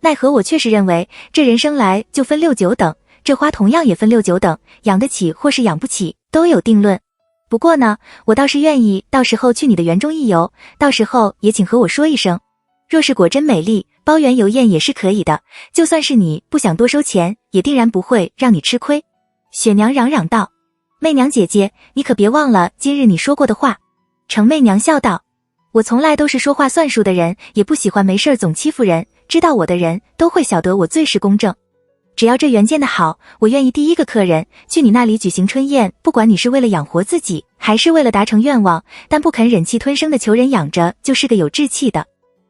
奈何我确实认为，这人生来就分六九等，这花同样也分六九等，养得起或是养不起，都有定论。不过呢，我倒是愿意到时候去你的园中一游，到时候也请和我说一声。若是果真美丽，包园游宴也是可以的，就算是你不想多收钱，也定然不会让你吃亏。雪娘嚷嚷道：媚娘姐姐，你可别忘了今日你说过的话。程媚娘笑道：我从来都是说话算数的人，也不喜欢没事总欺负人，知道我的人都会晓得我最是公正。只要这园建的好，我愿意第一个客人去你那里举行春宴，不管你是为了养活自己，还是为了达成愿望，但不肯忍气吞声的求人养着，就是个有志气的。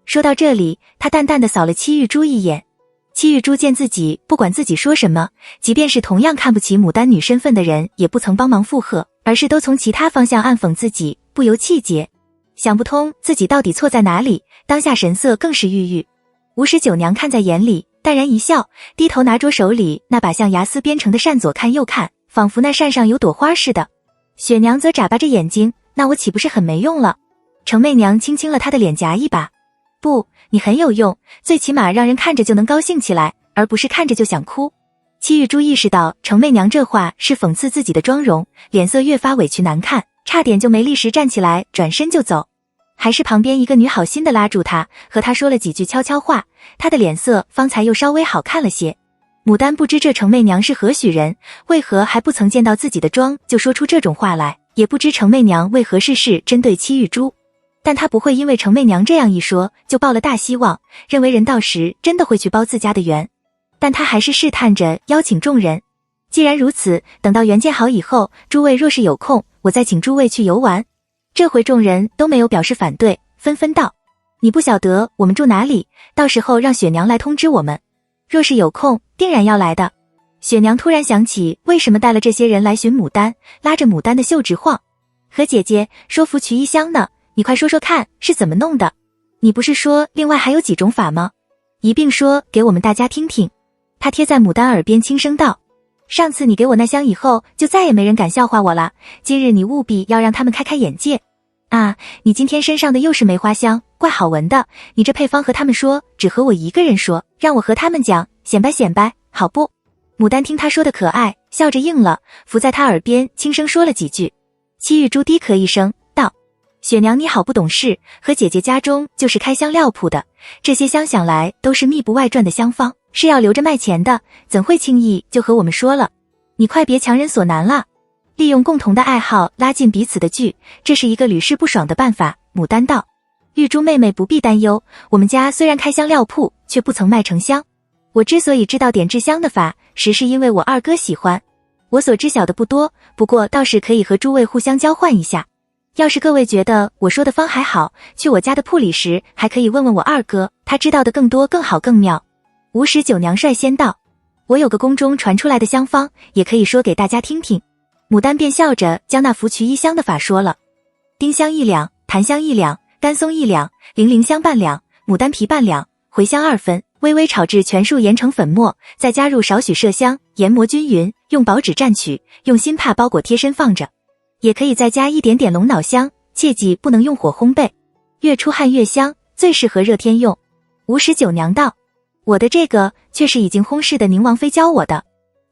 说到这里，他淡淡的扫了戚玉珠一眼。戚玉珠见自己不管自己说什么，即便是同样看不起牡丹女身份的人，也不曾帮忙附和，而是都从其他方向暗讽自己，不由气结，想不通自己到底错在哪里，当下神色更是郁郁。吴十九娘看在眼里，淡然一笑，低头拿着手里那把像牙丝编成的扇左看右看，仿佛那扇上有朵花似的。雪娘则眨巴着眼睛，那我岂不是很没用了？程媚娘轻轻了她的脸颊一把，不，你很有用，最起码让人看着就能高兴起来，而不是看着就想哭。戚玉珠意识到程媚娘这话是讽刺自己的妆容，脸色越发委屈难看，差点就没立时站起来转身就走。还是旁边一个女好心的拉住她，和她说了几句悄悄话，她的脸色方才又稍微好看了些。牡丹不知这程媚娘是何许人，为何还不曾见到自己的妆就说出这种话来，也不知程媚娘为何事针对戚玉珠。但她不会因为程媚娘这样一说就抱了大希望，认为人到时真的会去包自家的园。但她还是试探着邀请众人，既然如此，等到园建好以后，诸位若是有空，我再请诸位去游玩。这回众人都没有表示反对，纷纷道：你不晓得我们住哪里，到时候让雪娘来通知我们，若是有空定然要来的。雪娘突然想起为什么带了这些人来寻牡丹，拉着牡丹的袖直晃。和姐姐说服瞿一香呢，你快说说看是怎么弄的，你不是说另外还有几种法吗？一并说给我们大家听听。她贴在牡丹耳边轻声道：上次你给我那香以后，就再也没人敢笑话我了，今日你务必要让他们开开眼界啊！你今天身上的又是梅花香，怪好闻的，你这配方和他们说，只和我一个人说，让我和他们讲，显摆显摆，好不？牡丹听他说的可爱，笑着应了，伏在他耳边轻声说了几句。戚玉珠低咳一声道：雪娘你好不懂事，和姐姐家中就是开香料铺的，这些香想来都是秘不外传的香方，是要留着卖钱的，怎会轻易就和我们说了？你快别强人所难了。利用共同的爱好拉近彼此的距，这是一个屡试不爽的办法。牡丹道：玉珠妹妹不必担忧，我们家虽然开香料铺，却不曾卖成香。我之所以知道点制香的法，实是因为我二哥喜欢。我所知晓的不多，不过倒是可以和诸位互相交换一下。要是各位觉得我说的方还好，去我家的铺里时，还可以问问我二哥，他知道的更多更好更妙。吴十九娘率先道：我有个宫中传出来的香方，也可以说给大家听听。牡丹便笑着将那服瞿一香的法说了：丁香1两，檀香1两，甘松1两，零陵香半两，牡丹皮半两，茴香2分，微微炒至全数研成粉末，再加入少许麝香，研磨均匀，用薄纸蘸取，用新帕包裹贴身放着。也可以再加一点点龙脑香，切记不能用火烘焙，越出汗越香，最适合热天用。吴十九娘道：我的这个却是已经烘制的宁王妃教我的。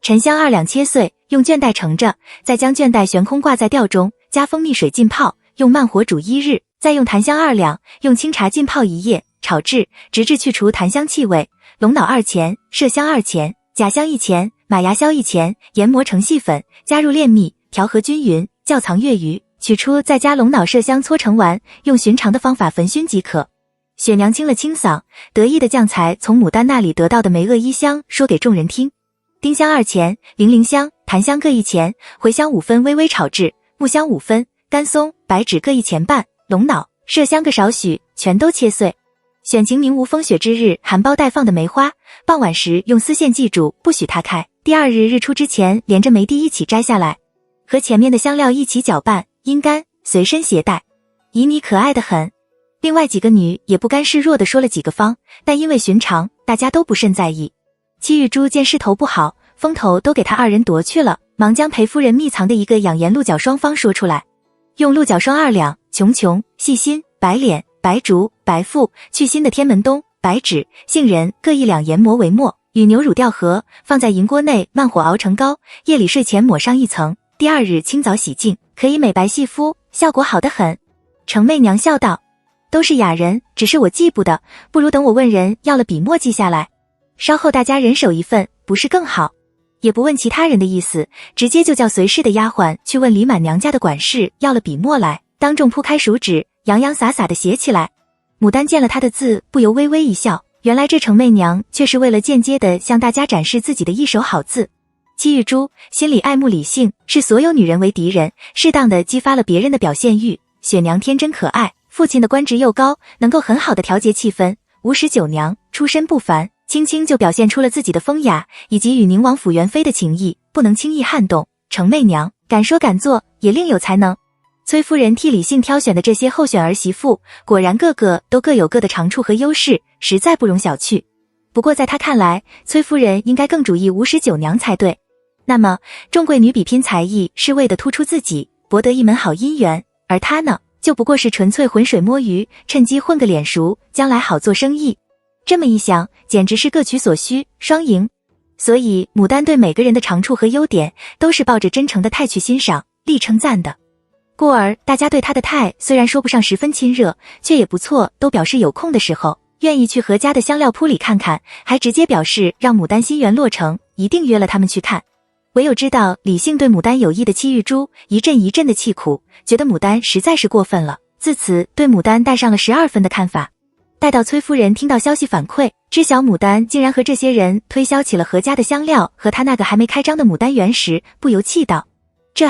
沉香2两切碎，用绢带盛着，再将绢带悬空挂在吊中，加蜂蜜水浸泡，用慢火煮1日，再用檀香2两，用清茶浸泡1夜，炒制，直至去除檀香气味。龙脑2钱，麝香2钱，甲香1钱，马牙硝1钱，研磨成细粉，加入炼蜜，调和均匀，窖藏月余，取出再加龙脑麝香搓成丸，用寻常的方法焚熏即可。雪娘清了清嗓，得意的将才从牡丹那里得到的梅萼1香说给众人听。丁香2钱，零陵香、檀香各1钱，茴香5分微微炒制，木香5分，甘松、白芷各1钱半，龙脑、麝香各少许，全都切碎。选晴明无风雪之日含苞待放的梅花，傍晚时用丝线系住，不许它开，第2日日出之前连着梅蒂一起摘下来，和前面的香料一起搅拌，阴干，随身携带。旖旎可爱得很。另外几个女也不甘示弱地说了几个方，但因为寻常，大家都不甚在意。戚玉珠见势头不好，风头都给他2人夺去了，忙将裴夫人秘藏的一个养颜鹿角霜方说出来。用鹿角霜2两，穷穷、细心、白脸、白竹、白腹、去心的天门冬、白芷、杏仁各1两研磨为末，与牛乳调和，放在银锅内慢火熬成膏，夜里睡前抹上1层，第2日清早洗净，可以美白细肤，效果好得很。程媚娘笑道，都是雅人，只是我记不得，不如等我问人要了笔墨记下来，稍后大家人手一份，不是更好？也不问其他人的意思，直接就叫随侍的丫鬟去问李满娘家的管事要了笔墨来，当众铺开熟纸，洋洋洒洒地写起来。牡丹见了他的字，不由微微一笑，原来这程媚娘却是为了间接地向大家展示自己的一手好字。戚玉珠心里爱慕李姓，视所有女人为敌人，适当地激发了别人的表现欲。雪娘天真可爱，父亲的官职又高，能够很好的调节气氛。无十九娘出身不凡，轻轻就表现出了自己的风雅，以及与宁王府元妃的情谊，不能轻易撼动。程媚娘敢说敢做，也另有才能。崔夫人替李姓挑选的这些候选儿媳妇，果然个个都各有各的长处和优势，实在不容小觑。不过在她看来，崔夫人应该更主意无十九娘才对。那么众贵女比拼才艺是为的突出自己，博得一门好姻缘，而她呢，就不过是纯粹浑水摸鱼，趁机混个脸熟，将来好做生意。这么一想，简直是各取所需，双赢。所以牡丹对每个人的长处和优点，都是抱着真诚的态去欣赏，力称赞的。故而大家对她的态虽然说不上十分亲热，却也不错，都表示有空的时候愿意去何家的香料铺里看看，还直接表示让牡丹心愿落成，一定约了他们去看。唯有知道李姓对牡丹有意的戚玉珠一阵一阵的气苦，觉得牡丹实在是过分了，自此对牡丹带上了12分的看法。待到崔夫人听到消息反馈，知晓牡丹竟然和这些人推销起了何家的香料和他那个还没开张的牡丹园时，不由气道，这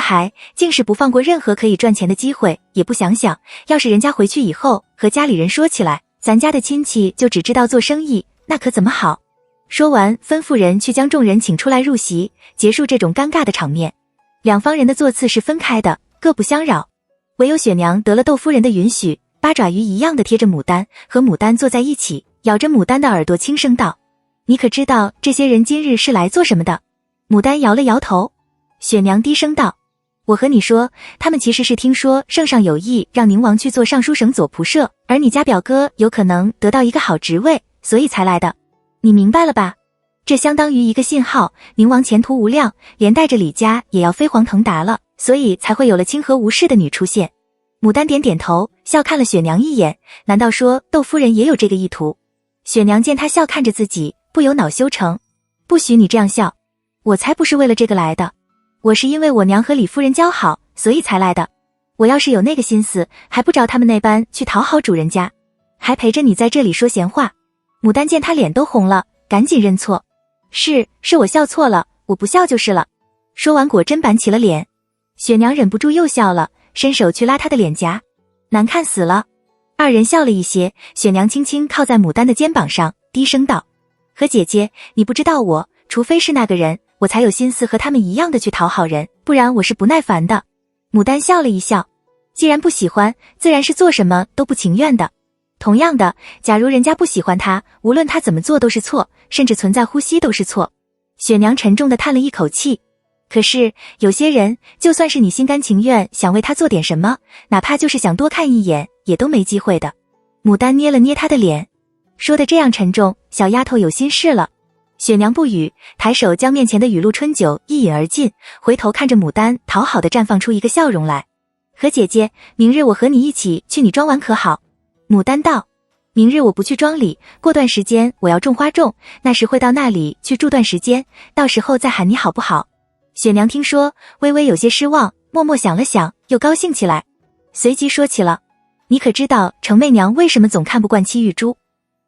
竟是不放过任何可以赚钱的机会，也不想想要是人家回去以后和家里人说起来，咱家的亲戚就只知道做生意，那可怎么好。说完吩咐人去将众人请出来入席，结束这种尴尬的场面。两方人的座次是分开的，各不相扰，唯有雪娘得了窦夫人的允许，八爪鱼一样的贴着牡丹，和牡丹坐在一起，咬着牡丹的耳朵轻声道，你可知道这些人今日是来做什么的？牡丹摇了摇头。雪娘低声道，我和你说，他们其实是听说圣上有意让宁王去做尚书省左仆射，而你家表哥有可能得到一个好职位，所以才来的。你明白了吧？这相当于一个信号，宁王前途无量，连带着李家也要飞黄腾达了，所以才会有了清和无事的女出现。牡丹点点头，笑看了雪娘一眼，难道说窦夫人也有这个意图？雪娘见她笑看着自己，不由恼羞成，不许你这样笑，我才不是为了这个来的，我是因为我娘和李夫人交好，所以才来的。我要是有那个心思，还不着他们那般去讨好主人家，还陪着你在这里说闲话。牡丹见她脸都红了，赶紧认错，是我笑错了，我不笑就是了。说完果真板起了脸。雪娘忍不住又笑了，伸手去拉她的脸颊，难看死了。二人笑了一些，雪娘轻轻靠在牡丹的肩膀上，低声道，和姐姐，你不知道我，除非是那个人，我才有心思和他们一样的去讨好人，不然我是不耐烦的。牡丹笑了一笑，既然不喜欢，自然是做什么都不情愿的。同样的，假如人家不喜欢他，无论他怎么做都是错，甚至存在呼吸都是错。雪娘沉重地叹了一口气，可是有些人，就算是你心甘情愿想为他做点什么，哪怕就是想多看一眼，也都没机会的。牡丹捏了捏他的脸，说得这样沉重，小丫头有心事了。雪娘不语，抬手将面前的雨露春酒一饮而尽，回头看着牡丹，讨好地绽放出一个笑容来。何姐姐，明日我和你一起去你庄玩可好？牡丹道，明日我不去庄里，过段时间我要种花种，那时会到那里去住段时间，到时候再喊你好不好？雪娘听说，微微有些失望，默默想了想，又高兴起来，随即说起了，你可知道程媚娘为什么总看不惯戚玉珠？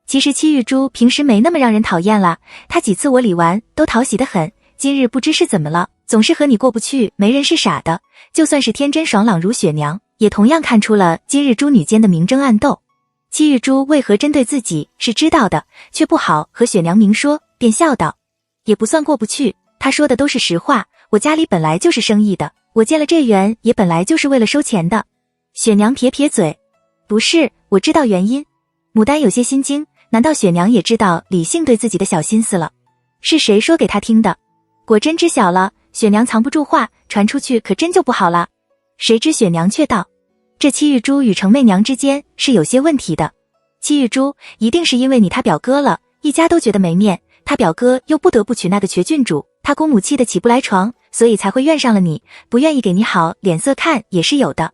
其实戚玉珠平时没那么让人讨厌啦，她几次我理完都讨喜得很，今日不知是怎么了，总是和你过不去，没人是傻的，就算是天真爽朗如雪娘，也同样看出了今日诸女间的明争暗斗。戚玉珠为何针对自己是知道的，却不好和雪娘明说，便笑道，也不算过不去，她说的都是实话，我家里本来就是生意的，我建了这园也本来就是为了收钱的。雪娘撇撇嘴，不是，我知道原因。牡丹有些心惊，难道雪娘也知道李姓对自己的小心思了？是谁说给她听的？果真知晓了，雪娘藏不住话，传出去可真就不好了。谁知雪娘却道，这戚玉珠与程媚娘之间是有些问题的。戚玉珠一定是因为你他表哥了，一家都觉得没面，他表哥又不得不娶那个瘸郡主，他姑母气得起不来床，所以才会怨上了你，不愿意给你好脸色看也是有的。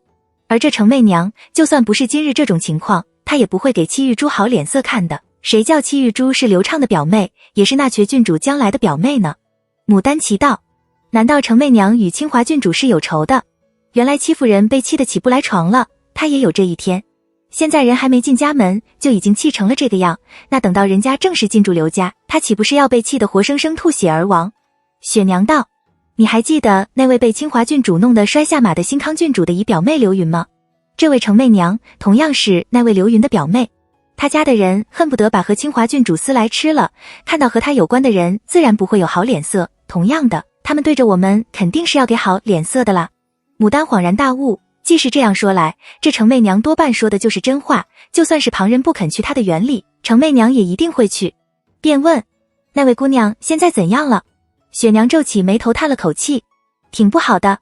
而这程媚娘就算不是今日这种情况，她也不会给戚玉珠好脸色看的。谁叫戚玉珠是刘畅的表妹，也是那瘸郡主将来的表妹呢？牡丹奇道：难道程媚娘与清华郡主是有仇的？原来戚夫人被气得起不来床了，她也有这一天。现在人还没进家门，就已经气成了这个样，那等到人家正式进驻刘家，她岂不是要被气得活生生吐血而亡？雪娘道：你还记得那位被清华郡主弄得摔下马的新康郡主的姨表妹刘云吗？这位程媚娘同样是那位刘云的表妹，她家的人恨不得把和清华郡主撕来吃了，看到和她有关的人自然不会有好脸色，同样的，他们对着我们肯定是要给好脸色的啦。牡丹恍然大悟，既是这样说来，这程媚娘多半说的就是真话，就算是旁人不肯去她的园里，程媚娘也一定会去。便问：那位姑娘现在怎样了？雪娘皱起眉头叹了口气：挺不好的。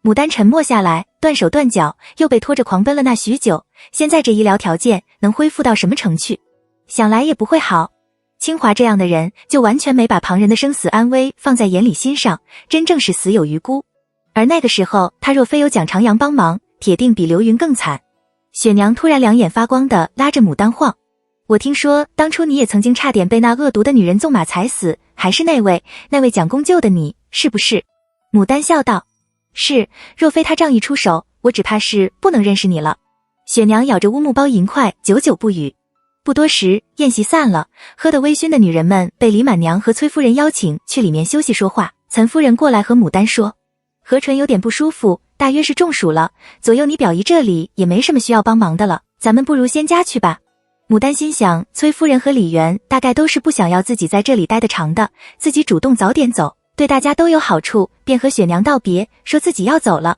牡丹沉默下来，断手断脚，又被拖着狂奔了那许久，现在这医疗条件能恢复到什么程去？想来也不会好。清华这样的人就完全没把旁人的生死安危放在眼里心上，真正是死有余辜。而那个时候他若非有蒋长阳帮忙，铁定比刘云更惨。雪娘突然两眼发光的拉着牡丹晃：我听说当初你也曾经差点被那恶毒的女人纵马踩死，还是那位蒋公救的你，是不是？牡丹笑道：是，若非他仗义出手，我只怕是不能认识你了。雪娘咬着乌木包银块，久久不语。不多时，宴席散了，喝得微醺的女人们被李满娘和崔夫人邀请去里面休息说话。岑夫人过来和牡丹说：何纯有点不舒服，大约是中暑了，左右你表姨这里也没什么需要帮忙的了，咱们不如先家去吧。牡丹心想，崔夫人和李媛大概都是不想要自己在这里待得长的，自己主动早点走，对大家都有好处，便和雪娘道别，说自己要走了。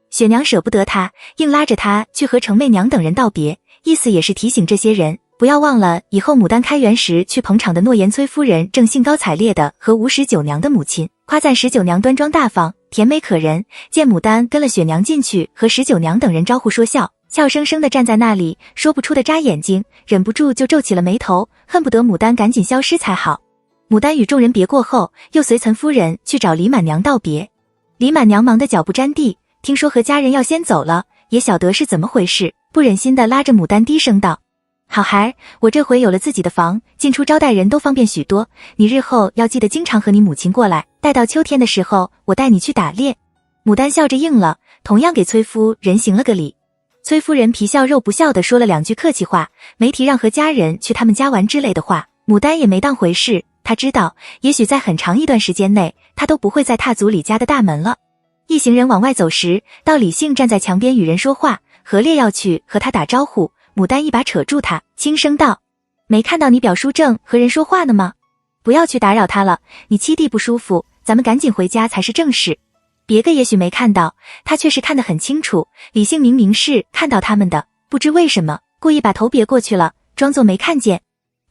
雪娘舍不得她，硬拉着她去和程媚娘等人道别，意思也是提醒这些人不要忘了以后牡丹开园时去捧场的诺言。崔夫人正兴高采烈地和吴十九娘的母亲夸赞十九娘端庄大方，甜美可人，见牡丹跟了雪娘进去和十九娘等人招呼说笑，俏生生地站在那里，说不出的眨眼睛，忍不住就皱起了眉头，恨不得牡丹赶紧消失才好。牡丹与众人别过后，又随岑夫人去找李满娘道别。李满娘忙得脚不沾地，听说和家人要先走了，也晓得是怎么回事，不忍心地拉着牡丹低声道：好孩，我这回有了自己的房，进出招待人都方便许多，你日后要记得经常和你母亲过来，待到秋天的时候，我带你去打猎。牡丹笑着应了，同样给崔夫人行了个礼。崔夫人皮笑肉不笑地说了两句客气话，没提让和家人去他们家玩之类的话，牡丹也没当回事。她知道，也许在很长一段时间内，她都不会再踏足李家的大门了。一行人往外走时，到李姓站在墙边与人说话，何烈要去和他打招呼，牡丹一把扯住他，轻声道：没看到你表叔正和人说话呢吗？不要去打扰他了，你七弟不舒服，咱们赶紧回家才是正事。别个也许没看到，他却是看得很清楚，李姓明明是看到他们的，不知为什么故意把头别过去了，装作没看见。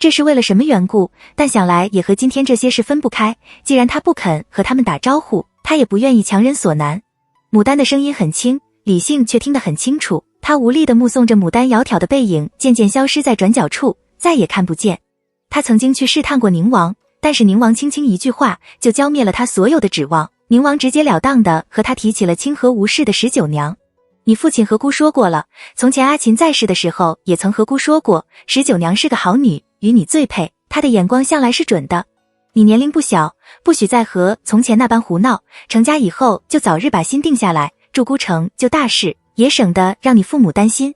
这是为了什么缘故？但想来也和今天这些事分不开，既然他不肯和他们打招呼，他也不愿意强人所难。牡丹的声音很轻，李姓却听得很清楚，他无力地目送着牡丹窈窕的背影渐渐消失在转角处，再也看不见。他曾经去试探过宁王，但是宁王轻轻一句话就浇灭了他所有的指望。宁王直截了当地和他提起了清河无事的十九娘。你父亲和姑说过了，从前阿琴在世的时候也曾和姑说过，十九娘是个好女，与你最配，她的眼光向来是准的。你年龄不小，不许再和从前那般胡闹，成家以后就早日把心定下来，住孤城就大事，也省得让你父母担心。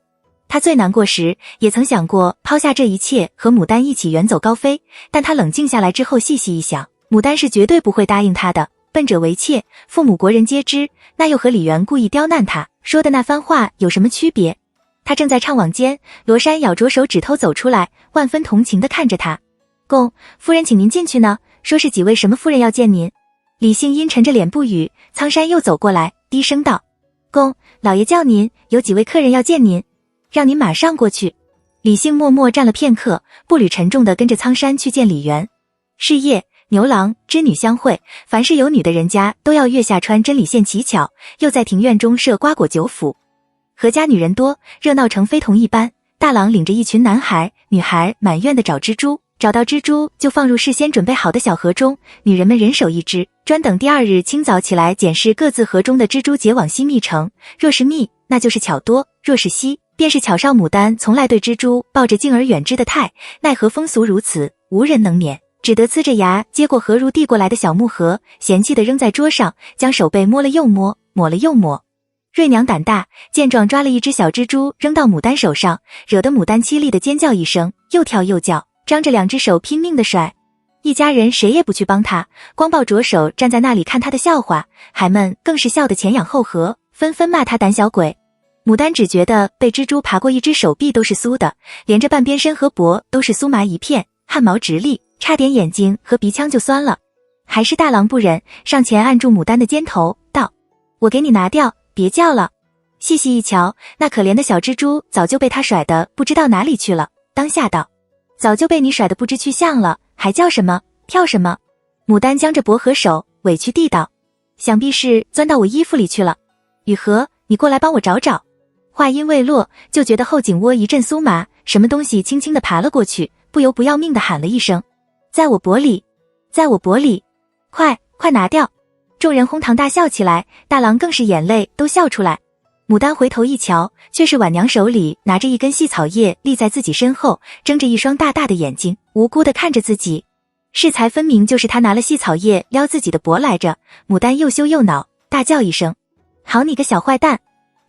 他最难过时，也曾想过抛下这一切和牡丹一起远走高飞，但他冷静下来之后细细一想，牡丹是绝对不会答应他的。奔者为妾，父母国人皆知，那又和李媛故意刁难他说的那番话有什么区别？他正在怅惘间，罗衫咬着手指头走出来，万分同情地看着他。公夫人请您进去呢，说是几位什么夫人要见您。李姓阴沉着脸不语，苍山又走过来，低声道：公，老爷叫您，有几位客人要见您，让您马上过去。李姓默默站了片刻，步履沉重地跟着苍山去见李媛。是夜，牛郎织女相会，凡是有女的人家都要月下穿真理线乞巧，又在庭院中设瓜果酒府。何家女人多，热闹成非同一般。大郎领着一群男孩、女孩满院的找蜘蛛，找到蜘蛛就放入事先准备好的小盒中，女人们人手一只，专等第二日清早起来检视各自盒中的蜘蛛结网稀密成。若是密，那就是巧多；若是稀，便是巧少。牡丹从来对蜘蛛抱着敬而远之的态，奈何风俗如此，无人能免，只得呲着牙接过何如递过来的小木盒，嫌弃地扔在桌上，将手背摸了又摸，抹了又抹。瑞娘胆大，见状抓了一只小蜘蛛扔到牡丹手上，惹得牡丹凄厉地尖叫一声，又跳又叫，张着两只手拼命地甩。一家人谁也不去帮他，光抱着手站在那里看他的笑话，孩们更是笑得前仰后合，纷纷骂他胆小鬼。牡丹只觉得被蜘蛛爬过一只手臂都是酥的，连着半边身和脖都是酥麻一片，汗毛直立，差点眼睛和鼻腔就酸了。还是大郎不忍，上前按住牡丹的肩头，道：我给你拿掉，别叫了。细细一瞧，那可怜的小蜘蛛早就被他甩得不知道哪里去了，当下道：早就被你甩得不知去向了，还叫什么跳什么。牡丹僵着脖和手，委屈地道：想必是钻到我衣服里去了。雨禾，你过来帮我找找。话音未落，就觉得后颈窝一阵酥麻，什么东西轻轻地爬了过去，不由不要命地喊了一声：在我脖里，在我脖里，快拿掉。众人哄堂大笑起来，大郎更是眼泪都笑出来。牡丹回头一瞧，却是婉娘手里拿着一根细草叶立在自己身后，睁着一双大大的眼睛，无辜地看着自己。适才分明就是他拿了细草叶撩自己的脖来着。牡丹又羞又恼，大叫一声：好你个小坏蛋！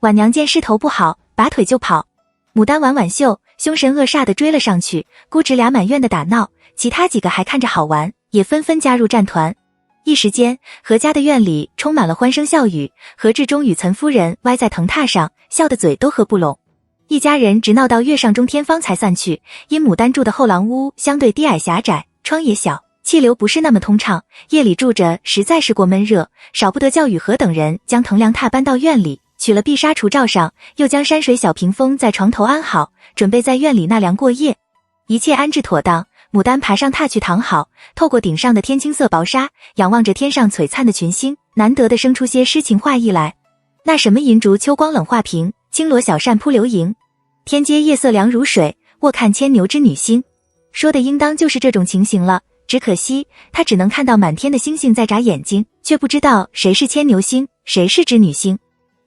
婉娘见势头不好，拔腿就跑。牡丹挽挽袖，凶神恶煞地追了上去，姑侄俩满院的打闹，其他几个还看着好玩，也纷纷加入战团。一时间，何家的院里充满了欢声笑语。何志忠与岑夫人歪在藤榻上，笑得嘴都合不拢。一家人直闹到月上中天方才散去。因牡丹住的后廊屋相对低矮狭窄，窗也小，气流不是那么通畅，夜里住着实在是过闷热，少不得叫雨禾等人将藤凉榻搬到院里，取了碧纱橱罩上，又将山水小屏风在床头安好，准备在院里纳凉过夜。一切安置妥当，牡丹爬上榻去躺好，透过顶上的天青色薄纱，仰望着天上璀璨的群星，难得的生出些诗情画意来。那什么银烛秋光冷画屏，轻罗小扇扑流萤，天阶夜色凉如水，卧看牵牛织女星。说的应当就是这种情形了，只可惜他只能看到满天的星星在眨眼睛，却不知道谁是牵牛星，谁是织女星，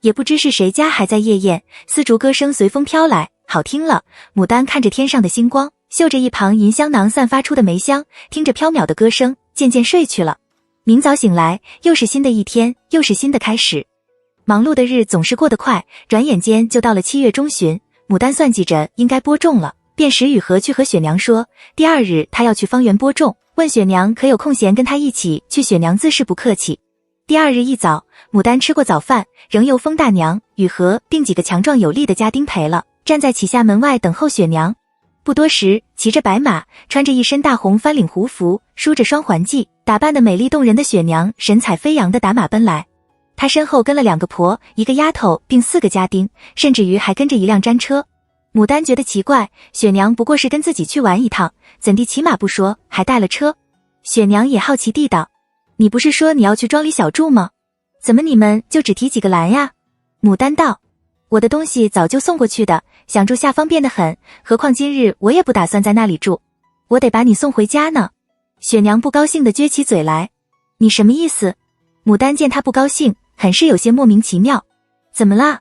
也不知是谁家还在夜宴，丝竹歌声随风飘来，好听了。牡丹看着天上的星光，嗅着一旁银香囊散发出的梅香，听着飘渺的歌声，渐渐睡去了。明早醒来，又是新的一天，又是新的开始。忙碌的日总是过得快，转眼间就到了7月中旬。牡丹算计着应该播种了，便使雨禾去和雪娘说，第二日他要去方圆播种，问雪娘可有空闲跟他一起去。雪娘自是不客气。第二日一早，牡丹吃过早饭，仍由封大娘、雨禾并几个强壮有力的家丁陪了，站在启下门外等候雪娘。不多时，骑着白马，穿着一身大红翻领胡服，梳着双环髻，打扮得美丽动人的雪娘神采飞扬地打马奔来。她身后跟了2个婆，1个丫头，并4个家丁，甚至于还跟着一辆毡车。牡丹觉得奇怪，雪娘不过是跟自己去玩一趟，怎地骑马不说，还带了车？雪娘也好奇地道：你不是说你要去庄里小住吗？怎么你们就只提几个篮呀？牡丹道：我的东西早就送过去的，想住下方便得很，何况今日我也不打算在那里住，我得把你送回家呢。雪娘不高兴地撅起嘴来：你什么意思？牡丹见她不高兴，很是有些莫名其妙。怎么啦？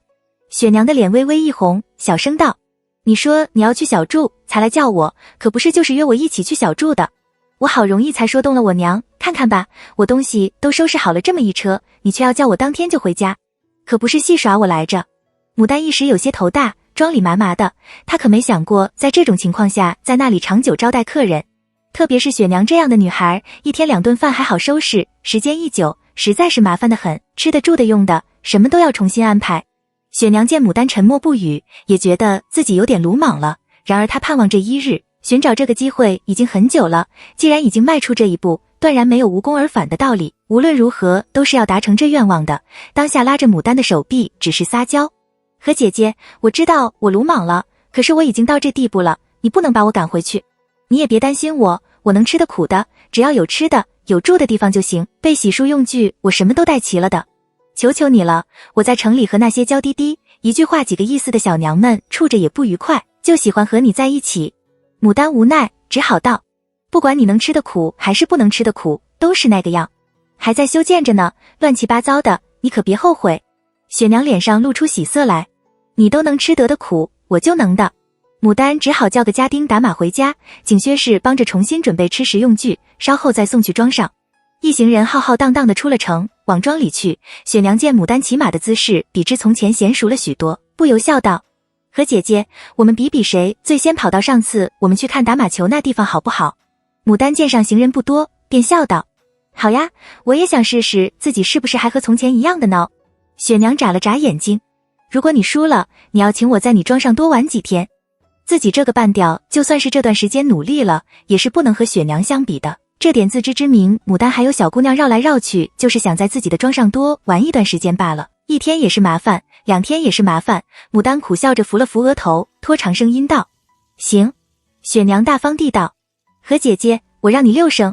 雪娘的脸微微一红，小声道：你说你要去小住才来叫我，可不是就是约我一起去小住的。我好容易才说动了我娘，看看吧，我东西都收拾好了这么一车，你却要叫我当天就回家，可不是戏耍我来着。牡丹一时有些头大，庄里麻麻的，她可没想过在这种情况下在那里长久招待客人。特别是雪娘这样的女孩，一天2顿饭还好收拾，时间一久，实在是麻烦得很，吃的住的用的，什么都要重新安排。雪娘见牡丹沉默不语，也觉得自己有点鲁莽了，然而她盼望这一日，寻找这个机会已经很久了，既然已经迈出这一步，断然没有无功而返的道理，无论如何都是要达成这愿望的。当下拉着牡丹的手臂，只是撒娇：何姐姐，我知道我鲁莽了，可是我已经到这地步了，你不能把我赶回去。你也别担心我，我能吃的苦的，只要有吃的有住的地方就行，被洗漱用具我什么都带齐了的。求求你了，我在城里和那些娇滴滴一句话几个意思的小娘们处着也不愉快，就喜欢和你在一起。牡丹无奈，只好道，不管你能吃的苦还是不能吃的苦，都是那个样。还在修建着呢，乱七八糟的，你可别后悔。雪娘脸上露出喜色来，你都能吃得的苦，我就能的。牡丹只好叫个家丁打马回家，景薛氏帮着重新准备吃食用具，稍后再送去庄上。一行人浩浩荡荡地出了城，往庄里去。雪娘见牡丹骑马的姿势比之从前娴熟了许多，不由笑道，何姐姐，我们比比谁最先跑到上次我们去看打马球那地方好不好？牡丹见上行人不多，便笑道，好呀，我也想试试自己是不是还和从前一样的呢。雪娘眨了眨眼睛，如果你输了，你要请我在你庄上多玩几天。自己这个半吊，就算是这段时间努力了，也是不能和雪娘相比的。这点自知之明，牡丹还有小姑娘绕来绕去，就是想在自己的庄上多玩一段时间罢了。1天也是麻烦，2天也是麻烦。牡丹苦笑着扶了扶额头，拖长声音道，行。雪娘大方地道，何姐姐，我让你6声。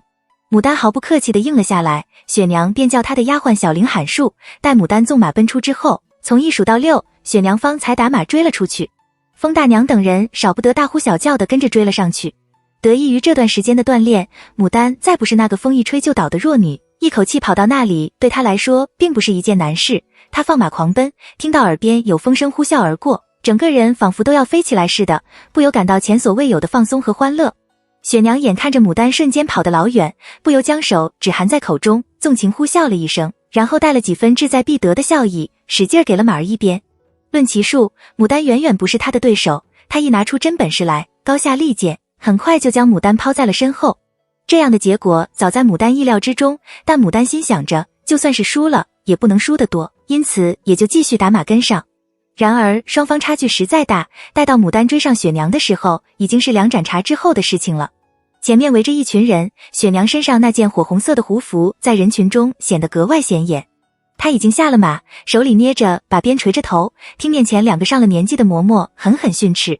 牡丹毫不客气地应了下来，雪娘便叫她的丫鬟小玲喊数，待牡丹纵马奔出之后，从1数到6，雪娘方才打马追了出去。风大娘等人少不得大呼小叫地跟着追了上去。得益于这段时间的锻炼，牡丹再不是那个风一吹就倒的弱女，一口气跑到那里对她来说并不是一件难事。她放马狂奔，听到耳边有风声呼啸而过，整个人仿佛都要飞起来似的，不由感到前所未有的放松和欢乐。雪娘眼看着牡丹瞬间跑得老远，不由将手只含在口中，纵情呼啸了一声，然后带了几分志在必得的笑意，使劲给了马儿一鞭。论骑术，牡丹远远不是他的对手，他一拿出真本事来，高下立见，很快就将牡丹抛在了身后。这样的结果早在牡丹意料之中，但牡丹心想着，就算是输了，也不能输得多，因此也就继续打马跟上。然而双方差距实在大，待到牡丹追上雪娘的时候，已经是2盏茶之后的事情了。前面围着一群人，雪娘身上那件火红色的胡服在人群中显得格外显眼。她已经下了马，手里捏着把鞭垂着头，听面前2个上了年纪的嬷嬷狠狠训斥。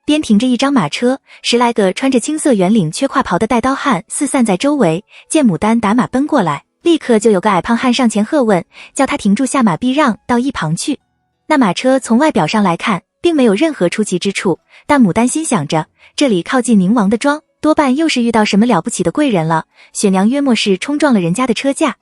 边停着一张马车，10来个穿着青色圆领缺胯袍的带刀汉四散在周围，见牡丹打马奔过来，立刻就有个矮胖汉上前喝问，叫他停住下马避让到一旁去。那马车从外表上来看并没有任何出奇之处，但牡丹心想着，这里靠近宁王的庄，多半又是遇到什么了不起的贵人了。雪娘约莫是冲撞了人家的车架，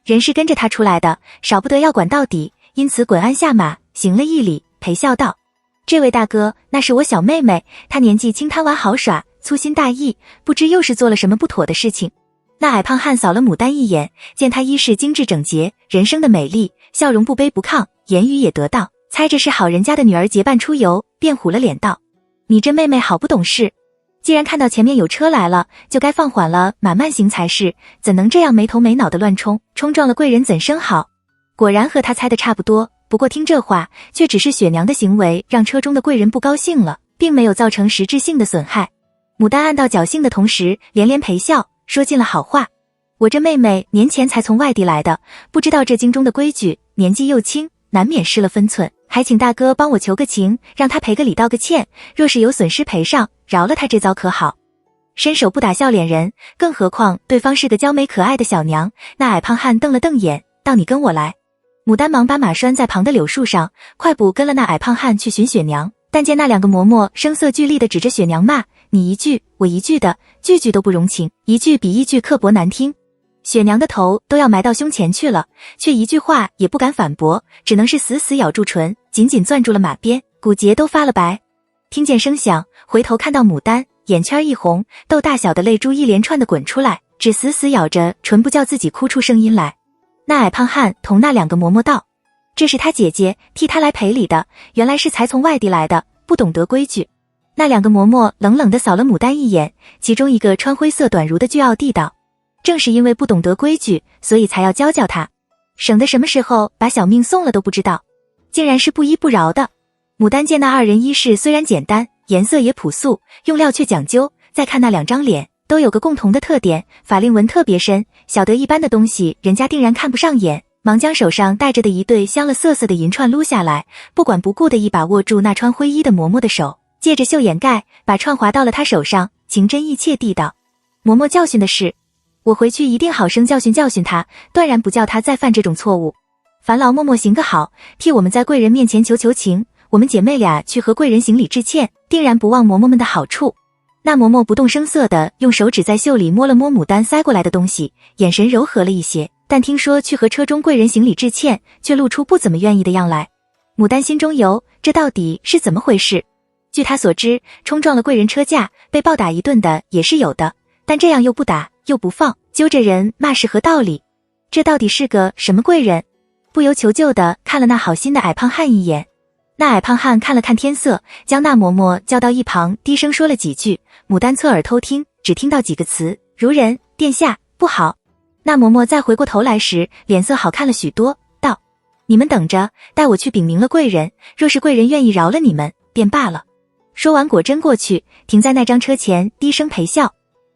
人是跟着他出来的，少不得要管到底，因此滚鞍下马，行了一礼，陪笑道，这位大哥，那是我小妹妹，她年纪轻，贪玩好耍，粗心大意，不知又是做了什么不妥的事情。那矮胖汉扫了牡丹一眼，见她衣饰精致整洁，人生的美丽，笑容不卑不亢，言语也得当，猜着是好人家的女儿结伴出游，便虎了脸道，你这妹妹好不懂事，既然看到前面有车来了，就该放缓了马慢行才是，怎能这样没头没脑的乱冲撞了贵人怎生好。果然和他猜的差不多，不过听这话，却只是雪娘的行为让车中的贵人不高兴了，并没有造成实质性的损害。牡丹暗道侥幸的同时，连连陪笑，说尽了好话。我这妹妹年前才从外地来的，不知道这京中的规矩，年纪又轻，难免失了分寸，还请大哥帮我求个情，让她赔个礼道个歉，若是有损失赔上，饶了她这遭可好。伸手不打笑脸人，更何况对方是个娇美可爱的小娘。那矮胖汉瞪了瞪眼，道你跟我来。牡丹忙把马拴在旁的柳树上，快步跟了那矮胖汉去寻雪娘，但见那2个嬷嬷声色俱厉地指着雪娘骂，你一句我一句的，句句都不容情，一句比一句刻薄难听。雪娘的头都要埋到胸前去了，却一句话也不敢反驳，只能是死死咬住唇，紧紧攥住了马鞭，骨节都发了白。听见声响，回头看到牡丹，眼圈一红，豆大小的泪珠一连串的滚出来，只死死咬着唇，不叫自己哭出声音来。那矮胖汉同那2个嬷嬷道，这是他姐姐替他来赔礼的，原来是才从外地来的，不懂得规矩。那2个嬷嬷冷冷地扫了牡丹一眼，其中一个穿灰色短襦的倨傲地道，正是因为不懂得规矩，所以才要教教他，省得什么时候把小命送了都不知道，竟然是不依不饶的。牡丹见那2人衣饰虽然简单，颜色也朴素，用料却讲究，再看那2张脸，都有个共同的特点，法令纹特别深，晓得一般的东西人家定然看不上眼，忙将手上戴着的一对镶了色色的银串撸下来，不管不顾的一把握住那穿灰衣的嬷嬷的手，借着袖掩盖，把串滑到了她手上，情真意切地道，嬷嬷教训的是，我回去一定好生教训教训他，断然不叫他再犯这种错误。烦劳嬷嬷行个好，替我们在贵人面前求求情，我们姐妹俩去和贵人行礼致歉，定然不忘嬷嬷们的好处。那嬷嬷不动声色地用手指在袖里摸了摸牡丹塞过来的东西，眼神柔和了一些，但听说去和车中贵人行礼致歉，却露出不怎么愿意的样来。牡丹心中游，这到底是怎么回事？据他所知，冲撞了贵人车架，被暴打一顿的也是有的，但这样又不打又不放，揪着人骂是何道理？这到底是个什么贵人？不由求救地看了那好心的矮胖汉一眼。那矮胖汉看了看天色，将那嬷嬷叫到一旁，低声说了几句。牡丹侧耳偷听，只听到几个词：如人、殿下、不好。那嬷嬷再回过头来时，脸色好看了许多，道：你们等着，待我去禀明了贵人，若是贵人愿意饶了你们，便罢了。说完果真过去，停在那张车前，低声陪笑。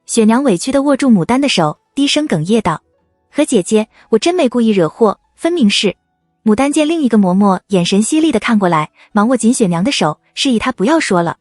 雪娘委屈地握住牡丹的手，低声哽咽道：何姐姐，我真没故意惹祸，分明是……牡丹见另一个嬷嬷眼神犀利地看过来，忙握紧雪娘的手，示意她不要说了。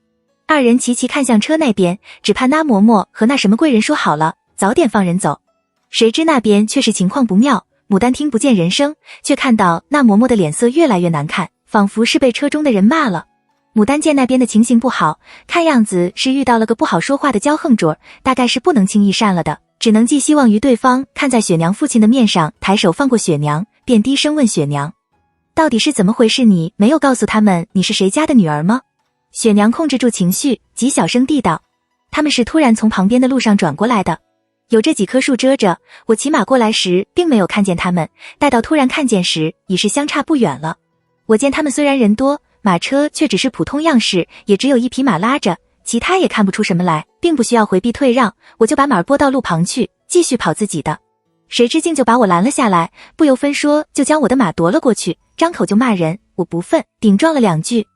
二人齐齐看向车那边，只盼那嬷嬷和那什么贵人说好了，早点放人走。谁知那边却是情况不妙，牡丹听不见人声，却看到那嬷嬷的脸色越来越难看，仿佛是被车中的人骂了。牡丹见那边的情形不好，看样子是遇到了个不好说话的骄横主，大概是不能轻易善了的，只能寄希望于对方看在雪娘父亲的面上抬手放过雪娘，便低声问雪娘：到底是怎么回事？你没有告诉他们你是谁家的女儿吗？雪娘控制住情绪，极小声地道：他们是突然从旁边的路上转过来的，有这几棵树遮着，我骑马过来时并没有看见他们，待到突然看见时已是相差不远了。我见他们虽然人多，马车却只是普通样式，也只有一匹马拉着，其他也看不出什么来，并不需要回避退让，我就把马拨到路旁去，继续跑自己的。谁知竟就把我拦了下来，不由分说就将我的马夺了过去，张口就骂人，我不忿，顶撞了两句。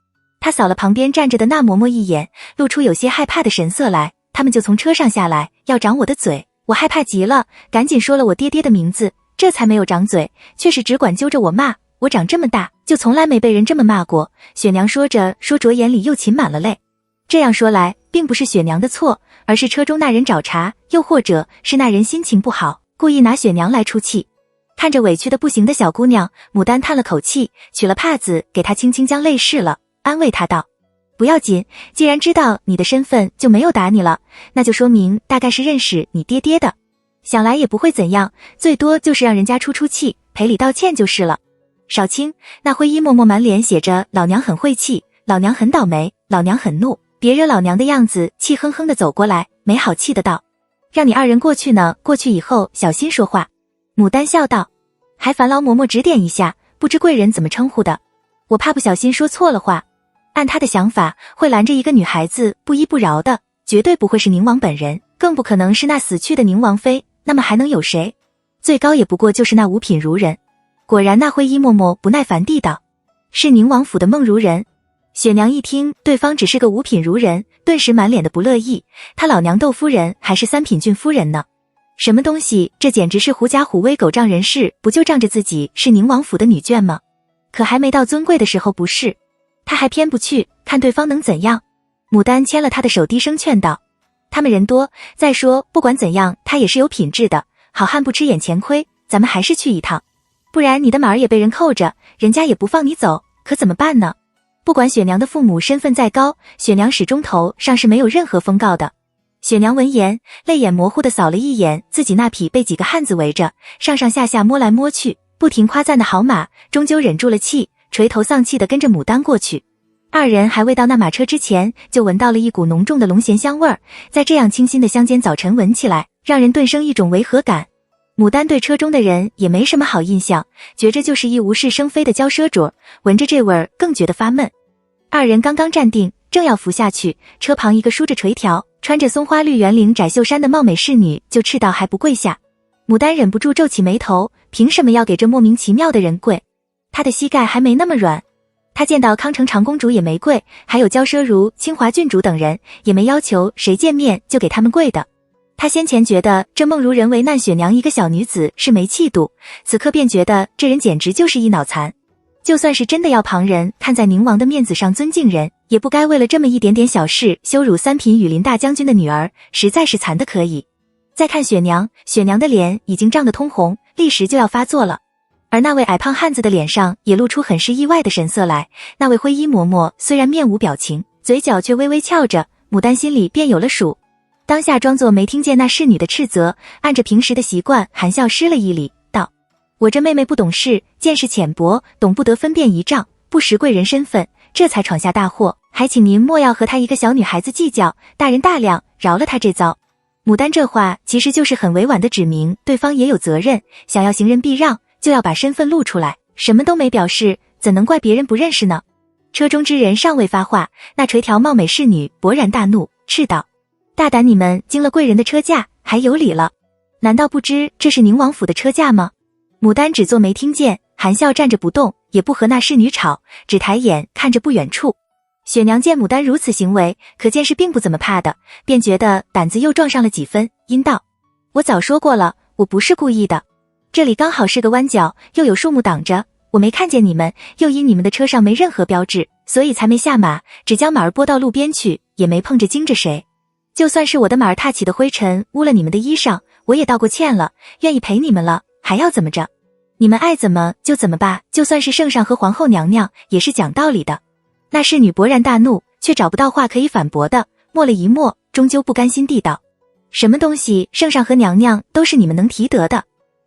他扫了旁边站着的那嬷嬷一眼，露出有些害怕的神色来，他们就从车上下来，要掌我的嘴，我害怕极了，赶紧说了我爹爹的名字，这才没有掌嘴，却是只管揪着我骂。我长这么大，就从来没被人这么骂过。雪娘说着，说着眼里又噙满了泪。这样说来，并不是雪娘的错，而是车中那人找茬，又或者是那人心情不好，故意拿雪娘来出气。看着委屈的不行的小姑娘，牡丹叹了口气，取了帕子给她轻轻将泪拭了，安慰她道：不要紧，既然知道你的身份，就没有打你了，那就说明大概是认识你爹爹的，想来也不会怎样，最多就是让人家出气，赔礼道歉就是了。少卿，那灰衣嬷嬷满脸写着老娘很晦气，老娘很倒霉，老娘很怒，别惹老娘的样子，气哼哼的走过来，没好气的道：让你二人过去呢，过去以后小心说话。牡丹笑道：还烦劳嬷嬷指点一下，不知贵人怎么称呼的，我怕不小心说错了话。按他的想法，会拦着一个女孩子不依不饶的，绝对不会是宁王本人，更不可能是那死去的宁王妃，那么还能有谁？最高也不过就是那五品如人。果然那灰衣嬷嬷不耐烦地道：是宁王府的孟如人。雪娘一听对方只是个五品如人，顿时满脸的不乐意，她老娘窦夫人还是三品郡夫人呢，什么东西，这简直是狐假虎威，狗仗人势，不就仗着自己是宁王府的女眷吗？可还没到尊贵的时候不是，她还偏不去，看对方能怎样。牡丹牵了她的手，低声劝道：他们人多，再说不管怎样她也是有品质的，好汉不吃眼前亏，咱们还是去一趟，不然你的马儿也被人扣着，人家也不放你走，可怎么办呢？不管雪娘的父母身份再高，雪娘始终头上是没有任何封告的。雪娘闻言，泪眼模糊地扫了一眼自己那匹被几个汉子围着，上上下下摸来摸去，不停夸赞的好马，终究忍住了气，垂头丧气地跟着牡丹过去。二人还未到那马车之前，就闻到了一股浓重的龙涎香味儿，在这样清新的乡间早晨闻起来，让人顿生一种违和感。牡丹对车中的人也没什么好印象，觉着就是一无事生非的骄奢主，闻着这味儿更觉得发闷。二人刚刚站定，正要扶下去，车旁一个梳着垂条，穿着松花绿圆领窄袖衫的貌美侍女就斥道还不跪下。牡丹忍不住皱起眉头，凭什么要给这莫名其妙的人跪？她的膝盖还没那么软。她见到康城长公主也没跪，还有骄奢如清华郡主等人，也没要求谁见面就给他们跪的。他先前觉得这孟如人为难雪娘一个小女子是没气度，此刻便觉得这人简直就是一脑残。就算是真的要旁人看在宁王的面子上尊敬人，也不该为了这么一点点小事羞辱三品羽林大将军的女儿，实在是残的可以。再看雪娘，雪娘的脸已经涨得通红，立时就要发作了。而那位矮胖汉子的脸上也露出很是意外的神色来。那位灰衣嬷嬷虽然面无表情，嘴角却微微翘着，牡丹心里便有了数。当下装作没听见那侍女的斥责，按着平时的习惯含笑施了一礼，道：我这妹妹不懂事，见识浅薄，懂不得分辨仪仗，不识贵人身份，这才闯下大祸，还请您莫要和她一个小女孩子计较，大人大量，饶了她这遭。牡丹这话其实就是很委婉的指明对方也有责任，想要行人避让，就要把身份露出来，什么都没表示，怎能怪别人不认识呢？车中之人尚未发话，那垂髫貌美侍女勃然大怒，斥道：大胆你们惊了贵人的车驾，还有理了？难道不知这是宁王府的车驾吗？牡丹只做没听见，含笑站着不动，也不和那侍女吵，只抬眼看着不远处。雪娘见牡丹如此行为，可见是并不怎么怕的，便觉得胆子又壮上了几分，阴道：我早说过了，我不是故意的。这里刚好是个弯角，又有树木挡着，我没看见你们，又因你们的车上没任何标志，所以才没下马，只将马儿拨到路边去，也没碰着惊着谁。就算是我的马儿踏起的灰尘污了你们的衣裳，我也道过歉了，愿意赔你们了，还要怎么着？你们爱怎么就怎么吧，就算是圣上和皇后娘娘也是讲道理的。那侍女勃然大怒，却找不到话可以反驳的，默了一默，终究不甘心地道：什么东西圣上和娘娘都是你们能提得的？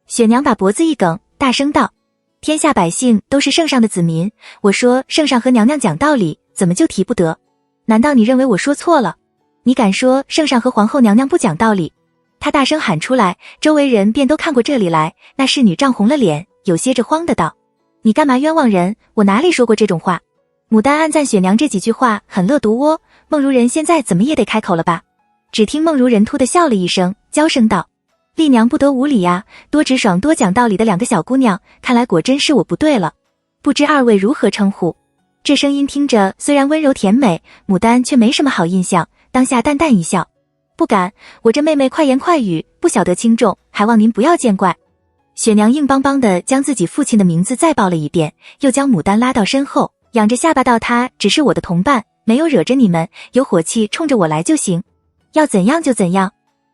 雪娘把脖子一梗，大声道：天下百姓都是圣上的子民，我说圣上和娘娘讲道理，怎么就提不得？难道你认为我说错了？你敢说圣上和皇后娘娘不讲道理？她大声喊出来，周围人便都看过这里来。那侍女涨红了脸，有些着慌的道：你干嘛冤枉人？我哪里说过这种话？牡丹暗赞雪娘这几句话很乐毒窝，孟如人现在怎么也得开口了吧？只听孟如人突地笑了一声，娇声道：丽娘不得无礼呀，多直爽多讲道理的两个小姑娘，看来果真是我不对了，不知二位如何称呼？这声音听着虽然温柔甜美，牡丹却没什么好印象，当下淡淡一笑：不敢，我这妹妹快言快语，不晓得轻重，还望您不要见怪。雪娘硬邦邦地将自己父亲的名字再报了一遍，又将牡丹拉到身后，仰着下巴道：他只是我的同伴，没有惹着你们，有火气冲着我来就行，要怎样就怎样。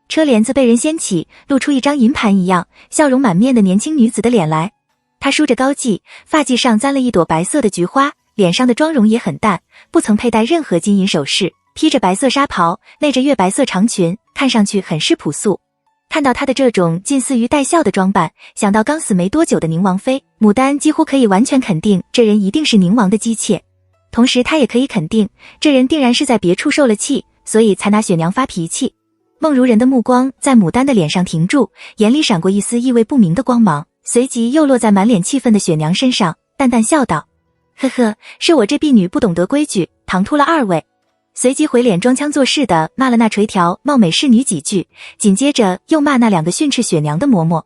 车帘子被人掀起，露出一张银盘一样笑容满面的年轻女子的脸来。她梳着高髻，发髻上簪了一朵白色的菊花，脸上的妆容也很淡，不曾佩戴任何金银首饰，披着白色纱袍，内着月白色长裙，看上去很是朴素。看到她的这种近似于带笑的装扮，想到刚死没多久的宁王妃，牡丹几乎可以完全肯定这人一定是宁王的姬妾。同时她也可以肯定，这人定然是在别处受了气，所以才拿雪娘发脾气。孟如人的目光在牡丹的脸上停住，眼里闪过一丝意味不明的光芒，随即又落在满脸气愤的雪娘身上，淡淡笑道：呵呵，是我这婢女不懂得规矩，唐突了二位。随即回脸装腔作势的骂了那垂髫貌美侍女几句，紧接着又骂那两个训斥雪娘的嬷嬷。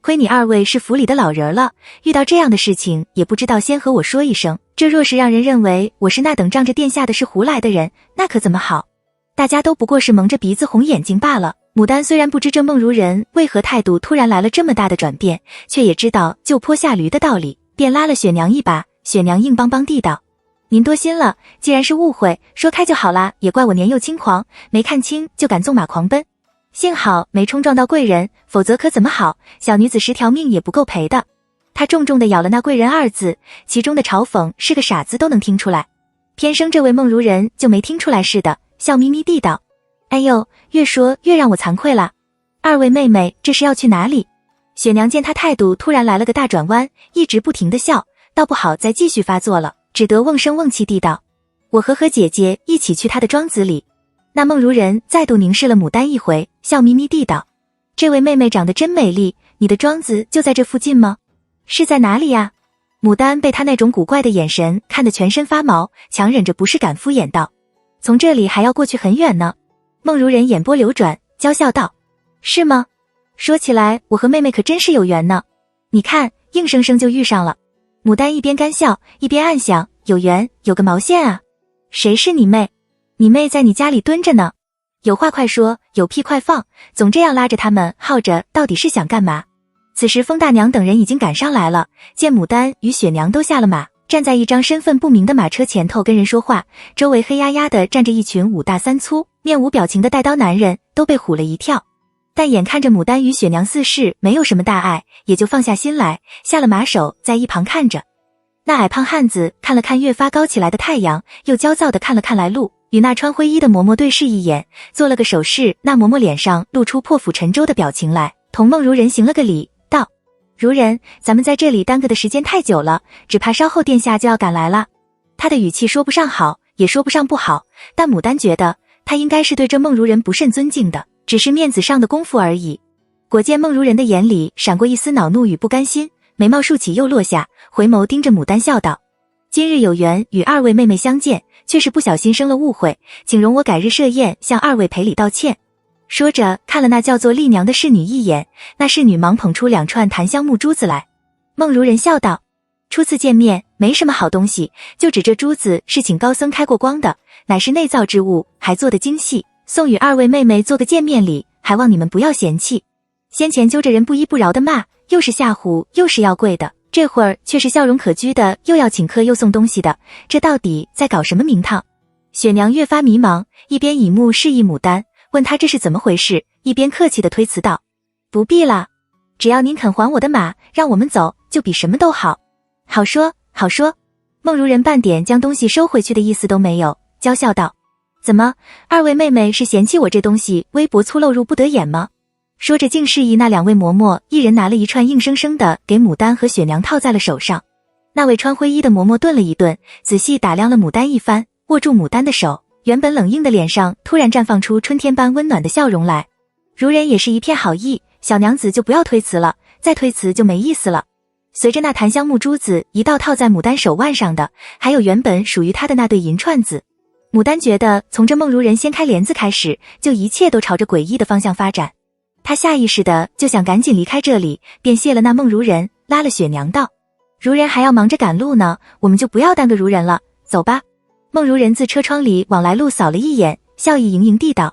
亏你二位是府里的老人了，遇到这样的事情也不知道先和我说一声，这若是让人认为我是那等仗着殿下的是胡来的人，那可怎么好？大家都不过是蒙着鼻子红眼睛罢了。牡丹虽然不知这孟如人为何态度突然来了这么大的转变，却也知道就坡下驴的道理，便拉了雪娘一把。雪娘硬邦邦地道：您多心了，既然是误会，说开就好啦，也怪我年幼轻狂，没看清就敢纵马狂奔，幸好没冲撞到贵人，否则可怎么好，小女子10条命也不够赔的。她重重地咬了那贵人2字，其中的嘲讽是个傻子都能听出来，偏生这位孟如人就没听出来似的，笑眯眯地道：哎呦，越说越让我惭愧了，二位妹妹这是要去哪里？雪娘见她态度突然来了个大转弯，一直不停地笑，倒不好再继续发作了，只得瓮声瓮气地道：我和姐姐一起去她的庄子里。那孟如人再度凝视了牡丹一回，笑眯眯地道：这位妹妹长得真美丽，你的庄子就在这附近吗？是在哪里呀？牡丹被她那种古怪的眼神看得全身发毛，强忍着不是敢敷衍道：从这里还要过去很远呢。孟如人眼波流转，娇笑道：是吗？说起来我和妹妹可真是有缘呢，你看硬生生就遇上了。牡丹一边干笑一边暗想，有缘有个毛线啊，谁是你妹？你妹在你家里蹲着呢，有话快说，有屁快放，总这样拉着他们耗着，到底是想干嘛？此时风大娘等人已经赶上来了，见牡丹与雪娘都下了马，站在一张身份不明的马车前头跟人说话，周围黑压压的站着一群5大3粗面无表情的带刀男人，都被唬了一跳。但眼看着牡丹与雪娘似是没有什么大碍，也就放下心来，下了马手，在一旁看着。那矮胖汉子看了看越发高起来的太阳，又焦躁地看了看来路，与那穿灰衣的嬷嬷对视一眼，做了个手势，那嬷嬷脸上露出破釜沉舟的表情来，同孟如人行了个礼，道：如人，咱们在这里耽搁的时间太久了，只怕稍后殿下就要赶来了。他的语气说不上好，也说不上不好，但牡丹觉得他应该是对这孟如人不甚尊敬的，只是面子上的功夫而已。果见孟如人的眼里闪过一丝恼怒与不甘心，眉毛竖起又落下，回眸盯着牡丹笑道：今日有缘与二位妹妹相见，却是不小心生了误会，请容我改日设宴向二位赔礼道歉。说着看了那叫做丽娘的侍女一眼，那侍女忙捧出2串檀香木珠子来。孟如人笑道：初次见面没什么好东西，就指这珠子是请高僧开过光的，乃是内造之物，还做得精细，送与二位妹妹做个见面礼，还望你们不要嫌弃。先前揪着人不依不饶的骂，又是吓唬又是要跪的，这会儿却是笑容可掬的，又要请客又送东西的，这到底在搞什么名堂？雪娘越发迷茫，一边以目示意牡丹，问她这是怎么回事，一边客气的推辞道：不必了，只要您肯还我的马，让我们走，就比什么都好。好说好说。孟如人半点将东西收回去的意思都没有，娇笑道：怎么，二位妹妹是嫌弃我这东西微薄粗陋入不得眼吗？说着竟示意那2位嬷嬷一人拿了一串，硬生生的给牡丹和雪娘套在了手上。那位穿灰衣的嬷嬷顿了一顿，仔细打量了牡丹一番，握住牡丹的手，原本冷硬的脸上突然绽放出春天般温暖的笑容来。如人也是一片好意，小娘子就不要推辞了，再推辞就没意思了。随着那檀香木珠子一道套在牡丹手腕上的，还有原本属于她的那对银串子。牡丹觉得从这孟如人掀开帘子开始，就一切都朝着诡异的方向发展。她下意识的就想赶紧离开这里，便谢了那孟如人，拉了雪娘道：如人还要忙着赶路呢，我们就不要耽搁如人了，走吧。孟如人自车窗里往来路扫了一眼，笑意盈盈地道：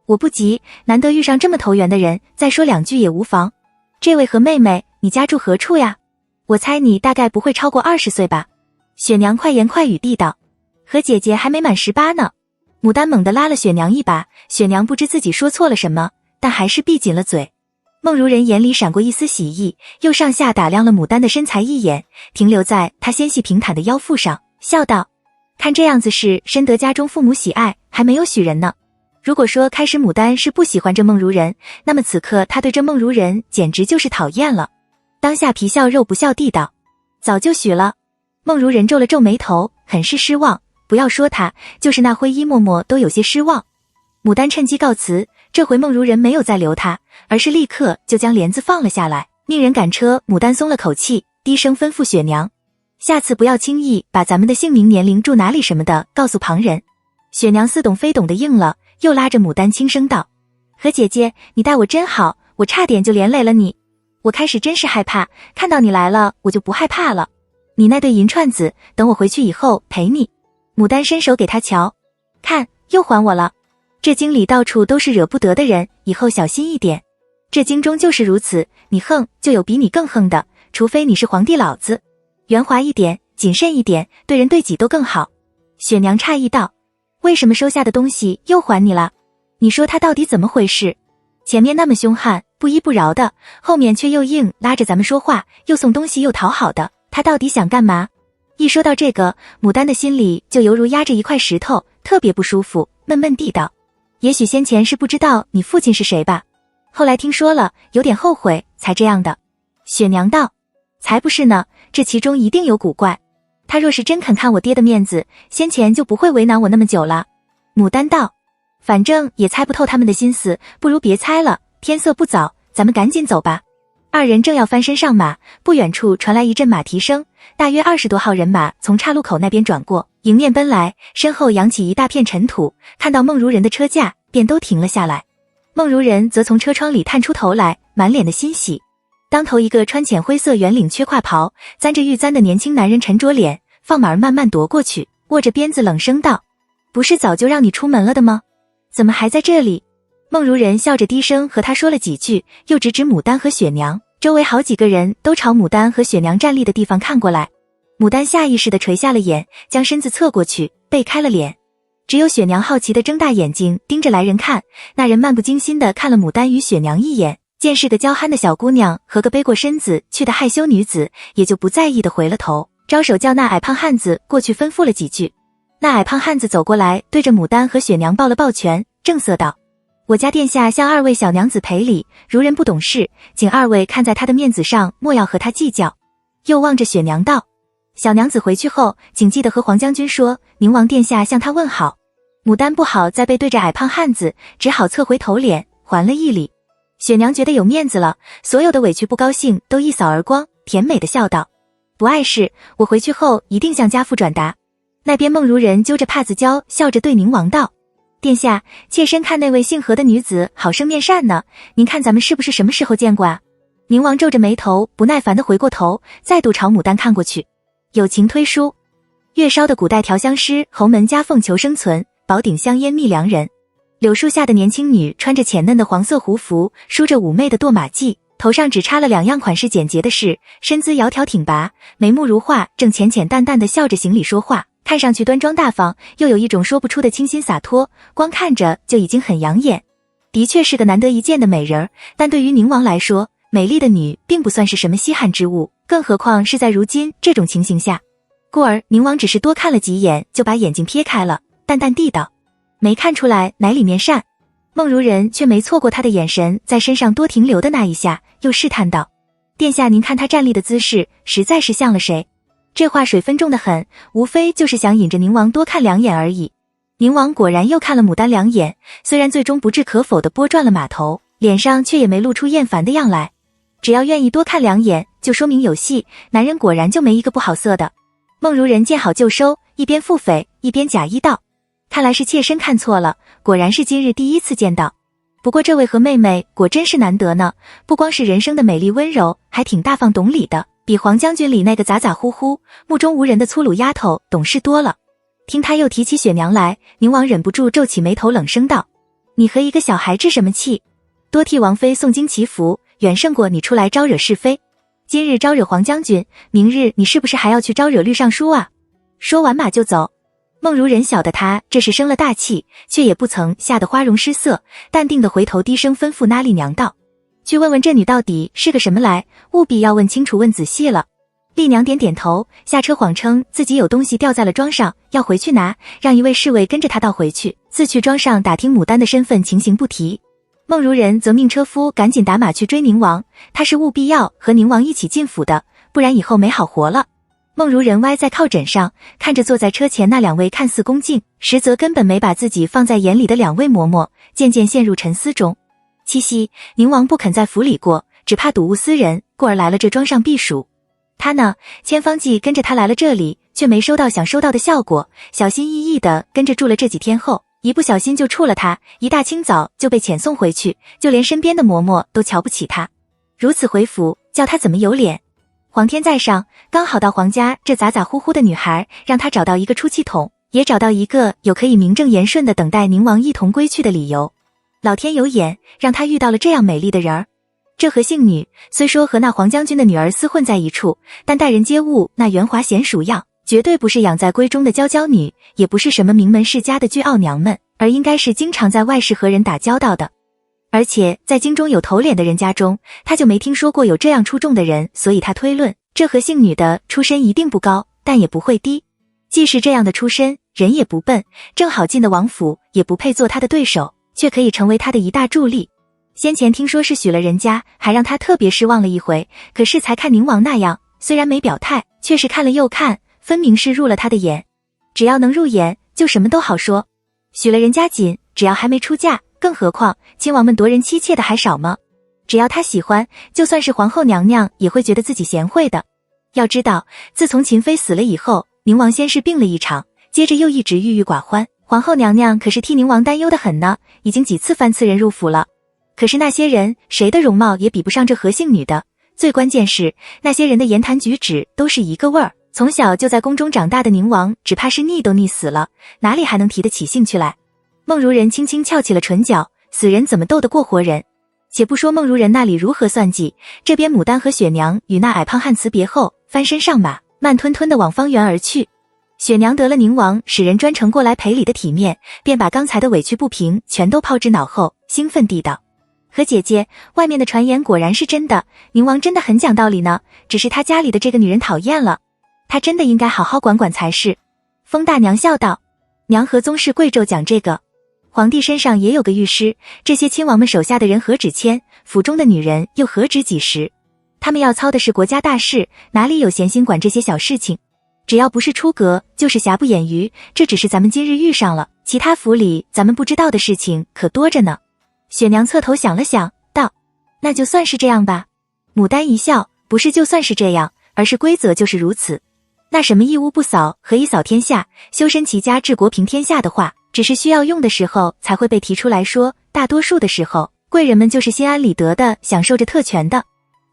我不急，难得遇上这么投缘的人，再说2句也无妨。这位何妹妹，你家住何处呀？我猜你大概不会超过20岁吧。雪娘快言快语地道：何姐姐还没满18呢。牡丹猛地拉了雪娘一把，雪娘不知自己说错了什么，但还是闭紧了嘴。孟如人眼里闪过一丝喜意，又上下打量了牡丹的身材一眼，停留在她纤细平坦的腰腹上，笑道：看这样子是深得家中父母喜爱，还没有许人呢。如果说开始牡丹是不喜欢这孟如人，那么此刻她对这孟如人简直就是讨厌了。当下皮笑肉不笑地道：早就许了。孟如人皱了皱眉头，很是失望，不要说她，就是那灰衣嬷嬷都有些失望。牡丹趁机告辞，这回孟如人没有再留她，而是立刻就将帘子放了下来，命人赶车。牡丹松了口气，低声吩咐雪娘：下次不要轻易把咱们的姓名、年龄、住哪里什么的告诉旁人。雪娘似懂非懂的应了，又拉着牡丹轻声道：何姐姐，你待我真好，我差点就连累了你。我开始真是害怕，看到你来了，我就不害怕了。你那对银串子，等我回去以后赔你。牡丹伸手给他瞧，看，又还我了。这京里到处都是惹不得的人，以后小心一点。这京中就是如此，你横就有比你更横的，除非你是皇帝老子。圆滑一点，谨慎一点，对人对己都更好。雪娘诧异道：为什么收下的东西又还你了？你说他到底怎么回事？前面那么凶悍不依不饶的，后面却又硬拉着咱们说话，又送东西又讨好的，他到底想干嘛？一说到这个，牡丹的心里就犹如压着一块石头，特别不舒服，闷闷地道：也许先前是不知道你父亲是谁吧，后来听说了，有点后悔才这样的。雪娘道：才不是呢，这其中一定有古怪。他若是真肯看我爹的面子，先前就不会为难我那么久了。牡丹道：反正也猜不透他们的心思，不如别猜了，天色不早，咱们赶紧走吧。二人正要翻身上马，不远处传来一阵马蹄声，大约20多号人马从岔路口那边转过，迎面奔来，身后扬起一大片尘土，看到孟如人的车驾，便都停了下来。孟如人则从车窗里探出头来，满脸的欣喜。当头一个穿浅灰色圆领缺胯袍，簪着玉簪的年轻男人沉着脸，放马儿慢慢踱过去，握着鞭子冷声道：不是早就让你出门了的吗？怎么还在这里？孟如人笑着低声和他说了几句，又指指牡丹和雪娘，周围好几个人都朝牡丹和雪娘站立的地方看过来。牡丹下意识地垂下了眼，将身子侧过去，背开了脸。只有雪娘好奇地睁大眼睛盯着来人看，那人漫不经心地看了牡丹与雪娘一眼，见是个娇憨的小姑娘和个背过身子去的害羞女子，也就不在意地回了头，招手叫那矮胖汉子过去吩咐了几句。那矮胖汉子走过来，对着牡丹和雪娘抱了抱拳，正色道：我家殿下向二位小娘子赔礼，如人不懂事，请二位看在他的面子上，莫要和他计较。又望着雪娘道：小娘子回去后，请记得和黄将军说，宁王殿下向他问好。牡丹不好再背对着矮胖汉子，只好侧回头脸，还了一礼。雪娘觉得有面子了，所有的委屈不高兴都一扫而光，甜美的笑道：不碍事，我回去后一定向家父转达。那边梦如人揪着帕子娇，笑着对宁王道：殿下，妾身看那位姓何的女子好生面善呢，您看咱们是不是什么时候见过啊？宁王皱着眉头，不耐烦地回过头，再度朝牡丹看过去。友情推书，月烧的古代调香师，侯门夹缝求生存，宝鼎香烟觅良人。柳树下的年轻女穿着浅嫩的黄色胡服，梳着妩媚的堕马髻，头上只插了2样款式简洁的饰，身姿窈窕挺拔，眉目如画，正浅浅淡淡地笑着行礼说话，看上去端庄大方，又有一种说不出的清新洒脱，光看着就已经很养眼。的确是个难得一见的美人儿，但对于宁王来说，美丽的女并不算是什么稀罕之物，更何况是在如今这种情形下。故而宁王只是多看了几眼，就把眼睛撇开了，淡淡地道：没看出来乃里面善。梦如人却没错过他的眼神在身上多停留的那一下，又试探道：殿下您看他站立的姿势，实在是像了谁？这话水分重得很，无非就是想引着宁王多看2眼而已。宁王果然又看了牡丹2眼，虽然最终不置可否地拨转了马头，脸上却也没露出厌烦的样来。只要愿意多看2眼，就说明有戏，男人果然就没一个不好色的。梦如人见好就收，一边腹诽，一边假意道：看来是妾身看错了，果然是今日第一次见到。不过这位何妹妹果真是难得呢，不光是人生的美丽温柔，还挺大方懂礼的，比黄将军里那个咋咋呼呼、目中无人的粗鲁丫头懂事多了。听他又提起雪娘来，宁王忍不住皱起眉头，冷声道：你和一个小孩置什么气？多替王妃诵经祈福，远胜过你出来招惹是非。今日招惹黄将军，明日你是不是还要去招惹律尚书啊？说完马就走。梦如人晓得他这是生了大气，却也不曾吓得花容失色，淡定地回头低声吩咐那丽娘道：去问问这女到底是个什么来，务必要问清楚问仔细了。丽娘点点头，下车谎称自己有东西掉在了桩上，要回去拿，让一位侍卫跟着她倒回去，自去桩上打听牡丹的身份情形不提。梦如人则命车夫赶紧打马去追宁王，他是务必要和宁王一起进府的，不然以后没好活了。梦如人歪在靠枕上，看着坐在车前那2位看似恭敬，实则根本没把自己放在眼里的2位嬷嬷，渐渐陷入沉思中。七夕，宁王不肯在府里过，只怕睹物思人，故而来了这庄上避暑。他呢，千方计跟着他来了这里，却没收到想收到的效果，小心翼翼地跟着住了这几天后，一不小心就触了他，一大清早就被遣送回去，就连身边的嬷嬷都瞧不起他。如此回府，叫他怎么有脸？皇天在上，刚好到皇家这咋咋呼呼的女孩，让他找到一个出气筒，也找到一个有可以名正言顺的等待宁王一同归去的理由。老天有眼，让他遇到了这样美丽的人儿。这何姓女虽说和那黄将军的女儿厮混在一处，但待人接物那圆滑娴熟样，绝对不是养在闺中的娇娇女，也不是什么名门世家的倨傲娘们，而应该是经常在外室和人打交道的。而且在京中有头脸的人家中，他就没听说过有这样出众的人，所以他推论这何姓女的出身一定不高，但也不会低。既是这样的出身，人也不笨，正好进的王府，也不配做他的对手，却可以成为他的一大助力。先前听说是许了人家，还让他特别失望了一回，可是才看宁王那样，虽然没表态，却是看了又看，分明是入了他的眼。只要能入眼，就什么都好说。许了人家紧，只要还没出嫁，更何况亲王们夺人妻妾的还少吗？只要他喜欢，就算是皇后娘娘也会觉得自己贤惠的。要知道，自从秦妃死了以后，宁王先是病了一场，接着又一直郁郁寡欢，皇后娘娘可是替宁王担忧得很呢，已经几次翻赐人入府了。可是那些人谁的容貌也比不上这何姓女的，最关键是那些人的言谈举止都是一个味儿，从小就在宫中长大的宁王只怕是腻都腻死了，哪里还能提得起兴趣来？梦如人轻轻翘起了唇角，死人怎么斗得过活人？且不说梦如人那里如何算计，这边牡丹和雪娘与那矮胖汉辞别后，翻身上马，慢吞吞地往方圆而去。雪娘得了宁王使人专程过来赔礼的体面，便把刚才的委屈不平全都抛之脑后，兴奋地道：和姐姐，外面的传言果然是真的，宁王真的很讲道理呢，只是他家里的这个女人讨厌了，他真的应该好好管管才是。风大娘笑道：娘和宗室贵胄讲这个，皇帝身上也有个御师，这些亲王们手下的人何止千，府中的女人又何止几十，他们要操的是国家大事，哪里有闲心管这些小事情？只要不是出阁，就是瑕不掩瑜，这只是咱们今日遇上了，其他府里咱们不知道的事情可多着呢。雪娘侧头想了想，道：那就算是这样吧。牡丹一笑，不是就算是这样，而是规则就是如此。那什么一屋不扫，何以扫天下？修身齐家治国平天下的话，只是需要用的时候才会被提出来说，大多数的时候，贵人们就是心安理得的享受着特权的。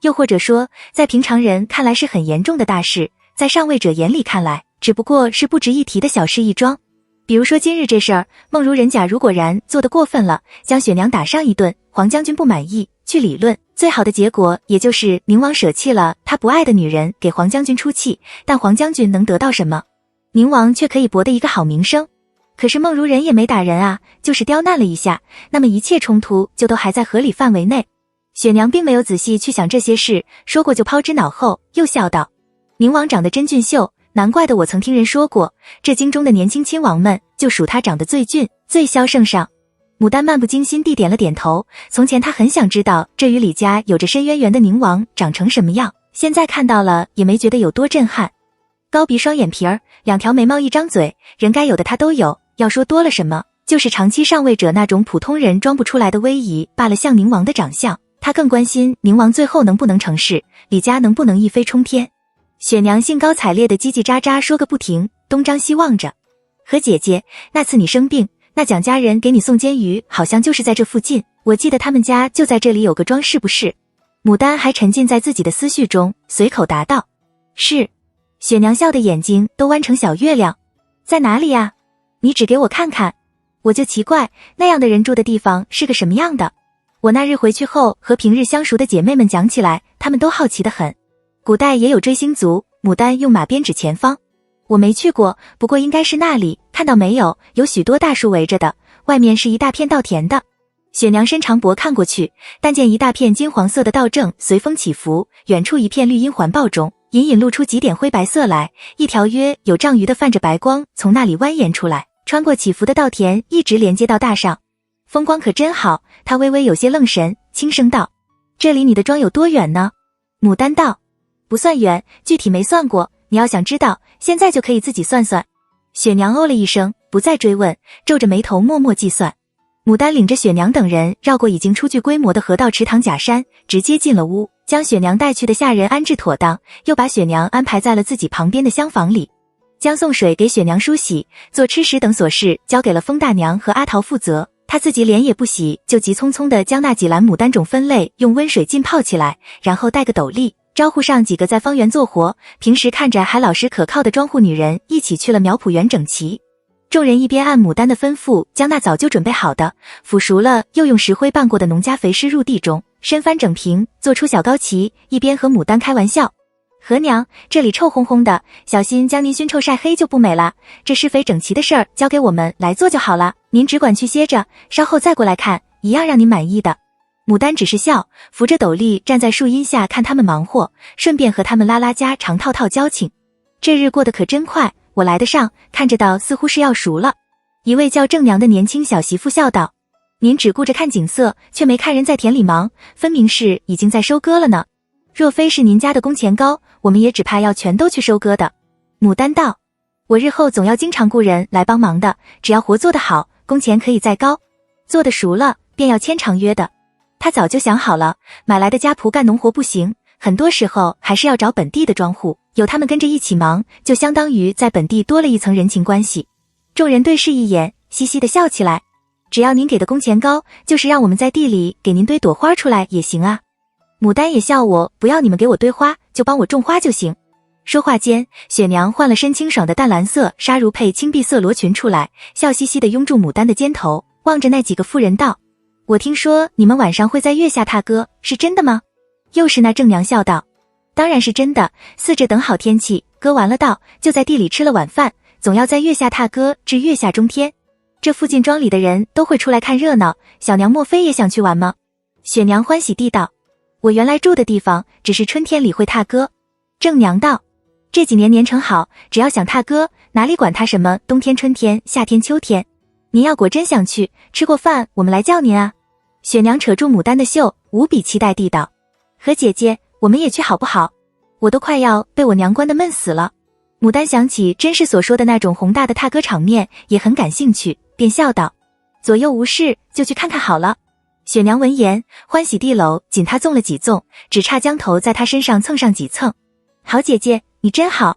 又或者说，在平常人看来是很严重的大事，在上位者眼里看来，只不过是不值一提的小事一桩。比如说今日这事儿，孟如人假如果然做得过分了，将雪娘打上一顿，黄将军不满意，去理论，最好的结果也就是宁王舍弃了他不爱的女人给黄将军出气，但黄将军能得到什么？宁王却可以博得一个好名声。可是孟如人也没打人啊，就是刁难了一下，那么一切冲突就都还在合理范围内。雪娘并没有仔细去想这些事，说过就抛之脑后，又笑道：宁王长得真俊秀，难怪的，我曾听人说过，这京中的年轻亲王们就属他长得最俊，最萧圣上。牡丹漫不经心地点了点头，从前他很想知道这与李家有着深渊源的宁王长成什么样，现在看到了也没觉得有多震撼。高鼻双眼皮儿，两条眉毛一张嘴，人该有的他都有，要说多了什么，就是长期上位者那种普通人装不出来的威仪罢了。像宁王的长相，他更关心宁王最后能不能成事，李家能不能一飞冲天。雪娘兴高采烈的叽叽喳喳说个不停，东张西望着。和姐姐，那次你生病，那蒋家人给你送煎鱼好像就是在这附近，我记得他们家就在这里有个庄，是不是？牡丹还沉浸在自己的思绪中，随口答道：是。雪娘笑的眼睛都弯成小月亮。在哪里呀？你指给我看看。我就奇怪，那样的人住的地方是个什么样的。我那日回去后和平日相熟的姐妹们讲起来，她们都好奇得很。古代也有追星族，牡丹用马鞭指前方。我没去过，不过应该是那里，看到没有，有许多大树围着的，外面是一大片稻田的。雪娘伸长脖看过去，但见一大片金黄色的稻正随风起伏，远处一片绿荫环抱中，隐隐露出几点灰白色来，一条约有丈余的泛着白光从那里蜿蜒出来，穿过起伏的稻田，一直连接到大上。风光可真好，他微微有些愣神，轻声道：这离你的庄有多远呢？牡丹道：不算远，具体没算过，你要想知道，现在就可以自己算算。雪娘哦了一声，不再追问，皱着眉头默默计算。牡丹领着雪娘等人绕过已经初具规模的河道池塘假山，直接进了屋，将雪娘带去的下人安置妥当，又把雪娘安排在了自己旁边的厢房里，将送水给雪娘梳洗、做吃食等琐事交给了风大娘和阿桃负责。他自己脸也不洗，就急匆匆地将那几篮牡丹种分类，用温水浸泡起来，然后戴个斗笠，招呼上几个在方圆做活，平时看着还老实可靠的庄户女人一起去了苗圃园整齐。众人一边按牡丹的吩咐将那早就准备好的腐熟了又用石灰拌过的农家肥尸入地中，深翻整平，做出小高旗，一边和牡丹开玩笑：何娘，这里臭烘烘的，小心将您熏臭晒黑就不美了，这施肥整齐的事儿交给我们来做就好了，您只管去歇着，稍后再过来看，一样让您满意的。牡丹只是笑，扶着斗笠站在树荫下看他们忙活，顺便和他们拉拉家常套套交情。这日过得可真快，我来得上，看着到似乎是要熟了。一位叫正娘的年轻小媳妇笑道：您只顾着看景色，却没看人在田里忙，分明是已经在收割了呢。若非是您家的工钱高，我们也只怕要全都去收割的。牡丹道：我日后总要经常雇人来帮忙的，只要活做得好，工钱可以再高，做得熟了便要签长约的。他早就想好了，买来的家仆干农活不行，很多时候还是要找本地的庄户，有他们跟着一起忙，就相当于在本地多了一层人情关系。众人对视一眼，嘻嘻地笑起来。只要您给的工钱高，就是让我们在地里给您堆朵花出来也行啊。牡丹也笑我，不要你们给我堆花，就帮我种花就行。说话间，雪娘换了身清爽的淡蓝色纱如配青碧色罗裙出来，笑嘻嘻地拥住牡丹的肩头，望着那几个妇人道：我听说你们晚上会在月下踏歌，是真的吗？又是那正娘笑道：当然是真的，四着等好天气，割完了稻，就在地里吃了晚饭，总要在月下踏歌至月下中天。这附近庄里的人都会出来看热闹，小娘莫非也想去玩吗？雪娘欢喜地道：我原来住的地方只是春天里会踏歌。正娘道：这几年年成好，只要想踏歌，哪里管他什么冬天春天夏天秋天。您要果真想去，吃过饭我们来叫您啊。雪娘扯住牡丹的袖，无比期待地道：和姐姐我们也去好不好？我都快要被我娘关得闷死了。牡丹想起真是所说的那种宏大的踏歌场面，也很感兴趣，便笑道：左右无事，就去看看好了。雪娘闻言欢喜地搂紧她纵了几纵，只差将头在她身上蹭上几蹭。好姐姐你真好，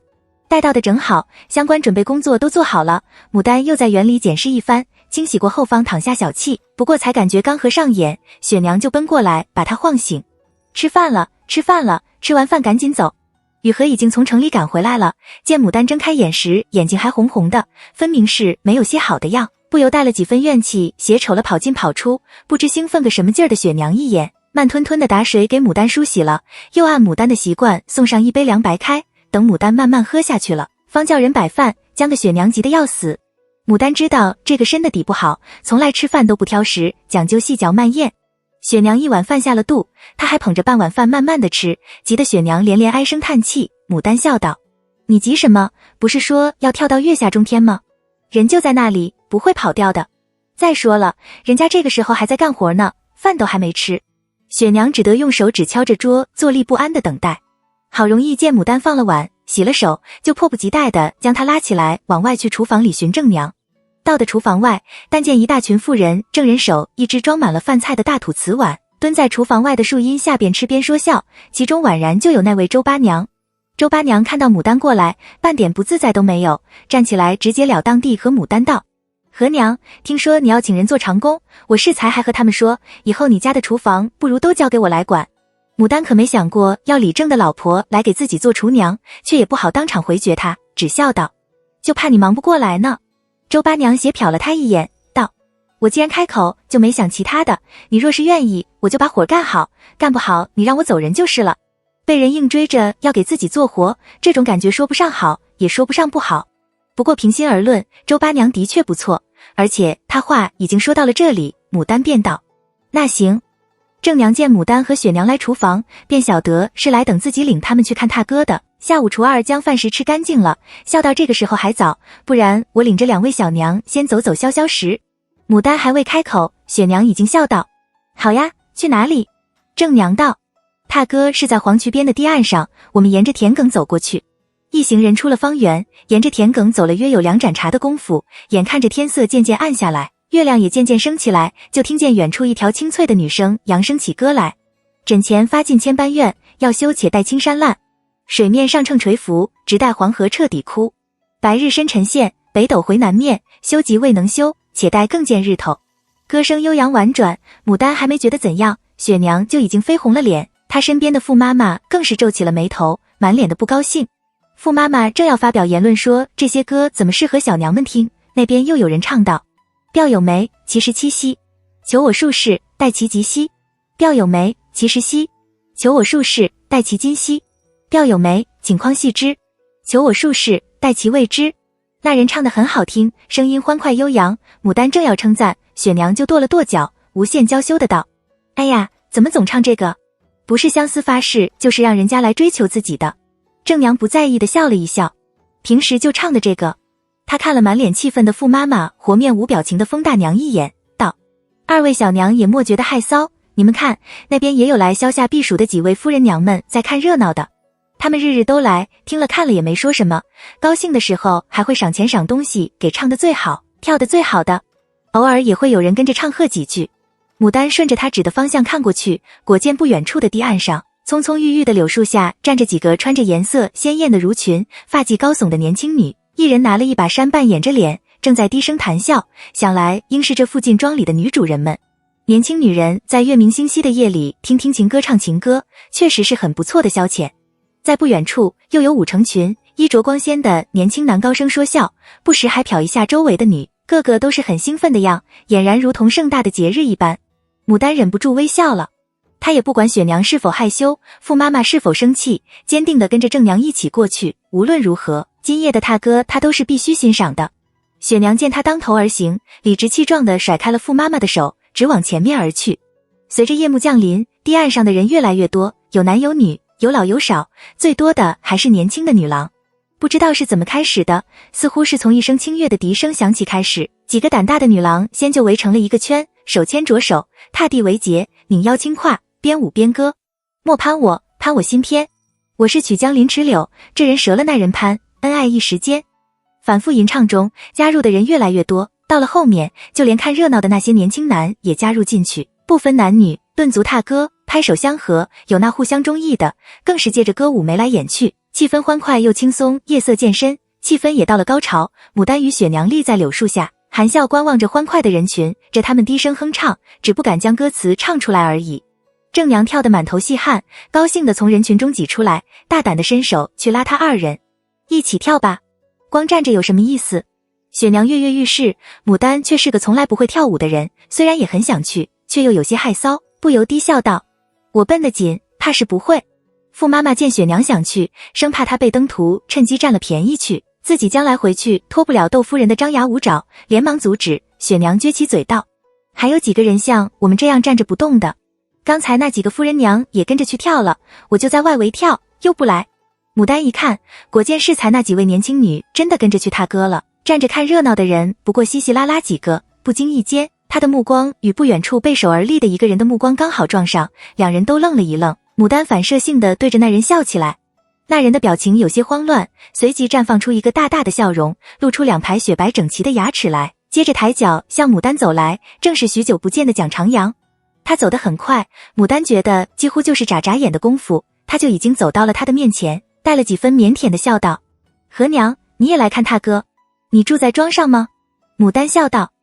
带到的正好，相关准备工作都做好了。牡丹又在园里检视一番，清洗过后方躺下小憩，不过才感觉刚合上眼，雪娘就奔过来把她晃醒。吃饭了，吃饭了，吃完饭赶紧走。雨禾已经从城里赶回来了，见牡丹睁开眼时眼睛还红红的，分明是没有些好的样，不由带了几分怨气，斜瞅了跑进跑出，不知兴奋个什么劲儿的雪娘一眼，慢吞吞的打水给牡丹梳洗了，又按牡丹的习惯送上一杯凉白开，等牡丹慢慢喝下去了，方叫人摆饭，将个雪娘急得要死。牡丹知道这个身的底不好，从来吃饭都不挑食，讲究细嚼慢咽。雪娘一碗饭下了肚，她还捧着半碗饭慢慢的吃，急得雪娘连连唉声叹气。牡丹笑道：你急什么？不是说要跳到月下中天吗？人就在那里，不会跑掉的。再说了，人家这个时候还在干活呢，饭都还没吃。雪娘只得用手指敲着桌，坐立不安的等待。好容易见牡丹放了碗，洗了手，就迫不及待地将她拉起来往外去厨房里寻正娘。到的厨房外，但见一大群妇人正人手一只装满了饭菜的大土瓷碗，蹲在厨房外的树荫下边吃边说笑，其中宛然就有那位周八娘。周八娘看到牡丹过来，半点不自在都没有，站起来直截了当地和牡丹道：何娘，听说你要请人做长工，我适才还和他们说，以后你家的厨房不如都交给我来管。牡丹可没想过要李正的老婆来给自己做厨娘，却也不好当场回绝她，只笑道：就怕你忙不过来呢。周八娘斜瞟了他一眼，道：我既然开口，就没想其他的，你若是愿意，我就把活干好，干不好你让我走人就是了。被人硬追着要给自己做活，这种感觉说不上好，也说不上不好。不过平心而论，周八娘的确不错，而且她话已经说到了这里，牡丹便道：那行。正娘见牡丹和雪娘来厨房，便晓得是来等自己领他们去看踏歌的。下午厨二将饭食吃干净了，笑到这个时候还早，不然我领着两位小娘先走走消消食。牡丹还未开口，雪娘已经笑道：好呀，去哪里？正娘道：踏歌是在黄渠边的堤岸上，我们沿着田埂走过去。一行人出了方圆，沿着田埂走了约有2盏茶的功夫，眼看着天色渐渐暗下来，月亮也渐渐升起来，就听见远处一条清脆的女声扬声起歌来：枕前发尽千般怨，要休且待青山烂。水面上乘垂浮，直待黄河彻底枯。白日深沉现，北斗回南面，休即未能休，且待更见日头。歌声悠扬婉转，牡丹还没觉得怎样，雪娘就已经绯红了脸，她身边的傅妈妈更是皱起了眉头，满脸的不高兴。傅妈妈正要发表言论说这些歌怎么适合小娘们听，那边又有人唱道：调有梅，其实七夕，求我术士，待其及兮。调有梅，其实兮，求我术士，待其今兮。调有梅，请匡细之，求我术士，待其未之。那人唱得很好听，声音欢快悠扬，牡丹正要称赞，雪娘就跺了跺脚，无限娇羞的道：哎呀，怎么总唱这个？不是相思发誓，就是让人家来追求自己的。正娘不在意的笑了一笑，平时就唱的这个。她看了满脸气愤的傅妈妈和面无表情的风大娘一眼，道：二位小娘也莫觉得害臊，你们看那边也有来消夏避暑的几位夫人娘们在看热闹的，他们日日都来，听了看了也没说什么，高兴的时候还会赏钱赏东西给唱得最好跳得最好的，偶尔也会有人跟着唱和几句。牡丹顺着他指的方向看过去，果见不远处的堤岸上，葱葱郁郁的柳树下站着几个穿着颜色鲜艳的襦裙，发髻高耸的年轻女，一人拿了一把扇瓣掩着脸，正在低声谈笑，想来应是这附近庄里的女主人们。年轻女人在月明星稀的夜里听听情歌唱情歌，确实是很不错的消遣。在不远处又有5成群衣着光鲜的年轻男高声说笑，不时还瞟一下周围的女，个个都是很兴奋的样，俨然如同盛大的节日一般。牡丹忍不住微笑了，她也不管雪娘是否害羞，傅妈妈是否生气，坚定地跟着正娘一起过去，无论如何今夜的踏歌他都是必须欣赏的。雪娘见他当头而行，理直气壮地甩开了傅妈妈的手，直往前面而去。随着夜幕降临，堤岸上的人越来越多，有男有女，有老有少，最多的还是年轻的女郎。不知道是怎么开始的，似乎是从一声清越的笛声响起开始，几个胆大的女郎先就围成了一个圈，手牵着手，踏地为节，拧腰轻胯，边舞边歌。莫攀我，攀我心偏，我是曲江临池柳，这人折了那人攀，恩爱一时间。反复吟唱中，加入的人越来越多，到了后面，就连看热闹的那些年轻男也加入进去，不分男女，顿足踏歌，拍手相和，有那互相中意的，更是借着歌舞眉来眼去，气氛欢快又轻松。夜色渐深，气氛也到了高潮。牡丹与雪娘立在柳树下，含笑观望着欢快的人群，着他们低声哼唱，只不敢将歌词唱出来而已。正娘跳得满头细汗，高兴地从人群中挤出来，大胆地伸手去拉他二人，一起跳吧，光站着有什么意思？雪娘跃跃欲试，牡丹却是个从来不会跳舞的人，虽然也很想去，却又有些害臊，不由低笑道：我笨得紧，怕是不会。傅妈妈见雪娘想去，生怕她被登徒趁机占了便宜去，自己将来回去脱不了窦夫人的张牙舞爪，连忙阻止。雪娘撅起嘴道：还有几个人像我们这样站着不动的？刚才那几个夫人娘也跟着去跳了，我就在外围跳，又不来。牡丹一看，果见适才那几位年轻女真的跟着去踏歌了，站着看热闹的人不过稀稀拉拉几个，不经意间，他的目光与不远处背手而立的一个人的目光刚好撞上，两人都愣了一愣，牡丹反射性地对着那人笑起来。那人的表情有些慌乱，随即绽放出一个大大的笑容，露出两排雪白整齐的牙齿来，接着抬脚向牡丹走来，正是许久不见的蒋长阳。他走得很快，牡丹觉得几乎就是眨眨眼的功夫，他就已经走到了他的面前，带了几分腼腆的笑道：何娘，你也来看踏歌？你住在庄上吗？牡丹笑道：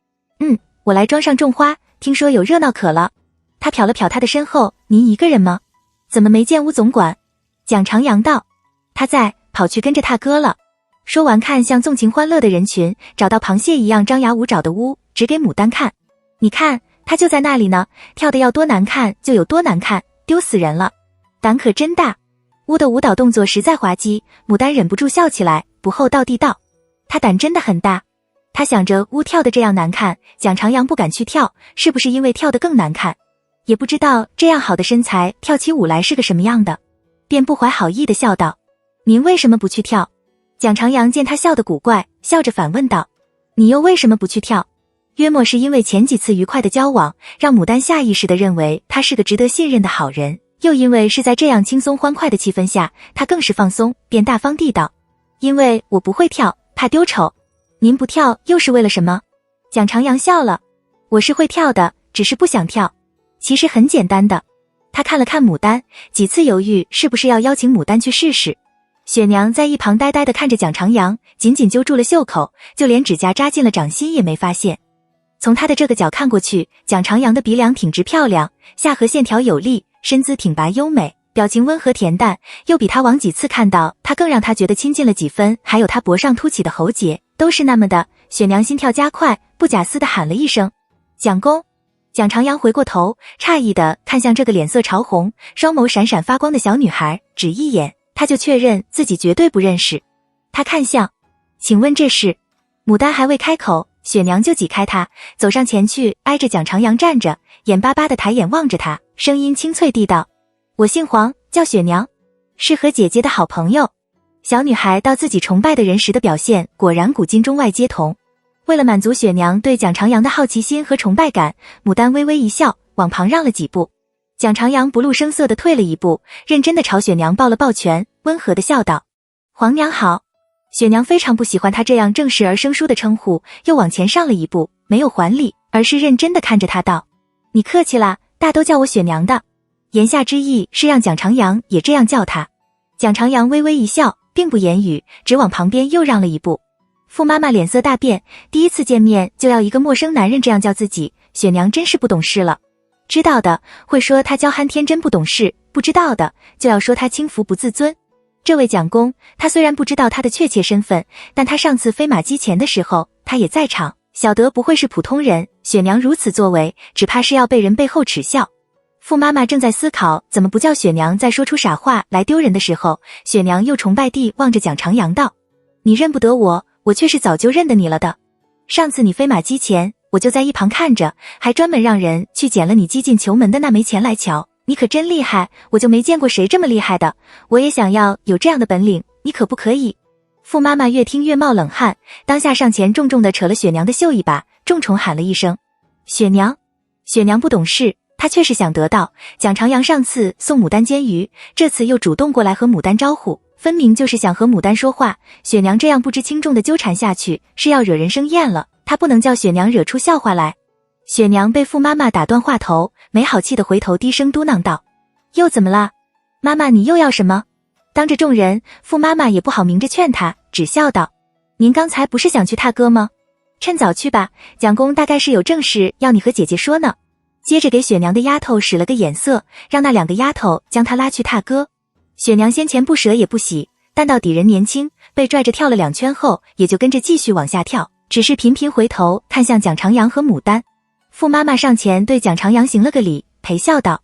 我来庄上种花，听说有热闹可了。他瞟了瞟他的身后，您一个人吗？怎么没见吴总管？蒋长阳道：他在，跑去跟着踏歌了。说完看向纵情欢乐的人群，找到螃蟹一样张牙舞爪的屋，指给牡丹看：你看，他就在那里呢，跳得要多难看就有多难看，丢死人了，胆可真大。乌的舞蹈动作实在滑稽，牡丹忍不住笑起来，不厚道地道：他胆真的很大。他想着乌跳得这样难看，蒋长阳不敢去跳，是不是因为跳得更难看？也不知道这样好的身材跳起舞来是个什么样的，便不怀好意地笑道：您为什么不去跳？蒋长阳见他笑得古怪，笑着反问道：你又为什么不去跳？约莫是因为前几次愉快的交往，让牡丹下意识地认为他是个值得信任的好人，又因为是在这样轻松欢快的气氛下，他更是放松，便大方地道：因为我不会跳，怕丢丑。您不跳又是为了什么？蒋长阳笑了：我是会跳的，只是不想跳。其实很简单的。他看了看牡丹，几次犹豫是不是要邀请牡丹去试试。雪娘在一旁呆呆地看着蒋长阳，紧紧揪住了袖口，就连指甲扎进了掌心也没发现。从他的这个角看过去，蒋长阳的鼻梁挺直漂亮，下颌线条有力，身姿挺拔优美，表情温和恬淡，又比他往几次看到他更让他觉得亲近了几分，还有他脖上凸起的喉结，都是那么的。雪娘心跳加快，不假思地喊了一声：蒋公。蒋长阳回过头，诧异地看向这个脸色潮红、双眸闪闪发光的小女孩，只一眼，他就确认自己绝对不认识。他看向：请问这是？牡丹还未开口，雪娘就挤开他，走上前去，挨着蒋长阳站着，眼巴巴地抬眼望着他，声音清脆地道：我姓黄，叫雪娘，是和姐姐的好朋友。小女孩到自己崇拜的人时的表现果然古今中外皆同。为了满足雪娘对蒋长阳的好奇心和崇拜感，牡丹微微一笑，往旁让了几步。蒋长阳不露声色地退了一步，认真地朝雪娘抱了抱拳，温和地笑道：皇娘好。雪娘非常不喜欢他这样正式而生疏的称呼，又往前上了一步，没有还礼，而是认真地看着他道：你客气啦，大都叫我雪娘的。言下之意是让蒋长阳也这样叫他。蒋长阳微微一笑，并不言语，只往旁边又让了一步。傅妈妈脸色大变，第一次见面就要一个陌生男人这样叫自己，雪娘真是不懂事了。知道的会说她娇憨天真不懂事，不知道的就要说她轻浮不自尊。这位蒋公，他虽然不知道他的确切身份，但他上次飞马击前的时候他也在场，晓得不会是普通人，雪娘如此作为，只怕是要被人背后耻笑。傅妈妈正在思考怎么不叫雪娘再说出傻话来丢人的时候，雪娘又崇拜地望着蒋长阳道：你认不得我，我却是早就认得你了的。上次你飞马击前，我就在一旁看着，还专门让人去捡了你击进球门的那枚钱来瞧。你可真厉害，我就没见过谁这么厉害的，我也想要有这样的本领，你可不可以？傅妈妈越听越冒冷汗，当下上前重重地扯了雪娘的袖一把，重重喊了一声：雪娘！雪娘不懂事，她却是想得到。蒋长阳上次送牡丹煎鱼，这次又主动过来和牡丹招呼，分明就是想和牡丹说话。雪娘这样不知轻重的纠缠下去，是要惹人生厌了，她不能叫雪娘惹出笑话来。雪娘被傅妈妈打断话头，没好气的回头低声嘟囔道：又怎么了？妈妈你又要什么？当着众人，傅妈妈也不好明着劝她，只笑道：您刚才不是想去踏歌吗？趁早去吧，蒋公大概是有正事要你和姐姐说呢。接着给雪娘的丫头使了个眼色，让那2个丫头将她拉去踏歌。雪娘先前不舍也不喜，但到底人年轻，被拽着跳了2圈后，也就跟着继续往下跳，只是频频回头看向蒋长阳和牡丹。傅妈妈上前对蒋长阳行了个礼，陪笑道：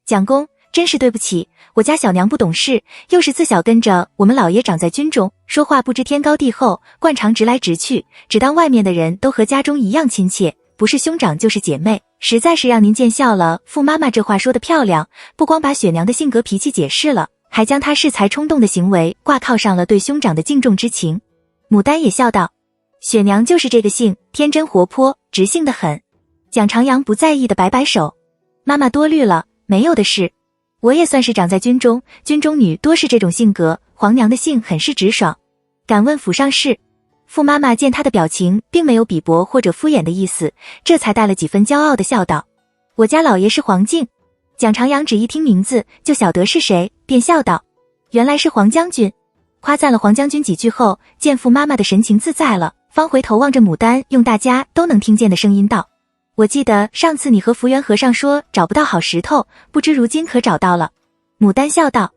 蒋公真是对不起，我家小娘不懂事，又是自小跟着我们老爷长在军中，说话不知天高地厚，惯常直来直去，只当外面的人都和家中一样亲切，不是兄长就是姐妹，实在是让您见笑了。傅妈妈这话说得漂亮，不光把雪娘的性格脾气解释了，还将她恃才冲动的行为挂靠上了对兄长的敬重之情。牡丹也笑道：雪娘就是这个性，天真活泼，直性得很。蒋长阳不在意的摆摆手：妈妈多虑了，没有的事。我也算是长在军中，军中女多是这种性格，皇娘的性很是直爽。敢问府上事？傅妈妈见她的表情并没有鄙薄或者敷衍的意思，这才带了几分骄傲的笑道：我家老爷是黄敬。蒋长阳只一听名字就晓得是谁，便笑道：原来是黄将军。夸赞了黄将军几句后，见傅妈妈的神情自在了，方回头望着牡丹，用大家都能听见的声音道：我记得上次你和福源和尚说找不到好石头，不知如今可找到了？牡丹笑道：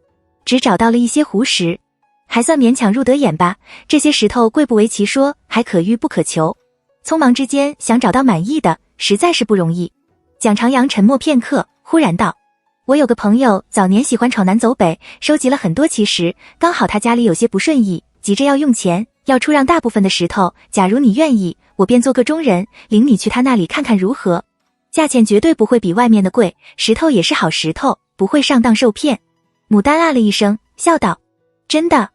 只找到了一些湖石，还算勉强入得眼吧，这些石头贵不为其说，还可遇不可求，匆忙之间想找到满意的，实在是不容易。蒋长阳沉默片刻，忽然道：我有个朋友早年喜欢闯南走北，收集了很多奇石，刚好他家里有些不顺意，急着要用钱，要出让大部分的石头，假如你愿意，我便做个中人，领你去他那里看看如何？价钱绝对不会比外面的贵，石头也是好石头，不会上当受骗。牡丹啊了一声，笑道：真的？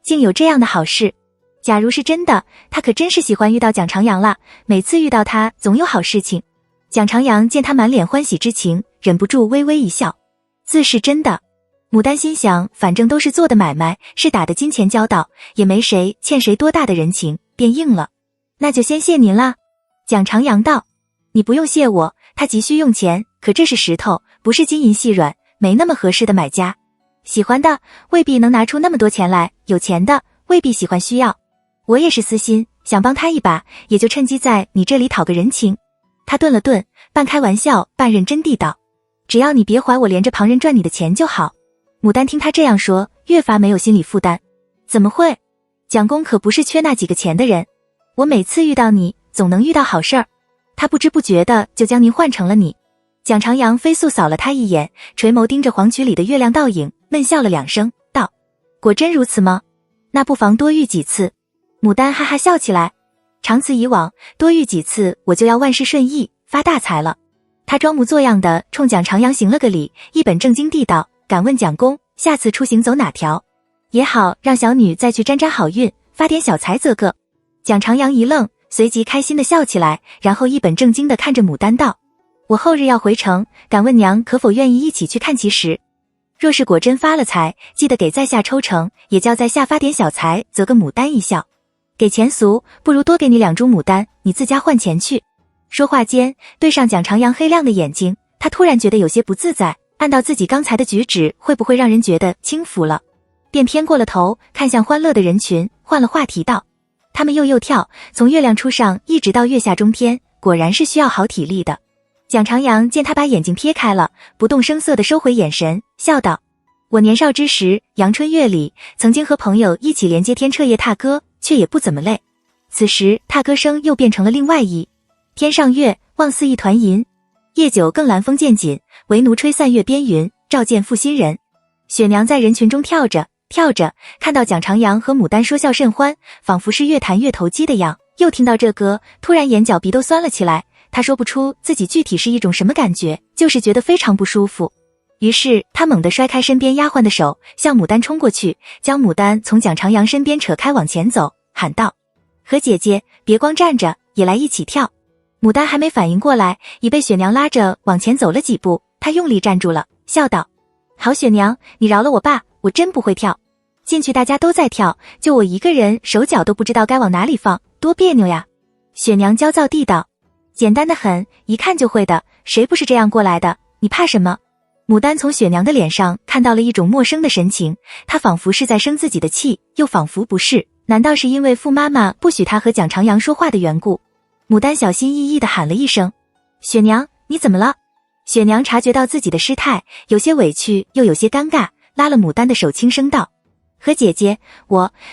竟有这样的好事？假如是真的，他可真是喜欢遇到蒋长阳了，每次遇到他总有好事情。蒋长阳见他满脸欢喜之情，忍不住微微一笑：自是真的。牡丹心想，反正都是做的买卖，是打的金钱交道，也没谁欠谁多大的人情，便应了。那就先谢您了。蒋长阳道：你不用谢我，他急需用钱，可这是石头，不是金银细软，没那么合适的买家。喜欢的未必能拿出那么多钱来，有钱的未必喜欢需要。我也是私心，想帮他一把，也就趁机在你这里讨个人情。他顿了顿，半开玩笑半认真地道：只要你别怀我连着旁人赚你的钱就好。牡丹听他这样说，越发没有心理负担。怎么会？蒋公可不是缺那几个钱的人，我每次遇到你总能遇到好事儿，他不知不觉的就将您换成了你。蒋长阳飞速扫了他一眼，垂眸盯着黄曲里的月亮倒影，闷笑了2声，道：果真如此吗？那不妨多遇几次。牡丹哈哈笑起来：长此以往，多遇几次我就要万事顺意，发大财了。他装模作样的冲蒋长阳行了个礼，一本正经地道：敢问蒋公，下次出行走哪条？也好让小女再去沾沾好运，发点小财则个。蒋长阳一愣，随即开心的笑起来，然后一本正经地看着牡丹道：我后日要回城，敢问娘可否愿意一起去看奇石？若是果真发了财，记得给在下抽成，也叫在下发点小财则个。牡丹一笑：给钱俗，不如多给你2株牡丹，你自家换钱去。说话间对上蒋长阳黑亮的眼睛，他突然觉得有些不自在，按照自己刚才的举止会不会让人觉得轻浮了，便偏过了头看向欢乐的人群，换了话题道：他们又跳，从月亮初上一直到月下中天，果然是需要好体力的。蒋长阳见他把眼睛撇开了，不动声色地收回眼神，笑道：我年少之时，阳春月里曾经和朋友一起连接天彻夜踏歌，却也不怎么累。此时踏歌声又变成了另外一天上月，望似一团银，夜久更蓝风渐紧，为奴吹散月边云，照见负心人。雪娘在人群中跳着，跳着，看到蒋长阳和牡丹说笑甚欢，仿佛是越谈越投机的样。又听到这歌，突然眼角鼻都酸了起来。他说不出自己具体是一种什么感觉，就是觉得非常不舒服。于是他猛地摔开身边丫鬟的手，向牡丹冲过去，将牡丹从蒋长阳身边扯开往前走，喊道：何姐姐，别光站着，也来一起跳。牡丹还没反应过来，已被雪娘拉着往前走了几步，她用力站住了，笑道：好雪娘，你饶了我吧，我真不会跳。进去大家都在跳，就我一个人手脚都不知道该往哪里放，多别扭呀。雪娘焦躁地道：简单的很，一看就会的，谁不是这样过来的，你怕什么？牡丹从雪娘的脸上看到了一种陌生的神情，她仿佛是在生自己的气，又仿佛不是，难道是因为傅妈妈不许她和蒋长阳说话的缘故？牡丹小心翼翼地喊了一声：雪娘，你怎么了？雪娘察觉到自己的失态，有些委屈又有些尴尬，拉了牡丹的手轻声道：何姐姐，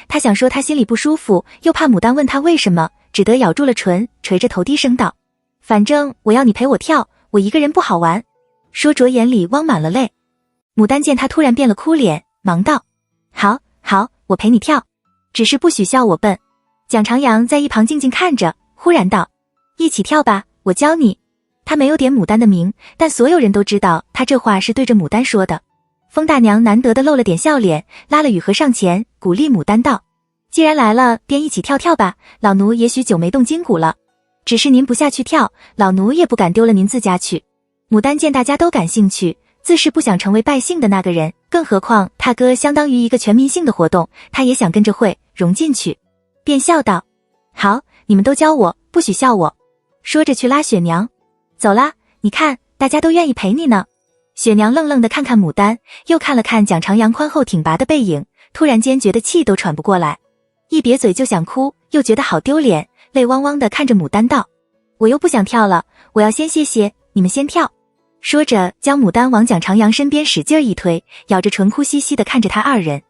她想说她心里不舒服，又怕牡丹问她为什么，只得咬住了唇，垂着头低声道：反正我要你陪我跳，我一个人不好玩。说着眼里汪满了泪。牡丹见他突然变了哭脸，忙道：好，我陪你跳，只是不许笑我笨。蒋长阳在一旁静静看着，忽然道：一起跳吧，我教你。他没有点牡丹的名，但所有人都知道他这话是对着牡丹说的。风大娘难得的露了点笑脸，拉了雨禾上前，鼓励牡丹道：既然来了，便一起跳跳吧，老奴也许久没动筋骨了，只是您不下去跳，老奴也不敢丢了您自家去。牡丹见大家都感兴趣，自是不想成为败兴的那个人，更何况踏歌相当于一个全民性的活动，他也想跟着会融进去，便笑道：好，你们都教我，不许笑我。说着去拉雪娘。走啦，你看大家都愿意陪你呢。雪娘愣愣地看看牡丹，又看了看蒋长阳宽厚挺拔的背影，突然间觉得气都喘不过来，一瘪嘴就想哭，又觉得好丢脸，泪汪汪地看着牡丹道：我又不想跳了，我要先歇歇，你们先跳。说着将牡丹往蒋长阳身边使劲一推，咬着唇哭兮兮地看着他二人。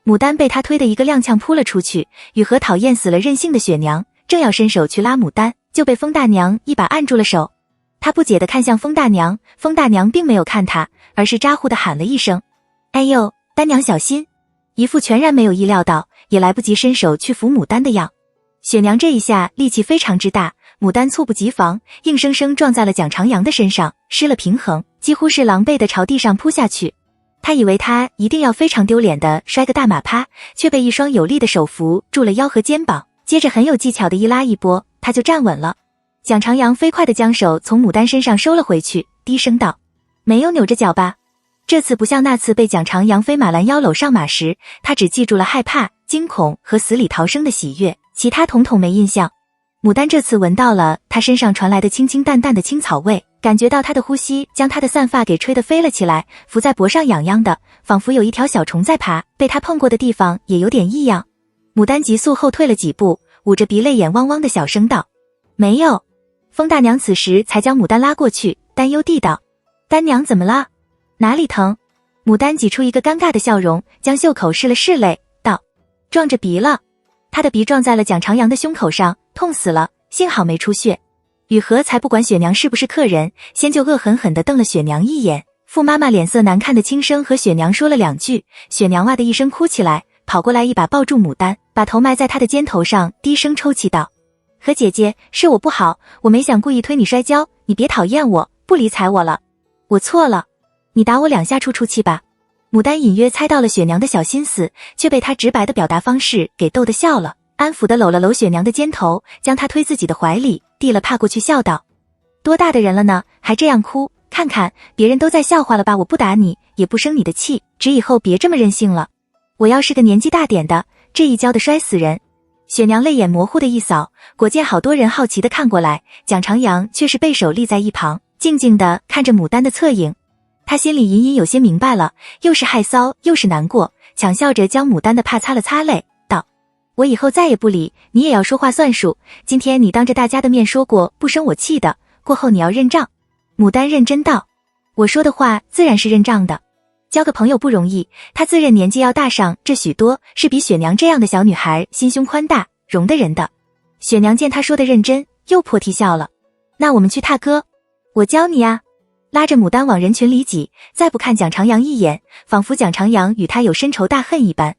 牡丹被他推得一个踉跄扑了出去，雨禾讨厌死了任性的雪娘，正要伸手去拉牡丹，就被风大娘一把按住了手。他不解地看向风大娘，风大娘并没有看他，而是咋呼地喊了一声：哎呦，丹娘小心，一副全然没有意料到，也来不及伸手去扶牡丹的样。雪娘这一下力气非常之大，牡丹猝不及防，硬生生撞在了蒋长阳的身上，失了平衡，几乎是狼狈地朝地上扑下去。他以为他一定要非常丢脸地摔个大马趴，却被一双有力的手扶住了腰和肩膀，接着很有技巧的一拉一拨，他就站稳了。蒋长阳飞快地将手从牡丹身上收了回去，低声道：没有扭着脚吧？这次不像那次被蒋长阳飞马拦腰搂上马时，他只记住了害怕、惊恐和死里逃生的喜悦，其他统统没印象。牡丹这次闻到了他身上传来的清清淡淡的青草味，感觉到他的呼吸将他的散发给吹得飞了起来，浮在脖上痒痒的，仿佛有一条小虫在爬，被他碰过的地方也有点异样。牡丹急速后退了几步，捂着鼻泪眼汪汪的小声道：没有。风大娘此时才将牡丹拉过去，担忧地道：丹娘怎么了？哪里疼？牡丹挤出一个尴尬的笑容，将袖口拭了拭泪，道：撞着鼻了。他的鼻撞在了蒋长阳的胸口上，痛死了，幸好没出血。雨禾才不管雪娘是不是客人，先就恶狠狠地瞪了雪娘一眼。傅妈妈脸色难看的轻声和雪娘说了两句，雪娘哇的一声哭起来，跑过来一把抱住牡丹，把头埋在她的肩头上，低声抽泣道：何姐姐，是我不好，我没想故意推你摔跤，你别讨厌我，不理睬我了，我错了，你打我2下出气吧。牡丹隐约猜到了雪娘的小心思，却被她直白的表达方式给逗得笑了，安抚地搂了搂雪娘的肩头，将她推自己的怀里，递了帕过去，笑道：多大的人了呢，还这样哭，看看别人都在笑话了吧，我不打你也不生你的气，只以后别这么任性了，我要是个年纪大点的，这一跤的摔死人。雪娘泪眼模糊的一扫，果见好多人好奇地看过来，蒋长阳却是背手立在一旁，静静地看着牡丹的侧影。他心里隐隐有些明白了，又是害臊又是难过，强笑着将牡丹的帕擦了擦泪，道：我以后再也不理你，也要说话算数，今天你当着大家的面说过不生我气的，过后你要认账。牡丹认真道：我说的话自然是认账的，交个朋友不容易，他自认年纪要大上这许多，是比雪娘这样的小女孩心胸宽大，容得人的。雪娘见他说的认真，又破涕笑了。那我们去踏歌，我教你啊。拉着牡丹往人群里挤，再不看蒋长阳一眼，仿佛蒋长阳与他有深仇大恨一般，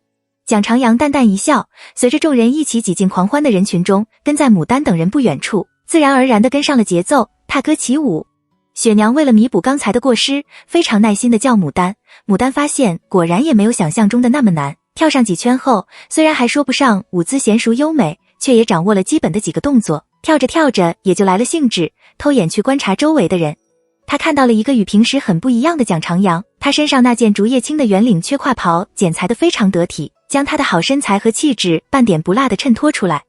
蒋长阳淡淡一笑，随着众人一起挤进狂欢的人群中，跟在牡丹等人不远处，自然而然地跟上了节奏，踏歌起舞。雪娘为了弥补刚才的过失，非常耐心地叫牡丹。牡丹发现果然也没有想象中的那么难，跳上几圈后，虽然还说不上舞姿娴熟优美，却也掌握了基本的几个动作，跳着跳着也就来了兴致，偷眼去观察周围的人。他看到了一个与平时很不一样的蒋长阳，他身上那件竹叶青的圆领缺胯袍剪裁得非常得体，将他的好身材和气质半点不落地衬托出来。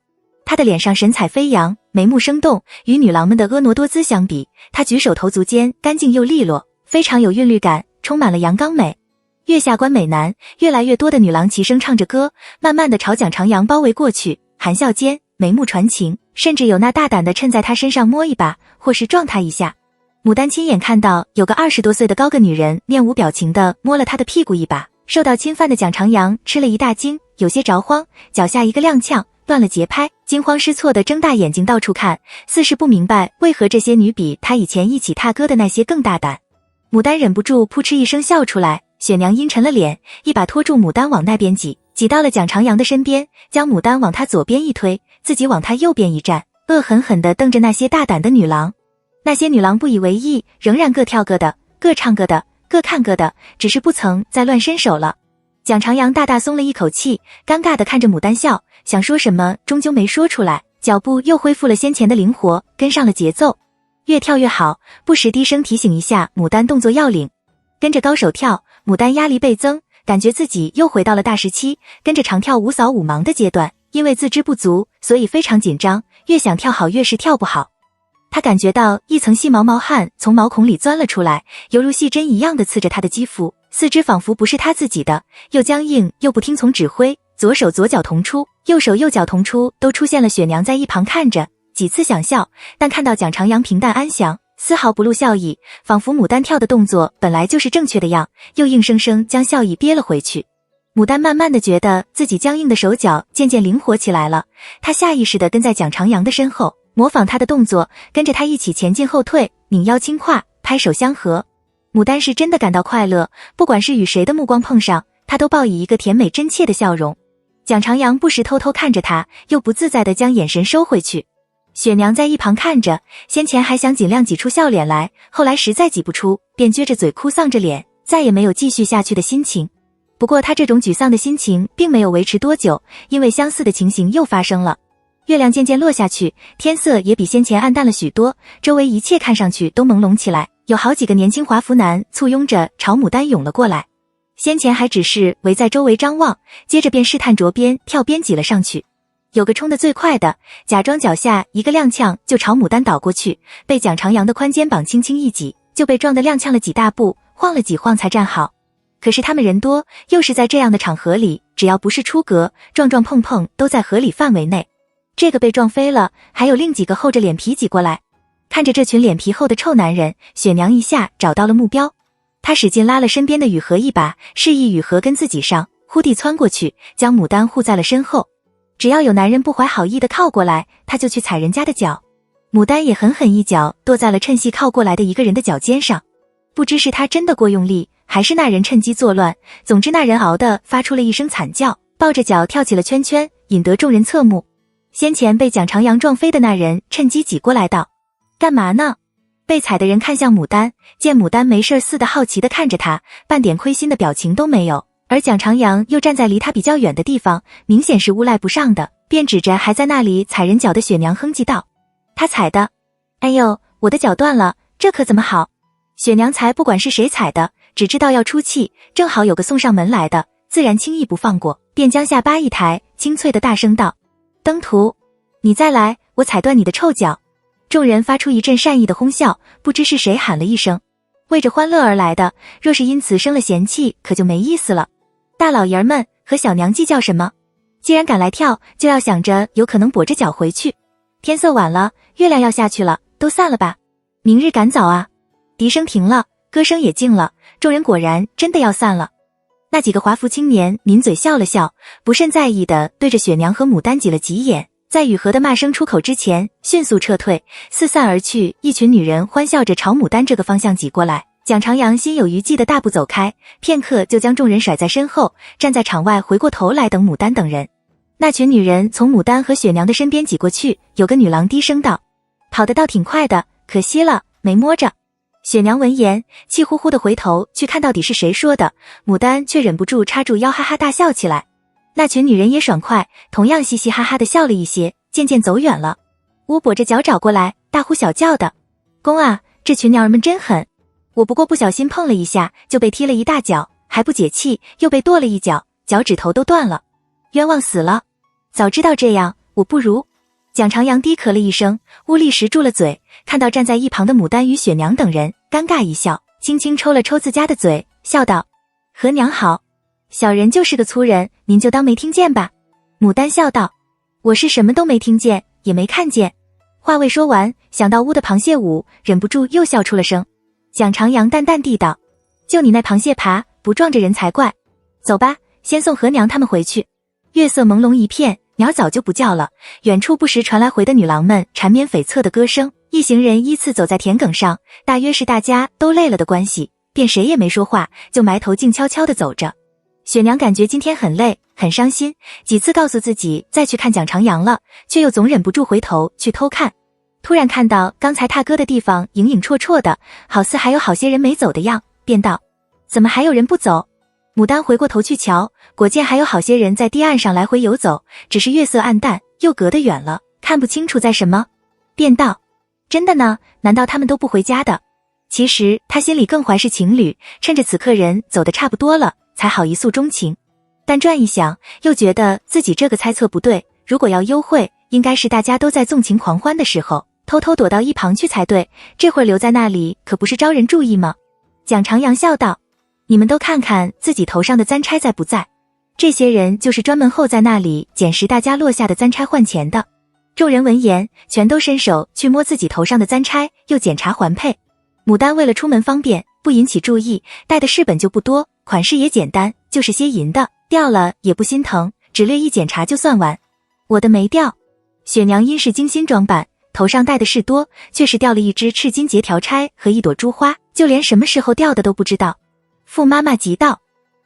他的脸上神采飞扬，眉目生动，与女郎们的婀娜多姿相比，他举手投足间干净又利落，非常有韵律感，充满了阳刚美。月下观美男，越来越多的女郎齐声唱着歌，慢慢地朝蒋长阳包围过去，含笑间眉目传情，甚至有那大胆地趁在他身上摸一把，或是撞他一下。牡丹亲眼看到有个20多岁的高个女人面无表情地摸了他的屁股一把，受到侵犯的蒋长阳吃了一大惊，有些着慌，脚下一个踉跄，乱了节拍，惊慌失措地睁大眼睛到处看，似是不明白为何这些女比他以前一起踏歌的那些更大胆。牡丹忍不住扑哧一声笑出来，雪娘阴沉了脸，一把拖住牡丹往那边挤到了蒋长阳的身边，将牡丹往他左边一推，自己往他右边一站，恶狠狠地瞪着那些大胆的女郎。那些女郎不以为意，仍然各跳各的，各唱各的，各看各的，只是不曾再乱伸手了。蒋长阳大大松了一口气，尴尬地看着牡丹笑，想说什么终究没说出来，脚步又恢复了先前的灵活，跟上了节奏，越跳越好，不时低声提醒一下牡丹动作要领。跟着高手跳，牡丹压力倍增，感觉自己又回到了大时期，跟着长跳舞扫舞盲的阶段，因为自知不足，所以非常紧张，越想跳好越是跳不好。他感觉到一层细毛毛汗从毛孔里钻了出来，犹如细针一样的刺着他的肌肤，四肢仿佛不是他自己的，又僵硬又不听从指挥，左手左脚同出，右手右脚同出，都出现了。雪娘在一旁看着，几次想笑，但看到蒋长阳平淡安详，丝毫不露笑意，仿佛牡丹跳的动作本来就是正确的样，又硬生生将笑意憋了回去。牡丹慢慢的觉得自己僵硬的手脚渐渐灵活起来了，她下意识的跟在蒋长阳的身后，模仿他的动作，跟着他一起前进后退，拧腰轻胯，拍手相合。牡丹是真的感到快乐，不管是与谁的目光碰上，他都报以一个甜美真切的笑容。蒋长阳不时偷偷看着他，又不自在地将眼神收回去。雪娘在一旁看着，先前还想尽量挤出笑脸来，后来实在挤不出，便撅着嘴哭丧着脸，再也没有继续下去的心情。不过他这种沮丧的心情并没有维持多久，因为相似的情形又发生了。月亮渐渐落下去，天色也比先前暗淡了许多，周围一切看上去都朦胧起来，有好几个年轻华服男簇拥着朝牡丹涌了过来。先前还只是围在周围张望，接着便试探着边跳边挤了上去。有个冲得最快的，假装脚下一个踉跄就朝牡丹倒过去，被蒋长阳的宽肩膀轻轻一挤，就被撞得踉跄了几大步，晃了几晃才站好。可是他们人多，又是在这样的场合里，只要不是出格，撞撞碰碰都在合理范围内。这个被撞飞了，还有另几个厚着脸皮挤过来。看着这群脸皮厚的臭男人，雪娘一下找到了目标。她使劲拉了身边的雨禾一把，示意雨禾跟自己上，忽地窜过去，将牡丹护在了身后。只要有男人不怀好意的靠过来，她就去踩人家的脚。牡丹也狠狠一脚跺在了趁隙靠过来的一个人的脚尖上。不知是他真的过用力，还是那人趁机作乱，总之那人嗷的发出了一声惨叫，抱着脚跳起了圈圈，引得众人侧目。先前被蒋长阳撞飞的那人趁机挤过来道：干嘛呢？被踩的人看向牡丹，见牡丹没事似的好奇地看着他，半点亏心的表情都没有，而蒋长阳又站在离他比较远的地方，明显是诬赖不上的，便指着还在那里踩人脚的雪娘哼唧道：他踩的。哎呦，我的脚断了，这可怎么好？雪娘才不管是谁踩的，只知道要出气，正好有个送上门来的，自然轻易不放过，便将下巴一抬，清脆的大声道：登徒，你再来，我踩断你的臭脚。众人发出一阵善意的哄笑，不知是谁喊了一声，为着欢乐而来的，若是因此生了嫌弃，可就没意思了。大老爷们和小娘计较什么？既然敢来跳，就要想着有可能跛着脚回去。天色晚了，月亮要下去了，都散了吧，明日赶早啊。笛声停了，歌声也静了，众人果然真的要散了。那几个华服青年抿嘴笑了笑，不甚在意的对着雪娘和牡丹挤了挤眼，在雨禾的骂声出口之前迅速撤退，四散而去。一群女人欢笑着朝牡丹这个方向挤过来，蒋长阳心有余悸的大步走开，片刻就将众人甩在身后，站在场外回过头来等牡丹等人。那群女人从牡丹和雪娘的身边挤过去，有个女郎低声道：“跑得倒挺快的，可惜了，没摸着。”雪娘闻言，气呼呼的回头去看到底是谁说的，牡丹却忍不住插住腰哈哈大笑起来。那群女人也爽快，同样嘻嘻哈哈的笑了一些，渐渐走远了。乌跛着脚找过来，大呼小叫的：“公啊，这群娘儿们真狠！我不过不小心碰了一下，就被踢了一大脚，还不解气，又被跺了一脚，脚趾头都断了，冤枉死了！早知道这样，我不如……”蒋长阳低咳了一声，乌立时住了嘴，看到站在一旁的牡丹与雪娘等人，尴尬一笑，轻轻抽了抽自家的嘴，笑道：“何娘好，小人就是个粗人，您就当没听见吧。”牡丹笑道：“我是什么都没听见，也没看见。”话未说完，想到乌的螃蟹舞，忍不住又笑出了声。蒋长阳淡淡地道：“就你那螃蟹爬，不撞着人才怪。走吧，先送何娘他们回去。”月色朦胧一片，鸟早就不叫了，远处不时传来回的女郎们缠绵悱恻的歌声。一行人依次走在田埂上，大约是大家都累了的关系，便谁也没说话，就埋头静悄悄地走着。雪娘感觉今天很累，很伤心，几次告诉自己再去看蒋长阳了，却又总忍不住回头去偷看。突然看到刚才踏歌的地方影影绰绰的，好似还有好些人没走的样，便道：“怎么还有人不走？”牡丹回过头去瞧，果见还有好些人在堤岸上来回游走，只是月色暗淡，又隔得远了，看不清楚在什么，便道：“真的呢？难道他们都不回家的？”其实他心里更怀是情侣，趁着此刻人走得差不多了，才好一诉衷情。但转一想，又觉得自己这个猜测不对，如果要幽会，应该是大家都在纵情狂欢的时候，偷偷躲到一旁去才对，这会儿留在那里可不是招人注意吗？蒋长阳笑道：“你们都看看自己头上的簪钗在不在？这些人就是专门候在那里捡拾大家落下的簪钗换钱的。”众人闻言，全都伸手去摸自己头上的簪钗，又检查环配。牡丹为了出门方便，不引起注意，带的饰本就不多，款式也简单，就是些银的，掉了也不心疼，只略一检查就算完。我的没掉。雪娘因是精心装扮，头上戴的事多，却是掉了一只赤金结条钗和一朵珠花，就连什么时候掉的都不知道。傅妈妈急道：“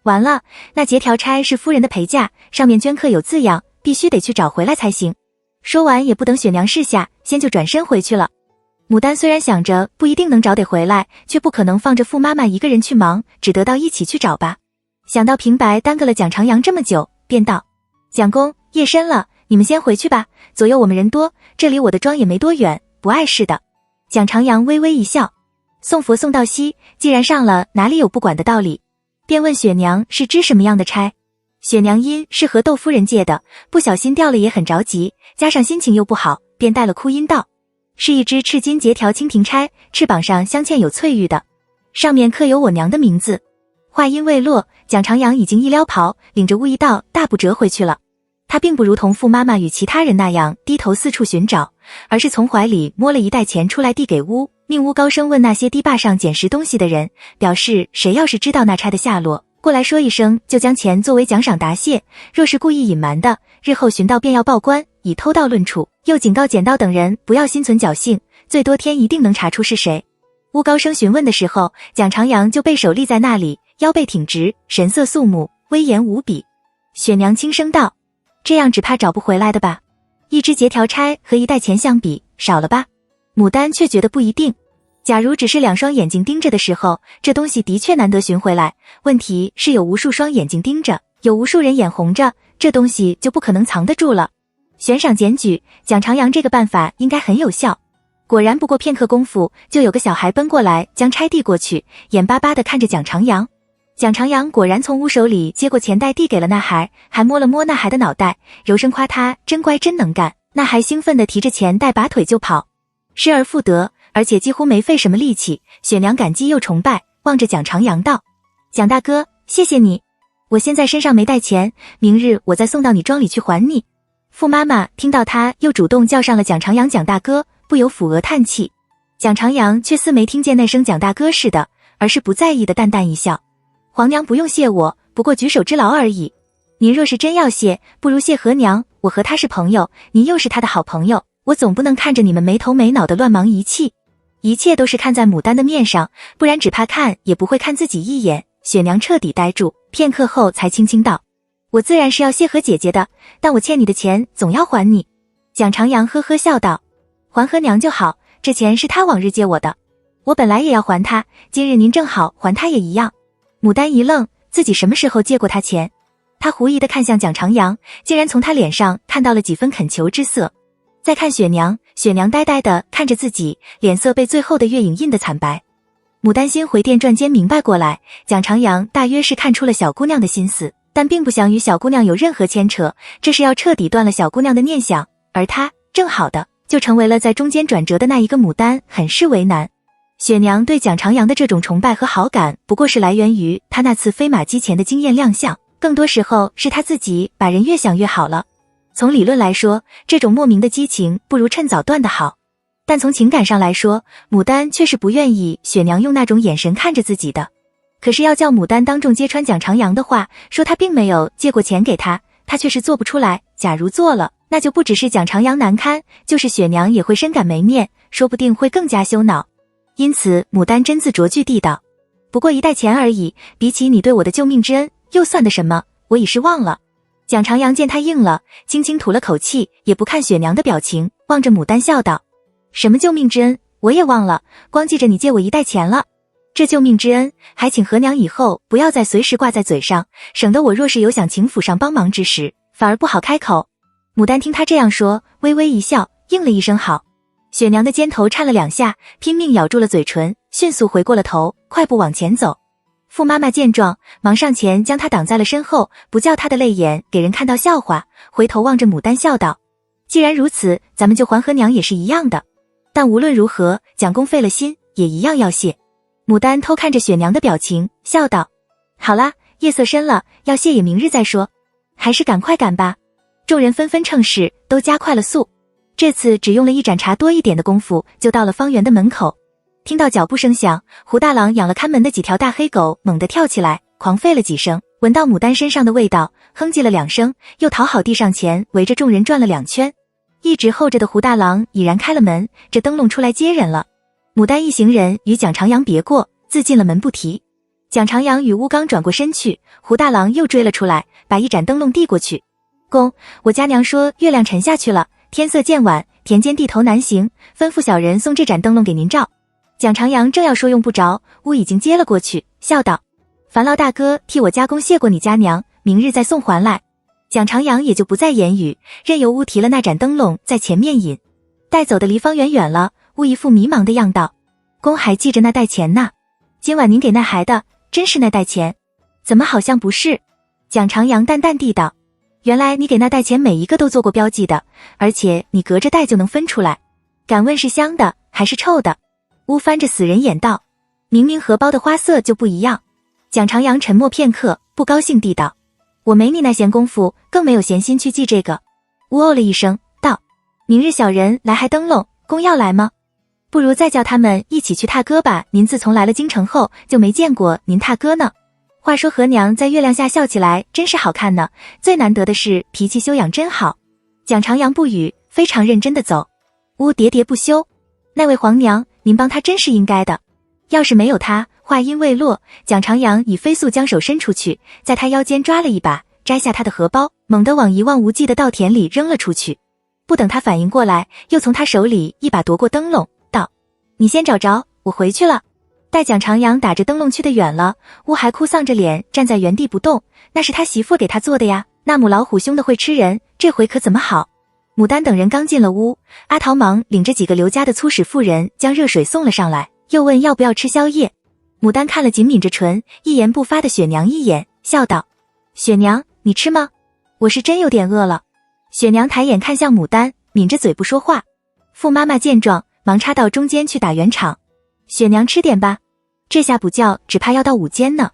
完了，那结条钗是夫人的陪嫁，上面镌刻有字样，必须得去找回来才行。”说完也不等雪娘示下，先就转身回去了。牡丹虽然想着不一定能找得回来，却不可能放着傅妈妈一个人去忙，只得到一起去找吧。想到平白耽搁了蒋长阳这么久，便道：“蒋公，夜深了，你们先回去吧，左右我们人多，这离我的庄也没多远，不碍事的。”蒋长阳微微一笑：“送佛送到西，既然上了，哪里有不管的道理？”便问雪娘是织什么样的钗。雪娘因是和窦夫人借的，不小心掉了也很着急，加上心情又不好，便带了哭音道：“是一只赤金结条蜻蜓钗，翅膀上镶嵌有翠玉的，上面刻有我娘的名字。”话音未落，蒋长阳已经一撩袍，领着乌一道大步折回去了。他并不如同傅妈妈与其他人那样低头四处寻找，而是从怀里摸了一袋钱出来递给乌，命乌高声问那些堤坝上捡拾东西的人，表示谁要是知道那钗的下落，过来说一声，就将钱作为奖赏答谢，若是故意隐瞒的，日后寻到便要报官，以偷盗论处。又警告捡到等人不要心存侥幸，最多天一定能查出是谁。乌高声询问的时候，蒋长阳就背手立在那里，腰背挺直，神色肃穆，威严无比。雪娘轻声道：“这样只怕找不回来的吧？一只结条钗和一袋钱相比，少了吧？”牡丹却觉得不一定。假如只是两双眼睛盯着的时候，这东西的确难得寻回来，问题是有无数双眼睛盯着，有无数人眼红着，这东西就不可能藏得住了。悬赏检举，蒋长阳这个办法应该很有效。果然不过片刻功夫，就有个小孩奔过来将钗递过去，眼巴巴地看着蒋长阳。蒋长阳果然从乌手里接过钱袋递给了那孩，还摸了摸那孩的脑袋，柔声夸他真乖真能干。那孩兴奋地提着钱袋拔腿就跑，失而复得，而且几乎没费什么力气。雪娘感激又崇拜，望着蒋长阳道：“蒋大哥，谢谢你，我现在身上没带钱，明日我再送到你庄里去还你。”傅妈妈听到他又主动叫上了蒋长阳蒋大哥，不由抚额叹气。蒋长阳却似没听见那声蒋大哥似的，而是不在意的淡淡一笑：“皇娘不用谢我，不过举手之劳而已。您若是真要谢，不如谢何娘，我和她是朋友，您又是她的好朋友，我总不能看着你们没头没脑的乱忙一气。”一切都是看在牡丹的面上，不然只怕看也不会看自己一眼。雪娘彻底呆住，片刻后才轻轻道：我自然是要谢何姐姐的，但我欠你的钱总要还你。蒋长阳呵呵笑道：还何娘就好，这钱是她往日借我的，我本来也要还她，今日您正好还她也一样。牡丹一愣，自己什么时候借过她钱？她狐疑地看向蒋长阳，竟然从他脸上看到了几分恳求之色。再看雪娘，雪娘呆呆地看着自己，脸色被最后的月影印得惨白。牡丹心回电转间明白过来，蒋长阳大约是看出了小姑娘的心思，但并不想与小姑娘有任何牵扯，这是要彻底断了小姑娘的念想，而他正好的就成为了在中间转折的那一个。牡丹很是为难。雪娘对蒋长阳的这种崇拜和好感，不过是来源于他那次飞马机前的惊艳亮相，更多时候是他自己把人越想越好了。从理论来说，这种莫名的激情不如趁早断得好，但从情感上来说，牡丹却是不愿意雪娘用那种眼神看着自己的。可是要叫牡丹当众揭穿蒋长阳的话，说他并没有借过钱给他，他却是做不出来。假如做了，那就不只是蒋长阳难堪，就是雪娘也会深感没面，说不定会更加羞恼。因此牡丹斟字酌句地道：不过一袋钱而已，比起你对我的救命之恩，又算得什么？我已是忘了。蒋长阳见他应了，轻轻吐了口气，也不看雪娘的表情，望着牡丹笑道：什么救命之恩，我也忘了，光记着你借我一袋钱了。这救命之恩，还请何娘以后不要再随时挂在嘴上，省得我若是有想请府上帮忙之时，反而不好开口。牡丹听他这样说，微微一笑，应了一声好。雪娘的肩头颤了2下，拼命咬住了嘴唇，迅速回过了头，快步往前走。傅妈妈见状，忙上前将她挡在了身后，不叫她的泪眼给人看到笑话，回头望着牡丹笑道：既然如此，咱们就还何娘也是一样的。但无论如何，蒋公费了心，也一样要谢。牡丹偷看着雪娘的表情，笑道：好啦，夜色深了，要谢也明日再说，还是赶快赶吧。众人纷纷称是，都加快了速。这次只用了1盏茶多一点的功夫，就到了方圆的门口。听到脚步声响，胡大郎养了看门的几条大黑狗猛地跳起来，狂吠了几声，闻到牡丹身上的味道，哼唧了2声，又讨好地上前围着众人转了2圈。一直候着的胡大郎已然开了门，这灯笼出来接人了。牡丹一行人与蒋长阳别过，自进了门不提。蒋长阳与乌刚转过身去，胡大郎又追了出来，把1盏灯笼递过去。公，我家娘说月亮沉下去了，天色渐晚，田间地头难行，吩咐小人送这盏灯笼给您照。蒋长阳正要说用不着，乌已经接了过去，笑道：烦劳大哥替我家公谢过你家娘，明日再送还来。蒋长阳也就不再言语，任由乌提了那盏灯笼在前面引。带走的离方圆远了，乌一副迷茫的样道：公还记着那袋钱呢？今晚您给那孩的，真是那袋钱？怎么好像不是？蒋长阳淡淡地道：原来你给那袋钱每一个都做过标记的，而且你隔着袋就能分出来。敢问是香的还是臭的？乌翻着死人眼道：明明荷包的花色就不一样。蒋长阳沉默片刻，不高兴地道：我没你那闲工夫，更没有闲心去记这个。乌哦了一声道：明日小人来还灯笼，公要来吗？不如再叫他们一起去踏歌吧，您自从来了京城后就没见过您踏歌呢。话说何娘在月亮下笑起来真是好看呢，最难得的是脾气修养真好。蒋长阳不语，非常认真的走。乌喋喋不休：那位皇娘，您帮她真是应该的。要是没有她，话音未落，蒋长阳已飞速将手伸出去，在她腰间抓了一把，摘下她的荷包，猛地往一望无际的稻田里扔了出去。不等她反应过来，又从她手里一把夺过灯笼，道：你先找着，我回去了。待蒋长阳打着灯笼去得远了，乌还哭丧着脸站在原地不动，那是他媳妇给他做的呀，那母老虎凶的会吃人，这回可怎么好？牡丹等人刚进了屋，阿桃忙领着几个刘家的粗使妇人将热水送了上来，又问要不要吃宵夜。牡丹看了紧抿着唇，一言不发的雪娘一眼，笑道：雪娘，你吃吗？我是真有点饿了。雪娘抬眼看向牡丹，抿着嘴不说话。傅妈妈见状，忙插到中间去打圆场。雪娘吃点吧，这下补觉只怕要到午间呢。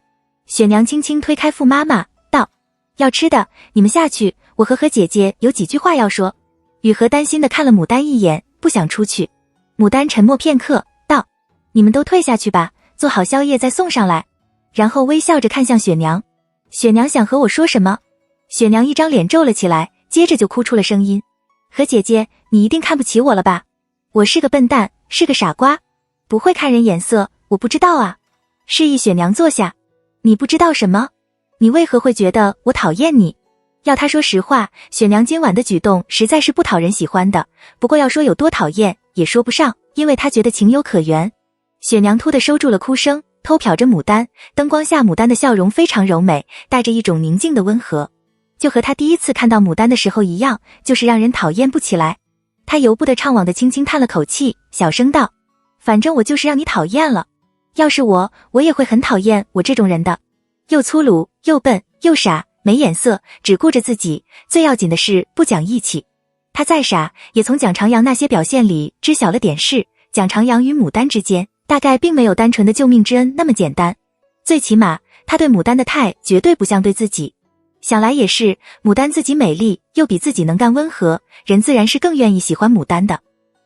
雪娘轻轻推开傅妈妈，道：要吃的，你们下去，我和何姐姐有几句话要说。雨荷担心的看了牡丹一眼，不想出去。牡丹沉默片刻，道：你们都退下去吧，做好宵夜再送上来。然后微笑着看向雪娘。雪娘想和我说什么？雪娘一张脸皱了起来，接着就哭出了声音。何姐姐，你一定看不起我了吧？我是个笨蛋，是个傻瓜。不会看人眼色，我不知道啊。示意雪娘坐下。你不知道什么？你为何会觉得我讨厌你？要她说实话，雪娘今晚的举动实在是不讨人喜欢的，不过要说有多讨厌也说不上，因为她觉得情有可原。雪娘突地收住了哭声，偷瞟着牡丹，灯光下牡丹的笑容非常柔美，带着一种宁静的温和，就和她第一次看到牡丹的时候一样，就是让人讨厌不起来。她由不得怅惘地轻轻叹了口气，小声道：反正我就是让你讨厌了，要是我也会很讨厌我这种人的，又粗鲁又笨又傻，没眼色，只顾着自己，最要紧的是不讲义气。他再傻，也从蒋长阳那些表现里知晓了点事，蒋长阳与牡丹之间大概并没有单纯的救命之恩那么简单，最起码他对牡丹的态绝对不像对自己。想来也是，牡丹自己美丽，又比自己能干温和，人自然是更愿意喜欢牡丹的。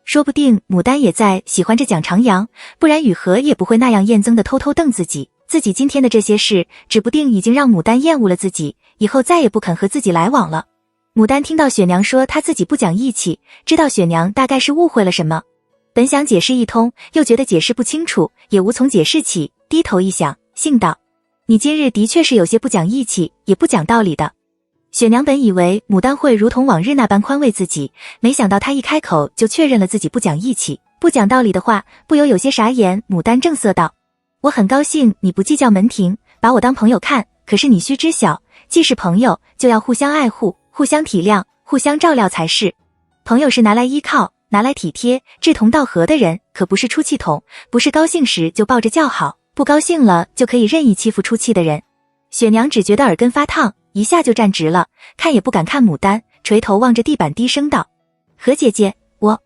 说不定牡丹也在喜欢着蒋长阳，不然雨禾也不会那样厌憎的偷偷瞪自己。自己今天的这些事，指不定已经让牡丹厌恶了自己，以后再也不肯和自己来往了。牡丹听到雪娘说她自己不讲义气，知道雪娘大概是误会了什么，本想解释一通，又觉得解释不清楚，也无从解释起，低头一想，信道：你今日的确是有些不讲义气，也不讲道理的。雪娘本以为牡丹会如同往日那般宽慰自己，没想到她一开口就确认了自己不讲义气、不讲道理的话，不由有些傻眼。牡丹正色道：我很高兴你不计较门庭，把我当朋友看，可是你须知晓，既是朋友，就要互相爱护，互相体谅，互相照料才是。朋友是拿来依靠，拿来体贴，志同道合的人，可不是出气筒，不是高兴时就抱着叫好，不高兴了就可以任意欺负出气的人。雪娘只觉得耳根发烫，一下就站直了，看也不敢看牡丹，垂头望着地板低声道：何姐姐，我……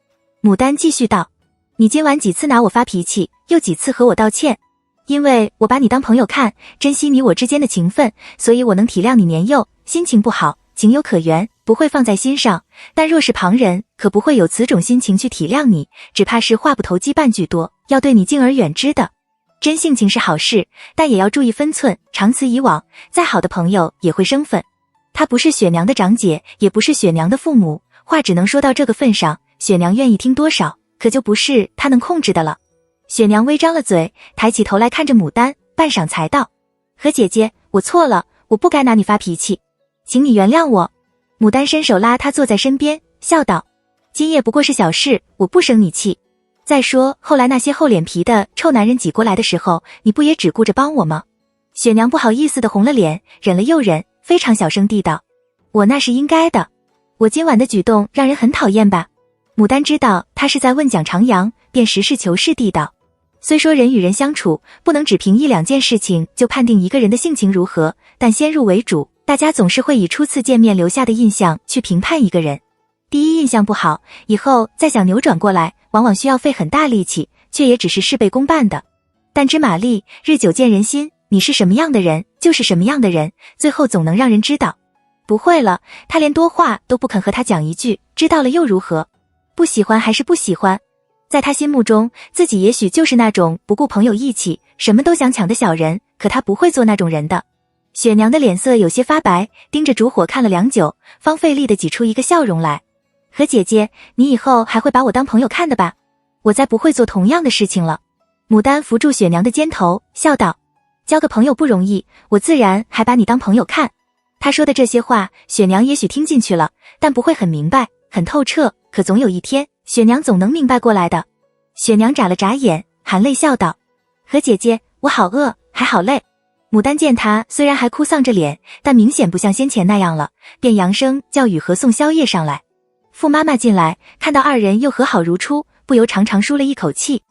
牡丹继续道：你今晚几次拿我发脾气，又几次和我道歉，因为我把你当朋友看，珍惜你我之间的情分，所以我能体谅你年幼，心情不好，情有可原，不会放在心上。但若是旁人，可不会有此种心情去体谅你，只怕是话不投机半句多，要对你敬而远之的。真性情是好事，但也要注意分寸，长此以往，再好的朋友也会生分。她不是雪娘的长姐，也不是雪娘的父母，话只能说到这个份上，雪娘愿意听多少，可就不是她能控制的了。雪娘微张了嘴，抬起头来看着牡丹，半晌才道：何姐姐，我错了，我不该拿你发脾气，请你原谅我。牡丹伸手拉她坐在身边，笑道：今夜不过是小事，我不生你气。再说后来那些厚脸皮的臭男人挤过来的时候，你不也只顾着帮我吗？雪娘不好意思的红了脸，忍了又忍，非常小声地道：我那是应该的，我今晚的举动让人很讨厌吧？牡丹知道他是在问蒋长阳，便实事求是地道：虽说人与人相处，不能只凭一两件事情就判定一个人的性情如何，但先入为主，大家总是会以初次见面留下的印象去评判一个人。第一印象不好，以后再想扭转过来，往往需要费很大力气，却也只是事倍功半的。但知马力，日久见人心，你是什么样的人，就是什么样的人，最后总能让人知道。不会了，他连多话都不肯和他讲一句，知道了又如何？不喜欢还是不喜欢？在他心目中，自己也许就是那种不顾朋友义气，什么都想抢的小人，可他不会做那种人的。雪娘的脸色有些发白，盯着烛火看了良久，方费力地挤出一个笑容来。何姐姐，你以后还会把我当朋友看的吧？我再不会做同样的事情了。牡丹扶住雪娘的肩头，笑道：交个朋友不容易，我自然还把你当朋友看。他说的这些话，雪娘也许听进去了，但不会很明白，很透彻，可总有一天，雪娘总能明白过来的。雪娘眨了眨眼，含泪笑道：何姐姐，我好饿，还好累。牡丹见她虽然还哭丧着脸，但明显不像先前那样了，便扬声叫雨禾送宵夜上来。傅妈妈进来，看到二人又和好如初，不由长长舒了一口气。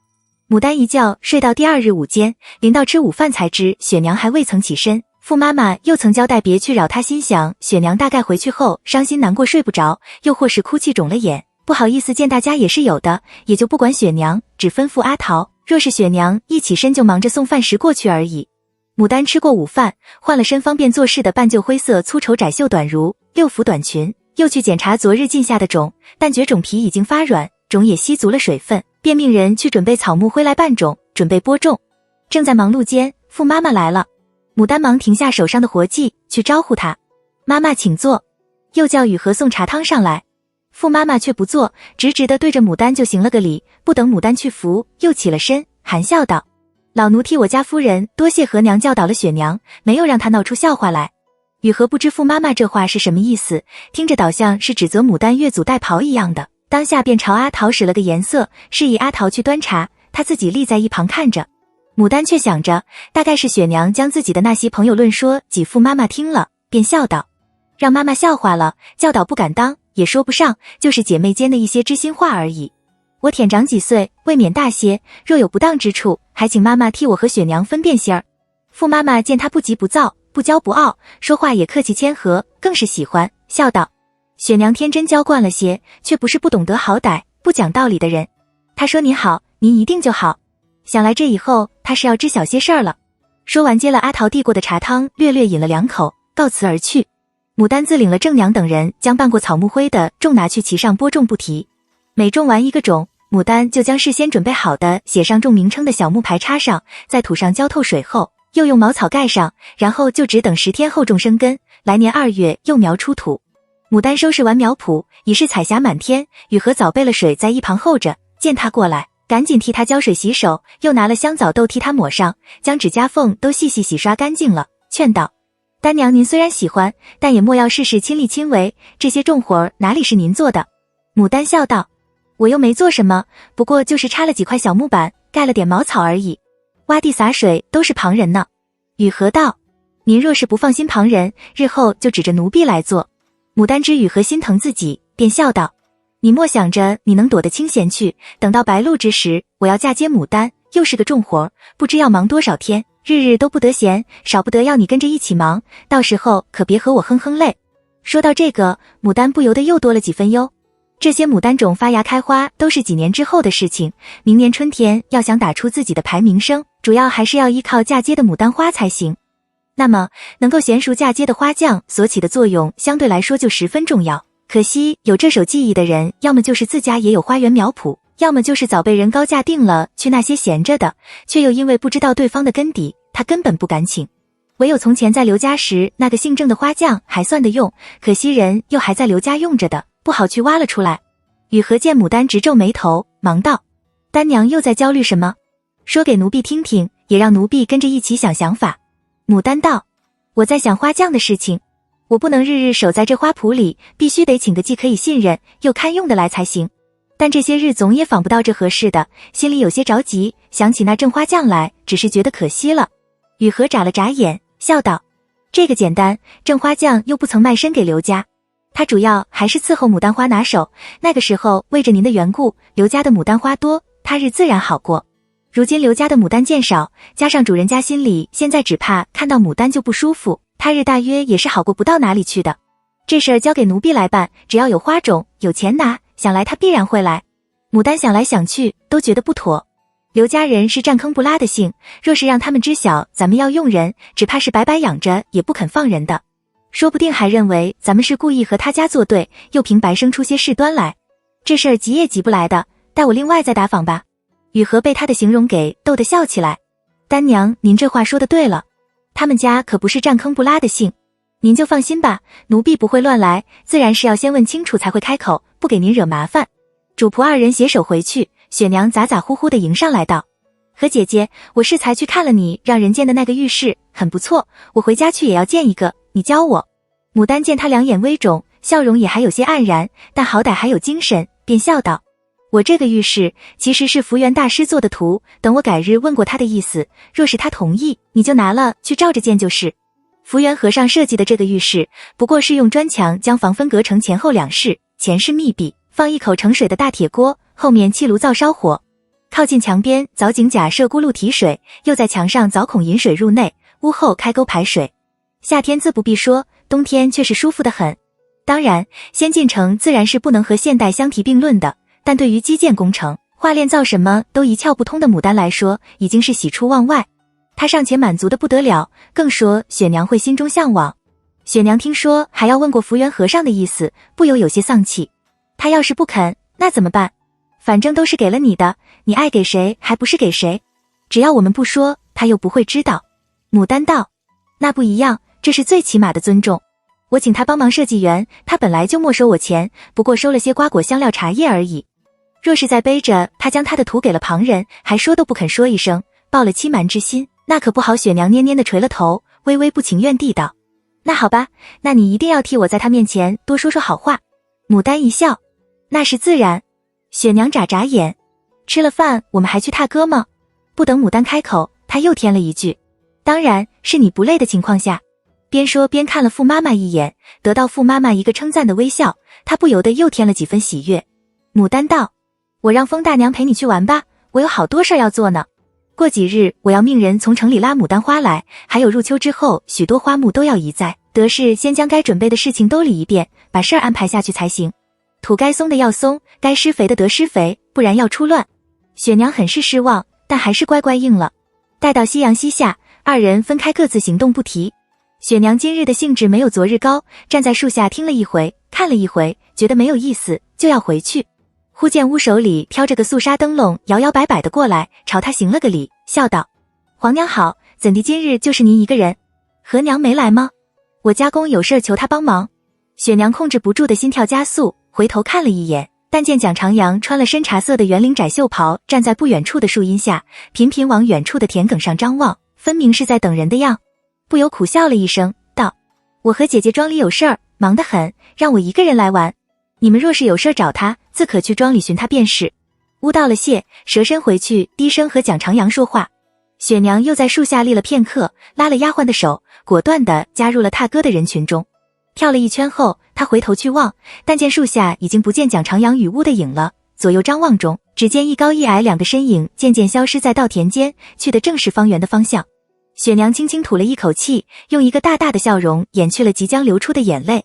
牡丹一觉睡到第二日午间，临到吃午饭才知雪娘还未曾起身。傅妈妈又曾交代别去扰她，心想雪娘大概回去后伤心难过睡不着，又或是哭泣肿了眼，不好意思见大家也是有的，也就不管雪娘，只吩咐阿桃，若是雪娘一起身就忙着送饭食过去而已。牡丹吃过午饭，换了身方便做事的半旧灰色粗绸窄袖短襦六幅短裙，又去检查昨日浸下的种，但觉种皮已经发软，种也吸足了水分，便命人去准备草木灰来拌种，准备播种。正在忙碌间，傅妈妈来了，牡丹忙停下手上的活计，去招呼她：妈妈请坐。又叫雨禾送茶汤上来。傅妈妈却不坐，直直地对着牡丹就行了个礼，不等牡丹去扶，又起了身，含笑道：老奴替我家夫人多谢何娘教导了雪娘，没有让她闹出笑话来。雨禾不知傅妈妈这话是什么意思，听着倒像是指责牡丹越俎代庖一样的，当下便朝阿桃使了个颜色，示意阿桃去端茶，他自己立在一旁看着。牡丹却想着，大概是雪娘将自己的那些朋友论说给傅妈妈听了，便笑道：让妈妈笑话了，教导不敢当，也说不上，就是姐妹间的一些知心话而已。我舔长几岁，未免大些，若有不当之处，还请妈妈替我和雪娘分辨些儿。傅妈妈见她不急不躁，不骄不傲，说话也客气谦和，更是喜欢，笑道：雪娘天真娇惯了些，却不是不懂得好歹，不讲道理的人。她说你好，您一定就好。想来这以后她是要知晓些事儿了。说完接了阿桃递过的茶汤，略略饮了2口，告辞而去。牡丹自领了正娘等人将拌过草木灰的种拿去其上播种不提，每种完一个种，牡丹就将事先准备好的写上种名称的小木牌插上，在土上浇透水后，又用茅草盖上，然后就只等10天后种生根，来年2月幼苗出土。牡丹收拾完苗圃，已是彩霞满天，雨禾早备了水在一旁候着，见他过来，赶紧替他浇水洗手，又拿了香枣豆替他抹上，将指甲缝都细细洗刷干净了，劝道：丹娘您虽然喜欢，但也莫要事事亲力亲为，这些重活儿哪里是您做的？牡丹笑道：我又没做什么，不过就是插了几块小木板，盖了点茅草而已，挖地洒水都是旁人呢。雨禾道：您若是不放心旁人，日后就指着奴婢来做。牡丹知雨禾心疼自己，便笑道：你莫想着你能躲得清闲去，等到白露之时，我要嫁接牡丹，又是个重活，不知要忙多少天，日日都不得闲，少不得要你跟着一起忙，到时候可别和我哼哼累。说到这个，牡丹不由得又多了几分忧。这些牡丹种发芽开花都是几年之后的事情，明年春天要想打出自己的排名声，主要还是要依靠嫁接的牡丹花才行。那么能够娴熟嫁接的花匠所起的作用相对来说就十分重要，可惜有这手技艺的人，要么就是自家也有花园苗圃，要么就是早被人高价定了去那些闲着的，却又因为不知道对方的根底，他根本不敢请。唯有从前在刘家时那个姓郑的花匠还算得用，可惜人又还在刘家用着的，不好去挖了出来。雨禾见牡丹直皱眉头，忙道：丹娘又在焦虑什么？说给奴婢听听，也让奴婢跟着一起想想法。牡丹道：我在想花匠的事情，我不能日日守在这花圃里，必须得请个既可以信任又堪用的来才行。但这些日总也访不到这合适的，心里有些着急，想起那郑花匠来，只是觉得可惜了。雨禾眨了眨眼，笑道：这个简单，郑花匠又不曾卖身给刘家，他主要还是伺候牡丹花拿手，那个时候为着您的缘故，刘家的牡丹花多，他日自然好过。如今刘家的牡丹见少，加上主人家心里现在只怕看到牡丹就不舒服，他日大约也是好过不到哪里去的。这事儿交给奴婢来办，只要有花种，有钱拿，想来他必然会来。牡丹想来想去，都觉得不妥。刘家人是占坑不拉的性，若是让他们知晓咱们要用人，只怕是白白养着也不肯放人的，说不定还认为咱们是故意和他家作对，又凭白生出些事端来。这事儿急也急不来的，待我另外再打访吧。雨禾被他的形容给逗得笑起来。丹娘您这话说的对了，他们家可不是占坑不拉的性，您就放心吧，奴婢不会乱来，自然是要先问清楚才会开口，不给您惹麻烦。主仆二人携手回去，雪娘咋咋呼呼地迎上来道：何姐姐，我是才去看了你让人见的那个浴室，很不错，我回家去也要建一个，你教我。牡丹见他两眼微肿，笑容也还有些黯然，但好歹还有精神，便笑道：我这个浴室其实是福源大师做的图，等我改日问过他的意思，若是他同意，你就拿了去照着建就是。福源和尚设计的这个浴室，不过是用砖墙将房分隔成前后两室，前室密闭，放一口盛水的大铁锅，后面气炉灶烧火，靠近墙边凿井甲设咕噜提水，又在墙上凿孔引水入内，屋后开沟排水。夏天自不必说，冬天却是舒服得很。当然，先进城自然是不能和现代相提并论的，但对于基建工程、化炼造什么都一窍不通的牡丹来说，已经是喜出望外。她尚且满足的不得了，更说雪娘会心中向往。雪娘听说还要问过福源和尚的意思，不由有些丧气。他要是不肯，那怎么办？反正都是给了你的，你爱给谁还不是给谁？只要我们不说，他又不会知道。牡丹道：那不一样，这是最起码的尊重。我请他帮忙设计园，他本来就没收我钱，不过收了些瓜果香料茶叶而已。若是再背着他将他的图给了旁人，还说都不肯说一声，抱了欺瞒之心，那可不好。雪娘蔫蔫的垂了头，微微不情愿地道：那好吧，那你一定要替我在他面前多说说好话。牡丹一笑：那是自然。雪娘眨眨眼：吃了饭我们还去踏歌吗？不等牡丹开口，他又添了一句：当然是你不累的情况下。边说边看了傅妈妈一眼，得到傅妈妈一个称赞的微笑，他不由得又添了几分喜悦。牡丹道：我让风大娘陪你去玩吧，我有好多事要做呢。过几日我要命人从城里拉牡丹花来，还有入秋之后许多花木都要移栽，得是先将该准备的事情都理一遍，把事儿安排下去才行。土该松的要松，该施肥的得施肥，不然要出乱。雪娘很是失望，但还是乖乖应了。待到夕阳西下，二人分开各自行动不提。雪娘今日的兴致没有昨日高，站在树下听了一回，看了一回，觉得没有意思，就要回去。忽见屋手里挑着个素纱灯笼，摇摇摆摆的过来，朝他行了个礼，笑道：皇娘好，怎地今日就是您一个人？何娘没来吗？我家公有事求她帮忙。雪娘控制不住的心跳加速，回头看了一眼，但见蒋长阳穿了深茶色的圆领窄袖袍，站在不远处的树荫下，频频往远处的田埂上张望，分明是在等人的样。不由苦笑了一声，道：我和姐姐庄里有事儿，忙得很，让我一个人来玩。你们若是有事找他，自可去庄里寻他便是。乌道了谢，蛇身回去，低声和蒋长阳说话。雪娘又在树下立了片刻，拉了丫鬟的手，果断地加入了踏歌的人群中。跳了一圈后，她回头去望，但见树下已经不见蒋长阳与乌的影了。左右张望中，只见一高一矮两个身影渐渐消失在稻田间，去的正是方圆的方向。雪娘轻轻吐了一口气，用一个大大的笑容掩去了即将流出的眼泪。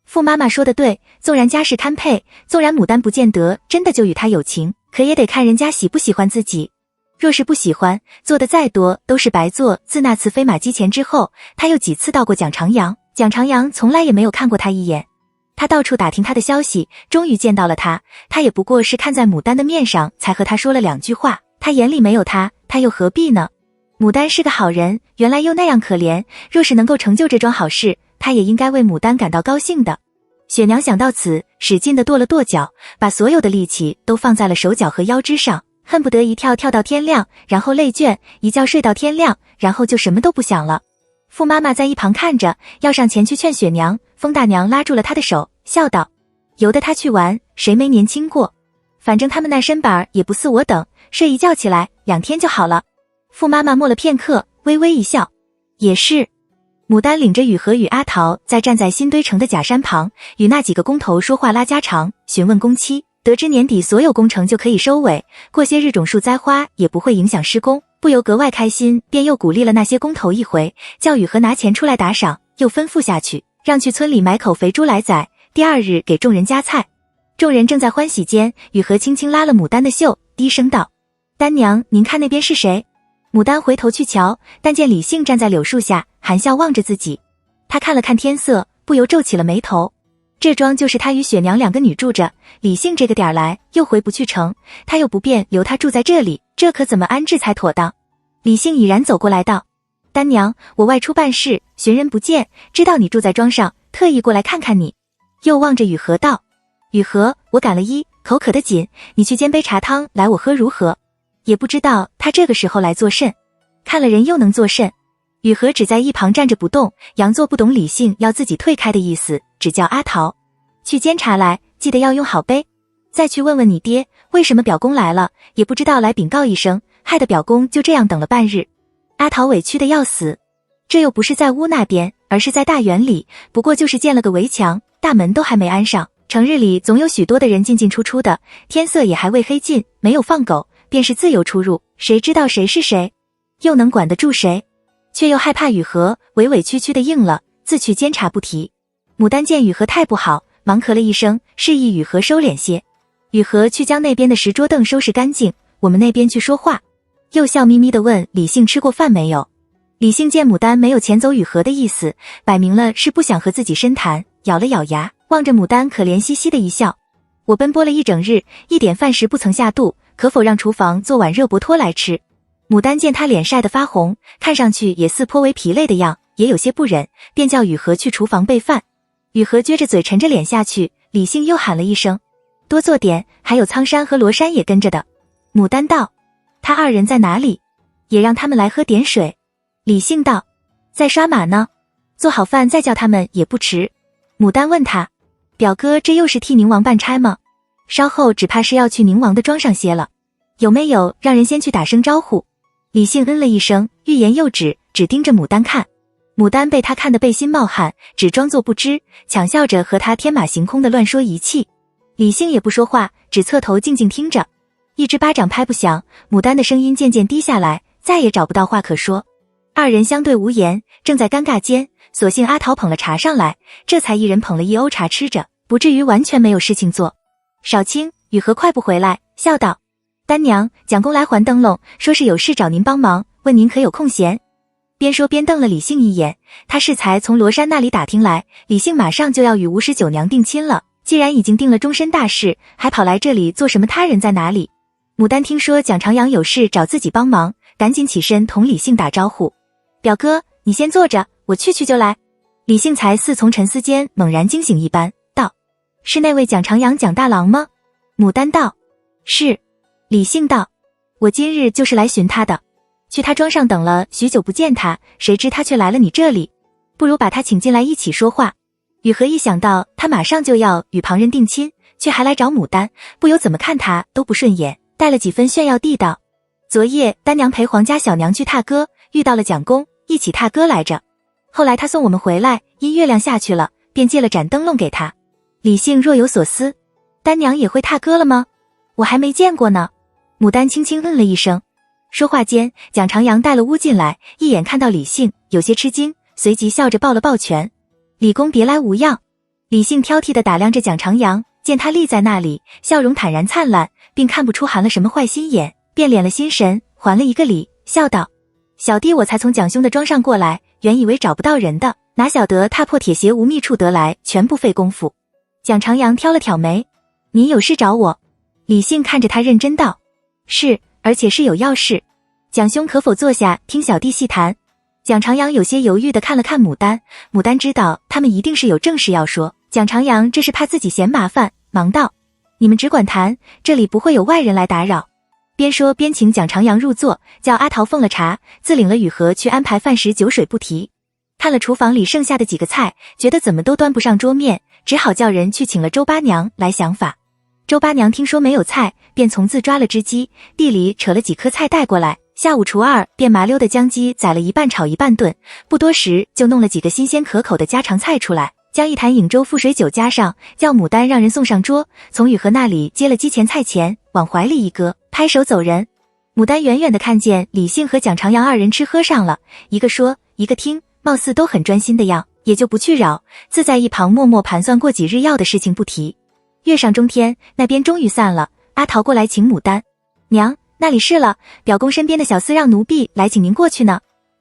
傅妈妈说的对，纵然家世堪配，纵然牡丹不见得真的就与他有情，可也得看人家喜不喜欢自己。若是不喜欢，做的再多都是白做。自那次飞马击前之后，他又几次到过蒋长阳，蒋长阳从来也没有看过他一眼。他到处打听他的消息，终于见到了他，他也不过是看在牡丹的面上才和他说了两句话，他眼里没有他，他又何必呢？牡丹是个好人，原来又那样可怜，若是能够成就这桩好事，他也应该为牡丹感到高兴的。雪娘想到此，使劲地跺了跺脚，把所有的力气都放在了手脚和腰肢上，恨不得一跳跳到天亮，然后累倦，一觉睡到天亮，然后就什么都不想了。傅妈妈在一旁看着，要上前去劝雪娘，风大娘拉住了她的手，笑道：由得她去玩，谁没年轻过？反正他们那身板也不似我等，睡一觉起来2天就好了。傅妈妈默了片刻，微微一笑：也是。牡丹领着雨禾与阿桃在站在新堆城的假山旁，与那几个工头说话拉家常，询问工期，得知年底所有工程就可以收尾，过些日种树栽花也不会影响施工，不由格外开心，便又鼓励了那些工头一回，叫雨禾拿钱出来打赏，又吩咐下去，让去村里买口肥猪来宰，第二日给众人夹菜。众人正在欢喜间，雨禾轻轻拉了牡丹的袖，低声道：丹娘，您看那边是谁？牡丹回头去瞧，但见李杏站在柳树下，含笑望着自己。他看了看天色，不由皱起了眉头。这庄就是他与雪娘2个女住着，李杏这个点儿来又回不去城，他又不便留她住在这里，这可怎么安置才妥当？李杏已然走过来道：丹娘，我外出办事，寻人不见，知道你住在庄上，特意过来看看你。又望着雨禾道：雨禾，我赶了衣，口渴得紧，你去煎杯茶汤来我喝如何？也不知道他这个时候来作甚，看了人又能作甚？雨禾只在一旁站着不动，佯作不懂李杏要自己退开的意思，只叫阿桃去煎茶来，记得要用好杯。再去问问你爹，为什么表公来了，也不知道来禀告一声，害得表公就这样等了半日。阿桃委屈的要死，这又不是在屋那边，而是在大园里，不过就是建了个围墙，大门都还没安上，成日里总有许多的人进进出出的，天色也还未黑尽，没有放狗，便是自由出入，谁知道谁是谁，又能管得住谁？却又害怕雨禾，委委屈屈的应了，自去监察不提。牡丹见雨禾太不好，忙咳了一声，示意雨禾收敛些。雨禾去将那边的石桌凳收拾干净，我们那边去说话。又笑眯眯地问李杏吃过饭没有。李杏见牡丹没有遣走雨禾的意思，摆明了是不想和自己深谈，咬了咬牙，望着牡丹可怜兮兮的一笑：我奔波了一整日，一点饭食不曾下肚，可否让厨房做碗热饽饽来吃？牡丹见他脸晒得发红，看上去也似颇为疲累的样，也有些不忍，便叫雨禾去厨房备饭。雨禾撅着嘴沉着脸下去，李杏又喊了一声：多做点，还有苍山和罗山也跟着的。牡丹道，他二人在哪里？也让他们来喝点水。李信道，在刷马呢，做好饭再叫他们也不迟。牡丹问他，表哥这又是替宁王办差吗？稍后只怕是要去宁王的庄上歇了，有没有让人先去打声招呼？李信嗯了一声，欲言又止，只盯着牡丹看。牡丹被他看得背心冒汗，只装作不知，抢笑着和他天马行空的乱说一气。李信也不说话，只侧头静静听着。一只巴掌拍不响，牡丹的声音渐渐低下来，再也找不到话可说。二人相对无言，正在尴尬间，索性阿桃捧了茶上来，这才一人捧了一瓯茶吃着，不至于完全没有事情做。少卿、雨禾快步回来，笑道，丹娘，蒋公来还灯笼，说是有事找您帮忙，问您可有空闲。边说边瞪了李信一眼，他是才从罗山那里打听来，李信马上就要与59娘定亲了，既然已经定了终身大事，还跑来这里做什么？他人在哪里？牡丹听说蒋长阳有事找自己帮忙，赶紧起身同李信打招呼，表哥，你先坐着，我去就来。李信才似从沉思间猛然惊醒一般，道，是那位蒋长阳蒋大郎吗？牡丹道，是。李信道，我今日就是来寻他的，去他庄上等了许久不见他，谁知他却来了你这里，不如把他请进来一起说话。雨禾一想到他马上就要与旁人定亲，却还来找牡丹，不由怎么看他都不顺眼，带了几分炫耀地道，昨夜丹娘陪皇家小娘去踏歌，遇到了蒋公，一起踏歌来着，后来他送我们回来，因月亮下去了，便借了盏灯笼给他。李信若有所思，丹娘也会踏歌了吗？我还没见过呢。牡丹轻轻嗯了一声。说话间，蒋长阳带了屋进来，一眼看到李信，有些吃惊，随即笑着抱了抱拳，李公别来无恙。李信挑剔地打量着蒋长阳，见他立在那里，笑容坦然灿烂，并看不出含了什么坏心眼，便敛了心神，还了一个礼，笑道，小弟我才从蒋兄的庄上过来，原以为找不到人的，哪晓得踏破铁鞋无觅处得来，全不费功夫。蒋长阳挑了挑眉，您有事找我？李信看着他认真道，是，而且是有要事。蒋兄可否坐下听小弟细谈？蒋长阳有些犹豫地看了看牡丹，牡丹知道他们一定是有正事要说，蒋长阳这是怕自己嫌麻烦，忙道，你们只管谈，这里不会有外人来打扰。边说边请蒋长阳入座，叫阿桃奉了茶，自领了雨禾去安排饭食酒水不提。看了厨房里剩下的几个菜，觉得怎么都端不上桌面，只好叫人去请了周八娘来想法。周八娘听说没有菜，便从自抓了只鸡，地里扯了几颗菜带过来，下午厨二便麻溜的将鸡宰了一半炒一半炖，不多时就弄了几个新鲜可口的家常菜出来，将一坛颍州覆水酒加上，叫牡丹让人送上桌，从雨禾那里接了鸡前菜钱，往怀里一搁，拍手走人。牡丹远远的看见李信和蒋长阳二人吃喝上了，一个说一个听，貌似都很专心的样，也就不去扰，自在一旁默默盘算过几日要的事情不提。月上中天，那边终于散了，阿桃过来请牡丹，娘，那里是了，表公身边的小厮让奴婢来请您过去呢。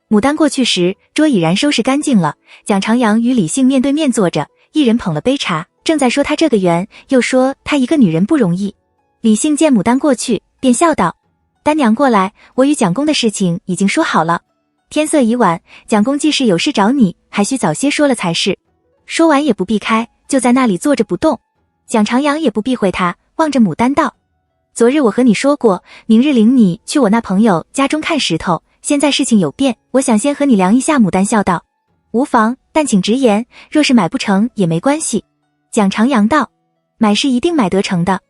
牡丹过去时，桌已然收拾干净了，蒋长阳与李信面对面坐着，一人捧了杯茶，正在说他这个缘，又说他一个女人不容易。李信见牡丹过去，便笑道，丹娘过来，我与蒋公的事情已经说好了，天色已晚，蒋公既是有事找你，还需早些说了才是。说完也不避开，就在那里坐着不动。蒋长阳也不避讳他，望着牡丹道，昨日我和你说过，明日领你去我那朋友家中看石头，现在事情有变，我想先和你量一下。牡丹笑道，无妨，但请直言，若是买不成也没关系。蒋长阳道，买是一定买得成的，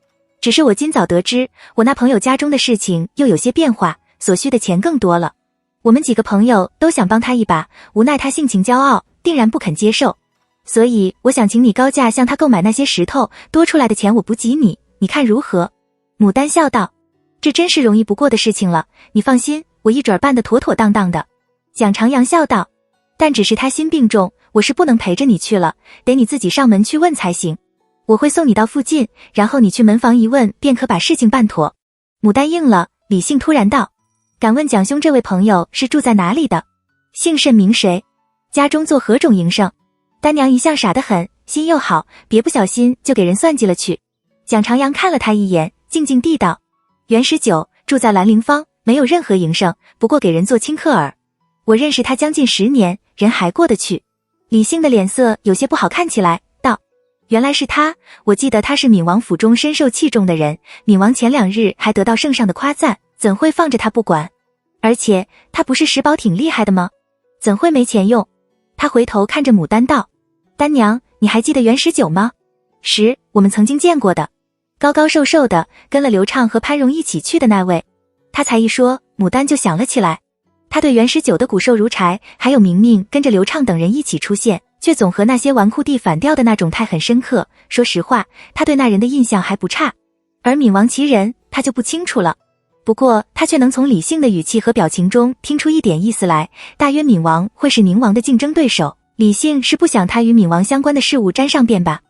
只是我今早得知我那朋友家中的事情又有些变化，所需的钱更多了，我们几个朋友都想帮他一把，无奈他性情骄傲，定然不肯接受，所以我想请你高价向他购买那些石头，多出来的钱我补给你，你看如何？牡丹笑道，这真是容易不过的事情了，你放心，我一准办得妥妥当当的。蒋长阳笑道，但只是他心病重，我是不能陪着你去了，得你自己上门去问才行，我会送你到附近，然后你去门房一问，便可把事情办妥。牡丹应了。李信突然道，敢问蒋兄这位朋友是住在哪里的？姓甚名谁？家中做何种营生？丹娘一向傻得很，心又好，别不小心就给人算计了去。蒋长阳看了他一眼，静静地道，袁19住在兰陵坊，没有任何营生，不过给人做清客耳。我认识他将近10年，人还过得去。李信的脸色有些不好看起来，道，原来是他，我记得他是闵王府中深受器重的人，闵王前2日还得到圣上的夸赞，怎会放着他不管？而且他不是石宝挺厉害的吗？怎会没钱用？他回头看着牡丹道：丹娘，你还记得袁19吗？我们曾经见过的，高高瘦瘦的，跟了刘畅和潘荣一起去的那位。他才一说，牡丹就想了起来。他对袁19的骨瘦如柴，还有明明跟着刘畅等人一起出现，却总和那些纨绔地反调的那种态很深刻。说实话，他对那人的印象还不差。而闵王其人，他就不清楚了。不过他却能从李性的语气和表情中听出一点意思来，大约闵王会是宁王的竞争对手，李性是不想他与闵王相关的事物沾上边吧。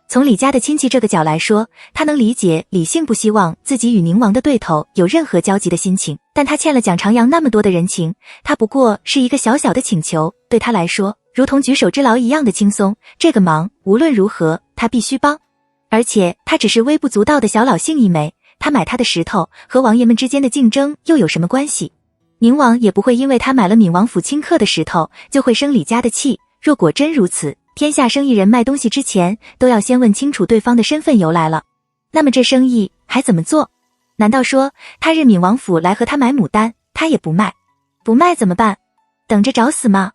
从李家的亲戚这个角来说，他能理解李性不希望自己与宁王的对头有任何交集的心情，但他欠了蒋长阳那么多的人情，他不过是一个小小的请求，对他来说如同举手之劳一样的轻松，这个忙无论如何他必须帮。而且他只是微不足道的小老姓一枚，他买他的石头和王爷们之间的竞争又有什么关系？宁王也不会因为他买了闵王府亲刻的石头就会生李家的气，若果真如此，天下生意人卖东西之前都要先问清楚对方的身份由来了。那么这生意还怎么做？难道说他日闵王府来和他买牡丹，他也不卖？不卖怎么办？等着找死吗？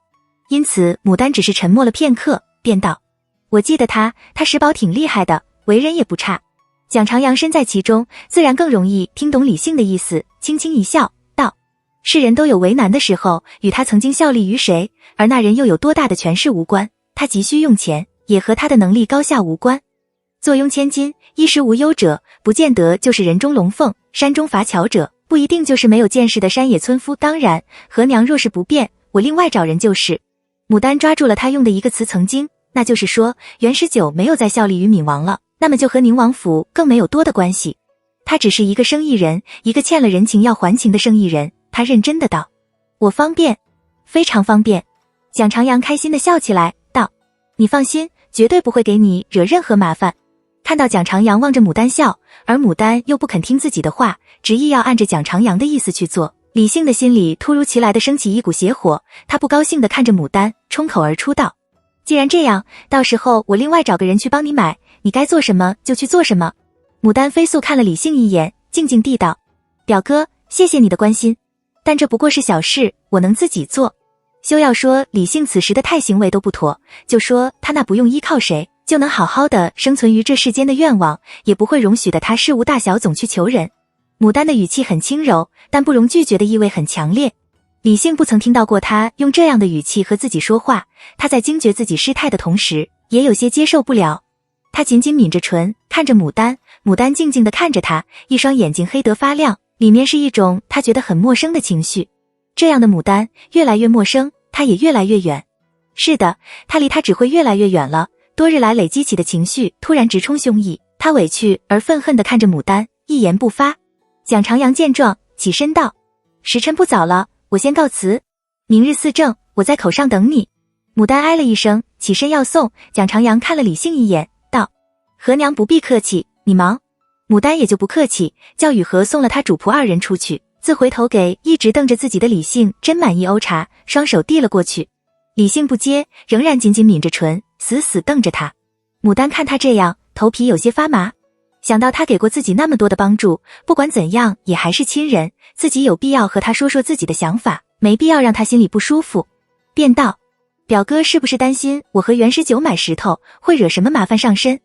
因此牡丹只是沉默了片刻，便道：我记得他石宝挺厉害的，为人也不差。蒋长阳身在其中，自然更容易听懂李性的意思，轻轻一笑，道：世人都有为难的时候，与他曾经效力于谁，而那人又有多大的权势无关，他急需用钱，也和他的能力高下无关。坐拥千金，衣食无忧者，不见得就是人中龙凤，山中伐巧者，不一定就是没有见识的山野村夫。当然，何娘若是不便，我另外找人就是。牡丹抓住了他用的一个词曾经，那就是说袁19没有再效力于闵王了，那么就和宁王府更没有多的关系。他只是一个生意人，一个欠了人情要还情的生意人。他认真的道：我方便，非常方便。蒋长阳开心的笑起来，道：你放心，绝对不会给你惹任何麻烦。看到蒋长阳望着牡丹笑，而牡丹又不肯听自己的话，执意要按着蒋长阳的意思去做，李性的心里突如其来的升起一股邪火，他不高兴地看着牡丹，冲口而出道：既然这样，到时候我另外找个人去帮你买，你该做什么就去做什么。牡丹飞速看了李性一眼，静静地道：表哥，谢谢你的关心，但这不过是小事，我能自己做。休要说李性此时的态行为都不妥，就说他那不用依靠谁就能好好的生存于这世间的愿望，也不会容许的他事无大小总去求人。牡丹的语气很轻柔，但不容拒绝的意味很强烈。李性不曾听到过他用这样的语气和自己说话，他在惊觉自己失态的同时，也有些接受不了。他紧紧抿着唇，看着牡丹，牡丹静静地看着他，一双眼睛黑得发亮，里面是一种他觉得很陌生的情绪。这样的牡丹越来越陌生，他也越来越远。是的，他离他只会越来越远了。多日来累积起的情绪突然直冲胸臆，他委屈而愤恨地看着牡丹，一言不发。蒋长阳见状，起身道：时辰不早了，我先告辞，明日4正，我在口上等你。牡丹哎了一声，起身要送。蒋长阳看了李性一眼，道：何娘不必客气，你忙。牡丹也就不客气，叫雨禾送了他主仆2人出去，自回头给一直瞪着自己的李性斟满1瓯茶，双手递了过去。李性不接，仍然紧紧抿着唇，死死瞪着他。牡丹看他这样，头皮有些发麻，想到他给过自己那么多的帮助，不管怎样也还是亲人，自己有必要和他说说自己的想法，没必要让他心里不舒服，便道：表哥是不是担心我和袁19买石头会惹什么麻烦上身？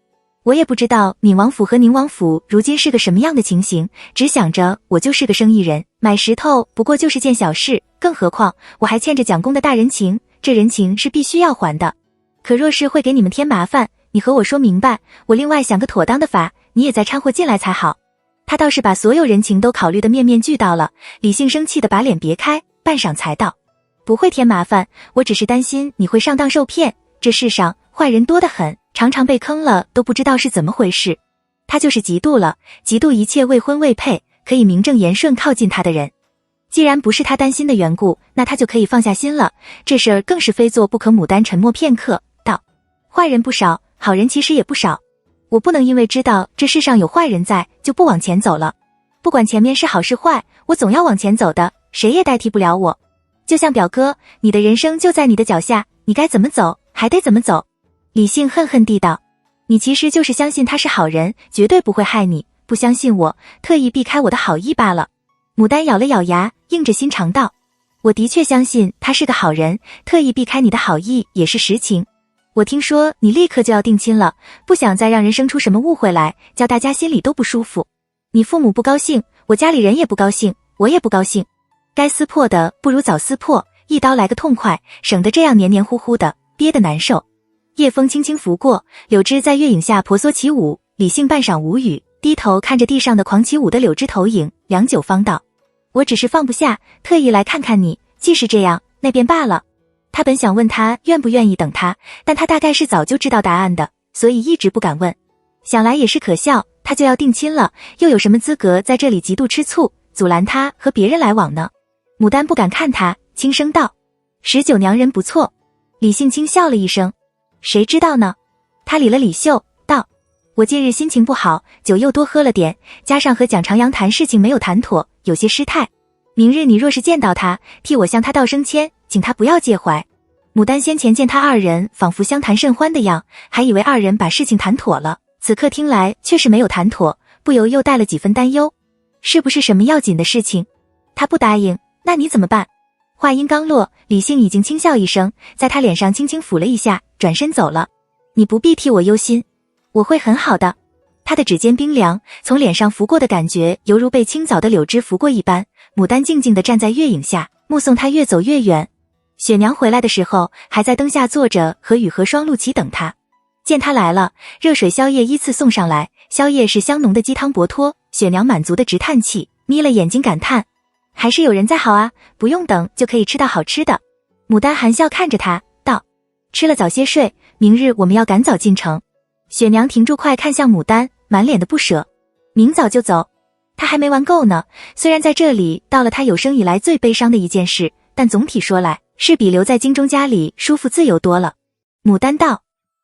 我也不知道闵王府和宁王府如今是个什么样的情形，只想着我就是个生意人，买石头不过就是件小事，更何况我还欠着蒋公的大人情，这人情是必须要还的。可若是会给你们添麻烦，你和我说明白，我另外想个妥当的法，你也再掺和进来才好。他倒是把所有人情都考虑得面面俱到了。李性生气地把脸别开，半晌才道：不会添麻烦，我只是担心你会上当受骗，这世上坏人多得很，常常被坑了都不知道是怎么回事。他就是嫉妒了，嫉妒一切未婚未配可以名正言顺靠近他的人。既然不是他担心的缘故，那他就可以放下心了，这事儿更是非做不可。牡丹沉默片刻，道：坏人不少，好人其实也不少，我不能因为知道这世上有坏人在就不往前走了。不管前面是好是坏，我总要往前走的，谁也代替不了我。就像表哥，你的人生就在你的脚下，你该怎么走还得怎么走。李性恨恨地道：你其实就是相信他是好人，绝对不会害你，不相信我，特意避开我的好意罢了。牡丹咬了咬牙，硬着心肠道，我的确相信他是个好人，特意避开你的好意也是实情。我听说你立刻就要定亲了，不想再让人生出什么误会来，叫大家心里都不舒服。你父母不高兴，我家里人也不高兴，我也不高兴。该撕破的不如早撕破，一刀来个痛快，省得这样黏黏糊糊的，憋得难受。夜风轻轻拂过，柳枝在月影下婆娑起舞，李性半晌无语，低头看着地上的狂起舞的柳枝投影，良久方道，我只是放不下，特意来看看你，既是这样，那便罢了。他本想问他愿不愿意等他，但他大概是早就知道答案的，所以一直不敢问。想来也是可笑，他就要定亲了，又有什么资格在这里极度吃醋，阻拦他和别人来往呢？牡丹不敢看他，轻声道：“19娘人不错。”李性轻笑了一声：“谁知道呢？”他理了理袖，道：“我近日心情不好，酒又多喝了点，加上和蒋长阳谈事情没有谈妥，有些失态。明日你若是见到他，替我向他道声歉，请他不要介怀。”牡丹先前见他二人仿佛相谈甚欢的样，还以为二人把事情谈妥了，此刻听来却是没有谈妥，不由又带了几分担忧。是不是什么要紧的事情？他不答应，那你怎么办？话音刚落，李性已经轻笑一声，在他脸上轻轻抚了一下，转身走了。你不必替我忧心，我会很好的。他的指尖冰凉，从脸上拂过的感觉犹如被清早的柳枝拂过一般。牡丹静静地站在月影下，目送他越走越远。雪娘回来的时候，还在灯下坐着和雨荷双陆琪等他。见他来了，热水宵夜依次送上来，宵夜是香浓的鸡汤薄托。雪娘满足的直叹气，眯了眼睛感叹，还是有人在好啊，不用等就可以吃到好吃的。牡丹含笑看着他，道：“吃了早些睡，明日我们要赶早进城。”雪娘停住快看向牡丹，满脸的不舍。明早就走？他还没玩够呢。虽然在这里到了他有生以来最悲伤的一件事，但总体说来，是比留在京中家里舒服自由多了。牡丹道：“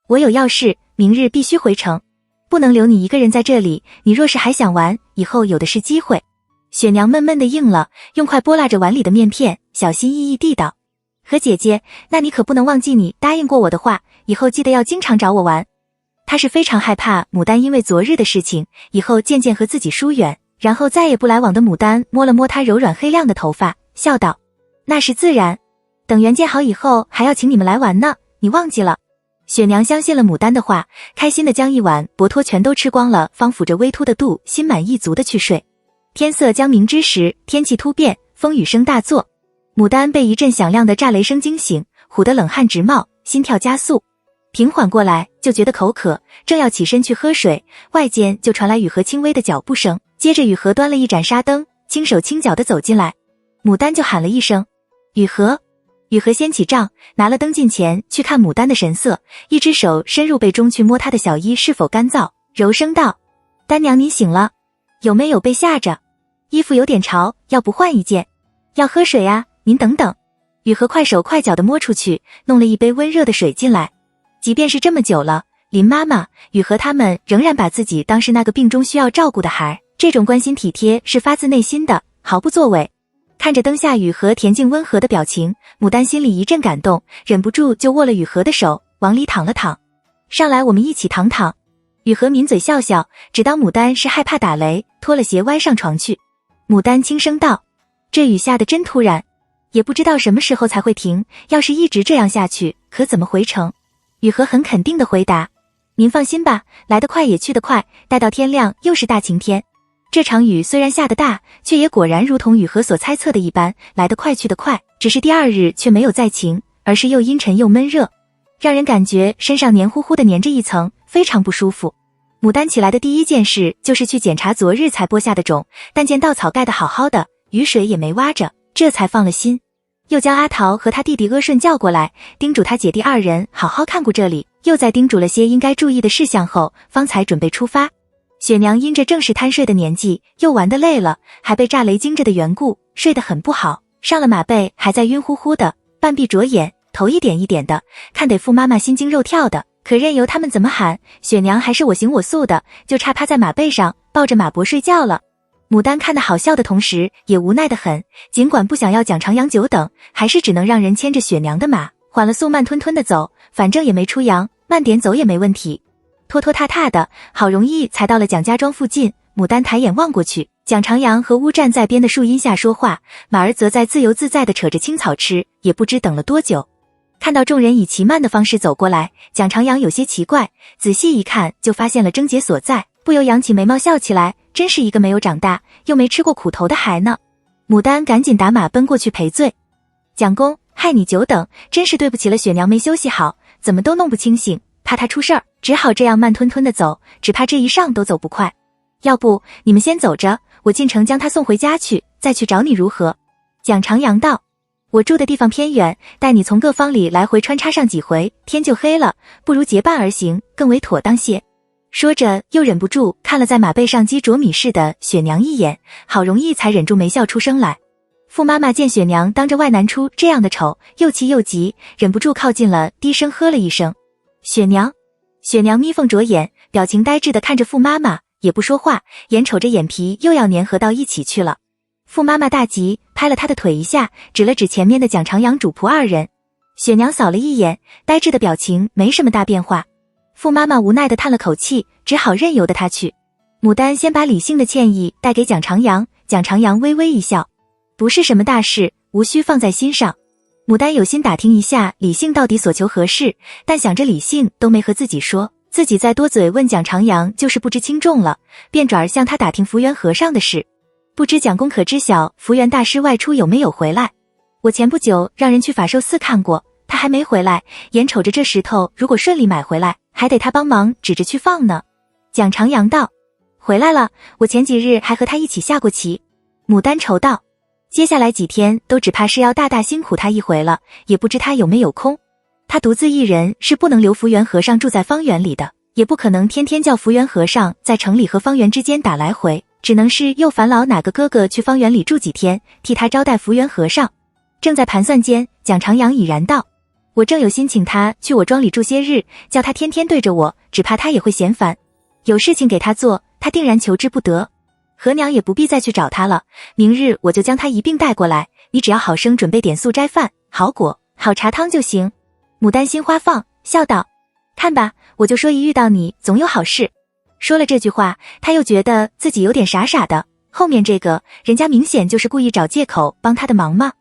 我有要事，明日必须回城，不能留你一个人在这里，你若是还想玩，以后有的是机会。”雪娘闷闷地应了，用筷拨拉着碗里的面片，小心翼翼地道：“和姐姐，那你可不能忘记你答应过我的话，以后记得要经常找我玩。”她是非常害怕牡丹因为昨日的事情，以后渐渐和自己疏远，然后再也不来往的牡丹摸了摸她柔软黑亮的头发，笑道：“那是自然，等缘见好以后还要请你们来玩呢，你忘记了。”雪娘相信了牡丹的话，开心的将一碗薄托全都吃光了，方抚着微凸的肚，心满意足的去睡。天色将明之时，天气突变，风雨声大作。牡丹被一阵响亮的炸雷声惊醒，唬得冷汗直冒，心跳加速。平缓过来，就觉得口渴，正要起身去喝水，外间就传来雨荷轻微的脚步声，接着雨荷端了一盏纱灯，轻手轻脚地走进来。牡丹就喊了一声：“雨荷！”雨荷掀起帐，拿了灯近前去看牡丹的神色，一只手伸入被中去摸她的小衣是否干燥，柔声道：“丹娘您醒了，有没有被吓着？衣服有点潮，要不换一件？要喝水啊，您等等。”雨荷快手快脚地摸出去，弄了一杯温热的水进来。即便是这么久了，林妈妈、雨荷他们仍然把自己当是那个病中需要照顾的孩儿，这种关心体贴是发自内心的，毫不作伪。看着灯下雨荷恬静温和的表情，牡丹心里一阵感动，忍不住就握了雨荷的手，往里躺了躺。上来我们一起躺躺。雨荷抿嘴笑笑，只当牡丹是害怕打雷，脱了鞋歪上床去。牡丹轻声道：“这雨下得真突然，也不知道什么时候才会停，要是一直这样下去，可怎么回城？”雨荷很肯定地回答：“您放心吧，来得快也去得快，待到天亮又是大晴天。”这场雨虽然下得大，却也果然如同雨荷所猜测的一般，来得快去得快，只是第二日却没有再晴，而是又阴沉又闷热，让人感觉身上黏糊糊的粘着一层，非常不舒服。牡丹起来的第一件事就是去检查昨日才播下的种，但见稻草盖得好好的，雨水也没挖着，这才放了心。又将阿桃和他弟弟阿顺叫过来，叮嘱他姐弟二人好好看顾这里，又再叮嘱了些应该注意的事项后，方才准备出发。雪娘因着正是贪睡的年纪，又玩得累了，还被炸雷惊着的缘故，睡得很不好，上了马背还在晕乎乎的，半闭着眼，头一点一点的，看得傅妈妈心惊肉跳的，可任由他们怎么喊，雪娘还是我行我素的，就差趴在马背上抱着马脖睡觉了。牡丹看得好笑的同时也无奈得很，尽管不想要蒋长阳久等，还是只能让人牵着雪娘的马，缓了速慢吞吞的走，反正也没出洋，慢点走也没问题。拖拖沓沓的，好容易才到了蒋家庄附近。牡丹抬眼望过去，蒋长阳和乌站在边的树荫下说话，马儿则在自由自在地扯着青草吃，也不知等了多久。看到众人以骑慢的方式走过来，蒋长阳有些奇怪，仔细一看就发现了症结所在，不由扬起眉毛笑起来，真是一个没有长大又没吃过苦头的孩呢。牡丹赶紧打马奔过去赔罪，蒋公，害你久等，真是对不起了，雪娘没休息好，怎么都弄不清醒，怕她出事儿，只好这样慢吞吞的走，只怕这一上都走不快。要不你们先走着，我进城将她送回家去，再去找你如何？蒋长阳道，我住的地方偏远，待你从各方里来回穿插上几回，天就黑了，不如结伴而行，更为妥当些。说着又忍不住看了在马背上鸡啄米似的雪娘一眼，好容易才忍住没笑出声来。傅妈妈见雪娘当着外男出这样的丑，又气又急，忍不住靠近了，低声喝了一声雪娘。雪娘眯缝着眼，表情呆滞地看着傅妈妈，也不说话，眼瞅着眼皮又要粘合到一起去了。傅妈妈大急，拍了她的腿一下，指了指前面的蒋长阳主仆二人。雪娘扫了一眼，呆滞的表情没什么大变化。傅妈妈无奈地叹了口气，只好任由得她去。牡丹先把理性的歉意带给蒋长阳，蒋长阳微微一笑，不是什么大事，无需放在心上。牡丹有心打听一下李姓到底所求何事，但想着李姓都没和自己说，自己再多嘴问蒋长阳就是不知轻重了，便转而向他打听福源和尚的事。不知蒋公可知晓福源大师外出有没有回来？我前不久让人去法寿寺看过，他还没回来，眼瞅着这石头如果顺利买回来，还得他帮忙指着去放呢。蒋长阳道，回来了，我前几日还和他一起下过棋。牡丹愁道，接下来几天都只怕是要大大辛苦他一回了，也不知他有没有空。他独自一人是不能留福源和尚住在方圆里的，也不可能天天叫福源和尚在城里和方圆之间打来回，只能是又烦劳哪个哥哥去方圆里住几天，替他招待福源和尚。正在盘算间，蒋长阳已然道，我正有心请他去我庄里住些日，叫他天天对着我，只怕他也会嫌烦。有事情给他做，他定然求之不得。何娘也不必再去找他了，明日我就将他一并带过来，你只要好生准备点素斋饭、好果、好茶汤就行。牡丹心花放，笑道，看吧，我就说一遇到你总有好事。说了这句话，他又觉得自己有点傻傻的，后面这个人家明显就是故意找借口帮他的忙吗？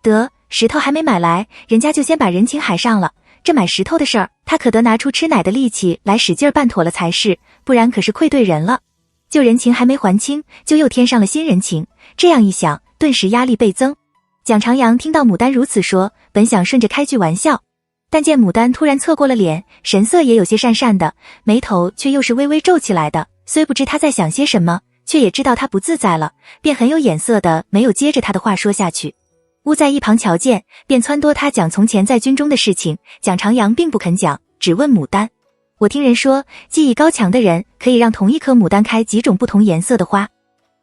得，石头还没买来，人家就先把人情海上了，这买石头的事儿，他可得拿出吃奶的力气来使劲办妥了才是，不然可是愧对人了。旧人情还没还清，就又添上了新人情，这样一想，顿时压力倍增。蒋长阳听到牡丹如此说，本想顺着开句玩笑，但见牡丹突然侧过了脸，神色也有些讪讪的，眉头却又是微微皱起来的，虽不知他在想些什么，却也知道他不自在了，便很有眼色的没有接着他的话说下去。乌在一旁瞧见，便撺掇他讲从前在军中的事情，蒋长阳并不肯讲，只问牡丹，我听人说技艺高强的人可以让同一颗牡丹开几种不同颜色的花，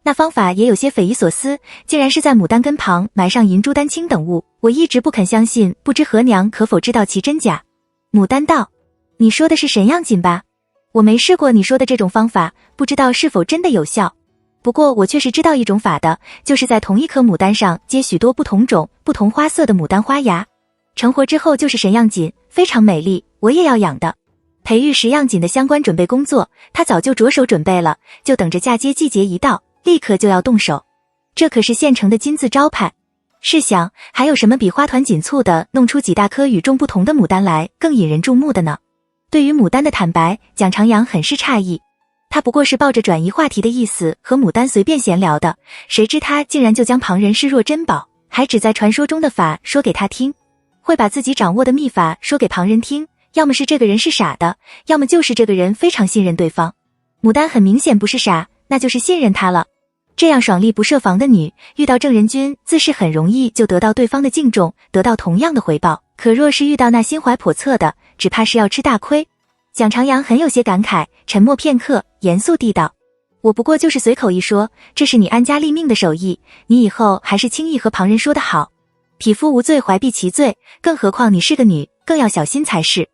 那方法也有些匪夷所思，竟然是在牡丹根旁埋上银珠丹青等物，我一直不肯相信，不知何娘可否知道其真假。牡丹道，你说的是神样锦吧？我没试过你说的这种方法，不知道是否真的有效。不过我确实知道一种法的，就是在同一颗牡丹上结许多不同种不同花色的牡丹花芽，成活之后就是神样锦，非常美丽，我也要养的。培育石样锦的相关准备工作，他早就着手准备了，就等着嫁接季节一到，立刻就要动手。这可是现成的金字招牌。试想，还有什么比花团锦簇的弄出几大颗与众不同的牡丹来更引人注目的呢？对于牡丹的坦白，蒋长阳很是诧异。他不过是抱着转移话题的意思和牡丹随便闲聊的，谁知他竟然就将旁人视若珍宝，还只在传说中的法说给他听，会把自己掌握的秘法说给旁人听，要么是这个人是傻的，要么就是这个人非常信任对方。牡丹很明显不是傻，那就是信任他了。这样爽利不设防的女，遇到正人君自是很容易就得到对方的敬重，得到同样的回报，可若是遇到那心怀叵测的，只怕是要吃大亏。蒋长阳很有些感慨，沉默片刻，严肃地道，我不过就是随口一说，这是你安家立命的手艺，你以后还是轻易和旁人说的好。匹夫无罪怀璧其罪，更何况你是个女，更要小心才是。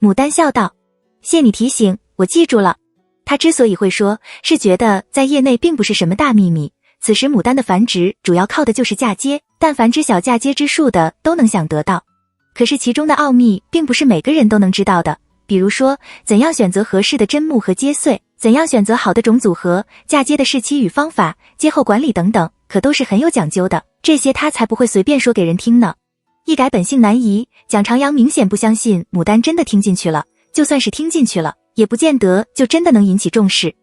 牡丹笑道，谢你提醒，我记住了。他之所以会说，是觉得在业内并不是什么大秘密，此时牡丹的繁殖主要靠的就是嫁接，但凡知晓嫁接之术的都能想得到。可是其中的奥秘并不是每个人都能知道的，比如说怎样选择合适的砧木和接穗，怎样选择好的种组合，嫁接的日期与方法，接后管理等等，可都是很有讲究的，这些他才不会随便说给人听呢。一改本性难移，蒋长阳明显不相信牡丹真的听进去了，就算是听进去了，也不见得就真的能引起重视。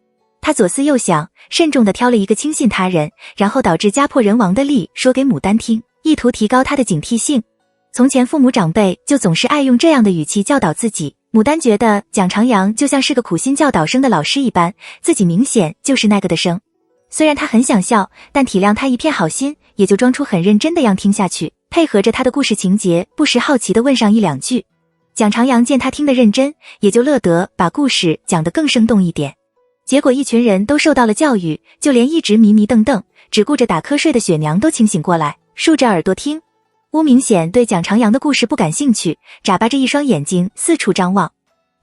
他左思右想，慎重地挑了一个轻信他人，然后导致家破人亡的例说给牡丹听，意图提高他的警惕性。从前父母长辈就总是爱用这样的语气教导自己，牡丹觉得蒋长阳就像是个苦心教导生的老师一般，自己明显就是那个的生。虽然他很想笑，但体谅他一片好心，也就装出很认真的样听下去，配合着他的故事情节，不时好奇地问上一两句。蒋长阳见他听得认真，也就乐得把故事讲得更生动一点。结果一群人都受到了教育，就连一直迷迷瞪瞪只顾着打瞌睡的雪娘都清醒过来，竖着耳朵听。乌明显对蒋长阳的故事不感兴趣，眨巴着一双眼睛四处张望。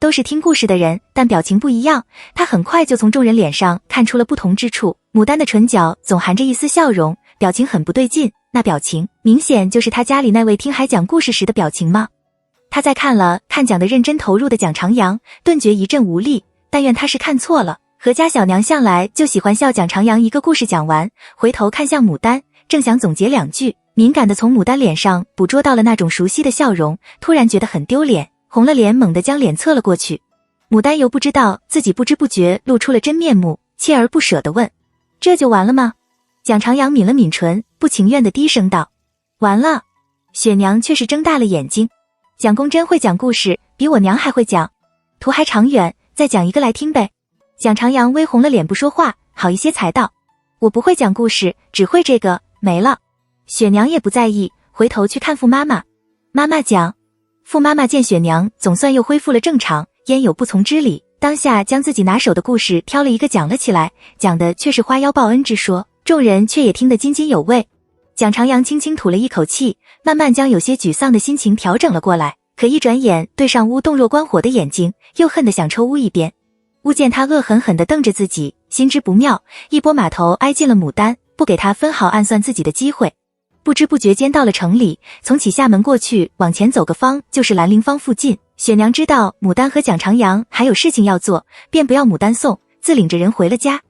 都是听故事的人，但表情不一样，他很快就从众人脸上看出了不同之处。牡丹的唇角总含着一丝笑容，表情很不对劲，那表情明显就是他家里那位听海讲故事时的表情吗？他再看了看讲得认真投入的蒋长阳，顿觉一阵无力，但愿他是看错了。何家小娘向来就喜欢笑蒋长阳一个故事讲完，回头看向牡丹，正想总结两句，敏感地从牡丹脸上捕捉到了那种熟悉的笑容，突然觉得很丢脸，红了脸，猛地将脸侧了过去。牡丹又不知道自己不知不觉露出了真面目，锲而不舍地问：这就完了吗？蒋长阳抿了抿唇，不情愿地低声道：完了。雪娘却是睁大了眼睛：蒋公真会讲故事，比我娘还会讲，途还长远，再讲一个来听呗。蒋长阳微红了脸不说话，好一些才道：我不会讲故事，只会这个，没了。雪娘也不在意，回头去看傅妈妈。妈妈讲。傅妈妈见雪娘总算又恢复了正常，焉有不从之理，当下将自己拿手的故事挑了一个讲了起来，讲的却是花妖报恩之说，众人却也听得津津有味。蒋长阳轻轻吐了一口气，慢慢将有些沮丧的心情调整了过来，可一转眼对上乌洞若观火的眼睛，又恨得想抽乌一边。乌见他恶狠狠地瞪着自己，心知不妙，一拨马头挨近了牡丹，不给他分毫暗算自己的机会。不知不觉间到了城里，从启厦门过去，往前走个方就是兰陵坊附近。雪娘知道牡丹和蒋长阳还有事情要做，便不要牡丹送，自领着人回了家。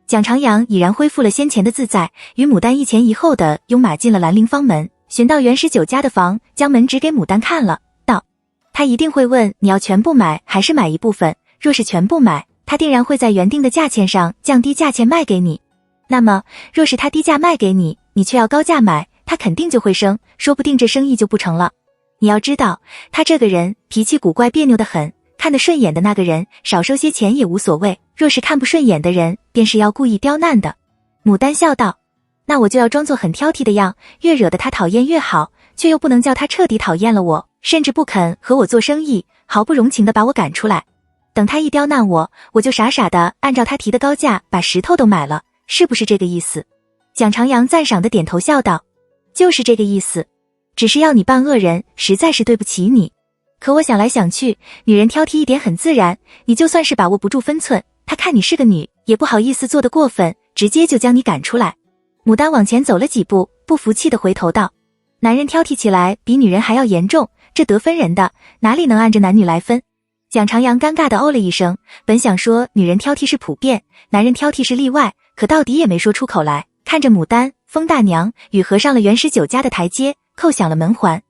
蒋长阳已然恢复了先前的自在，与牡丹一前一后的拥马进了兰陵坊门，寻到袁十九家的房，将门指给牡丹看了，道：他一定会问你要全部买还是买一部分，若是全部买，他定然会在原定的价钱上降低价钱卖给你。那么若是他低价卖给你，你却要高价买，他肯定就会生，说不定这生意就不成了。你要知道，他这个人脾气古怪别扭得很，看得顺眼的那个人少收些钱也无所谓，若是看不顺眼的人，便是要故意刁难的。牡丹笑道：那我就要装作很挑剔的样，越惹得他讨厌越好，却又不能叫他彻底讨厌了我，甚至不肯和我做生意，毫不容情地把我赶出来。等他一刁难我，我就傻傻的按照他提的高价把石头都买了，是不是这个意思？蒋长阳赞赏的点头笑道：就是这个意思，只是要你扮恶人，实在是对不起你。可我想来想去，女人挑剔一点很自然，你就算是把握不住分寸，他看你是个女，也不好意思做得过分，直接就将你赶出来。牡丹往前走了几步，不服气的回头道：男人挑剔起来比女人还要严重，这得分人的，哪里能按着男女来分？蒋长阳尴尬的哦了一声，本想说女人挑剔是普遍，男人挑剔是例外，可到底也没说出口来，看着牡丹、风大娘与合上了袁十九家的台阶，扣响了门环。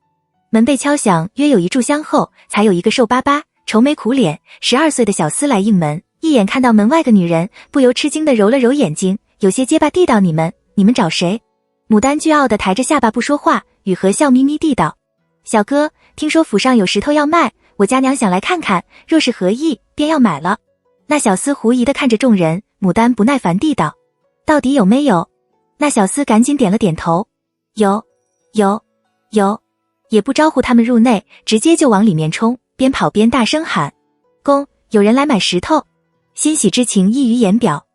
门被敲响约有一炷香后，才有一个瘦巴巴、愁眉苦脸、12岁的小厮来应门，一眼看到门外个女人，不由吃惊的揉了揉眼睛，有些结巴地道：你们找谁？牡丹倨傲的抬着下巴不说话，雨禾笑眯眯地道：小哥，听说府上有石头要卖，我家娘想来看看，若是合意，便要买了。那小厮狐疑的看着众人，牡丹不耐烦地道：到底有没有？那小厮赶紧点了点头：有，也不招呼他们入内，直接就往里面冲，边跑边大声喊：公，有人来买石头！欣喜之情溢于言表。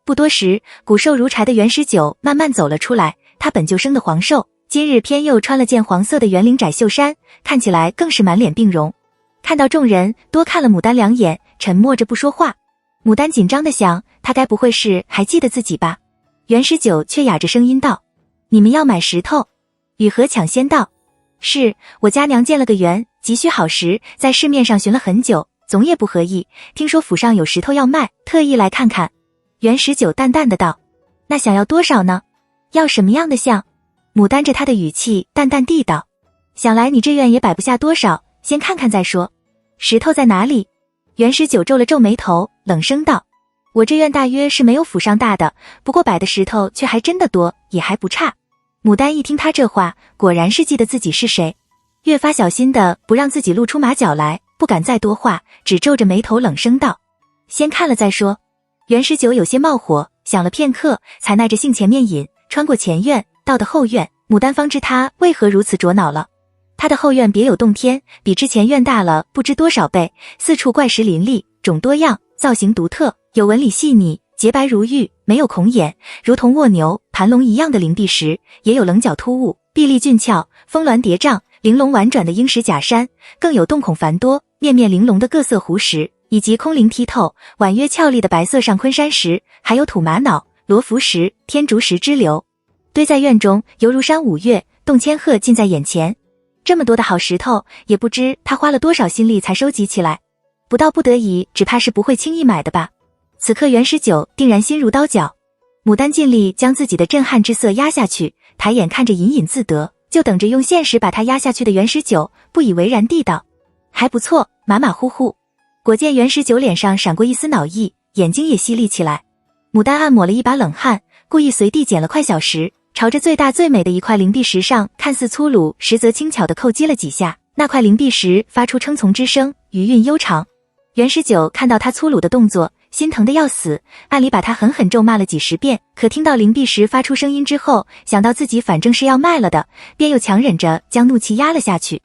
不多时，骨瘦如柴的袁十九慢慢走了出来，他本就生的黄瘦，今日偏又穿了件黄色的圆领窄袖衫，看起来更是满脸病容。看到众人，多看了牡丹两眼，沉默着不说话。牡丹紧张地想，他该不会是还记得自己吧？袁十九却哑着声音道：你们要买石头？雨禾抢先道：是，我家娘见了个缘，急需好石，在市面上寻了很久，总也不合意，听说府上有石头要卖，特意来看看。袁十九淡淡的道：那想要多少呢？要什么样的像？牡丹着他的语气淡淡地道：想来你这院也摆不下多少，先看看再说。石头在哪里？袁十九皱了皱眉头，冷声道：我这院大约是没有府上大的，不过摆的石头却还真的多，也还不差。牡丹一听他这话，果然是记得自己是谁，越发小心的不让自己露出马脚来，不敢再多话，只皱着眉头冷声道：先看了再说。袁十九有些冒火，想了片刻，才耐着性前面引，穿过前院，到的后院，牡丹方知他为何如此着恼了。他的后院别有洞天，比之前院大了不知多少倍，四处怪石林立，种多样，造型独特，有纹理细腻，洁白如玉，没有孔眼，如同卧牛、盘龙一样的灵璧石，也有棱角突兀，壁立俊俏，峰峦叠嶂，玲珑婉转的鹰石假山，更有洞孔繁多，面面玲珑的各色湖石，以及空灵剔透、婉约俏丽的白色上昆山石，还有土玛瑙、罗浮石、天竺石之流，堆在院中，犹如山五岳，洞千壑近在眼前。这么多的好石头，也不知他花了多少心力才收集起来，不到不得已，只怕是不会轻易买的吧。此刻袁十九定然心如刀绞。牡丹尽力将自己的震撼之色压下去，抬眼看着隐隐自得，就等着用现实把他压下去的袁十九不以为然地道：还不错，马马虎虎。果见袁十九脸上闪过一丝恼意，眼睛也犀利起来。牡丹暗抹了一把冷汗，故意随地捡了块小石，朝着最大最美的一块灵璧石上看似粗鲁实则轻巧地叩击了几下，那块灵璧石发出称从之声，余韵悠长。袁十九看到他粗鲁的动作，心疼得要死，暗里把他狠狠咒骂了几十遍，可听到灵璧石发出声音之后，想到自己反正是要卖了的，便又强忍着将怒气压了下去。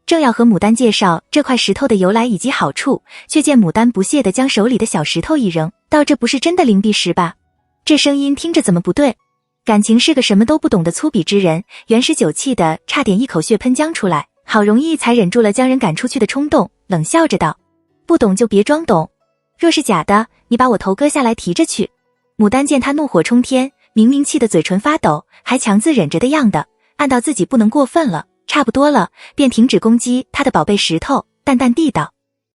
正要和牡丹介绍这块石头的由来以及好处，却见牡丹不屑地将手里的小石头一扔，道：这不是真的灵璧石吧？这声音听着怎么不对？感情是个什么都不懂的粗鄙之人，袁十九气得差点一口血喷浆出来，好容易才忍住了将人赶出去的冲动，冷笑着道：不懂就别装懂，若是假的，你把我头割下来提着去。牡丹见他怒火冲天，明明气得嘴唇发抖，还强自忍着的样的，暗道自己不能过分了，差不多了，便停止攻击他的宝贝石头，淡淡地道：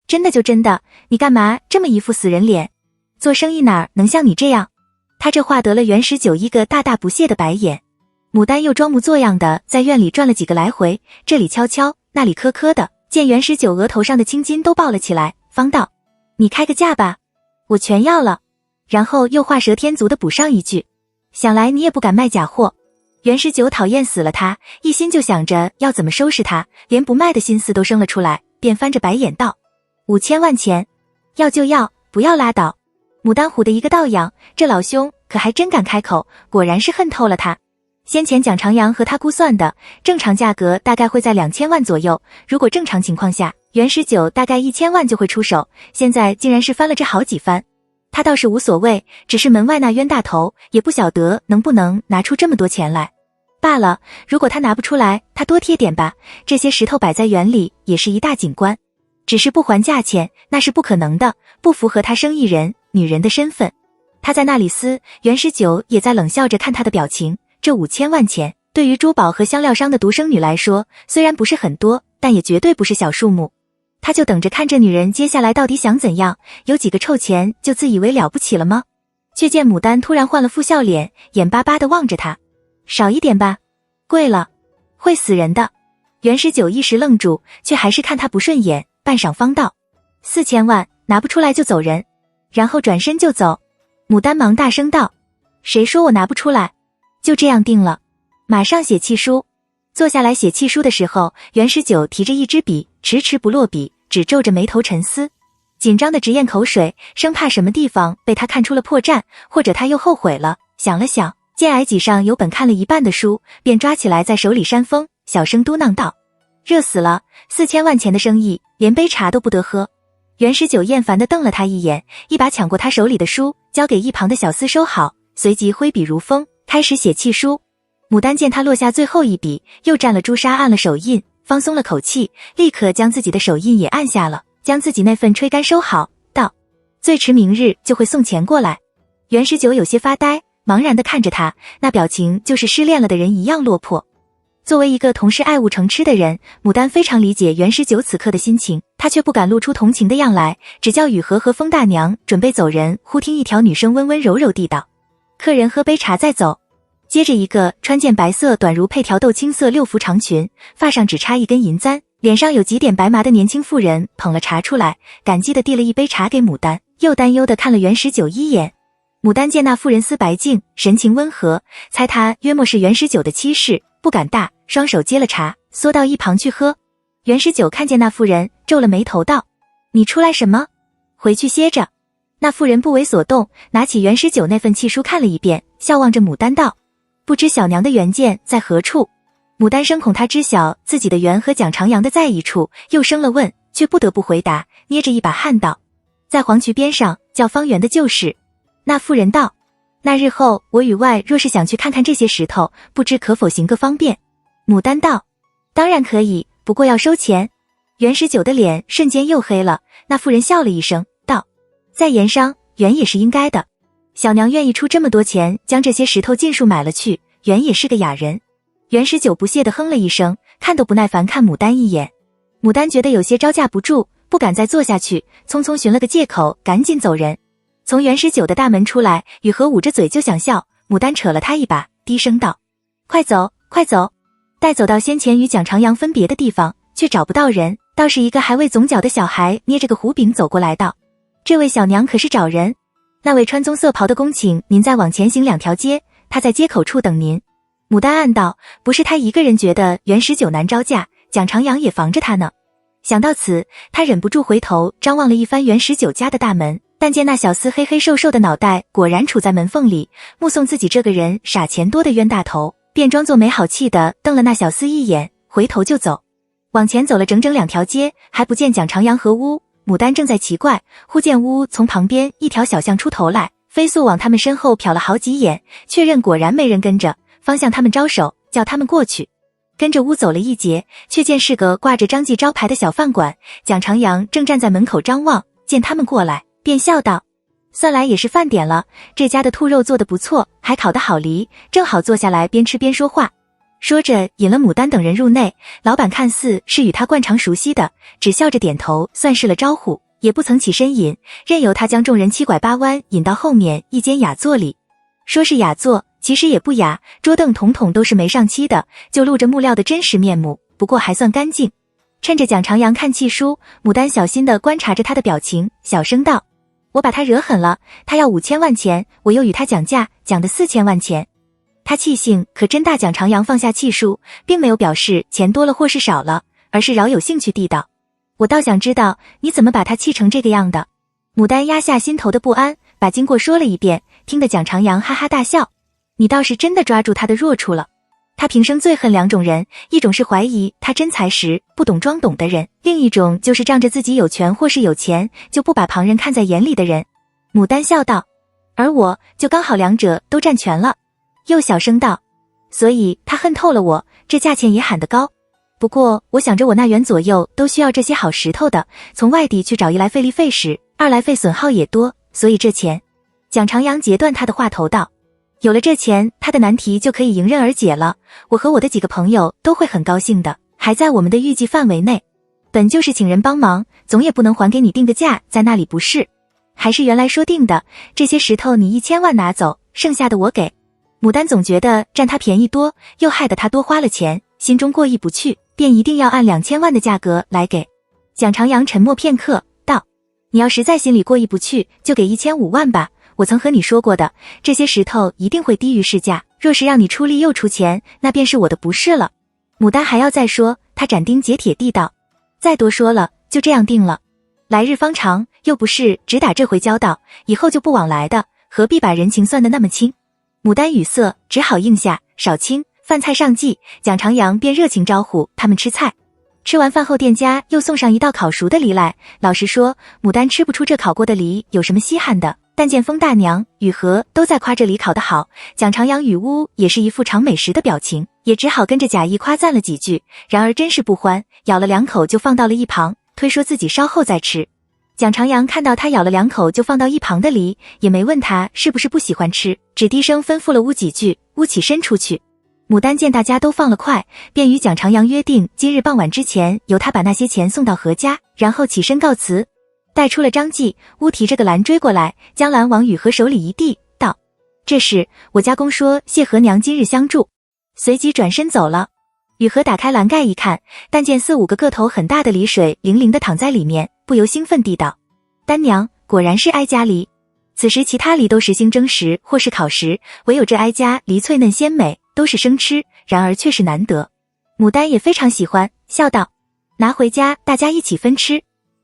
真的就真的，你干嘛这么一副死人脸？做生意哪能像你这样？他这话得了袁十九一个大大不屑的白眼。牡丹又装模作样的在院里转了几个来回，这里敲敲，那里磕磕的，见袁十九额头上的青筋都爆了起来，方道：你开个价吧，我全要了。然后又画蛇添足的补上一句：想来你也不敢卖假货。袁十九讨厌死了他，一心就想着要怎么收拾他，连不卖的心思都生了出来，便翻着白眼道：5000万钱，要就要，不要拉倒。牡丹唬的一个倒仰，这老兄可还真敢开口，果然是恨透了他。先前蒋长阳和他估算的正常价格大概会在2000万左右，如果正常情况下，袁十九大概1000万就会出手，现在竟然是翻了这好几番。他倒是无所谓，只是门外那冤大头也不晓得能不能拿出这么多钱来。罢了，如果他拿不出来，他多贴点吧，这些石头摆在园里也是一大景观。只是不还价钱，那是不可能的，不符合他生意人、女人的身份。他在那里撕，袁十九也在冷笑着看他的表情。这5000万钱，对于珠宝和香料商的独生女来说，虽然不是很多，但也绝对不是小数目。他就等着看这女人接下来到底想怎样，有几个臭钱就自以为了不起了吗？却见牡丹突然换了副笑脸，眼巴巴地望着他。少一点吧，贵了，会死人的。袁十九一时愣住，却还是看他不顺眼，半晌方道：4000万，拿不出来就走人。然后转身就走。牡丹忙大声道：谁说我拿不出来？就这样定了，马上写契书。坐下来写契书的时候，袁十九提着一支笔，迟迟不落笔，只皱着眉头沉思，紧张的直咽口水，生怕什么地方被他看出了破绽，或者他又后悔了。想了想，见矮几上有本看了一半的书，便抓起来在手里扇风，小声嘟囔道：热死了，4000万钱的生意，连杯茶都不得喝。袁十九厌烦地瞪了他一眼，一把抢过他手里的书，交给一旁的小厮收好，随即挥笔如风，开始写契书。牡丹见他落下最后一笔，又蘸了朱砂按了手印，方松了口气，立刻将自己的手印也按下了，将自己那份吹干收好，道：最迟明日就会送钱过来。袁十九有些发呆，茫然地看着他，那表情就是失恋了的人一样落魄。作为一个同是爱物成痴的人，牡丹非常理解袁十九此刻的心情，她却不敢露出同情的样来，只叫雨禾和风大娘准备走人。忽听一条女声温温柔柔地道：“客人喝杯茶再走。”接着一个穿件白色短如佩条豆青色六服长裙，发上只插一根银簪，脸上有几点白麻的年轻妇人捧了茶出来，感激地递了一杯茶给牡丹，又担忧地看了袁十九一眼。牡丹见那妇人丝白净，神情温和，猜她约莫是袁十九的妻室，不敢大，双手接了茶，缩到一旁去喝。袁十九看见那妇人，皱了眉头道：“你出来什么？回去歇着。”那妇人不为所动，拿起袁十九那份契书看了一遍，笑望着牡丹道：“不知小娘的原件在何处？”牡丹生恐他知晓自己的缘和蒋长阳的在一处，又生了问，却不得不回答，捏着一把汗道：“在黄渠边上，叫方圆的旧事。”那妇人道：“那日后我与外若是想去看看这些石头，不知可否行个方便？”牡丹道：“当然可以，不过要收钱。”袁十九的脸瞬间又黑了，那妇人笑了一声，道：“在盐商，原也是应该的。小娘愿意出这么多钱，将这些石头尽数买了去，原也是个雅人。”袁十九不屑地哼了一声，看都不耐烦看牡丹一眼。牡丹觉得有些招架不住，不敢再坐下去，匆匆寻了个借口，赶紧走人。从袁十九的大门出来，雨禾捂着嘴就想笑，牡丹扯了他一把，低声道：“快走，快走！”待走到先前与蒋长阳分别的地方，却找不到人，倒是一个还未总脚的小孩捏着个胡饼走过来道：“这位小娘可是找人？那位穿棕色袍的恭请您再往前行2条街，他在街口处等您。”牡丹暗道，不是他一个人觉得袁十九难招架，蒋长阳也防着他呢。想到此，他忍不住回头张望了一番袁十九家的大门，但见那小厮黑黑瘦瘦的脑袋果然杵在门缝里，目送自己这个人傻钱多的冤大头，便装作没好气的瞪了那小厮一眼，回头就走。往前走了整整2条街，还不见蒋长阳和乌。牡丹正在奇怪，忽见乌从旁边一条小巷出头来，飞速往他们身后瞟了好几眼，确认果然没人跟着，方向他们招手，叫他们过去。跟着乌走了一截，却见是个挂着张记招牌的小饭馆，蒋长阳正站在门口张望，见他们过来，便笑道：“算来也是饭点了，这家的兔肉做得不错，还烤得好梨，正好坐下来边吃边说话。”说着引了牡丹等人入内，老板看似是与他惯常熟悉的，只笑着点头算是了招呼，也不曾起身引，任由他将众人7拐8弯引到后面一间雅座里。说是雅座，其实也不雅，桌凳统统都是没上漆的，就露着木料的真实面目，不过还算干净。趁着蒋长阳看契书，牡丹小心地观察着他的表情，小声道：“我把他惹狠了，他要5000万钱，我又与他讲价，讲的4000万钱。”他气性可真大。蒋长阳放下契书，并没有表示钱多了或是少了，而是饶有兴趣地道：“我倒想知道你怎么把他气成这个样的。”牡丹压下心头的不安，把经过说了一遍，听得蒋长阳哈哈大笑：“你倒是真的抓住他的弱处了。”他平生最恨2种人，一种是怀疑他真才实不懂装懂的人，另一种就是仗着自己有权或是有钱，就不把旁人看在眼里的人。牡丹笑道：“而我就刚好2者都占全了。”又小声道：“所以他恨透了我，这价钱也喊得高。不过我想着我那园左右都需要这些好石头的，从外地去找，一来费力费时，二来费损耗也多，所以这钱……”蒋长阳截断他的话头道：“有了这钱，他的难题就可以迎刃而解了，我和我的几个朋友都会很高兴的，还在我们的预计范围内。本就是请人帮忙，总也不能还给你定个价在那里不是？还是原来说定的，这些石头你1000万拿走，剩下的我给。”牡丹总觉得占他便宜多，又害得他多花了钱，心中过意不去，便一定要按2000万的价格来给。蒋长阳沉默片刻，道：“你要实在心里过意不去，就给1005万吧。我曾和你说过的，这些石头一定会低于市价，若是让你出力又出钱，那便是我的不是了。”牡丹还要再说，他斩钉截铁地道：“再多说了，就这样定了。来日方长，又不是只打这回交道，以后就不往来的，何必把人情算得那么清？”牡丹语塞，只好应下，少卿，饭菜上计。蒋长阳便热情招呼他们吃菜。吃完饭后，店家又送上一道烤熟的梨来。老实说，牡丹吃不出这烤过的梨有什么稀罕的，但见风大娘、雨禾都在夸这梨烤得好，蒋长阳与乌也是一副尝美食的表情，也只好跟着假意夸赞了几句。然而真是不欢，咬了2口就放到了一旁，推说自己稍后再吃。蒋长阳看到他咬了2口就放到一旁的梨，也没问他是不是不喜欢吃，只低声吩咐了乌几句，乌起身出去。牡丹见大家都放了快，便与蒋长阳约定今日傍晚之前由他把那些钱送到何家，然后起身告辞。带出了张继，乌提着个篮追过来，将篮往雨禾手里一递，道：这是我家公说谢何娘今日相助。随即转身走了。雨禾打开篮盖一看，但见4、5个个头很大的梨水零零的躺在里面，不由兴奋地道：丹娘果然是哀家梨。此时其他梨都实行蒸食或是烤食，唯有这哀家梨脆嫩鲜美，都是生吃，然而却是难得。牡丹也非常喜欢，笑道：拿回家大家一起分吃。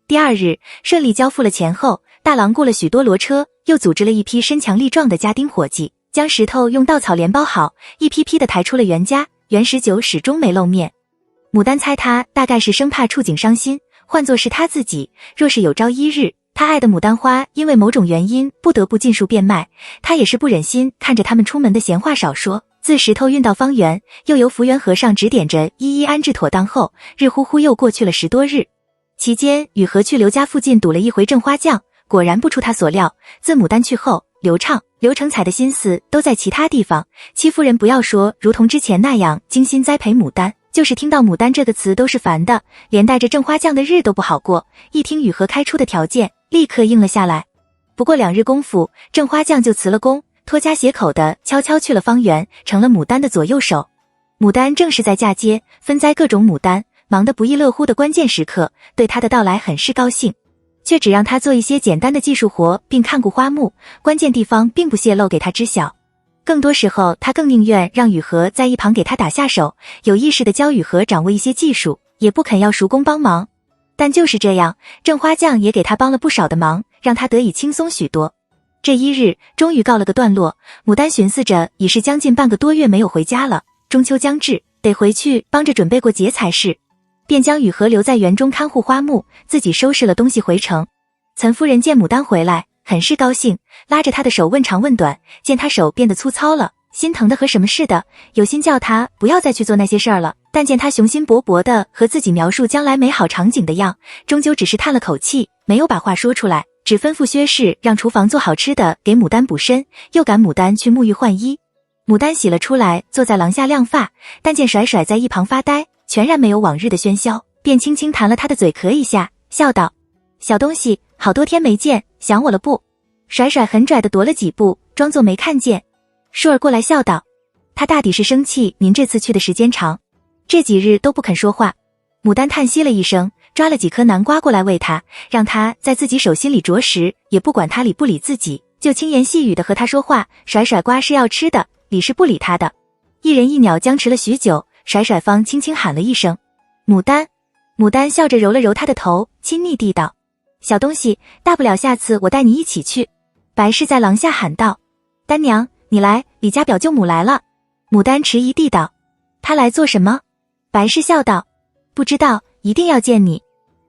第2日顺利交付了钱后，大郎雇了许多骡车，又组织了一批身强力壮的家丁伙计，将石头用稻草连包好，一批批的抬出了袁家。袁十九始终没露面。牡丹猜他大概是生怕触景伤心，换作是他自己，若是有朝一日他爱的牡丹花因为某种原因不得不尽数变卖，他也是不忍心看着他们出门的闲话少说。自石头运到方圆，又由福源和尚指点着一一安置妥当后，日呼呼又过去了10多日。期间雨禾去刘家附近赌了一回正花将，果然不出他所料，自牡丹去后，刘畅、刘成才的心思都在其他地方。戚夫人不要说如同之前那样精心栽培牡丹，就是听到牡丹这个词都是烦的，连带着正花将的日都不好过。一听雨禾开出的条件，立刻应了下来。不过2日功夫，正花将就辞了工，托家携口的悄悄去了方圆，成了牡丹的左右手。牡丹正是在嫁接分栽各种牡丹忙得不亦乐乎的关键时刻，对他的到来很是高兴，却只让他做一些简单的技术活，并看顾花木，关键地方并不泄露给他知晓。更多时候他更宁愿让雨禾在一旁给他打下手，有意识地教雨禾掌握一些技术，也不肯要熟工帮忙。但就是这样，正花匠也给他帮了不少的忙，让他得以轻松许多。这1日终于告了个段落，牡丹寻思着已是将近半个多月没有回家了，中秋将至，得回去帮着准备过节才是，便将雨禾留在园中看护花木，自己收拾了东西回城。岑夫人见牡丹回来，很是高兴，拉着他的手问长问短，见他手变得粗糙了，心疼的和什么似的，有心叫他不要再去做那些事儿了，但见他雄心勃勃的和自己描述将来美好场景的样，终究只是叹了口气，没有把话说出来，只吩咐薛氏让厨房做好吃的给牡丹补身，又赶牡丹去沐浴换衣。牡丹洗了出来，坐在廊下晾发，但见甩甩在一旁发呆，全然没有往日的喧嚣，便轻轻弹了他的嘴壳一下，笑道：小东西，好多天没见，想我了不？甩甩很拽的踱了几步，装作没看见。舒儿过来笑道：他大抵是生气您这次去的时间长，这几日都不肯说话。牡丹叹息了一声，抓了几颗南瓜过来喂他，让他在自己手心里啄食，也不管他理不理自己，就轻言细语的和他说话。甩甩瓜是要吃的，理是不理他的。一人一鸟僵持了许久，甩甩方轻轻喊了一声牡丹。牡丹笑着揉了揉他的头，亲昵地道：小东西，大不了下次我带你一起去。白氏在廊下喊道：丹娘你来，李家表舅母来了。牡丹迟疑地道：她来做什么？白氏笑道：不知道，一定要见你。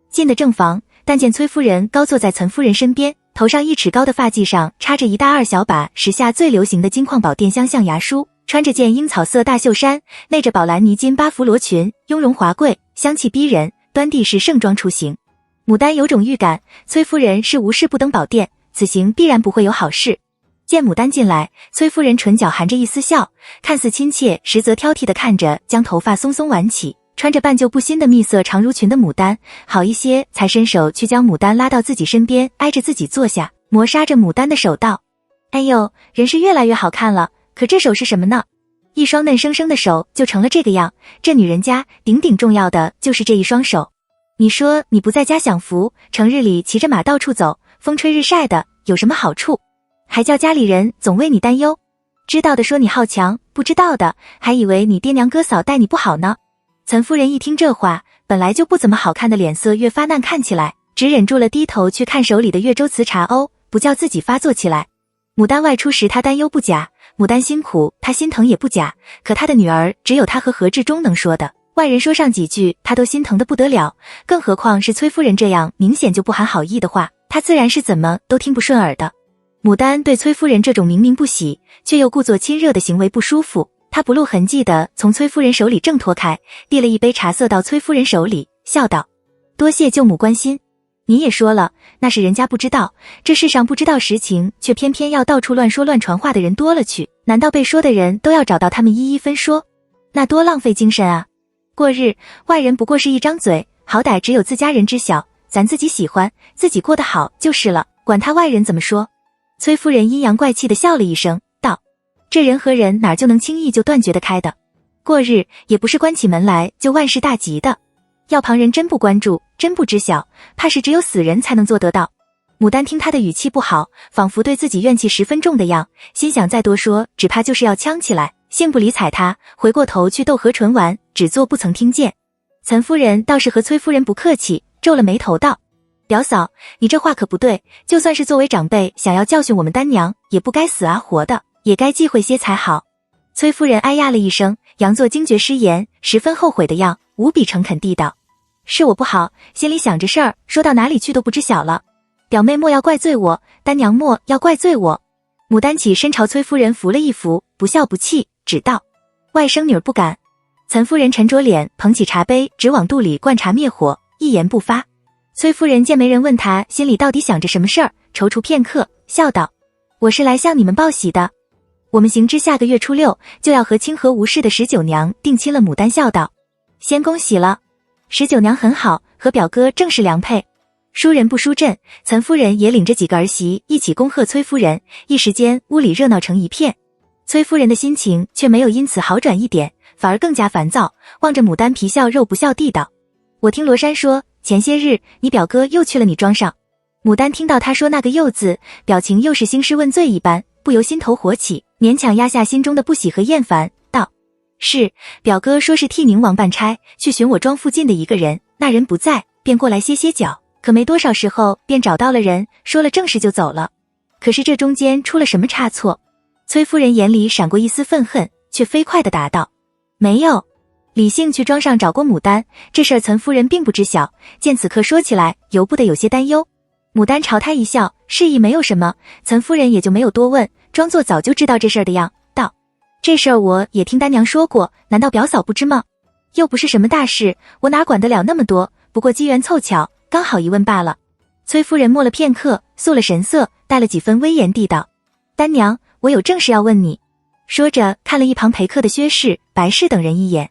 进的正房，但见崔夫人高坐在岑夫人身边，头上1尺高的发髻上插着一大2小把时下最流行的金矿宝殿香象牙梳，穿着件樱草色大袖衫，内着宝蓝呢金巴芙罗裙，雍容华贵，香气逼人，端地是盛装出行。牡丹有种预感，崔夫人是无事不登宝殿，此行必然不会有好事。见牡丹进来，崔夫人唇角含着一丝笑，看似亲切，实则挑剔地看着将头发松松挽起，穿着半旧不新的蜜色长襦裙的牡丹，好一些才伸手去将牡丹拉到自己身边，挨着自己坐下，摩挲着牡丹的手道：哎呦，人是越来越好看了，可这手是什么呢？一双嫩生生的手就成了这个样，这女人家顶顶重要的就是这一双手。你说你不在家享福，成日里骑着马到处走，风吹日晒的，有什么好处？还叫家里人总为你担忧，知道的说你好强，不知道的还以为你爹娘哥嫂待你不好呢。岑夫人一听这话，本来就不怎么好看的脸色越发难看起来，只忍住了低头去看手里的越州瓷茶瓯，不叫自己发作起来。牡丹外出时她担忧不假，牡丹辛苦她心疼也不假，可她的女儿只有她和何志忠能说的，外人说上几句她都心疼得不得了，更何况是崔夫人这样明显就不含好意的话，她自然是怎么都听不顺耳的。牡丹对崔夫人这种明明不喜却又故作亲热的行为不舒服，她不露痕迹地从崔夫人手里挣脱开，递了一杯茶色到崔夫人手里，笑道：多谢舅母关心。你也说了，那是人家不知道，这世上不知道实情却偏偏要到处乱说乱传话的人多了去，难道被说的人都要找到他们一一分说？那多浪费精神啊！过日，外人不过是一张嘴，好歹只有自家人知晓，咱自己喜欢，自己过得好就是了，管他外人怎么说。崔夫人阴阳怪气地笑了一声，道：这人和人哪就能轻易就断绝得开的？过日也不是关起门来就万事大吉的，要旁人真不关注，真不知晓，怕是只有死人才能做得到。牡丹听他的语气不好，仿佛对自己怨气十分重的样，心想再多说，只怕就是要呛起来，幸不理睬他，回过头去逗何纯玩，只做不曾听见。岑夫人倒是和崔夫人不客气，皱了眉头道：表嫂，你这话可不对，就算是作为长辈想要教训我们丹娘，也不该死啊活的，也该忌讳些才好。崔夫人哎呀了一声，佯作惊觉失言，十分后悔的样，无比诚恳地道：是我不好，心里想着事儿，说到哪里去都不知晓了。表妹莫要怪罪我，丹娘莫要怪罪我。牡丹起身朝崔夫人扶了一扶，不笑不气，只道：外甥女儿不敢。岑夫人沉着脸，捧起茶杯，只往肚里灌茶灭火，一言不发。崔夫人见没人问她心里到底想着什么事儿，踌躇片刻，笑道：我是来向你们报喜的，我们行知下个月初6就要和清河吴氏的19娘定亲了。牡丹笑道：先恭喜了，19娘很好，和表哥正是良配。输人不输阵，岑夫人也领着几个儿媳一起恭贺崔夫人，一时间屋里热闹成一片。崔夫人的心情却没有因此好转一点，反而更加烦躁，望着牡丹皮笑肉不笑地道：我听罗珊说，前些日你表哥又去了你庄上。牡丹听到他说那个又字，表情又是兴师问罪一般，不由心头火起，勉强压下心中的不喜和厌烦，道：是，表哥说是替宁王办差，去寻我庄附近的一个人，那人不在，便过来歇歇脚，可没多少时候便找到了人，说了正事就走了。可是这中间出了什么差错？崔夫人眼里闪过一丝愤恨，却飞快地答道：没有。李姓去庄上找过牡丹，这事儿岑夫人并不知晓，见此刻说起来，由不得有些担忧。牡丹朝他一笑，示意没有什么，岑夫人也就没有多问，装作早就知道这事儿的样，道：这事儿我也听丹娘说过，难道表嫂不知吗？又不是什么大事，我哪管得了那么多，不过机缘凑巧，刚好一问罢了。崔夫人默了片刻，肃了神色，带了几分威严地道：丹娘，我有正事要问你。说着看了一旁陪客的薛氏、白氏等人一眼。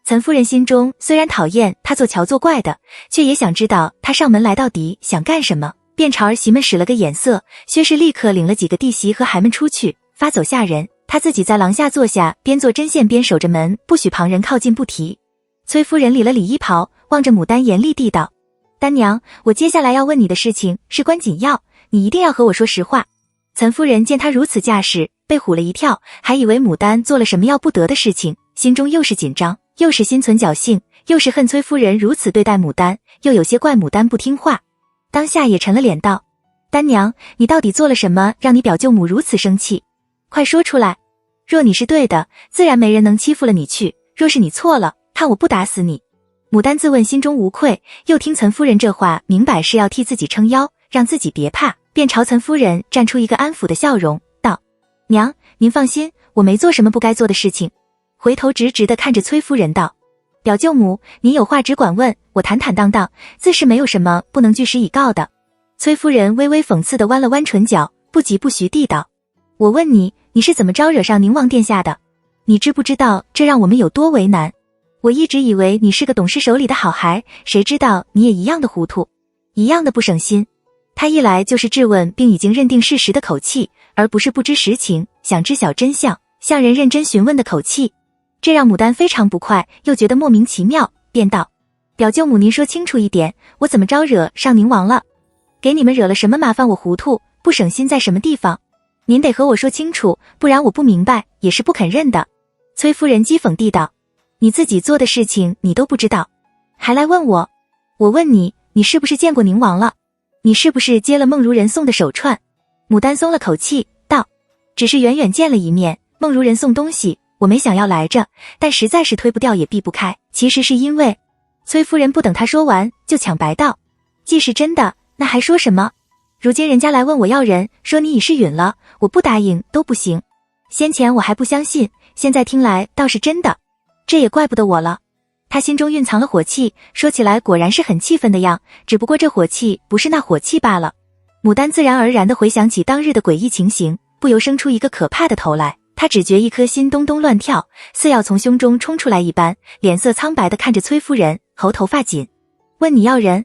岑夫人心中虽然讨厌他做桥作怪的，却也想知道他上门来到底想干什么，便朝儿媳们使了个眼色。薛氏立刻领了几个弟媳和孩们出去，发走下人，他自己在廊下坐下，边做针线边守着门，不许旁人靠近不提。崔夫人理了理衣袍，望着牡丹严厉地道：丹娘，我接下来要问你的事情事关紧要，你一定要和我说实话。岑夫人见他如此架势，被唬了一跳，还以为牡丹做了什么要不得的事情，心中又是紧张，又是心存侥幸，又是恨崔夫人如此对待牡丹，又有些怪牡丹不听话。当下也沉了脸道：丹娘，你到底做了什么让你表舅母如此生气？快说出来。若你是对的，自然没人能欺负了你去，若是你错了，看我不打死你。牡丹自问心中无愧，又听岑夫人这话，明摆是要替自己撑腰，让自己别怕，便朝岑夫人绽出一个安抚的笑容，道：娘，您放心，我没做什么不该做的事情。回头直直地看着崔夫人道：表舅母，您有话只管问，我坦坦荡荡，自是没有什么不能据实以告的。崔夫人微微讽刺地弯了弯唇角，不疾不徐地道：我问你，你是怎么招惹上宁王殿下的？你知不知道这让我们有多为难？我一直以为你是个懂事守礼的好孩，谁知道你也一样的糊涂，一样的不省心。他一来就是质问并已经认定事实的口气，而不是不知实情，想知晓真相，向人认真询问的口气。这让牡丹非常不快，又觉得莫名其妙，便道：表舅母，您说清楚一点，我怎么招惹上宁王了？给你们惹了什么麻烦？我糊涂，不省心在什么地方？您得和我说清楚，不然我不明白，也是不肯认的。崔夫人讥讽地道：你自己做的事情你都不知道，还来问我？我问你，你是不是见过宁王了？你是不是接了孟如人送的手串？牡丹松了口气，道：只是远远见了一面，孟如人送东西，我没想要来着，但实在是推不掉也避不开，其实是因为……崔夫人不等他说完，就抢白道：既是真的，那还说什么？如今人家来问我要人，说你已是允了，我不答应都不行。先前我还不相信，现在听来倒是真的，这也怪不得我了。他心中蕴藏了火气，说起来果然是很气愤的样，只不过这火气不是那火气罢了。牡丹自然而然地回想起当日的诡异情形，不由生出一个可怕的头来，他只觉一颗心咚咚乱跳，似要从胸中冲出来一般，脸色苍白地看着崔夫人，喉头发紧。问你要人？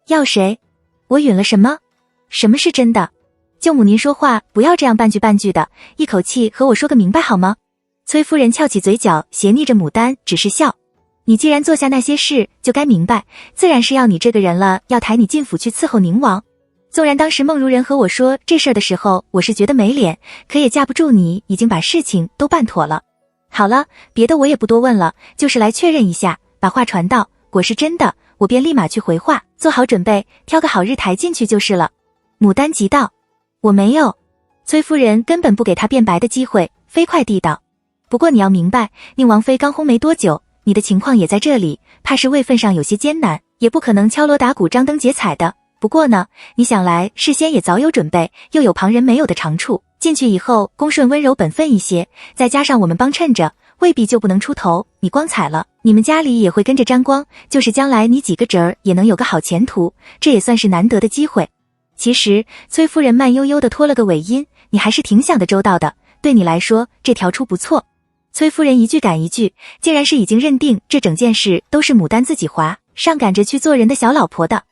要谁？我允了什么？什么是真的？舅母您说话不要这样半句半句的，一口气和我说个明白好吗？崔夫人翘起嘴角，斜睨着牡丹，只是笑。你既然做下那些事，就该明白，自然是要你这个人了，要抬你进府去伺候宁王。纵然当时孟如人和我说这事儿的时候，我是觉得没脸，可也架不住你已经把事情都办妥了。好了，别的我也不多问了，就是来确认一下，把话传到，果是真的，我便立马去回话，做好准备，挑个好日抬进去就是了。牡丹急道：我没有。崔夫人根本不给他辩白的机会，飞快地道：不过你要明白，宁王妃刚轰没多久，你的情况也在这里，怕是位分上有些艰难，也不可能敲锣打鼓张灯结彩的。不过呢，你想来事先也早有准备，又有旁人没有的长处，进去以后恭顺温柔本分一些，再加上我们帮衬着，未必就不能出头。你光彩了，你们家里也会跟着沾光，就是将来你几个侄儿也能有个好前途，这也算是难得的机会。其实崔夫人慢悠悠地拖了个尾音，你还是挺想得周到的，对你来说这条出不错。崔夫人一句赶一句，竟然是已经认定这整件事都是牡丹自己滑上赶着去做人的小老婆的。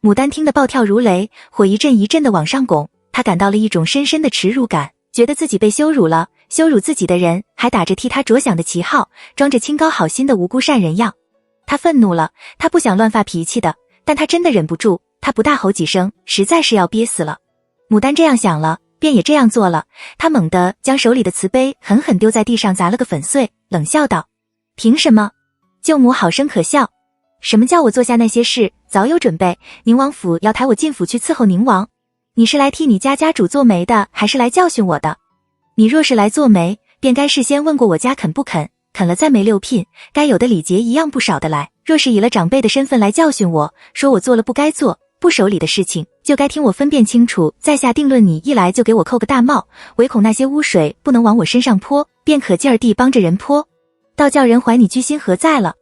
牡丹听得暴跳如雷，火一阵一阵的往上拱，她感到了一种深深的耻辱感，觉得自己被羞辱了，羞辱自己的人还打着替她着想的旗号，装着清高好心的无辜善人样。她愤怒了，她不想乱发脾气的，但她真的忍不住，她不大吼几声，实在是要憋死了。牡丹这样想了，便也这样做了，她猛地将手里的瓷杯狠狠丢在地上，砸了个粉碎，冷笑道：凭什么？舅母好生可笑。什么叫我做下那些事早有准备？宁王府要抬我进府去伺候宁王，你是来替你家家主做媒的，还是来教训我的？你若是来做媒，便该事先问过我家肯不肯，肯了再没六聘，该有的礼节一样不少的来。若是以了长辈的身份来教训我，说我做了不该做不守礼的事情，就该听我分辨清楚，再下定论。你一来就给我扣个大帽，唯恐那些污水不能往我身上泼，便可劲儿地帮着人泼，倒叫人怀你居心何在了。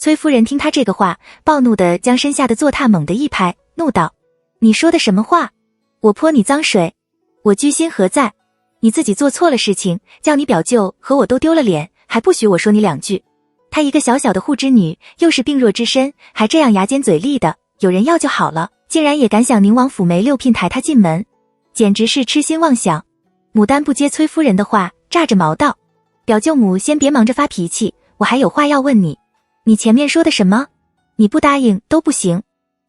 崔夫人听他这个话，暴怒地将身下的坐榻猛地一拍，怒道：你说的什么话？我泼你脏水？我居心何在？你自己做错了事情，叫你表舅和我都丢了脸，还不许我说你两句。她一个小小的护织女，又是病弱之身，还这样牙尖嘴利的，有人要就好了，竟然也敢想宁王府没六聘抬她进门，简直是痴心妄想。牡丹不接崔夫人的话，炸着毛道：表舅母先别忙着发脾气，我还有话要问你。你前面说的什么？你不答应都不行，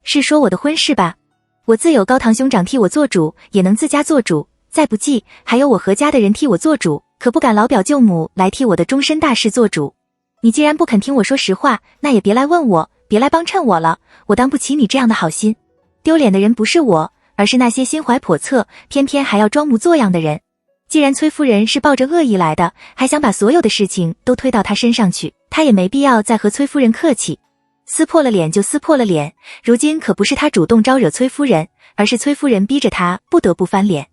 是说我的婚事吧？我自有高堂兄长替我做主，也能自家做主，再不济还有我何家的人替我做主，可不敢老表舅母来替我的终身大事做主。你既然不肯听我说实话，那也别来问我，别来帮衬我了，我当不起你这样的好心。丢脸的人不是我，而是那些心怀叵测，偏偏还要装模作样的人。既然崔夫人是抱着恶意来的，还想把所有的事情都推到她身上去，她也没必要再和崔夫人客气。撕破了脸就撕破了脸，如今可不是她主动招惹崔夫人，而是崔夫人逼着她不得不翻脸。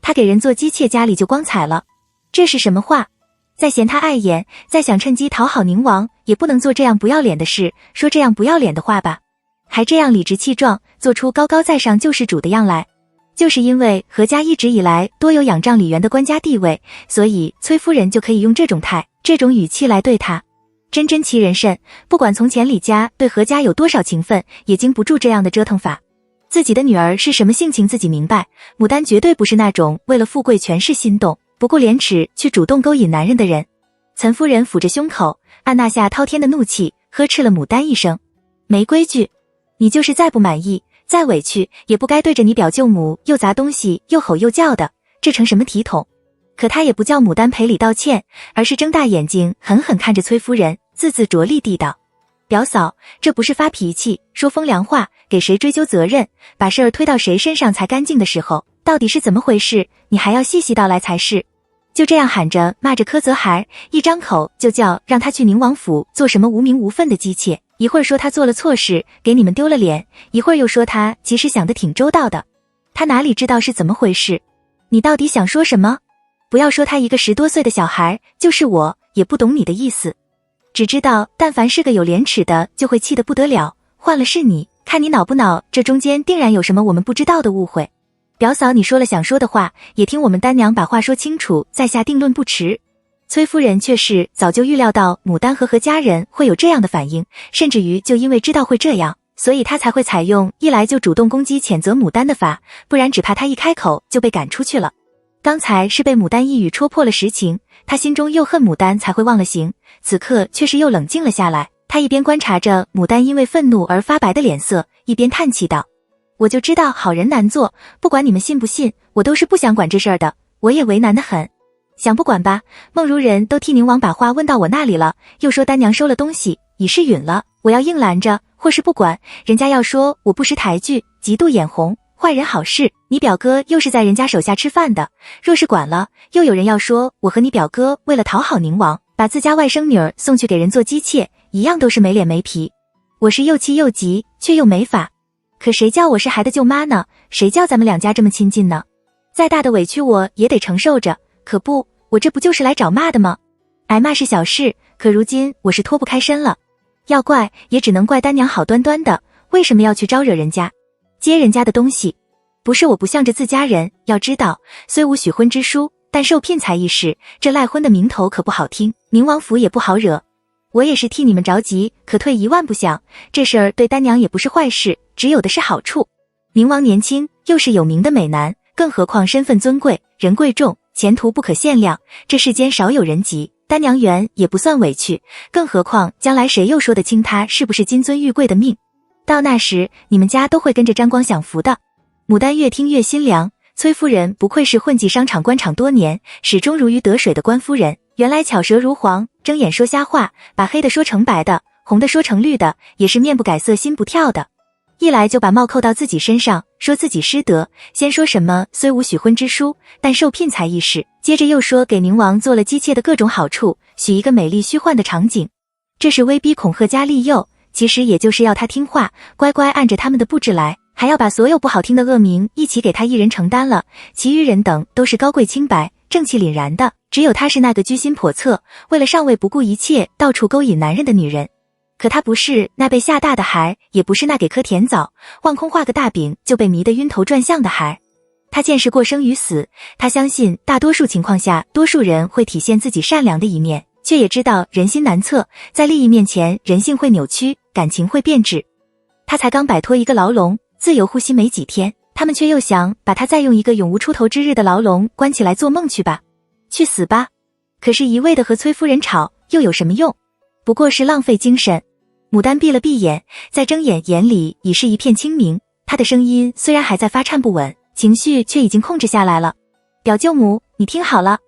她给人做姬妾，家里就光彩了，这是什么话？再嫌她碍眼，再想趁机讨好宁王，也不能做这样不要脸的事，说这样不要脸的话吧，还这样理直气壮，做出高高在上救世主的样来。就是因为何家一直以来多有仰仗李元的官家地位，所以崔夫人就可以用这种态、这种语气来对他。真奇人甚，不管从前李家对何家有多少情分，也经不住这样的折腾法。自己的女儿是什么性情自己明白，牡丹绝对不是那种为了富贵权势心动，不顾廉耻去主动勾引男人的人。岑夫人抚着胸口，按捺下滔天的怒气，呵斥了牡丹一声：没规矩！你就是再不满意，再委屈，也不该对着你表舅母又砸东西又吼又叫的，这成什么体统？可他也不叫牡丹赔礼道歉，而是睁大眼睛狠狠看着崔夫人，字字着力地道：表嫂，这不是发脾气说风凉话，给谁追究责任，把事儿推到谁身上才干净的时候，到底是怎么回事，你还要细细道来才是。就这样喊着骂着柯泽孩，一张口就叫让他去宁王府做什么无名无分的姬妾，一会儿说他做了错事给你们丢了脸，一会儿又说他其实想得挺周到的。他哪里知道是怎么回事？你到底想说什么？不要说他一个10多岁的小孩，就是我也不懂你的意思，只知道但凡是个有廉耻的就会气得不得了，换了是你，看你恼不恼，这中间定然有什么我们不知道的误会。表嫂，你说了想说的话，也听我们丹娘把话说清楚，再下定论不迟。崔夫人却是早就预料到牡丹和家人会有这样的反应，甚至于就因为知道会这样，所以她才会采用一来就主动攻击谴责牡丹的法，不然只怕她一开口就被赶出去了。刚才是被牡丹一语戳破了实情，她心中又恨牡丹才会忘了形，此刻却是又冷静了下来。她一边观察着牡丹因为愤怒而发白的脸色，一边叹气道：我就知道好人难做，不管你们信不信，我都是不想管这事儿的，我也为难得很。想不管吧，孟如人都替宁王把话问到我那里了，又说丹娘收了东西已是允了，我要硬拦着或是不管，人家要说我不识抬举，极度眼红，坏人好事，你表哥又是在人家手下吃饭的，若是管了，又有人要说我和你表哥为了讨好宁王，把自家外甥女儿送去给人做姬妾，一样都是没脸没皮。我是又气又急，却又没法。可谁叫我是孩的舅妈呢？谁叫咱们两家这么亲近呢？再大的委屈我也得承受着，可不，我这不就是来找骂的吗？挨骂是小事，可如今我是脱不开身了。要怪也只能怪丹娘好端端的，为什么要去招惹人家，接人家的东西？不是我不向着自家人，要知道，虽无许婚之书，但受聘才一事，这赖婚的名头可不好听，宁王府也不好惹。我也是替你们着急，可退一万步想，这事儿对丹娘也不是坏事，只有的是好处。宁王年轻，又是有名的美男，更何况身份尊贵，人贵重，前途不可限量，这世间少有人及，丹娘缘也不算委屈，更何况将来谁又说得清他是不是金尊玉贵的命？到那时，你们家都会跟着沾光享福的。牡丹越听越心凉，崔夫人不愧是混迹商场官场多年，始终如鱼得水的官夫人，原来巧舌如簧，睁眼说瞎话，把黑的说成白的，红的说成绿的，也是面不改色心不跳的。一来就把帽扣到自己身上，说自己失德，先说什么虽无许婚之书，但受聘才一事，接着又说给宁王做了姬妾的各种好处，许一个美丽虚幻的场景。这是威逼恐吓加利诱，其实也就是要他听话，乖乖按着他们的布置来，还要把所有不好听的恶名一起给他一人承担了，其余人等都是高贵清白，正气凛然的，只有他是那个居心叵测，为了上位不顾一切，到处勾引男人的女人。可他不是那被吓大的孩，也不是那给颗甜枣望空画个大饼就被迷得晕头转向的孩。他见识过生与死，他相信大多数情况下，多数人会体现自己善良的一面，却也知道人心难测，在利益面前，人性会扭曲，感情会变质。他才刚摆脱一个牢笼，自由呼吸没几天，他们却又想把他再用一个永无出头之日的牢笼关起来做梦去吧，去死吧。可是一味的和崔夫人吵又有什么用？不过是浪费精神。牡丹闭了闭眼，再睁眼，眼里已是一片清明，她的声音虽然还在发颤不稳，情绪却已经控制下来了。表舅母，你听好了，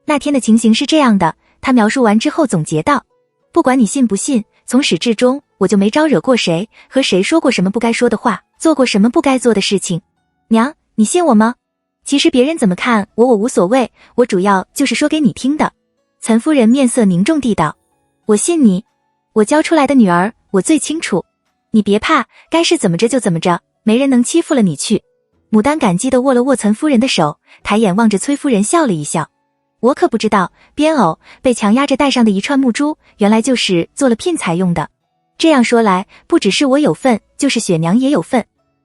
那天的情形是这样的，她描述完之后总结道，不管你信不信，从始至终我就没招惹过谁，和谁说过什么不该说的话，做过什么不该做的事情。娘，你信我吗？其实别人怎么看我无所谓，我主要就是说给你听的。岑夫人面色凝重地道，我信你，我教出来的女儿我最清楚，你别怕，该是怎么着就怎么着，没人能欺负了你去。牡丹感激地握了握岑夫人的手，抬眼望着崔夫人笑了一笑，我可不知道边偶被强压着戴上的一串木珠，原来就是做了聘才用的。这样说来，不只是我有份，就是雪娘也有份。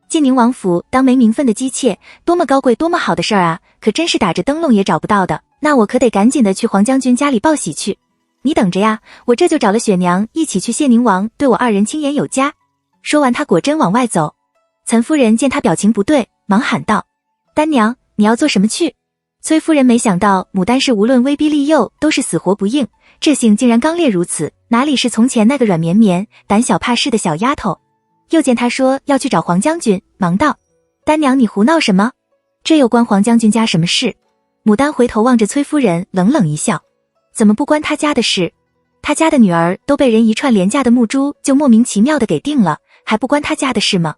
进宁王府当没名分的姬妾，多么高贵多么好的事儿啊，可真是打着灯笼也找不到的，那我可得赶紧的去黄将军家里报喜去。你等着呀，我这就找了雪娘一起去谢宁王对我二人亲言有加。说完他果真往外走。岑夫人见他表情不对，忙喊道，丹娘，你要做什么去？崔夫人没想到牡丹氏无论威逼利诱都是死活不应，这性竟然刚烈如此，哪里是从前那个软绵绵胆小怕事的小丫头。又见他说要去找黄将军，忙道，丹娘你胡闹什么？这又关黄将军家什么事？牡丹回头望着崔夫人，冷冷一笑，怎么不关他家的事？他家的女儿都被人一串廉价的木珠就莫名其妙的给定了，还不关他家的事吗？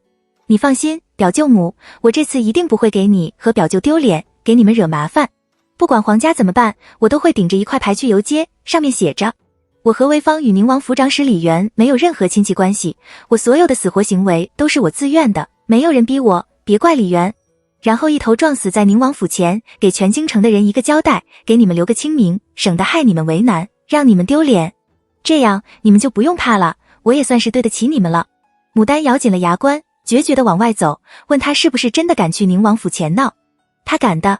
你放心，表舅母，我这次一定不会给你和表舅丢脸，给你们惹麻烦。不管皇家怎么办，我都会顶着一块牌去游街，上面写着，我和潍坊与宁王府长史李元没有任何亲戚关系，我所有的死活行为都是我自愿的，没有人逼我，别怪李元。然后一头撞死在宁王府前，给全京城的人一个交代，给你们留个清明，省得害你们为难，让你们丢脸。这样你们就不用怕了，我也算是对得起你们了。牡丹咬紧了牙关，决绝地往外走，问他是不是真的敢去宁王府前闹。他敢的，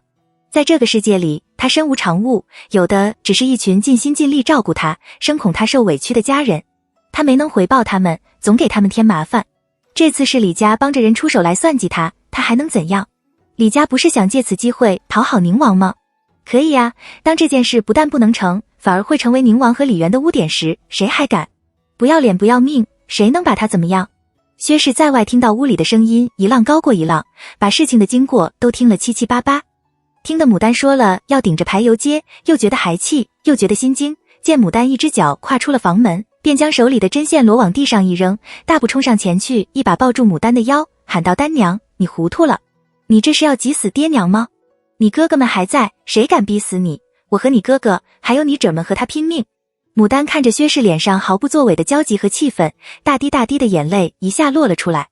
在这个世界里，他身无长物，有的只是一群尽心尽力照顾他、生恐他受委屈的家人。他没能回报他们，总给他们添麻烦。这次是李家帮着人出手来算计他，他还能怎样？李家不是想借此机会讨好宁王吗？可以啊，当这件事不但不能成，反而会成为宁王和李渊的污点时，谁还敢？不要脸不要命，谁能把他怎么样？薛氏在外听到屋里的声音一浪高过一浪，把事情的经过都听了七七八八。听得牡丹说了要顶着排游街，又觉得孩气，又觉得心惊。见牡丹一只脚跨出了房门，便将手里的针线罗往地上一扔，大步冲上前去，一把抱住牡丹的腰，喊道：丹娘，你糊涂了，你这是要急死爹娘吗？你哥哥们还在，谁敢逼死你？我和你哥哥还有你褶们和他拼命。牡丹看着薛氏脸上毫不作为的焦急和气愤，大滴大滴的眼泪一下落了出来。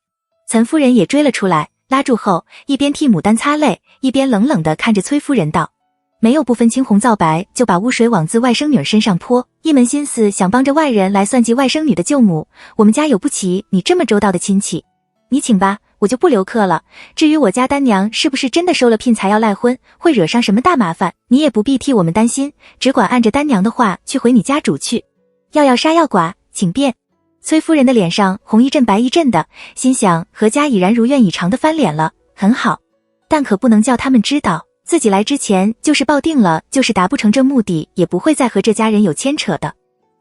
岑夫人也追了出来，拉住后一边替牡丹擦泪，一边冷冷地看着崔夫人道：没有不分青红皂白就把污水往自外甥女身上泼，一门心思想帮着外人来算计外甥女的舅母。我们家有不起你这么周到的亲戚，你请吧，我就不留客了。至于我家丹娘是不是真的收了聘才要赖婚，会惹上什么大麻烦，你也不必替我们担心，只管按着丹娘的话去回你家主去。要杀要剐，请便。崔夫人的脸上红一阵白一阵的，心想何家已然如愿以偿的翻脸了，很好，但可不能叫他们知道，自己来之前就是抱定了，就是达不成这目的，也不会再和这家人有牵扯的。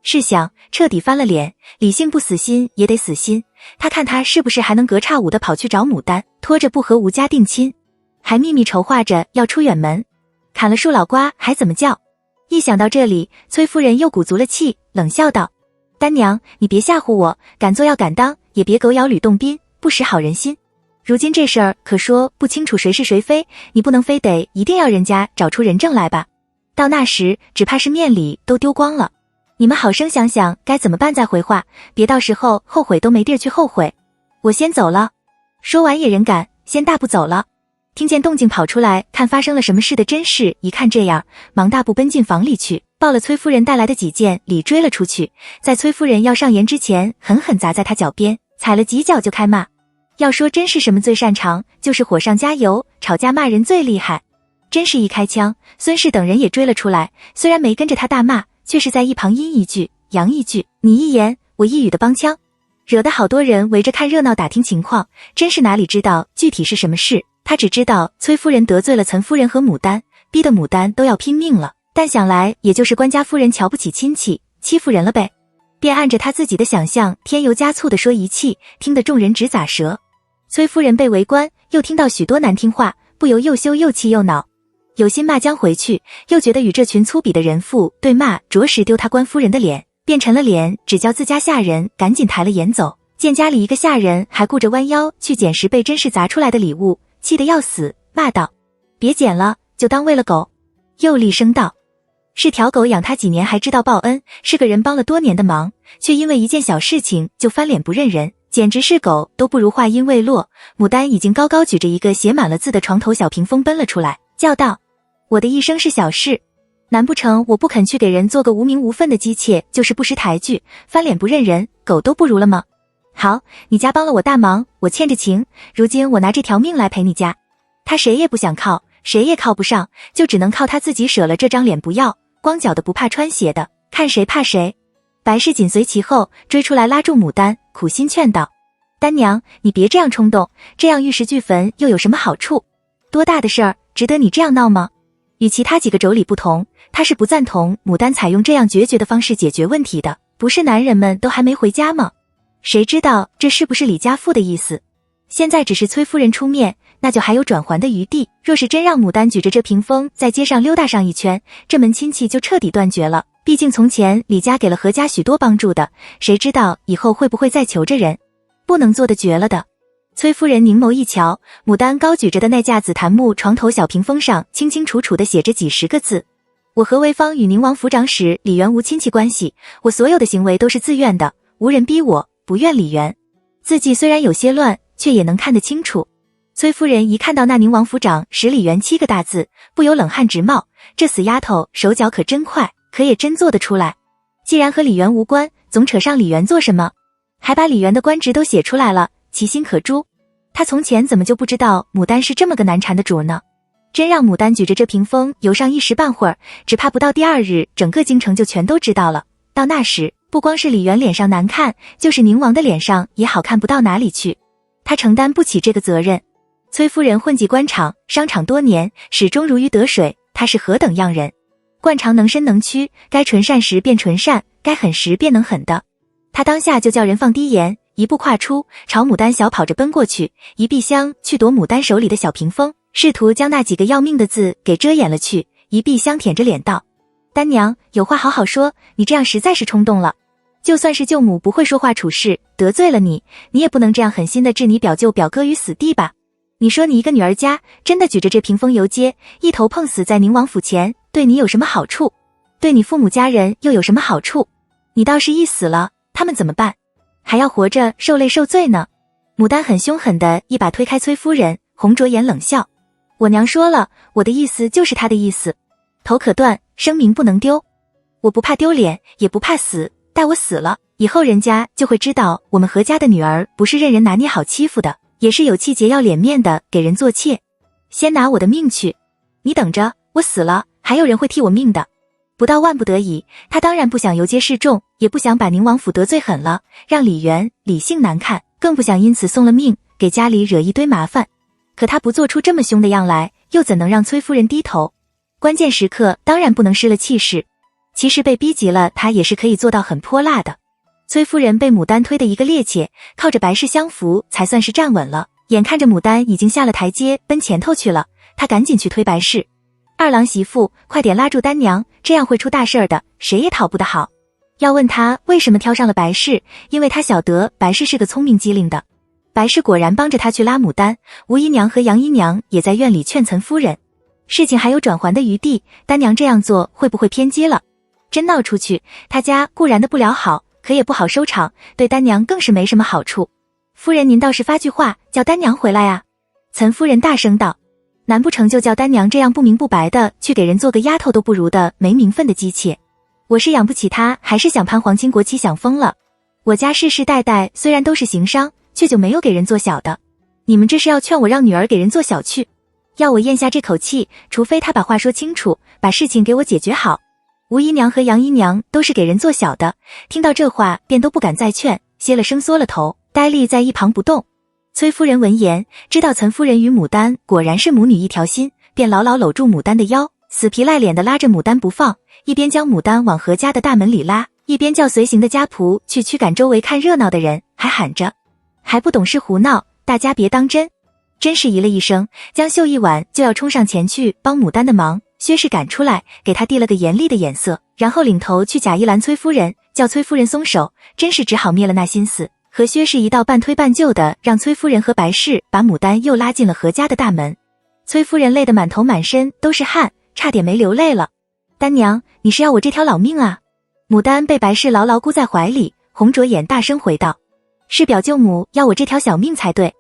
试想彻底翻了脸，理性不死心也得死心，他看他是不是还能隔差5的跑去找牡丹，拖着不和吴家定亲，还秘密筹划着要出远门，砍了树老瓜还怎么叫？一想到这里，崔夫人又鼓足了气，冷笑道：丹娘，你别吓唬我，敢做要敢当，也别狗咬吕洞宾，不识好人心。如今这事儿可说不清楚谁是谁非，你不能非得一定要人家找出人证来吧？到那时只怕是面里都丢光了。你们好生想想该怎么办再回话，别到时候后悔都没地儿去后悔。我先走了。说完也人赶，先大步走了。听见动静跑出来看发生了什么事的甄氏一看这样，忙大步奔进房里去，抱了崔夫人带来的几件礼追了出去，在崔夫人要上言之前狠狠砸在她脚边，踩了几脚就开骂。要说甄氏什么最擅长，就是火上加油，吵架骂人最厉害。甄氏一开枪，孙氏等人也追了出来，虽然没跟着他大骂，却是在一旁阴一句阳一句，你一言我一语的帮腔，惹得好多人围着看热闹打听情况。甄氏哪里知道具体是什么事，他只知道崔夫人得罪了岑夫人和牡丹，逼得牡丹都要拼命了，但想来也就是官家夫人瞧不起亲戚，欺负人了呗，便按着他自己的想象添油加醋的说一气，听得众人直咂舌。崔夫人被围观，又听到许多难听话，不由又羞又气又恼，有心骂将回去，又觉得与这群粗鄙的人妇对骂着实丢他官夫人的脸，便沉了脸，只叫自家下人赶紧抬了眼走。见家里一个下人还顾着弯腰去捡拾被甄氏砸出来的礼物，气得要死，骂道：别捡了，就当喂了狗。又厉声道：是条狗养他几年还知道报恩，是个人帮了多年的忙，却因为一件小事情就翻脸不认人，简直是狗都不如。话音未落，牡丹已经高高举着一个写满了字的床头小屏风奔了出来，叫道：我的一生是小事，难不成我不肯去给人做个无名无分的姬妾，就是不识抬举，翻脸不认人，狗都不如了吗？好，你家帮了我大忙，我欠着情，如今我拿这条命来赔你家。他谁也不想靠，谁也靠不上，就只能靠他自己舍了这张脸不要，光脚的不怕穿鞋的，看谁怕谁。白氏紧随其后追出来拉住牡丹，苦心劝道：丹娘，你别这样冲动，这样玉石俱焚又有什么好处？多大的事儿，值得你这样闹吗？与其他几个妯娌不同，他是不赞同牡丹采用这样决绝的方式解决问题的。不是男人们都还没回家吗？谁知道这是不是李家父的意思？现在只是崔夫人出面，那就还有转圜的余地。若是真让牡丹举着这屏风在街上溜达上一圈，这门亲戚就彻底断绝了。毕竟从前李家给了何家许多帮助的，谁知道以后会不会再求着人？不能做的绝了的。崔夫人凝眸一瞧，牡丹高举着的那架紫檀木床头小屏风上清清楚楚地写着几十个字：我何为芳与宁王府长史李元无亲戚关系，我所有的行为都是自愿的，无人逼我，不怨李元。字迹虽然有些乱，却也能看得清楚。崔夫人一看到那宁王府长史李元7个大字，不由冷汗直冒，这死丫头手脚可真快，可也真做得出来。既然和李元无关，总扯上李元做什么？还把李元的官职都写出来了，其心可诛。他从前怎么就不知道牡丹是这么个难缠的主呢？真让牡丹举着这屏风游上一时半会儿，只怕不到第2日，整个京城就全都知道了。到那时，不光是李元脸上难看，就是宁王的脸上也好看不到哪里去。他承担不起这个责任。崔夫人混迹官场、商场多年，始终如鱼得水，她是何等样人？惯常能伸能屈，该纯善时便纯善，该狠时便能狠的。她当下就叫人放低言，一步跨出，朝牡丹小跑着奔过去，一闭香去夺牡丹手里的小屏风，试图将那几个要命的字给遮掩了去，一闭香舔着脸道：丹娘，有话好好说，你这样实在是冲动了。就算是舅母不会说话处事，得罪了你，你也不能这样狠心的置你表舅表哥于死地吧？你说你一个女儿家，真的举着这屏风游街，一头碰死在宁王府前，对你有什么好处？对你父母家人又有什么好处？你倒是一死了，他们怎么办？还要活着受累受罪呢？牡丹很凶狠的一把推开崔夫人，红着眼冷笑：我娘说了，我的意思就是她的意思，头可断，声名不能丢。我不怕丢脸，也不怕死，待我死了以后，人家就会知道我们何家的女儿不是任人拿捏好欺负的，也是有气节要脸面的，给人做妾。先拿我的命去，你等着，我死了还有人会替我命的。不到万不得已，他当然不想游街示众，也不想把宁王府得罪狠了，让李元、李姓难看，更不想因此送了命，给家里惹一堆麻烦。可他不做出这么凶的样来，又怎能让崔夫人低头？关键时刻当然不能失了气势。其实被逼急了，他也是可以做到很泼辣的。崔夫人被牡丹推得一个趔趄，靠着白氏相扶才算是站稳了，眼看着牡丹已经下了台阶，奔前头去了，他赶紧去推白氏：二郎媳妇，快点拉住丹娘，这样会出大事儿的，谁也讨不得好。要问他为什么挑上了白氏，因为他晓得白氏是个聪明机灵的。白氏果然帮着他去拉牡丹，吴姨娘和杨姨娘也在院里劝岑夫人，事情还有转圜的余地，丹娘这样做会不会偏激了？真闹出去，他家固然的不了好，可也不好收场，对丹娘更是没什么好处。夫人您倒是发句话，叫丹娘回来啊。岑夫人大声道：难不成就叫丹娘这样不明不白的去给人做个丫头都不如的没名分的姬妾？我是养不起她，还是想攀皇亲国戚想疯了？我家世世代代虽然都是行商，却就没有给人做小的。你们这是要劝我让女儿给人做小去？要我咽下这口气，除非她把话说清楚，把事情给我解决好。吴姨娘和杨姨娘都是给人做小的，听到这话便都不敢再劝，歇了声缩了头，呆立在一旁不动。崔夫人闻言，知道岑夫人与牡丹果然是母女一条心，便牢牢搂住牡丹的腰，死皮赖脸的拉着牡丹不放，一边将牡丹往何家的大门里拉，一边叫随行的家仆去驱赶周围看热闹的人，还喊着：还不懂事胡闹，大家别当真。真是咦了一声，将绣一晚就要冲上前去帮牡丹的忙。薛氏赶出来，给他递了个严厉的眼色，然后领头去假意拦崔夫人，叫崔夫人松手，真是只好灭了那心思，和薛氏一道半推半就的，让崔夫人和白氏把牡丹又拉进了何家的大门。崔夫人累得满头满身都是汗，差点没流泪了。丹娘，你是要我这条老命啊？牡丹被白氏牢牢箍在怀里，红着眼大声回道：是表舅母要我这条小命才对，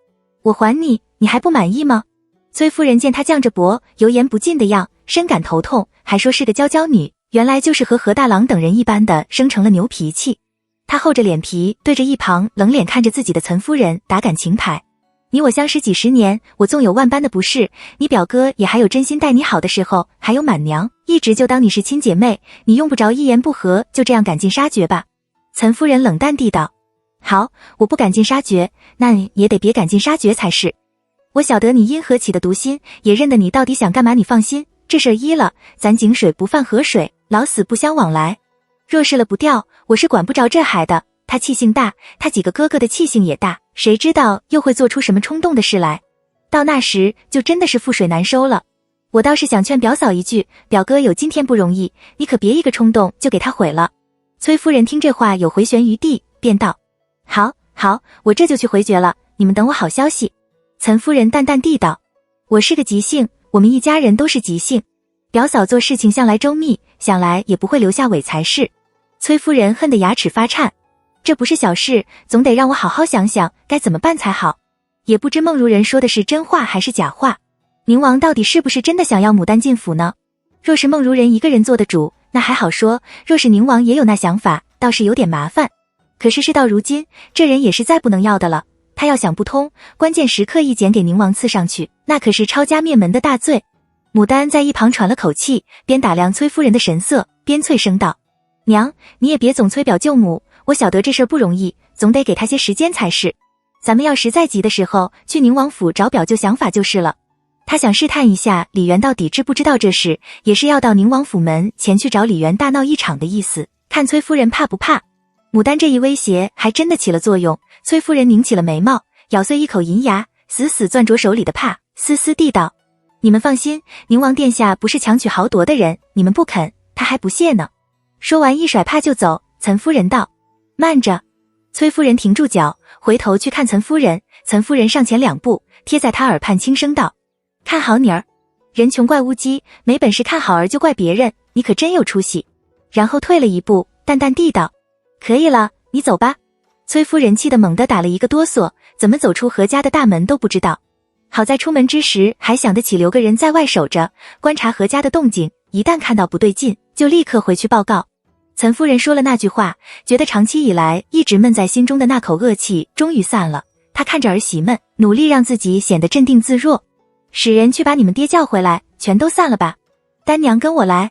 我还你，你还不满意吗？崔夫人见他犟着脖，油盐不进的样，深感头痛，还说是个娇娇女，原来就是和何大郎等人一般的生成了牛脾气。她厚着脸皮对着一旁冷脸看着自己的岑夫人打感情牌：你我相识几十年，我纵有万般的不是，你表哥也还有真心待你好的时候，还有满娘一直就当你是亲姐妹，你用不着一言不合就这样赶尽杀绝吧。岑夫人冷淡地道：好，我不赶尽杀绝，那也得别赶尽杀绝才是。我晓得你因何起的毒心，也认得你到底想干嘛，你放心，这事儿依了，咱井水不犯河水，老死不相往来。若是了不掉，我是管不着这孩的，他气性大，他几个哥哥的气性也大，谁知道又会做出什么冲动的事来，到那时就真的是覆水难收了。我倒是想劝表嫂一句，表哥有今天不容易，你可别一个冲动就给他毁了。崔夫人听这话有回旋余地，便道：好，好，我这就去回绝了，你们等我好消息。岑夫人淡淡地道：我是个急性，我们一家人都是急性，表嫂做事情向来周密，想来也不会留下伪才是。崔夫人恨得牙齿发颤，这不是小事，总得让我好好想想该怎么办才好。也不知孟如人说的是真话还是假话，宁王到底是不是真的想要牡丹进府呢？若是孟如人一个人做的主，那还好说，若是宁王也有那想法，倒是有点麻烦。可是事到如今，这人也是再不能要的了，他要想不通，关键时刻一剪给宁王刺上去，那可是抄家灭门的大罪。牡丹在一旁喘了口气，边打量崔夫人的神色，边脆声道：娘，你也别总催表舅母，我晓得这事儿不容易，总得给她些时间才是。咱们要实在急的时候，去宁王府找表舅想法就是了。他想试探一下李元到底知不知道这事，也是要到宁王府门前去找李元大闹一场的意思，看崔夫人怕不怕。牡丹这一威胁还真的起了作用，崔夫人拧起了眉毛，咬碎一口银牙，死死攥着手里的帕，嘶嘶地道：你们放心，宁王殿下不是强取豪夺的人，你们不肯，他还不屑呢。说完一甩帕就走。岑夫人道：慢着。崔夫人停住脚，回头去看岑夫人，岑夫人上前2步，贴在他耳畔轻声道：看好你儿，人穷怪乌鸡，没本事看好儿就怪别人，你可真有出息。然后退了一步，淡淡地道：可以了，你走吧。崔夫人气得猛地打了一个哆嗦，怎么走出何家的大门都不知道。好在出门之时还想得起留个人在外守着，观察何家的动静，一旦看到不对劲，就立刻回去报告。岑夫人说了那句话，觉得长期以来一直闷在心中的那口恶气终于散了。她看着儿媳们，努力让自己显得镇定自若。使人去把你们爹叫回来，全都散了吧。丹娘跟我来。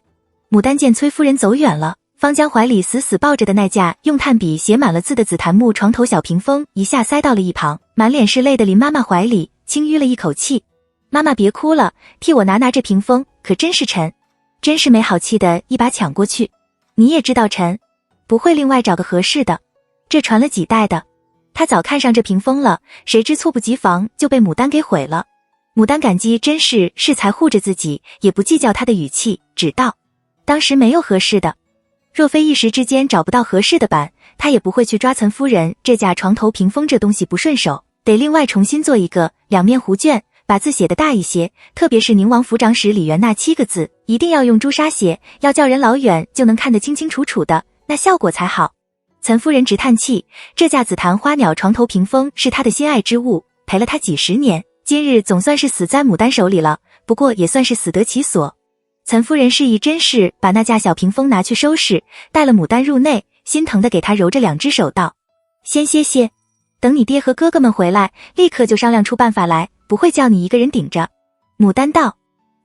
牡丹见崔夫人走远了，方将怀里死死抱着的那架用炭笔写满了字的紫檀木床头小屏风一下塞到了一旁，满脸是泪的临妈妈怀里，轻吁了一口气。妈妈别哭了，替我拿这屏风，可真是沉。真是没好气的一把抢过去。你也知道沉，不会另外找个合适的，这传了几代的。他早看上这屏风了，谁知猝不及防就被牡丹给毁了。牡丹感激真是适才护着自己，也不计较他的语气，只道：当时没有合适的，若非一时之间找不到合适的板，他也不会去抓岑夫人这架床头屏风，这东西不顺手，得另外重新做一个，两面弧卷，把字写得大一些，特别是宁王府长史李元那7个字，一定要用朱砂写，要叫人老远就能看得清清楚楚的，那效果才好。岑夫人直叹气，这架紫檀花鸟床头屏风是她的心爱之物，陪了她几十年，今日总算是死在牡丹手里了，不过也算是死得其所。岑夫人示意甄氏把那架小屏风拿去收拾，带了牡丹入内，心疼地给她揉着2只手道：先歇歇，等你爹和哥哥们回来，立刻就商量出办法来，不会叫你一个人顶着。牡丹道：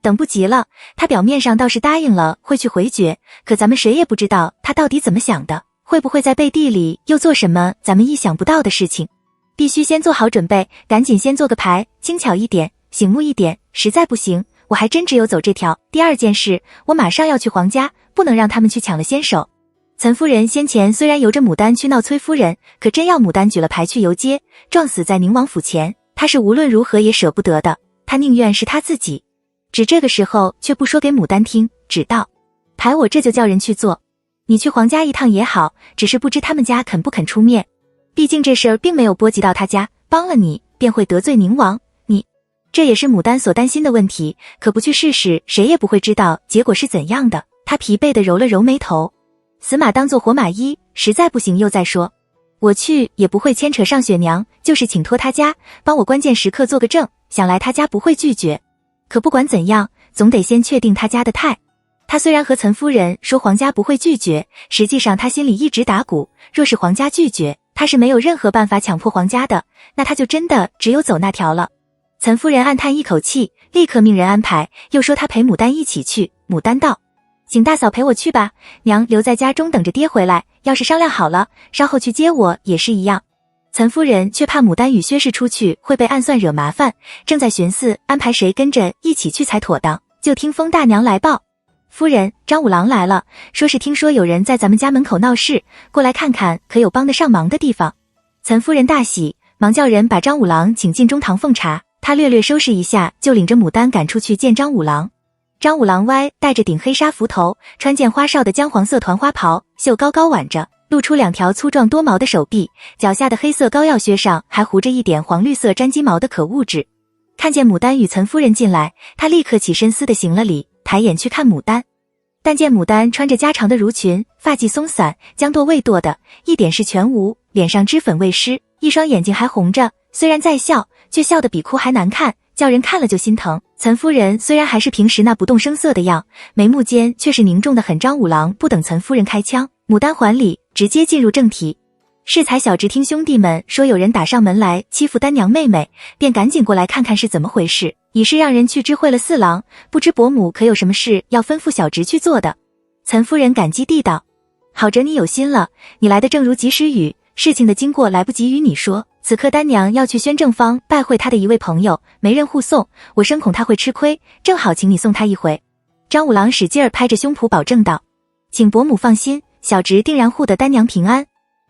等不及了，他表面上倒是答应了会去回绝，可咱们谁也不知道他到底怎么想的，会不会在背地里又做什么咱们意想不到的事情。必须先做好准备，赶紧先做个牌，轻巧一点，醒目一点，实在不行我还真只有走这条。第二件事，我马上要去皇家，不能让他们去抢了先手。岑夫人先前虽然由着牡丹去闹崔夫人，可真要牡丹举了牌去游街，撞死在宁王府前，她是无论如何也舍不得的，她宁愿是她自己。只这个时候却不说给牡丹听，只道：牌我这就叫人去做，你去皇家一趟也好，只是不知他们家肯不肯出面。毕竟这事儿并没有波及到他家，帮了你便会得罪宁王，这也是牡丹所担心的问题，可不去试试，谁也不会知道结果是怎样的。他疲惫地揉了揉眉头，死马当做活马医，实在不行又再说。我去也不会牵扯上雪娘，就是请托他家帮我关键时刻做个证，想来他家不会拒绝。可不管怎样，总得先确定他家的态。他虽然和岑夫人说皇家不会拒绝，实际上他心里一直打鼓，若是皇家拒绝，他是没有任何办法强迫皇家的，那他就真的只有走那条了。岑夫人暗叹一口气，立刻命人安排，又说她陪牡丹一起去。牡丹道：请大嫂陪我去吧，娘留在家中等着爹回来，要是商量好了，稍后去接我也是一样。岑夫人却怕牡丹与薛氏出去会被暗算惹麻烦，正在寻思安排谁跟着一起去才妥当，就听风大娘来报：夫人，张五郎来了，说是听说有人在咱们家门口闹事，过来看看可有帮得上忙的地方。岑夫人大喜，忙叫人把张五郎请进中堂奉茶。他略略收拾一下，就领着牡丹赶出去见张五郎。张五郎歪戴着顶黑纱幞头，穿件花哨的姜黄色团花袍，袖高高挽着，露出2条粗壮多毛的手臂，脚下的黑色高腰靴上还糊着一点黄绿色粘鸡毛的可物质。看见牡丹与岑夫人进来，他立刻起身似的行了礼，抬眼去看牡丹。但见牡丹穿着家常的襦裙，发髻松散，将堕未堕的，一点事全无，脸上脂粉未施，一双眼睛还红着，虽然在笑，却笑得比哭还难看，叫人看了就心疼。岑夫人虽然还是平时那不动声色的样，眉目间却是凝重的很。张五郎不等岑夫人开腔，牡丹还礼，直接进入正题。适才小侄听兄弟们说有人打上门来欺负丹娘妹妹，便赶紧过来看看是怎么回事，已是让人去知会了四郎，不知伯母可有什么事要吩咐小侄去做的。岑夫人感激地道：好着你有心了，你来的正如及时雨，事情的经过来不及与你说，此刻丹娘要去宣正坊拜会她的一位朋友，没人护送，我生恐她会吃亏，正好请你送她一回。张五郎使劲儿拍着胸脯保证道：请伯母放心，小侄定然护得丹娘平安。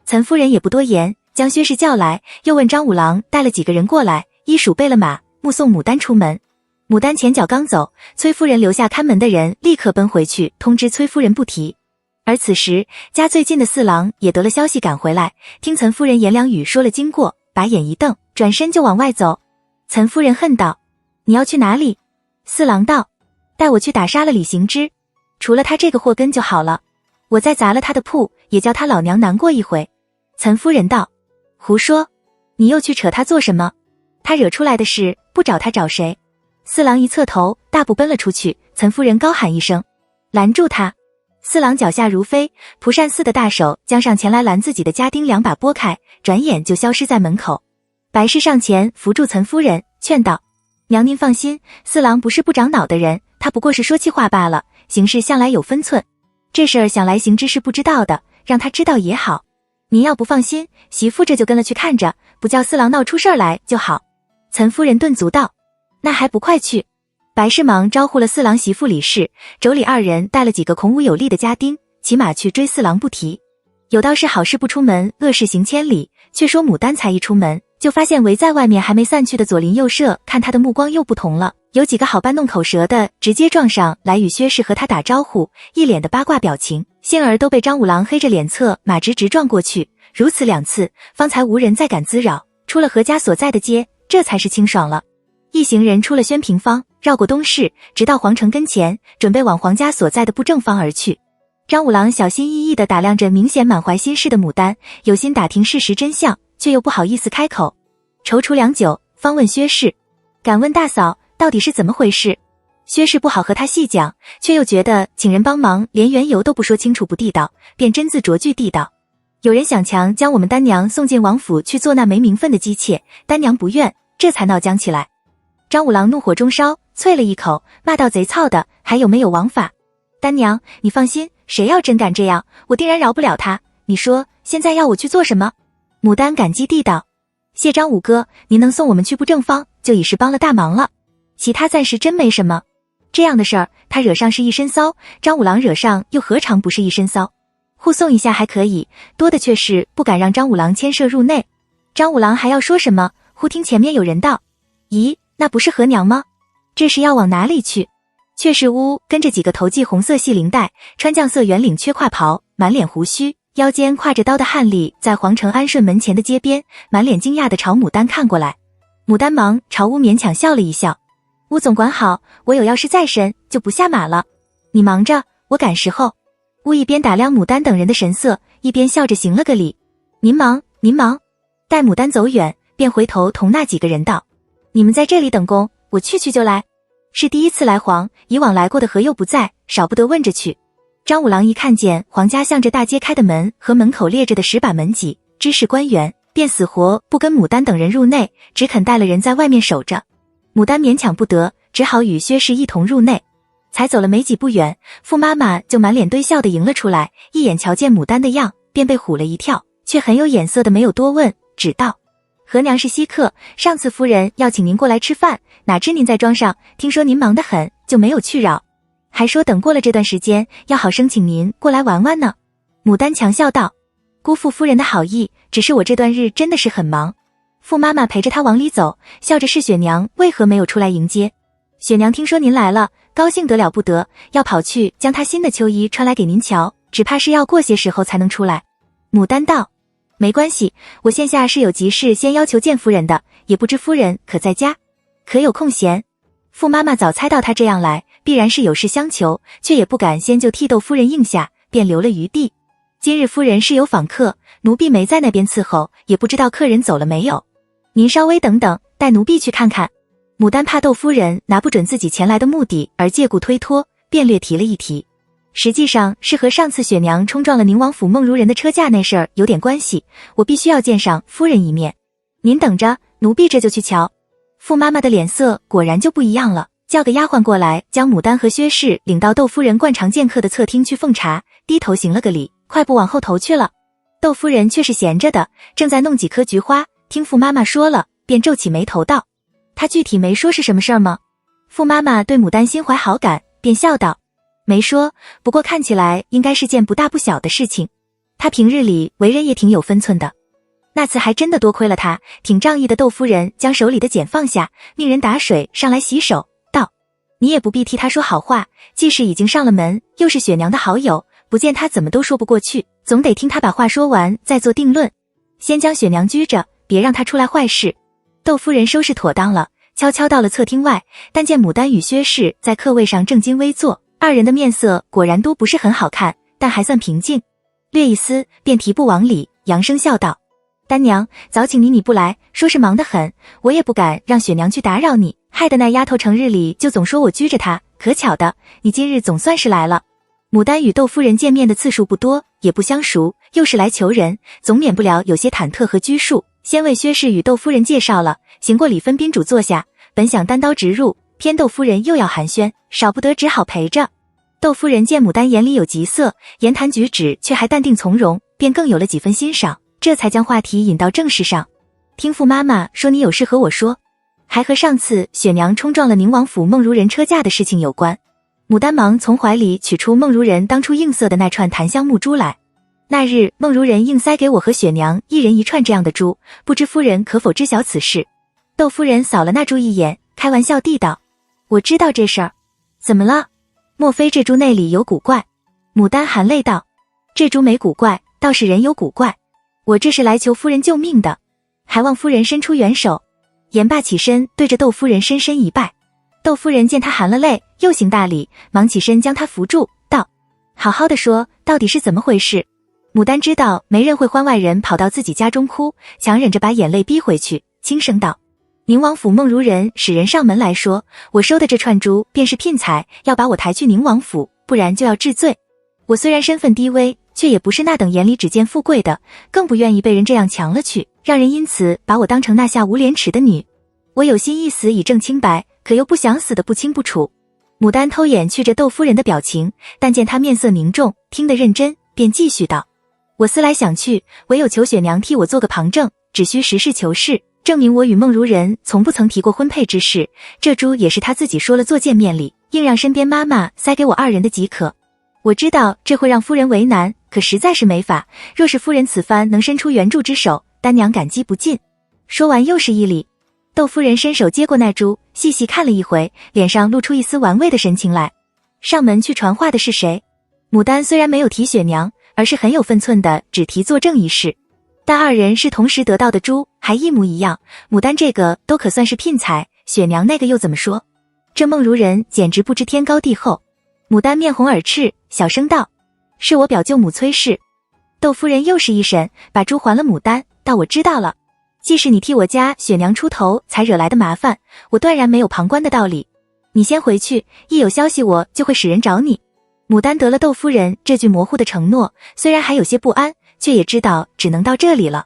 岑夫人也不多言，将薛氏叫来，又问张五郎带了几个人过来，依属备了马，目送牡丹出门。牡丹前脚刚走，崔夫人留下看门的人立刻奔回去通知崔夫人不提。而此时家最近的四郎也得了消息赶回来，听岑夫人言两语说了经过，把眼一瞪，转身就往外走。岑夫人恨道：你要去哪里？四郎道：带我去打杀了李行之，除了他这个祸根就好了，我再砸了他的铺，也叫他老娘难过一回。岑夫人道：胡说，你又去扯他做什么？他惹出来的事，不找他找谁？四郎一侧头，大步奔了出去。岑夫人高喊一声：拦住他！四郎脚下如飞，蒲扇似的大手将上前来拦自己的家丁两把拨开，转眼就消失在门口。白氏上前扶住岑夫人，劝道：娘您放心，四郎不是不长脑的人，他不过是说气话罢了，行事向来有分寸，这事儿想来行之是不知道的，让他知道也好。您要不放心，媳妇这就跟了去看着，不叫四郎闹出事儿来就好。岑夫人顿足道：那还不快去！白氏忙招呼了四郎媳妇李氏、妯娌二人，带了几个孔武有力的家丁，骑马去追四郎不提。有道是好事不出门，恶事行千里，却说牡丹才一出门，就发现围在外面还没散去的左邻右舍看他的目光又不同了，有几个好搬弄口舌的直接撞上来与薛氏和他打招呼，一脸的八卦表情，幸而都被张五郎黑着脸侧马直撞过去，如此两次，方才无人再敢滋扰，出了何家所在的街，这才是清爽了。一行人出了宣平坊，绕过东市，直到皇城跟前，准备往皇家所在的布政坊而去。张五郎小心翼翼地打量着明显满怀心事的牡丹，有心打听事实真相，却又不好意思开口，踌躇良久，方问薛氏：敢问大嫂，到底是怎么回事？薛氏不好和他细讲，却又觉得请人帮忙连缘由都不说清楚不地道，便真字着句地道：有人想强将我们丹娘送进王府去做那没名分的姬妾，丹娘不愿，这才闹僵起来。张五郎怒火中烧，啐了一口，骂道：贼操的，还有没有王法？丹娘，你放心，谁要真敢这样，我定然饶不了他。你说现在要我去做什么？牡丹感激地道：谢张五哥，您能送我们去布政坊，就已是帮了大忙了，其他暂时真没什么。这样的事儿，他惹上是一身骚，张五郎惹上又何尝不是一身骚？护送一下还可以，多的却是不敢让张五郎牵涉入内。张五郎还要说什么，忽听前面有人道：咦，那不是何娘吗？这是要往哪里去？却是屋跟着几个头系红色细领带，穿绛色圆领缺胯袍，满脸胡须，腰间挎着刀的汉吏，在皇城安顺门前的街边，满脸惊讶地朝牡丹看过来。牡丹忙朝乌勉强笑了一笑：乌总管好，我有要事在身，就不下马了，你忙着，我赶时候。乌一边打量牡丹等人的神色，一边笑着行了个礼：您忙，您忙。待牡丹走远，便回头同那几个人道：你们在这里等工，我去就来。是第一次来皇，以往来过的何又不在，少不得问着去。张五郎一看见皇家向着大街开的门和门口列着的10把门戟，知是官员，便死活不跟牡丹等人入内，只肯带了人在外面守着。牡丹勉强不得，只好与薛氏一同入内。才走了没几步远，傅妈妈就满脸堆笑的迎了出来，一眼瞧见牡丹的样，便被唬了一跳，却很有眼色的没有多问，只道：何娘是稀客，上次夫人要请您过来吃饭，哪知您在庄上，听说您忙得很，就没有去扰，还说等过了这段时间，要好生请您过来玩玩呢。牡丹强笑道：辜负夫人的好意，只是我这段日真的是很忙。傅妈妈陪着她往里走，笑着是雪娘为何没有出来迎接。雪娘听说您来了，高兴得了不得，要跑去将她新的秋衣穿来给您瞧，只怕是要过些时候才能出来。牡丹道：没关系，我现下是有急事先要求见夫人的，也不知夫人可在家，可有空闲。傅妈妈早猜到她这样来，必然是有事相求，却也不敢先就替窦夫人应下，便留了余地。今日夫人是有访客，奴婢没在那边伺候，也不知道客人走了没有。您稍微等等，带奴婢去看看。牡丹怕窦夫人拿不准自己前来的目的而借故推脱，便略提了一提。实际上是和上次雪娘冲撞了宁王府孟如人的车架那事儿有点关系，我必须要见上夫人一面。您等着，奴婢这就去瞧。傅妈妈的脸色果然就不一样了，叫个丫鬟过来，将牡丹和薛氏领到窦夫人惯常见客的侧厅去奉茶，低头行了个礼，快步往后头去了。窦夫人却是闲着的，正在弄几颗菊花，听傅妈妈说了，便皱起眉头道：她具体没说是什么事儿吗？傅妈妈对牡丹心怀好感，便笑道：没说，不过看起来应该是件不大不小的事情。她平日里为人也挺有分寸的。那次还真的多亏了她，挺仗义的窦夫人将手里的剪放下，命人打水上来洗手，道：你也不必替她说好话，既是已经上了门，又是雪娘的好友，不见她怎么都说不过去，总得听她把话说完再做定论。先将雪娘拘着，别让她出来坏事。窦夫人收拾妥当了，悄悄到了侧厅外，但见牡丹与薛氏在客位上正襟危坐，二人的面色果然都不是很好看，但还算平静。略一思，便提步往里，扬声笑道：丹娘，早请你不来，说是忙得很，我也不敢让雪娘去打扰你，害得那丫头成日里就总说我拘着她，可巧的，你今日总算是来了。牡丹与窦夫人见面的次数不多，也不相熟，又是来求人，总免不了有些忐忑和拘束，先为薛氏与窦夫人介绍了，行过礼分宾主坐下，本想单刀直入，偏窦夫人又要寒暄，少不得只好陪着。窦夫人见牡丹眼里有急色，言谈举止却还淡定从容，便更有了几分欣赏，这才将话题引到正事上。听傅妈妈说你有事和我说，还和上次雪娘冲撞了宁王府孟如人车架的事情有关。牡丹忙从怀里取出孟如人当初映色的那串檀香木珠来。那日孟如人硬塞给我和雪娘一人一串这样的珠，不知夫人可否知晓此事？窦夫人扫了那珠一眼，开玩笑地道：我知道这事儿。怎么了？莫非这珠内里有古怪？牡丹含泪道：这珠没古怪，倒是人有古怪。我这是来求夫人救命的，还望夫人伸出援手。言罢起身对着窦夫人深深一拜。窦夫人见他含了泪，又行大礼，忙起身将他扶住，道：好好的说，到底是怎么回事？牡丹知道没人会欢外人跑到自己家中哭，强忍着把眼泪逼回去，轻声道：宁王府孟如人使人上门来说，我收的这串珠便是聘彩，要把我抬去宁王府，不然就要治罪。我虽然身份低微，却也不是那等眼里只见富贵的，更不愿意被人这样强了去，让人因此把我当成那下无廉耻的女。我有心一死以证清白，可又不想死得不清不楚。牡丹偷眼觑着窦夫人的表情，但见她面色凝重，听得认真，便继续道：我思来想去，唯有求雪娘替我做个旁证，只需实事求是，证明我与孟如人从不曾提过婚配之事。这珠也是她自己说了做见面礼，硬让身边妈妈塞给我二人的即可。我知道这会让夫人为难，可实在是没法，若是夫人此番能伸出援助之手，丹娘感激不尽。说完又是一礼。窦夫人伸手接过那珠，细细看了一回，脸上露出一丝玩味的神情来。上门去传话的是谁？牡丹虽然没有提雪娘，而是很有分寸的只提作证一事，但二人是同时得到的珠，还一模一样，牡丹这个都可算是聘彩，雪娘那个又怎么说？这孟如人简直不知天高地厚。牡丹面红耳赤，小声道：是我表舅母崔氏。窦夫人又是一审，把珠还了牡丹，道：我知道了，既是你替我家雪娘出头才惹来的麻烦，我断然没有旁观的道理。你先回去，一有消息我就会使人找你。牡丹得了窦夫人这句模糊的承诺，虽然还有些不安，却也知道只能到这里了。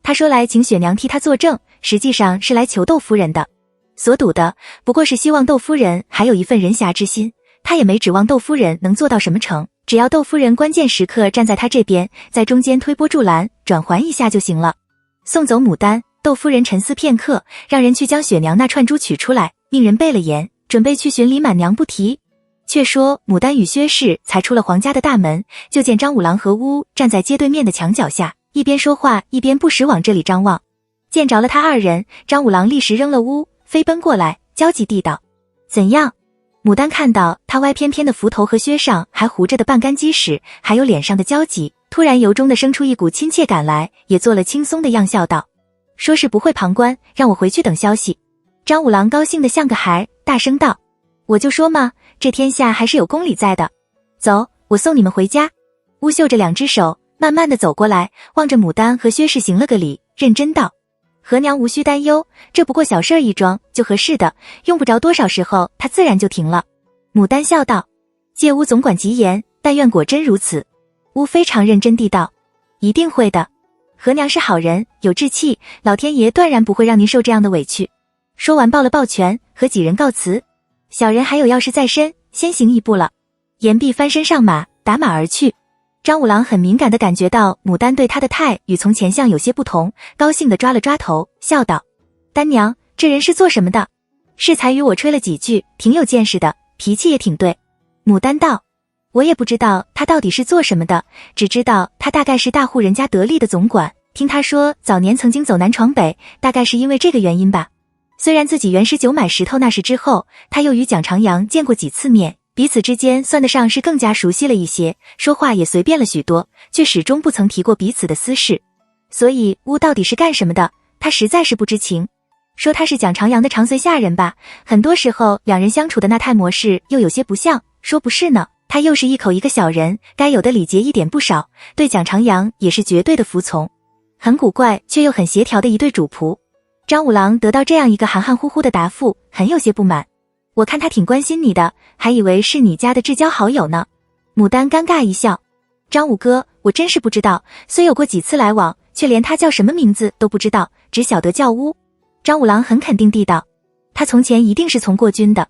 他说来请雪娘替他作证，实际上是来求窦夫人的，所赌的不过是希望窦夫人还有一份人侠之心，他也没指望窦夫人能做到什么成，只要窦夫人关键时刻站在他这边，在中间推波助澜，转还一下就行了。送走牡丹，窦夫人沉思片刻，让人去将雪娘那串珠取出来，命人备了言，准备去寻李满娘不提。却说牡丹与薛氏才出了皇家的大门，就见张五郎和乌站在街对面的墙角下，一边说话一边不时往这里张望。见着了他二人，张五郎立时扔了乌，飞奔过来，焦急地道：怎样？牡丹看到他歪偏偏的幞头和靴上还糊着的半干鸡屎，还有脸上的焦急，突然由衷的生出一股亲切感来，也做了轻松的样笑道：说是不会旁观，让我回去等消息。张五郎高兴得像个孩，大声道：我就说嘛，这天下还是有公理在的。走，我送你们回家。乌秀着两只手，慢慢地走过来，望着牡丹和薛氏行了个礼，认真道：何娘无需担忧，这不过小事儿一桩，就合适的，用不着多少时候，她自然就停了。牡丹笑道：借乌总管吉言，但愿果真如此。乌非常认真地道：一定会的，何娘是好人，有志气，老天爷断然不会让您受这样的委屈。说完抱了抱拳，和几人告辞。小人还有要事在身，先行一步了。言毕翻身上马，打马而去。张五郎很敏感地感觉到牡丹对他的态与从前相有些不同，高兴地抓了抓头，笑道：丹娘，这人是做什么的？适才与我吹了几句，挺有见识的，脾气也挺对。牡丹道：我也不知道他到底是做什么的，只知道他大概是大户人家得力的总管，听他说早年曾经走南闯北，大概是因为这个原因吧。虽然自己原19买石头那事之后，他又与蒋长阳见过几次面，彼此之间算得上是更加熟悉了一些，说话也随便了许多，却始终不曾提过彼此的私事。所以乌到底是干什么的，他实在是不知情。说他是蒋长阳的长随下人吧，很多时候两人相处的那态模式又有些不像，说不是呢，他又是一口一个小人，该有的礼节一点不少，对蒋长阳也是绝对的服从，很古怪却又很协调的一对主仆。张五郎得到这样一个含含糊糊的答复，很有些不满。我看他挺关心你的，还以为是你家的至交好友呢。牡丹尴尬一笑：张五哥，我真是不知道，虽有过几次来往，却连他叫什么名字都不知道，只晓得叫乌。张五郎很肯定地道：他从前一定是从过军的。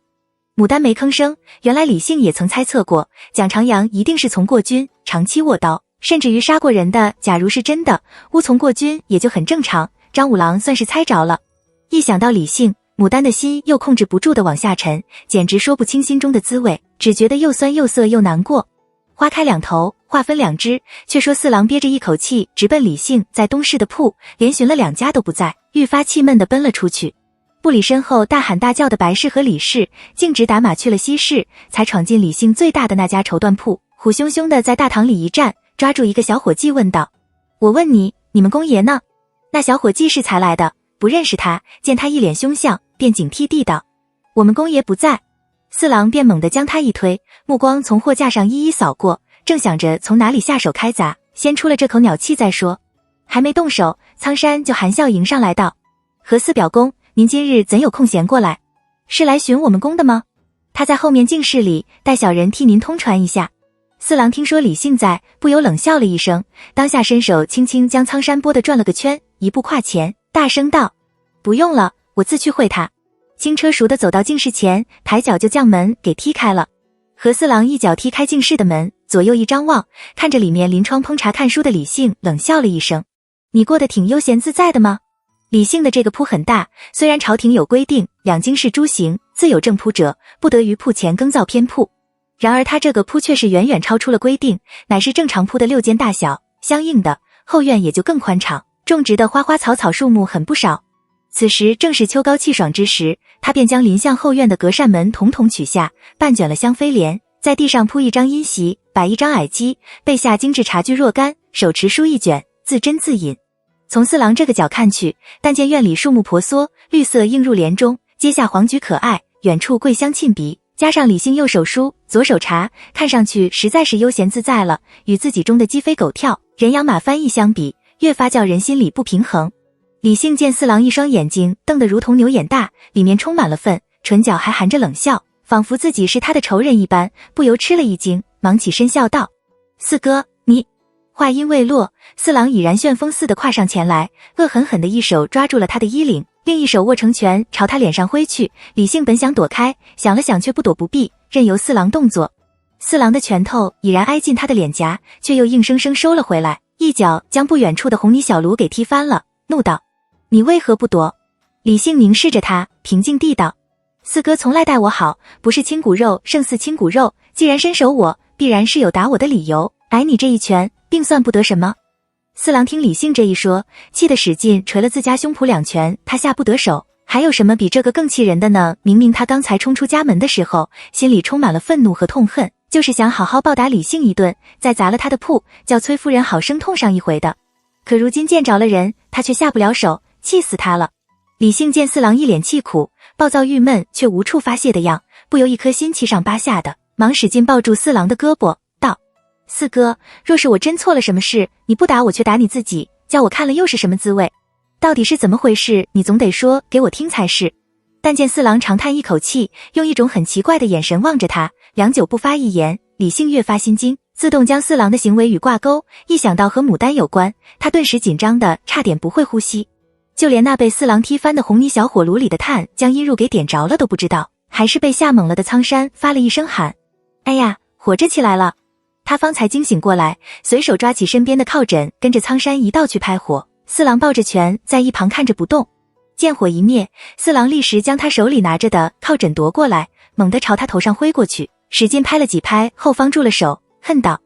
牡丹没吭声，原来李姓也曾猜测过，蒋长阳一定是从过军，长期握刀，甚至于杀过人的。假如是真的，乌从过军也就很正常，张五郎算是猜着了。一想到李姓，牡丹的心又控制不住地往下沉，简直说不清心中的滋味，只觉得又酸又涩又难过。花开两头，话分两枝，却说四郎憋着一口气直奔李姓在东市的铺，连寻了2家都不在，愈发气闷地奔了出去。不理身后大喊大叫的白氏和李氏，径直打马去了西市，才闯进李姓最大的那家绸缎铺，虎凶凶地在大堂里一站，抓住一个小伙计问道：我问你，你们公爷呢？那小伙计是才来的，不认识他，见他一脸凶相，便警惕地道：我们公爷不在。四郎便猛地将他一推，目光从货架上一一扫过，正想着从哪里下手开砸，先出了这口鸟气再说。还没动手，苍山就含笑迎上来道：何四表公，您今日怎有空闲过来？是来寻我们公的吗？他在后面净室里，待小人替您通传一下。四郎听说李姓在，不由冷笑了一声，当下伸手轻轻将苍山拨得转了个圈，一步跨前，大声道：不用了，我自去会他。轻车熟地走到净室前，抬脚就将门给踢开了。何四郎一脚踢开净室的门，左右一张望，看着里面临窗烹茶看书的李姓，冷笑了一声：你过得挺悠闲自在的吗？李姓的这个铺很大，虽然朝廷有规定2京市诸行自有正铺者，不得于铺前更造偏铺，然而他这个铺却是远远超出了规定，乃是正常铺的6间大小，相应的后院也就更宽敞，种植的花花草草树木很不少。此时正是秋高气爽之时，他便将临向后院的隔扇门统统取下，半卷了香妃帘，在地上铺一张阴席，摆一张矮几，备下精致茶具若干，手持书一卷，自斟自饮。从四郎这个角看去，但见院里树木婆娑，绿色映入帘中，阶下黄菊可爱，远处桂香沁鼻，加上李姓右手书左手茶，看上去实在是悠闲自在了，与自己中的鸡飞狗跳人仰马翻一相比，越发叫人心里不平衡。李姓见四郎一双眼睛瞪得如同牛眼大，里面充满了愤，唇角还含着冷笑，仿佛自己是他的仇人一般，不由吃了一惊，忙起身笑道：四哥，你……话音未落，四郎已然旋风似的跨上前来，恶狠狠的一手抓住了他的衣领，另一手握成拳朝他脸上挥去。李姓本想躲开，想了想却不躲不避，任由四郎动作。四郎的拳头已然挨近他的脸颊，却又硬生生收了回来，一脚将不远处的红泥小炉给踢翻了，怒道：你为何不躲？李姓凝视着他，平静地道：四哥从来待我好，不是亲骨肉胜似亲骨肉，既然伸手我，必然是有打我的理由，挨你这一拳并算不得什么。四郎听李姓这一说，气得使劲捶了自家胸脯2拳，他下不得手，还有什么比这个更气人的呢？明明他刚才冲出家门的时候，心里充满了愤怒和痛恨，就是想好好报答李姓一顿，再砸了他的铺，叫崔夫人好生痛上一回的。可如今见着了人，他却下不了手，气死他了。李姓见四郎一脸气苦，暴躁郁闷却无处发泄的样，不由一颗心七上八下的，忙使劲抱住四郎的胳膊，道：四哥，若是我真错了什么事，你不打我却打你自己，叫我看了又是什么滋味？到底是怎么回事？你总得说给我听才是。但见四郎长叹一口气，用一种很奇怪的眼神望着他，良久不发一言，李姓越发心惊，自动将四郎的行为与挂钩，一想到和牡丹有关，他顿时紧张的差点不会呼吸。就连那被四郎踢翻的红泥小火炉里的炭将阴入给点着了都不知道，还是被吓懵了的苍山发了一声喊：哎呀，火着起来了！他方才惊醒过来，随手抓起身边的靠枕，跟着苍山一道去拍火。四郎抱着拳在一旁看着不动。见火一灭，四郎立时将他手里拿着的靠枕夺过来，猛地朝他头上挥过去，使劲拍了几拍后方住了手，恨道：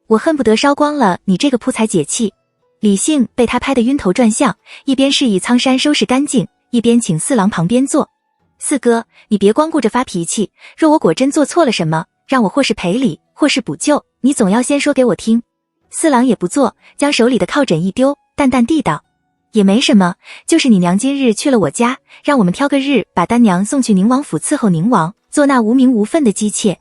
我恨不得烧光了你这个铺财解气！李信被他拍得晕头转向，一边示意苍山收拾干净，一边请四郎旁边坐。四哥，你别光顾着发脾气，若我果真做错了什么，让我或是赔礼，或是补救，你总要先说给我听。四郎也不做，将手里的靠枕一丢，淡淡地道：也没什么，就是你娘今日去了我家，让我们挑个日把丹娘送去宁王府伺候宁王，做那无名无分的姬妾。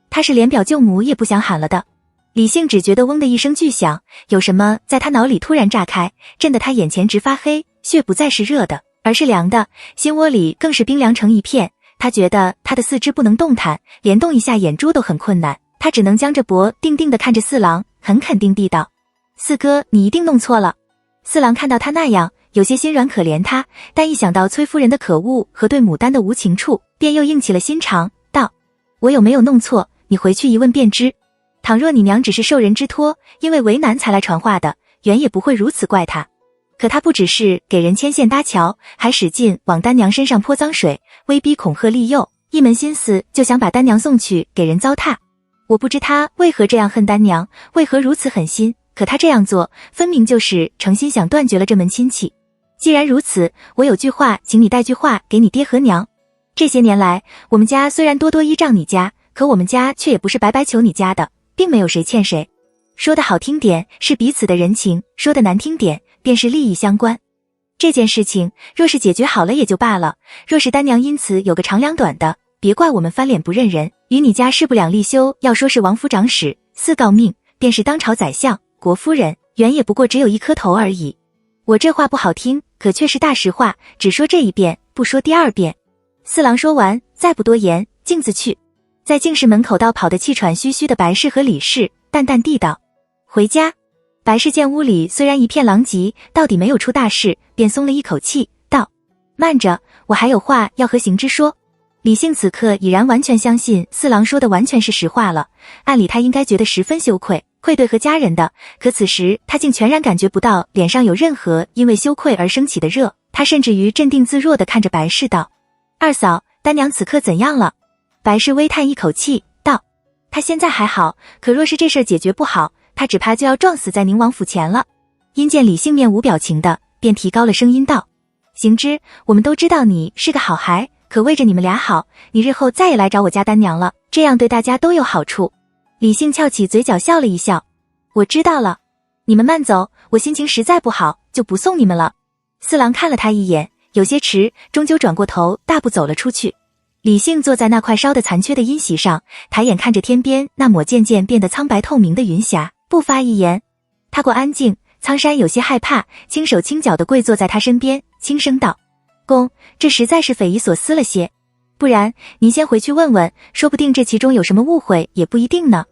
他是连表舅母也不想喊了的。李信只觉得嗡的一声巨响，有什么在他脑里突然炸开，震得他眼前直发黑，血不再是热的，而是凉的，心窝里更是冰凉成一片。他觉得他的四肢不能动弹，连动一下眼珠都很困难，他只能僵着脖定定地看着四郎，很肯定地道：四哥，你一定弄错了。四郎看到他那样，有些心软可怜他，但一想到崔夫人的可恶和对牡丹的无情处，便又硬起了心肠，道：我有没有弄错，你回去一问便知。倘若你娘只是受人之托，因为为难才来传话的，原也不会如此怪他。可他不只是给人牵线搭桥，还使劲往丹娘身上泼脏水，威逼恐吓利诱，一门心思就想把丹娘送去给人糟蹋。我不知他为何这样恨丹娘，为何如此狠心，可他这样做，分明就是诚心想断绝了这门亲戚。既然如此，我有句话，请你带句话给你爹和娘。这些年来，我们家虽然多多依仗你家，可我们家却也不是白白求你家的，并没有谁欠谁。说的好听点是彼此的人情，说的难听点便是利益相关。这件事情若是解决好了也就罢了，若是丹娘因此有个长两短的，别怪我们翻脸不认人，与你家势不两立。休要说是王府长史，四诰命，便是当朝宰相国夫人，原也不过只有一颗头而已。我这话不好听，可却是大实话，只说这一遍，不说第二遍。四郎说完，再不多言，径自去。在净室门口道跑得气喘吁吁的白氏和李氏，淡淡地道：回家。白氏见屋里虽然一片狼藉，到底没有出大事，便松了一口气，道：慢着，我还有话要和行之说。李信此刻已然完全相信四郎说的完全是实话了，按理他应该觉得十分羞愧，愧对和家人的，可此时他竟全然感觉不到脸上有任何因为羞愧而升起的热。他甚至于镇定自若地看着白氏道：二嫂，丹娘此刻怎样了？白氏微叹一口气，道：她现在还好，可若是这事儿解决不好，她只怕就要撞死在宁王府前了。因见李信面无表情的，便提高了声音道：行之，我们都知道你是个好孩，可为着你们俩好，你日后再也来找我家丹娘了，这样对大家都有好处。李信翘起嘴角笑了一笑：我知道了，你们慢走，我心情实在不好，就不送你们了。四郎看了他一眼，有些迟，终究转过头大步走了出去。李信坐在那块烧得残缺的阴席上，抬眼看着天边那抹渐渐变得苍白透明的云霞，不发一言。他过安静，苍山有些害怕，轻手轻脚地跪坐在他身边，轻声道：公，这实在是匪夷所思了些，不然您先回去问问，说不定这其中有什么误会也不一定呢。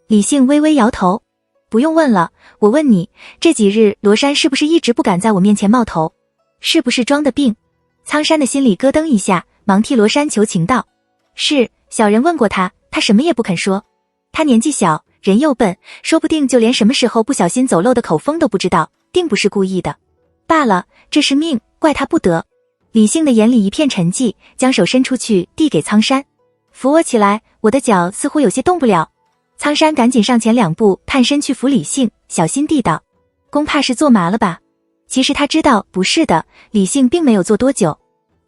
李信微微摇头：不用问了，我问你，这几日罗山是不是一直不敢在我面前冒头？是不是装的病？苍山的心里咯噔一下，忙替罗山求情道：是，小人问过他，他什么也不肯说。他年纪小，人又笨，说不定就连什么时候不小心走漏的口风都不知道，定不是故意的。罢了，这是命，怪他不得。李信的眼里一片沉寂，将手伸出去递给苍山：扶我起来，我的脚似乎有些动不了。苍山赶紧上前两步，探身去扶李信，小心地道：公怕是坐麻了吧？其实他知道不是的，李信并没有坐多久。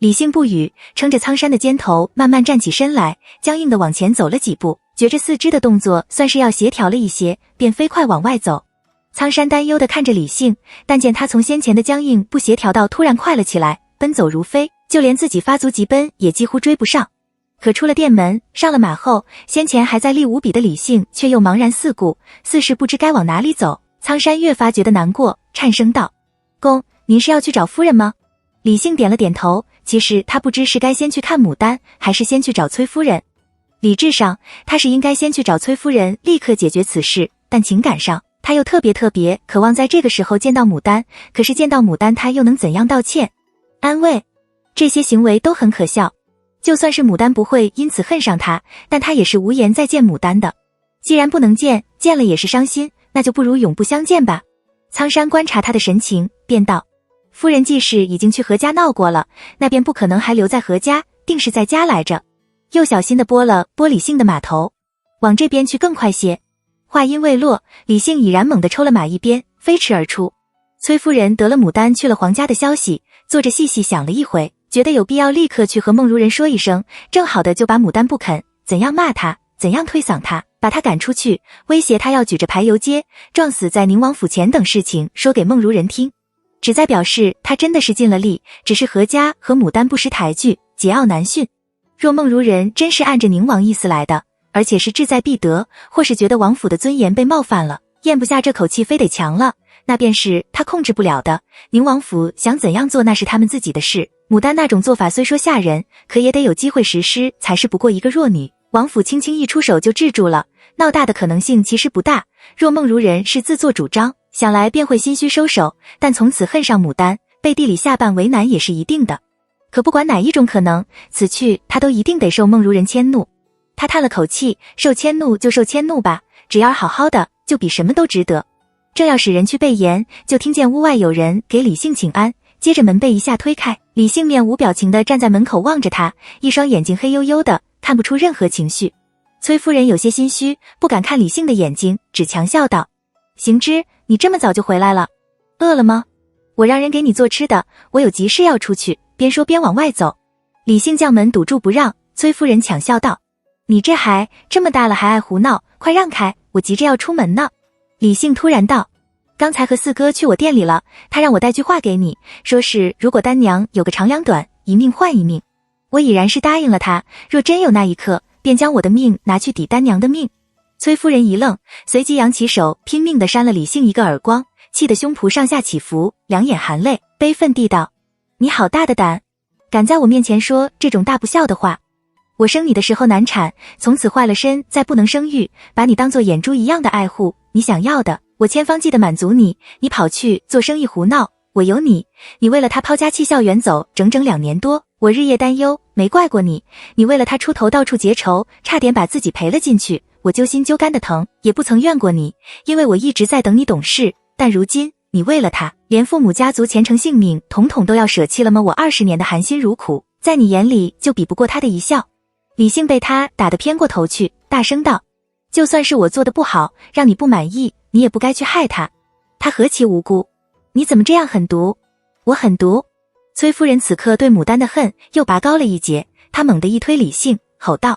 李信不语，撑着苍山的肩头慢慢站起身来，僵硬地往前走了几步，觉着四肢的动作算是要协调了一些，便飞快往外走。苍山担忧地看着李信，但见他从先前的僵硬不协调到突然快了起来，奔走如飞，就连自己发足疾奔也几乎追不上。可出了店门，上了马后，先前还在力无比的李信却又茫然四顾，似是不知该往哪里走。苍山越发觉得难过，颤声道：公，您是要去找夫人吗？李信点了点头，其实他不知是该先去看牡丹，还是先去找崔夫人。理智上，他是应该先去找崔夫人，立刻解决此事，但情感上，他又特别渴望在这个时候见到牡丹，可是见到牡丹他又能怎样道歉、安慰？这些行为都很可笑。就算是牡丹不会因此恨上他，但他也是无颜再见牡丹的。既然不能见，见了也是伤心，那就不如永不相见吧。苍山观察他的神情，便道：夫人既是已经去何家闹过了，那便不可能还留在何家，定是在家来着。又小心地拨了拨李姓的马头，往这边去更快些。话音未落，李姓已然猛地抽了马一鞭，飞驰而出。崔夫人得了牡丹去了皇家的消息，坐着细细想了一回，觉得有必要立刻去和孟如人说一声，正好的就把牡丹不肯，怎样骂他，怎样推搡他，把他赶出去，威胁他要举着牌游街，撞死在宁王府前等事情说给孟如人听，旨在表示他真的是尽了力，只是何家和牡丹不识抬举，桀骜难驯。若孟如人真是按着宁王意思来的，而且是志在必得，或是觉得王府的尊严被冒犯了，咽不下这口气非得强了，那便是他控制不了的。宁王府想怎样做那是他们自己的事，牡丹那种做法虽说吓人，可也得有机会实施才是，不过一个弱女，王府轻轻一出手就制住了，闹大的可能性其实不大。若孟如人是自作主张，想来便会心虚收手，但从此恨上牡丹，背地里下半为难也是一定的。可不管哪一种可能，此去他都一定得受孟如人迁怒。他叹了口气，受迁怒就受迁怒吧，只要好好的，就比什么都值得。正要使人去备言，就听见屋外有人给李姓请安，接着门被一下推开，李姓面无表情地站在门口望着他，一双眼睛黑黝黝的，看不出任何情绪。崔夫人有些心虚，不敢看李姓的眼睛，只强笑道：行之，你这么早就回来了，饿了吗？我让人给你做吃的，我有急事要出去。边说边往外走。李姓将门堵住不让，崔夫人抢笑道：你这还这么大了还爱胡闹，快让开，我急着要出门呢。李姓突然道：刚才和四哥去我店里了，他让我带句话给你，说是如果丹娘有个长两短，一命换一命。我已然是答应了他，若真有那一刻，便将我的命拿去抵丹娘的命。崔夫人一愣，随即扬起手拼命地扇了李姓一个耳光，气得胸脯上下起伏，两眼含泪，悲愤地道：你好大的胆，敢在我面前说这种大不孝的话。我生你的时候难产，从此坏了身，再不能生育，把你当作眼珠一样的爱护，你想要的我千方计的满足你，你跑去做生意胡闹，我有你，你为了他抛家弃校远走整整2年多，我日夜担忧，没怪过你，你为了他出头到处结仇，差点把自己赔了进去，我揪心揪肝的疼，也不曾怨过你，因为我一直在等你懂事，但如今你为了他，连父母家族前程性命统统都要舍弃了吗？我20年的含辛茹苦，在你眼里就比不过他的一笑。李姓被他打得偏过头去，大声道：就算是我做的不好，让你不满意，你也不该去害他，他何其无辜，你怎么这样狠毒？我狠毒？崔夫人此刻对牡丹的恨又拔高了一截，她猛地一推李姓，吼道：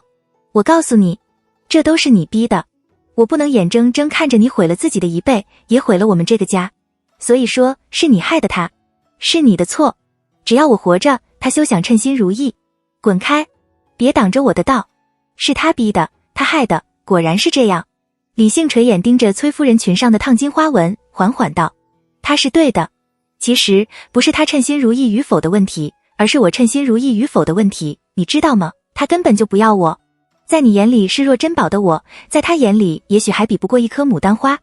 我告诉你，这都是你逼的，我不能眼睁睁看着你毁了自己的一辈，也毁了我们这个家，所以说是你害的他，是你的错，只要我活着，他休想称心如意，滚开，别挡着我的道，是他逼的，他害的，果然是这样。李姓垂眼盯着崔夫人裙上的烫金花纹，缓缓道：他是对的，其实不是他称心如意与否的问题，而是我称心如意与否的问题，你知道吗？他根本就不要我，在你眼里视若珍宝的我，在他眼里也许还比不过一颗牡丹花。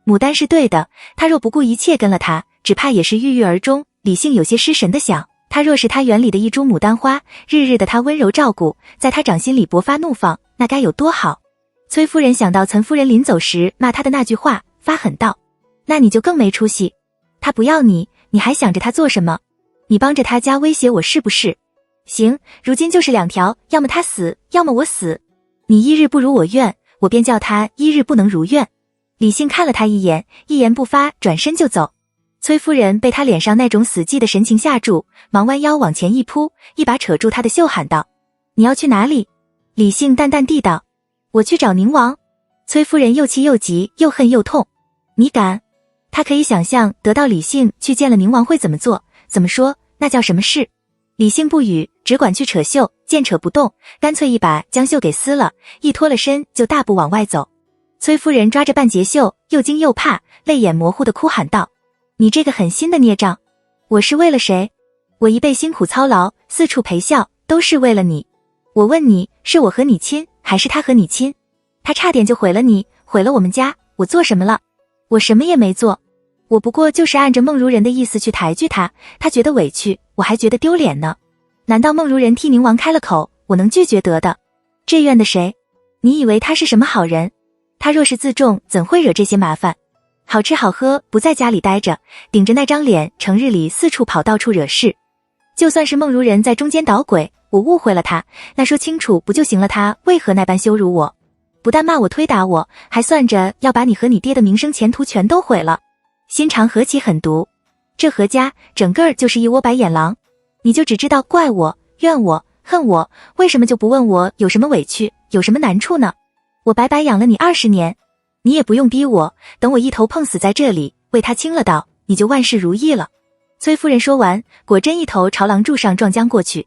牡丹是对的，他若不顾一切跟了他，只怕也是郁郁而终。李姓有些失神的想，他若是他园里的一株牡丹花，日日的他温柔照顾，在他掌心里勃发怒放，那该有多好。崔夫人想到岑夫人临走时骂他的那句话，发狠道：那你就更没出息，他不要你，你还想着他做什么？你帮着他家威胁我是不是？行，如今就是2条，要么他死，要么我死，你一日不如我愿，我便叫他一日不能如愿。李姓看了他一眼，一言不发，转身就走。崔夫人被他脸上那种死寂的神情吓住，忙弯腰往前一扑，一把扯住他的袖，喊道：你要去哪里？李姓淡淡地道：我去找宁王。崔夫人又气又急，又恨又痛。你敢？他可以想象得到李姓去见了宁王会怎么做，怎么说，那叫什么事。李姓不语，只管去扯袖，见扯不动，干脆一把将袖给撕了，一脱了身就大步往外走。崔夫人抓着半截袖，又惊又怕，泪眼模糊的哭喊道：你这个狠心的孽障，我是为了谁？我一辈辛苦操劳，四处陪笑，都是为了你。我问你，是我和你亲，还是他和你亲？他差点就毁了你，毁了我们家，我做什么了？我什么也没做，我不过就是按着孟如人的意思去抬举他，他觉得委屈，我还觉得丢脸呢。难道孟如人替宁王开了口，我能拒绝得的？这怨的谁？你以为他是什么好人？他若是自重，怎会惹这些麻烦？好吃好喝，不在家里待着，顶着那张脸，成日里四处跑，到处惹事。就算是孟如人在中间捣鬼，我误会了他，那说清楚不就行了？他为何那般羞辱我？不但骂我推打我，还算着要把你和你爹的名声前途全都毁了，心肠何其狠毒！这何家整个就是一窝白眼狼，你就只知道怪我、怨我、恨我，为什么就不问我有什么委屈，有什么难处呢？我白白养了你20年，你也不用逼我，等我一头碰死在这里，为他倾了道，你就万事如意了。崔夫人说完，果真一头朝廊柱上撞将过去。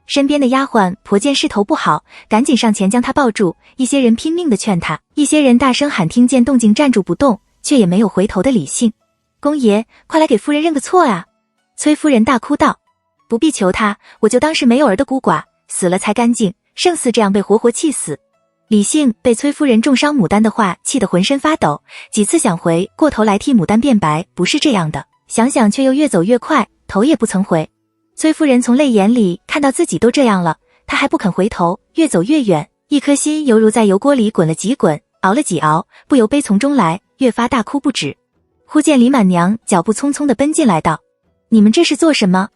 身边的丫鬟婆见势头不好，赶紧上前将他抱住，一些人拼命地劝他，一些人大声喊，听见动静站住不动，却也没有回头的理性。公爷，快来给夫人认个错啊！崔夫人大哭道，不必求他，我就当是没有儿的孤寡，死了才干净，胜似这样被活活气死。李信被崔夫人重伤牡丹的话气得浑身发抖，几次想回过头来替牡丹辩白，不是这样的，想想却又越走越快，头也不曾回。崔夫人从泪眼里看到自己都这样了，她还不肯回头，越走越远，一颗心犹如在油锅里滚了几滚，熬了几熬，不由悲从中来，越发大哭不止。忽见李满娘脚步匆匆地奔进来道，你们这是做什么？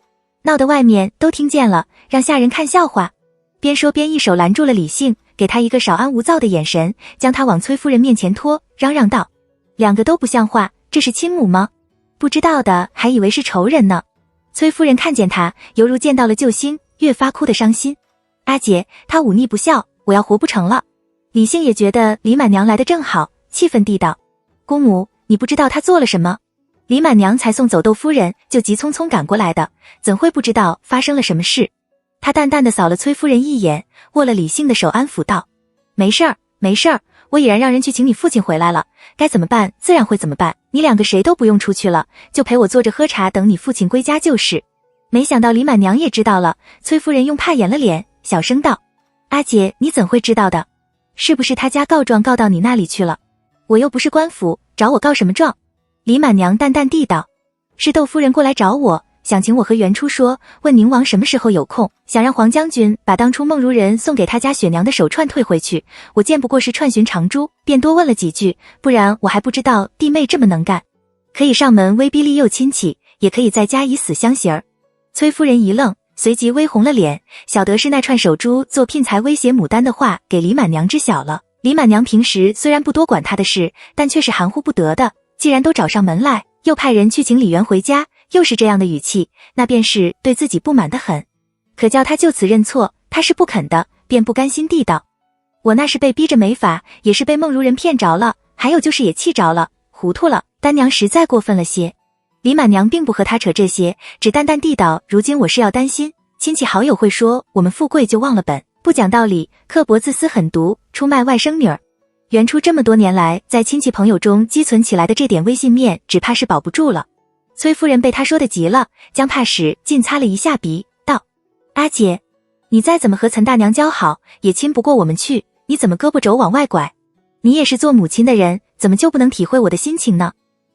闹得外面都听见了，让下人看笑话。边说边一手拦住了李姓，给他一个少安无躁的眼神，将他往崔夫人面前拖，嚷嚷道，两个都不像话，这是亲母吗？不知道的还以为是仇人呢。崔夫人看见他，犹如见到了救星，越发哭得伤心。阿姐，他忤逆不孝，我要活不成了。李姓也觉得李满娘来得正好，气愤地道，姑母，你不知道他做了什么？李满娘才送走窦夫人，就急匆匆赶过来的，怎会不知道发生了什么事？他淡淡地扫了崔夫人一眼，握了李姓的手安抚道，没事儿，没事儿，我已然让人去请你父亲回来了，该怎么办自然会怎么办，你两个谁都不用出去了，就陪我坐着喝茶，等你父亲归家就是。没想到李满娘也知道了，崔夫人用怕掩了脸，小声道，阿姐，你怎会知道的？是不是他家告状告到你那里去了？我又不是官府，找我告什么状？李满娘淡淡地道，是窦夫人过来找我，想请我和袁初说，问宁王什么时候有空，想让黄将军把当初孟如人送给他家雪娘的手串退回去。我见不过是串寻长珠，便多问了几句，不然我还不知道弟妹这么能干，可以上门威逼利诱亲戚，也可以在家以死相胁儿。崔夫人一愣，随即微红了脸，晓得是那串手珠做聘才威胁牡丹的话给李满娘知晓了。李满娘平时虽然不多管她的事，但却是含糊不得的，既然都找上门来，又派人去请李元回家，又是这样的语气，那便是对自己不满得很。可叫他就此认错，他是不肯的，便不甘心地道，我那是被逼着没法，也是被孟如人骗着了，还有就是也气着了，糊涂了，丹娘实在过分了些。李满娘并不和他扯这些，只淡淡地道，如今我是要担心亲戚好友会说我们富贵就忘了本，不讲道理，刻薄自私狠毒，出卖外甥女儿。原初这么多年来在亲戚朋友中积存起来的这点微信面，只怕是保不住了。崔夫人被他说的急了，将怕使尽擦了一下鼻，道，阿姐，你再怎么和岑大娘交好，也亲不过我们去，你怎么胳膊肘往外拐？你也是做母亲的人，怎么就不能体会我的心情呢？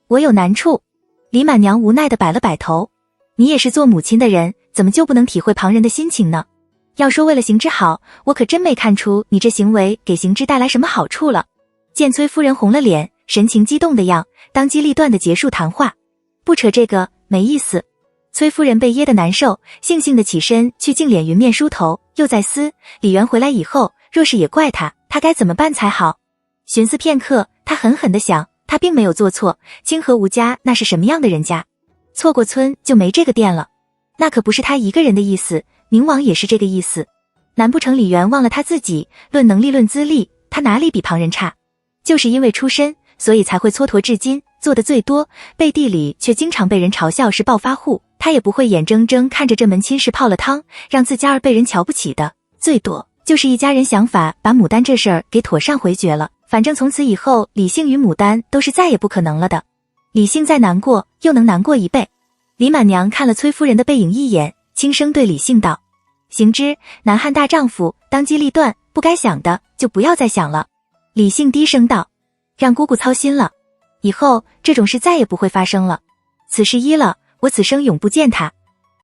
我有难处。李满娘无奈地摆了摆头，你也是做母亲的人，怎么就不能体会旁人的心情呢？要说为了行之好，我可真没看出你这行为给行之带来什么好处了。见崔夫人红了脸，神情激动的样，当机立断地结束谈话，不扯这个没意思。崔夫人被噎得难受，悻悻地起身去净脸云面梳头，又在思李元回来以后，若是也怪他该怎么办才好。寻思片刻，他狠狠地想，他并没有做错，清河吴家那是什么样的人家？错过村就没这个店了，那可不是他一个人的意思，宁王也是这个意思。难不成李元忘了他自己？论能力论资历，他哪里比旁人差？就是因为出身，所以才会蹉跎至今，做的最多，背地里却经常被人嘲笑是暴发户，他也不会眼睁睁看着这门亲事泡了汤，让自家儿被人瞧不起的，最多就是一家人想法把牡丹这事儿给妥善回绝了，反正从此以后李姓与牡丹都是再也不可能了的。李姓再难过，又能难过一倍。李满娘看了崔夫人的背影一眼，轻声对李姓道，行之，男汉大丈夫，当机立断，不该想的就不要再想了。李姓低声道，让姑姑操心了。以后这种事再也不会发生了。此事依了，我此生永不见他。